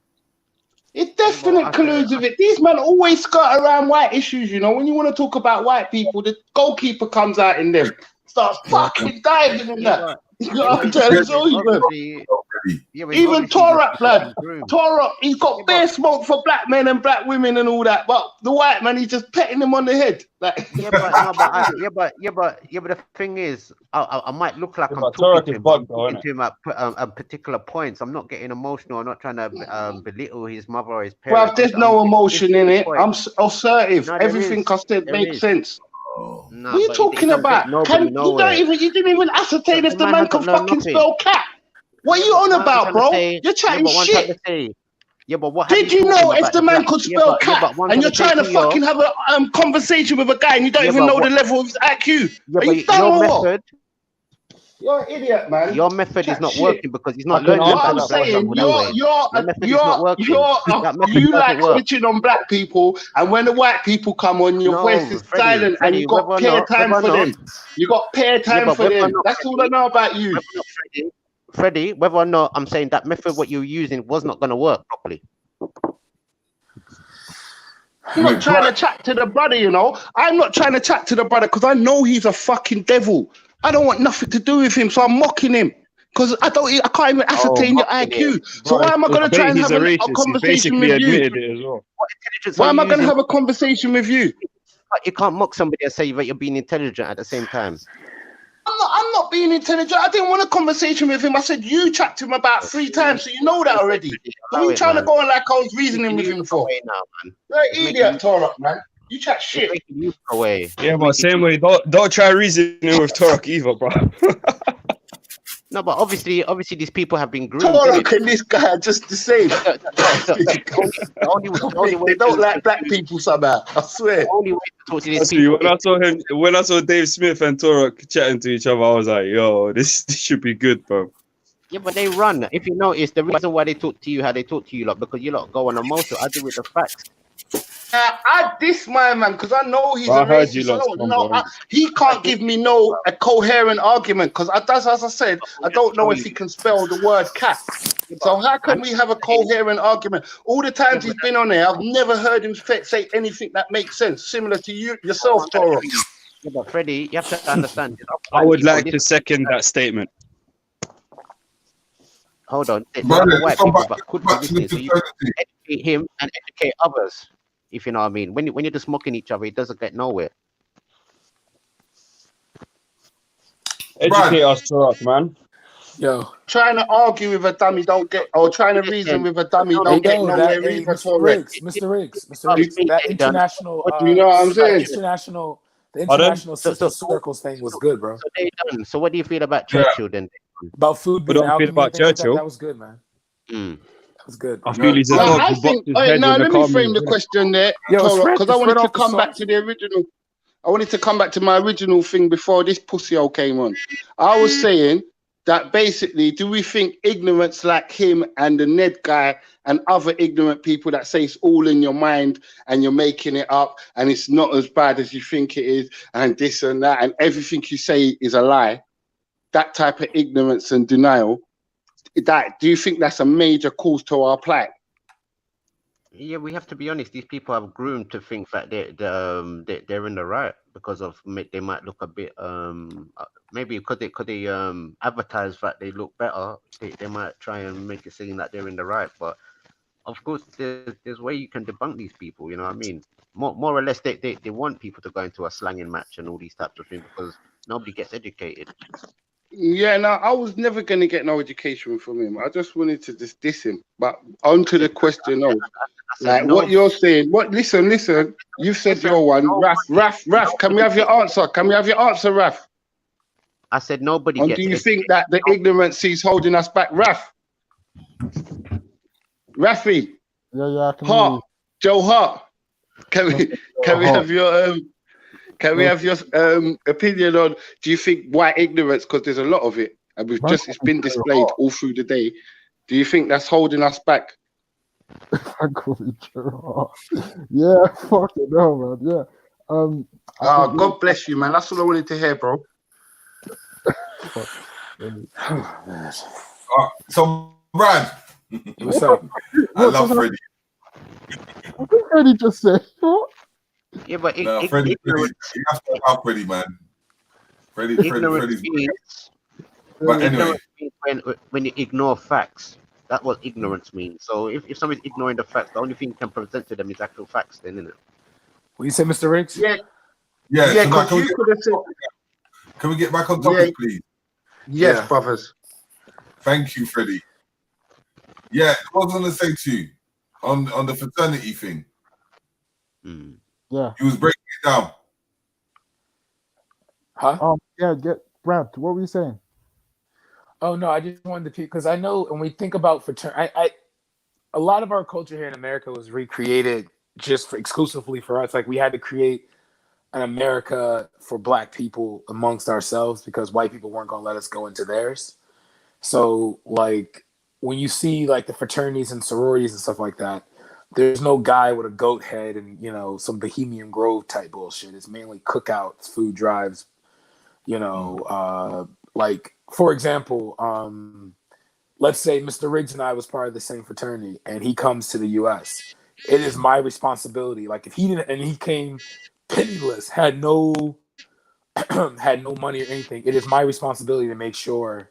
It definitely colludes with it. These men always skirt around white issues, you know. When you want to talk about white people, the goalkeeper comes out in them, starts fucking diving in that. You know what I'm trying to tell you, man? Even Torah, blood. Torah, he's got bare smoke for black men and black women and all that. But the white man, he's just petting him on the head. Like, but the thing is, I might look like I'm talking to him at particular points. I'm not getting emotional. I'm not trying to belittle his mother or his parents. Bruv, there's no emotion in it. I'm assertive. Everything I said makes sense. No, what are you talking about? You didn't even ascertain if the man can fucking spell cat. What are you on about, bro? You're chatting shit. Yeah, but what did you know if the man could spell cat and you're trying to fucking have a conversation with a guy and you don't even know the level of his IQ? Are you done or what? You're an idiot, man. Your method is not working because he's not learning. What I'm saying, you like switching on black people, and when the white people come on, your voice is silent, and you got pair time for them. You got pair time for them. That's all I know about you. Freddie, whether or not I'm saying that method what you're using was not going to work properly. I'm not trying to chat to the brother, you know. I'm not trying to chat to the brother because I know he's a fucking devil. I don't want nothing to do with him, so I'm mocking him because I can't even ascertain your IQ. So why am I going to try and have a conversation with you? Why am I going to have a conversation with you? You can't mock somebody and say that you're being intelligent at the same time. I'm not being intelligent. I didn't want a conversation with him. I said you chat to him about 3 times, so you know that already. What are you trying to go on like I was reasoning with him for? You're an idiot, Torok, man. You chat shit. Yeah, but same way, don't try reasoning with Torok either, bro. No, but obviously these people have been groomed. Torok and this guy are just the same. The only way They don't to- like black people somehow. I swear. The only way to talk to these Actually, people. when I saw Dave Smith and Torok chatting to each other, I was like, "Yo, this should be good, bro." Yeah, but they run. If you notice, the reason why they talk to you how they talk to you lot, because you lot go on emotion. I do with the facts. I diss my man because I know he's I a heard you racist. I lot, don't know. bro. He can't give me a coherent argument because as I said, I don't know if he can spell the word cat. So how can we have a coherent argument? All the times he's been on there, I've never heard him say anything that makes sense, similar to yourself, Toro. Yeah, but Freddie, you have to understand. I would like to second that statement. Hold on. They're Brother, not white come people, back- but could back be to the listening. So you fraternity. educate him and educate others, if you know what I mean. When you're just mocking each other, it doesn't get nowhere. Educate us, Torok, man. Yo, Trying to argue with a dummy don't get, or trying to reason with a dummy hey, don't get yo, nowhere that, hey, either, Mr. Toro. Riggs, Mr. Riggs, that international, You know what I'm saying? the Pardon? international sister circles thing was good, bro. So they done. So what do you feel about Churchill then? About food What being do I feel alchemy about and things like that, Churchill? that was good, man. That was good. I feel he's a Now, dog I who think, boxed his head now with let a me car frame the move. question there, Yo, Toro, Fred, because I just wanted right to off the come back sauce. to the original. I wanted to come back to my original thing before this pussy hole came on. I was saying that basically, do we think ignorance like him and the Ned guy and other ignorant people that say it's all in your mind and you're making it up and it's not as bad as you think it is and this and that and everything you say is a lie, that type of ignorance and denial, do you think that's a major cause to our plight? Yeah, we have to be honest. These people have groomed to think that they're in the right because of they might look a bit maybe because they advertise that they look better. They might try and make it seem that they're in the right, but of course there's way you can debunk these people. You know what I mean? More or less they want people to go into a slanging match and all these types of things because nobody gets educated. Yeah, no, I was never going to get no education from him. I just wanted to just diss him. But on to the question of, like, what you're saying. Listen. You've said your one. Raf, can we have your answer? Can we have your answer, Raf? I said nobody And gets do you think that the ignorance is holding us back? Raf? Rafi? Yeah, I can hear you. Hart? Joe Hart? Can we have your opinion on, do you think white ignorance, because there's a lot of it, and it's been displayed all through the day, do you think that's holding us back? I call it Joe. Yeah, fucking hell, man. Yeah. God bless you, man. That's all I wanted to hear, bro. So, Brad. What's up? I love Freddie. I think Freddie just said, what? Yeah, but Freddie, you have to help Freddie, man. Freddie's means, but anyway. ignorance means when you ignore facts. That's what ignorance means. So if somebody's ignoring the facts, the only thing you can present to them is actual facts, then, isn't it? What you say, Mr. Riggs? Yeah. So now can we get back on topic, please? Yes, brothers. Thank you, Freddie. Yeah, I was going to say to you on the fraternity thing. Yeah. He was breaking it down. Huh? Yeah, Brad, what were you saying? Oh no, I just wanted to because I know when we think about fraternity, a lot of our culture here in America was recreated just exclusively for us. Like we had to create an America for Black people amongst ourselves because white people weren't going to let us go into theirs. So like when you see like the fraternities and sororities and stuff like that, there's no guy with a goat head and some Bohemian Grove type bullshit. It's mainly cookouts, food drives, like for example, let's say Mr. Riggs and I was part of the same fraternity and he comes to the US. It is my responsibility. Like if he didn't, and he came penniless, had no money or anything, it is my responsibility to make sure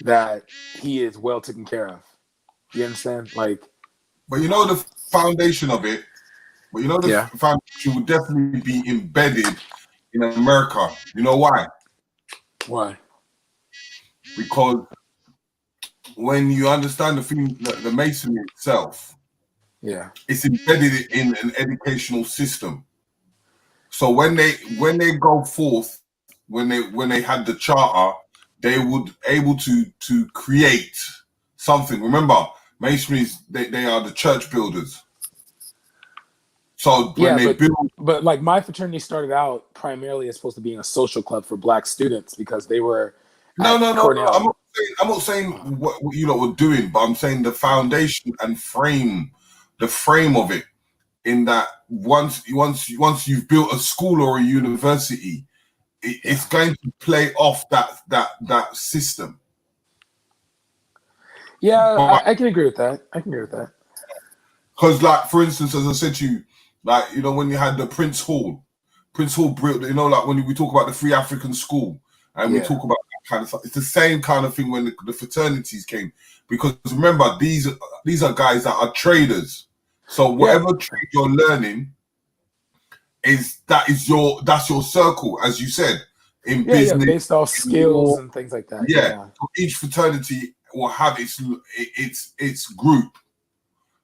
that he is well taken care of. You understand? Like, but the foundation of it. But the foundation would definitely be embedded in America. You know why? Why? Because when you understand the masonry itself, it's embedded in an educational system. So when they go forth, when they had the charter, they would able to create something. Remember, Masonries, they are the church builders. So when Yeah, they build, but like my fraternity started out primarily as supposed to being a social club for black students because they were no, at no, no, no. Cornell. I'm not saying what you lot were doing, but I'm saying the foundation and the frame of it. In that once you've built a school or a university, it's going to play off that system. Yeah, I can agree with that. I can agree with that. Because, like, for instance, as I said to you, like, you know, when you had the Prince Hall built, you know, like when we talk about the Free African School and we Yeah. talk about that kind of stuff, it's the same kind of thing when the fraternities came. Because remember, these are guys that are traders. So whatever trade you're learning that's your circle, as you said, in business. Based off skills and things like that. Yeah. So each fraternity will have its group.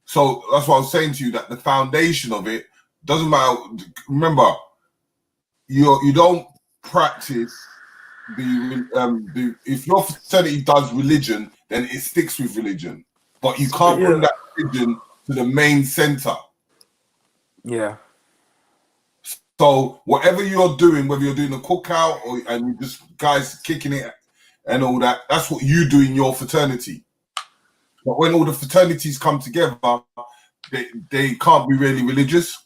So that's what I was saying to you, that the foundation of it doesn't matter. Remember, you don't practice the if your fraternity does religion, then it sticks with religion. But you can't bring that religion to the main center. Yeah. So whatever you're doing, whether you're doing a cookout and you just guys kicking it and all that, that's what you do in your fraternity. But when all the fraternities come together, they can't be really religious.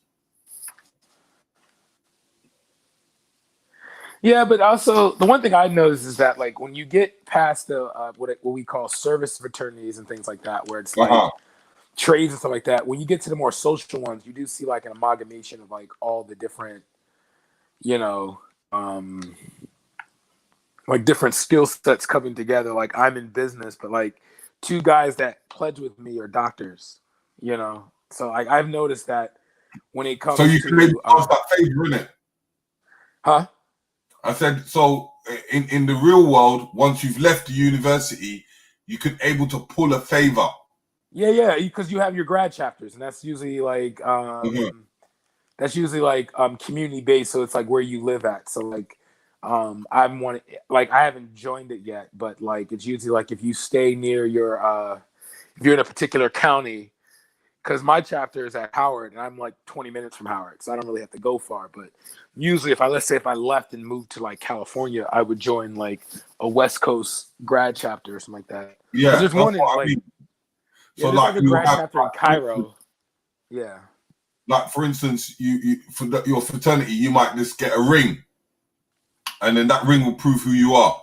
Yeah, but also the one thing I noticed is that like when you get past the what we call service fraternities and things like that, where it's like trades and stuff like that, when you get to the more social ones, you do see like an amalgamation of like all the different, you know, like different skill sets coming together. Like I'm in business, but like two guys that pledge with me are doctors, you know. So I've noticed that when it comes So you to can maybe pass that favor, innit? Huh? I said, so in the real world, once you've left the university, you could able to pull a favor. Yeah, because you have your grad chapters, and that's usually like community based, so it's like where you live at. So like I haven't joined it yet, but like it's usually like if you stay near your if you're in a particular county, because my chapter is at Howard and I'm like 20 minutes from Howard, so I don't really have to go far. But usually if I left and moved to like California, I would join like a West Coast grad chapter or something like that. Yeah, there's one in I mean. So there's like like a you grad have, chapter in Cairo. Yeah. Like for instance, you for your fraternity, you might just get a ring, and then that ring will prove who you are.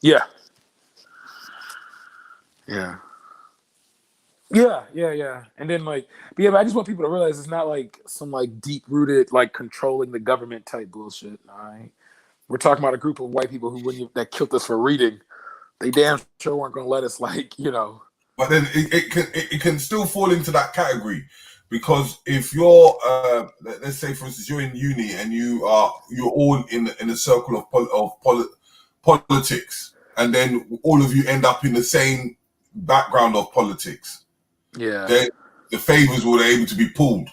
Yeah. Yeah. Yeah. And then but I just want people to realize it's not like some like deep rooted like controlling the government type bullshit. All right. We're talking about a group of white people that killed us for reading. They damn sure weren't gonna let us But then it can still fall into that category, because if you're let's say for instance you're in uni and you're all in a circle of politics, and then all of you end up in the same background of politics. Yeah. Then the favors were able to be pulled.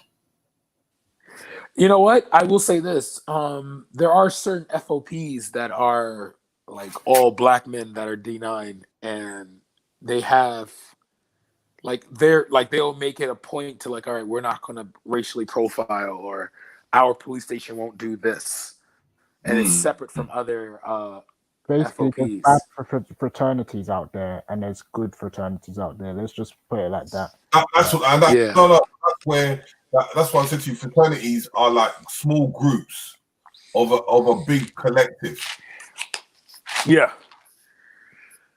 You know what? I will say this. There are certain FOPs that are like all black men that are D9, and they have they'll make it a point to like, all right, we're not gonna racially profile, or our police station won't do this. And it's separate from other Basically, there's FOPs. bad fraternities out there, and there's good fraternities out there. Let's just put it like that. That's why I said to you, fraternities are like small groups of a big collective. Yeah,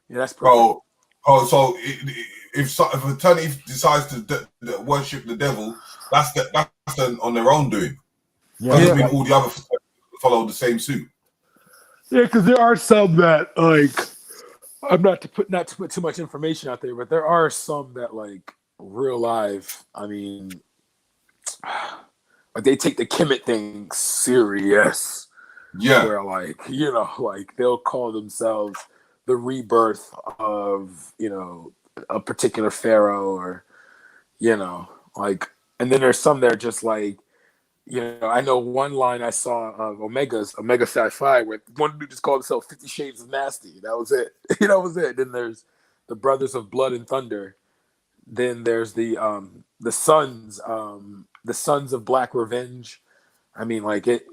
that's perfect. So if a fraternity decides to worship the devil, that's on their own doing. Doesn't mean all the other fraternities follow the same suit. Yeah, because there are some that like not to put too much information out there, but there are some that like real life. I mean, like they take the Kemet thing serious. Yeah, where like they'll call themselves the rebirth of a particular pharaoh, or and then there's some that are just like I know one line I saw of Omega Sci-Fi where one dude just called himself 50 Shades of Nasty. That was it. That was it. Then there's the Brothers of Blood and Thunder. Then there's the Sons of Black Revenge. I mean, like it.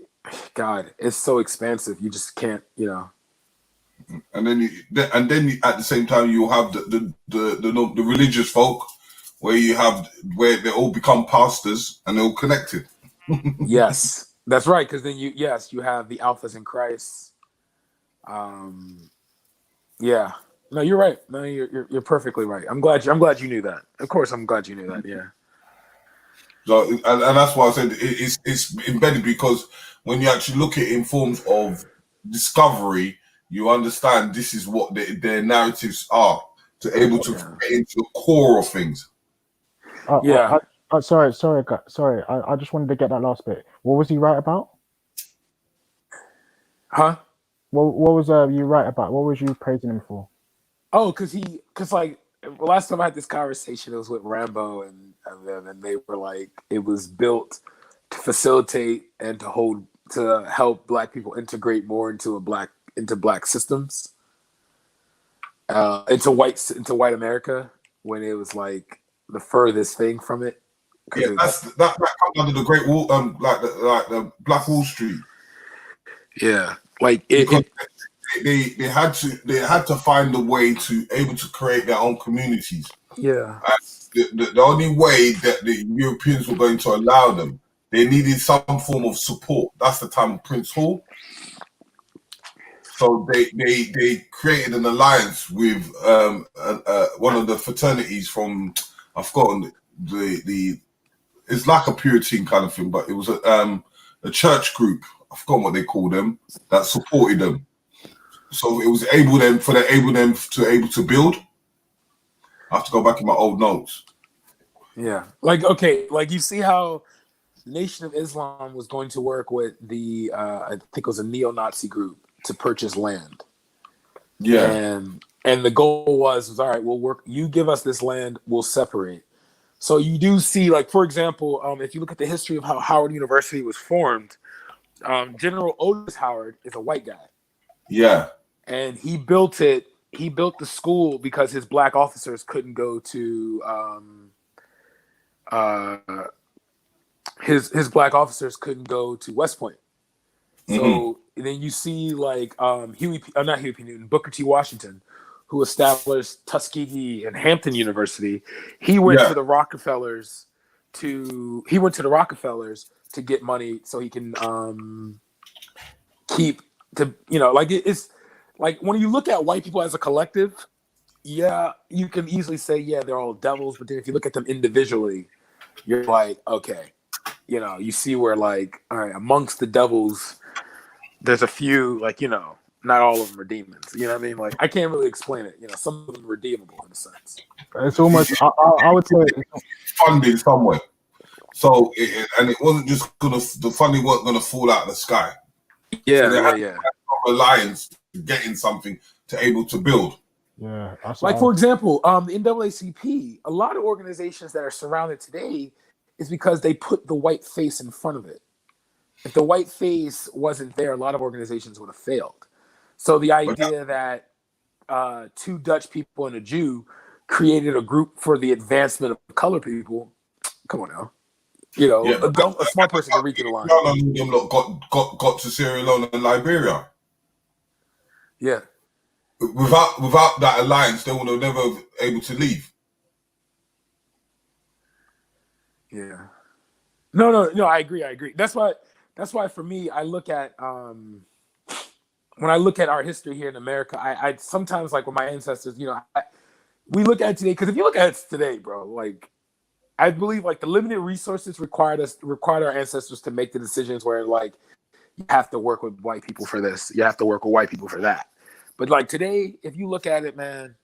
God, it's so expansive. You just can't, And then at the same time you have the religious folk where they all become pastors and they're all connected. Yes, that's right. Because then you have the Alphas in Christ. Yeah. No, you're right. No, you're perfectly right. I'm glad you knew that. Of course, I'm glad you knew that. Yeah. So and that's why I said it's embedded, because when you actually look at it in forms of discovery, you understand this is what their narratives are, to able to get into the core of things. Sorry. I just wanted to get that last bit. What was he right about? Huh? What was you right about? What was you praising him for? Oh, because like last time I had this conversation, it was with Rambo and they were like, it was built to facilitate and to help Black people integrate more into black systems, into white America, when it was like the furthest thing from it. Yeah, that comes under the Great Wall, like the Black Wall Street. Yeah, like because they had to find a way to able to create their own communities. Yeah. The only way that the Europeans were going to allow them, they needed some form of support. That's the time of Prince Hall. So they created an alliance with one of the fraternities from, I've forgotten the it's like a Puritan kind of thing, but it was a church group. I've forgotten what they called them, that supported them. So it was able them to build. I have to go back in my old notes. Yeah, like you see how Nation of Islam was going to work with the I think it was a neo-Nazi group to purchase land. Yeah, and the goal was all right. We'll work. You give us this land, we'll separate. So you do see, like, for example, if you look at the history of how Howard University was formed, General Otis Howard is a white guy. Yeah. And he built the school because his black officers couldn't go to his black officers couldn't go to West Point. So then you see like not Huey P. Newton, Booker T. Washington, who established Tuskegee and Hampton University. He went to the Rockefellers to get money so he can it's like when you look at white people as a collective, yeah, you can easily say, yeah, they're all devils. But then if you look at them individually, you're like, okay, you see where, like, all right, amongst the devils, there's a few, like, not all of them are demons. You know what I mean? Like, I can't really explain it. Some of them are redeemable in a sense. It's almost, I would say, funding somewhere. So, it wasn't just the funding wasn't gonna fall out of the sky. Yeah, so they had yeah. Alliance getting something to able to build. Yeah, like for example, the NAACP, a lot of organizations that are surrounded today is because they put the white face in front of it. If the white face wasn't there, a lot of organizations would have failed. So the idea that two Dutch people and a Jew created a group for the advancement of color people, come on now. A smart person can read through the line. None of them got to Sierra Leone and Liberia. Yeah. Without that alliance, they would have never able to leave. Yeah. No. I agree. That's why for me, I look at when I look at our history here in America, I sometimes, like with my ancestors, we look at it today, because if you look at it today, bro, like, I believe like the limited resources required our ancestors to make the decisions where, like, you have to work with white people for this, you have to work with white people for that. But like today, if you look at it, man,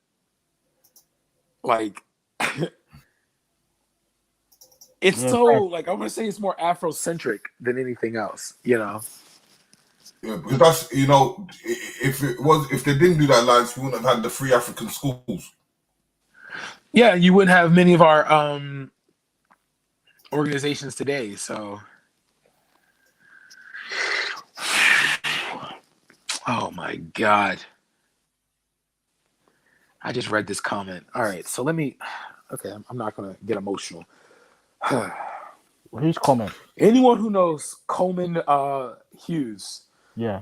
like it's like, I'm gonna say it's more Afrocentric than anything else, Yeah, because that's if they didn't do that alliance, we wouldn't have had the free African schools. Yeah, you wouldn't have many of our organizations today. So Oh my God. I just read this comment. All right, so let me. Okay, I'm not gonna get emotional. Whose comment? Anyone who knows Coleman Hughes Yeah.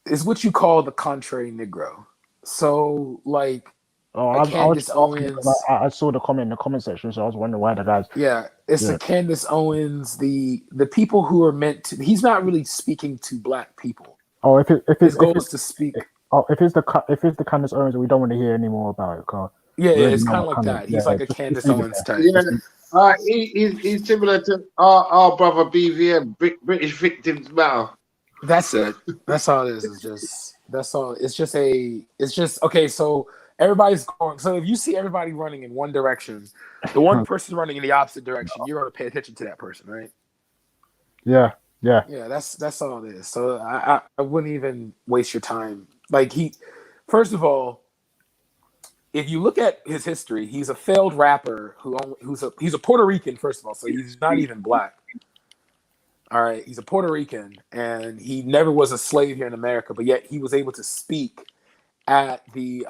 is what you call the contrary Negro. So, like, Oh, a I was Candace just asking because Owens. I saw the comment in the comment section, so I was wondering why the guys. Yeah, it's Yeah. a Candace Owens. The people who are meant to. He's not really speaking to black people. Oh, if His goal is to speak. if it's the Candace Owens, we don't want to hear any more about it. Cause Yeah, we yeah, already it's know kind of what like kind of that. He's like a just Candace leave it Owens there. type. Yeah. Just leave- He's similar to our brother BVM, British Victims Matter. That's it. That's all it is. It's just that's all. It's just okay. So everybody's going. So if you see everybody running in one direction, the one person running in the opposite direction, you're going to pay attention to that person, right? Yeah, yeah. Yeah, that's all it is. So I wouldn't even waste your time. Like first of all, if you look at his history, he's a failed rapper he's a Puerto Rican, first of all, so he's not even black. All right, he's a Puerto Rican, and he never was a slave here in America, but yet he was able to speak at the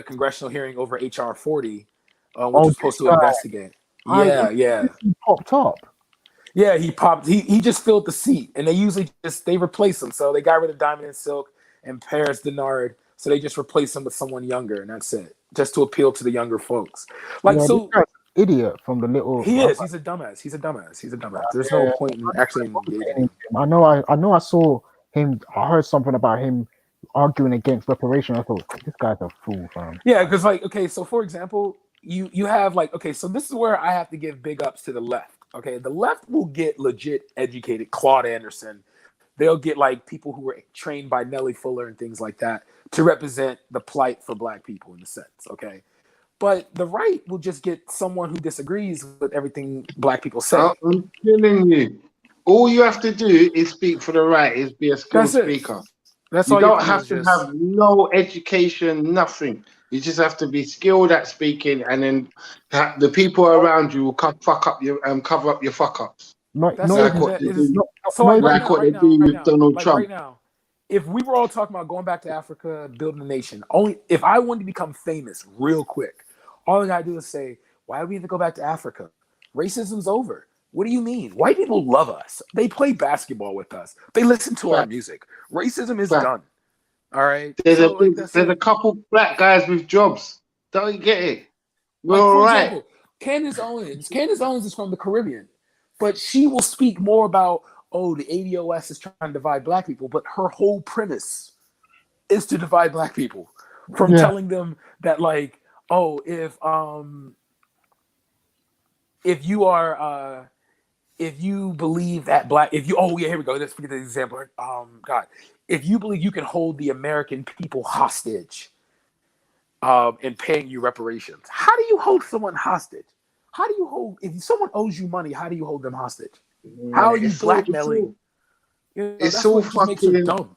congressional hearing over HR 40, which Oh, was supposed this to guy. investigate. Yeah, yeah. He popped up. Yeah, he popped. He just filled the seat, and they usually they replace him. So they got rid of Diamond and Silk and Paris Denard, so they just replace him with someone younger, and that's it, just to appeal to the younger folks. Like Yeah, this so, guy's an idiot from the little. he is. He's a dumbass. He's a dumbass. He's a dumbass. There's no Yeah, point in actually engaging him. I know. I saw him. I heard something about him arguing against reparation. I thought this guy's a fool, fam. Yeah, because like, okay, so for example, you have like, okay, so this is where I have to give big ups to the left. Okay, the left will get legit educated. Claude Anderson, they'll get like people who were trained by Nellie Fuller and things like that to represent the plight for black people in a sense. Okay, but the right will just get someone who disagrees with everything black people say. I'm telling you, all you have to do is speak for the right, is be a skilled That's it. speaker. That's You all you don't have to do have is to just have no education, nothing. You just have to be skilled at speaking, and then the people around you will fuck up your cover up your fuck ups. Not That's not it. even It is. So not like even Like what they do with Donald like Trump. right now, if we were all talking about going back to Africa, building a nation, only if I wanted to become famous real quick, all I gotta do is say, why do we have to go back to Africa? Racism's over. What do you mean? White people love us. They play basketball with us. They listen to our music. Racism is Fact. done. All right. There's So like that's there's it. a couple black guys with jobs. Don't you get it? We're Like all for right. example, Candace Owens. Candace Owens is from the Caribbean, but she will speak more about the ADOS is trying to divide black people, but her whole premise is to divide black people from Yeah. telling them that like if you are if you believe that here we go, let's forget the example. God, if you believe you can hold the American people hostage in paying you reparations, how do you hold someone hostage? How do you hold if someone owes you money? How do you hold them hostage? How are you blackmailing? It's That's all what just makes her fucking. dumb.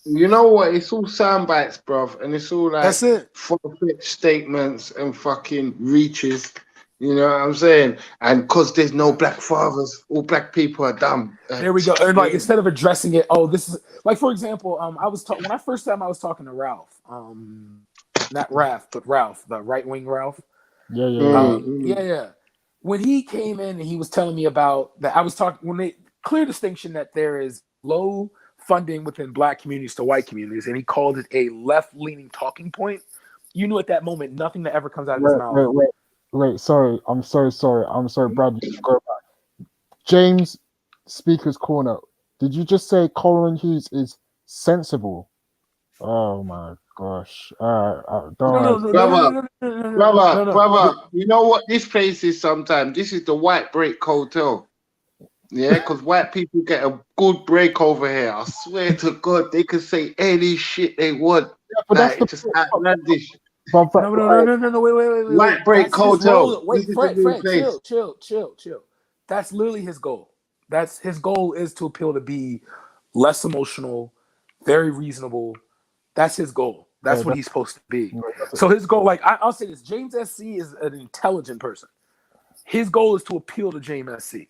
You know what? It's all sound bites, bruv, and it's all like That's it. far-fetched statements and fucking reaches. You know what I'm saying? And because there's no black fathers, all black people are dumb. There we go. And like instead of addressing it, this is like for example, I was when I first time I was talking to Ralph, not Ralph, but Ralph, the right wing Ralph. Yeah. Yeah. When he came in and he was telling me about that, I was talking when they clear distinction that there is low funding within black communities to white communities, and he called it a left-leaning talking point. You knew at that moment nothing that ever comes out of his mouth. Wait. Sorry. I'm so sorry. Brad. You go back. James, Speaker's Corner. Did you just say Colin Hughes is sensible? Oh my gosh. Brother. You know what this place is sometimes? This is the white break hotel. Yeah, because white people get a good break over here. I swear to God, they can say any shit they want. Yeah, but that's just outlandish. No, wait. White break That's his hotel. role. Wait, This is the Fred, new place. chill. That's literally his goal. That's his goal is to appeal to be less emotional, very reasonable. That's his goal. That's what he's supposed to be. So his goal, like I'll say this, James SC is an intelligent person. His goal is to appeal to James SC.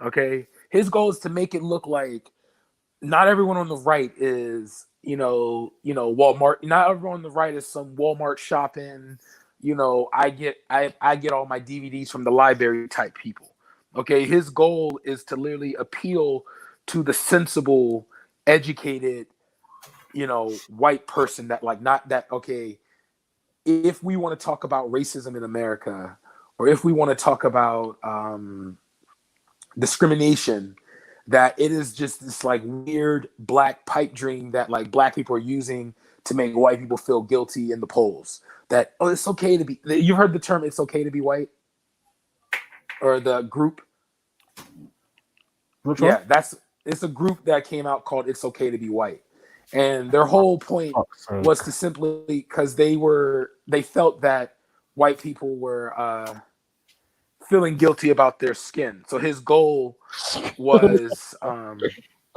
Okay? His goal is to make it look like not everyone on the right is, Walmart. Not everyone on the right is some Walmart shopping. I get all my DVDs from the library type people. Okay, his goal is to literally appeal to the sensible, educated, white person that like not that okay. If we want to talk about racism in America, or if we want to talk about discrimination, that it is just this like weird black pipe dream that like black people are using to make white people feel guilty in the polls. That it's okay to be. You've heard the term "it's okay to be white," or the group. Which Yeah, one? it's a group that came out called "It's Okay to Be White," and their whole point was to simply because they felt that white people were feeling guilty about their skin. So his goal was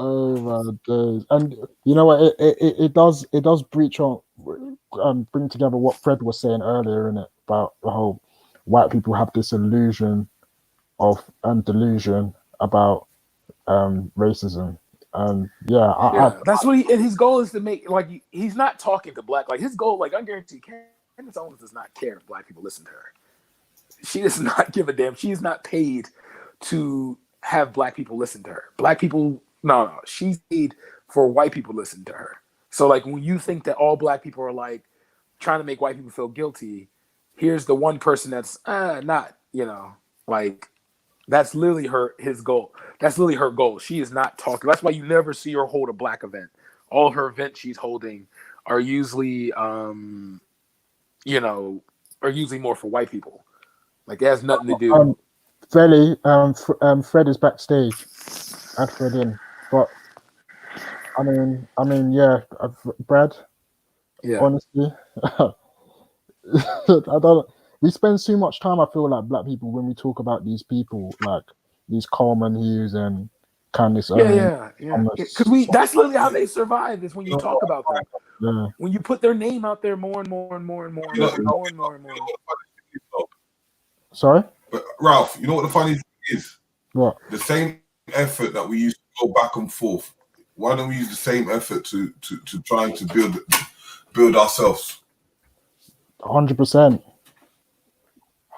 Oh my days! And you know what? It does breach on bring together what Fred was saying earlier in it about the whole white people have this illusion of delusion about racism. Yeah, that's what and his goal is to make like he's not talking to black, like his goal, like I guarantee Candace Owens does not care if black people listen to her. She does not give a damn. She is not paid to have black people listen to her. Black people, no, she's paid for white people to listen to her. So like when you think that all black people are like trying to make white people feel guilty, here's the one person that's not, like that's literally his goal. That's literally her goal. She is not talking. That's why you never see her hold a black event. All her events she's holding are usually are usually more for white people. Like it has nothing to do. Velly, Fred is backstage. Add Fred in, but I mean, yeah, Brad. Yeah. Honestly, I don't. We spend too much time. I feel like black people when we talk about these people, like these Coleman Hughes and Candace Owens. Yeah. Because that's literally how they survive. Is when you talk about them. Yeah. When you put their name out there more and more and more and more and more and more and more. Sorry? But Ralph, you know what the funny thing is? What? The same effort that we used to go back and forth. Why don't we use the same effort to trying to build ourselves? 100%.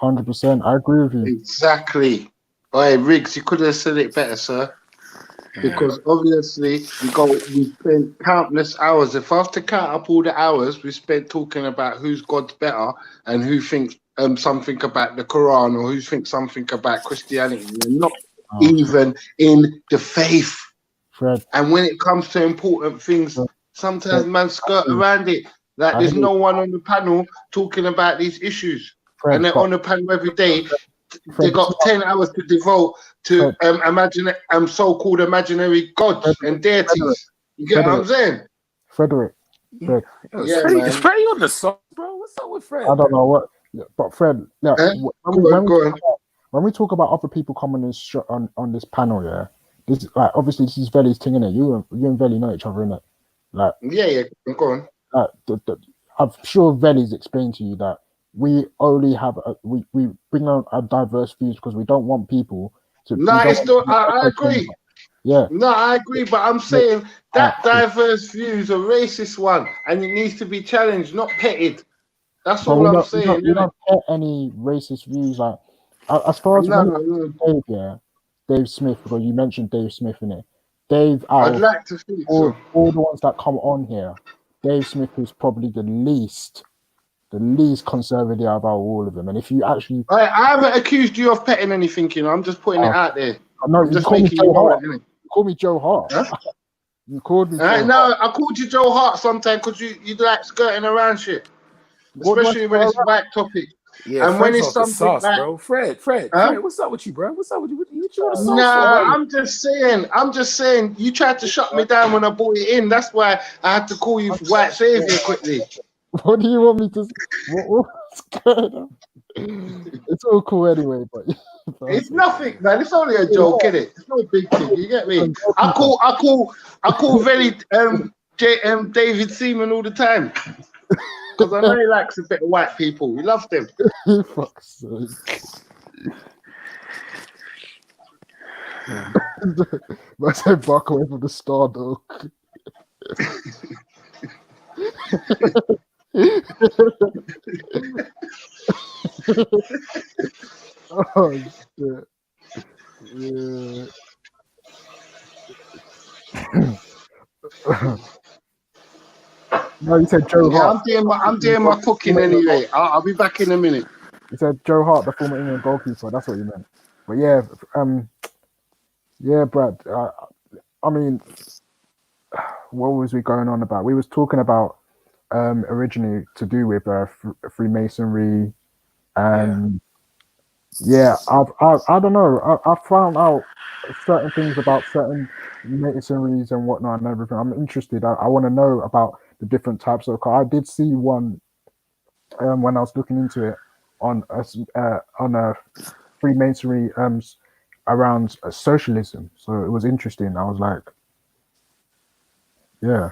100%. I agree with you. Exactly. Hey, Riggs, you could have said it better, sir. Because obviously we spent countless hours. If I was to count up all the hours we spent talking about who's God's better and who thinks something about the Quran or who thinks something about Christianity, we're not even in the faith. Fred. And when it comes to important things, sometimes man skirt around it. Like there's no one on the panel talking about these issues. And they're on the panel every day. They got 10 hours to devote to so-called imaginary gods and deities. You get what I'm saying? Frederick. Fred. Yeah, Is Freddie on the song, bro? What's up with Fred? I don't know what, but Fred. Yeah, when we talk about other people coming on this panel, yeah, this like obviously this is Veli's thing, innit? You and Veli know each other, innit? Like yeah, go on. I'm sure Veli's explained to you that we only have we bring on our diverse views because we don't want people to. No, I agree. Yeah. No, I agree, but I'm saying that diverse view is a racist one, and it needs to be challenged, not petted. That's all I'm saying. We don't get any racist views. Like as far as Dave Smith, because you mentioned Dave Smith in it. Dave, I'd like to think all the ones that come on here, Dave Smith is probably the least conservative about all of them. And if you actually, I haven't accused you of petting anything, I'm just putting it out there. No, I'm just making you know it. You call me Joe Hart. Huh? You called me. No, I called you Joe Hart sometimes because you like skirting around shit, especially when it's white topic. Yeah, and Fred's when it's off the something sauce, like, bro. Fred, what's up with you, bro? What's up with you? What you want to sauce Nah, for, I'm just saying. You tried to shut me down when I brought it in. That's why I had to call you white savior quickly. What do you want me to? What's going on? It's all cool anyway, but it's nothing, man. It's only a joke, innit? It's not a big thing. You get me? I call very David Seaman all the time because I know he likes a bit of white people. He loves them. Fuck's sake. I said back away from the star, though. Oh shit! Yeah. No, you said Joe Yeah, Hart. I'm doing my cooking anyway. I'll be back in a minute. You said Joe Hart, the former England goalkeeper. That's what you meant. But yeah, yeah, Brad. I mean, what was we going on about? We was talking about originally to do with Freemasonry, and I don't know. I found out certain things about certain masonries and whatnot and everything. I'm interested. I want to know about the different types of. I did see one when I was looking into it on a Freemasonry around socialism. So it was interesting. I was like, yeah,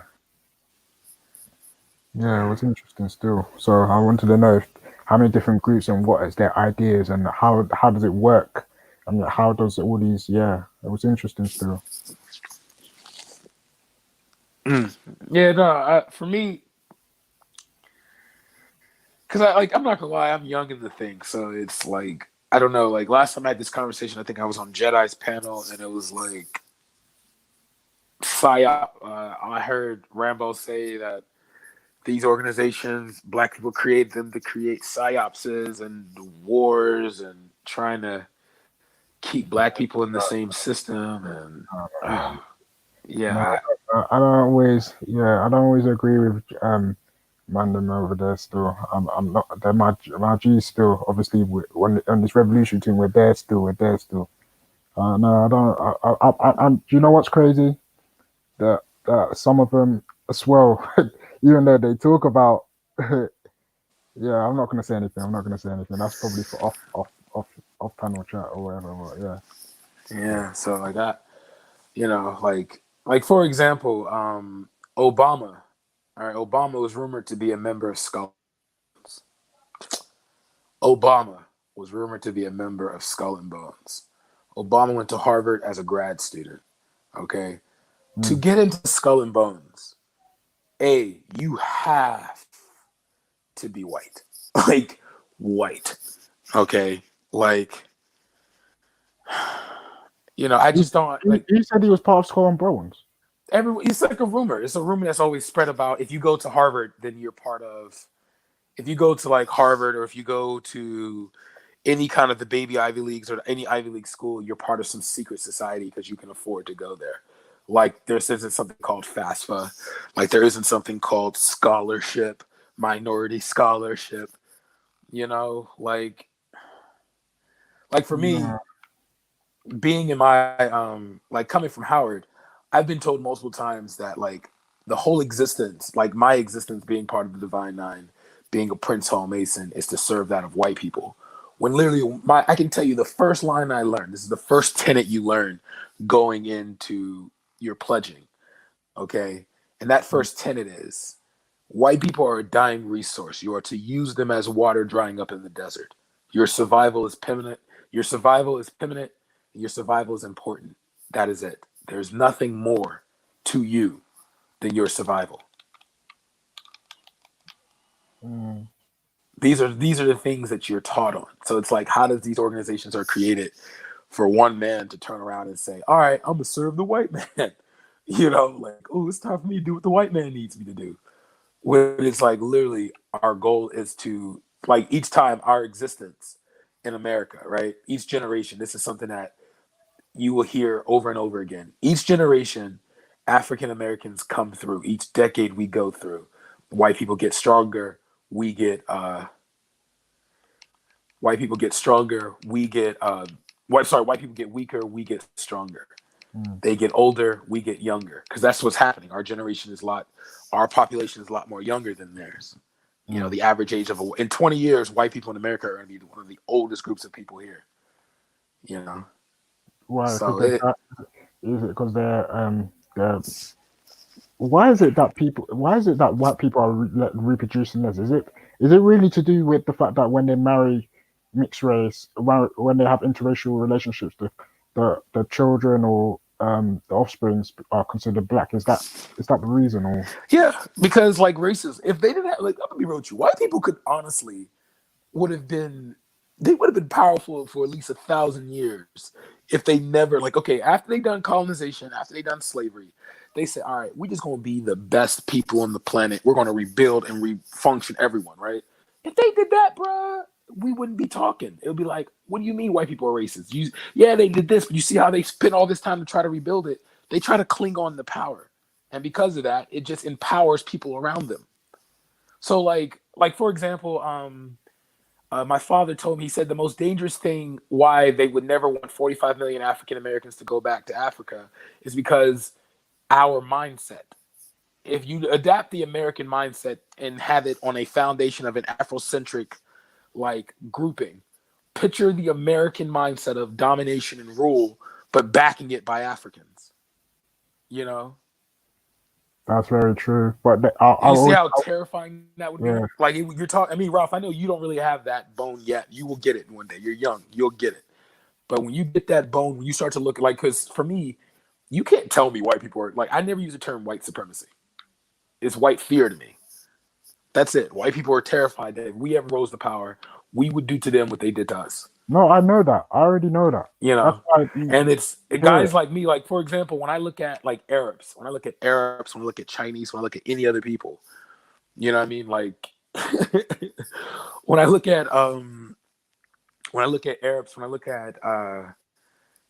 yeah, it was interesting still. So I wanted to know how many different groups and what is their ideas and how does it work and how does all these. Yeah, it was interesting still. Yeah, no, for me, because I'm not gonna lie, I'm young in the thing, so it's like I don't know. Like last time I had this conversation, I think I was on Jedi's panel, and it was like psyop. I heard Rambo say that these organizations, black people created them to create psyopses and wars and trying to keep black people in the same system. And No, yeah, I don't always. Yeah, I don't always agree with Mandem over there. Still, I'm not. They're my G's still. Obviously, when on this revolution team, we're there still. We're there still. No, I don't. Do you know what's crazy? That some of them as well, even though they talk about. Yeah, I'm not gonna say anything. I'm not gonna say anything. That's probably for off panel chat or whatever. But yeah. yeah. So like that, like for example, Obama. All right, Obama was rumored to be a member of Skull. Obama was rumored to be a member of Skull and Bones. Obama went to Harvard as a grad student. Okay, to get into Skull and Bones, you have to be white, like white. Okay, like I just don't like. You said he was part of Skull and Bones. It's like a rumor. It's a rumor that's always spread about. If you go to Harvard, then you're part of. If you go to like Harvard, or if you go to any kind of the baby Ivy Leagues or any Ivy League school, you're part of some secret society because you can afford to go there. Like there isn't something called FAFSA. Like there isn't something called scholarship, minority scholarship. Like for me, being in my like coming from Howard, I've been told multiple times that like the whole existence, like my existence being part of the Divine Nine, being a Prince Hall Mason, is to serve that of white people. When literally I can tell you the first line I learned, this is the first tenet you learn going into your pledging. Okay. And that first tenet is white people are a dying resource. You are to use them as water drying up in the desert. Your survival is permanent. Your survival is permanent. Your survival is important. That is it. There's nothing more to you than your survival. These are the things that you're taught on. So it's like, how does these organizations are created for one man to turn around and say, all right, I'm gonna serve the white man. Like, oh, it's time for me to do what the white man needs me to do. When it's like literally our goal is to, like, each time our existence in America, right? Each generation, this is something that you will hear over and over again. Each generation, African Americans come through. Each decade we go through. White people get stronger. We get white people get stronger. We get white people get weaker. We get stronger. They get older. We get younger, because that's what's happening. Our generation is our population is a lot more younger than theirs. The average age in 20 years, white people in America are going to be one of the oldest groups of people here. Why? So Is it because they're why is it that white people are reproducing less? Is it really to do with the fact that when they marry mixed race, when they have interracial relationships, the children or the offsprings are considered black. Is that the reason? Or Yeah, because like races, if they didn't have, like, I'm gonna be real with you, white people could honestly would have been, they would have been powerful for at least 1,000 years if they never, like, okay, after they done colonization, after they done slavery, they said, all right, we're just gonna be the best people on the planet. We're gonna rebuild and refunction everyone, right? If they did that, bruh, we wouldn't be talking. It would be like, what do you mean white people are racist? Yeah, they did this, but you see how they spent all this time to try to rebuild it? They try to cling on to power. And because of that, it just empowers people around them. So like for example, my father told me, he said the most dangerous thing why they would never want 45 million African Americans to go back to Africa is because our mindset. If you adapt the American mindset and have it on a foundation of an Afrocentric like grouping, picture the American mindset of domination and rule, but backing it by Africans. You know, that's very true. But you see how terrifying that would be? yeah. Like you're talking. I mean, Ralph, I know you don't really have that bone yet. You will get it one day. You're young. You'll get it. But when you get that bone, when you start to look like, because for me, you can't tell me white people are like. I never use the term white supremacy. It's white fear to me. That's it. White people are terrified that if we ever rose to power, we would do to them what they did to us. No, I know that. I already know that. You That's know, why and it's yeah. guys like me. Like for example, when I look at like Arabs, when I look at Chinese, when I look at any other people, you know what I mean? Like when I look at Arabs, when I look at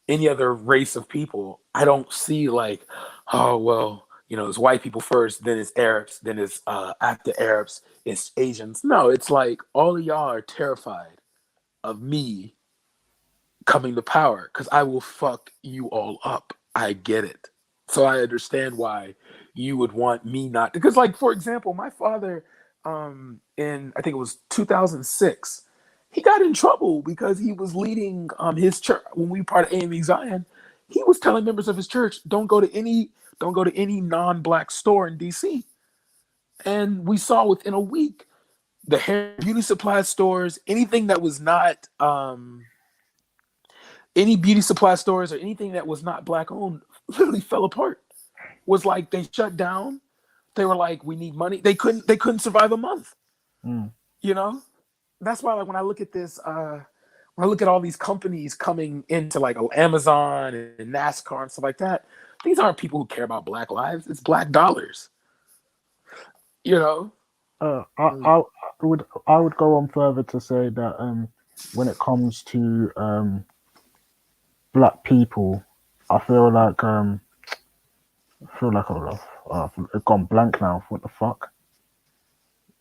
any other race of people, I don't see like, oh well, you know, it's white people first, then it's Arabs, then it's after Arabs, it's Asians. No, it's like all of y'all are terrified of me coming to power because I will fuck you all up. I get it. So I understand why you would want me not, because like for example, my father in I think it was 2006, he got in trouble because he was leading his church when we were part of AME Zion. He was telling members of his church, don't go to any non-black store in DC. And we saw within a week the hair beauty supply stores, anything that was not any beauty supply stores or anything that was not black owned literally fell apart. Was like they shut down. They were like, we need money. They couldn't survive a month. Mm. You know? That's why like when I look at this, when I look at all these companies coming into like Amazon and NASCAR and stuff like that, these aren't people who care about black lives. It's black dollars. You know? I would go on further to say that when it comes to black people, I feel like I've gone blank now. What the fuck?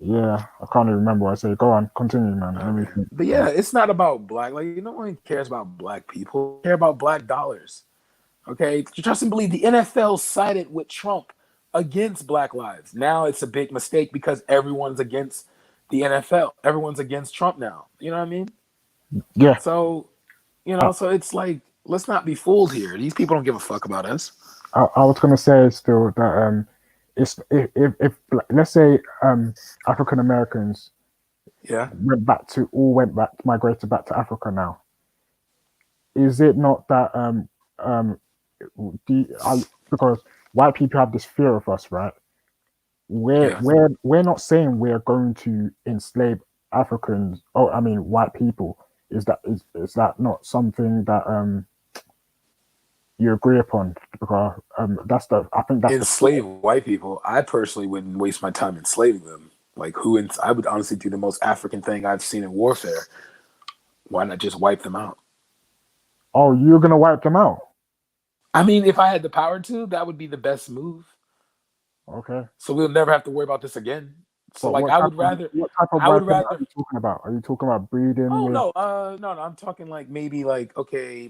Yeah, I can't even remember what I say. Go on, continue, man. Let me think. But yeah, it's not about black. Like no one cares about black people. They care about black dollars. Okay, you trust and believe the NFL sided with Trump against Black lives. Now it's a big mistake because everyone's against the NFL. Everyone's against Trump now. You know what I mean? Yeah. So, you know, so it's like, let's not be fooled here. These people don't give a fuck about us. I was gonna say still that it's if let's say African Americans migrated back to Africa now. Is it not that because white people have this fear of us, right? We're not saying we're going to enslave Africans. Oh, I mean white people. Is that not something that you agree upon? Because I think that's enslave white people. I personally wouldn't waste my time enslaving them. Like I would honestly do the most African thing I've seen in warfare. Why not just wipe them out? Oh, you're gonna wipe them out? I mean, if I had the power to, that would be the best move. Okay. So we'll never have to worry about this again. So But like, I would rather. What type of wiping are you talking about? Are you talking about breeding? Oh no, no. I'm talking like maybe like okay,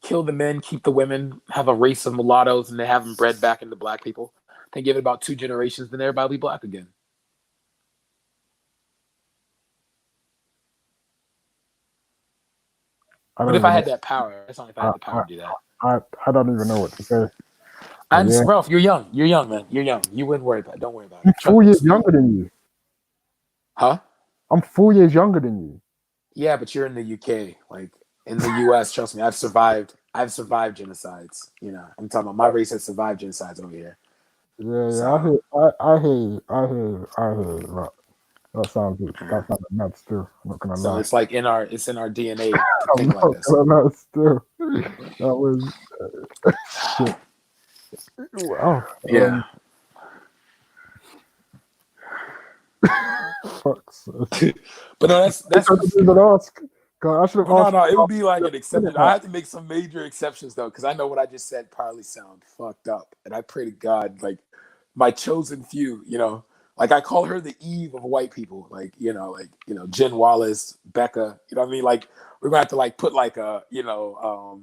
kill the men, keep the women, have a race of mulattoes, and they have them bred back into black people. Then give it about 2 generations, then everybody will be black again. But if I had that power, that's not if I had the power to do that. I don't even know what to say. Ralph, you're young. You're young, man. You're young. You wouldn't worry about it. Don't worry about it. I'm 4 years younger than you. Huh? I'm 4 years younger than you. Yeah, but you're in the UK. Like, in the U.S. Trust me, I've survived genocides. You know, I'm talking about my race has survived genocides over here. Yeah, So, I hear you. Right. That sounds mad still. I'm not gonna so lie. it's like in our DNA to I'm think like not this. gonna lie still. That was shit. Wow. Yeah. Fuck. But no, that's I didn't even ask. God, I should have But asked. no, it would be like an exception. I That. have to make some major exceptions though, because I know what I just said probably sound fucked up, and I pray to God, like my chosen few, you know, like I call her the Eve of white people, like Jen Wallace, Becca, you know what I mean? Like we're gonna have to like put like a, we're gonna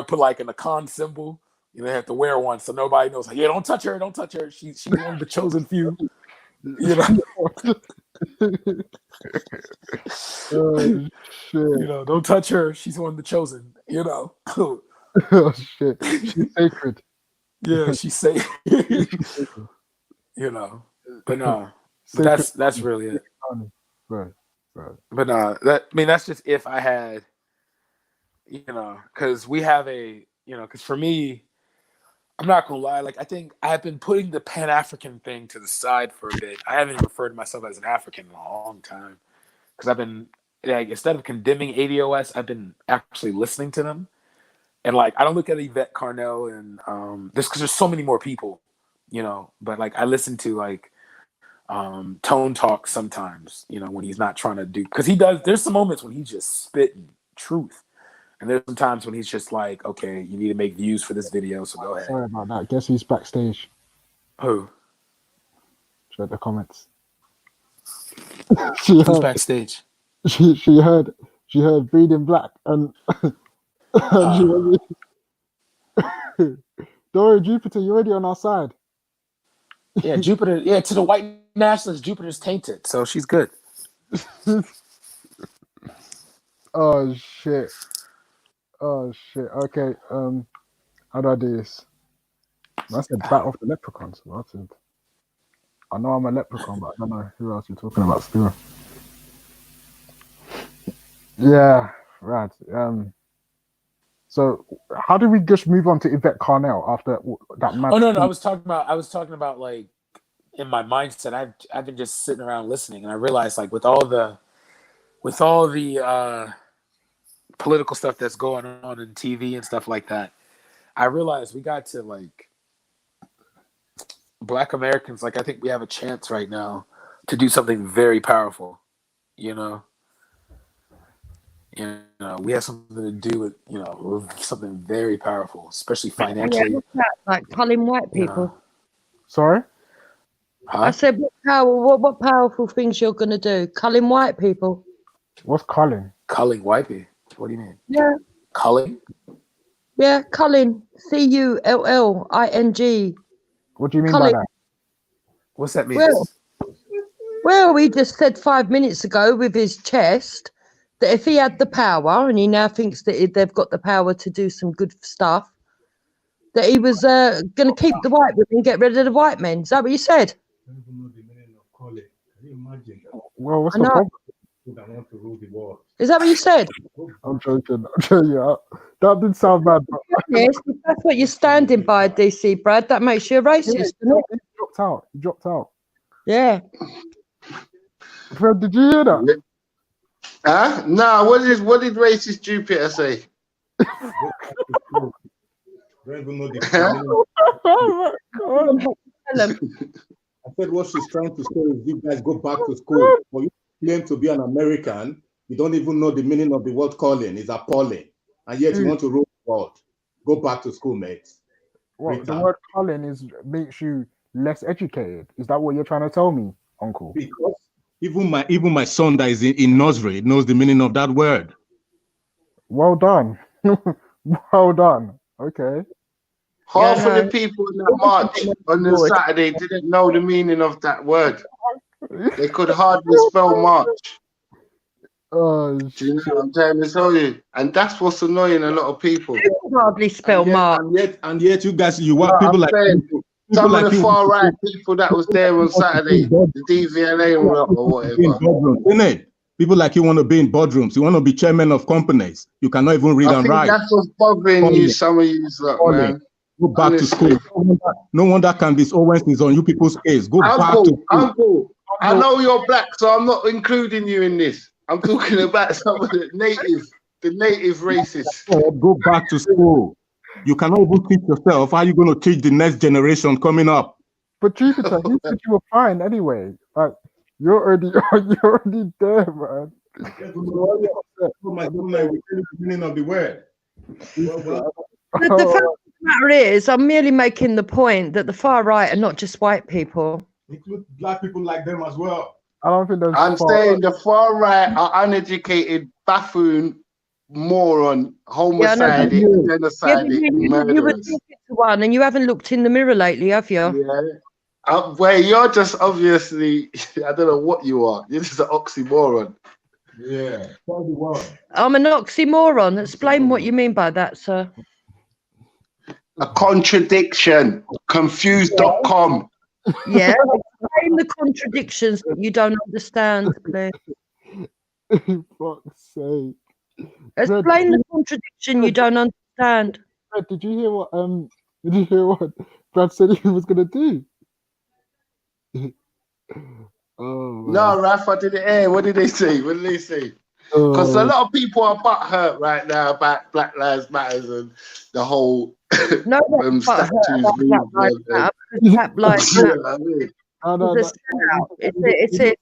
put like an icon symbol. You know, they have to wear one so nobody knows. Like, yeah, don't touch her, don't touch her. She's one of the chosen few. You know. Oh shit! You know, don't touch her. She's one of the chosen. You know. Oh shit! She's sacred. Yeah, she's safe. You know, but no, but that's really it. Right. But no, that's just if I had, you know, because we have because for me, I'm not gonna lie, like I think I've been putting the Pan African thing to the side for a bit. I haven't referred to myself as an African in a long time because I've been like instead of condemning ADOS, I've been actually listening to them. And like I don't look at Yvette Carnell and this because there's so many more people, you know. But like I listen to like Tone Talk sometimes, you know, when he's not trying to do because he does. There's some moments when he's just spitting truth, and there's some times when he's just like, okay, you need to make views for this video, so go ahead. Sorry about that. Guess who's backstage? Who? Check the comments. Who's backstage? She heard Breeding Black and she was don't worry, Jupiter, you're already on our side. Yeah, Jupiter. Yeah, to the white nationalists, Jupiter's tainted, so she's good. Oh shit. Okay. How do I do this? I said bat off the leprechauns. I know I'm a leprechaun, but I don't know who else you're talking about still. Yeah, right. So how do we just move on to Yvette Carnell after that mad? Oh no, I was talking about like in my mindset. I've been just sitting around listening, and I realized like with all the political stuff that's going on in TV and stuff like that, I realized we got to like Black Americans. Like I think we have a chance right now to do something very powerful. You know, we have something to do with something very powerful, especially financially. Yeah, what's that? Like culling white people. Sorry? Huh? I said, what powerful things you're going to do? Culling white people. What's culling? Culling white people? What do you mean? Yeah. Culling? Yeah, culling. Culling. What do you mean culling. by that? What's that mean? Well, he just said 5 minutes ago with his chest that if he had the power, and he now thinks that they've got the power to do some good stuff, that he was going to keep the white women and get rid of the white men. Is that what you said? Well, what's the problem? Is that what you said? I'm joking. That did sound bad. But... Yes, if that's what you're standing by, DC Brad, that makes you a racist, doesn't it? He dropped out. Yeah. Fred, did you hear that? Huh? No, what did racist Jupiter say? Oh my God. I said what she's trying to say is you guys go back to school. For you to claim to be an American, you don't even know the meaning of the word calling. It's appalling. And yet you want to rule the world. Go back to school, mates. Well, the word calling makes you less educated. Is that what you're trying to tell me, Uncle? Because even my son that is in nursery knows the meaning of that word. Well done. Well done. Okay. Half of the people in that march on the Saturday didn't know the meaning of that word. They could hardly spell march. Oh, do you know what I'm trying to tell you? And that's what's annoying a lot of people. They could hardly spell march. And yet you guys, you want people like some of the far right people that was there on Saturday, the DVLA or whatever. Isn't it? People like you want to be in boardrooms. You want to be chairman of companies. You cannot even read I and think write. that's what's bothering you, some of you lot, man. Go back to school. Honestly. No wonder Candice Owens is on you people's case. Go back to school. Uncle, I know you're black, so I'm not including you in this. I'm talking about some of the native racists. Go back to school. You cannot even teach yourself. How are you going to teach the next generation coming up? But Jupiter, he said you were fine anyway. Like you're already there, man. My meaning of the word. The fact of the matter is, I'm merely making the point that the far right are not just white people. Include black people like them as well. I don't think there's. I'm saying the far right are uneducated, buffoon, moron, homicidal, genocidal, you were murderers. talking to one, and you haven't looked in the mirror lately, have you? Yeah. Where you're just obviously, I don't know what you are. You're just an oxymoron. Yeah. Tell the world. I'm an oxymoron. Explain what you mean by that, sir. A contradiction. Confused.com. Yeah. Explain the contradictions that you don't understand, please. Fuck's sake. Explain the contradiction you don't understand. Fred, did you hear what Brad said he was gonna do? No, Raf, I didn't hear. What did they say? What did they say? Because a lot of people are butthurt right now about Black Lives Matters and the whole statues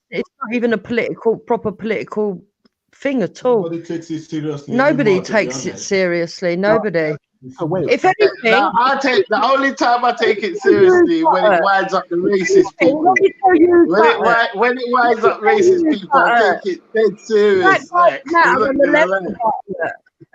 It's not even a proper political thing at all. Nobody takes it seriously. Nobody takes it seriously. Nobody. If anything, the only time I take it seriously when it winds up the racist people. When it winds up racist people, I take it dead serious.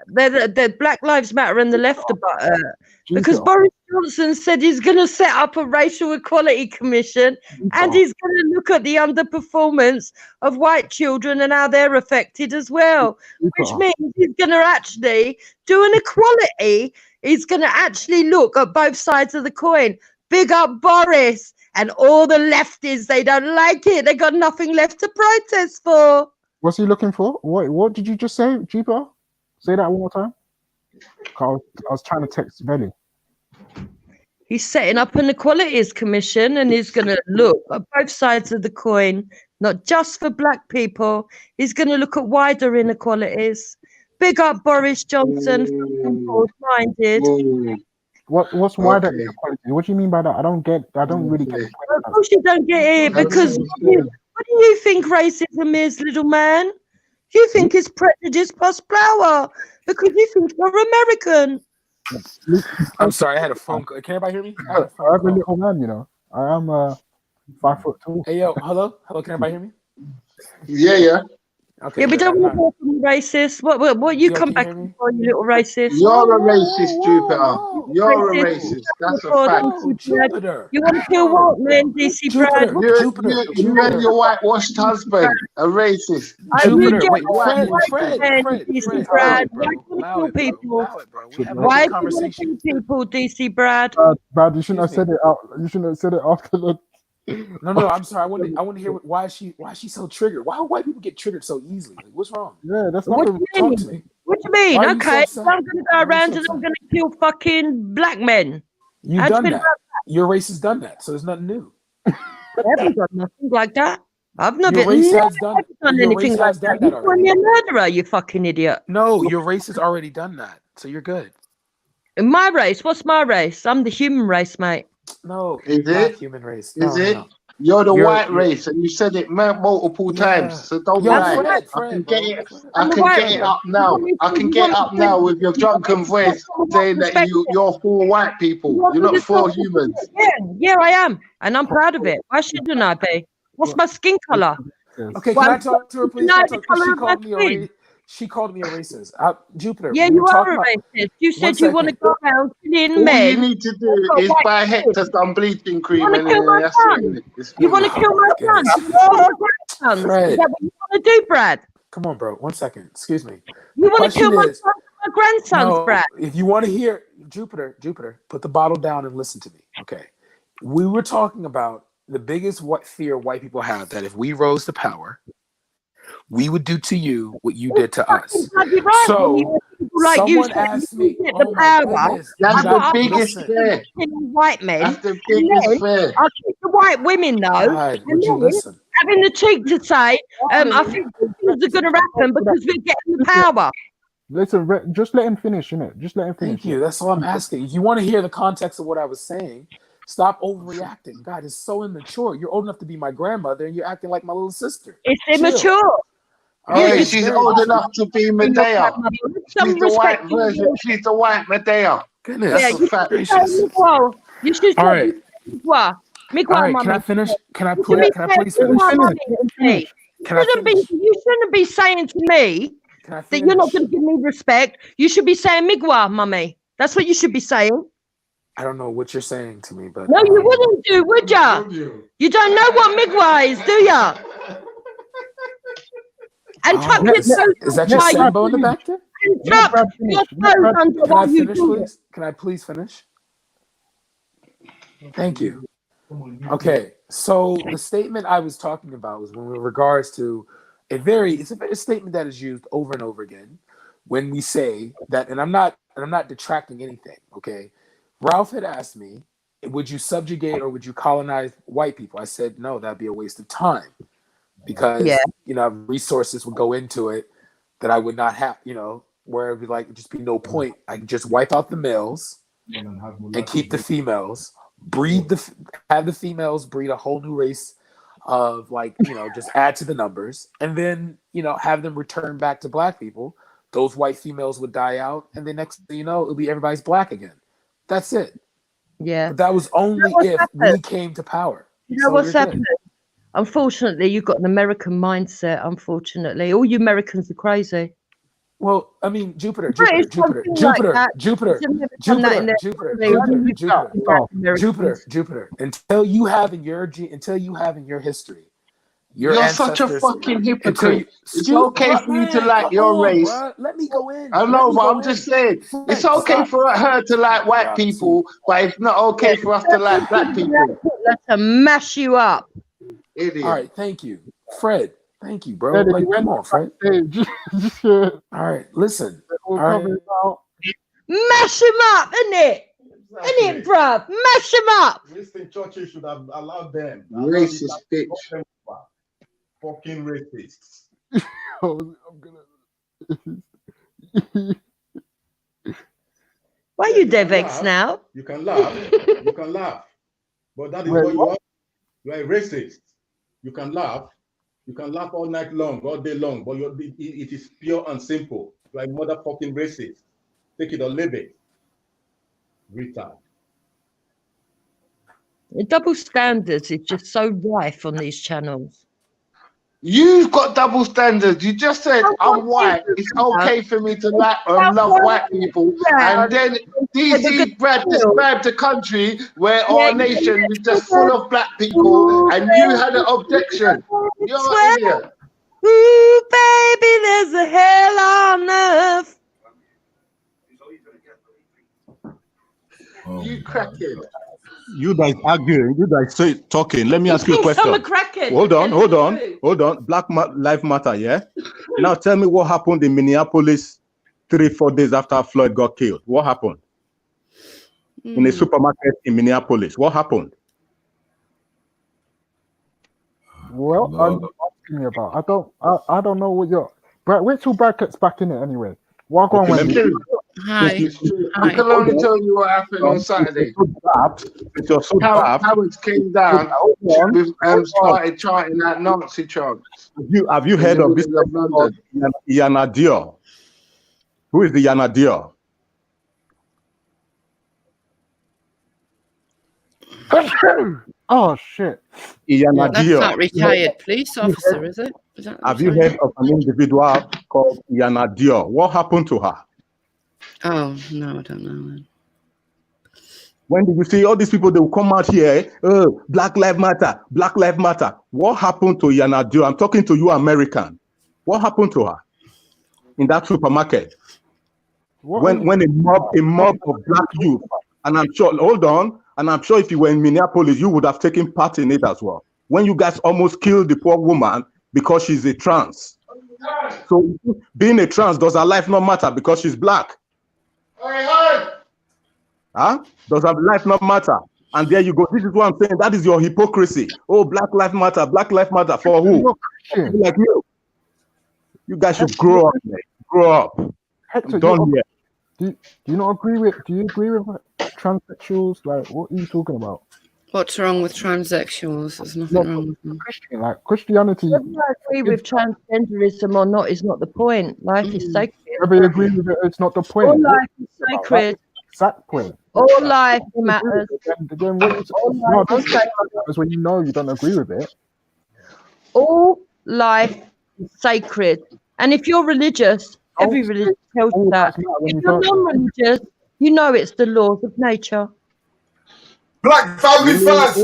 The Black Lives Matter and the left are because Boris Johnson said he's going to set up a racial equality commission and he's going to look at the underperformance of white children and how they're affected as well, which means he's going to actually do an equality. He's going to actually look at both sides of the coin. Big up Boris and all the lefties. They don't like it. They got nothing left to protest for. What's he looking for? What did you just say, Jeeper? Say that one more time. I was trying to text Belly. He's setting up an equalities commission and he's going to look at both sides of the coin, not just for black people. He's going to look at wider inequalities. Big up Boris Johnson, broad-minded. What's wider inequality? What do you mean by that? I don't really get it. Of course you don't get it because what do you think racism is, little man? You think it's prejudice plus power because you think you're American. I'm sorry, I had a phone call. Can everybody hear me? I'm a little man, you know. I am 5 foot tall. Hey, yo, hello? Hello, can everybody hear me? Yeah. Okay, Yeah, we don't want to hear from racist. What you come back for, you little racist? You're a racist, Jupiter. You're a racist. That's a fact. You want to kill what, man, DC Brad? You and your whitewashed husband, a racist. Jupiter, wait, Fred. DC Brad. Why do you kill people? Why do you kill people, DC Brad? Brad, you shouldn't have said it out. You shouldn't have said it after the. No, I'm sorry. I want to hear why is she so triggered? Why do white people get triggered so easily? Like, what's wrong? Yeah, that's not. What do you mean? What do you mean? Okay, so I'm gonna go around and I'm gonna kill fucking black men. You've done that. Your race has done that, so there's nothing new. I haven't done nothing like that. I've never done anything like that. You call me a murderer, you fucking idiot. No, your race has already done that, so you're good. In my race, what's my race? I'm the human race, mate. No, is not it human race? Is it? No. You're the white race, and you said it multiple times. So don't lie. I can get it. I can get it up now. I can get up now with your drunken voice saying that you're for white people. You're not for humans. Yeah, I am, and I'm proud of it. Why shouldn't I be? What's my skin color? Okay, can I talk to her, please? She called me a racist. Jupiter. Yeah, you are a racist. You said you want to go around killing men. All you need to do is buy Hector some bleaching cream and that's it. You want to kill my son? Is that what you want to do, Brad? Come on, bro. 1 second. Excuse me. You want to kill my son? My grandsons, Brad. If you want to hear Jupiter, put the bottle down and listen to me. Okay. We were talking about the biggest fear white people have, that if we rose to power, we would do to you what you did to us. Bloody right, when So you people like you someone say asked you me, get the oh my power. goodness, That's you're the not biggest listen. fear. Killing white men, That's the and biggest then fear. I'll keep the white women though, God, and would you then listen? having the cheek to say, I think things are going to happen because we're getting the power. Listen, just let him finish, innit? Just let him finish. Thank you. That's all I'm asking. If you want to hear the context of what I was saying, stop overreacting. God, it's so immature. You're old enough to be my grandmother, and you're acting like my little sister. It's Chill. immature. All Yeah, right, it's she's very old immature. enough to be Medea. She's the white version. She's the white Medea. Goodness. That's Yeah, a you fact. should say Miguel. You should All say right. Miguel. Miguel, All right, mummy. can I finish? Can I You please? should Can I be please saying finish? Miguel, mummy to me. Can I finish? You shouldn't be saying to me Can I that you're not finish? going to give me respect. You should be saying Miguel, mummy. That's what you should be saying. I don't know what you're saying to me, but No, you wouldn't do, would ya? You don't know what Miguel is, do ya? And tuck your toes is that your while you Sambo in the do back there? And tuck your toes under Can I while you finish, do it. please? Can I please finish? Thank you. Okay, so the statement I was talking about was when in regards to it's a statement that is used over and over again when we say that, and I'm not detracting anything. Okay, Ralph had asked me, would you subjugate or would you colonize white people? I said no, that'd be a waste of time because resources would go into it that I would not have. Where it'd be like just be no point. I could just wipe out the males and keep the females. Have the females breed a whole new race of just add to the numbers, and then have them return back to black people. Those white females would die out, and then next thing you know, it'll be everybody's black again. That's it. Yeah. But that was only if we came to power. You know what's happening? Unfortunately, you've got an American mindset. Unfortunately, all you Americans are crazy. Well, I mean, Jupiter. Until you have in your history, you're such a fucking hypocrite. It's okay for you to like your race. Let me go in. I know, but I'm just saying, it's okay for her to like white people, but it's not okay for us to like black people. Let's mash you up. Idiot. All right, thank you, Fred. Thank you, bro. Come on, Fred. All right, listen. All right. Mash him up, innit? Innit, bruv? Mash him up. Winston Churchill should have allowed them. Racist bitch. Fucking racists. Why are you Devex now? You can laugh. You can laugh. But that is what you are. You are a racist. You can laugh. You can laugh all night long, all day long, but it is pure and simple. You are a motherfucking racist. Take it or leave it. Retard. The double standards is just so rife on these channels. You've got double standards. You just said I'm white. It's okay for me to like and love white people, and then DC Brad described a country where our nation is just full of black people, and you had an objection. You're an idiot. Ooh, baby, there's a hell on earth. You crackhead. You guys arguing, you guys talking. Let me ask you a question. Hold on. Black Lives Matter, yeah? Now tell me what happened in Minneapolis 3-4 days after Floyd got killed. What happened? In a supermarket in Minneapolis. What happened? Well, I'm asking you about. I don't know what you're. Wait till brackets back in it anyway. What going on? Hi. I can only tell you what happened on Saturday. Howard came down and started chanting that Nazi chant. Have you heard of this Yana Dior? Who is the Yana Dior? Oh shit! That's that retired police officer, is it? Have you heard of an individual called Yana Dior? What happened to her? Oh no, I don't know. When did you see all these people? They will come out here. Oh, Black Lives Matter. Black Lives Matter. What happened to Yana Dior? I'm talking to you, American. What happened to her in that supermarket? When a mob of black youth, and I'm sure. Hold on. And I'm sure if you were in Minneapolis, you would have taken part in it as well. When you guys almost killed the poor woman because she's a trans. So being a trans, does her life not matter because she's black? Huh? Does her life not matter? And there you go. This is what I'm saying. That is your hypocrisy. Oh, Black Lives Matter. Black Lives Matter for who? People like you. You guys should grow up, man. Grow up. Hector, I'm done here. do you not agree with? Do you agree with transsexuals? Like, what are you talking about? What's wrong with transsexuals? There's nothing Not wrong with them. Christian, like Christianity. Whether I agree with transgenderism or not is not the point. Life is sacred. Whether you agree with it, it's not the point. All life is sacred. Exact point. All life matters. Then what you no, don't say that because when you know you don't agree with it. All life is sacred. And if you're religious, every religion tells you that. If you're non-religious, you know it's the laws of nature. Black family first.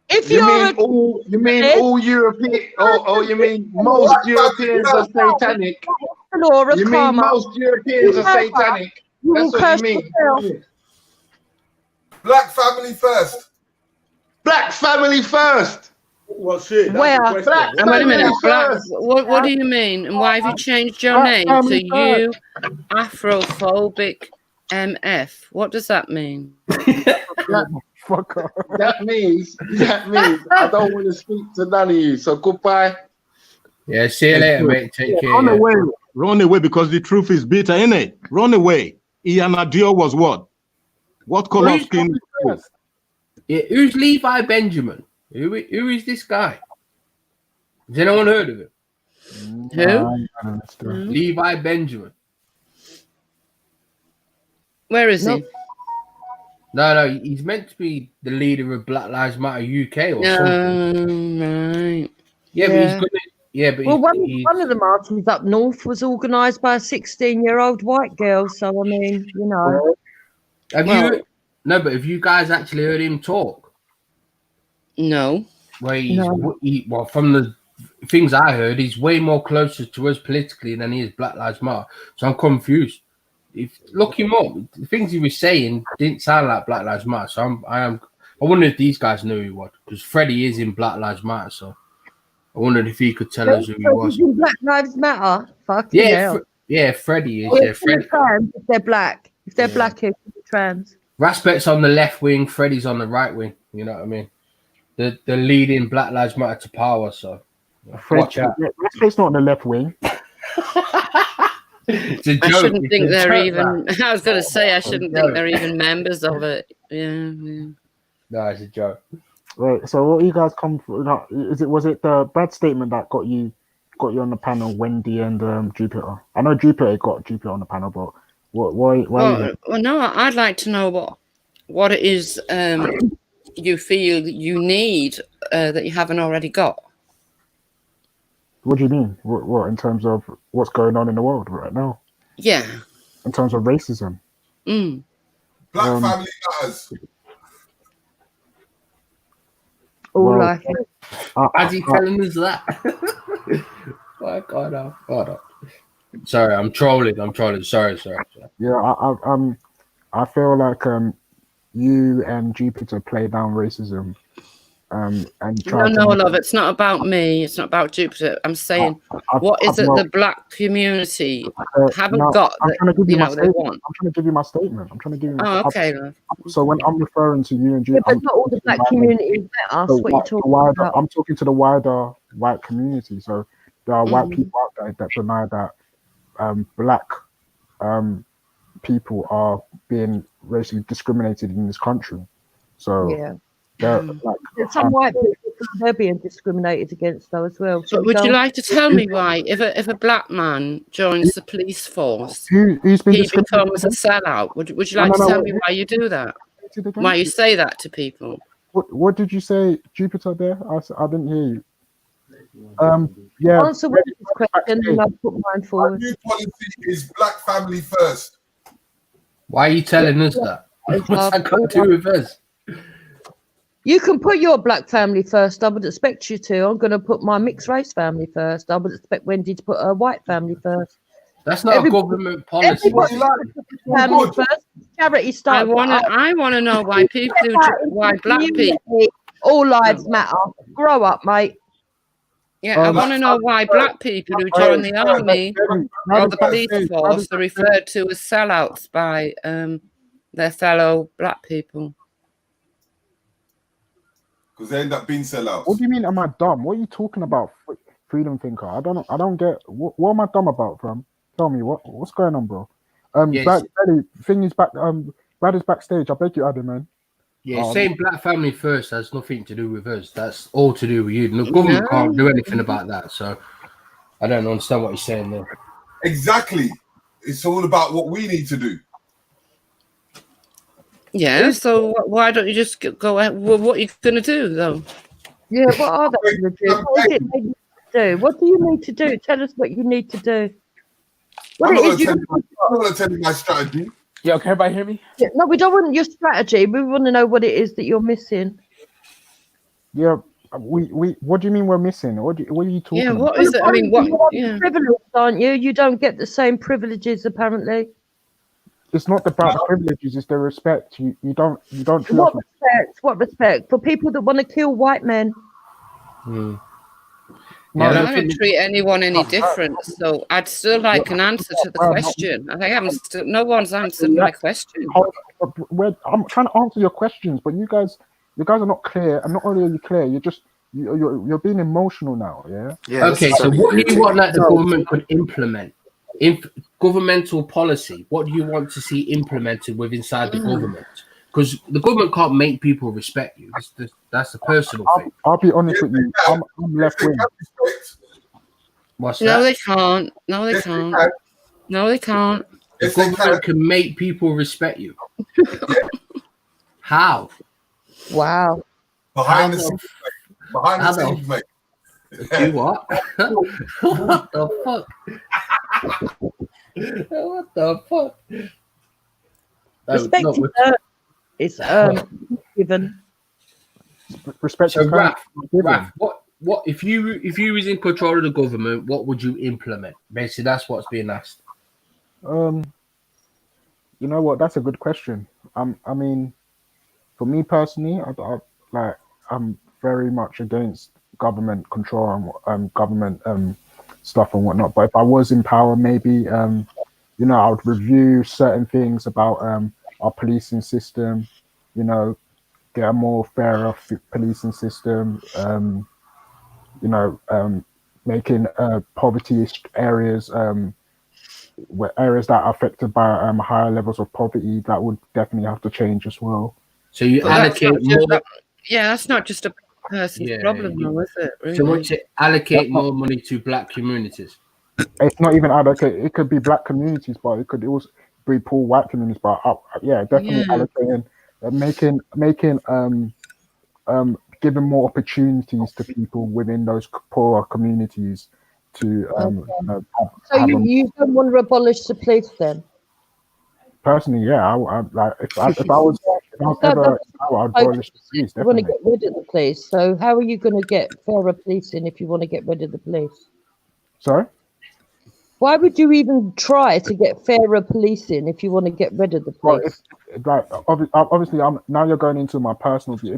If You you're mean all? You mean all European? Oh, you mean most Europeans are satanic? the law of You mean karma. most Europeans are satanic? You That's will what curse you mean. yourself. Black family first. Black family first. Well, shit. Where? Black And wait a minute, family black. first. What do you mean? And why have you changed your Black name to family you, Afrophobic MF? What does that mean? Fuck off. That means I don't want to speak to none of you. So goodbye. Yeah, see you later, mate. Take care. Run Yeah. away. Run away because the truth is bitter, innit? Run away. Ian Adio was what? What color of skin? Yeah, who's Levi Benjamin? Who is this guy? Has anyone heard of him? Who? Levi Benjamin. Where is he? No, he's meant to be the leader of Black Lives Matter UK or something. Right. Yeah, but he's gonna. Yeah, but Well, he's one of the marches up north was organised by a 16-year-old white girl. So, I mean, you know. Have you? No, but have you guys actually heard him talk? No. Where well, from the things I heard, he's way more closer to us politically than he is Black Lives Matter. So I'm confused. If look him up, the things he was saying didn't sound like Black Lives Matter. So I wonder if these guys knew who he was, because Freddie is in Black Lives Matter. So I wondered if he could tell us who he was. Black Lives Matter. Fucking hell. Freddie is. Well, Yeah, Freddie. trans if they're black. If they're black, it's trans. Raspet's on the left wing, Freddie's on the right wing. You know what I mean? The leading Black Lives Matter to power. So watch out. Raspet's not on the left wing. It's a joke. I shouldn't It's think a they're joke, even. man. I was going to say I shouldn't think joke. they're even members of it. Yeah. No, it's a joke. Right. So what you guys come for? Was it the bad statement that got you on the panel, Wendy and Jupiter? I know Jupiter got Jupiter on the panel, but why? Well, no, I'd like to know what it is you feel you need that you haven't already got. What do you mean? What in terms of what's going on in the world right now? Yeah. In terms of racism. Black family matters. All life. As he telling us that. Oh, God, no. Hold on. Sorry, I'm trolling. Sorry. Yeah, I feel like you and Jupiter play down racism. And try No, love. It's not about me. It's not about Jupiter. I'm saying, what is it the black community haven't got that they want? I'm trying to give you my statement. Okay, love. So when I'm referring to you and Jupiter, but not all the black community is better. What you're talking about. I'm talking to the wider white community. So there are white people out there that deny that black people are being racially discriminated in this country. So yeah. Like, some white people, they're being discriminated against though as well. So would you like to tell me why, if a black man joins the police force, he becomes a sellout? Would you like to tell me why you do that? Why you say that to people? What did you say, Jupiter? There, I didn't hear you. Yeah. Answer Wendy's question, and I'll put mine forward. Our new policy is black family first. Why are you telling us that? What's that got to do with us? You can put your black family first. I would expect you to. I'm going to put my mixed race family first. I would expect Wendy to put her white family first. That's not a government policy. Family first. Charity start. I want to know why why black people. All lives matter. Grow up, mate. Yeah, I want to know why black people who join the army or the police force are referred to as sellouts by their fellow black people. Because they end up being sellouts. What do you mean? Am I dumb? What are you talking about, freedom thinker? I don't get. What am I dumb about, fam? Tell me what's going on, bro. Yes. Belly, thing is back. Brad is backstage. I beg you, Adam, man. Yeah, saying black family first has nothing to do with us. That's all to do with you. The government can't do anything about that. So I don't understand what you're saying there. Exactly. It's all about what we need to do. Yeah, so why don't you just go ahead? Well, what are you going to do, though? Yeah, what are they going to do? What is it they need to do? What do you need to do? Tell us what you need to do. I'm not going to tell you my strategy. Yo, can everybody hear me? Yeah, no, we don't want your strategy. We want to know what it is that you're missing. Yeah, we. What do you mean we're missing? What are you talking about? Yeah, what is it? I mean, what? You're privileged, aren't you? You don't get the same privileges, apparently. It's not about the privileges; it's the respect. You don't treat What us. respect? What respect for people that want to kill white men? I don't treat anyone any different, so I'd still like an answer to the question. I think no one's answered my question. I'm trying to answer your questions, but you guys are not clear. And not only are you clear, you're being emotional now. Yeah. Okay, so what do you want that the government could implement? Governmental policy. What do you want to see implemented with inside the government? Because the government can't make people respect you. That's a personal thing. I'll be honest with you. I'm left wing. What's that? No, they can't. No, they can't. No, they can't. The government can make people respect you. How? Wow. Behind the scenes, mate. Do what? What the fuck? What the fuck? Respect is given. Respect so is Raf, what if you was in control of the government, what would you implement? Basically, that's what's being asked. You know what? That's a good question. I mean, for me personally, I'm very much against government control and government stuff and whatnot. But if I was in power, maybe I would review certain things about our policing system. Get a more fairer policing system. Making poverty areas areas that are affected by higher levels of poverty, that would definitely have to change as well. So you allocate more. That's not just a person's problem, though, is it? Really? So once you allocate more money to black communities. It's not even allocate. It could be black communities, but it could also be poor white communities. But definitely allocating, making giving more opportunities to people within those poorer communities to So you don't want to abolish the police then? Personally, yeah, if I was ever, I'd abolish the police. You want to get rid of the police. So how are you going to get fairer policing if you want to get rid of the police? Sorry? Why would you even try to get fairer policing if you want to get rid of the police? Obviously, now you're going into my personal view.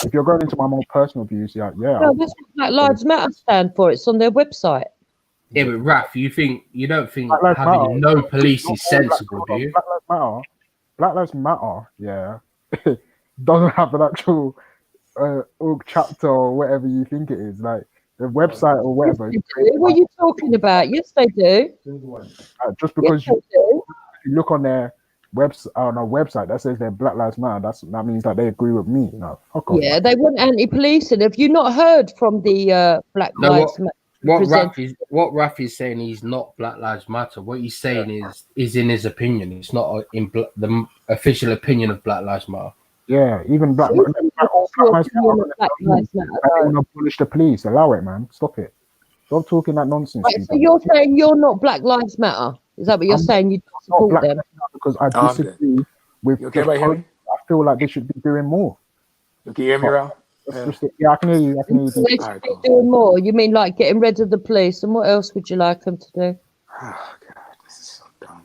If you're going into my more personal views, yeah. No, that's what Black Lives Matter stand for. It's on their website. Yeah, but Raf, you don't think having no police is sensible, do you? Black Lives Matter, yeah. Doesn't have an actual org chapter or whatever you think it is, like the website or whatever. Yes, what are you talking about? Yes, they do. Just because you look on their website that says they're Black Lives Matter, that means that they agree with me. No, fuck off. Yeah, they want anti-policing. Have you not heard from the Black Lives Matter? What Raf is saying, he's not Black Lives Matter. What he's saying is in his opinion. It's not the official opinion of Black Lives Matter. Yeah, even Black Lives Matter. Abolish the police. Allow it, man. Stop it. Stop talking that nonsense. Right, so you're saying you're not Black Lives Matter? Is that what you're saying? You don't support them? Because I disagree with. I feel like they should be doing more. Can you hear me, Ralph? Yeah, I can hear you. They should be doing more. You mean like getting rid of the police? And what else would you like them to do? Oh God, this is so dumb.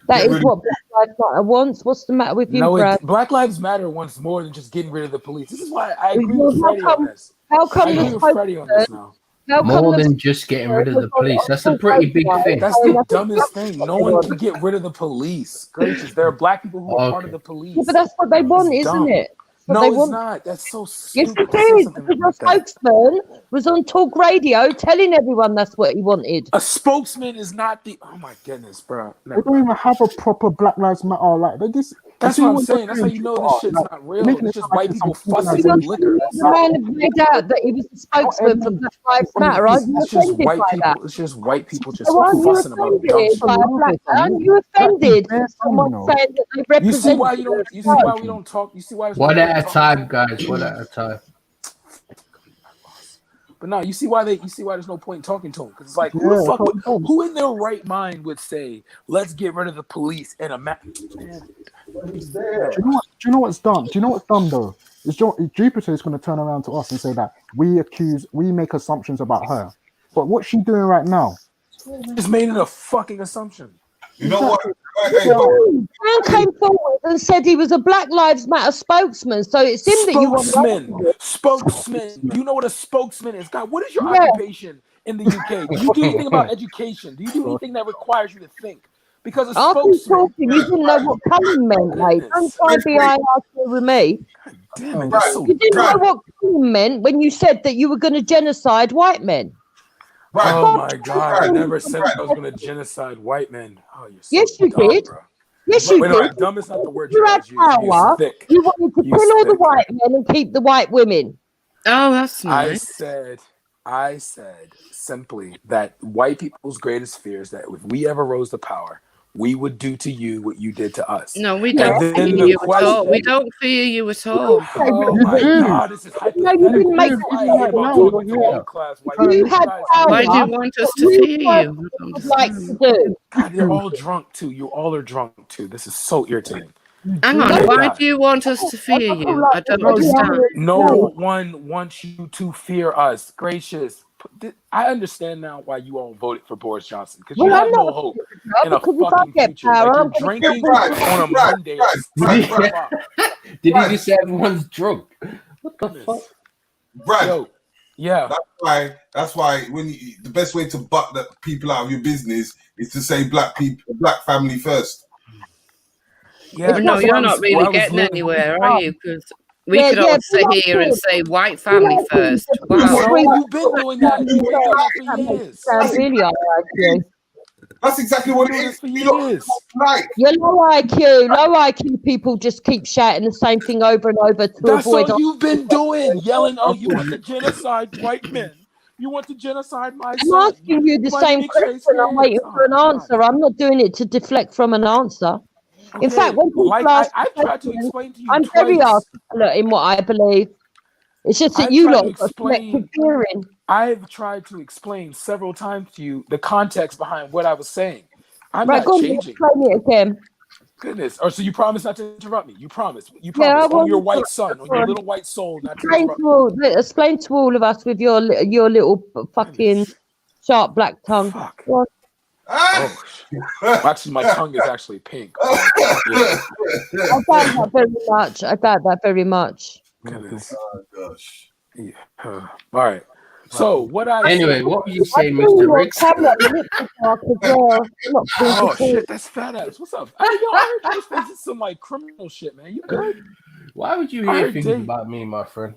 That is what Black Lives Matter wants. What's the matter with you, Brad? Black Lives Matter wants more than just getting rid of the police. This is why I agree with Freddie on this. How come I the agree with Freddie on this now. How come More the than just getting rid of the police. That's a on pretty big radio thing. That's saying the that's dumbest exactly thing. what No they one want? can get rid of the police. Gracious, there are black people who are part of the Yeah, police. but that's what they want, That's isn't dumb. it? That's what No, they it's want. not. That's so Yes, stupid it to say is. something Because your like that. spokesman was on talk radio telling everyone that's what he wanted. A spokesman is not the. Oh my goodness, bro. They don't even have a proper Black Lives Matter. Like they just. That's what I'm saying. That's how you know this shit's not They're real. making It's it just sound like white it's people some fussing Because with organization. liquor. That's the it. man have made out that he was the spokesman for Black Lives Matter. Aren't you It's just offended white by that? people. It's just white people just So aren't you fussing about dumb offended shit. by a black? Aren't you offended that someone saying that they You see represent why you? you don't. You see why we don't talk. You see why there's no One point at a talking time, to guys. One at a time. But no, you see why there's no point in talking to him, because it's like who in their right mind would say let's get rid of the police in a Do you know what's dumb? Do you know what's dumb though? Is Jupiter is going to turn around to us and say that we make assumptions about her, but what's she doing right now? Just made it a fucking assumption. You know what? Man came forward and said he was a Black Lives Matter spokesman, so it's him that you want. Spokesman. Do you know what a spokesman is? God, what is your occupation in the UK? Do you do anything about education? Do you do anything that requires you to think? Because a After you spokesman. talking, you didn't know what Cullen meant, mate. Don't try and be hierarchical with me. Damn it, that's so You didn't know dumb. what Cullen meant when you said that you were going to genocide white men. Oh my God! I never said I was going to genocide white men. Oh, you're so Yes, you dumb, did. bro. Yes, you Wait, did. no, dumb is not the word You had guys use. You power. use thick. You wanted to Use kill all the thick. white men and keep the white women. Oh, that's I nice. said simply that white people's greatest fear is that if we ever rose to power, we would do to you what you did to us. No, we And don't then fear the you at all. We question. don't fear you at all. Oh my God, this is hypothetical. No, you didn't make This is what I hate about talking to low class white You people. had power. Why do you want us to What fear you you? would like to do. God, they're all drunk too. You all are drunk too. This is so irritating. Hang Oh on, my why God. do you want us to fear you? I don't understand. No one wants you to fear us. Gracious. I understand now why you all voted for Boris Johnson, because you Well, I'm have no not hope because in a if I fucking get future. power, Like I'm you're gonna drinking kill on a Monday at 6 o'clock. Did he just say everyone's drunk? What the fuck? Brad, Yo, yeah. That's why the best way to butt the people out of your business is to say black family first. Yeah, But no, you're not really getting anywhere, are you? Because we could all sit here and say white family first. Wow. So you've been doing that. You've been doing that for years. Really IQ. That's exactly what it is. You're low IQ people just keep shouting the same thing over and over to That's avoid. all you've been doing, yelling, "Oh, you want to genocide white men? You want to genocide my son?" I'm asking you the My same mixed race question. I'm waiting kids. for an answer. I'm not doing it to deflect from an answer. In Okay, fact, when people like ask I've tried to questions, explain to you I'm very twice. articulate in what I believe. It's just that I've you tried lot to have got explain. selective hearing. I've tried to explain several times to you the context behind what I was saying. I'm Right, not go on, changing. explain it again. Goodness. Or so you promise not to interrupt me. You promise. You Yeah, promise. I On your won't white interrupt. son, on Go your on. little white soul, not to interrupt me. Explain to all of us with your little fucking sharp black tongue. Go on. Oh, actually, my tongue is actually pink. But, yeah. I doubt that very much. Goodness. Oh gosh. Yeah. All right. So what I Anyway, said what were was- you saying, Mr. Riggs? Oh shit, that's fat ass. What's up? Hey, yo, I heard those things. It's some like criminal shit, man. You good? Why would you I hear heard things Dave- about me, my friend?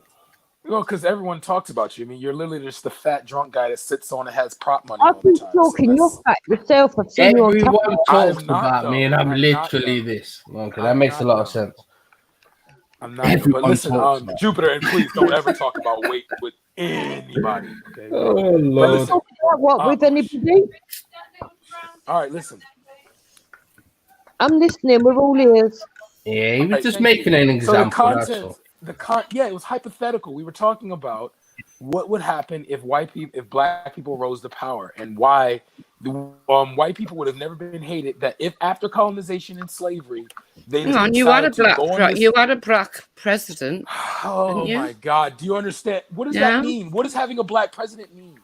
Well, because everyone talks about you. I mean, you're literally just the fat drunk guy that sits on and has prop money I all the keep time. talking. You're fat yourself. I've seen you on Everyone camera. talks I'm not, about me, and though. I'm I'm not, literally though. this. Okay, that I'm makes a not, lot of though. sense. I'm not. But Everyone listen, talks about Jupiter, and please don't ever talk about weight with anybody. Okay. Oh, But Lord. listen. What with anybody? All right, listen. I'm listening. We're all ears. Yeah, he was Right, just thank making you. an So example. That's all. it was hypothetical. We were talking about what would happen if black people rose to power, and why white people would have never been hated. That if after colonization and slavery, they Hang on, you had a decided to go on this. black president. Oh didn't you? my God! Do you understand? What does Yeah. that mean? What does having a black president mean?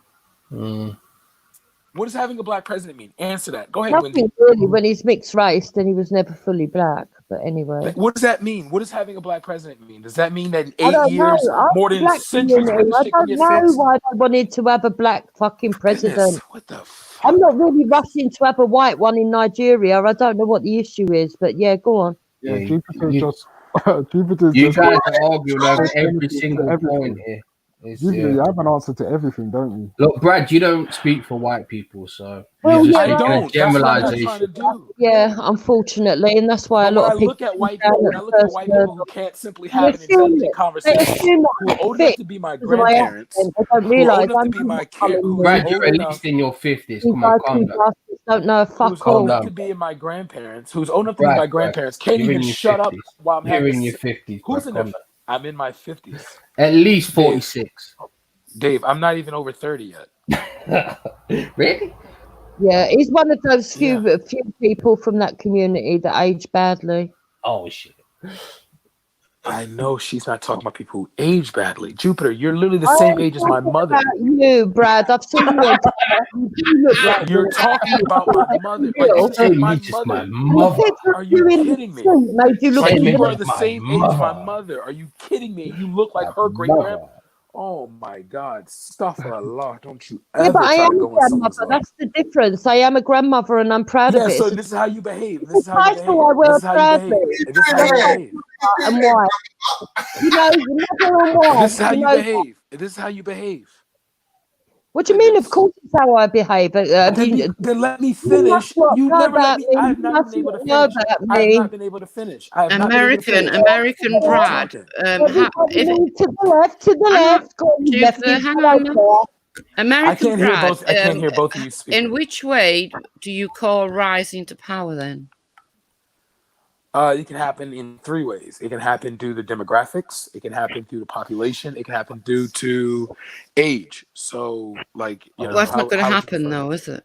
What does having a black president mean? Answer that. Go ahead, Nothing Wendy. really. When he's mixed race, then he was never fully black. But anyway, What does that mean? What does having a black president mean? Does that mean that in I 8 don't know. years, I'm more the than a black century's community. worth of I shit can don't get know fixed? why they wanted to have a black fucking Goodness, president. what the I'm not really rushing to have a white one in Nigeria. I don't know what the issue is, but yeah, go on. Yeah, Yeah, Jupiter's you, just Jupiter's you just guys are arguing over said every anything to single point everything. here. It's, Jupiter, you have an answer to everything, don't you? look, Brad, you don't speak for white people, so Well, you're just I yeah, making a don't. That's what I'm not trying to generalization. do. yeah, unfortunately, and that's why a But when lot I of people look at come white down people, at when I look at first white learn. people who can't simply They have an assume intelligent they conversation, assume who are I'm old enough fit to be my because of my grandparents, accent. They don't who are realise old enough to I'm be my not who's Brad, old you're at enough, least in your 50s. these Come on, calm IT down. bastards don't know who's fuck old all. enough Calm to down. be my grandparents, who's old enough to be my Brad, grandparents, can't you're even in your shut up 50s. while I'm You're having in a. your 50s, Who's Brad. in Calm their? down. I'm in my 50s. At least Dave, 46. Dave, I'm not even over 30 yet. Really? Yeah, he's one of those Yeah. few people from that community that age badly. Oh shit. I know she's not talking about people who age badly. Jupiter, you're literally the I same am age as my talking mother. about you, Brad. I've seen you on Twitter. You do look like You're me. talking about my mother. Like Real. you said, my just my mother. mother. Are you You in the kidding me? suit made you look Like Same you age are as the my same age as my mother. mother. Are you kidding me? You look like her great Mother. grandpa. Oh my God, Allah! Don't you Yeah, but ever I try to am a go in someone's grandmother. life. That's the difference. I am a grandmother and I'm proud Yeah, of it. so It's a, this is how you behave. it's This a is how you behave. title I This wear is how you behave. proudly. This is how That's you why behave. and why. You know, your mother and wife. This is how You you know, behave. This is how you behave. what do you mean? Of course, it's how I behave. Then let me You finish. must not You know never let about me. me. I have You not must been able to not know finish. about I have me. not been able to finish. I have not been able to finish. American Keep Brad. talking. Everybody move to the left, to the left. Go on, you Jupiter, lefties. hang Hello on. there. American I can't Brad. hear both. I can't hear both of you speaking. In which way do you call rising to power then? It can happen in 3 ways. It can happen due to demographics. It can happen due to population. It can happen due to age. So, like, you know, Well, that's not going to how would you happen, prefer? though, is it?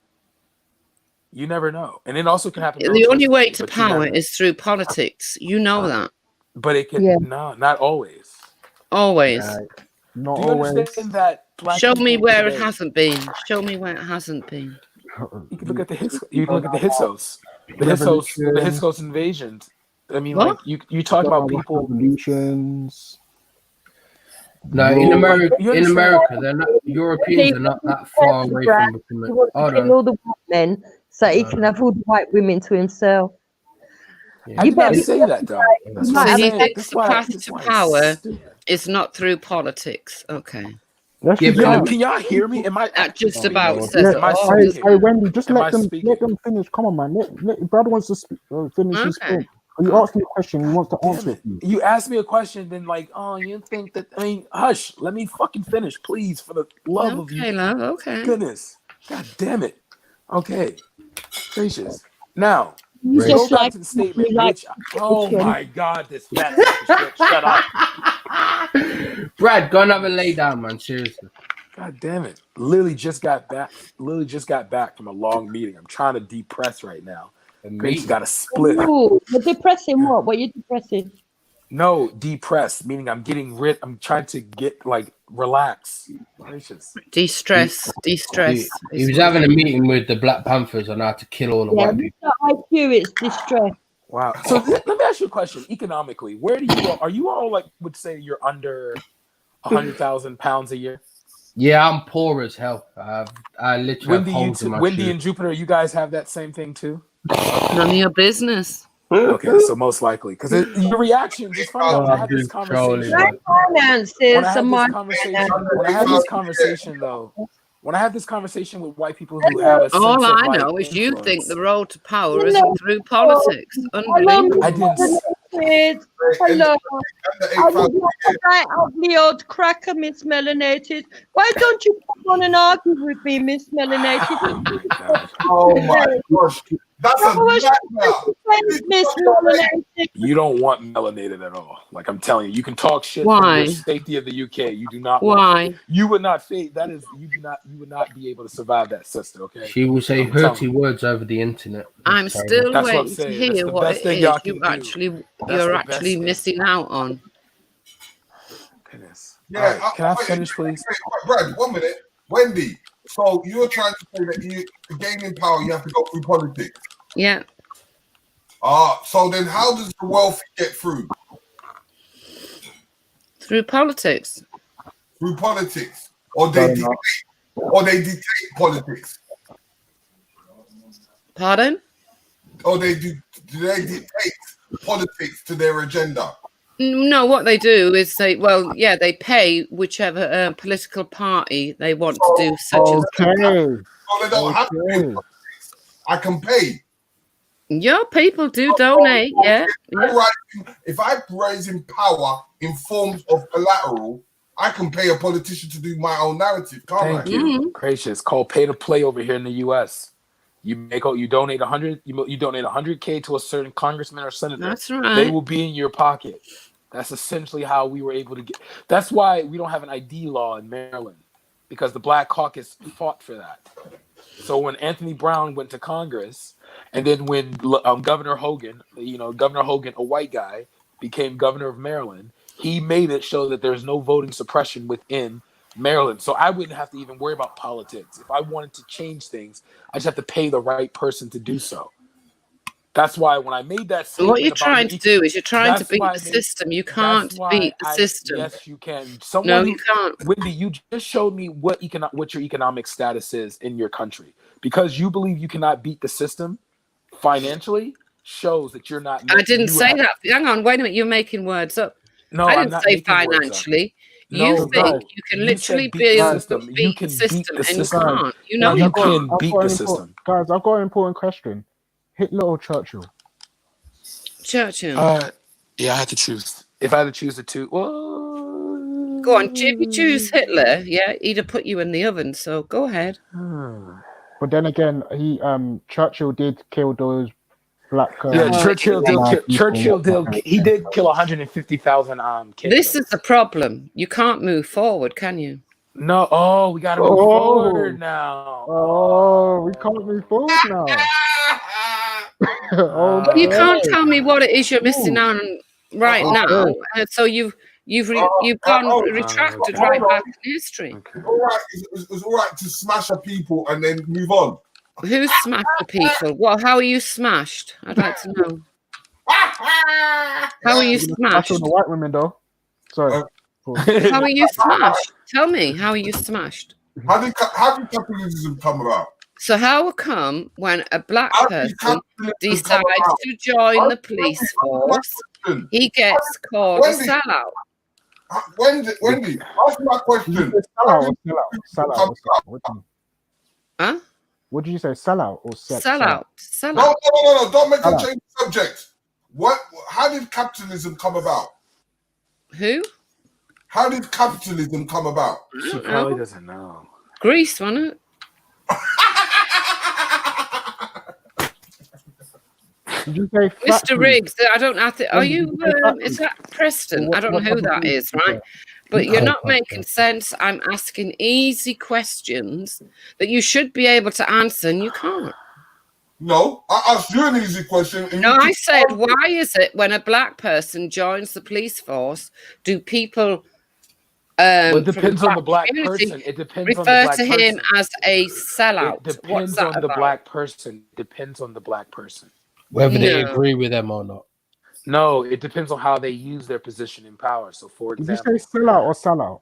You never know, and it also can happen. The only way militaristically, to but you power never know. is through politics. You know that. But it can no, not always. Always. Not Do you always. understand that? Black Show me people where today, it hasn't been. Show me where it hasn't been. You can look at the Hits. You can look at the Hyksos, the Revolution. Hyksos invasions. I mean, What? like you talk about people. Revolutions. No, in America, they're not. Europeans are not that far away from becoming. He wants to kill all the white men so he can have all the white women to himself. I did not say that though. That's what So I'm he saying. thinks the path to power is not through politics. Okay. Can y'all hear me? Am I? That just speaking? about says Am it I all. speaking? Hey, Wendy, just Am I let them speaking? finish. Come on, man. Brad wants to finish his Okay. thought. You asked me a question. He wants to answer it. You asked me a question, then like, oh, you think that? I mean, hush. Let me fucking finish, please, for the love of you. Okay, love. Okay. Goodness, God damn it. Okay, gracious. Now, You to just go back like to the statement, like which, oh my God, this fat sack of shit. Shut up. Brad, go and have a lay down, man. Seriously. God damn it. Lily just got back from a long meeting. I'm trying to depress right now. Grace got a split. Ooh, you're depressing what? What are you depressing? No, depressed, meaning I'm trying to get like relax. Gracious. De-stress. He was what having a meeting with the Black Panthers on how to kill all the Yeah, white people. it's not IQ, it's distress. Wow. So let me ask you a question. Economically, where do you all, are you all like would say you're under 100,000 pounds a year? Yeah, I'm poor as hell. I literally have holes in my Wendy shoes. and Jupiter, you guys have that same thing too? None of your business. Okay, so most likely because your reactions. It's funny when I have this conversation. My finances When I are have my this conversation, though, when I have this conversation with white people who have a sense All of I like know is you think influence. the road to power isn't through politics. Unbelievable. I didn't. Hello. I look like that ugly old cracker, Miss Melanated. Why don't you come on and argue with me, Miss Melanated? Oh my gosh. That's a nightmare. Miss Melanated. You don't want melanated at all. Like I'm telling you, you can talk shit Why? from the safety of the UK. You do not. Why? You would not face that. Is you do not. You would not be able to survive that, sister. Okay. She will say I'm telling hurty words over the internet. I'm still That's what I'm waiting to saying. That's hear the what best it thing is y'all can do. you're actually missing out on. Goodness. Yeah. Right. Can I finish, please? Brad, 1 minute. Wendy, So you're trying to say that to gain in power, you have to go through politics. Yeah. So then how does the wealthy get through? Through politics. Through politics. Or they dictate politics. Pardon? Or do they dictate politics to their agenda? No, what they do is they pay whichever political party they want to do such as that. So they don't have to pay politics. I can pay. Yeah, people do donate. Yeah. If I rise in power in forms of collateral, I can pay a politician to do my own narrative, can't I? Thank you. Gracious. Called pay to play over here in the U.S. You donate 100. You donate 100K to a certain congressman or senator. That's right. They will be in your pocket. That's essentially how we were able to get. That's why we don't have an ID law in Maryland, because the Black Caucus fought for that. So when Anthony Brown went to Congress, and then when Governor Hogan, a white guy, became governor of Maryland, he made it so that there's no voting suppression within Maryland. So I wouldn't have to even worry about politics. If I wanted to change things, I just have to pay the right person to do so. That's why when I made that statement, what you're trying to do is you're trying to beat the system. You can't beat the system. Yes, you can. You can't. Wendy, you just showed me what your economic status is in your country. Because you believe you cannot beat the system financially shows that you're not. I didn't say that. Hang on, wait a minute. You're making words up. No, I I'm didn't not say making words up. financially. No, You think you can literally beat the system, and you can't. You know you can't. beat the system. Guys, I've got an important question. Hitler or Churchill? Churchill. Yeah, I had to choose. If I had to choose the two, well, go on. If you choose Hitler, yeah, he'd have put you in the oven. So go ahead. But then again, Churchill did kill those black. Churchill did kill 150,000 kids. This is the problem. You can't move forward, can you? No. We got to move forward now. Oh, we can't move forward now. You can't tell me what it is you're missing out on right now. So you've gone retracted right back in history. All right, it's all right to smash a people and then move on. Who smashed the people? Well, how are you smashed? I'd like to know. How are you smashed? The white women, though. Sorry. How are you smashed? Tell me, how are you smashed? How did capitalism come about? So how come when a black person decides to join the police force, he gets called a sellout? Wendy, ask my question. Sellout. Huh? What did you say? Sellout or sellout? No. Don't make a change the subject. How did capitalism come about? Who? How did capitalism come about? She probably doesn't know. Greece, wasn't it? Did you say Mr. Riggs? I don't have to. Are you? Is that Preston? I don't know who that is, right? But you're not making sense. I'm asking easy questions that you should be able to answer, and you can't. No, I asked you an easy question. No, I said, why is it when a black person joins the police force, do people? It depends on the black person. It depends on the black person. Refer to him as a sellout. It depends on the black person. Depends on the black person. Whether they agree with them or not. No, it depends on how they use their position in power. So, for example, did you say sellout or sellout?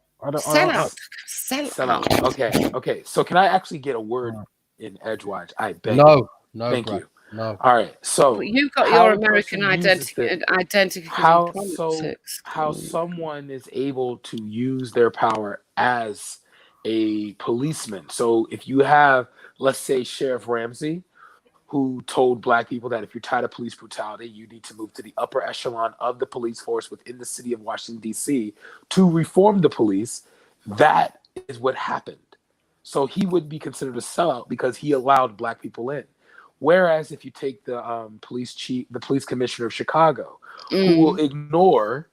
Sellout. Okay. So, can I actually get a word in edgewise? I beg. No. Thank you. No. All right. So you've got your American identity. How someone is able to use their power as a policeman. So if you have, let's say, Sheriff Ramsey, who told black people that if you're tired of police brutality, you need to move to the upper echelon of the police force within the city of Washington, D.C. to reform the police, that is what happened. So he wouldn't be considered a sellout because he allowed black people in. Whereas if you take the police chief, the police commissioner of Chicago, who will ignore,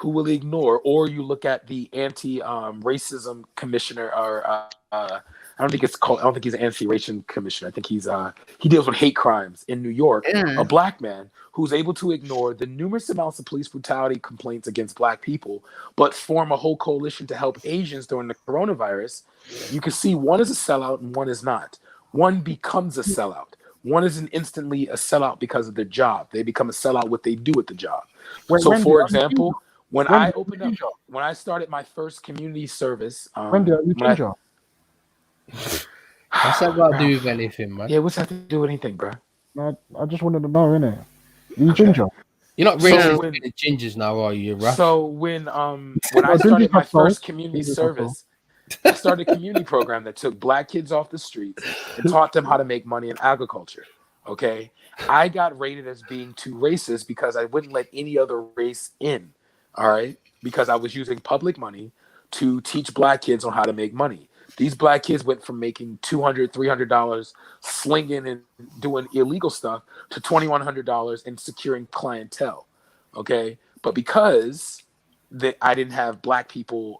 or you look at the anti-racism commissioner or I don't think it's called. I don't think he's an anti-racial commissioner. I think he deals with hate crimes in New York. Yeah. A black man who's able to ignore the numerous amounts of police brutality complaints against black people, but form a whole coalition to help Asians during the coronavirus. You can see one is a sellout and one is not. One becomes a sellout. One isn't instantly a sellout because of their job. They become a sellout what they do at the job. Wait, So, Wendy, for are you example, ginger? when Wendy, I are you opened up, ginger? when I started my first community service, Wendy, are you when I, ginger? What's that got to do with anything, man? yeah, what's that to do with anything, bro? No, I just wanted to know, innit? You ginger? You're not So racist when, with the gingers now, are you, Rush? so when I No, started gingers my have soul. first community Gingers have soul. service, I started a community program that took black kids off the streets and taught them how to make money in agriculture. Okay, I got rated as being too racist because I wouldn't let any other race in. All right, because I was using public money to teach black kids on how to make money. These black kids went from making $200, $300 slinging and doing illegal stuff to $2,100 and securing clientele. Okay, but because I didn't have black people,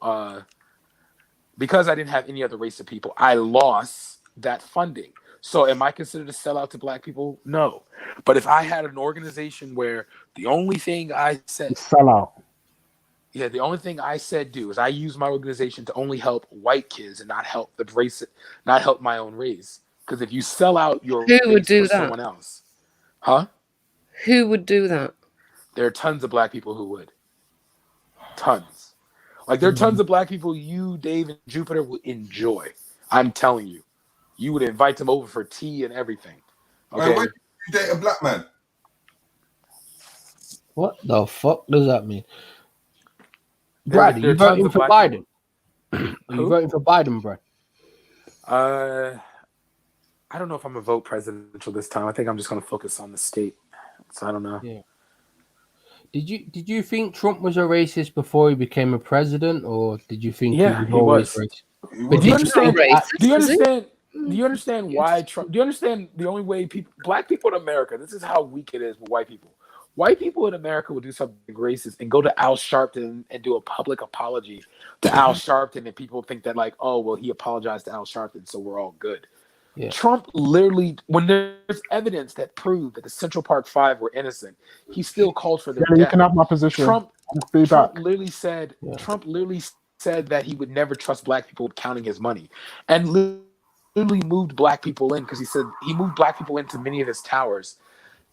because I didn't have any other race of people, I lost that funding. So am I considered a sellout to black people? No. But if I had an organization where the only thing I said, Sellout. yeah, the only thing I said do is I use my organization to only help white kids and not help the race, not help my own race. Because if you sell out your Who would race do for that? someone else, huh? Who would do that? There are tons of black people who would. Tons. Like there are tons of black people you, Dave, and Jupiter would enjoy. I'm telling you. You would invite them over for tea and everything. Okay. Man, when you date a black man? What the fuck does that mean? There Brad, are are you tons voting of for black Biden? people. Are you voting for Biden, Brad? I don't know if I'm gonna vote presidential this time. I think I'm just gonna focus on the state. So I don't know. Yeah. Did you think Trump was a racist before he became a president, or did you think Yeah, he was he always was. racist? But Do you did you understand? think Do you understand? Do you understand why Trump? Do you understand the only way black people in America? This is how weak it is with white people. White people in America will do something racist and go to Al Sharpton and do a public apology to Al Sharpton, and people think that like, oh well, he apologized to Al Sharpton, so we're all good. Yeah. Trump literally, when there's evidence that proved that the Central Park Five were innocent, he still called for their Yeah, you death. can have my position. Trump Feedback. literally said that he would never trust black people with counting his money, and literally moved black people in because he said he moved black people into many of his towers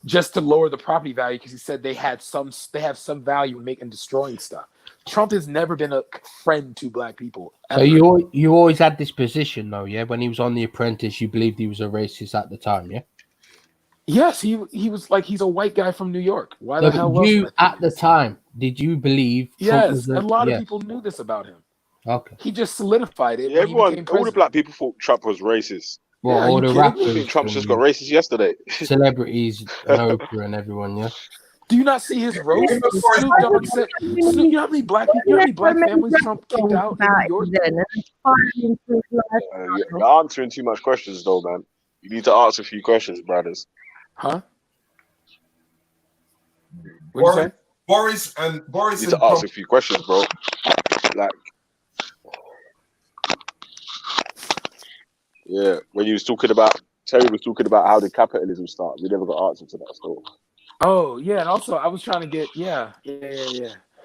just to lower the property value because he said they have some value in making destroying stuff. Trump has never been a friend to black people. So you always had this position though, yeah? When he was on The Apprentice, you believed he was a racist at the time, yeah? Yes, he was like he's a white guy from New York. Why No, the hell but else you would I think at the time, did you believe Trump Yes, was a lot of yeah. people knew this about him. Okay. He just solidified it Yeah, when he everyone, became all the president. black people thought Trump was racist. Well, Yeah, are all you the kidding I rappers, me? think Trump's just got racist yesterday. celebrities, and Oprah and everyone, yeah. Do you not see his roast? Snoop Dogg said, you know how many black families Trump kicked out in New York? You're answering too much questions, though, man. You need to ask a few questions, brothers. Huh? What'd you say? Boris You and need to ask a few questions, bro. Like, yeah, when you was talking about Terry was talking about how did capitalism start. We never got answer to that still. Oh yeah, and also I was trying to get yeah.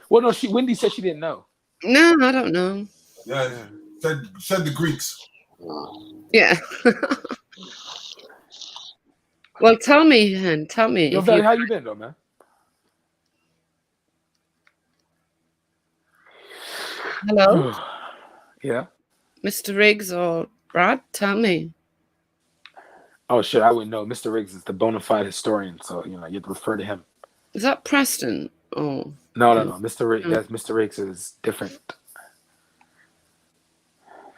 Well, no, Wendy said she didn't know. No, I don't know. Yeah, said the Greeks. Yeah. Well, tell me, Hen. Tell me. Yo, if Valley, how you been, though, man? Hello, Yeah. Mr. Riggs or Brad. Tell me. Oh shit, I wouldn't know. Mr. Riggs is the bona fide historian, so you have to refer to him. Is that Preston? Oh. No. Mr. Riggs, yes, Mr. Riggs is different.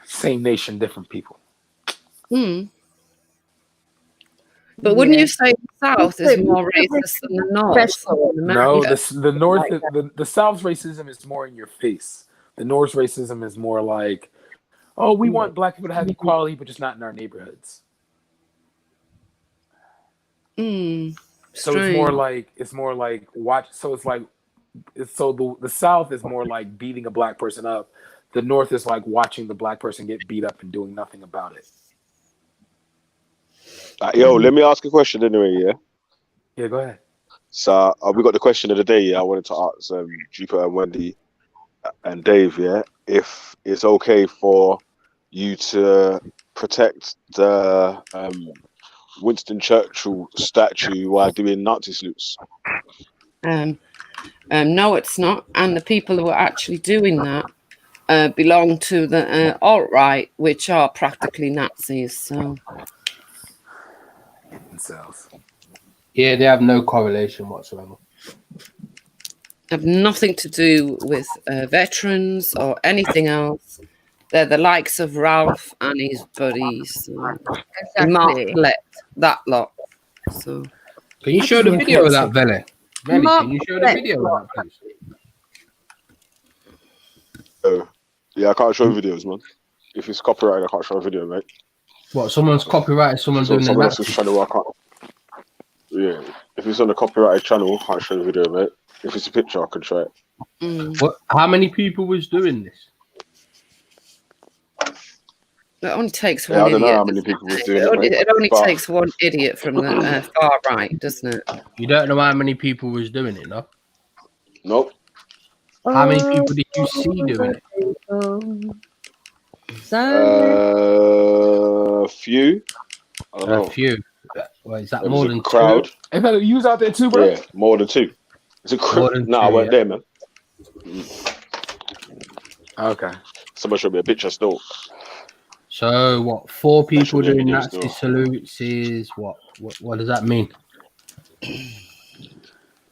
Same nation, different people. But wouldn't you say the South is more racist than the North? No, the North, the South's racism is more in your face. The North's racism is more like, oh, we want black people to have equality, but just not in our neighborhoods. So it's more like watch. So it's like, the South is more like beating a black person up. the North is like watching the black person get beat up and doing nothing about it. Yo, let me ask a question anyway. Yeah. Yeah, go ahead. So we got the question of the day. Yeah, I wanted to ask Jupiter and Wendy and Dave. Yeah, if it's okay for you to protect the Winston Churchill statue while doing Nazi salutes. No, it's not. And the people who are actually doing that belong to the alt-right, which are practically Nazis. So, Yeah, they have no correlation whatsoever. have nothing to do with veterans or anything else. They're the likes of Ralph and his buddies. So. Mark Lett, that lot. So, can you show the video of that, Vele? Vele, can you show the video of that, please? Yeah, I can't show videos, man. If it's copyrighted, I can't show a video, mate. What? Someone's copyrighted someone doing someone the else's channel, I can't. Yeah, if it's on a copyrighted channel, I can't show the video, mate. If it's a picture, I can show it. What? How many people was doing this? it only takes one I don't idiot. know how many people was doing it, mate. It only but- takes one idiot from the far right, doesn't it? You don't know how many people was doing it, no? Nope. How many people did you see doing it? Few. I don't know. A few. Well, is that There more was a than crowd. two? Hey, fella, you was out there too, bro? Yeah, more than two. It's a More crowd. than No, I two, weren't yeah. there, man. Okay. Someone showed me a picture still. So what? 4 people should be a doing video Nazi still. salutes is what? What does that mean?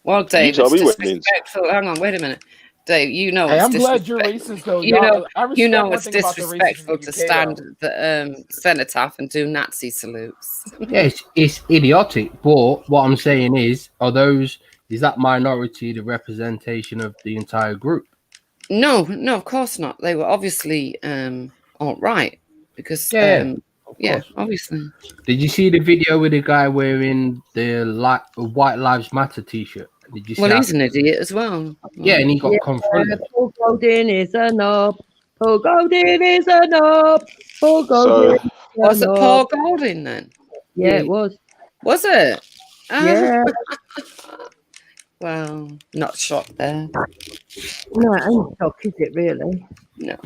Well, Dave, tell it's me what it means. disrespectful. Hang on, wait a minute. Dave, you know Hey, it's I'm glad you're disrespectful. racist, though. You know, I respect you know one it's thing about the racism in disrespectful the to UK, stand though. at the cenotaph and do Nazi salutes. Yeah, it's idiotic. But what I'm saying is that minority the representation of the entire group? No, of course not. They were obviously alt-right because Yeah, of yeah, course. obviously. Did you see the video with the guy wearing the White Lives Matter T-shirt? Did you see? Well, that? he's an idiot as well. Yeah, and he got confronted. Paul Golding is a knob. Paul Golding is a knob. Paul Golding is a Was it knob. Paul Golding then? Yeah, it was. Was it? Yeah. Well, not shocked there. No, it ain't shock, is it really? No.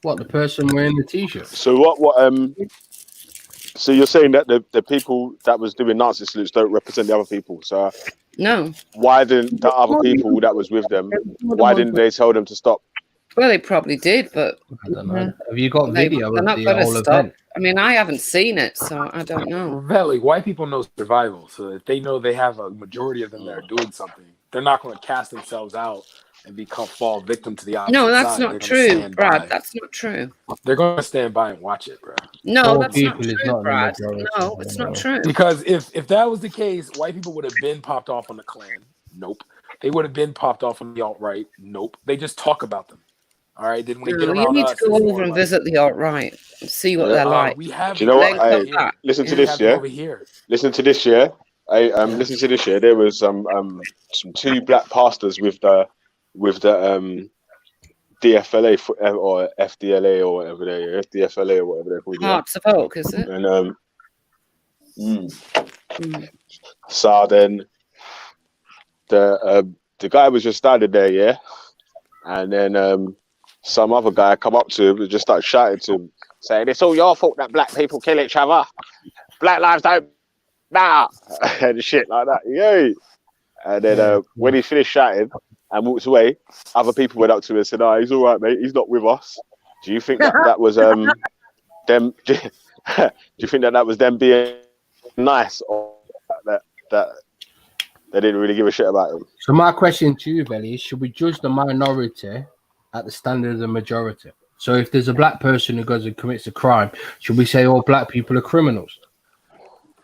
What, the person wearing the T-shirt? So so you're saying that the people that was doing Nazi salutes don't represent the other people. So No. why didn't the other people that was with them? Why didn't they tell them to stop? Well, they probably did, but I don't know. Have you got video they're of not the going to whole stop. event? I mean, I haven't seen it, so I don't know. Valley, white people know survival, so if they know they have a majority of them that are doing something, they're not going to cast themselves out and fall victim to the opposite No, that's side. not They're gonna true, stand Brad. by. That's not true. They're going to stand by and watch it, bro. No, Poor that's not people is true, not the Brad. majority, No, it's not true. Because if that was the case, white people would have been popped off on the Klan. Nope. They would have been popped off on the alt-right. Nope. They just talk about them. All right. Then when they get You around need us, to go it's over more and like, visit the alt-right and see what they're like. we have. Do you know what? Then come back. Listen to We this, have yeah. them over here. Listen to this, yeah. Listen to this, yeah. There was some 2 black pastors with the DFLA or FDLA or whatever FDFLA or whatever they're called. Hearts of Oak, is it? And so then the guy was just standing there, yeah, and then some other guy come up to him and just start shouting to him, saying, "It's all your fault that black people kill each other. Black lives don't matter," and shit like that. Yay! And then when he finished shouting and walked away, other people went up to him and said, "Oh, he's all right, mate. He's not with us." Do you think that was them? Do you think that was them being nice, or that they didn't really give a shit about him? So my question to you, Veli, is should we judge the minority at the standard of the majority? So if there's a black person who goes and commits a crime, should we say all black people are criminals?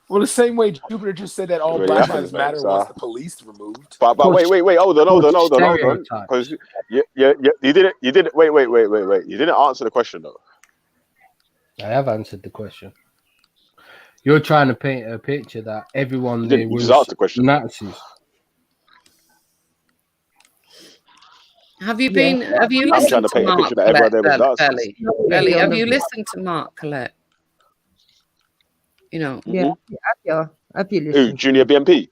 Well, the same way Jupiter just said that all Really Black happens, Lives mate, Matter so- was the police removed. But wait, hold on. Because you didn't. Wait. You didn't answer the question though. I have answered the question. You're trying to paint a picture that everyone You there didn't. You was just asked the question. Nazis. Have you been? Have you I'm trying listened to to paint a Mark picture that everyone there was Collette, dancing. Belly? Belly, have you listened to Mark Collette? You know. Yeah, have you Who? listened? Junior BMP?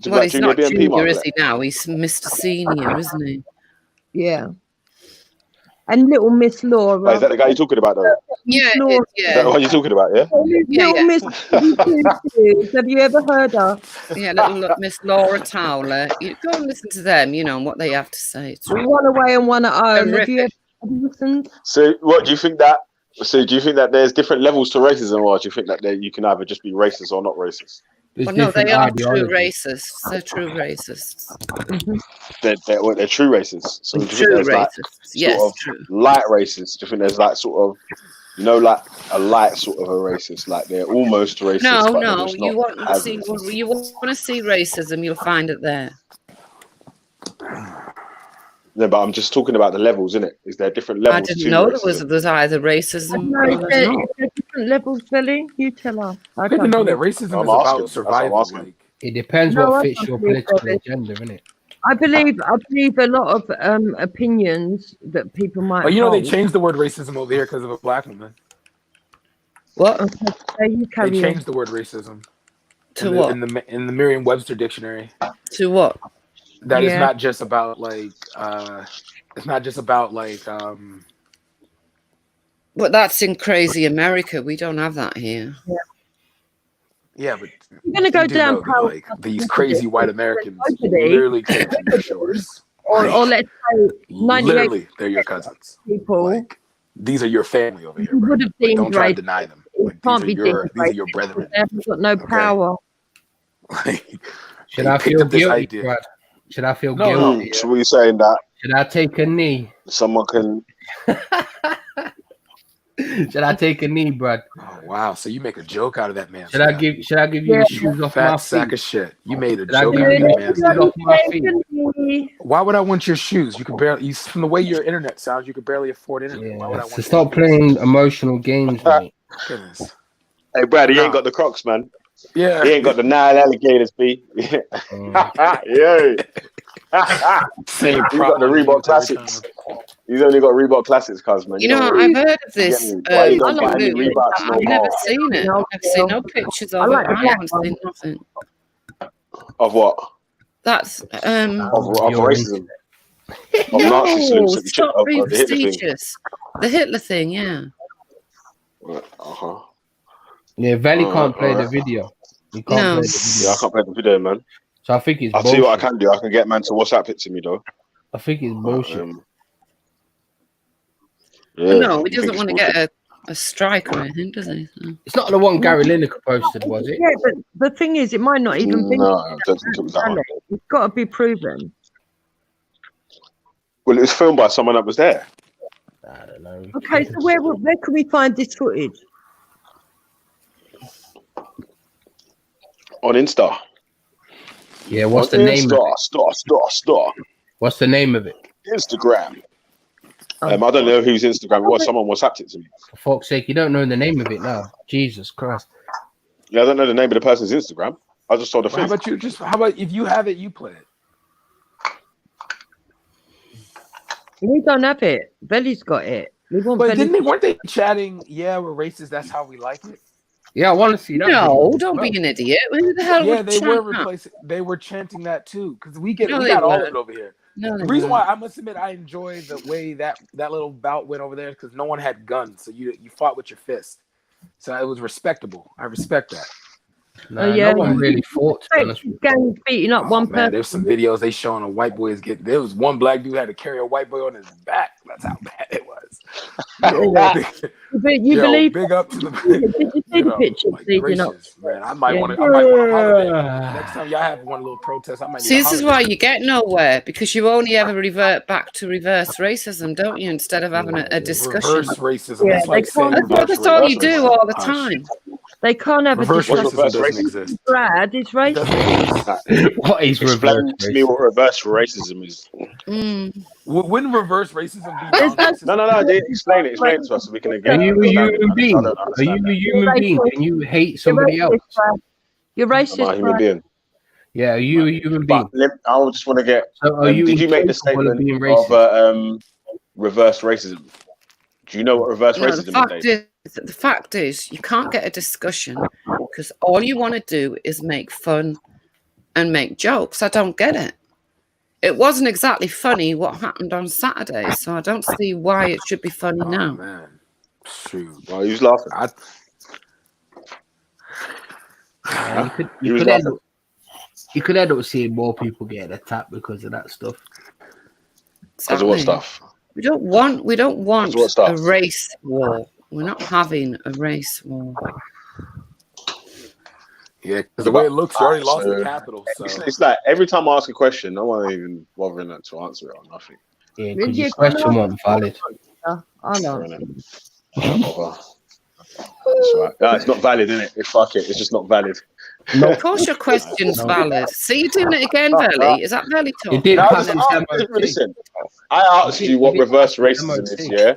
Well, he's Junior not BMP, junior, Mark is Collette? he now? He's Mr. Senior, isn't he? Yeah. And little Miss Laura. Oh, is that the guy you're talking about, though? Yeah, Laura. Is that the one you're talking about, yeah? Little Miss Two-Shoes. Have you ever heard her? Yeah, little Miss Laura Towler. You go and listen to them, you know, and what they have to say. It's One away and one at home. Have you horrific. ever listened? So, what do you think that? So, do you think that there's different levels to racism, or do you think that you can either just be racist or not racist? Well, no, they are true racists. They're true racists. They're true racists. So, do you think True there's like racists. Yes, sort of true. light racists? Do you think there's like sort of, you know, like a light sort of a racist, like they're almost racist, No, but they're no. just You not want to as see? racist? You want to see racism? You'll find it there. No, but I'm just talking about the levels, innit? Is there different I levels didn't to know racism? there's either racism No, or is there's there, not. is there different levels, Billy? You tell us. I didn't know that racism is about survival. Like, it depends No, what I fits don't your believe political that. agenda, innit? I believe a lot of opinions that people might. but you know, they hold. changed the word racism over here because of a black woman. What? Okay, you They carry on. changed the word racism To what? in the Merriam-Webster dictionary. To what? That is Yeah. not just about like it's not just about like But that's in crazy America. We don't have that here. yeah, but You're gonna go you do down know that, Palo like these crazy white Americans nobody. literally came from your shores. or let's say 98 Literally, they're your cousins. people. These are your family over here. You Bro. would have Like, deemed don't try to racist. deny them. It Like, can't be these deemed are your racist. brethren. They haven't got no power. Should They I picked feel up this guilty, idea. Brad? Should I feel No, guilty? So, what are you saying that Should I take a knee? someone can? Should I take a knee, Brad? Oh wow! So you make a joke out of that man. Should I give you the shoes off fat my sack feet? of shit? You made a Should I joke give out of you that the man's shoes dad. off my feet? Why would I want your shoes? You could barely. From the way your internet sounds, you could barely afford internet. Why would I want? So stop playing emotional games, mate. Goodness. Hey, Brad, he ain't got the Crocs, man. Yeah. He ain't got the Nile alligators, B. Yeah. Same He's got the Reebok Classics. He's only got Reebok Classics, cuz, man. You know, what I I've mean? heard of You get this. me? Why you I don't like get any movement. Reeboks no I've never more? seen it. I've seen no pictures of it. I haven't seen nothing. Of what? That's Of racism. Of Nazi no, salutes. stop Of being the Hitler thing. facetious. The Hitler thing, yeah. Uh-huh. Yeah, Valley can't play the alright. video. He can't No. play the video. Yeah, I can't play the video, man. So I think it's I'll bullshit. tell you what I can do. I can get man to WhatsApp it to me, though. I think it's bullshit. Yeah, No, he you doesn't think want to it's get a strike or anything, does he? So. It's not the one Gary Lineker posted, was it? Yeah, but the thing is, it might not even be. No, I don't think it was that one. It's got to be proven. Well, it was filmed by someone that was there. I don't know. Okay, so where can we find this footage? On Insta. Yeah, what's On the name of Insta, it? Star. What's the name of it? Instagram. I don't know whose Instagram it was. Someone WhatsApped it to me. For fuck's sake, you don't know the name of it now. Jesus Christ. Yeah, I don't know the name of the person's Instagram. I just saw the How thing. about if you have it, you play it? We don't have it. Belly's got it. We want But Belly. weren't they chatting? Yeah, we're racist. That's how we like it. Yeah, I want to see that. No, video. don't be an idiot. Who the hell Yeah, would they chant were that? replacing. They were chanting that too because No, we they got all of weren't. it over here. No, The they reason weren't. why I must admit I enjoy the way that little bout went over there because no one had guns, so you fought with your fist, so it was respectable. I respect that. Nah, no one really fought. To be honest with you. Gang beating up one Man, person. there's some videos they showing a white boys get. There was one black dude had to carry a white boy on his back. That's how bad it was. But you believe? Big up to the. Did you see the pictures leading up? Man, I might want to holiday. Next time y'all have one little protest, I might. See, need a this is holiday. why you get nowhere because you only ever revert back to reverse racism, don't you? Instead of having a discussion. Reverse racism. Yeah, That's like they saying can't- reverse That's all you racism. do all the Hush. time. They can't have Reverse a discussion. racism doesn't exist. Brad is racist. What is Explain reverse to me what reverse racism is. Wouldn't reverse racism be non-racist? No. Explain it to us so we can Are again. you a human being? I don't Are understand you a that. human being? Can you hate somebody else? You're Am I a racist, human Brad. being? Yeah, are you a human being? I just want to get. So are you did you make the incapable of statement being racist? of reverse racism? Do you know what reverse No, the racism fact is, Dave? is, the fact is, you can't get a discussion because all you want to do is make fun and make jokes. I don't get it. It wasn't exactly funny what happened on Saturday, so I don't see why it should be funny now. Man, shoot. Well, he was laughing. You could end up seeing more people getting attacked because of that stuff. Because of what stuff? We don't want What stuff? a race war. We're not having a race war. Yeah, because the way it looks, you already lost the capital. So It's like every time I ask a question, no one even bothering to answer it or nothing. Yeah, because your question wasn't valid. I know. That's right. No, it's not valid, isn't it? Fuck it. It's just not valid. Of course your question's valid. See, you're doing it again, Veli. Is that Veli talk? Listen, I asked you what reverse racism is, yeah?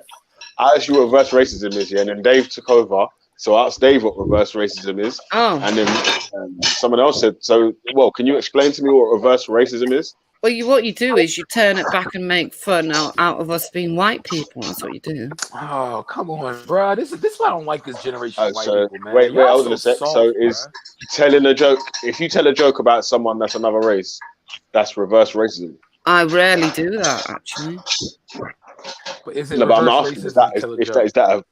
I asked you what reverse racism is, yeah? And then Dave took over. So I asked Dave what reverse racism is. Oh. And then someone else said, can you explain to me what reverse racism is? Well, what you do is you turn it back and make fun out of us being white people. That's what you do. Oh, come on, bro. This is why I don't like this generation of white people, man. Wait, Y'all hold on a sec. soft, So is telling a joke, if you tell a joke about someone that's another race, that's reverse racism? I rarely do that, actually. But is it No, but I'm reverse asking, racism is that a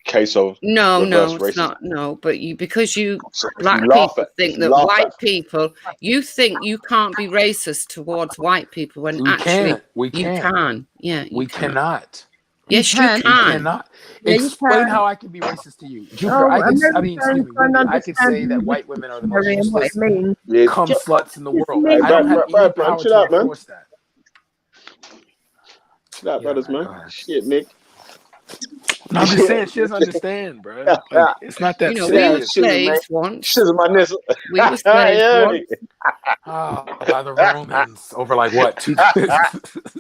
case of No, reverse it's racism? not. No, but because you So black you laugh people at- think you that laugh white at- people, you think you can't be racist towards white people when We actually can't. We you can't. can. Yeah, We cannot. Yes, you can. We can. cannot. Yeah, you Explain can. how I can be racist to you. Jupiter, Americans Wendy, don't I could say understand that white women are the most dictionary and what useless it means. cum Just sluts in the just world. mean I don't have any Brad, power chill to out, man. enforce that. Chill out, brothers, man. Shit, Nick. No, I'm just saying she doesn't understand, bro. Like, it's not that You know, serious. we were slaves once. Shizz my nizzle. We were slaves Yeah. once. By the Romans over like what?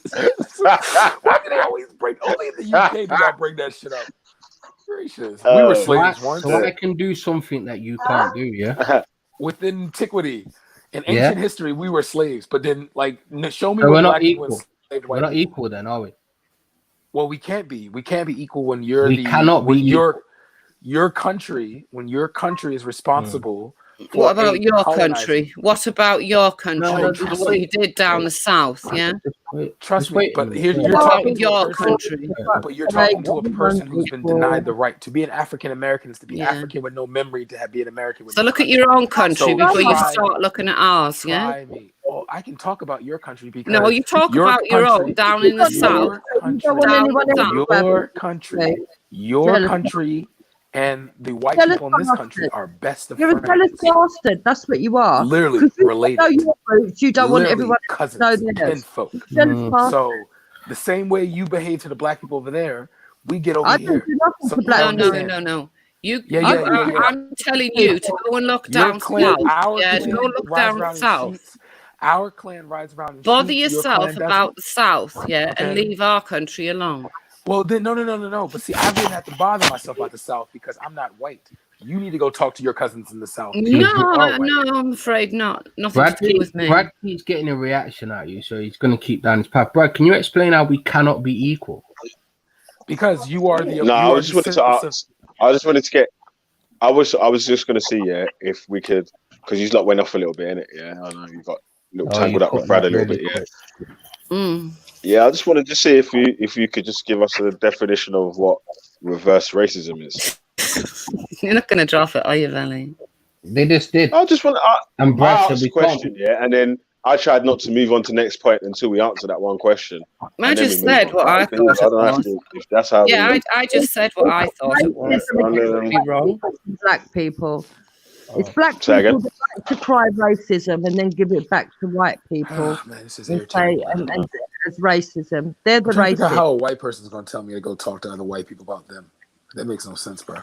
Why do they always bring? Only in the UK do y'all bring that shit up. Gracious, we were slaves once. So I can do something that you can't do, yeah? With antiquity, in Yeah. ancient history, we were slaves. But then, like, show me So what we're not black people equal. enslaved We're white not people. equal then, are we? Well, we can't be. We can't be equal when you're We cannot when be your country, when your country is responsible. For What about a your colonizer. country? What about your country? No, That's what you did down the south, yeah? Trust me, but here What you're about talking to a your person. country? But you're talking to a person who's been denied the right to be an African American, is to be Yeah. African with no memory, to be an American with So no look at country. your own country So before you try- start looking at ours, yeah? Try me. Oh, I can talk about your country because No, you talk your about your own country- down in the your south. country- want Down anyone the else south. to have Your it. country, Okay. your Jealous country, and the white Jealous people in this country bastard. are best of You're a friends. jealous bastard. That's what you are. Literally 'Cause you related. know your roots. You don't want Literally everyone cousins, to know theirs. kinfolk. Jealous bastard. So the same way you behave to the black people over there, we get over I here. don't do nothing So to black No, people. no. You, Yeah, you yeah, yeah. I'm telling you to go and look Your down clan, south. our Yeah, clan go look rides down around in south. sheets. Our clan rides around in Bother sheets. Your yourself clan doesn't. about the south, yeah, and Okay. leave our country alone. Well, then no. But see, I wouldn't have to bother myself about the South because I'm not white. You need to go talk to your cousins in the South. because you are white. No, I'm afraid not. Nothing to do with me. Brad keeps getting a reaction at you, so he's going to keep down his path. Brad, can you explain how we cannot be equal? Because you are the. No, you I are just the wanted to synthesis ask. I just wanted to get. I was just going to see, yeah, if we could, because you lot went off a little bit, innit? Yeah, I know you got a little tangled up with Brad a little bit, yeah. Yeah, I just wanted to see if you could just give us a definition of what reverse racism is. You're not going to drop it, are you, Valley? They just did. I just want. And Brad I said asked we a question, yeah, and then I tried not to move on to next point until we answer that one question. I and then just we moved said on. what I think thought I it don't have was. to, if that's how. Yeah, we, I just said what I thought it was. Racism Be wrong. Black people. It's black Say people again? that like to cry racism and then give it back to white people Man, this is and irritating. say and as racism. They're the I'm trying to figure out racists. how a white person's going to tell me to go talk to other white people about them. That makes no sense, bro.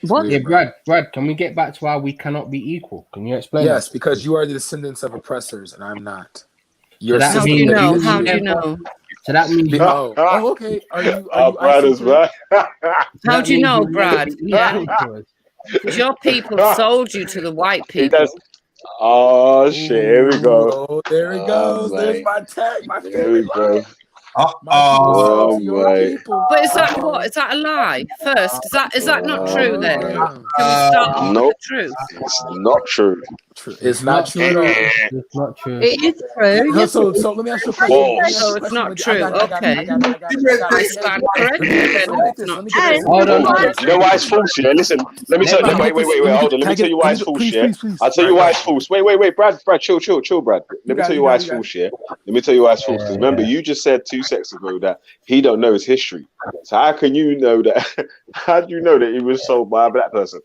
What? Yeah, Brad, can we get back to how we cannot be equal? Can you explain? Yes, that? because you are the descendants of oppressors, and I'm not. You're that How do means you that know? you How do you never- know? So that means you Oh, okay. Are you brothers, man. How do you know, Brad? Yeah. Yeah. Because your people sold you to the white He people. does. Oh shit! Here we go. Oh, there it goes. There's Mate. my tag. My Here favorite we go. line. My people sell to your mate. people. But is that what? Is that a lie? First, is that not true then? Damn. Can we start off with Nope. the truth? It's not true. It's not true at all. It's not true. It is true. Yes, So it is. let me ask you a question. Let me ask you So a it's question, not Wendy. true. I got it. I stand corrected then if it's not true. Hold on. Do you know why it's false? Yeah, listen. Let me tell you. Wait. Hold on. Let me tell you why it's false. Yeah. I'll tell you why it's false. Wait. Brad, chill, Brad. Let me tell you why it's false. Yeah. Let me tell you why it's false. Because remember, you just said 2 seconds ago that he don't know his history. So how can you know that? How do you know that he was sold by a black person?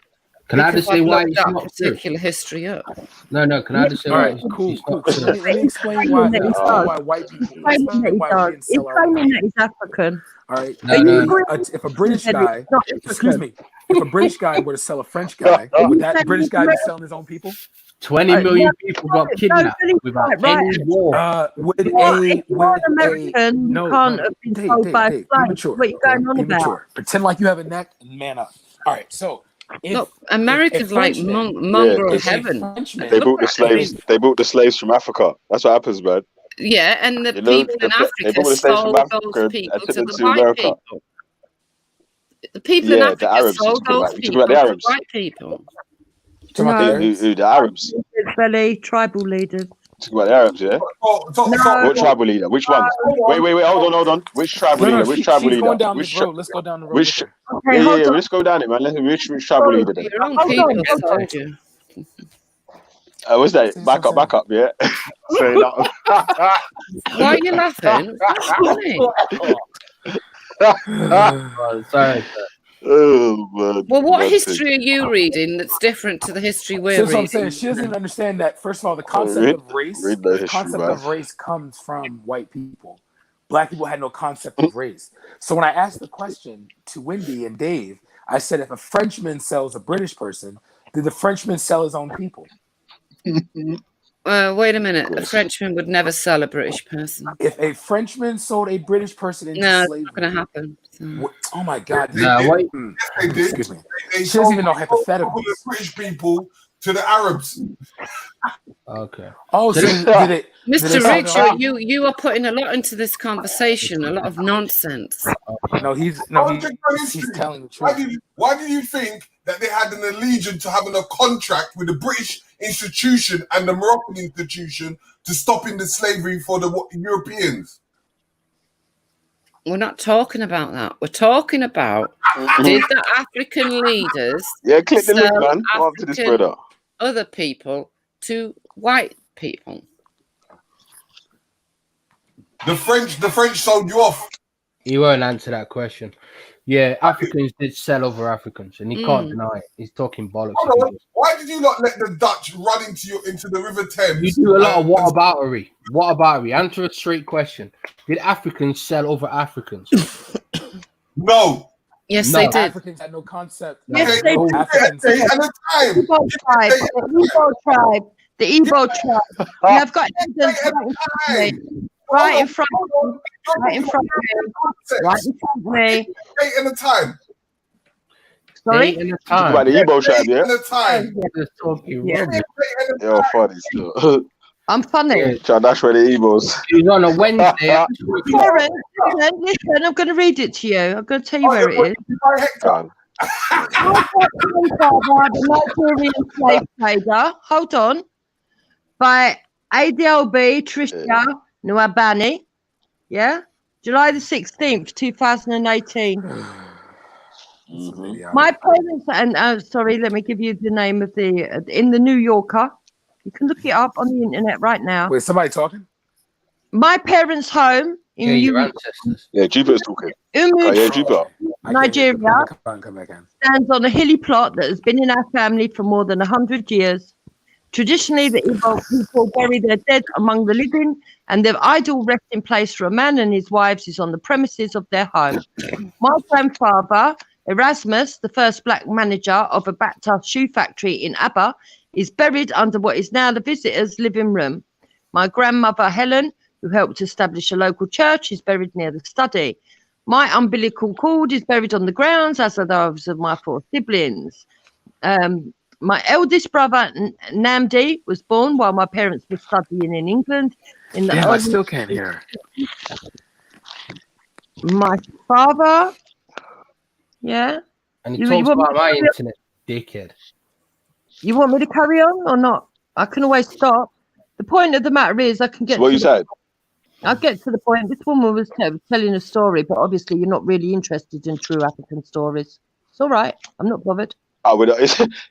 Can I just say I've why looked it's that not true? particular history up. No. Can I just say All why right, it's cool. not true? Let me explain why. Let me explain why white people. Let me explain why we didn't He's sell our own claiming that people. he's African. All right. No. If a British guy, Not excuse me, if a British guy were to sell a French guy, would that British guy be selling his own people? 20 million people got kidnapped without any war. Would You're an American. You can't have been sold by a Dave, be slave. mature. What are you going on Be about? mature. Pretend like you have a neck and man up. All right. So Look, America's like mongrel heaven. They brought the slaves. They brought the slaves from Africa. That's what happens, man. Yeah, and the You know, people in they Africa brought the slaves from sold Africa those and people took to them the to white America. people. The people in Yeah, the Africa Arabs. sold You those talking people about the to Arabs? white people. Who, the Arabs? Belly tribal leaders. Talking about the Arabs, yeah. What tribal leader? Which one? Wait. Hold on. Which tribal leader? Which tribal she's leader? going down Which this road. Let's go down the road. Which? With her. Yeah. Let's go down it, man. Which tribal leader then? Your own people sold you. What's that? Back up, yeah. Straight up. Why are you laughing? That's funny. Sorry. Oh man. Well, what history are you reading that's different to the history we're That's what I'm reading? saying. She doesn't even understand that. First of all, the concept of race, read the the history, concept man. of race comes from white people. Black people had no concept of race. So when I asked the question to Wendy and Dave, I said, if a Frenchman sells a British person, did the Frenchman sell his own people? Wait a minute. A Frenchman would never sell a British person. If a Frenchman sold a British person into No, slavery, it's not going to happen. So. Oh my God! Excuse me. She doesn't even know hypotheticals. The British people to the Arabs. Okay. Oh, so did it, Mr. Rich, you are putting a lot into this conversation, a lot of nonsense. No, he's telling the truth. Why do you think that they had an allegiance to having a contract with the British institution and the Moroccan institution to stopping the slavery for the Europeans? We're not talking about that. We're talking about did the African leaders click the link, sell man. Go up to this African brother. other people to white people? The French sold you off. He won't answer that question. Yeah, Africans did sell over Africans, and he can't deny it. He's talking bollocks. Why did you not let the Dutch run into the River Thames? You do a lot of whataboutery. Answer a straight question. Did Africans sell over Africans? No. Yes, No. they did. Africans had no concept. Yes, they did. Africans. Igbo tribe. The Igbo tribe. And I've got evidence right in front of me. Right in front of me. Date and the time. Sorry? Date and the Talking time. about the Igbo tribe, yeah. And the time. Just talking Yeah. rubbish. You're funny still. I'm funny. Try dash where the Igbos. He's on a Wednesday. Karen, listen, I'm going to read it to you. I'm going to tell you where it is. God. The Nigerian slave trader. Hold on. By ADLB Tricia Nwabani. Yeah? July the 16th, 2018. My parents, and sorry, let me give you the name of in the New Yorker. You can look it up on the internet right now. Wait, somebody talking? My parents' home in your ancestors. Yeah, Jupiter's talking. Umud, Yeah, Jupiter. Nigeria, Come back in. stands on a hilly plot that has been in our family for more than 100 years. Traditionally, the Igbo people bury their dead among the living, and their idle resting place for a man and his wives is on the premises of their home. My grandfather, Erasmus, the first black manager of a Bata shoe factory in Aba, is buried under what is now the visitors' living room. My grandmother, Helen, who helped establish a local church, is buried near the study. My umbilical cord is buried on the grounds, as are those of my 4 siblings. My eldest brother, Namdi, was born while my parents were studying in England. In the Damn, I early still can't hear. My father, yeah. And he You talks want me about to my carry on? internet, dickhead. You want me to carry on or not? I can always stop. The point of the matter is, I can get. So what to you the said? I'll get to the point. This woman was telling a story, but obviously you're not really interested in true African stories. It's all right. I'm not bothered. Oh,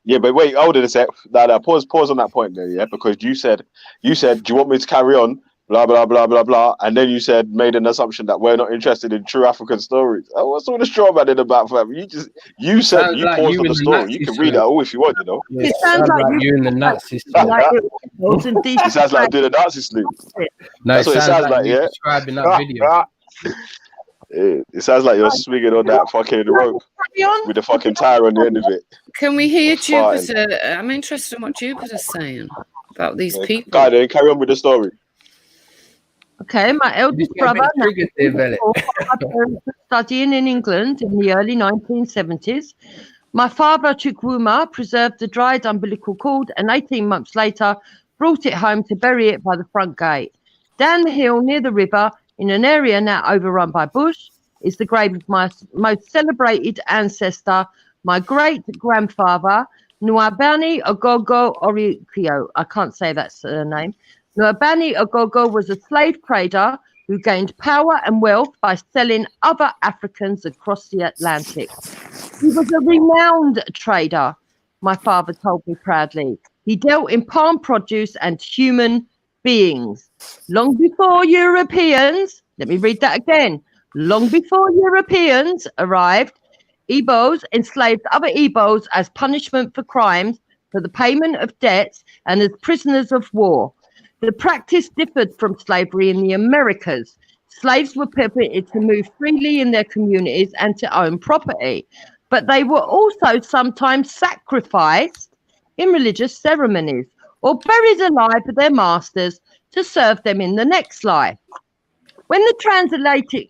yeah, but wait, hold on a sec. No, pause on that point there, yeah, because you said, do you want me to carry on? Blah blah blah blah blah, and then you made an assumption that we're not interested in true African stories. Oh, what's all the straw man in about, fam? You said Sounds you like paused you on in the the story. You Nazi can read it salute. all if you want, you know. Yeah, sounds like you in the Nazi salute. It sounds like doing a Nazi salute. No, That's it what it sounds sounds like like, you yeah. describing that video. It sounds like you're swinging on that fucking rope with the fucking tire on the end of it. Can we hear Farting. Jupiter? I'm interested in what Jupiter's saying about these people. Guy, then carry on with the story. Okay, my eldest brother, studying in England in the early 1970s. My father took Wuma, preserved the dried umbilical cord, and 18 months later brought it home to bury it by the front gate. Down the hill near the river, in an area now overrun by bush, is the grave of my most celebrated ancestor, my great-grandfather, Nwabani Ogogo Orikio. I can't say that surname. Nwabani Ogogo was a slave trader who gained power and wealth by selling other Africans across the Atlantic. He was a renowned trader, my father told me proudly. He dealt in palm produce and human beings. Long before Europeans, let me read that again. Long before Europeans arrived, Igbos enslaved other Igbos as punishment for crimes, for the payment of debts, and as prisoners of war. The practice differed from slavery in the Americas. Slaves were permitted to move freely in their communities and to own property, but they were also sometimes sacrificed in religious ceremonies or buried alive with their masters to serve them in the next life. When the transatlantic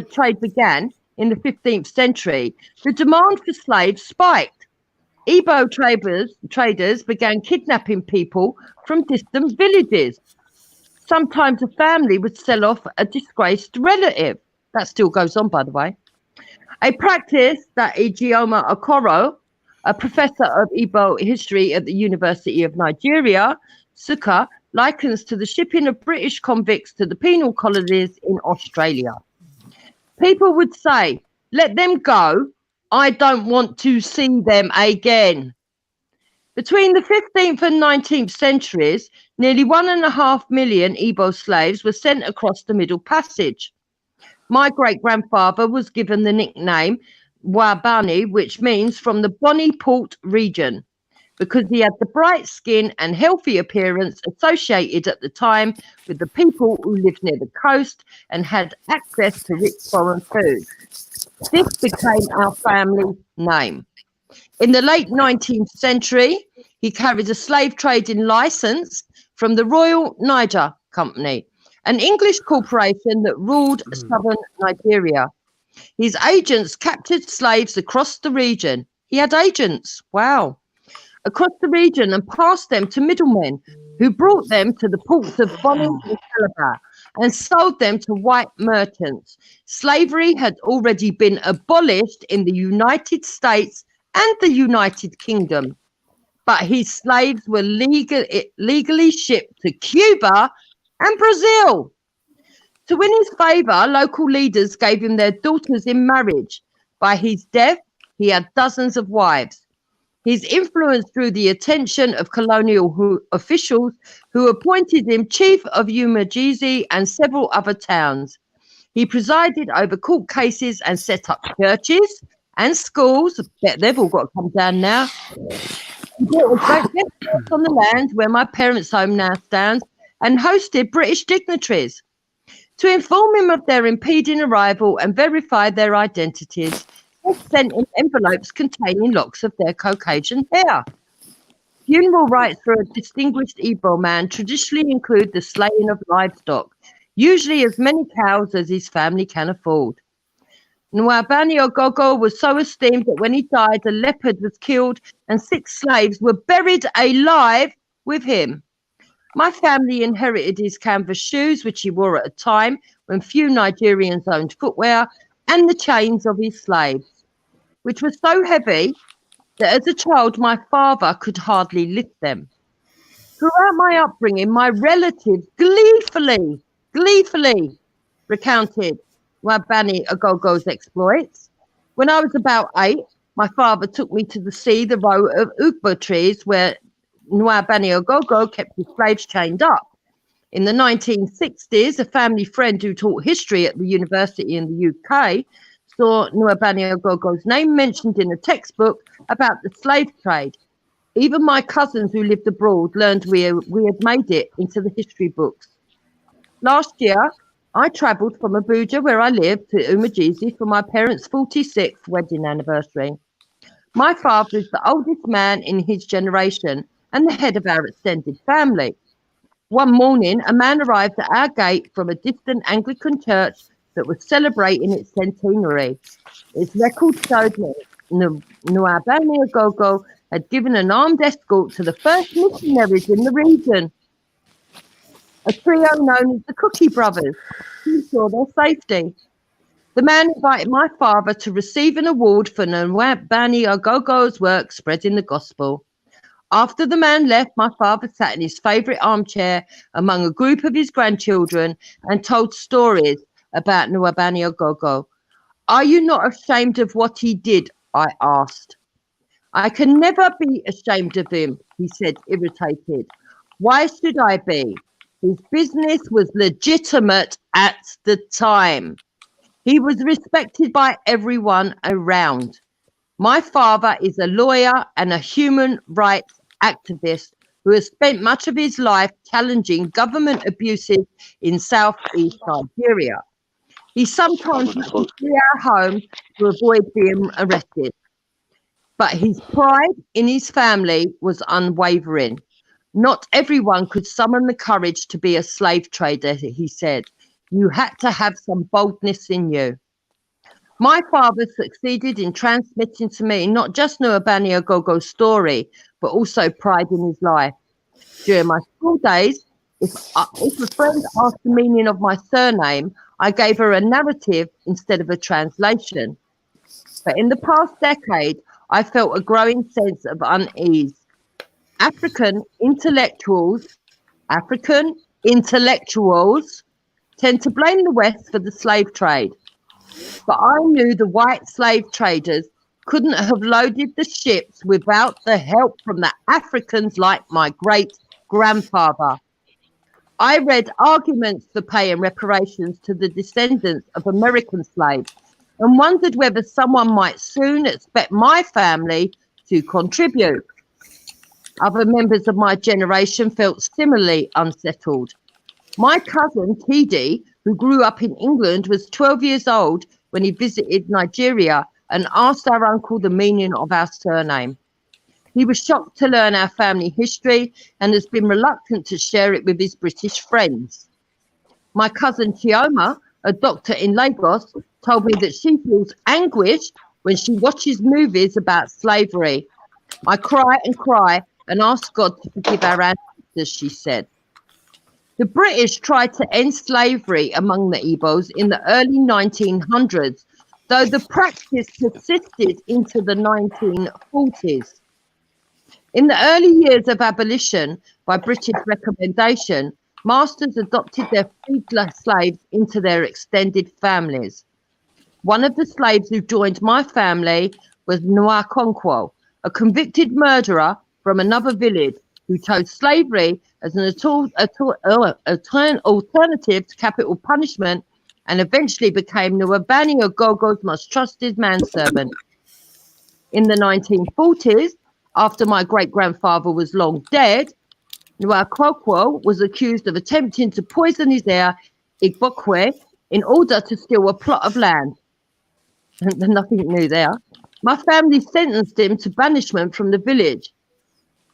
trade began in the 15th century, the demand for slaves spiked. Igbo traders began kidnapping people from distant villages. Sometimes a family would sell off a disgraced relative. That still goes on, by the way. A practice that Ijeoma Okoro, a professor of Igbo history at the University of Nigeria, Suka, likens to the shipping of British convicts to the penal colonies in Australia. People would say, let them go. I don't want to see them again. Between the 15th and 19th centuries, nearly 1.5 million Igbo slaves were sent across the Middle Passage. My great-grandfather was given the nickname Wabani, which means from the Bonny Port region, because he had the bright skin and healthy appearance associated at the time with the people who lived near the coast and had access to rich foreign food. This became our family name. In the late 19th century, he carried a slave trading license from the Royal Niger Company, an English corporation that ruled southern Nigeria. His agents captured slaves across the region. He had agents, wow, across the region and passed them to middlemen who brought them to the ports of Bonny and Calabar and sold them to white merchants. Slavery had already been abolished in the United States and the United Kingdom, but his slaves were legally shipped to Cuba and Brazil. To win his favour, local leaders gave him their daughters in marriage. By his death, he had dozens of wives. His influence drew the attention of colonial officials who appointed him chief of Umajiji and several other towns. He presided over court cases and set up churches and schools. I bet they've all got to come down now. He built a great guest house on the land where my parents' home now stands and hosted British dignitaries. To inform him of their impending arrival and verify their identities, they sent him envelopes containing locks of their Caucasian hair. Funeral rites for a distinguished Igbo man traditionally include the slaying of livestock, usually as many cows as his family can afford. Nwabani Ogogo was so esteemed that when he died, a leopard was killed and 6 slaves were buried alive with him. My family inherited his canvas shoes, which he wore at a time when few Nigerians owned footwear, and the chains of his slaves, which were so heavy that as a child my father could hardly lift them. Throughout my upbringing, my relatives gleefully recounted Nwabani Ogogo's exploits. When I was about 8, my father took me to the row of ugba trees where Nwabani Ogogo kept his slaves chained up. In the 1960s, a family friend who taught history at the university in the UK saw Nwabani Ogogo's name mentioned in a textbook about the slave trade. Even my cousins who lived abroad learned we had made it into the history books. Last year, I travelled from Abuja, where I live, to Umajizi for my parents' 46th wedding anniversary. My father is the oldest man in his generation and the head of our extended family. One morning, a man arrived at our gate from a distant Anglican church that was celebrating its centenary. Its record showed me Nwabani Ogogo had given an armed escort to the first missionaries in the region, a trio known as the Cookie Brothers, to ensure their safety. The man invited my father to receive an award for Nwabani Ogogo's work spreading the gospel. After the man left, my father sat in his favourite armchair among a group of his grandchildren and told stories about Nwabani Ogogo. Are you not ashamed of what he did? I asked. I can never be ashamed of him, he said, irritated. Why should I be? His business was legitimate at the time. He was respected by everyone around. My father is a lawyer and a human rights activist who has spent much of his life challenging government abuses in southeast Nigeria. He sometimes had to flee our home to avoid being arrested. But his pride in his family was unwavering. Not everyone could summon the courage to be a slave trader, he said. You had to have some boldness in you. My father succeeded in transmitting to me not just Nwabani Ogogo's story, but also pride in his life. During my school days, if a friend asked the meaning of my surname, I gave her a narrative instead of a translation. But in the past decade, I felt a growing sense of unease. African intellectuals tend to blame the West for the slave trade. But I knew the white slave traders couldn't have loaded the ships without the help from the Africans like my great-grandfather. I read arguments for paying reparations to the descendants of American slaves and wondered whether someone might soon expect my family to contribute. Other members of my generation felt similarly unsettled. My cousin, Tidi, who grew up in England, was 12 years old when he visited Nigeria and asked our uncle the meaning of our surname. He was shocked to learn our family history and has been reluctant to share it with his British friends. My cousin Chioma, a doctor in Lagos, told me that she feels anguish when she watches movies about slavery. I cry and ask God to forgive our ancestors, she said. The British tried to end slavery among the Igbos in the early 1900s, though the practice persisted into the 1940s. In the early years of abolition, by British recommendation, masters adopted their freed slaves into their extended families. One of the slaves who joined my family was Nwakonkwo, a convicted murderer from another village who chose slavery as an alternative to capital punishment and eventually became Nwabani Ogogo's most trusted manservant. In the 1940s, after my great-grandfather was long dead, Nwakonkwo was accused of attempting to poison his heir, Igbokwe, in order to steal a plot of land. Nothing new there. My family sentenced him to banishment from the village.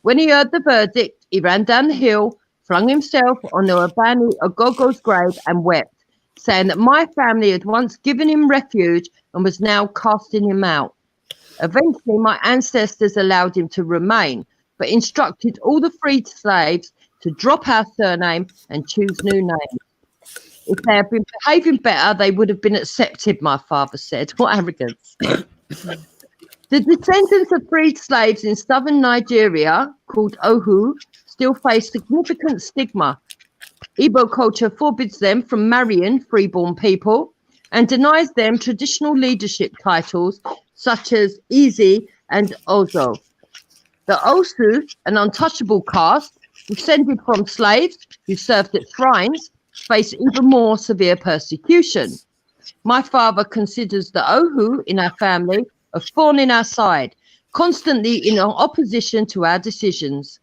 When he heard the verdict, he ran down the hill, flung himself on Nwabani Ogogo's grave and wept. saying that my family had once given him refuge and was now casting him out. Eventually, my ancestors allowed him to remain, but instructed all the freed slaves to drop our surname and choose new names. If they had been behaving better, they would have been accepted, my father said. What arrogance. The descendants of freed slaves in southern Nigeria, called Ohu, still face significant stigma. Igbo culture forbids them from marrying freeborn people and denies them traditional leadership titles such as Eze and Ozo. The Osu, an untouchable caste, descended from slaves who served at shrines, face even more severe persecution. My father considers the Ohu in our family a thorn in our side, constantly in opposition to our decisions.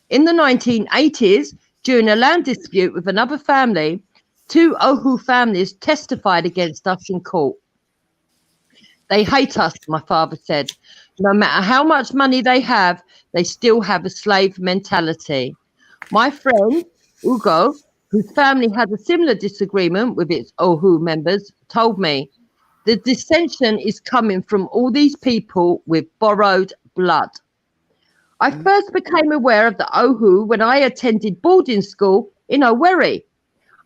In the 1980s, during a land dispute with another family, 2 Ohu families testified against us in court. They hate us, my father said. No matter how much money they have, they still have a slave mentality. My friend, Ugo, whose family had a similar disagreement with its Ohu members, told me, the dissension is coming from all these people with borrowed blood. I first became aware of the Ohu when I attended boarding school in Owerri.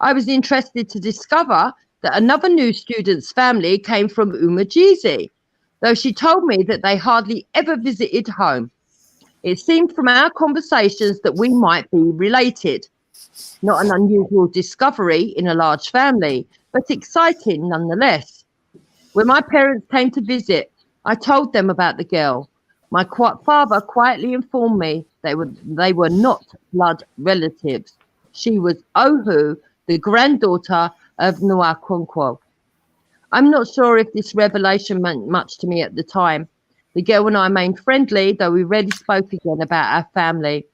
I was interested to discover that another new student's family came from Umajizi, though she told me that they hardly ever visited home. It seemed from our conversations that we might be related. Not an unusual discovery in a large family, but exciting nonetheless. When my parents came to visit, I told them about the girl. My father quietly informed me they were not blood relatives. She was Ohu, the granddaughter of Nwakonkwo. I'm not sure if this revelation meant much to me at the time. The girl and I remained friendly, though we rarely spoke again about our family.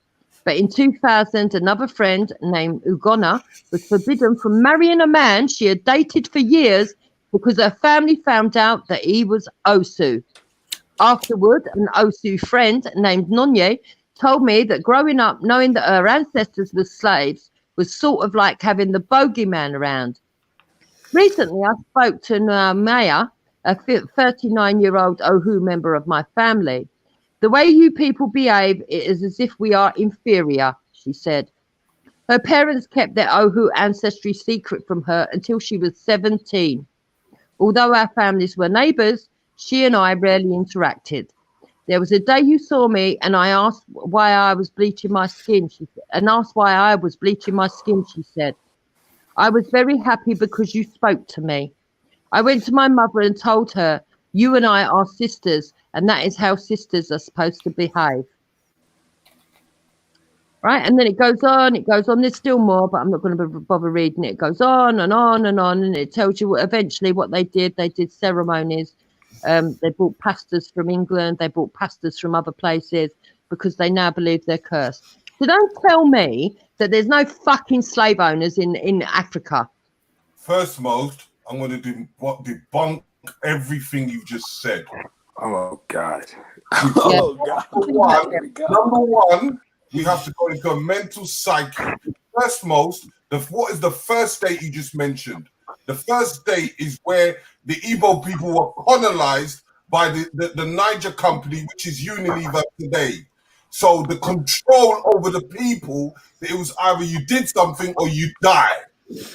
But in 2000, another friend named Ugonna was forbidden from marrying a man she had dated for years because her family found out that he was Osu. Afterward, an Osu friend named Nonye told me that growing up knowing that her ancestors were slaves was sort of like having the bogeyman around. Recently, I spoke to Maya, a 39-year-old Ohu member of my family. The way you people behave is as if we are inferior, she said. Her parents kept their Ohu ancestry secret from her until she was 17. Although our families were neighbours, she and I rarely interacted. There was a day you saw me and I asked why I was bleaching my skin, she said. I was very happy because you spoke to me. I went to my mother and told her, you and I are sisters, and that is how sisters are supposed to behave. Right? And then it goes on. There's still more, but I'm not going to bother reading it. It goes on and on and on, and it tells you eventually what they did. They did ceremonies. They brought pastors from England. They brought pastors from other places because they now believe they're cursed. So don't tell me that there's no fucking slave owners in Africa. First most, I'm going to debunk everything you've just said. Oh, God. Number one, we have to go into a mental psyche. First most, what is the first date you just mentioned? The first date is where the Igbo people were colonized by the Niger company, which is Unilever today. So the control over the people, it was either you did something or you died.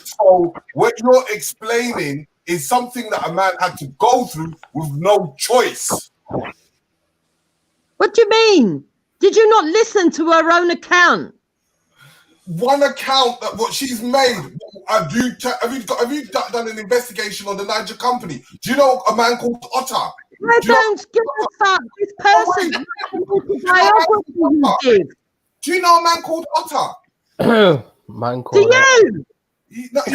So what you're explaining is something that a man had to go through with no choice. What do you mean? Did you not listen to her own account? One account that what she's made. Have you done an investigation on the Niger company? Do you know a man called Otter? I don't give a fuck. This person's biography you give. Do you know a man called Otter? Man Do called you? Do you know a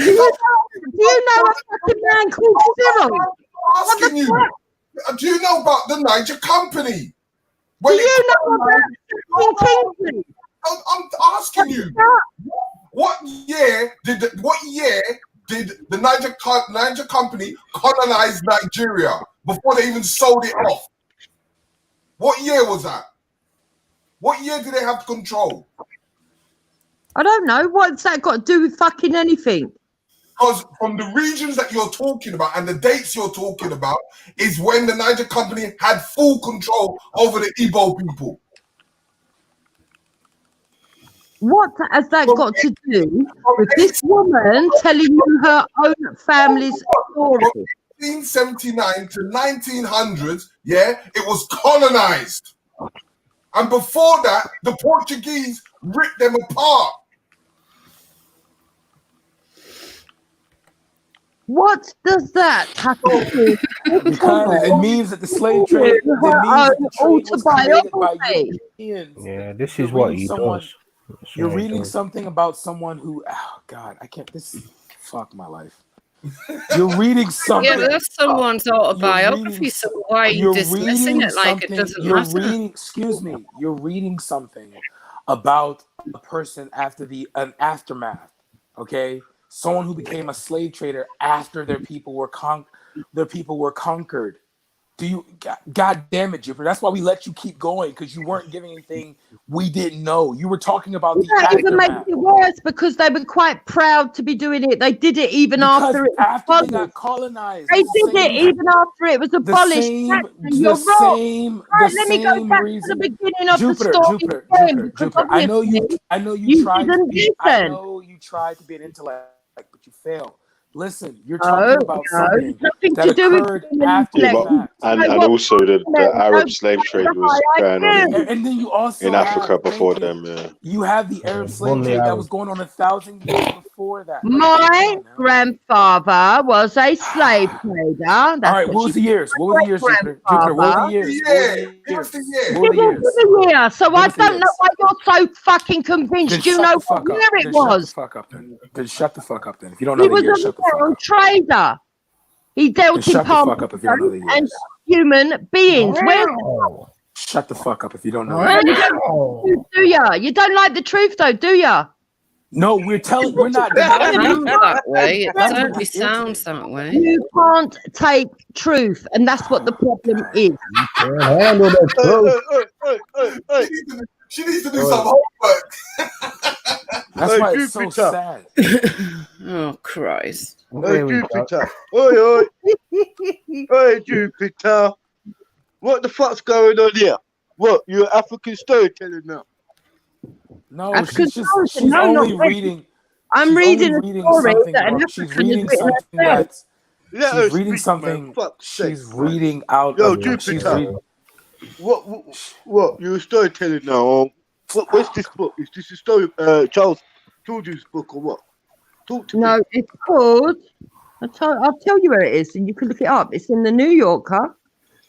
fucking man called Cyril? I'm asking you. Do you know about the Niger company? Do you know about Kingsley? I'm asking you. What year did the Niger company colonize Nigeria before they even sold it off? What year was that? What year did they have control? I don't know. What's that got to do with fucking anything? Because from the regions that you're talking about and the dates you're talking about is when the Niger Company had full control over the Igbo people. What has that got to do with this woman telling you her own family's story? From 1879 to 1900s, yeah, it was colonized. And before that, the Portuguese ripped them apart. What does that have to do? Because it means that the slave trade, it means that the trade was created by autobiography. Europeans. Yeah, this You're is what reading he someone. does. That's You're what he reading does. something about someone who. Oh God, I can't. Fuck my life. You're reading something. Yeah, but that's someone's autobiography, so why are you You're dismissing reading it like it something. doesn't You're matter? reading. Excuse me. You're reading something about a person after an aftermath. Okay, someone who became a slave trader after their people were conquered. God damn it, Jupiter. That's why we let you keep going, because you weren't giving anything we didn't know. You were talking about the That even makes aftermath. it worse because they were quite proud to be doing it. They did it even after it was After they abolished. got colonized. They It's the did it same even after it was abolished. Jackson, you're wrong. Right, let me go back to the beginning of the story again, because Jupiter. I know you you tried to didn't be. I listen. know you tried to be an intellect, but you failed. Listen, you're No, talking about something it's nothing that to do with occurred being an after Yeah, the but fact. and also the Arab slave trade was going on And then you also in Africa have, before thank you, them. Yeah. you have the Arab slave Only trade that Arab. was going on 1,000 years before that. My grandfather was a slave trader. All That's right, what what she was the years? What were the years, Jupiter? Jupiter, what were the years? What were the years? Give us the year. What were the Give us years? the year. So Give I us the don't know years. why you're so fucking Then convinced you shut know the what fuck up. year it Then shut the was. fuck up then. Then shut the fuck up then. If you don't He know the was years, shut the a fuck world up. trader. He Then dealt in shut the palm fuck up if you don't know the and years. human beings. Where's Shut the fuck up if you don't know no, the you years. don't, do ya? You don't like the truth though, do ya? No, we're not It denying sounds it. that way. It That's certainly what's irritating. sounds that way. You can't take truth, and that's what the problem is. Handle the truth. She needs to do some homework. That's why it's so sad. Oh Christ! There we go. Jupiter. Oi, oi, Jupiter. What the fuck's going on here? What, you're an African storyteller now? No, African she's stories, she's no, only not really. reading. I'm she's reading only a reading story something that an about. She's African has reading written something herself. that's. Let She's her reading speak, something. man. Fuck's She's sake, man. reading out Yo, of. She's Jupiter. reading. What? You're a storyteller now. What's this book? Is this a story? Charles George's book or what? Talk to me. No, it's called. I'll tell you where it is, and you can look it up. It's in the New Yorker.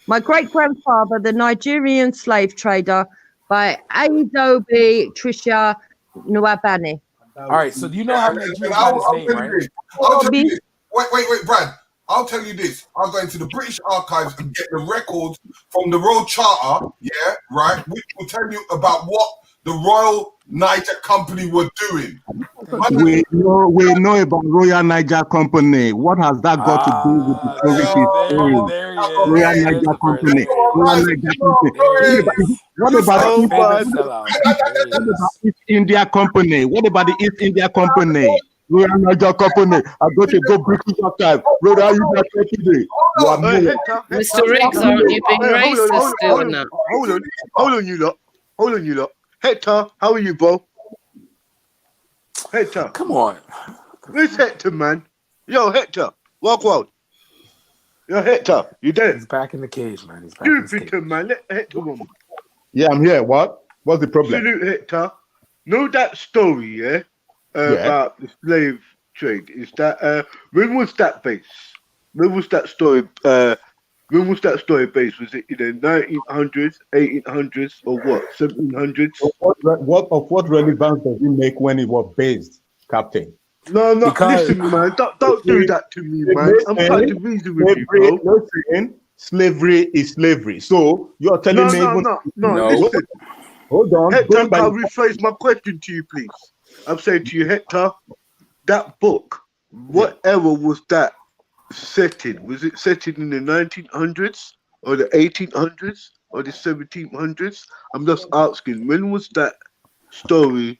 My great grandfather, the Nigerian slave trader, by Adobe Trisha Nwabani. All right. So do you know how Nigerian got his name, right? I'll tell you this. Wait, Brad. I'll tell you this. I'll go into the British archives and get the records from the Royal Charter, yeah, right, which will tell you about what the Royal Niger Company were doing. We know about Royal Niger Company. What has that got to do with the story she's saying? Royal Niger Company. Royal Niger Company. What about East India Company? What about the East India Company? Royal Niger Company. I got to go British archive. Royal Niger Company. Mr. Riggs, aren't you being racist doing that? Hold on, you lot. Hector, how are you, bro? Hector. Come on. Where's Hector, man? Yo, Hector. Walk out. Yo, Hector. You there? He's back in the cage, man. He's back in the cage. Jupiter, man. Let Hector one. Yeah, I'm here. What? What's the problem? Salute, Hector. Know that story, yeah? About the slave trade. Is that when was that based? When was that story? When was that story based? Was it in the 1900s, 1800s, or what? 1700s? What relevance does it make when it was based, Captain? No, listen, man. Don't do that to me, man. I'm trying to reason with you, bro. Listen, slavery is slavery. So you're telling me? No. Listen. Hold on. Hector, can I rephrase my question to you, please? I'm saying to you, Hector, that book, what era was that set in? Was it set in the 1900s or the 1800s or the 1700s? I'm just asking, when was that story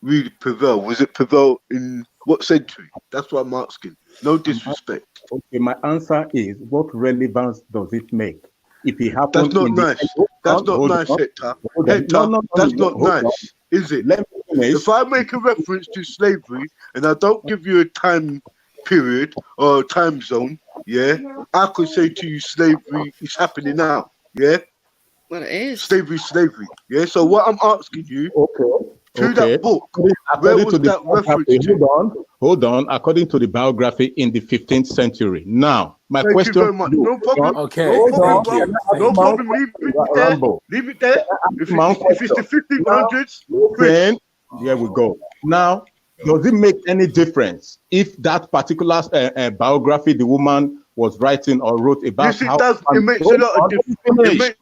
really prevail? Was it prevail in What century? That's what I'm asking. No disrespect. Okay, my answer is, what relevance does it make if it happened That's not in the nice. That's not nice, Hector. Hector, that's not nice, is it? If I make a reference to slavery and I don't give you a time period or a time zone, yeah, I could say to you slavery is happening now, yeah? Well, it is. Slavery, yeah? So what I'm asking you, through Okay. that book, According where was to the that reference biography, to? hold on. According to the biography in the 15th century. Now, my Thank question you very much. to you, No problem. Okay. No problem, Thank bro. you. No problem. Leave it there. Rambo. Leave it there. If it's the 1500s, Then, here we go. Now, does it make any difference if that particular biography the woman was writing or wrote about yes, it how does. It makes a lot of difference.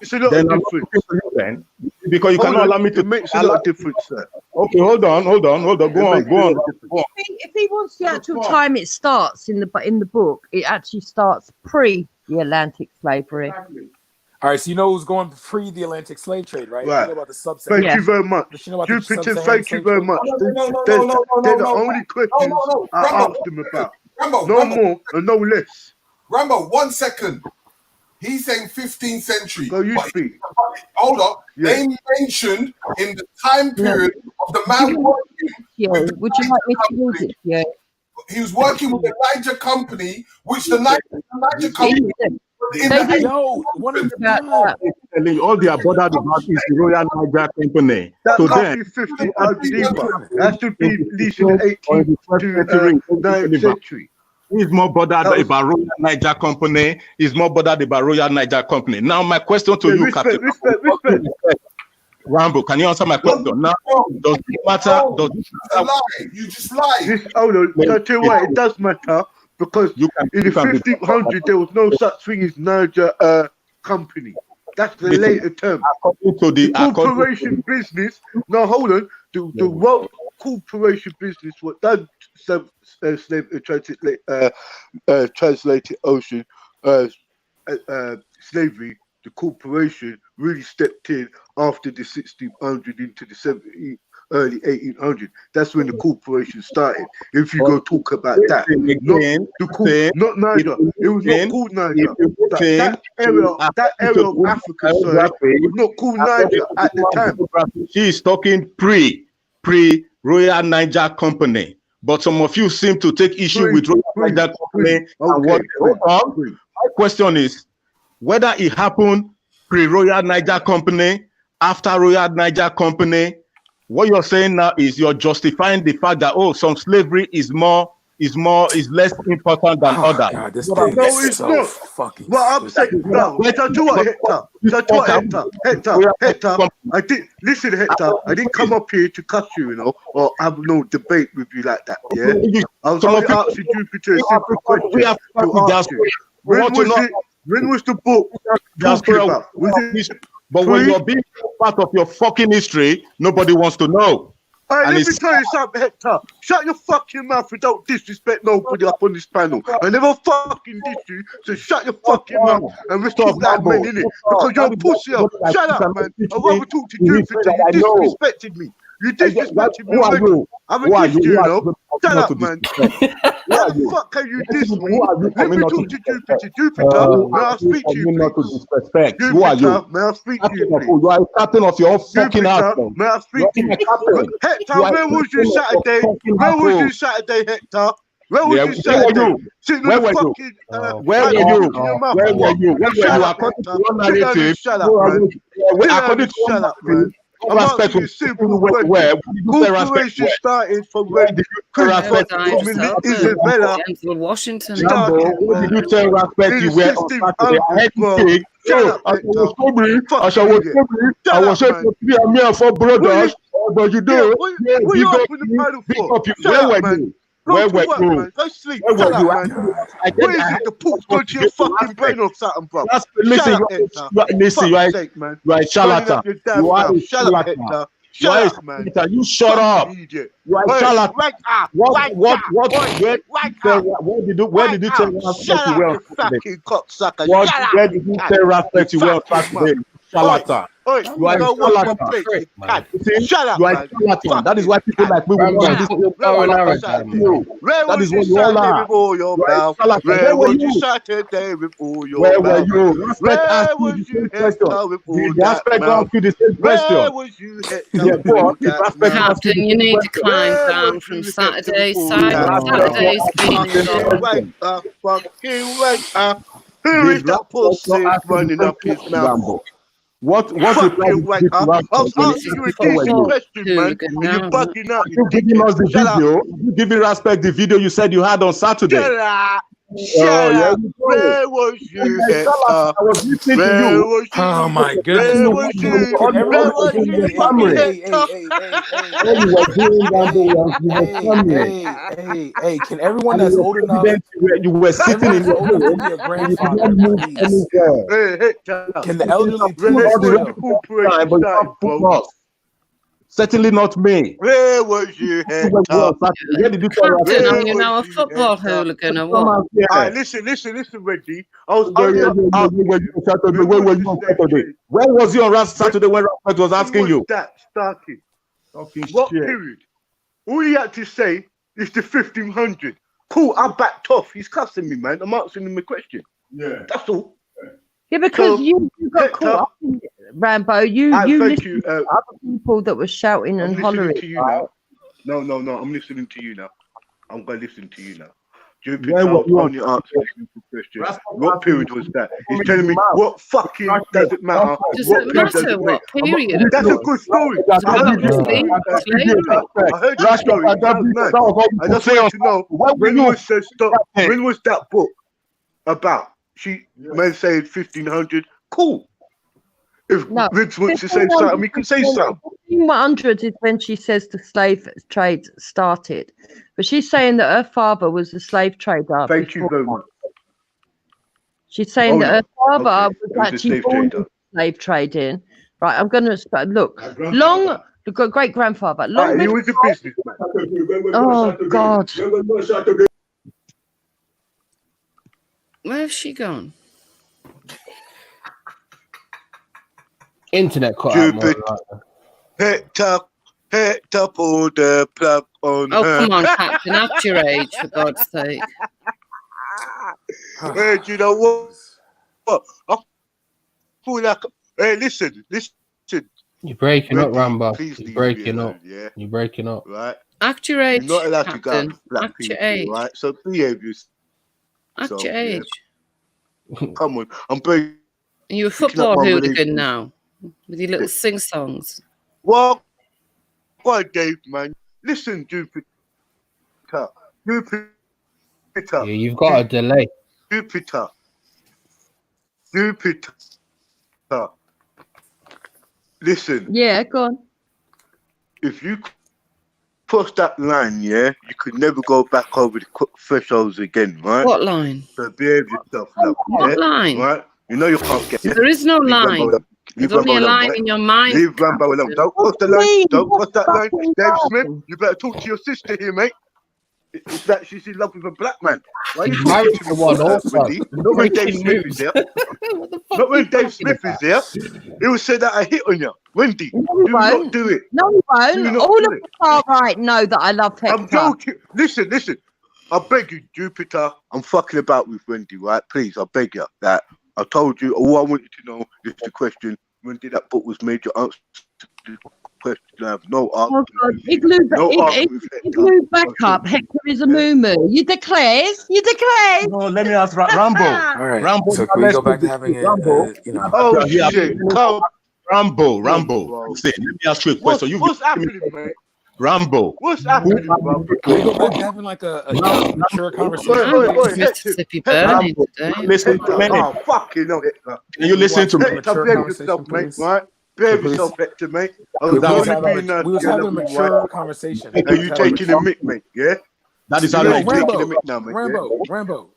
It's a lot of difference. Then, because you cannot allow me to. It makes a lot of difference, sir. Okay, hold on. Go on. If he wants the actual time it starts in the book, it actually starts pre the Atlantic slavery. All right, so you know who's going pre the Atlantic slave trade, right? Right. You know about the sub-Saharan. Thank you very much. You know about the Jupiter, sub-Saharan thank you slave very trade? much. They're the only questions I asked them about. No more and no less. Rambo, 1 second. He's saying 15th century. Go, you speak. Hold on. Yeah. They mentioned in the time period of the man working. Would you like me to read it? Yeah. He was working with the Niger Company, which the Niger Company. All they are bothered about is the Royal Niger Company. That So can't then, be 1500 That should be at least in the 18th to 9th century. He's more bothered about Royal Niger Company. He's more bothered about Royal Niger Company. Now, my question to you, Captain. Respect. Rambo, can you answer my question? Now, does it matter? You just lied. Hold on. So tell you what, it does matter because in the 1500s there was no such thing as Niger Company. That's the later term. The corporation business. No, hold on. The world corporation business, what done translated ocean slavery, the corporation really stepped in after the 1600 into the early 1800s. That's when the corporation started. If you go talk about that, not Niger. It was not called Niger. That area of Africa, was not called Niger at the time. She is talking pre Royal Niger Company. But some of you seem to take issue with Royal Niger Company. And what my question is whether it happened pre-Royal Niger Company, after Royal Niger Company. What you're saying now is you're justifying the fact that some slavery is less important than others. God, this no, it's so not. fucking. Well, I'm saying no. Hector. I did listen, Hector. I didn't come up here to cuss you, or have no debate with you like that. Yeah, I was only asking Jupiter a simple question to ask you. When was the book talking about? But when you're being part of your fucking history, nobody wants to know. Hey, let me tell you something, Hector. Shut your fucking mouth and don't disrespect nobody up on this panel. I never fucking dissed you, so shut your fucking mouth and respect that man, innit? Because you're a pussy. Shut up, man. I'd rather talk to Jupiter. You disrespected me. You disrespected me already. I'm a diss you, Shut up, man. How the fuck can you diss me? Let me talk to Jupiter. Jupiter, may I speak to you, please? Jupiter, may I speak to you, please? You are a captain of your fucking house. May I speak to you? Hector, where was you Saturday? Where was you Saturday, Hector? Where was you Saturday? Where were you? Where were you? Where were you? According to your narrative, according to your narrative, I'm asking you a simple question. Corporation started from when Isabella Washington. What did you tell respect you were on Saturday? I was supposed to be a mere for brothers, but you do. What you open the panel for? Where were you? Go sleep. Shut up, man. What is it? The poop's gone to your fucking brain or something, bro? Listen, you are a charlatan. You are a charlatan. Shut up, man. You shut up. You are a charlatan. Where did you tell respect you were on Saturday? Where did you tell respect you were on Saturday? charlatan. Oi, You are a go wash my charlatan. plate, you man. cunt. Shut up, You are a man. charlatan. That is Fucking why people cunt. like me will Rambo, watch this. put your Where bow and was arrow you down, Saturday? man. Where That was is you what you all Saturday are. with all your You are a mouth? charlatan. Where Where were was you you? Saturday with all your Where were mouth? you? The aspect asked Where you was the you same question. Hector with all The that aspect mouth? asked you the same Where question. was you Hector Yeah, with go all on. The that aspect mouth? asked you Captain, the you same need to question. climb Where down was from you Hector with Saturday's all side. that Aspect mouth? Saturday's asked you been the same Fucking gone. question. wanker, fucking wanker. Who Did is that Rambo not pussy ask you the running same up his question, mouth? Rambo? What reply Fucking did you give to wanker. I was Rambo when he This is asking a asked you you a where were decent football you? question, man, hooligan and you're now. bugging out, Are you you giving dickhead. us the Shut up. video? You giving respect the video you said you had on Saturday? Shut up. Oh, Shut yeah, up. you go. Where was You you, are a charlatan. Hector? I was listening to Where you. was Oh you? my Where goodness. was You you? were Can on Where everyone? was you you, were Hey, stammering. All you were doing, Rambo, was you were stammering. Can everyone And it that's was old enough? evident you were Can sitting everyone in that's your old enough to home be a and you did not grandfather, move please? anywhere. Hey, Hector. Can the You did elderly not Where put please all the was rest the chill? of the time, corporation but you started can't put from? us. Certainly not me. Where was you, You were Hector? on Saturday. Where did you tell us? Captain, are Where you now was a you, football Hector? hooligan or Come what? out here. Alright, listen, Reggie. I was Where were gonna ask you you, on Saturday? when Where was were the you on slave Saturday? trade? Where was you on Saturday when Rashford was When asking was you? that started? Talking What shit. period? All he had to say is the 1500. Cool, I backed off. He's cussing me, man. I'm answering him a question. Yeah. That's all. Yeah, because So, you got Hector, caught up in it, Rambo. You thank listened you. to other people that were shouting I'm and listening hollering. to you Right? now. No. I'm listening to you now. I'm going to listen to you now. Jupiter Where were was you on only answering a simple question. What period was that? He's telling me Rashford? what fucking does it matter? Does What it period does matter it make? what period it That's a was? good story. It's I heard about your slave, story. slavery. I heard your story. It sounds nice. I just wanted to know when was the stop? When was that book about? Men saying 1500. Cool. If No, Vince wants to say something, he can say something. 1500 is when she says the slave trade started, but she's saying that her father was a slave trader. Thank you before very that. much. She's saying that her father Okay. was It was a actually slave born trader. in slave trading. Right, I'm going to look. Long, the great grandfather. Long He before. was a businessman. Oh God. Where's she gone? Internet cut out more. Hector pulled the plug on Oh, her. come on, Captain. Act your age, for God's sake. Hey, do you know what? I feel like. Hey, listen. You're breaking up, Wendy, Rambo. please You're leave me breaking alone, up. yeah? You're breaking up. Right? Act your age, You're not allowed to go out Captain. with black Act your people, age. right? So behave yourself. Act your Yeah? age. Come on. I'm breaking Are you a up football my hooligan relationship. now? With your little sing-songs? Well, go on, Dave, man. Listen, Jupiter. Yeah, you've got a delay. Jupiter. Listen. Yeah, go on. If you cross that line, yeah, you could never go back over the thresholds again, right? What line? So behave yourself, love. What yeah? line? Right? You know you can't get it. There is no Leave line. Rambo alone. There's Leave only Rambo a alone, line right? in your mind. Leave Rambo alone. Captain. Don't cross the line. Don't cross that line. Dave Smith, you better talk to your sister here, mate. It's that she's in love with a black man. Why are you She's talking married to to me, one also. Wendy? Not when Dave Smith is here. Not when Dave Smith is here. He will say that I hit on you. Wendy, do not do it. No, he won't. Do not All do of it. the far right know that I love Hector. I'm joking. Listen. I beg you, Jupiter. I'm fucking about with Wendy, right? Please, I beg you. That I told you. All I want you to know is the question: when did that book was made? Your answer to the question. I have no argument. Oh God, Igloo back up. Hector is a moo-moo. You declares. No, let me ask Rambo. All right. Rambo, So can we go back to having Rambo. Oh shit! Rambo. Say, let me ask you a question. What's happening, mate? Rambo. What's happening, bro? Can we go back to having like a mature conversation? Oi, Mississippi burning today. Listen to me. Oh, fucking hell, Hector. Can you listen to me? Hector, behave yourself, mate, right? Behave yourself, Hector, mate. I was only being nice. We was having a mature conversation. Are you taking a mic, mate? Yeah? That is how you're Nigeria. taking a mic now, mate. Rambo. Rambo,